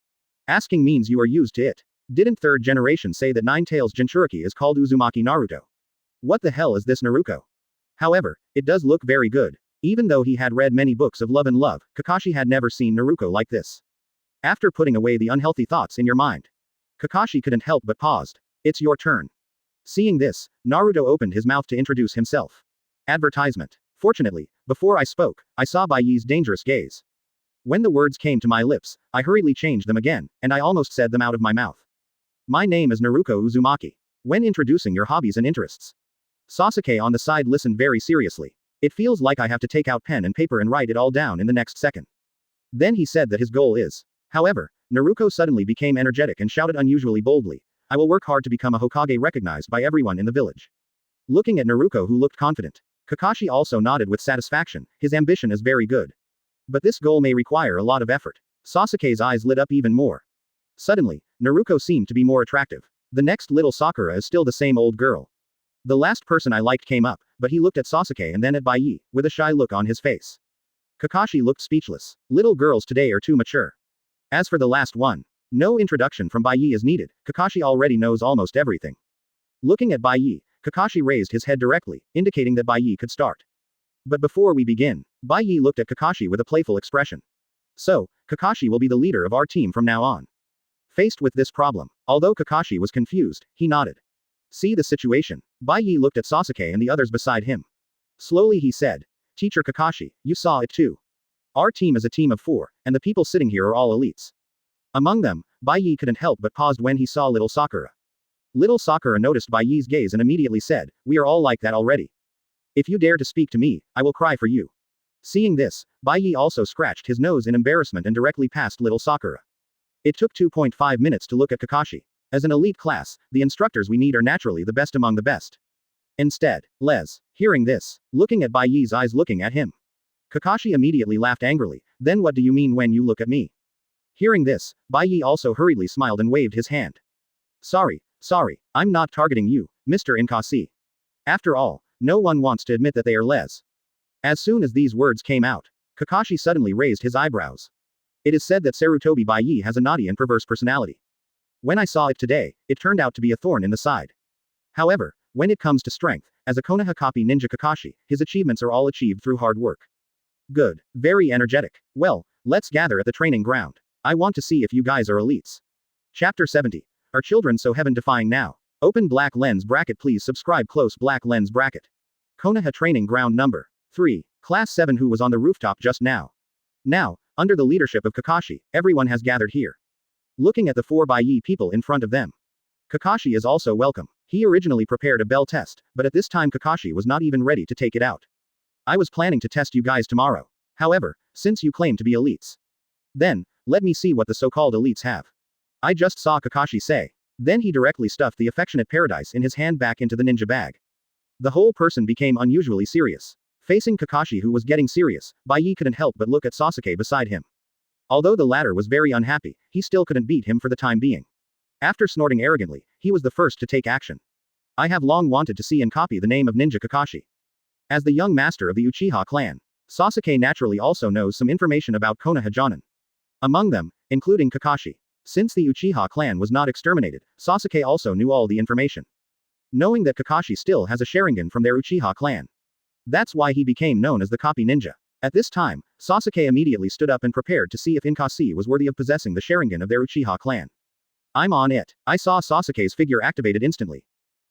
Asking means you are used to it. Didn't 3rd generation say that Nine-Tails Jinchuriki is called Uzumaki Naruto? What the hell is this Naruko? However, it does look very good. Even though he had read many books of love and love, Kakashi had never seen Naruko like this. After putting away the unhealthy thoughts in your mind, Kakashi couldn't help but paused. It's your turn. Seeing this, Naruto opened his mouth to introduce himself. Advertisement. Fortunately, before I spoke, I saw Bai Ye's dangerous gaze. When the words came to my lips, I hurriedly changed them again, and I almost said them out of my mouth. My name is Naruko Uzumaki. When introducing your hobbies and interests. Sasuke on the side listened very seriously. It feels like I have to take out pen and paper and write it all down in the next second. Then he said that his goal is. However, Naruko suddenly became energetic and shouted unusually boldly. I will work hard to become a Hokage recognized by everyone in the village. Looking at Naruko who looked confident. Kakashi also nodded with satisfaction, his ambition is very good. But this goal may require a lot of effort. Sasuke's eyes lit up even more. Suddenly, Naruko seemed to be more attractive. The next little Sakura is still the same old girl. The last person I liked came up, but he looked at Sasuke and then at Bai Ye, with a shy look on his face. Kakashi looked speechless. Little girls today are too mature. As for the last one, no introduction from Bai Ye is needed, Kakashi already knows almost everything. Looking at Bai Ye, Kakashi raised his head directly, indicating that Bai Ye could start. But before we begin, Bai Ye looked at Kakashi with a playful expression. So, Kakashi will be the leader of our team from now on. Faced with this problem, although Kakashi was confused, he nodded. See the situation. Bai Ye looked at Sasuke and the others beside him. Slowly he said, Teacher Kakashi, you saw it too. Our team is a team of 4, and the people sitting here are all elites. Among them, Bai Ye couldn't help but paused when he saw little Sakura. Little Sakura noticed Bai Ye's gaze and immediately said, we are all like that already. If you dare to speak to me, I will cry for you. Seeing this, Bai Ye also scratched his nose in embarrassment and directly passed little Sakura. It took 2.5 minutes to look at Kakashi. As an elite class, the instructors we need are naturally the best among the best. Instead, hearing this, looking at Bai Ye's eyes looking at him. Kakashi immediately laughed angrily, then what do you mean when you look at me? Hearing this, Bai Ye also hurriedly smiled and waved his hand. Sorry, I'm not targeting you, Mr. Inkasi. After all, no one wants to admit that they are les. As soon as these words came out, Kakashi suddenly raised his eyebrows. It is said that Sarutobi Bai Ye has a naughty and perverse personality. When I saw it today, it turned out to be a thorn in the side. However, when it comes to strength, as a Konoha copy ninja Kakashi, his achievements are all achieved through hard work. Good, very energetic. Well, let's gather at the training ground. I want to see if you guys are elites. Chapter 70. Are children so heaven-defying now? Open black lens bracket. Please subscribe. Close black lens bracket. Konoha training ground number 3. Class 7 who was on the rooftop just now. Now, under the leadership of Kakashi, everyone has gathered here. Looking at the 4 Bai Ye people in front of them. Kakashi is also welcome. He originally prepared a bell test, but at this time Kakashi was not even ready to take it out. I was planning to test you guys tomorrow. However, since you claim to be elites, Then, let me see what the so-called elites have. I just saw Kakashi say. Then he directly stuffed the affectionate paradise in his hand back into the ninja bag. The whole person became unusually serious. Facing Kakashi, who was getting serious, Bai Ye couldn't help but look at Sasuke beside him. Although the latter was very unhappy, he still couldn't beat him for the time being. After snorting arrogantly, he was the first to take action. I have long wanted to see and copy the name of Ninja Kakashi. As the young master of the Uchiha clan, Sasuke naturally also knows some information about Konoha Jonin. Among them, including Kakashi. Since the Uchiha clan was not exterminated, Sasuke also knew all the information. Knowing that Kakashi still has a Sharingan from their Uchiha clan. That's why he became known as the Copy Ninja. At this time, Sasuke immediately stood up and prepared to see if Inkasi was worthy of possessing the Sharingan of their Uchiha clan. I'm on it. I saw Sasuke's figure activated instantly.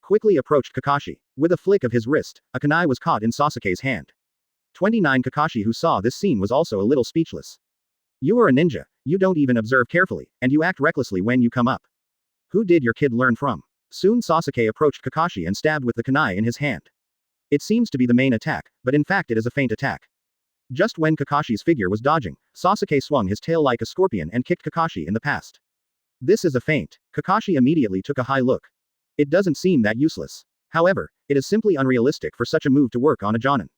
Quickly approached Kakashi. With a flick of his wrist, a kunai was caught in Sasuke's hand. 29 Kakashi, who saw this scene, was also a little speechless. You are a ninja, you don't even observe carefully, and you act recklessly when you come up. Who did your kid learn from? Soon Sasuke approached Kakashi and stabbed with the kunai in his hand. It seems to be the main attack, but in fact it is a feint attack. Just when Kakashi's figure was dodging, Sasuke swung his tail like a scorpion and kicked Kakashi in the past. This is a feint. Kakashi immediately took a high look. It doesn't seem that useless. However, it is simply unrealistic for such a move to work on a Jonin.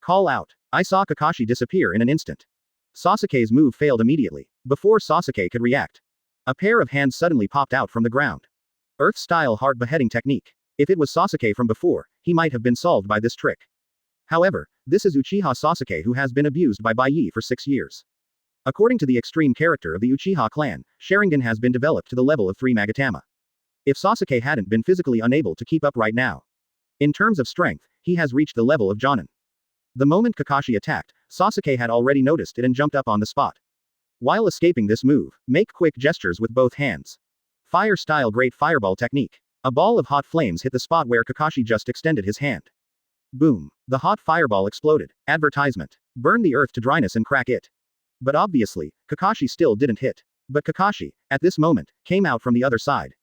Call out. I saw Kakashi disappear in an instant. Sasuke's move failed immediately. Before Sasuke could react, a pair of hands suddenly popped out from the ground. Earth-style heart beheading technique. If it was Sasuke from before, he might have been solved by this trick. However, this is Uchiha Sasuke, who has been abused by Bai Ye for 6 years. According to the extreme character of the Uchiha clan, Sharingan has been developed to the level of 3 Magatama. If Sasuke hadn't been physically unable to keep up right now, in terms of strength, he has reached the level of Jonin. The moment Kakashi attacked, Sasuke had already noticed it and jumped up on the spot. While escaping this move, make quick gestures with both hands. Fire-style great fireball technique. A ball of hot flames hit the spot where Kakashi just extended his hand. Boom. The hot fireball exploded. Advertisement. Burn the earth to dryness and crack it. But obviously, Kakashi still didn't hit. But Kakashi, at this moment, came out from the other side.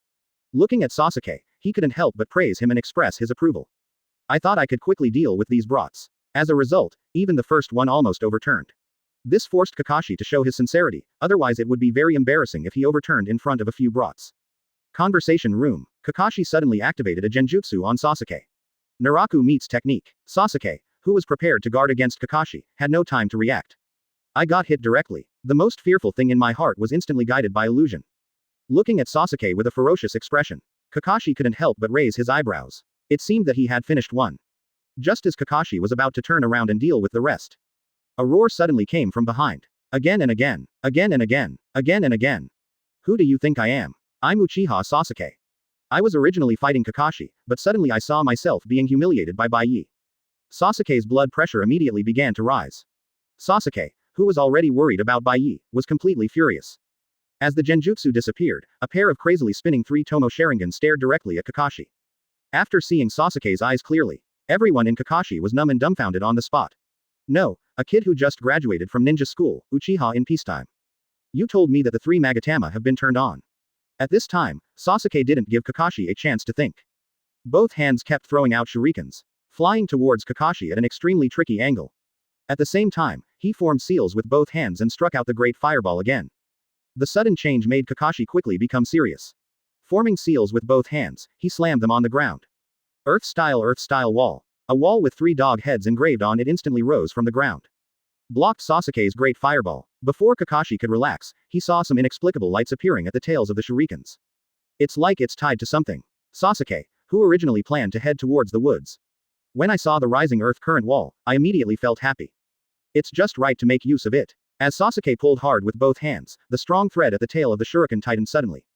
Looking at Sasuke, he couldn't help but praise him and express his approval. I thought I could quickly deal with these brats. As a result, even the first one almost overturned. This forced Kakashi to show his sincerity, otherwise it would be very embarrassing if he overturned in front of a few brats. Conversation room. Kakashi suddenly activated a genjutsu on Sasuke. Naraku meets technique. Sasuke, who was prepared to guard against Kakashi, had no time to react. I got hit directly. The most fearful thing in my heart was instantly guided by illusion. Looking at Sasuke with a ferocious expression, Kakashi couldn't help but raise his eyebrows. It seemed that he had finished one. Just as Kakashi was about to turn around and deal with the rest, a roar suddenly came from behind. Again and again. Again and again. Again and again. Who do you think I am? I'm Uchiha Sasuke. I was originally fighting Kakashi, but suddenly I saw myself being humiliated by Bai Ye. Sasuke's blood pressure immediately began to rise. Sasuke, who was already worried about Bai Ye, was completely furious. As the genjutsu disappeared, a pair of crazily spinning 3-tomo Sharingan stared directly at Kakashi. After seeing Sasuke's eyes clearly, everyone in Kakashi was numb and dumbfounded on the spot. No, a kid who just graduated from ninja school, Uchiha in peacetime. You told me that the 3 Magatama have been turned on. At this time, Sasuke didn't give Kakashi a chance to think. Both hands kept throwing out shurikens, flying towards Kakashi at an extremely tricky angle. At the same time, he formed seals with both hands and struck out the great fireball again. The sudden change made Kakashi quickly become serious. Forming seals with both hands, he slammed them on the ground. Earth-style wall. A wall with 3 dog heads engraved on it instantly rose from the ground. Blocked Sasuke's great fireball. Before Kakashi could relax, he saw some inexplicable lights appearing at the tails of the shurikens. It's like it's tied to something. Sasuke, who originally planned to head towards the woods. When I saw the rising earth current wall, I immediately felt happy. It's just right to make use of it. As Sasuke pulled hard with both hands, the strong thread at the tail of the shuriken tightened suddenly.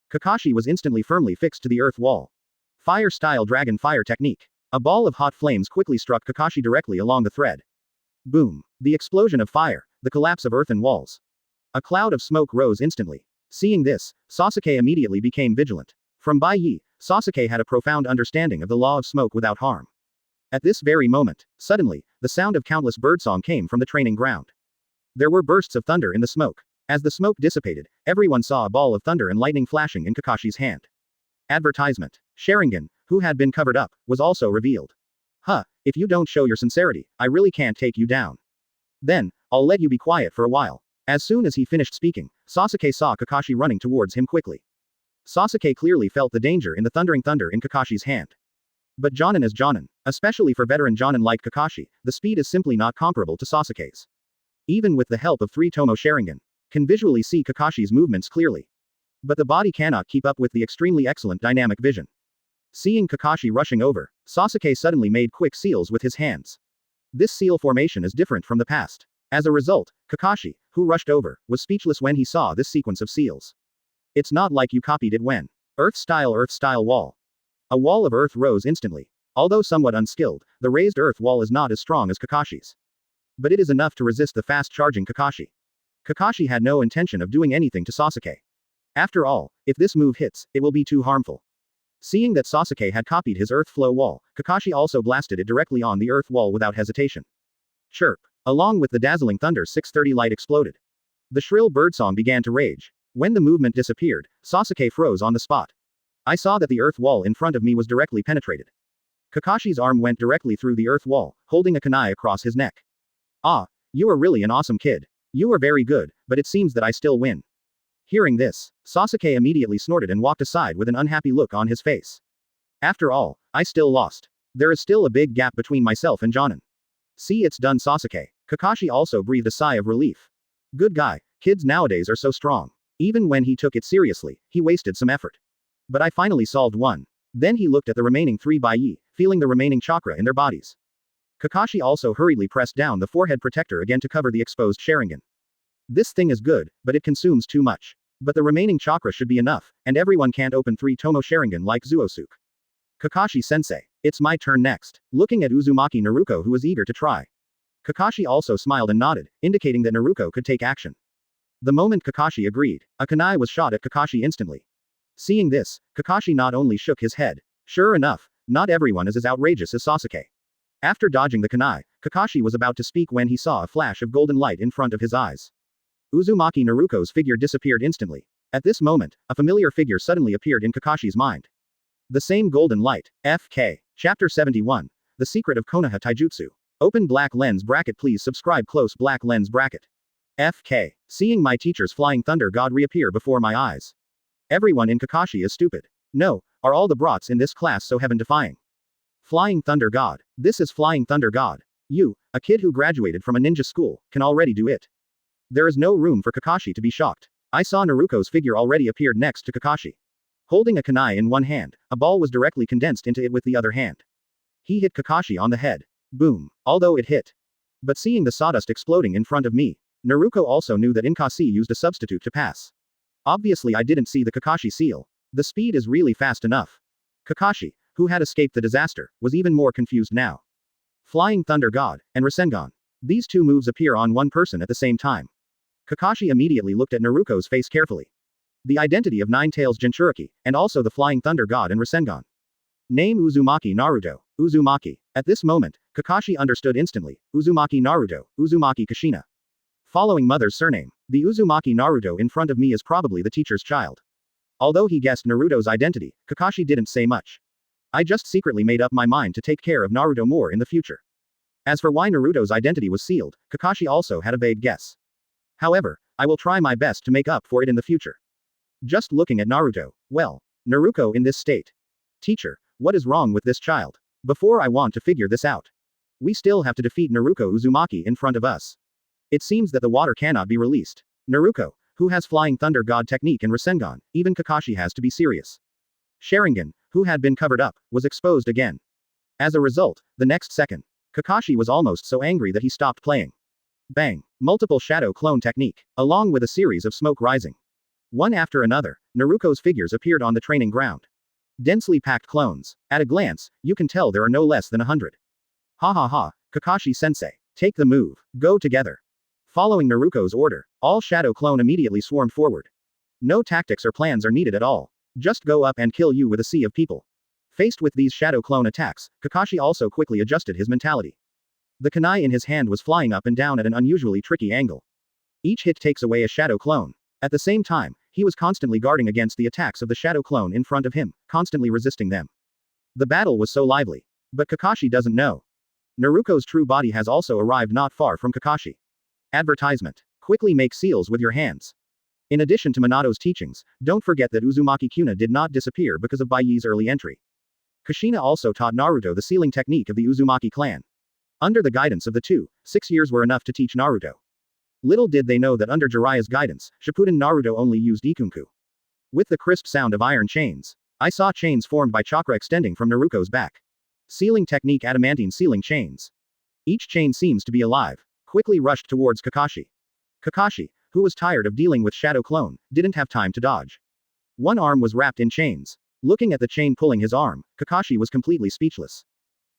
Kakashi was instantly firmly fixed to the earth wall. Fire-style dragon fire technique. A ball of hot flames quickly struck Kakashi directly along the thread. Boom. The explosion of fire, the collapse of earthen walls. A cloud of smoke rose instantly. Seeing this, Sasuke immediately became vigilant. From Bai Ye, Sasuke had a profound understanding of the law of smoke without harm. At this very moment, suddenly, the sound of countless birdsong came from the training ground. There were bursts of thunder in the smoke. As the smoke dissipated, everyone saw a ball of thunder and lightning flashing in Kakashi's hand. Advertisement. Sharingan, who had been covered up, was also revealed. Huh, if you don't show your sincerity, I really can't take you down. Then, I'll let you be quiet for a while. As soon as he finished speaking, Sasuke saw Kakashi running towards him quickly. Sasuke clearly felt the danger in the thundering thunder in Kakashi's hand. But Jonin is Jonin. Especially for veteran Jonin like Kakashi, the speed is simply not comparable to Sasuke's. Even with the help of 3 Tomo Sharingan, can visually see Kakashi's movements clearly. But the body cannot keep up with the extremely excellent dynamic vision. Seeing Kakashi rushing over, Sasuke suddenly made quick seals with his hands. This seal formation is different from the past. As a result, Kakashi, who rushed over, was speechless when he saw this sequence of seals. It's not like you copied it when. Earth-style wall. A wall of earth rose instantly. Although somewhat unskilled, the raised earth wall is not as strong as Kakashi's. But it is enough to resist the fast-charging Kakashi. Kakashi had no intention of doing anything to Sasuke. After all, if this move hits, it will be too harmful. Seeing that Sasuke had copied his earth flow wall, Kakashi also blasted it directly on the earth wall without hesitation. Chirp. Along with the dazzling thunder 630 light exploded. The shrill birdsong began to rage. When the movement disappeared, Sasuke froze on the spot. I saw that the earth wall in front of me was directly penetrated. Kakashi's arm went directly through the earth wall, holding a kunai across his neck. Ah, you are really an awesome kid. You are very good, but it seems that I still win. Hearing this, Sasuke immediately snorted and walked aside with an unhappy look on his face. After all, I still lost. There is still a big gap between myself and Jonin. See, it's done, Sasuke. Kakashi also breathed a sigh of relief. Good guy, kids nowadays are so strong. Even when he took it seriously, he wasted some effort. But I finally solved one. Then he looked at the remaining 3 Bai Ye, feeling the remaining chakra in their bodies. Kakashi also hurriedly pressed down the forehead protector again to cover the exposed Sharingan. This thing is good, but it consumes too much. But the remaining chakra should be enough, and everyone can't open 3 Tomo Sharingan like Zuosuke. Kakashi-sensei. It's my turn next. Looking at Uzumaki Naruko, who was eager to try. Kakashi also smiled and nodded, indicating that Naruko could take action. The moment Kakashi agreed, a kunai was shot at Kakashi instantly. Seeing this, Kakashi not only shook his head. Sure enough, not everyone is as outrageous as Sasuke. After dodging the kunai, Kakashi was about to speak when he saw a flash of golden light in front of his eyes. Uzumaki Naruko's figure disappeared instantly. At this moment, a familiar figure suddenly appeared in Kakashi's mind. The same golden light. FK. Chapter 71. The Secret of Konoha Taijutsu. Open black lens bracket. Please subscribe. Close black lens bracket. FK. Seeing my teacher's flying thunder god reappear before my eyes. Everyone in Kakashi is stupid. No, are all the brats in this class so heaven-defying? Flying thunder god. This is flying thunder god. You, a kid who graduated from a ninja school, can already do it. There is no room for Kakashi to be shocked. I saw Naruko's figure already appeared next to Kakashi. Holding a kunai in one hand, a ball was directly condensed into it with the other hand. He hit Kakashi on the head. Boom. Although it hit. But seeing the sawdust exploding in front of me, Naruko also knew that Inkasi used a substitute to pass. Obviously I didn't see the Kakashi seal. The speed is really fast enough. Kakashi, who had escaped the disaster, was even more confused now. Flying Thunder God, and Rasengan. These two moves appear on one person at the same time. Kakashi immediately looked at Naruko's face carefully. The identity of Nine-Tails Jinchuriki, and also the Flying Thunder God and Rasengan. Name Uzumaki Naruto. Uzumaki. At this moment, Kakashi understood instantly. Uzumaki Naruto, Uzumaki Kushina. Following mother's surname, the Uzumaki Naruto in front of me is probably the teacher's child. Although he guessed Naruto's identity, Kakashi didn't say much. I just secretly made up my mind to take care of Naruto more in the future. As for why Naruto's identity was sealed, Kakashi also had a vague guess. However, I will try my best to make up for it in the future. Just looking at Naruto, well, Naruko in this state. Teacher, what is wrong with this child? Before I want to figure this out. We still have to defeat Naruko Uzumaki in front of us. It seems that the water cannot be released. Naruko, who has Flying Thunder God technique and Rasengan, even Kakashi has to be serious. Sharingan, who had been covered up, was exposed again. As a result, the next second, Kakashi was almost so angry that he stopped playing. Bang! Multiple shadow clone technique, along with a series of smoke rising. One after another, Naruko's figures appeared on the training ground. Densely packed clones. At a glance, you can tell there are no less than 100. Ha ha ha, Kakashi-sensei. Take the move. Go together. Following Naruko's order, all shadow clone immediately swarmed forward. No tactics or plans are needed at all. Just go up and kill you with a sea of people. Faced with these shadow clone attacks, Kakashi also quickly adjusted his mentality. The kunai in his hand was flying up and down at an unusually tricky angle. Each hit takes away a shadow clone. At the same time, he was constantly guarding against the attacks of the shadow clone in front of him, constantly resisting them. The battle was so lively. But Kakashi doesn't know. Naruko's true body has also arrived not far from Kakashi. Advertisement. Quickly make seals with your hands. In addition to Minato's teachings, don't forget that Uzumaki Kyuna did not disappear because of Bai Ye's early entry. Kushina also taught Naruto the sealing technique of the Uzumaki clan. Under the guidance of the two, 6 years were enough to teach Naruto. Little did they know that under Jiraiya's guidance, Shippuden Naruto only used ikunku. With the crisp sound of iron chains, I saw chains formed by chakra extending from Naruto's back. Sealing technique adamantine sealing chains. Each chain seems to be alive. Quickly rushed towards Kakashi. Kakashi, who was tired of dealing with Shadow Clone, didn't have time to dodge. One arm was wrapped in chains. Looking at the chain pulling his arm, Kakashi was completely speechless.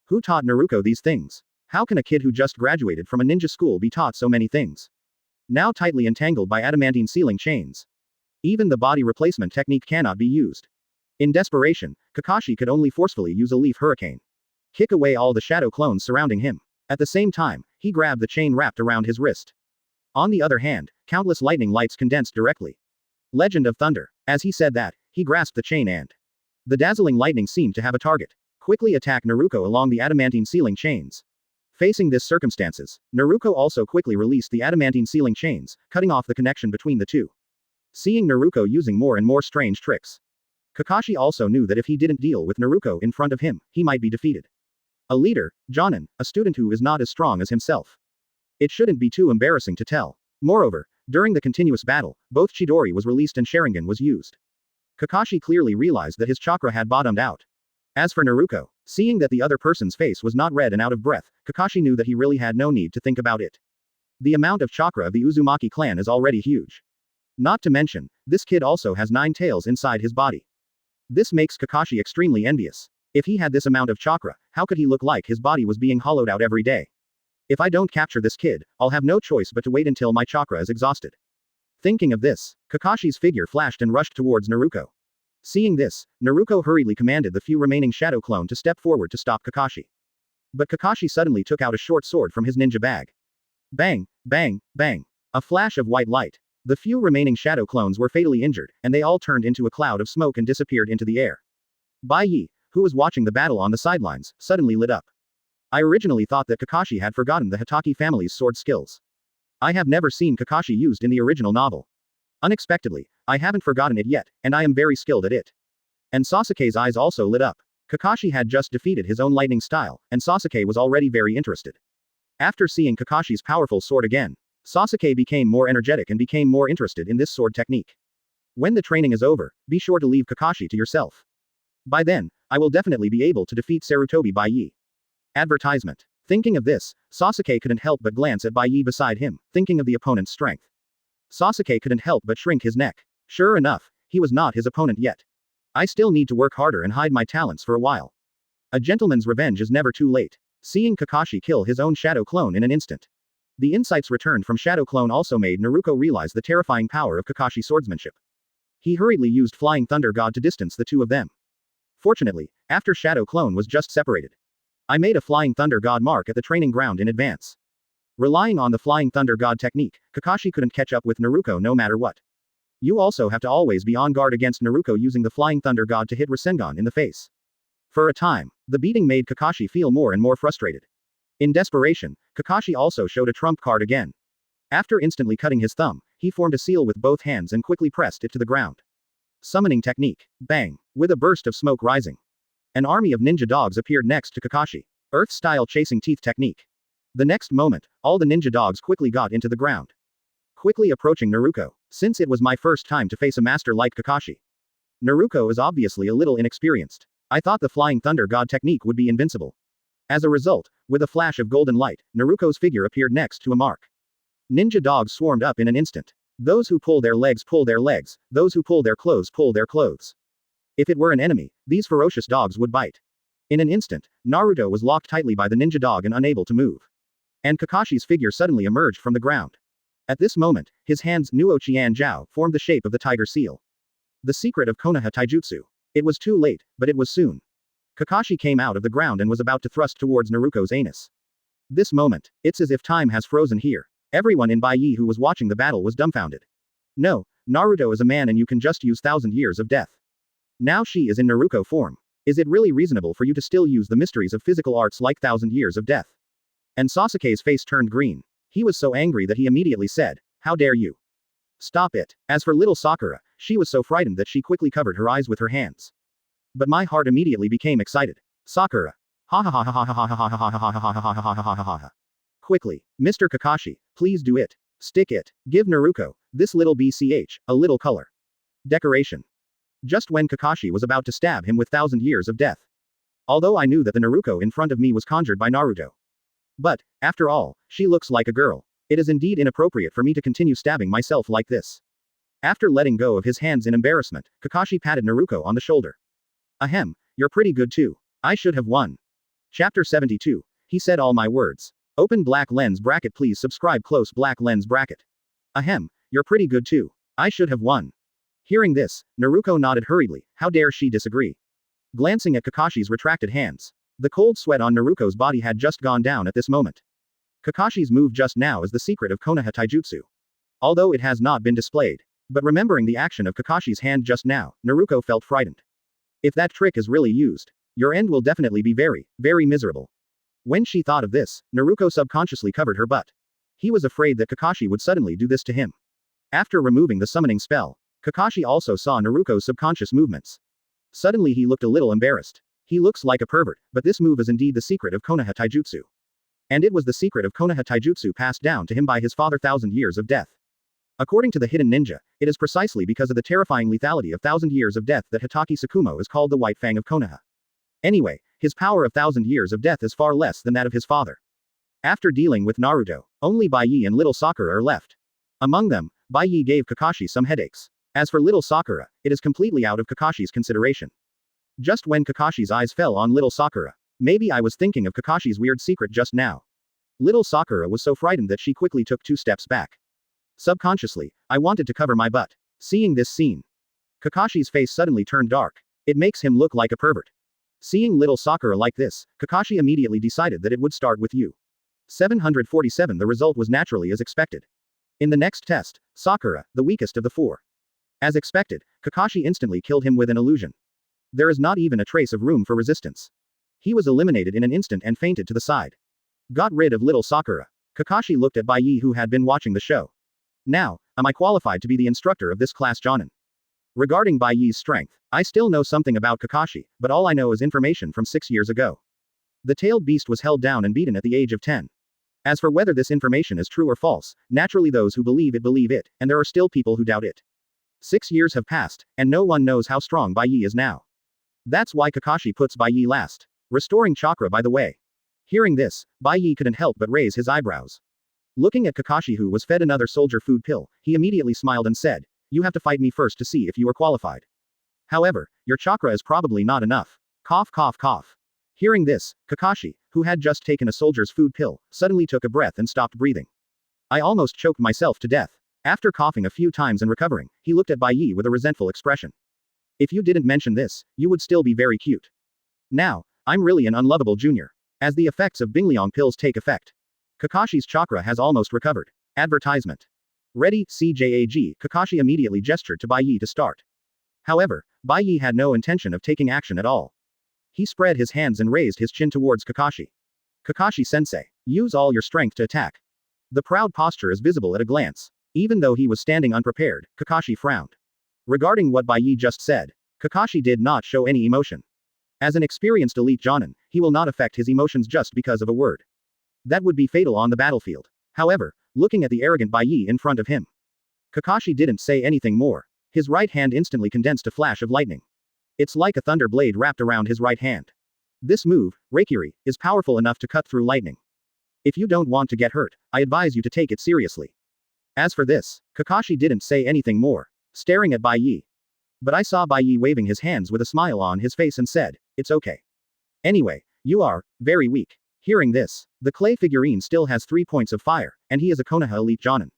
Who taught Naruto these things? How can a kid who just graduated from a ninja school be taught so many things? Now tightly entangled by adamantine sealing chains. Even the body replacement technique cannot be used. In desperation, Kakashi could only forcefully use a leaf hurricane. Kick away all the shadow clones surrounding him. At the same time, he grabbed the chain wrapped around his wrist. On the other hand, countless lightning lights condensed directly. Legend of Thunder. As he said that, he grasped the chain and the dazzling lightning seemed to have a target. Quickly attack Naruto along the adamantine sealing chains. Facing this circumstances, Naruto also quickly released the adamantine sealing chains, cutting off the connection between the two. Seeing Naruto using more and more strange tricks, Kakashi also knew that if he didn't deal with Naruto in front of him, he might be defeated. A leader, Jonin, a student who is not as strong as himself. It shouldn't be too embarrassing to tell. Moreover, during the continuous battle, both Chidori was released and Sharingan was used. Kakashi clearly realized that his chakra had bottomed out. As for Naruto, seeing that the other person's face was not red and out of breath, Kakashi knew that he really had no need to think about it. The amount of chakra of the Uzumaki clan is already huge. Not to mention, this kid also has 9 tails inside his body. This makes Kakashi extremely envious. If he had this amount of chakra, how could he look like his body was being hollowed out every day? If I don't capture this kid, I'll have no choice but to wait until my chakra is exhausted. Thinking of this, Kakashi's figure flashed and rushed towards Naruto. Seeing this, Naruto hurriedly commanded the few remaining shadow clone to step forward to stop Kakashi. But Kakashi suddenly took out a short sword from his ninja bag. Bang, bang, bang. A flash of white light. The few remaining shadow clones were fatally injured, and they all turned into a cloud of smoke and disappeared into the air. Bai Ye, who was watching the battle on the sidelines, suddenly lit up. I originally thought that Kakashi had forgotten the Hitaki family's sword skills. I have never seen Kakashi used in the original novel. Unexpectedly, I haven't forgotten it yet, and I am very skilled at it. And Sasuke's eyes also lit up. Kakashi had just defeated his own lightning style, and Sasuke was already very interested. After seeing Kakashi's powerful sword again, Sasuke became more energetic and became more interested in this sword technique. When the training is over, be sure to leave Kakashi to yourself. By then, I will definitely be able to defeat Sarutobi Bai Ye. Advertisement. Thinking of this, Sasuke couldn't help but glance at Bai Ye beside him, thinking of the opponent's strength. Sasuke couldn't help but shrink his neck. Sure enough, he was not his opponent yet. I still need to work harder and hide my talents for a while. A gentleman's revenge is never too late. Seeing Kakashi kill his own shadow clone in an instant. The insights returned from Shadow Clone also made Naruto realize the terrifying power of Kakashi's swordsmanship. He hurriedly used Flying Thunder God to distance the two of them. Fortunately, after Shadow Clone was just separated, I made a Flying Thunder God mark at the training ground in advance. Relying on the Flying Thunder God technique, Kakashi couldn't catch up with Naruto no matter what. You also have to always be on guard against Naruto using the Flying Thunder God to hit Rasengan in the face. For a time, the beating made Kakashi feel more and more frustrated. In desperation, Kakashi also showed a trump card again. After instantly cutting his thumb, he formed a seal with both hands and quickly pressed it to the ground. Summoning technique. Bang. With a burst of smoke rising. An army of ninja dogs appeared next to Kakashi. Earth-style chasing teeth technique. The next moment, all the ninja dogs quickly got into the ground. Quickly approaching Naruto, since it was my first time to face a master like Kakashi. Naruto is obviously a little inexperienced. I thought the Flying Thunder God technique would be invincible. As a result, with a flash of golden light, Naruto's figure appeared next to a mark. Ninja dogs swarmed up in an instant. Those who pull their legs pull their legs, those who pull their clothes pull their clothes. If it were an enemy, these ferocious dogs would bite. In an instant, Naruto was locked tightly by the ninja dog and unable to move. And Kakashi's figure suddenly emerged from the ground. At this moment, his hands Nuo Qian Jiao formed the shape of the tiger seal. The secret of Konoha Taijutsu. It was too late, but it was soon. Kakashi came out of the ground and was about to thrust towards Naruto's anus. This moment, it's as if time has frozen here. Everyone in Bai Ye who was watching the battle was dumbfounded. No, Naruto is a man and you can just use 1,000 years of death. Now she is in Naruto form. Is it really reasonable for you to still use the mysteries of physical arts like 1,000 years of death? And Sasuke's face turned green. He was so angry that he immediately said, How dare you? Stop it. As for little Sakura, she was so frightened that she quickly covered her eyes with her hands. But my heart immediately became excited. Sakura. Ha ha ha ha ha ha ha ha ha ha ha ha ha ha ha ha ha ha. Quickly, Mr. Kakashi, please do it. Stick it. Give Naruko, this little BCH, a little color. Decoration. Just when Kakashi was about to stab him with 1,000 years of death. Although I knew that the Naruko in front of me was conjured by Naruto. But, after all, she looks like a girl. It is indeed inappropriate for me to continue stabbing myself like this. After letting go of his hands in embarrassment, Kakashi patted Naruko on the shoulder. Ahem, you're pretty good too. I should have won. Chapter 72. He said all my words. Open black lens bracket, please subscribe close black lens bracket. Ahem, you're pretty good too. I should have won. Hearing this, Naruko nodded hurriedly. How dare she disagree? Glancing at Kakashi's retracted hands. The cold sweat on Naruko's body had just gone down at this moment. Kakashi's move just now is the secret of Konoha Taijutsu. Although it has not been displayed. But remembering the action of Kakashi's hand just now, Naruko felt frightened. If that trick is really used, your end will definitely be very, very miserable. When she thought of this, Naruko subconsciously covered her butt. He was afraid that Kakashi would suddenly do this to him. After removing the summoning spell, Kakashi also saw Naruko's subconscious movements. Suddenly he looked a little embarrassed. He looks like a pervert, but this move is indeed the secret of Konoha Taijutsu. And it was the secret of Konoha Taijutsu passed down to him by his father 1,000 years of death. According to the hidden ninja, it is precisely because of the terrifying lethality of 1,000 years of death that Hitaki Tsukumo is called the White Fang of Konoha. Anyway, his power of 1,000 years of death is far less than that of his father. After dealing with Naruto, only Bai Ye and little Sakura are left. Among them, Bai Ye gave Kakashi some headaches. As for little Sakura, it is completely out of Kakashi's consideration. Just when Kakashi's eyes fell on little Sakura. Maybe I was thinking of Kakashi's weird secret just now. Little Sakura was so frightened that she quickly took 2 steps back. Subconsciously, I wanted to cover my butt. Seeing this scene, Kakashi's face suddenly turned dark. It makes him look like a pervert. Seeing little Sakura like this, Kakashi immediately decided that it would start with you. 747. The result was naturally as expected. In the next test, Sakura, the weakest of the 4. As expected, Kakashi instantly killed him with an illusion. There is not even a trace of room for resistance. He was eliminated in an instant and fainted to the side. Got rid of little Sakura. Kakashi looked at Bai Ye, who had been watching the show. Now, am I qualified to be the instructor of this class Jonin? Regarding Bai Ye's strength, I still know something about Kakashi, but all I know is information from 6 years ago. The tailed beast was held down and beaten at the age of 10. As for whether this information is true or false, naturally those who believe it, and there are still people who doubt it. 6 years have passed, and no one knows how strong Bai Ye is now. That's why Kakashi puts Bai Ye last. Restoring chakra, by the way. Hearing this, Bai Ye couldn't help but raise his eyebrows. Looking at Kakashi, who was fed another soldier food pill, he immediately smiled and said, "You have to fight me first to see if you are qualified. However, your chakra is probably not enough." Cough cough cough. Hearing this, Kakashi, who had just taken a soldier's food pill, suddenly took a breath and stopped breathing. I almost choked myself to death. After coughing a few times and recovering, he looked at Bai Ye with a resentful expression. If you didn't mention this, you would still be very cute. Now, I'm really an unlovable junior. As the effects of Bingliang pills take effect, Kakashi's chakra has almost recovered. Advertisement. Ready, CJAG. Kakashi immediately gestured to Bai Ye to start. However, Bai Ye had no intention of taking action at all. He spread his hands and raised his chin towards Kakashi. Kakashi-sensei, use all your strength to attack. The proud posture is visible at a glance. Even though he was standing unprepared, Kakashi frowned. Regarding what Bai Ye just said, Kakashi did not show any emotion. As an experienced elite Jonin, he will not affect his emotions just because of a word. That would be fatal on the battlefield. However, looking at the arrogant Bai Ye in front of him, Kakashi didn't say anything more. His right hand instantly condensed a flash of lightning. It's like a thunder blade wrapped around his right hand. This move, Reikiri, is powerful enough to cut through lightning. If you don't want to get hurt, I advise you to take it seriously. As for this, Kakashi didn't say anything more, staring at Bai Ye. But I saw Bai Ye waving his hands with a smile on his face and said, "It's okay. Anyway, you are very weak." Hearing this, the clay figurine still has 3 points of fire, and he is a Konoha elite Jonin.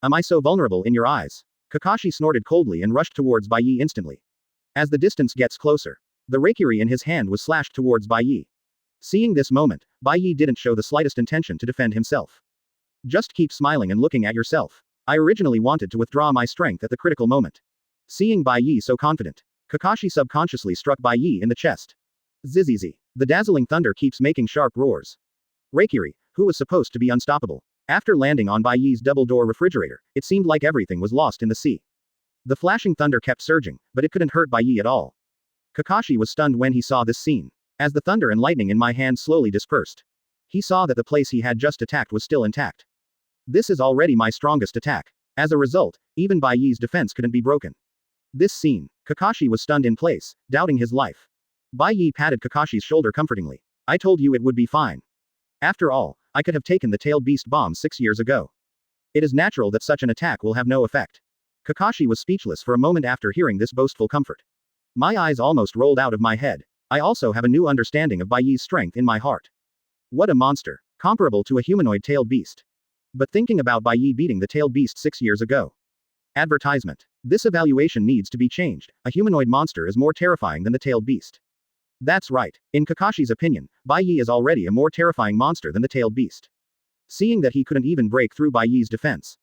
Am I so vulnerable in your eyes? Kakashi snorted coldly and rushed towards Bai Ye instantly. As the distance gets closer, the Reikiri in his hand was slashed towards Bai Ye. Seeing this moment, Bai Ye didn't show the slightest intention to defend himself. Just keep smiling and looking at yourself. I originally wanted to withdraw my strength at the critical moment. Seeing Bai Ye so confident, Kakashi subconsciously struck Bai Ye in the chest. Zzzz. The dazzling thunder keeps making sharp roars. Reikiri, who was supposed to be unstoppable, After landing on Bai Ye's double-door refrigerator, it seemed like everything was lost in the sea. The flashing thunder kept surging, but it couldn't hurt Bai Ye at all. Kakashi was stunned when he saw this scene. As the thunder and lightning in my hand slowly dispersed, he saw that the place he had just attacked was still intact. This is already my strongest attack. As a result, even Bai Ye's defense couldn't be broken. This scene, Kakashi was stunned in place, doubting his life. Bai Ye patted Kakashi's shoulder comfortingly. I told you it would be fine. After all, I could have taken the tailed beast bomb 6 years ago. It is natural that such an attack will have no effect. Kakashi was speechless for a moment after hearing this boastful comfort. My eyes almost rolled out of my head. I also have a new understanding of Bai Ye's strength in my heart. What a monster. Comparable to a humanoid tailed beast. But thinking about Bai Ye beating the tailed beast 6 years ago. Advertisement. This evaluation needs to be changed. A humanoid monster is more terrifying than the tailed beast. That's right. In Kakashi's opinion, Bai Ye is already a more terrifying monster than the tailed beast. Seeing that he couldn't even break through Bai Ye's defense.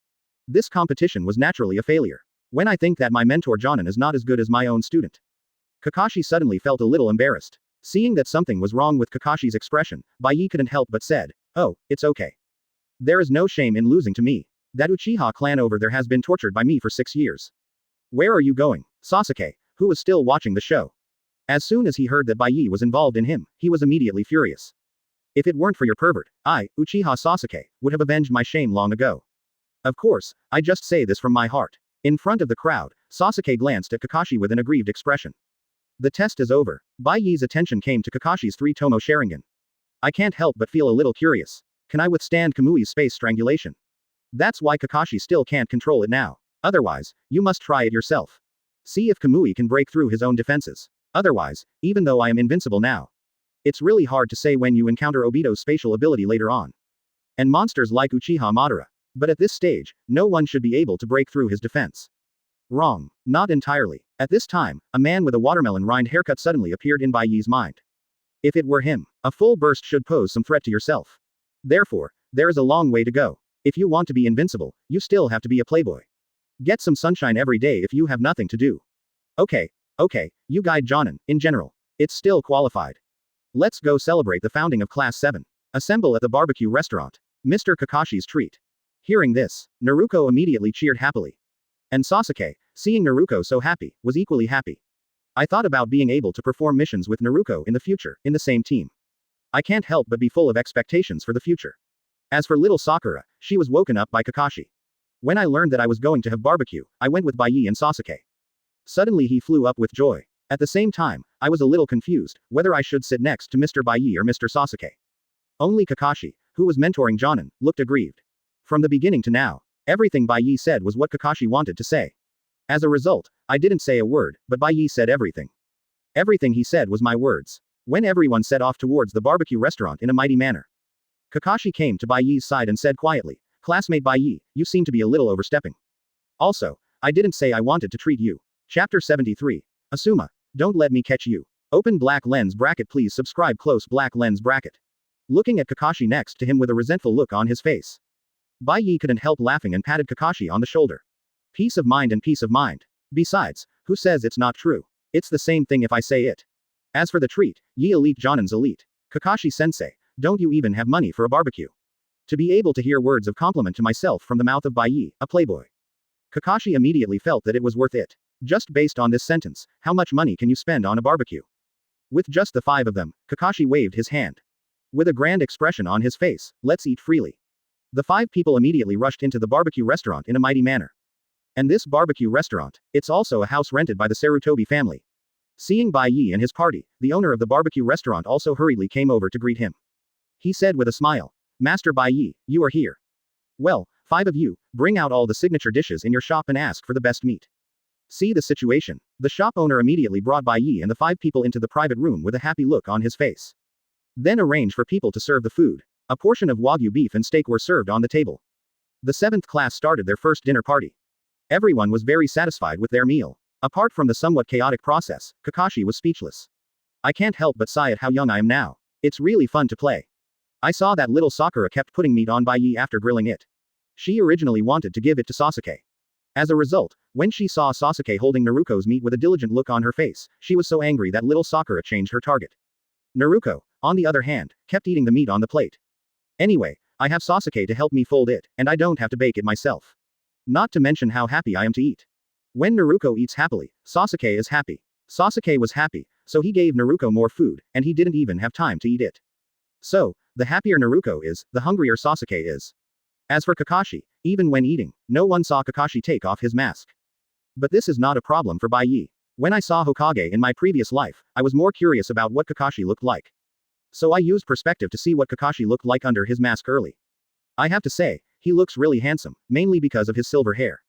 This competition was naturally a failure. When I think that my mentor Jonin is not as good as my own student. Kakashi suddenly felt a little embarrassed. Seeing that something was wrong with Kakashi's expression, Bai Ye couldn't help but said, "Oh, it's okay. There is no shame in losing to me. That Uchiha clan over there has been tortured by me for 6 years. Where are you going?" Sasuke, who was still watching the show. As soon as he heard that Bai Ye was involved in him, he was immediately furious. If it weren't for your pervert, I, Uchiha Sasuke, would have avenged my shame long ago. Of course, I just say this from my heart. In front of the crowd, Sasuke glanced at Kakashi with an aggrieved expression. The test is over. Bai Ye's attention came to Kakashi's 3-tomo Sharingan. I can't help but feel a little curious. Can I withstand Kamui's space strangulation? That's why Kakashi still can't control it now. Otherwise, you must try it yourself. See if Kamui can break through his own defenses. Otherwise, even though I am invincible now. It's really hard to say when you encounter Obito's spatial ability later on. And monsters like Uchiha Madara. But at this stage, no one should be able to break through his defense. Wrong. Not entirely. At this time, a man with a watermelon rind haircut suddenly appeared in Bai Ye's mind. If it were him, a full burst should pose some threat to yourself. Therefore, there is a long way to go. If you want to be invincible, you still have to be a playboy. Get some sunshine every day if you have nothing to do. Okay, you guide Jonin, in general. It's still qualified. Let's go celebrate the founding of Class 7. Assemble at the barbecue restaurant. Mr. Kakashi's treat. Hearing this, Naruko immediately cheered happily. And Sasuke, seeing Naruko so happy, was equally happy. I thought about being able to perform missions with Naruko in the future, in the same team. I can't help but be full of expectations for the future. As for little Sakura, she was woken up by Kakashi. When I learned that I was going to have barbecue, I went with Bai Ye and Sasuke. Suddenly he flew up with joy. At the same time, I was a little confused, whether I should sit next to Mr. Bai Ye or Mr. Sasuke. Only Kakashi, who was mentoring Jonin, looked aggrieved. From the beginning to now, everything Bai Ye said was what Kakashi wanted to say. As a result, I didn't say a word, but Bai Ye said everything. Everything he said was my words. When everyone set off towards the barbecue restaurant in a mighty manner, Kakashi came to Bai Ye's side and said quietly, "Classmate Bai Ye, you seem to be a little overstepping. Also, I didn't say I wanted to treat you." Chapter 73. Asuma, don't let me catch you. Open black lens bracket. Please subscribe. Close black lens bracket. Looking at Kakashi next to him with a resentful look on his face. Bai Ye couldn't help laughing and patted Kakashi on the shoulder. Peace of mind and peace of mind. Besides, who says it's not true? It's the same thing if I say it. As for the treat, Ye elite Jonin's elite. Kakashi-sensei, don't you even have money for a barbecue? To be able to hear words of compliment to myself from the mouth of Bai Ye, a playboy. Kakashi immediately felt that it was worth it. Just based on this sentence, how much money can you spend on a barbecue? With just the 5 of them, Kakashi waved his hand. With a grand expression on his face, let's eat freely. The 5 people immediately rushed into the barbecue restaurant in a mighty manner. And this barbecue restaurant, it's also a house rented by the Sarutobi family. Seeing Bai Ye and his party, the owner of the barbecue restaurant also hurriedly came over to greet him. He said with a smile, "Master Bai Ye, you are here. Well, 5 of you, bring out all the signature dishes in your shop and ask for the best meat." See the situation. The shop owner immediately brought Bai Ye and the 5 people into the private room with a happy look on his face. Then arranged for people to serve the food. A portion of Wagyu beef and steak were served on the table. The 7th class started their first dinner party. Everyone was very satisfied with their meal. Apart from the somewhat chaotic process, Kakashi was speechless. I can't help but sigh at how young I am now. It's really fun to play. I saw that little Sakura kept putting meat on Bai Ye after grilling it. She originally wanted to give it to Sasuke. As a result, when she saw Sasuke holding Naruko's meat with a diligent look on her face, she was so angry that little Sakura changed her target. Naruko, on the other hand, kept eating the meat on the plate. Anyway, I have Sasuke to help me fold it, and I don't have to bake it myself. Not to mention how happy I am to eat. When Naruto eats happily, Sasuke is happy. Sasuke was happy, so he gave Naruto more food, and he didn't even have time to eat it. So, the happier Naruto is, the hungrier Sasuke is. As for Kakashi, even when eating, no one saw Kakashi take off his mask. But this is not a problem for Bai Ye. When I saw Hokage in my previous life, I was more curious about what Kakashi looked like. So I used perspective to see what Kakashi looked like under his mask early. I have to say, he looks really handsome, mainly because of his silver hair.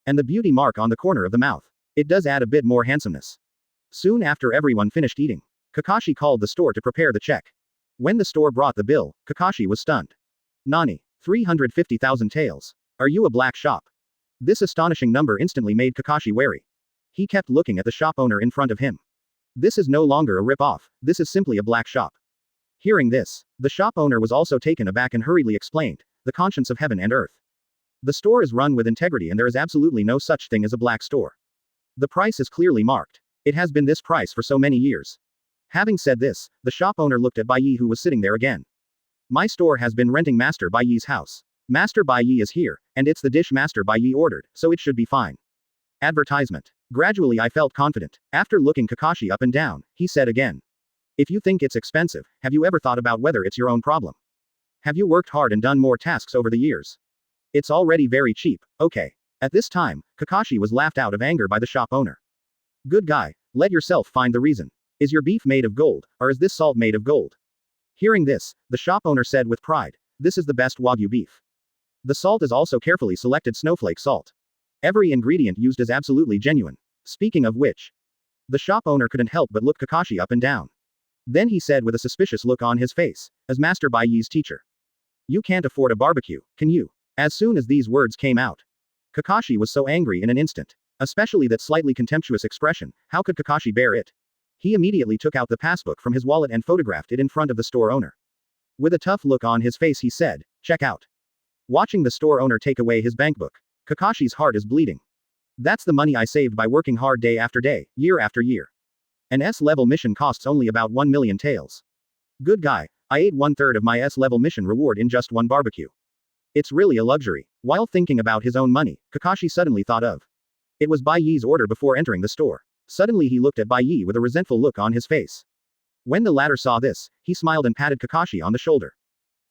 And the beauty mark on the corner of the mouth. It does add a bit more handsomeness. Soon after everyone finished eating, Kakashi called the store to prepare the check. When the store brought the bill, Kakashi was stunned. Nani? 350,000 taels. Are you a black shop? This astonishing number instantly made Kakashi wary. He kept looking at the shop owner in front of him. This is no longer a rip-off, this is simply a black shop. Hearing this, the shop owner was also taken aback and hurriedly explained, the conscience of heaven and earth. The store is run with integrity and there is absolutely no such thing as a black store. The price is clearly marked. It has been this price for so many years. Having said this, the shop owner looked at Bai Ye who was sitting there again. My store has been renting Master Bai Ye's house. Master Bai Ye is here, and it's the dish Master Bai Ye ordered, so it should be fine. Advertisement. Gradually I felt confident. After looking Kakashi up and down, he said again. If you think it's expensive, have you ever thought about whether it's your own problem? Have you worked hard and done more tasks over the years? It's already very cheap, okay. At this time, Kakashi was laughed out of anger by the shop owner. Good guy, let yourself find the reason. Is your beef made of gold, or is this salt made of gold? Hearing this, the shop owner said with pride, this is the best Wagyu beef. The salt is also carefully selected snowflake salt. Every ingredient used is absolutely genuine. Speaking of which, the shop owner couldn't help but look Kakashi up and down. Then he said with a suspicious look on his face, as Master Bai Ye's teacher. You can't afford a barbecue, can you? As soon as these words came out, Kakashi was so angry in an instant. Especially that slightly contemptuous expression, how could Kakashi bear it? He immediately took out the passbook from his wallet and photographed it in front of the store owner. With a tough look on his face he said, check out. Watching the store owner take away his bankbook, Kakashi's heart is bleeding. That's the money I saved by working hard day after day, year after year. An S-level mission costs only about 1 million taels. Good guy, I ate 1/3 of my S-level mission reward in just one barbecue. It's really a luxury. While thinking about his own money, Kakashi suddenly thought of. It was Bai Ye's order before entering the store. Suddenly he looked at Bai Ye with a resentful look on his face. When the latter saw this, he smiled and patted Kakashi on the shoulder.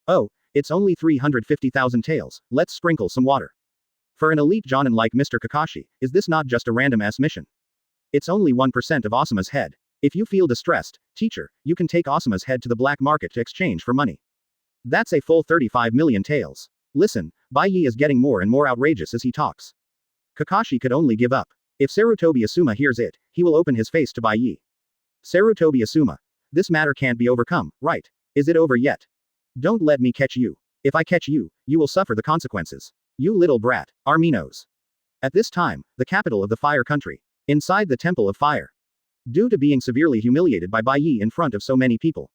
Oh, it's only 350,000 taels, let's sprinkle some water. For an elite jonin like Mr. Kakashi, is this not just a random S mission? It's only 1% of Asuma's head. If you feel distressed, teacher, you can take Asuma's head to the black market to exchange for money. That's a full 35 million taels. Listen, Bai Ye is getting more and more outrageous as he talks. Kakashi could only give up. If Sarutobi Asuma hears it, he will open his face to Bai Ye. Sarutobi Asuma. This matter can't be overcome, right? Is it over yet? Don't let me catch you. If I catch you, you will suffer the consequences. You little brat, Arminos. At this time, the capital of the Fire Country. Inside the Temple of Fire. Due to being severely humiliated by Bai Ye in front of so many people,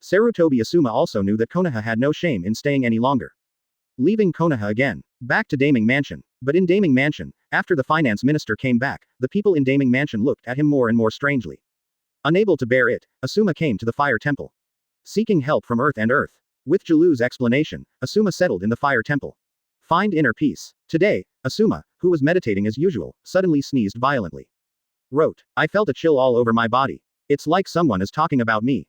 Sarutobi Asuma also knew that Konoha had no shame in staying any longer. Leaving Konoha again, back to Daming Mansion. But in Daming Mansion, after the finance minister came back, the people in Daming Mansion looked at him more and more strangely. Unable to bear it, Asuma came to the Fire Temple. Seeking help from Earth and Earth. With Jalu's explanation, Asuma settled in the Fire Temple. Find inner peace. Today, Asuma, who was meditating as usual, suddenly sneezed violently. Wrote, I felt a chill all over my body. It's like someone is talking about me.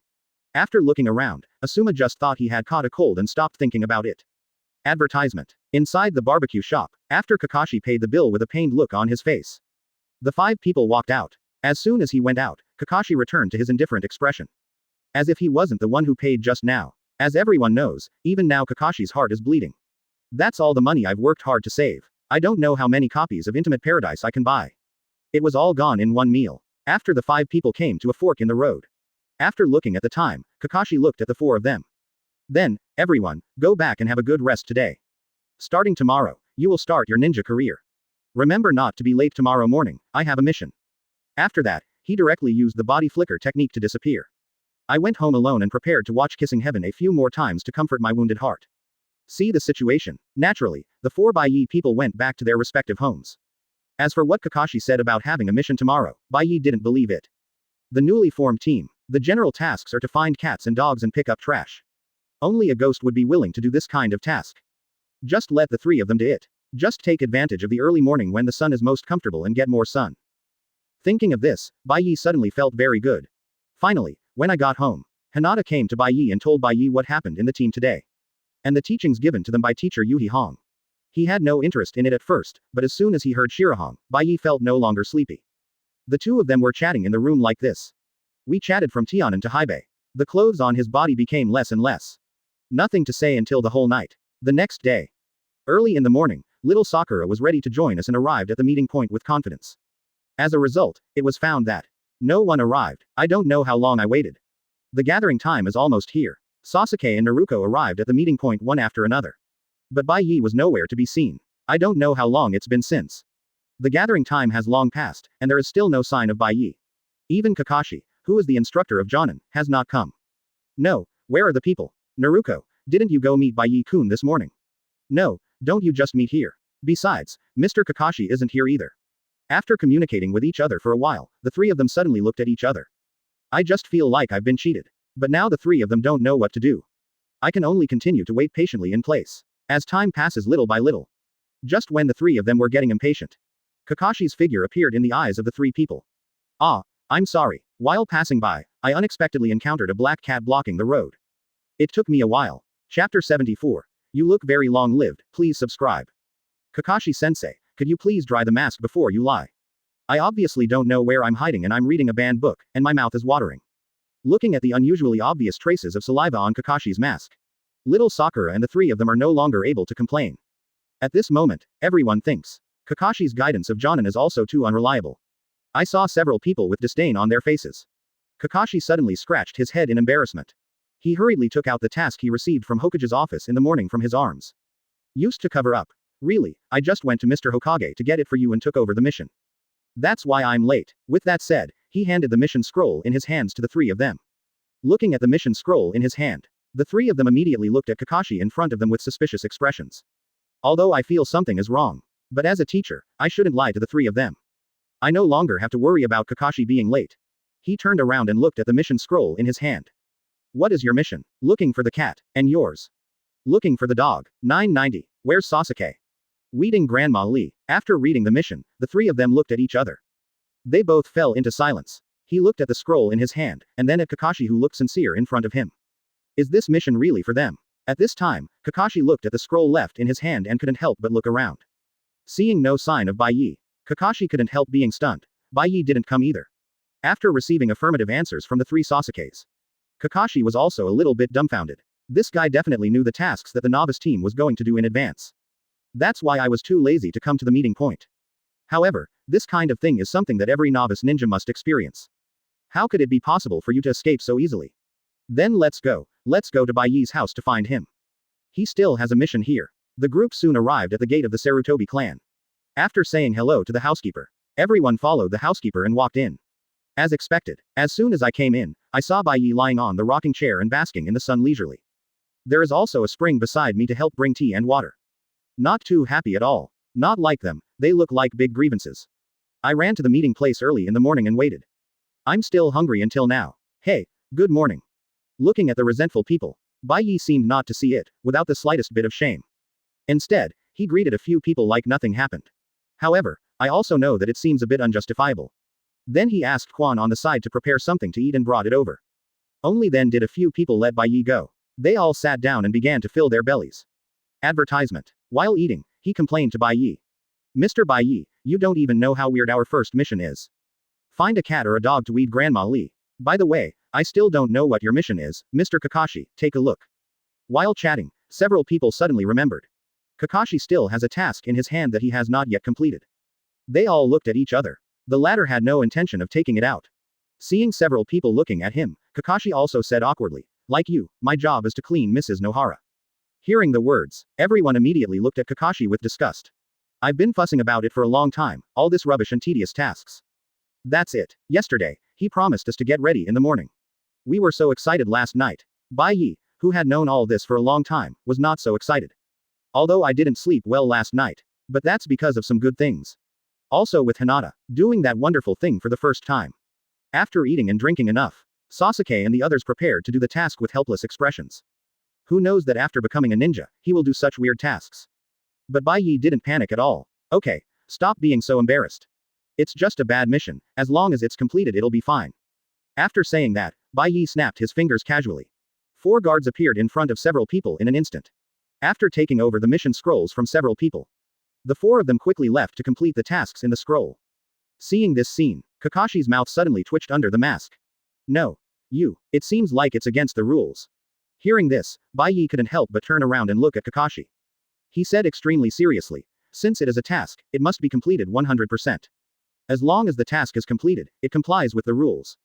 After looking around, Asuma just thought he had caught a cold and stopped thinking about it. Advertisement. Inside the barbecue shop, after Kakashi paid the bill with a pained look on his face. The 5 people walked out. As soon as he went out, Kakashi returned to his indifferent expression. As if he wasn't the one who paid just now. As everyone knows, even now Kakashi's heart is bleeding. That's all the money I've worked hard to save. I don't know how many copies of Intimate Paradise I can buy. It was all gone in one meal. After the 5 people came to a fork in the road. After looking at the time, Kakashi looked at the 4 of them. Then, everyone, go back and have a good rest today. Starting tomorrow, you will start your ninja career. Remember not to be late tomorrow morning, I have a mission. After that, he directly used the body flicker technique to disappear. I went home alone and prepared to watch Kissing Heaven a few more times to comfort my wounded heart. See the situation. Naturally, the 4 Bai Ye people went back to their respective homes. As for what Kakashi said about having a mission tomorrow, Bai Ye didn't believe it. The newly formed team. The general tasks are to find cats and dogs and pick up trash. Only a ghost would be willing to do this kind of task. Just let the three of them do it. Just take advantage of the early morning when the sun is most comfortable and get more sun. Thinking of this, Bai Ye suddenly felt very good. Finally, when I got home, Hinata came to Bai Ye and told Bai Ye what happened in the team today. And the teachings given to them by teacher Yuhi Hong. He had no interest in it at first, but as soon as he heard Shirahong, Bai Ye felt no longer sleepy. The two of them were chatting in the room like this. We chatted from Tianan to Haibei. The clothes on his body became less and less. Nothing to say until the whole night. The next day. Early in the morning, little Sakura was ready to join us and arrived at the meeting point with confidence. As a result, it was found that no one arrived. I don't know how long I waited. The gathering time is almost here. Sasuke and Naruto arrived at the meeting point one after another. But Bai Ye was nowhere to be seen. I don't know how long it's been since. The gathering time has long passed, and there is still no sign of Bai Ye. Even Kakashi, who is the instructor of Jonin, has not come. No, where are the people? Naruto, didn't you go meet Bai Ye-kun this morning? No, don't you just meet here? Besides, Mr. Kakashi isn't here either. After communicating with each other for a while, the three of them suddenly looked at each other. I just feel like I've been cheated. But now the three of them don't know what to do. I can only continue to wait patiently in place. As time passes little by little. Just when the three of them were getting impatient, Kakashi's figure appeared in the eyes of the three people. Ah, I'm sorry. While passing by, I unexpectedly encountered a black cat blocking the road. It took me a while. Chapter 74. You look very long-lived, please subscribe. Kakashi-sensei, could you please dry the mask before you lie? I obviously don't know where I'm hiding and I'm reading a banned book, and my mouth is watering. Looking at the unusually obvious traces of saliva on Kakashi's mask. Little Sakura and the three of them are no longer able to complain. At this moment, everyone thinks Kakashi's guidance of Jonin is also too unreliable. I saw several people with disdain on their faces. Kakashi suddenly scratched his head in embarrassment. He hurriedly took out the task he received from Hokage's office in the morning from his arms. Used to cover up. Really, I just went to Mr. Hokage to get it for you and took over the mission. That's why I'm late. With that said, he handed the mission scroll in his hands to the three of them. Looking at the mission scroll in his hand, the three of them immediately looked at Kakashi in front of them with suspicious expressions. Although I feel something is wrong. But as a teacher, I shouldn't lie to the three of them. I no longer have to worry about Kakashi being late. He turned around and looked at the mission scroll in his hand. What is your mission? Looking for the cat. And yours? Looking for the dog. 990. Where's Sasuke? Weeding Grandma Lee. After reading the mission, the three of them looked at each other. They both fell into silence. He looked at the scroll in his hand, and then at Kakashi who looked sincere in front of him. Is this mission really for them? At this time, Kakashi looked at the scroll left in his hand and couldn't help but look around. Seeing no sign of Bai Ye, Kakashi couldn't help being stunned. Bai Ye didn't come either. After receiving affirmative answers from the three Sasukes, Kakashi was also a little bit dumbfounded. This guy definitely knew the tasks that the novice team was going to do in advance. That's why I was too lazy to come to the meeting point. However, this kind of thing is something that every novice ninja must experience. How could it be possible for you to escape so easily? Then let's go to Bai Ye's house to find him. He still has a mission here. The group soon arrived at the gate of the Sarutobi clan. After saying hello to the housekeeper, everyone followed the housekeeper and walked in. As expected, as soon as I came in, I saw Bai Ye lying on the rocking chair and basking in the sun leisurely. There is also a spring beside me to help bring tea and water. Not too happy at all. Not like them, they look like big grievances. I ran to the meeting place early in the morning and waited. I'm still hungry until now. Hey, good morning. Looking at the resentful people, Bai Ye seemed not to see it, without the slightest bit of shame. Instead, he greeted a few people like nothing happened. However, I also know that it seems a bit unjustifiable. Then he asked Quan on the side to prepare something to eat and brought it over. Only then did a few people let Bai Ye go. They all sat down and began to fill their bellies. Advertisement. While eating, he complained to Bai Ye. Mr. Bai Ye, you don't even know how weird our first mission is. Find a cat or a dog to weed Grandma Lee. By the way, I still don't know what your mission is, Mr. Kakashi, take a look. While chatting, several people suddenly remembered. Kakashi still has a task in his hand that he has not yet completed. They all looked at each other. The latter had no intention of taking it out. Seeing several people looking at him, Kakashi also said awkwardly, like you, my job is to clean Mrs. Nohara. Hearing the words, everyone immediately looked at Kakashi with disgust. I've been fussing about it for a long time, all this rubbish and tedious tasks. That's it. Yesterday, he promised us to get ready in the morning. We were so excited last night. Bai Ye, who had known all this for a long time, was not so excited. Although I didn't sleep well last night. But that's because of some good things. Also with Hinata, doing that wonderful thing for the first time. After eating and drinking enough, Sasuke and the others prepared to do the task with helpless expressions. Who knows that after becoming a ninja, he will do such weird tasks. But Bai Ye didn't panic at all. Okay, stop being so embarrassed. It's just a bad mission, as long as it's completed it'll be fine. After saying that, Bai Ye snapped his fingers casually. 4 guards appeared in front of several people in an instant. After taking over the mission scrolls from several people, the 4 of them quickly left to complete the tasks in the scroll. Seeing this scene, Kakashi's mouth suddenly twitched under the mask. No. It seems like it's against the rules. Hearing this, Bai Ye couldn't help but turn around and look at Kakashi. He said extremely seriously, since it is a task, it must be completed 100%. As long as the task is completed, it complies with the rules.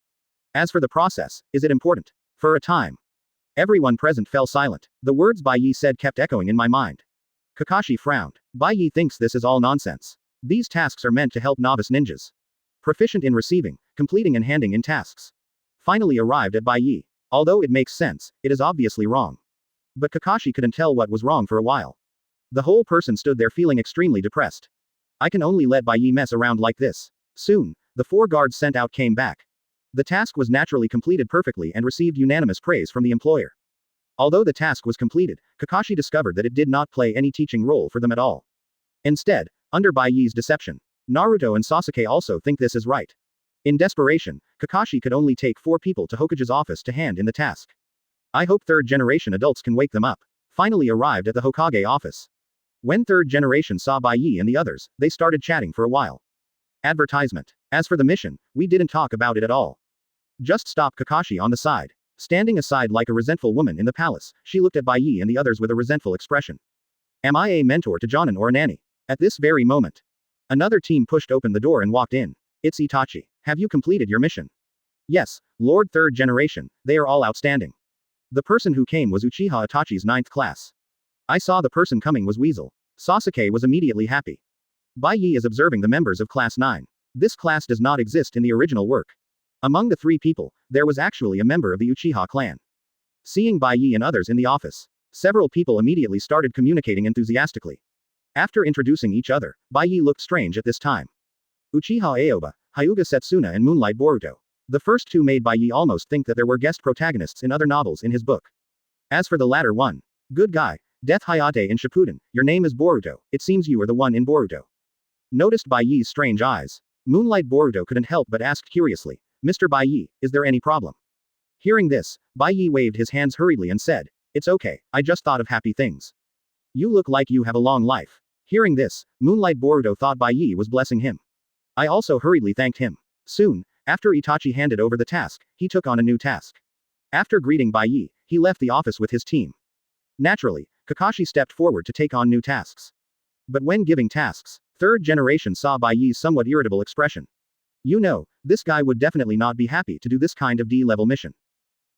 As for the process, is it important? For a time, everyone present fell silent. The words Bai Ye said kept echoing in my mind. Kakashi frowned. Bai Ye thinks this is all nonsense. These tasks are meant to help novice ninjas. Proficient in receiving, completing and handing in tasks. Finally arrived at Bai Ye. Although it makes sense, it is obviously wrong. But Kakashi couldn't tell what was wrong for a while. The whole person stood there feeling extremely depressed. I can only let Bai Ye mess around like this. Soon, the 4 guards sent out came back. The task was naturally completed perfectly and received unanimous praise from the employer. Although the task was completed, Kakashi discovered that it did not play any teaching role for them at all. Instead, under Bai Ye's deception, Naruto and Sasuke also think this is right. In desperation, Kakashi could only take 4 people to Hokage's office to hand in the task. I hope 3rd generation adults can wake them up. Finally arrived at the Hokage office. When 3rd generation saw Bai Ye and the others, they started chatting for a while. Advertisement. As for the mission, we didn't talk about it at all. Just stopped Kakashi on the side. Standing aside like a resentful woman in the palace, she looked at Bai Ye and the others with a resentful expression. Am I a mentor to Jonin or a nanny? At this very moment, another team pushed open the door and walked in. It's Itachi. Have you completed your mission? Yes, Lord 3rd generation, they are all outstanding. The person who came was Uchiha Itachi's 9th class. I saw the person coming was Weasel. Sasuke was immediately happy. Bai Ye is observing the members of class 9. This class does not exist in the original work. Among the 3 people, there was actually a member of the Uchiha clan. Seeing Bai Ye and others in the office, several people immediately started communicating enthusiastically. After introducing each other, Bai Ye looked strange at this time. Uchiha Aoba, Hyuga Setsuna and Moonlight Boruto. The first 2 made Bai Ye almost think that there were guest protagonists in other novels in his book. As for the latter one, good guy, Death Hayate in Shippuden, your name is Boruto, it seems you are the one in Boruto. Noticed Bai Ye's strange eyes, Moonlight Boruto couldn't help but asked curiously, Mr. Bai Ye, is there any problem? Hearing this, Bai Ye waved his hands hurriedly and said, it's okay, I just thought of happy things. You look like you have a long life. Hearing this, Moonlight Boruto thought Bai Ye was blessing him. I also hurriedly thanked him. Soon, after Itachi handed over the task, he took on a new task. After greeting Bai Ye, he left the office with his team. Naturally, Kakashi stepped forward to take on new tasks. But when giving tasks, 3rd generation saw Bai Ye's somewhat irritable expression. You know, this guy would definitely not be happy to do this kind of D-level mission.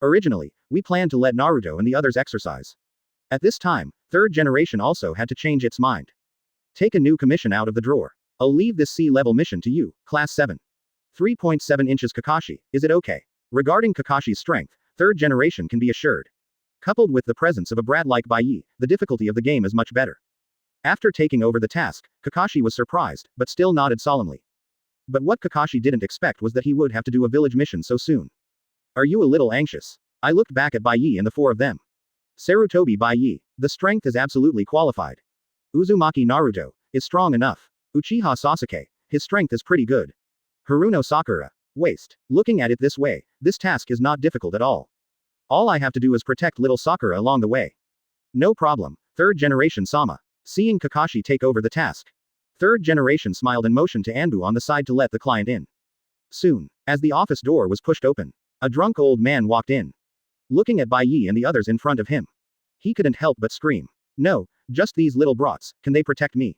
Originally, we planned to let Naruto and the others exercise. At this time, 3rd generation also had to change its mind. Take a new commission out of the drawer. I'll leave this C-level mission to you, Class 7. 3.7 inches Kakashi, is it okay? Regarding Kakashi's strength, 3rd generation can be assured. Coupled with the presence of a brat like Bai Ye, the difficulty of the game is much better. After taking over the task, Kakashi was surprised, but still nodded solemnly. But what Kakashi didn't expect was that he would have to do a village mission so soon. Are you a little anxious? I looked back at Bai Ye and the 4 of them. Sarutobi Bai Ye, the strength is absolutely qualified. Uzumaki Naruto, is strong enough. Uchiha Sasuke, his strength is pretty good. Haruno Sakura, waste. Looking at it this way, this task is not difficult at all. All I have to do is protect little Sakura along the way. No problem, 3rd generation Sama. Seeing Kakashi take over the task, 3rd generation smiled and motioned to Anbu on the side to let the client in. Soon, as the office door was pushed open, a drunk old man walked in. Looking at Bai Ye and the others in front of him, he couldn't help but scream. No, just these little brats, can they protect me?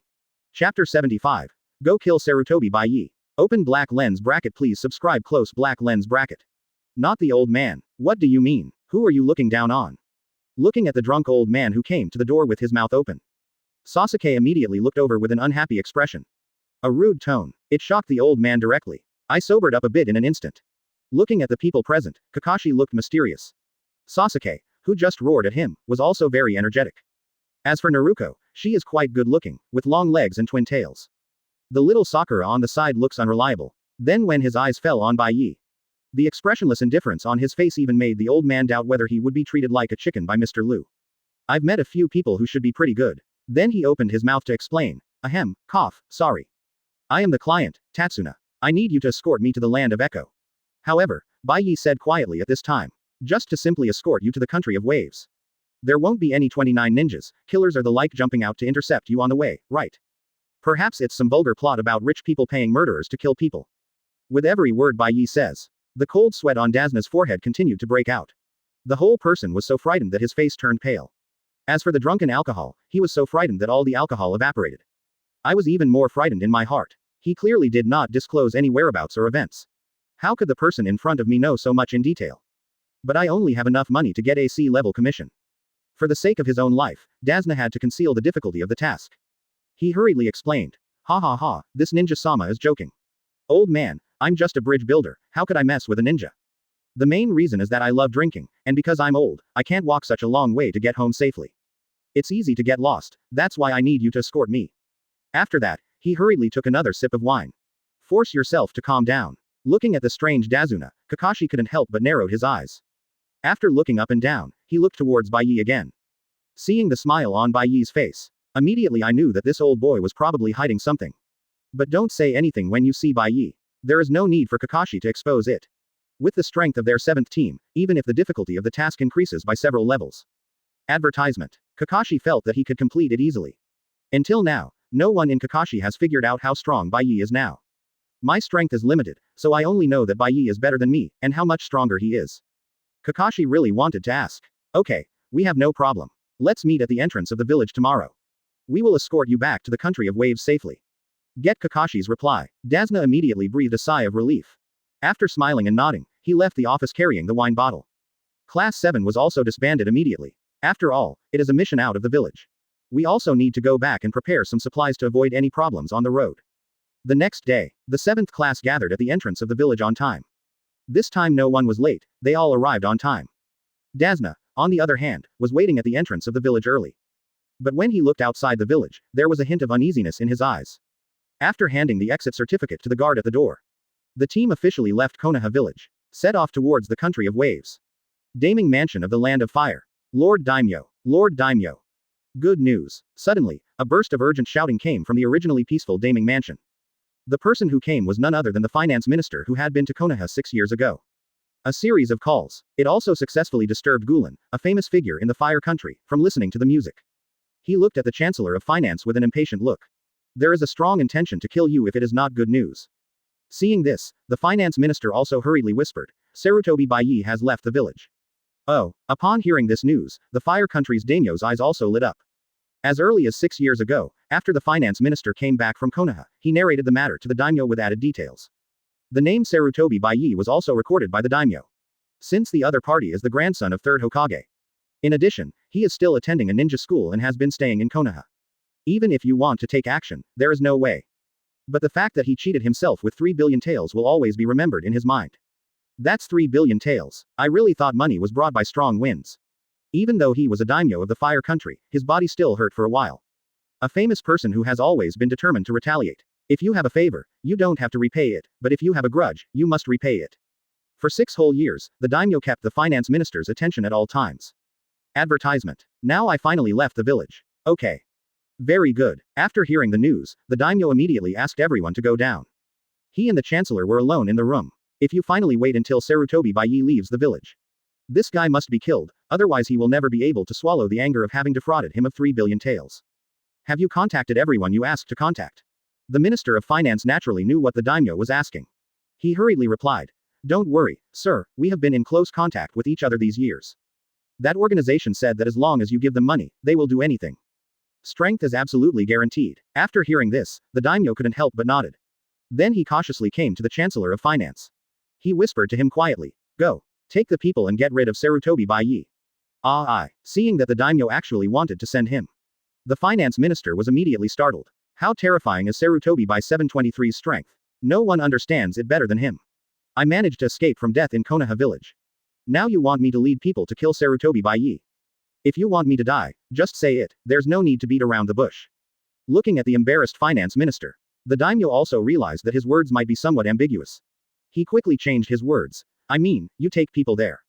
Chapter 75. Go kill Sarutobi Bai Ye. Open black lens bracket please subscribe close black lens bracket. Not the old man. What do you mean? Who are you looking down on? Looking at the drunk old man who came to the door with his mouth open. Sasuke immediately looked over with an unhappy expression. A rude tone. It shocked the old man directly. I sobered up a bit in an instant. Looking at the people present, Kakashi looked mysterious. Sasuke, who just roared at him, was also very energetic. As for Naruko, she is quite good looking, with long legs and twin tails. The little Sakura on the side looks unreliable. Then when his eyes fell on Bai Ye, the expressionless indifference on his face even made the old man doubt whether he would be treated like a chicken by Mr. Liu. I've met a few people who should be pretty good. Then he opened his mouth to explain. Ahem, cough, sorry. I am the client, Tatsuna. I need you to escort me to the land of Echo. However, Bai Ye said quietly at this time. Just to simply escort you to the country of waves. There won't be any 29 ninjas, killers or the like jumping out to intercept you on the way, right? Perhaps it's some vulgar plot about rich people paying murderers to kill people. With every word Bai Ye says, the cold sweat on Dazna's forehead continued to break out. The whole person was so frightened that his face turned pale. As for the drunken alcohol, he was so frightened that all the alcohol evaporated. I was even more frightened in my heart. He clearly did not disclose any whereabouts or events. How could the person in front of me know so much in detail? But I only have enough money to get a C-level commission. For the sake of his own life, Dazna had to conceal the difficulty of the task. He hurriedly explained. Ha ha ha, this ninja-sama is joking. Old man, I'm just a bridge builder, how could I mess with a ninja? The main reason is that I love drinking, and because I'm old, I can't walk such a long way to get home safely. It's easy to get lost, that's why I need you to escort me. After that, he hurriedly took another sip of wine. Force yourself to calm down. Looking at the strange Dazuna, Kakashi couldn't help but narrowed his eyes. After looking up and down, he looked towards Bai Ye again. Seeing the smile on Bai Ye's face, immediately I knew that this old boy was probably hiding something. But don't say anything when you see Bai Ye. There is no need for Kakashi to expose it. With the strength of their 7th team, even if the difficulty of the task increases by several levels. Advertisement. Kakashi felt that he could complete it easily. Until now, no one in Kakashi has figured out how strong Bai Ye is now. My strength is limited, so I only know that Bai Ye is better than me, and how much stronger he is. Kakashi really wanted to ask. Okay, we have no problem. Let's meet at the entrance of the village tomorrow. We will escort you back to the country of waves safely. Get Kakashi's reply. Dazna immediately breathed a sigh of relief. After smiling and nodding, he left the office carrying the wine bottle. Class 7 was also disbanded immediately. After all, it is a mission out of the village. We also need to go back and prepare some supplies to avoid any problems on the road. The next day, the 7th class gathered at the entrance of the village on time. This time no one was late, they all arrived on time. Dazna, on the other hand, was waiting at the entrance of the village early. But when he looked outside the village, there was a hint of uneasiness in his eyes. After handing the exit certificate to the guard at the door, the team officially left Konoha Village, set off towards the country of waves. Daming Mansion of the Land of Fire. Lord Daimyo, Lord Daimyo. Good news. Suddenly, a burst of urgent shouting came from the originally peaceful Daming Mansion. The person who came was none other than the finance minister who had been to Konoha 6 years ago. A series of calls. It also successfully disturbed Gulen, a famous figure in the Fire Country, from listening to the music. He looked at the Chancellor of Finance with an impatient look. There is a strong intention to kill you if it is not good news. Seeing this, the finance minister also hurriedly whispered, Sarutobi Bai Ye has left the village. Oh, upon hearing this news, the Fire Country's daimyo's eyes also lit up. As early as 6 years ago, after the finance minister came back from Konoha, he narrated the matter to the daimyo with added details. The name Sarutobi Bai Ye was also recorded by the daimyo. Since the other party is the grandson of 3rd Hokage. In addition, he is still attending a ninja school and has been staying in Konoha. Even if you want to take action, there is no way. But the fact that he cheated himself with 3 billion taels will always be remembered in his mind. That's 3 billion taels. I really thought money was brought by strong winds. Even though he was a daimyo of the Fire Country, his body still hurt for a while. A famous person who has always been determined to retaliate. If you have a favor, you don't have to repay it, but if you have a grudge, you must repay it. For 6 whole years, the daimyo kept the finance minister's attention at all times. Advertisement. Now I finally left the village. Okay. Very good. After hearing the news, the daimyo immediately asked everyone to go down. He and the chancellor were alone in the room. If you finally wait until Sarutobi Bai Ye leaves the village. This guy must be killed, otherwise he will never be able to swallow the anger of having defrauded him of 3 billion taels. Have you contacted everyone you asked to contact? The Minister of Finance naturally knew what the daimyo was asking. He hurriedly replied. Don't worry, sir, we have been in close contact with each other these years. That organization said that as long as you give them money, they will do anything. Strength is absolutely guaranteed. After hearing this, the daimyo couldn't help but nodded. Then he cautiously came to the Chancellor of Finance. He whispered to him quietly. Go. Take the people and get rid of Sarutobi Bai Ye. Seeing that the daimyo actually wanted to send him. The finance minister was immediately startled. How terrifying is Sarutobi Bai 723's strength? No one understands it better than him. I managed to escape from death in Konoha Village. Now you want me to lead people to kill Sarutobi Bai Ye. If you want me to die, just say it, there's no need to beat around the bush. Looking at the embarrassed finance minister, the daimyo also realized that his words might be somewhat ambiguous. He quickly changed his words. I mean, you take people there.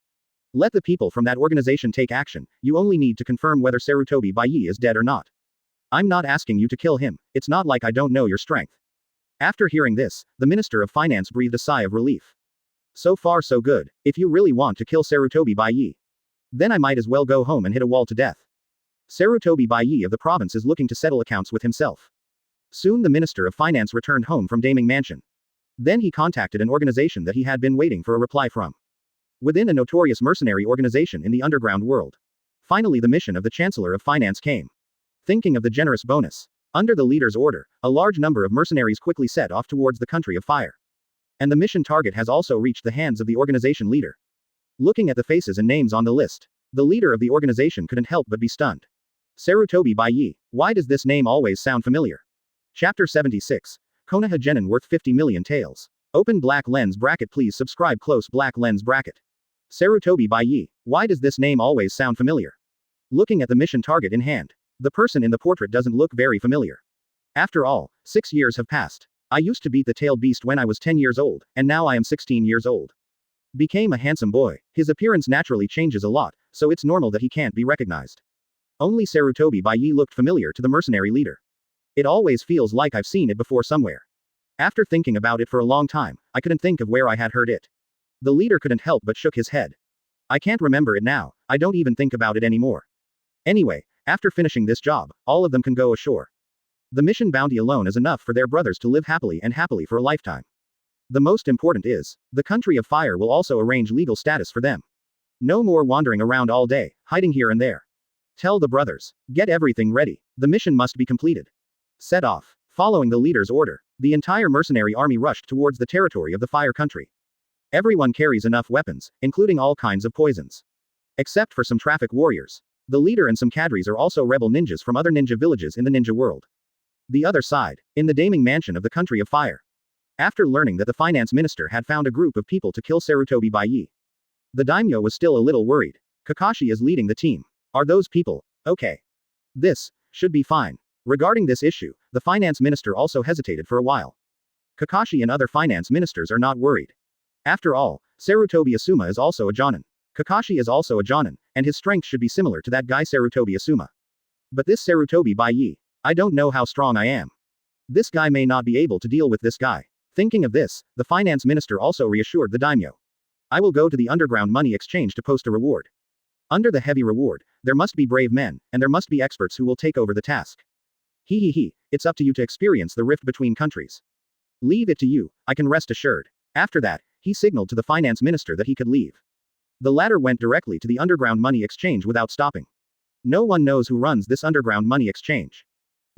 Let the people from that organization take action, you only need to confirm whether Sarutobi Bai Ye is dead or not. I'm not asking you to kill him, it's not like I don't know your strength. After hearing this, the Minister of Finance breathed a sigh of relief. So far so good. If you really want to kill Sarutobi Bai Ye, then I might as well go home and hit a wall to death. Sarutobi Bai Ye of the province is looking to settle accounts with himself. Soon the Minister of Finance returned home from Daming Mansion. Then he contacted an organization that he had been waiting for a reply from. Within a notorious mercenary organization in the underground world. Finally the mission of the Chancellor of Finance came. Thinking of the generous bonus. Under the leader's order, a large number of mercenaries quickly set off towards the country of fire. And the mission target has also reached the hands of the organization leader. Looking at the faces and names on the list, the leader of the organization couldn't help but be stunned. Sarutobi Bai Ye, why does this name always sound familiar? Chapter 76. Konoha Genin worth 50 million taels. Open black lens bracket. Please subscribe. Close black lens bracket. Sarutobi Bai Ye, why does this name always sound familiar? Looking at the mission target in hand, the person in the portrait doesn't look very familiar. After all, 6 years have passed. I used to beat the tailed beast when I was 10 years old, and now I am 16 years old. Became a handsome boy. His appearance naturally changes a lot, so it's normal that he can't be recognized. Only Sarutobi Bai Ye looked familiar to the mercenary leader. It always feels like I've seen it before somewhere. After thinking about it for a long time, I couldn't think of where I had heard it. The leader couldn't help but shook his head. I can't remember it now, I don't even think about it anymore. Anyway, after finishing this job, all of them can go ashore. The mission bounty alone is enough for their brothers to live happily and happily for a lifetime. The most important is, the country of fire will also arrange legal status for them. No more wandering around all day, hiding here and there. Tell the brothers, get everything ready, the mission must be completed. Set off. Following the leader's order, the entire mercenary army rushed towards the territory of the fire country. Everyone carries enough weapons, including all kinds of poisons. Except for some traffic warriors. The leader and some cadres are also rebel ninjas from other ninja villages in the ninja world. The other side, in the Daming Mansion of the country of fire. After learning that the finance minister had found a group of people to kill Sarutobi Bai Ye, the daimyo was still a little worried. Kakashi is leading the team. Are those people okay? This should be fine. Regarding this issue, the finance minister also hesitated for a while. Kakashi and other finance ministers are not worried. After all, Sarutobi Asuma is also a jonin. Kakashi is also a jonin, and his strength should be similar to that guy Sarutobi Asuma. But this Sarutobi Bai Ye, I don't know how strong I am. This guy may not be able to deal with this guy. Thinking of this, the finance minister also reassured the daimyo. I will go to the underground money exchange to post a reward. Under the heavy reward, there must be brave men, and there must be experts who will take over the task. It's up to you to experience the rift between countries. Leave it to you, I can rest assured. After that, he signaled to the finance minister that he could leave. The latter went directly to the underground money exchange without stopping. No one knows who runs this underground money exchange.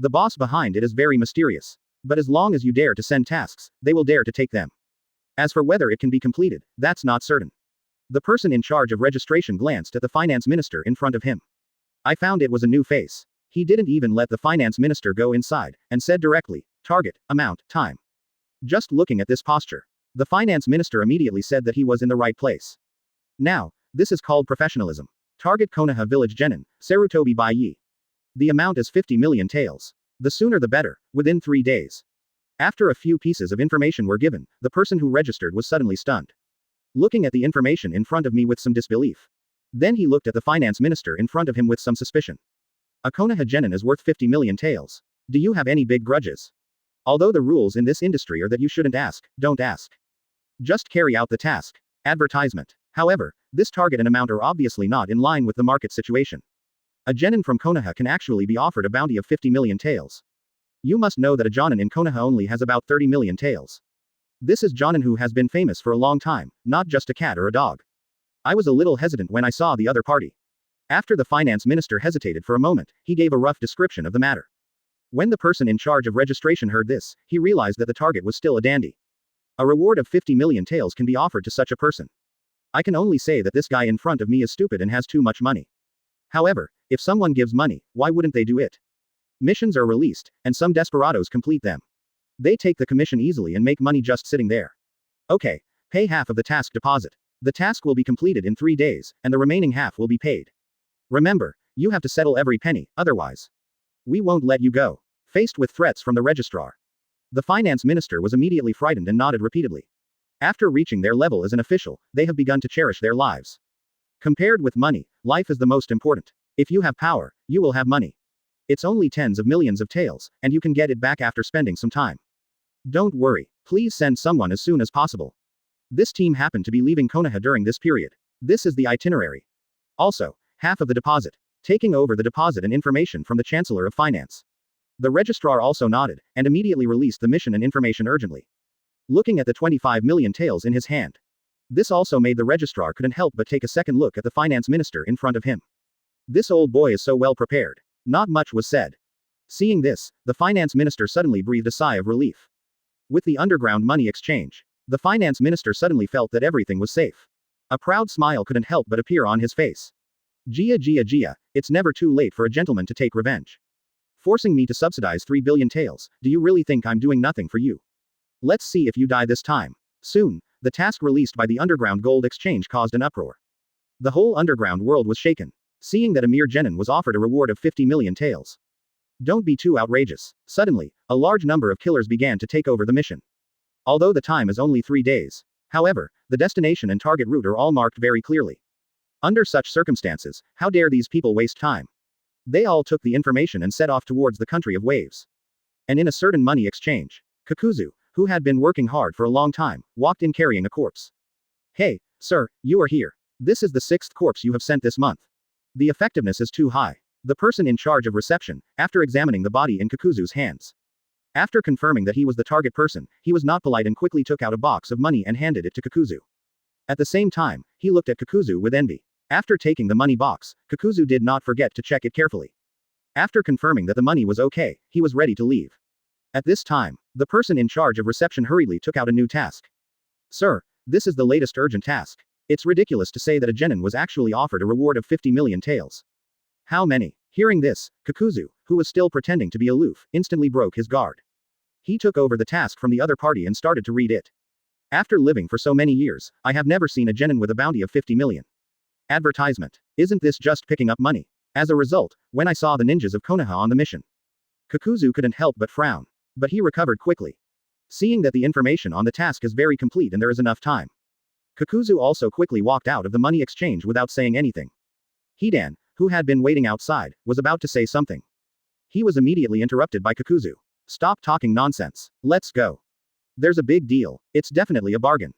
The boss behind it is very mysterious. But as long as you dare to send tasks, they will dare to take them. As for whether it can be completed, that's not certain. The person in charge of registration glanced at the finance minister in front of him. I found it was a new face. He didn't even let the finance minister go inside, and said directly, target, amount, time. Just looking at this posture, the finance minister immediately said that he was in the right place. Now, this is called professionalism. Target Konoha Village Genin, Sarutobi Bai Ye. The amount is 50 million taels. The sooner the better, within 3 days. After a few pieces of information were given, the person who registered was suddenly stunned. Looking at the information in front of me with some disbelief. Then he looked at the finance minister in front of him with some suspicion. A Konoha Genin is worth 50 million taels. Do you have any big grudges? Although the rules in this industry are that you shouldn't ask, don't ask. Just carry out the task. Advertisement. However, this target and amount are obviously not in line with the market situation. A genin from Konoha can actually be offered a bounty of 50 million taels. You must know that a jonin in Konoha only has about 30 million taels. This is jonin who has been famous for a long time, not just a cat or a dog. I was a little hesitant when I saw the other party. After the finance minister hesitated for a moment, he gave a rough description of the matter. When the person in charge of registration heard this, he realized that the target was still a dandy. A reward of 50 million taels can be offered to such a person. I can only say that this guy in front of me is stupid and has too much money. However, if someone gives money, why wouldn't they do it? Missions are released, and some desperados complete them. They take the commission easily and make money just sitting there. Okay, pay half of the task deposit. The task will be completed in 3 days, and the remaining half will be paid. Remember, you have to settle every penny, otherwise we won't let you go. Faced with threats from the registrar, the finance minister was immediately frightened and nodded repeatedly. After reaching their level as an official, they have begun to cherish their lives. Compared with money, life is the most important. If you have power, you will have money. It's only tens of millions of taels, and you can get it back after spending some time. Don't worry, please send someone as soon as possible. This team happened to be leaving Konoha during this period. This is the itinerary. Also, half of the deposit. Taking over the deposit and information from the Chancellor of Finance. The registrar also nodded, and immediately released the mission and information urgently. Looking at the 25 million taels in his hand. This also made the registrar couldn't help but take a second look at the finance minister in front of him. This old boy is so well prepared. Not much was said. Seeing this, the finance minister suddenly breathed a sigh of relief. With the underground money exchange, the finance minister suddenly felt that everything was safe. A proud smile couldn't help but appear on his face. Gia, it's never too late for a gentleman to take revenge. Forcing me to subsidize 3 billion taels, do you really think I'm doing nothing for you? Let's see if you die this time. Soon, the task released by the underground gold exchange caused an uproar. The whole underground world was shaken, seeing that a mere genin was offered a reward of 50 million taels. Don't be too outrageous. Suddenly, a large number of killers began to take over the mission. Although the time is only 3 days. However, the destination and target route are all marked very clearly. Under such circumstances, how dare these people waste time? They all took the information and set off towards the country of waves. And in a certain money exchange, Kakuzu, who had been working hard for a long time, walked in carrying a corpse. Hey, sir, you are here. This is the 6th corpse you have sent this month. The effectiveness is too high. The person in charge of reception, after examining the body in Kakuzu's hands. After confirming that he was the target person, he was not polite and quickly took out a box of money and handed it to Kakuzu. At the same time, he looked at Kakuzu with envy. After taking the money box, Kakuzu did not forget to check it carefully. After confirming that the money was okay, he was ready to leave. At this time, the person in charge of reception hurriedly took out a new task. Sir, this is the latest urgent task. It's ridiculous to say that a genin was actually offered a reward of 50 million taels. How many? Hearing this, Kakuzu, who was still pretending to be aloof, instantly broke his guard. He took over the task from the other party and started to read it. After living for so many years, I have never seen a genin with a bounty of 50 million. Advertisement. Isn't this just picking up money? As a result, when I saw the ninjas of Konoha on the mission, Kakuzu couldn't help but frown. But he recovered quickly. Seeing that the information on the task is very complete and there is enough time. Kakuzu also quickly walked out of the money exchange without saying anything. Hidan, who had been waiting outside, was about to say something. He was immediately interrupted by Kakuzu. Stop talking nonsense. Let's go. There's a big deal. It's definitely a bargain.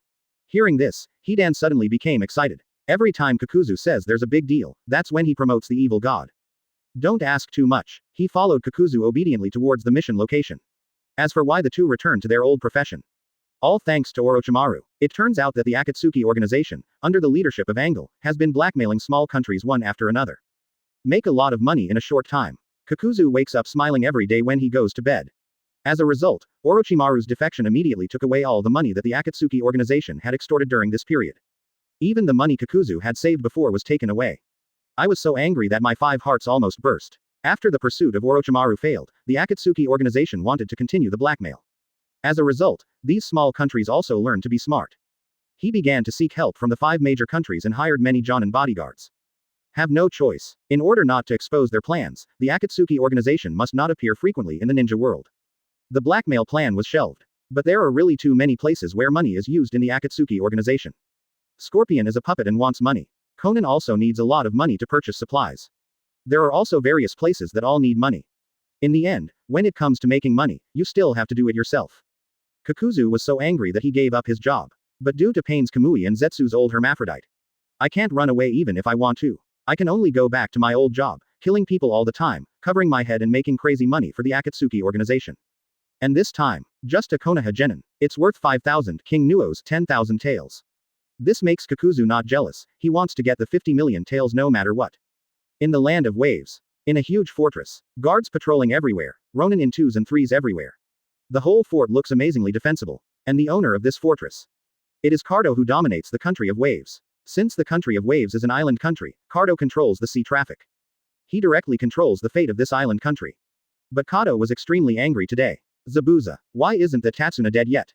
Hearing this, Hidan suddenly became excited. Every time Kakuzu says there's a big deal, that's when he promotes the evil god. Don't ask too much. He followed Kakuzu obediently towards the mission location. As for why the two returned to their old profession. All thanks to Orochimaru. It turns out that the Akatsuki organization, under the leadership of Angle, has been blackmailing small countries one after another. Make a lot of money in a short time. Kakuzu wakes up smiling every day when he goes to bed. As a result, Orochimaru's defection immediately took away all the money that the Akatsuki organization had extorted during this period. Even the money Kakuzu had saved before was taken away. I was so angry that my 5 hearts almost burst. After the pursuit of Orochimaru failed, the Akatsuki organization wanted to continue the blackmail. As a result, these small countries also learned to be smart. He began to seek help from the 5 major countries and hired many Jonin bodyguards. Have no choice. In order not to expose their plans, the Akatsuki organization must not appear frequently in the ninja world. The blackmail plan was shelved. But there are really too many places where money is used in the Akatsuki organization. Scorpion is a puppet and wants money. Conan also needs a lot of money to purchase supplies. There are also various places that all need money. In the end, when it comes to making money, you still have to do it yourself. Kakuzu was so angry that he gave up his job. But due to Pain's Kamui and Zetsu's old hermaphrodite, I can't run away even if I want to. I can only go back to my old job, killing people all the time, covering my head and making crazy money for the Akatsuki organization. And this time, just a Konoha genin. It's worth 5,000 King Nuo's 10,000 taels. This makes Kakuzu not jealous. He wants to get the 50 million taels no matter what. In the land of waves. In a huge fortress. Guards patrolling everywhere. Ronin in 2s and 3s everywhere. The whole fort looks amazingly defensible. And the owner of this fortress. It is Cardo who dominates the country of waves. Since the country of waves is an island country, Cardo controls the sea traffic. He directly controls the fate of this island country. But Cardo was extremely angry today. Zabuza, why isn't the Tatsuna dead yet?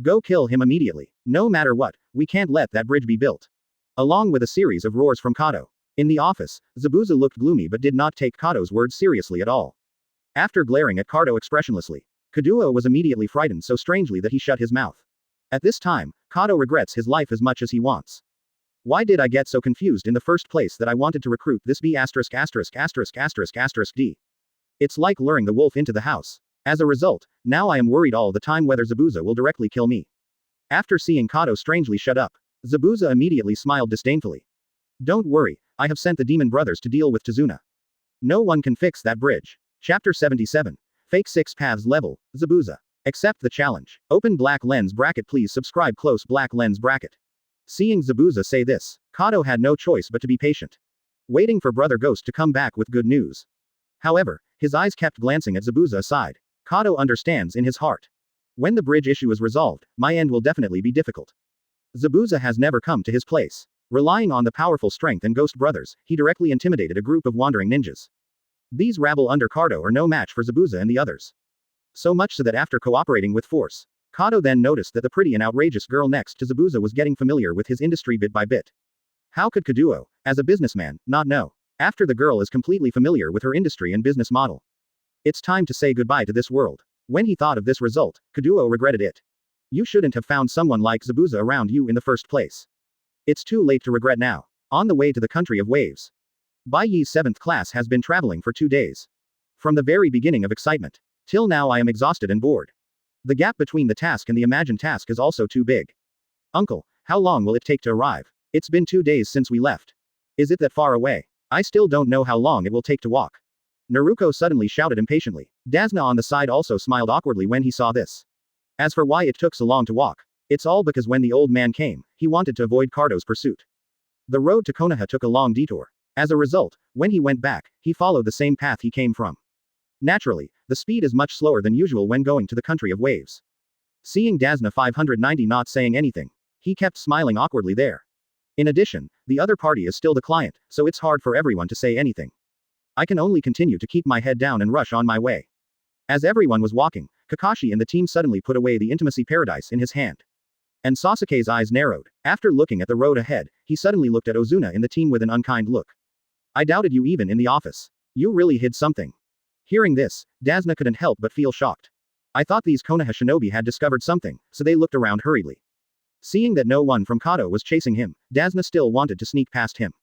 Go kill him immediately. No matter what, we can't let that bridge be built. Along with a series of roars from Cardo. In the office, Zabuza looked gloomy but did not take Cardo's words seriously at all. After glaring at Cardo expressionlessly, Kaduo was immediately frightened so strangely that he shut his mouth. At this time, Cardo regrets his life as much as he wants. Why did I get so confused in the first place that I wanted to recruit this B*****************************************************************************************************************************************************************************2 As a result, now I am worried all the time whether Zabuza will directly kill me. After seeing Kato strangely shut up, Zabuza immediately smiled disdainfully. Don't worry, I have sent the demon brothers to deal with Tazuna. No one can fix that bridge. Chapter 77. Fake 6 Paths Level, Zabuza. Accept the challenge. Open black lens bracket. Please subscribe. Close black lens bracket. Seeing Zabuza say this, Kato had no choice but to be patient. Waiting for Brother Ghost to come back with good news. However, his eyes kept glancing at Zabuza aside. Kato understands in his heart. When the bridge issue is resolved, my end will definitely be difficult. Zabuza has never come to his place. Relying on the powerful strength and Ghost Brothers, he directly intimidated a group of wandering ninjas. These rabble under Kato are no match for Zabuza and the others. So much so that after cooperating with force, Kato then noticed that the pretty and outrageous girl next to Zabuza was getting familiar with his industry bit by bit. How could Kaduo, as a businessman, not know? After the girl is completely familiar with her industry and business model. It's time to say goodbye to this world. When he thought of this result, Kaduo regretted it. You shouldn't have found someone like Zabuza around you in the first place. It's too late to regret now. On the way to the country of waves. Bai Ye's 7th class has been traveling for 2 days. From the very beginning of excitement. Till now I am exhausted and bored. The gap between the task and the imagined task is also too big. Uncle, how long will it take to arrive? It's been 2 days since we left. Is it that far away? I still don't know how long it will take to walk. Naruko suddenly shouted impatiently. Dasna on the side also smiled awkwardly when he saw this. As for why it took so long to walk, it's all because when the old man came, he wanted to avoid Kato's pursuit. The road to Konoha took a long detour. As a result, when he went back, he followed the same path he came from. Naturally, the speed is much slower than usual when going to the country of waves. Seeing Dasna 590 not saying anything, he kept smiling awkwardly there. In addition, the other party is still the client, so it's hard for everyone to say anything. I can only continue to keep my head down and rush on my way. As everyone was walking, Kakashi and the team suddenly put away the intimacy paradise in his hand. And Sasuke's eyes narrowed. After looking at the road ahead, he suddenly looked at Ozuna in the team with an unkind look. I doubted you even in the office. You really hid something. Hearing this, Dasna couldn't help but feel shocked. I thought these Konoha shinobi had discovered something, so they looked around hurriedly. Seeing that no one from Kato was chasing him, Dasna still wanted to sneak past him.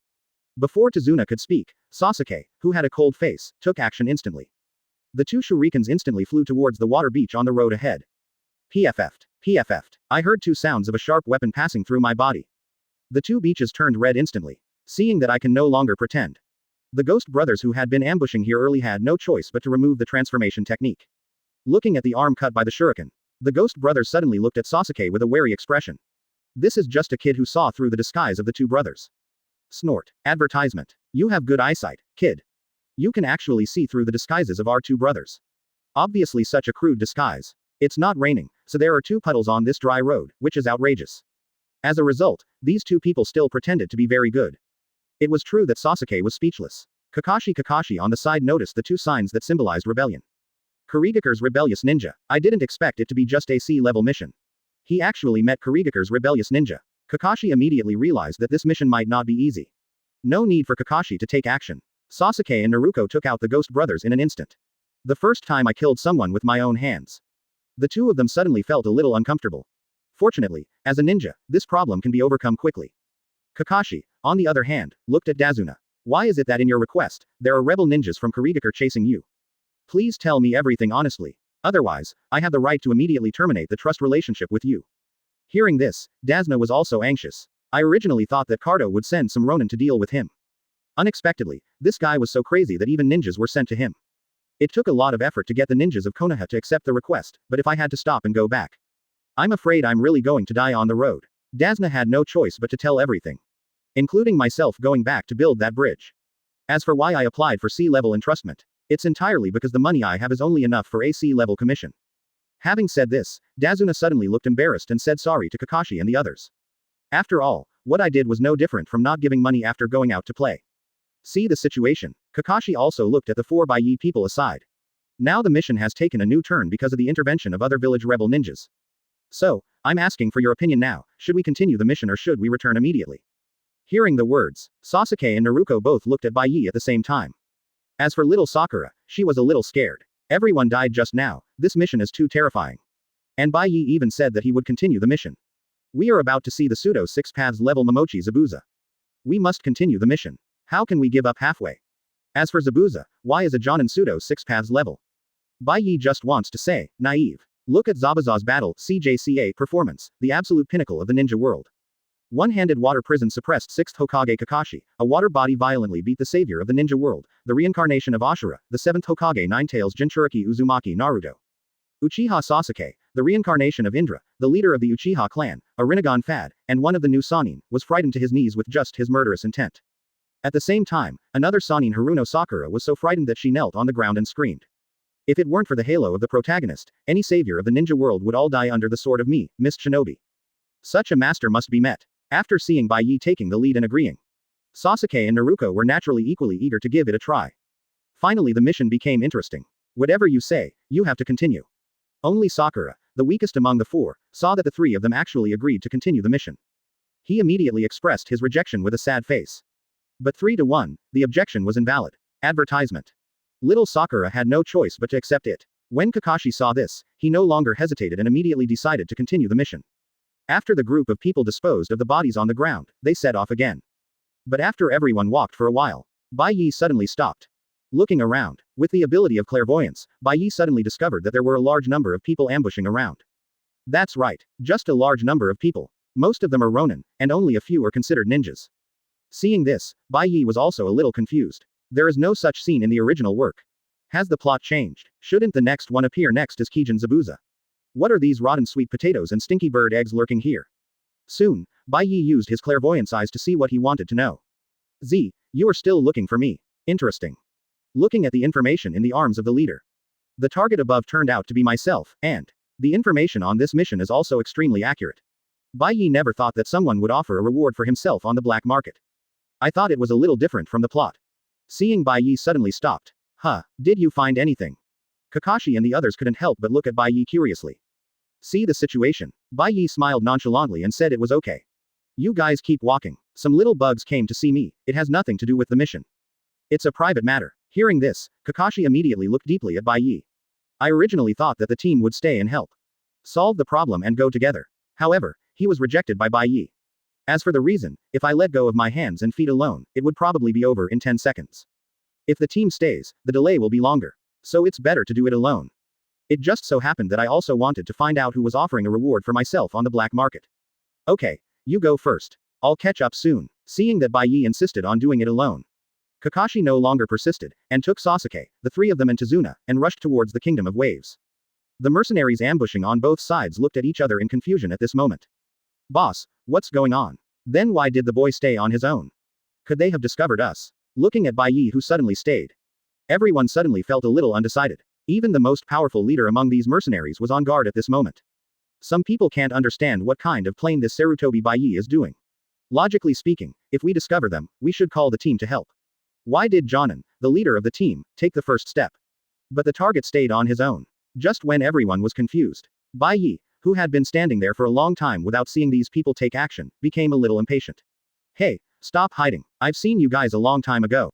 Before Tazuna could speak, Sasuke, who had a cold face, took action instantly. The 2 shurikens instantly flew towards the water beach on the road ahead. PFF'd. PFF'd. I heard 2 sounds of a sharp weapon passing through my body. The 2 beaches turned red instantly. Seeing that I can no longer pretend. The Ghost Brothers who had been ambushing here early had no choice but to remove the transformation technique. Looking at the arm cut by the shuriken, the Ghost Brothers suddenly looked at Sasuke with a wary expression. This is just a kid who saw through the disguise of the 2 brothers. Snort. Advertisement. You have good eyesight, kid. You can actually see through the disguises of our 2 brothers. Obviously such a crude disguise. It's not raining, so there are 2 puddles on this dry road, which is outrageous. As a result, these 2 people still pretended to be very good. It was true that Sasuke was speechless. Kakashi on the side noticed the 2 signs that symbolized rebellion. Kurigakure's rebellious ninja. I didn't expect it to be just a C-level mission. He actually met Kurigakure's rebellious ninja. Kakashi immediately realized that this mission might not be easy. No need for Kakashi to take action. Sasuke and Naruko took out the Ghost Brothers in an instant. The first time I killed someone with my own hands. The 2 of them suddenly felt a little uncomfortable. Fortunately, as a ninja, this problem can be overcome quickly. Kakashi, on the other hand, looked at Dasuna. Why is it that in your request, there are rebel ninjas from Kurigakure chasing you? Please tell me everything honestly. Otherwise, I have the right to immediately terminate the trust relationship with you. Hearing this, Dasna was also anxious. I originally thought that Kato would send some Ronin to deal with him. Unexpectedly, this guy was so crazy that even ninjas were sent to him. It took a lot of effort to get the ninjas of Konoha to accept the request, but if I had to stop and go back, I'm afraid I'm really going to die on the road. Dasna had no choice but to tell everything. Including myself going back to build that bridge. As for why I applied for C-level entrustment, it's entirely because the money I have is only enough for a C-level commission. Having said this, Dasuna suddenly looked embarrassed and said sorry to Kakashi and the others. After all, what I did was no different from not giving money after going out to play. See the situation. Kakashi also looked at the 4 Bai Ye people aside. Now the mission has taken a new turn because of the intervention of other village rebel ninjas. So, I'm asking for your opinion now, should we continue the mission or should we return immediately? Hearing the words, Sasuke and Naruko both looked at Bai Ye at the same time. As for little Sakura, she was a little scared. Everyone died just now, this mission is too terrifying. And Bai Ye even said that he would continue the mission. We are about to see the pseudo 6 paths level Momochi Zabuza. We must continue the mission. How can we give up halfway? As for Zabuza, why is a Jonin Pseudo 6 paths level? Bai Ye just wants to say, naive. Look at Zabuza's battle, CJCA performance, the absolute pinnacle of the ninja world. One-handed water prison suppressed 6th Hokage Kakashi, a water body violently beat the savior of the ninja world, the reincarnation of Ashura, the 7th Hokage Ninetales Jinchuriki Uzumaki Naruto. Uchiha Sasuke, the reincarnation of Indra, the leader of the Uchiha clan, a Rinnegan fad, and one of the new Sannin, was frightened to his knees with just his murderous intent. At the same time, another Sannin Haruno Sakura was so frightened that she knelt on the ground and screamed. If it weren't for the halo of the protagonist, any savior of the ninja world would all die under the sword of me, Miss Shinobi. Such a master must be met. After seeing Bai Ye taking the lead and agreeing, Sasuke and Naruto were naturally equally eager to give it a try. Finally the mission became interesting. Whatever you say, you have to continue. Only Sakura, the weakest among the four, saw that the three of them actually agreed to continue the mission. He immediately expressed his rejection with a sad face. But 3-1, the objection was invalid. Advertisement. Little Sakura had no choice but to accept it. When Kakashi saw this, he no longer hesitated and immediately decided to continue the mission. After the group of people disposed of the bodies on the ground, they set off again. But after everyone walked for a while, Bai Ye suddenly stopped. Looking around, with the ability of clairvoyance, Bai Ye suddenly discovered that there were a large number of people ambushing around. That's right, just a large number of people. Most of them are Ronin, and only a few are considered ninjas. Seeing this, Bai Ye was also a little confused. There is no such scene in the original work. Has the plot changed? Shouldn't the next one appear next as Kijin Zabuza? What are these rotten sweet potatoes and stinky bird eggs lurking here? Soon, Bai Ye used his clairvoyance eyes to see what he wanted to know. Z, you are still looking for me. Interesting. Looking at the information in the arms of the leader. The target above turned out to be myself, and the information on this mission is also extremely accurate. Bai Ye never thought that someone would offer a reward for himself on the black market. I thought it was a little different from the plot. Seeing Bai Ye suddenly stopped. Huh, did you find anything? Kakashi and the others couldn't help but look at Bai Ye curiously. See the situation. Bai Ye smiled nonchalantly and said it was okay. You guys keep walking. Some little bugs came to see me, it has nothing to do with the mission. It's a private matter. Hearing this, Kakashi immediately looked deeply at Bai Ye. I originally thought that the team would stay and help solve the problem and go together. However, he was rejected by Bai Ye. As for the reason, if I let go of my hands and feet alone, it would probably be over in 10 seconds. If the team stays, the delay will be longer. So it's better to do it alone. It just so happened that I also wanted to find out who was offering a reward for myself on the black market. Okay, you go first. I'll catch up soon. Seeing that Bai Ye insisted on doing it alone, Kakashi no longer persisted, and took Sasuke, the three of them and Tazuna, and rushed towards the Kingdom of Waves. The mercenaries ambushing on both sides looked at each other in confusion at this moment. Boss, what's going on? Then why did the boy stay on his own? Could they have discovered us? Looking at Bai Ye who suddenly stayed. Everyone suddenly felt a little undecided. Even the most powerful leader among these mercenaries was on guard at this moment. Some people can't understand what kind of plane this Sarutobi Bai Ye is doing. Logically speaking, if we discover them, we should call the team to help. Why did Jonin, the leader of the team, take the first step? But the target stayed on his own. Just when everyone was confused, Bai Ye, who had been standing there for a long time without seeing these people take action, became a little impatient. Hey, stop hiding. I've seen you guys a long time ago.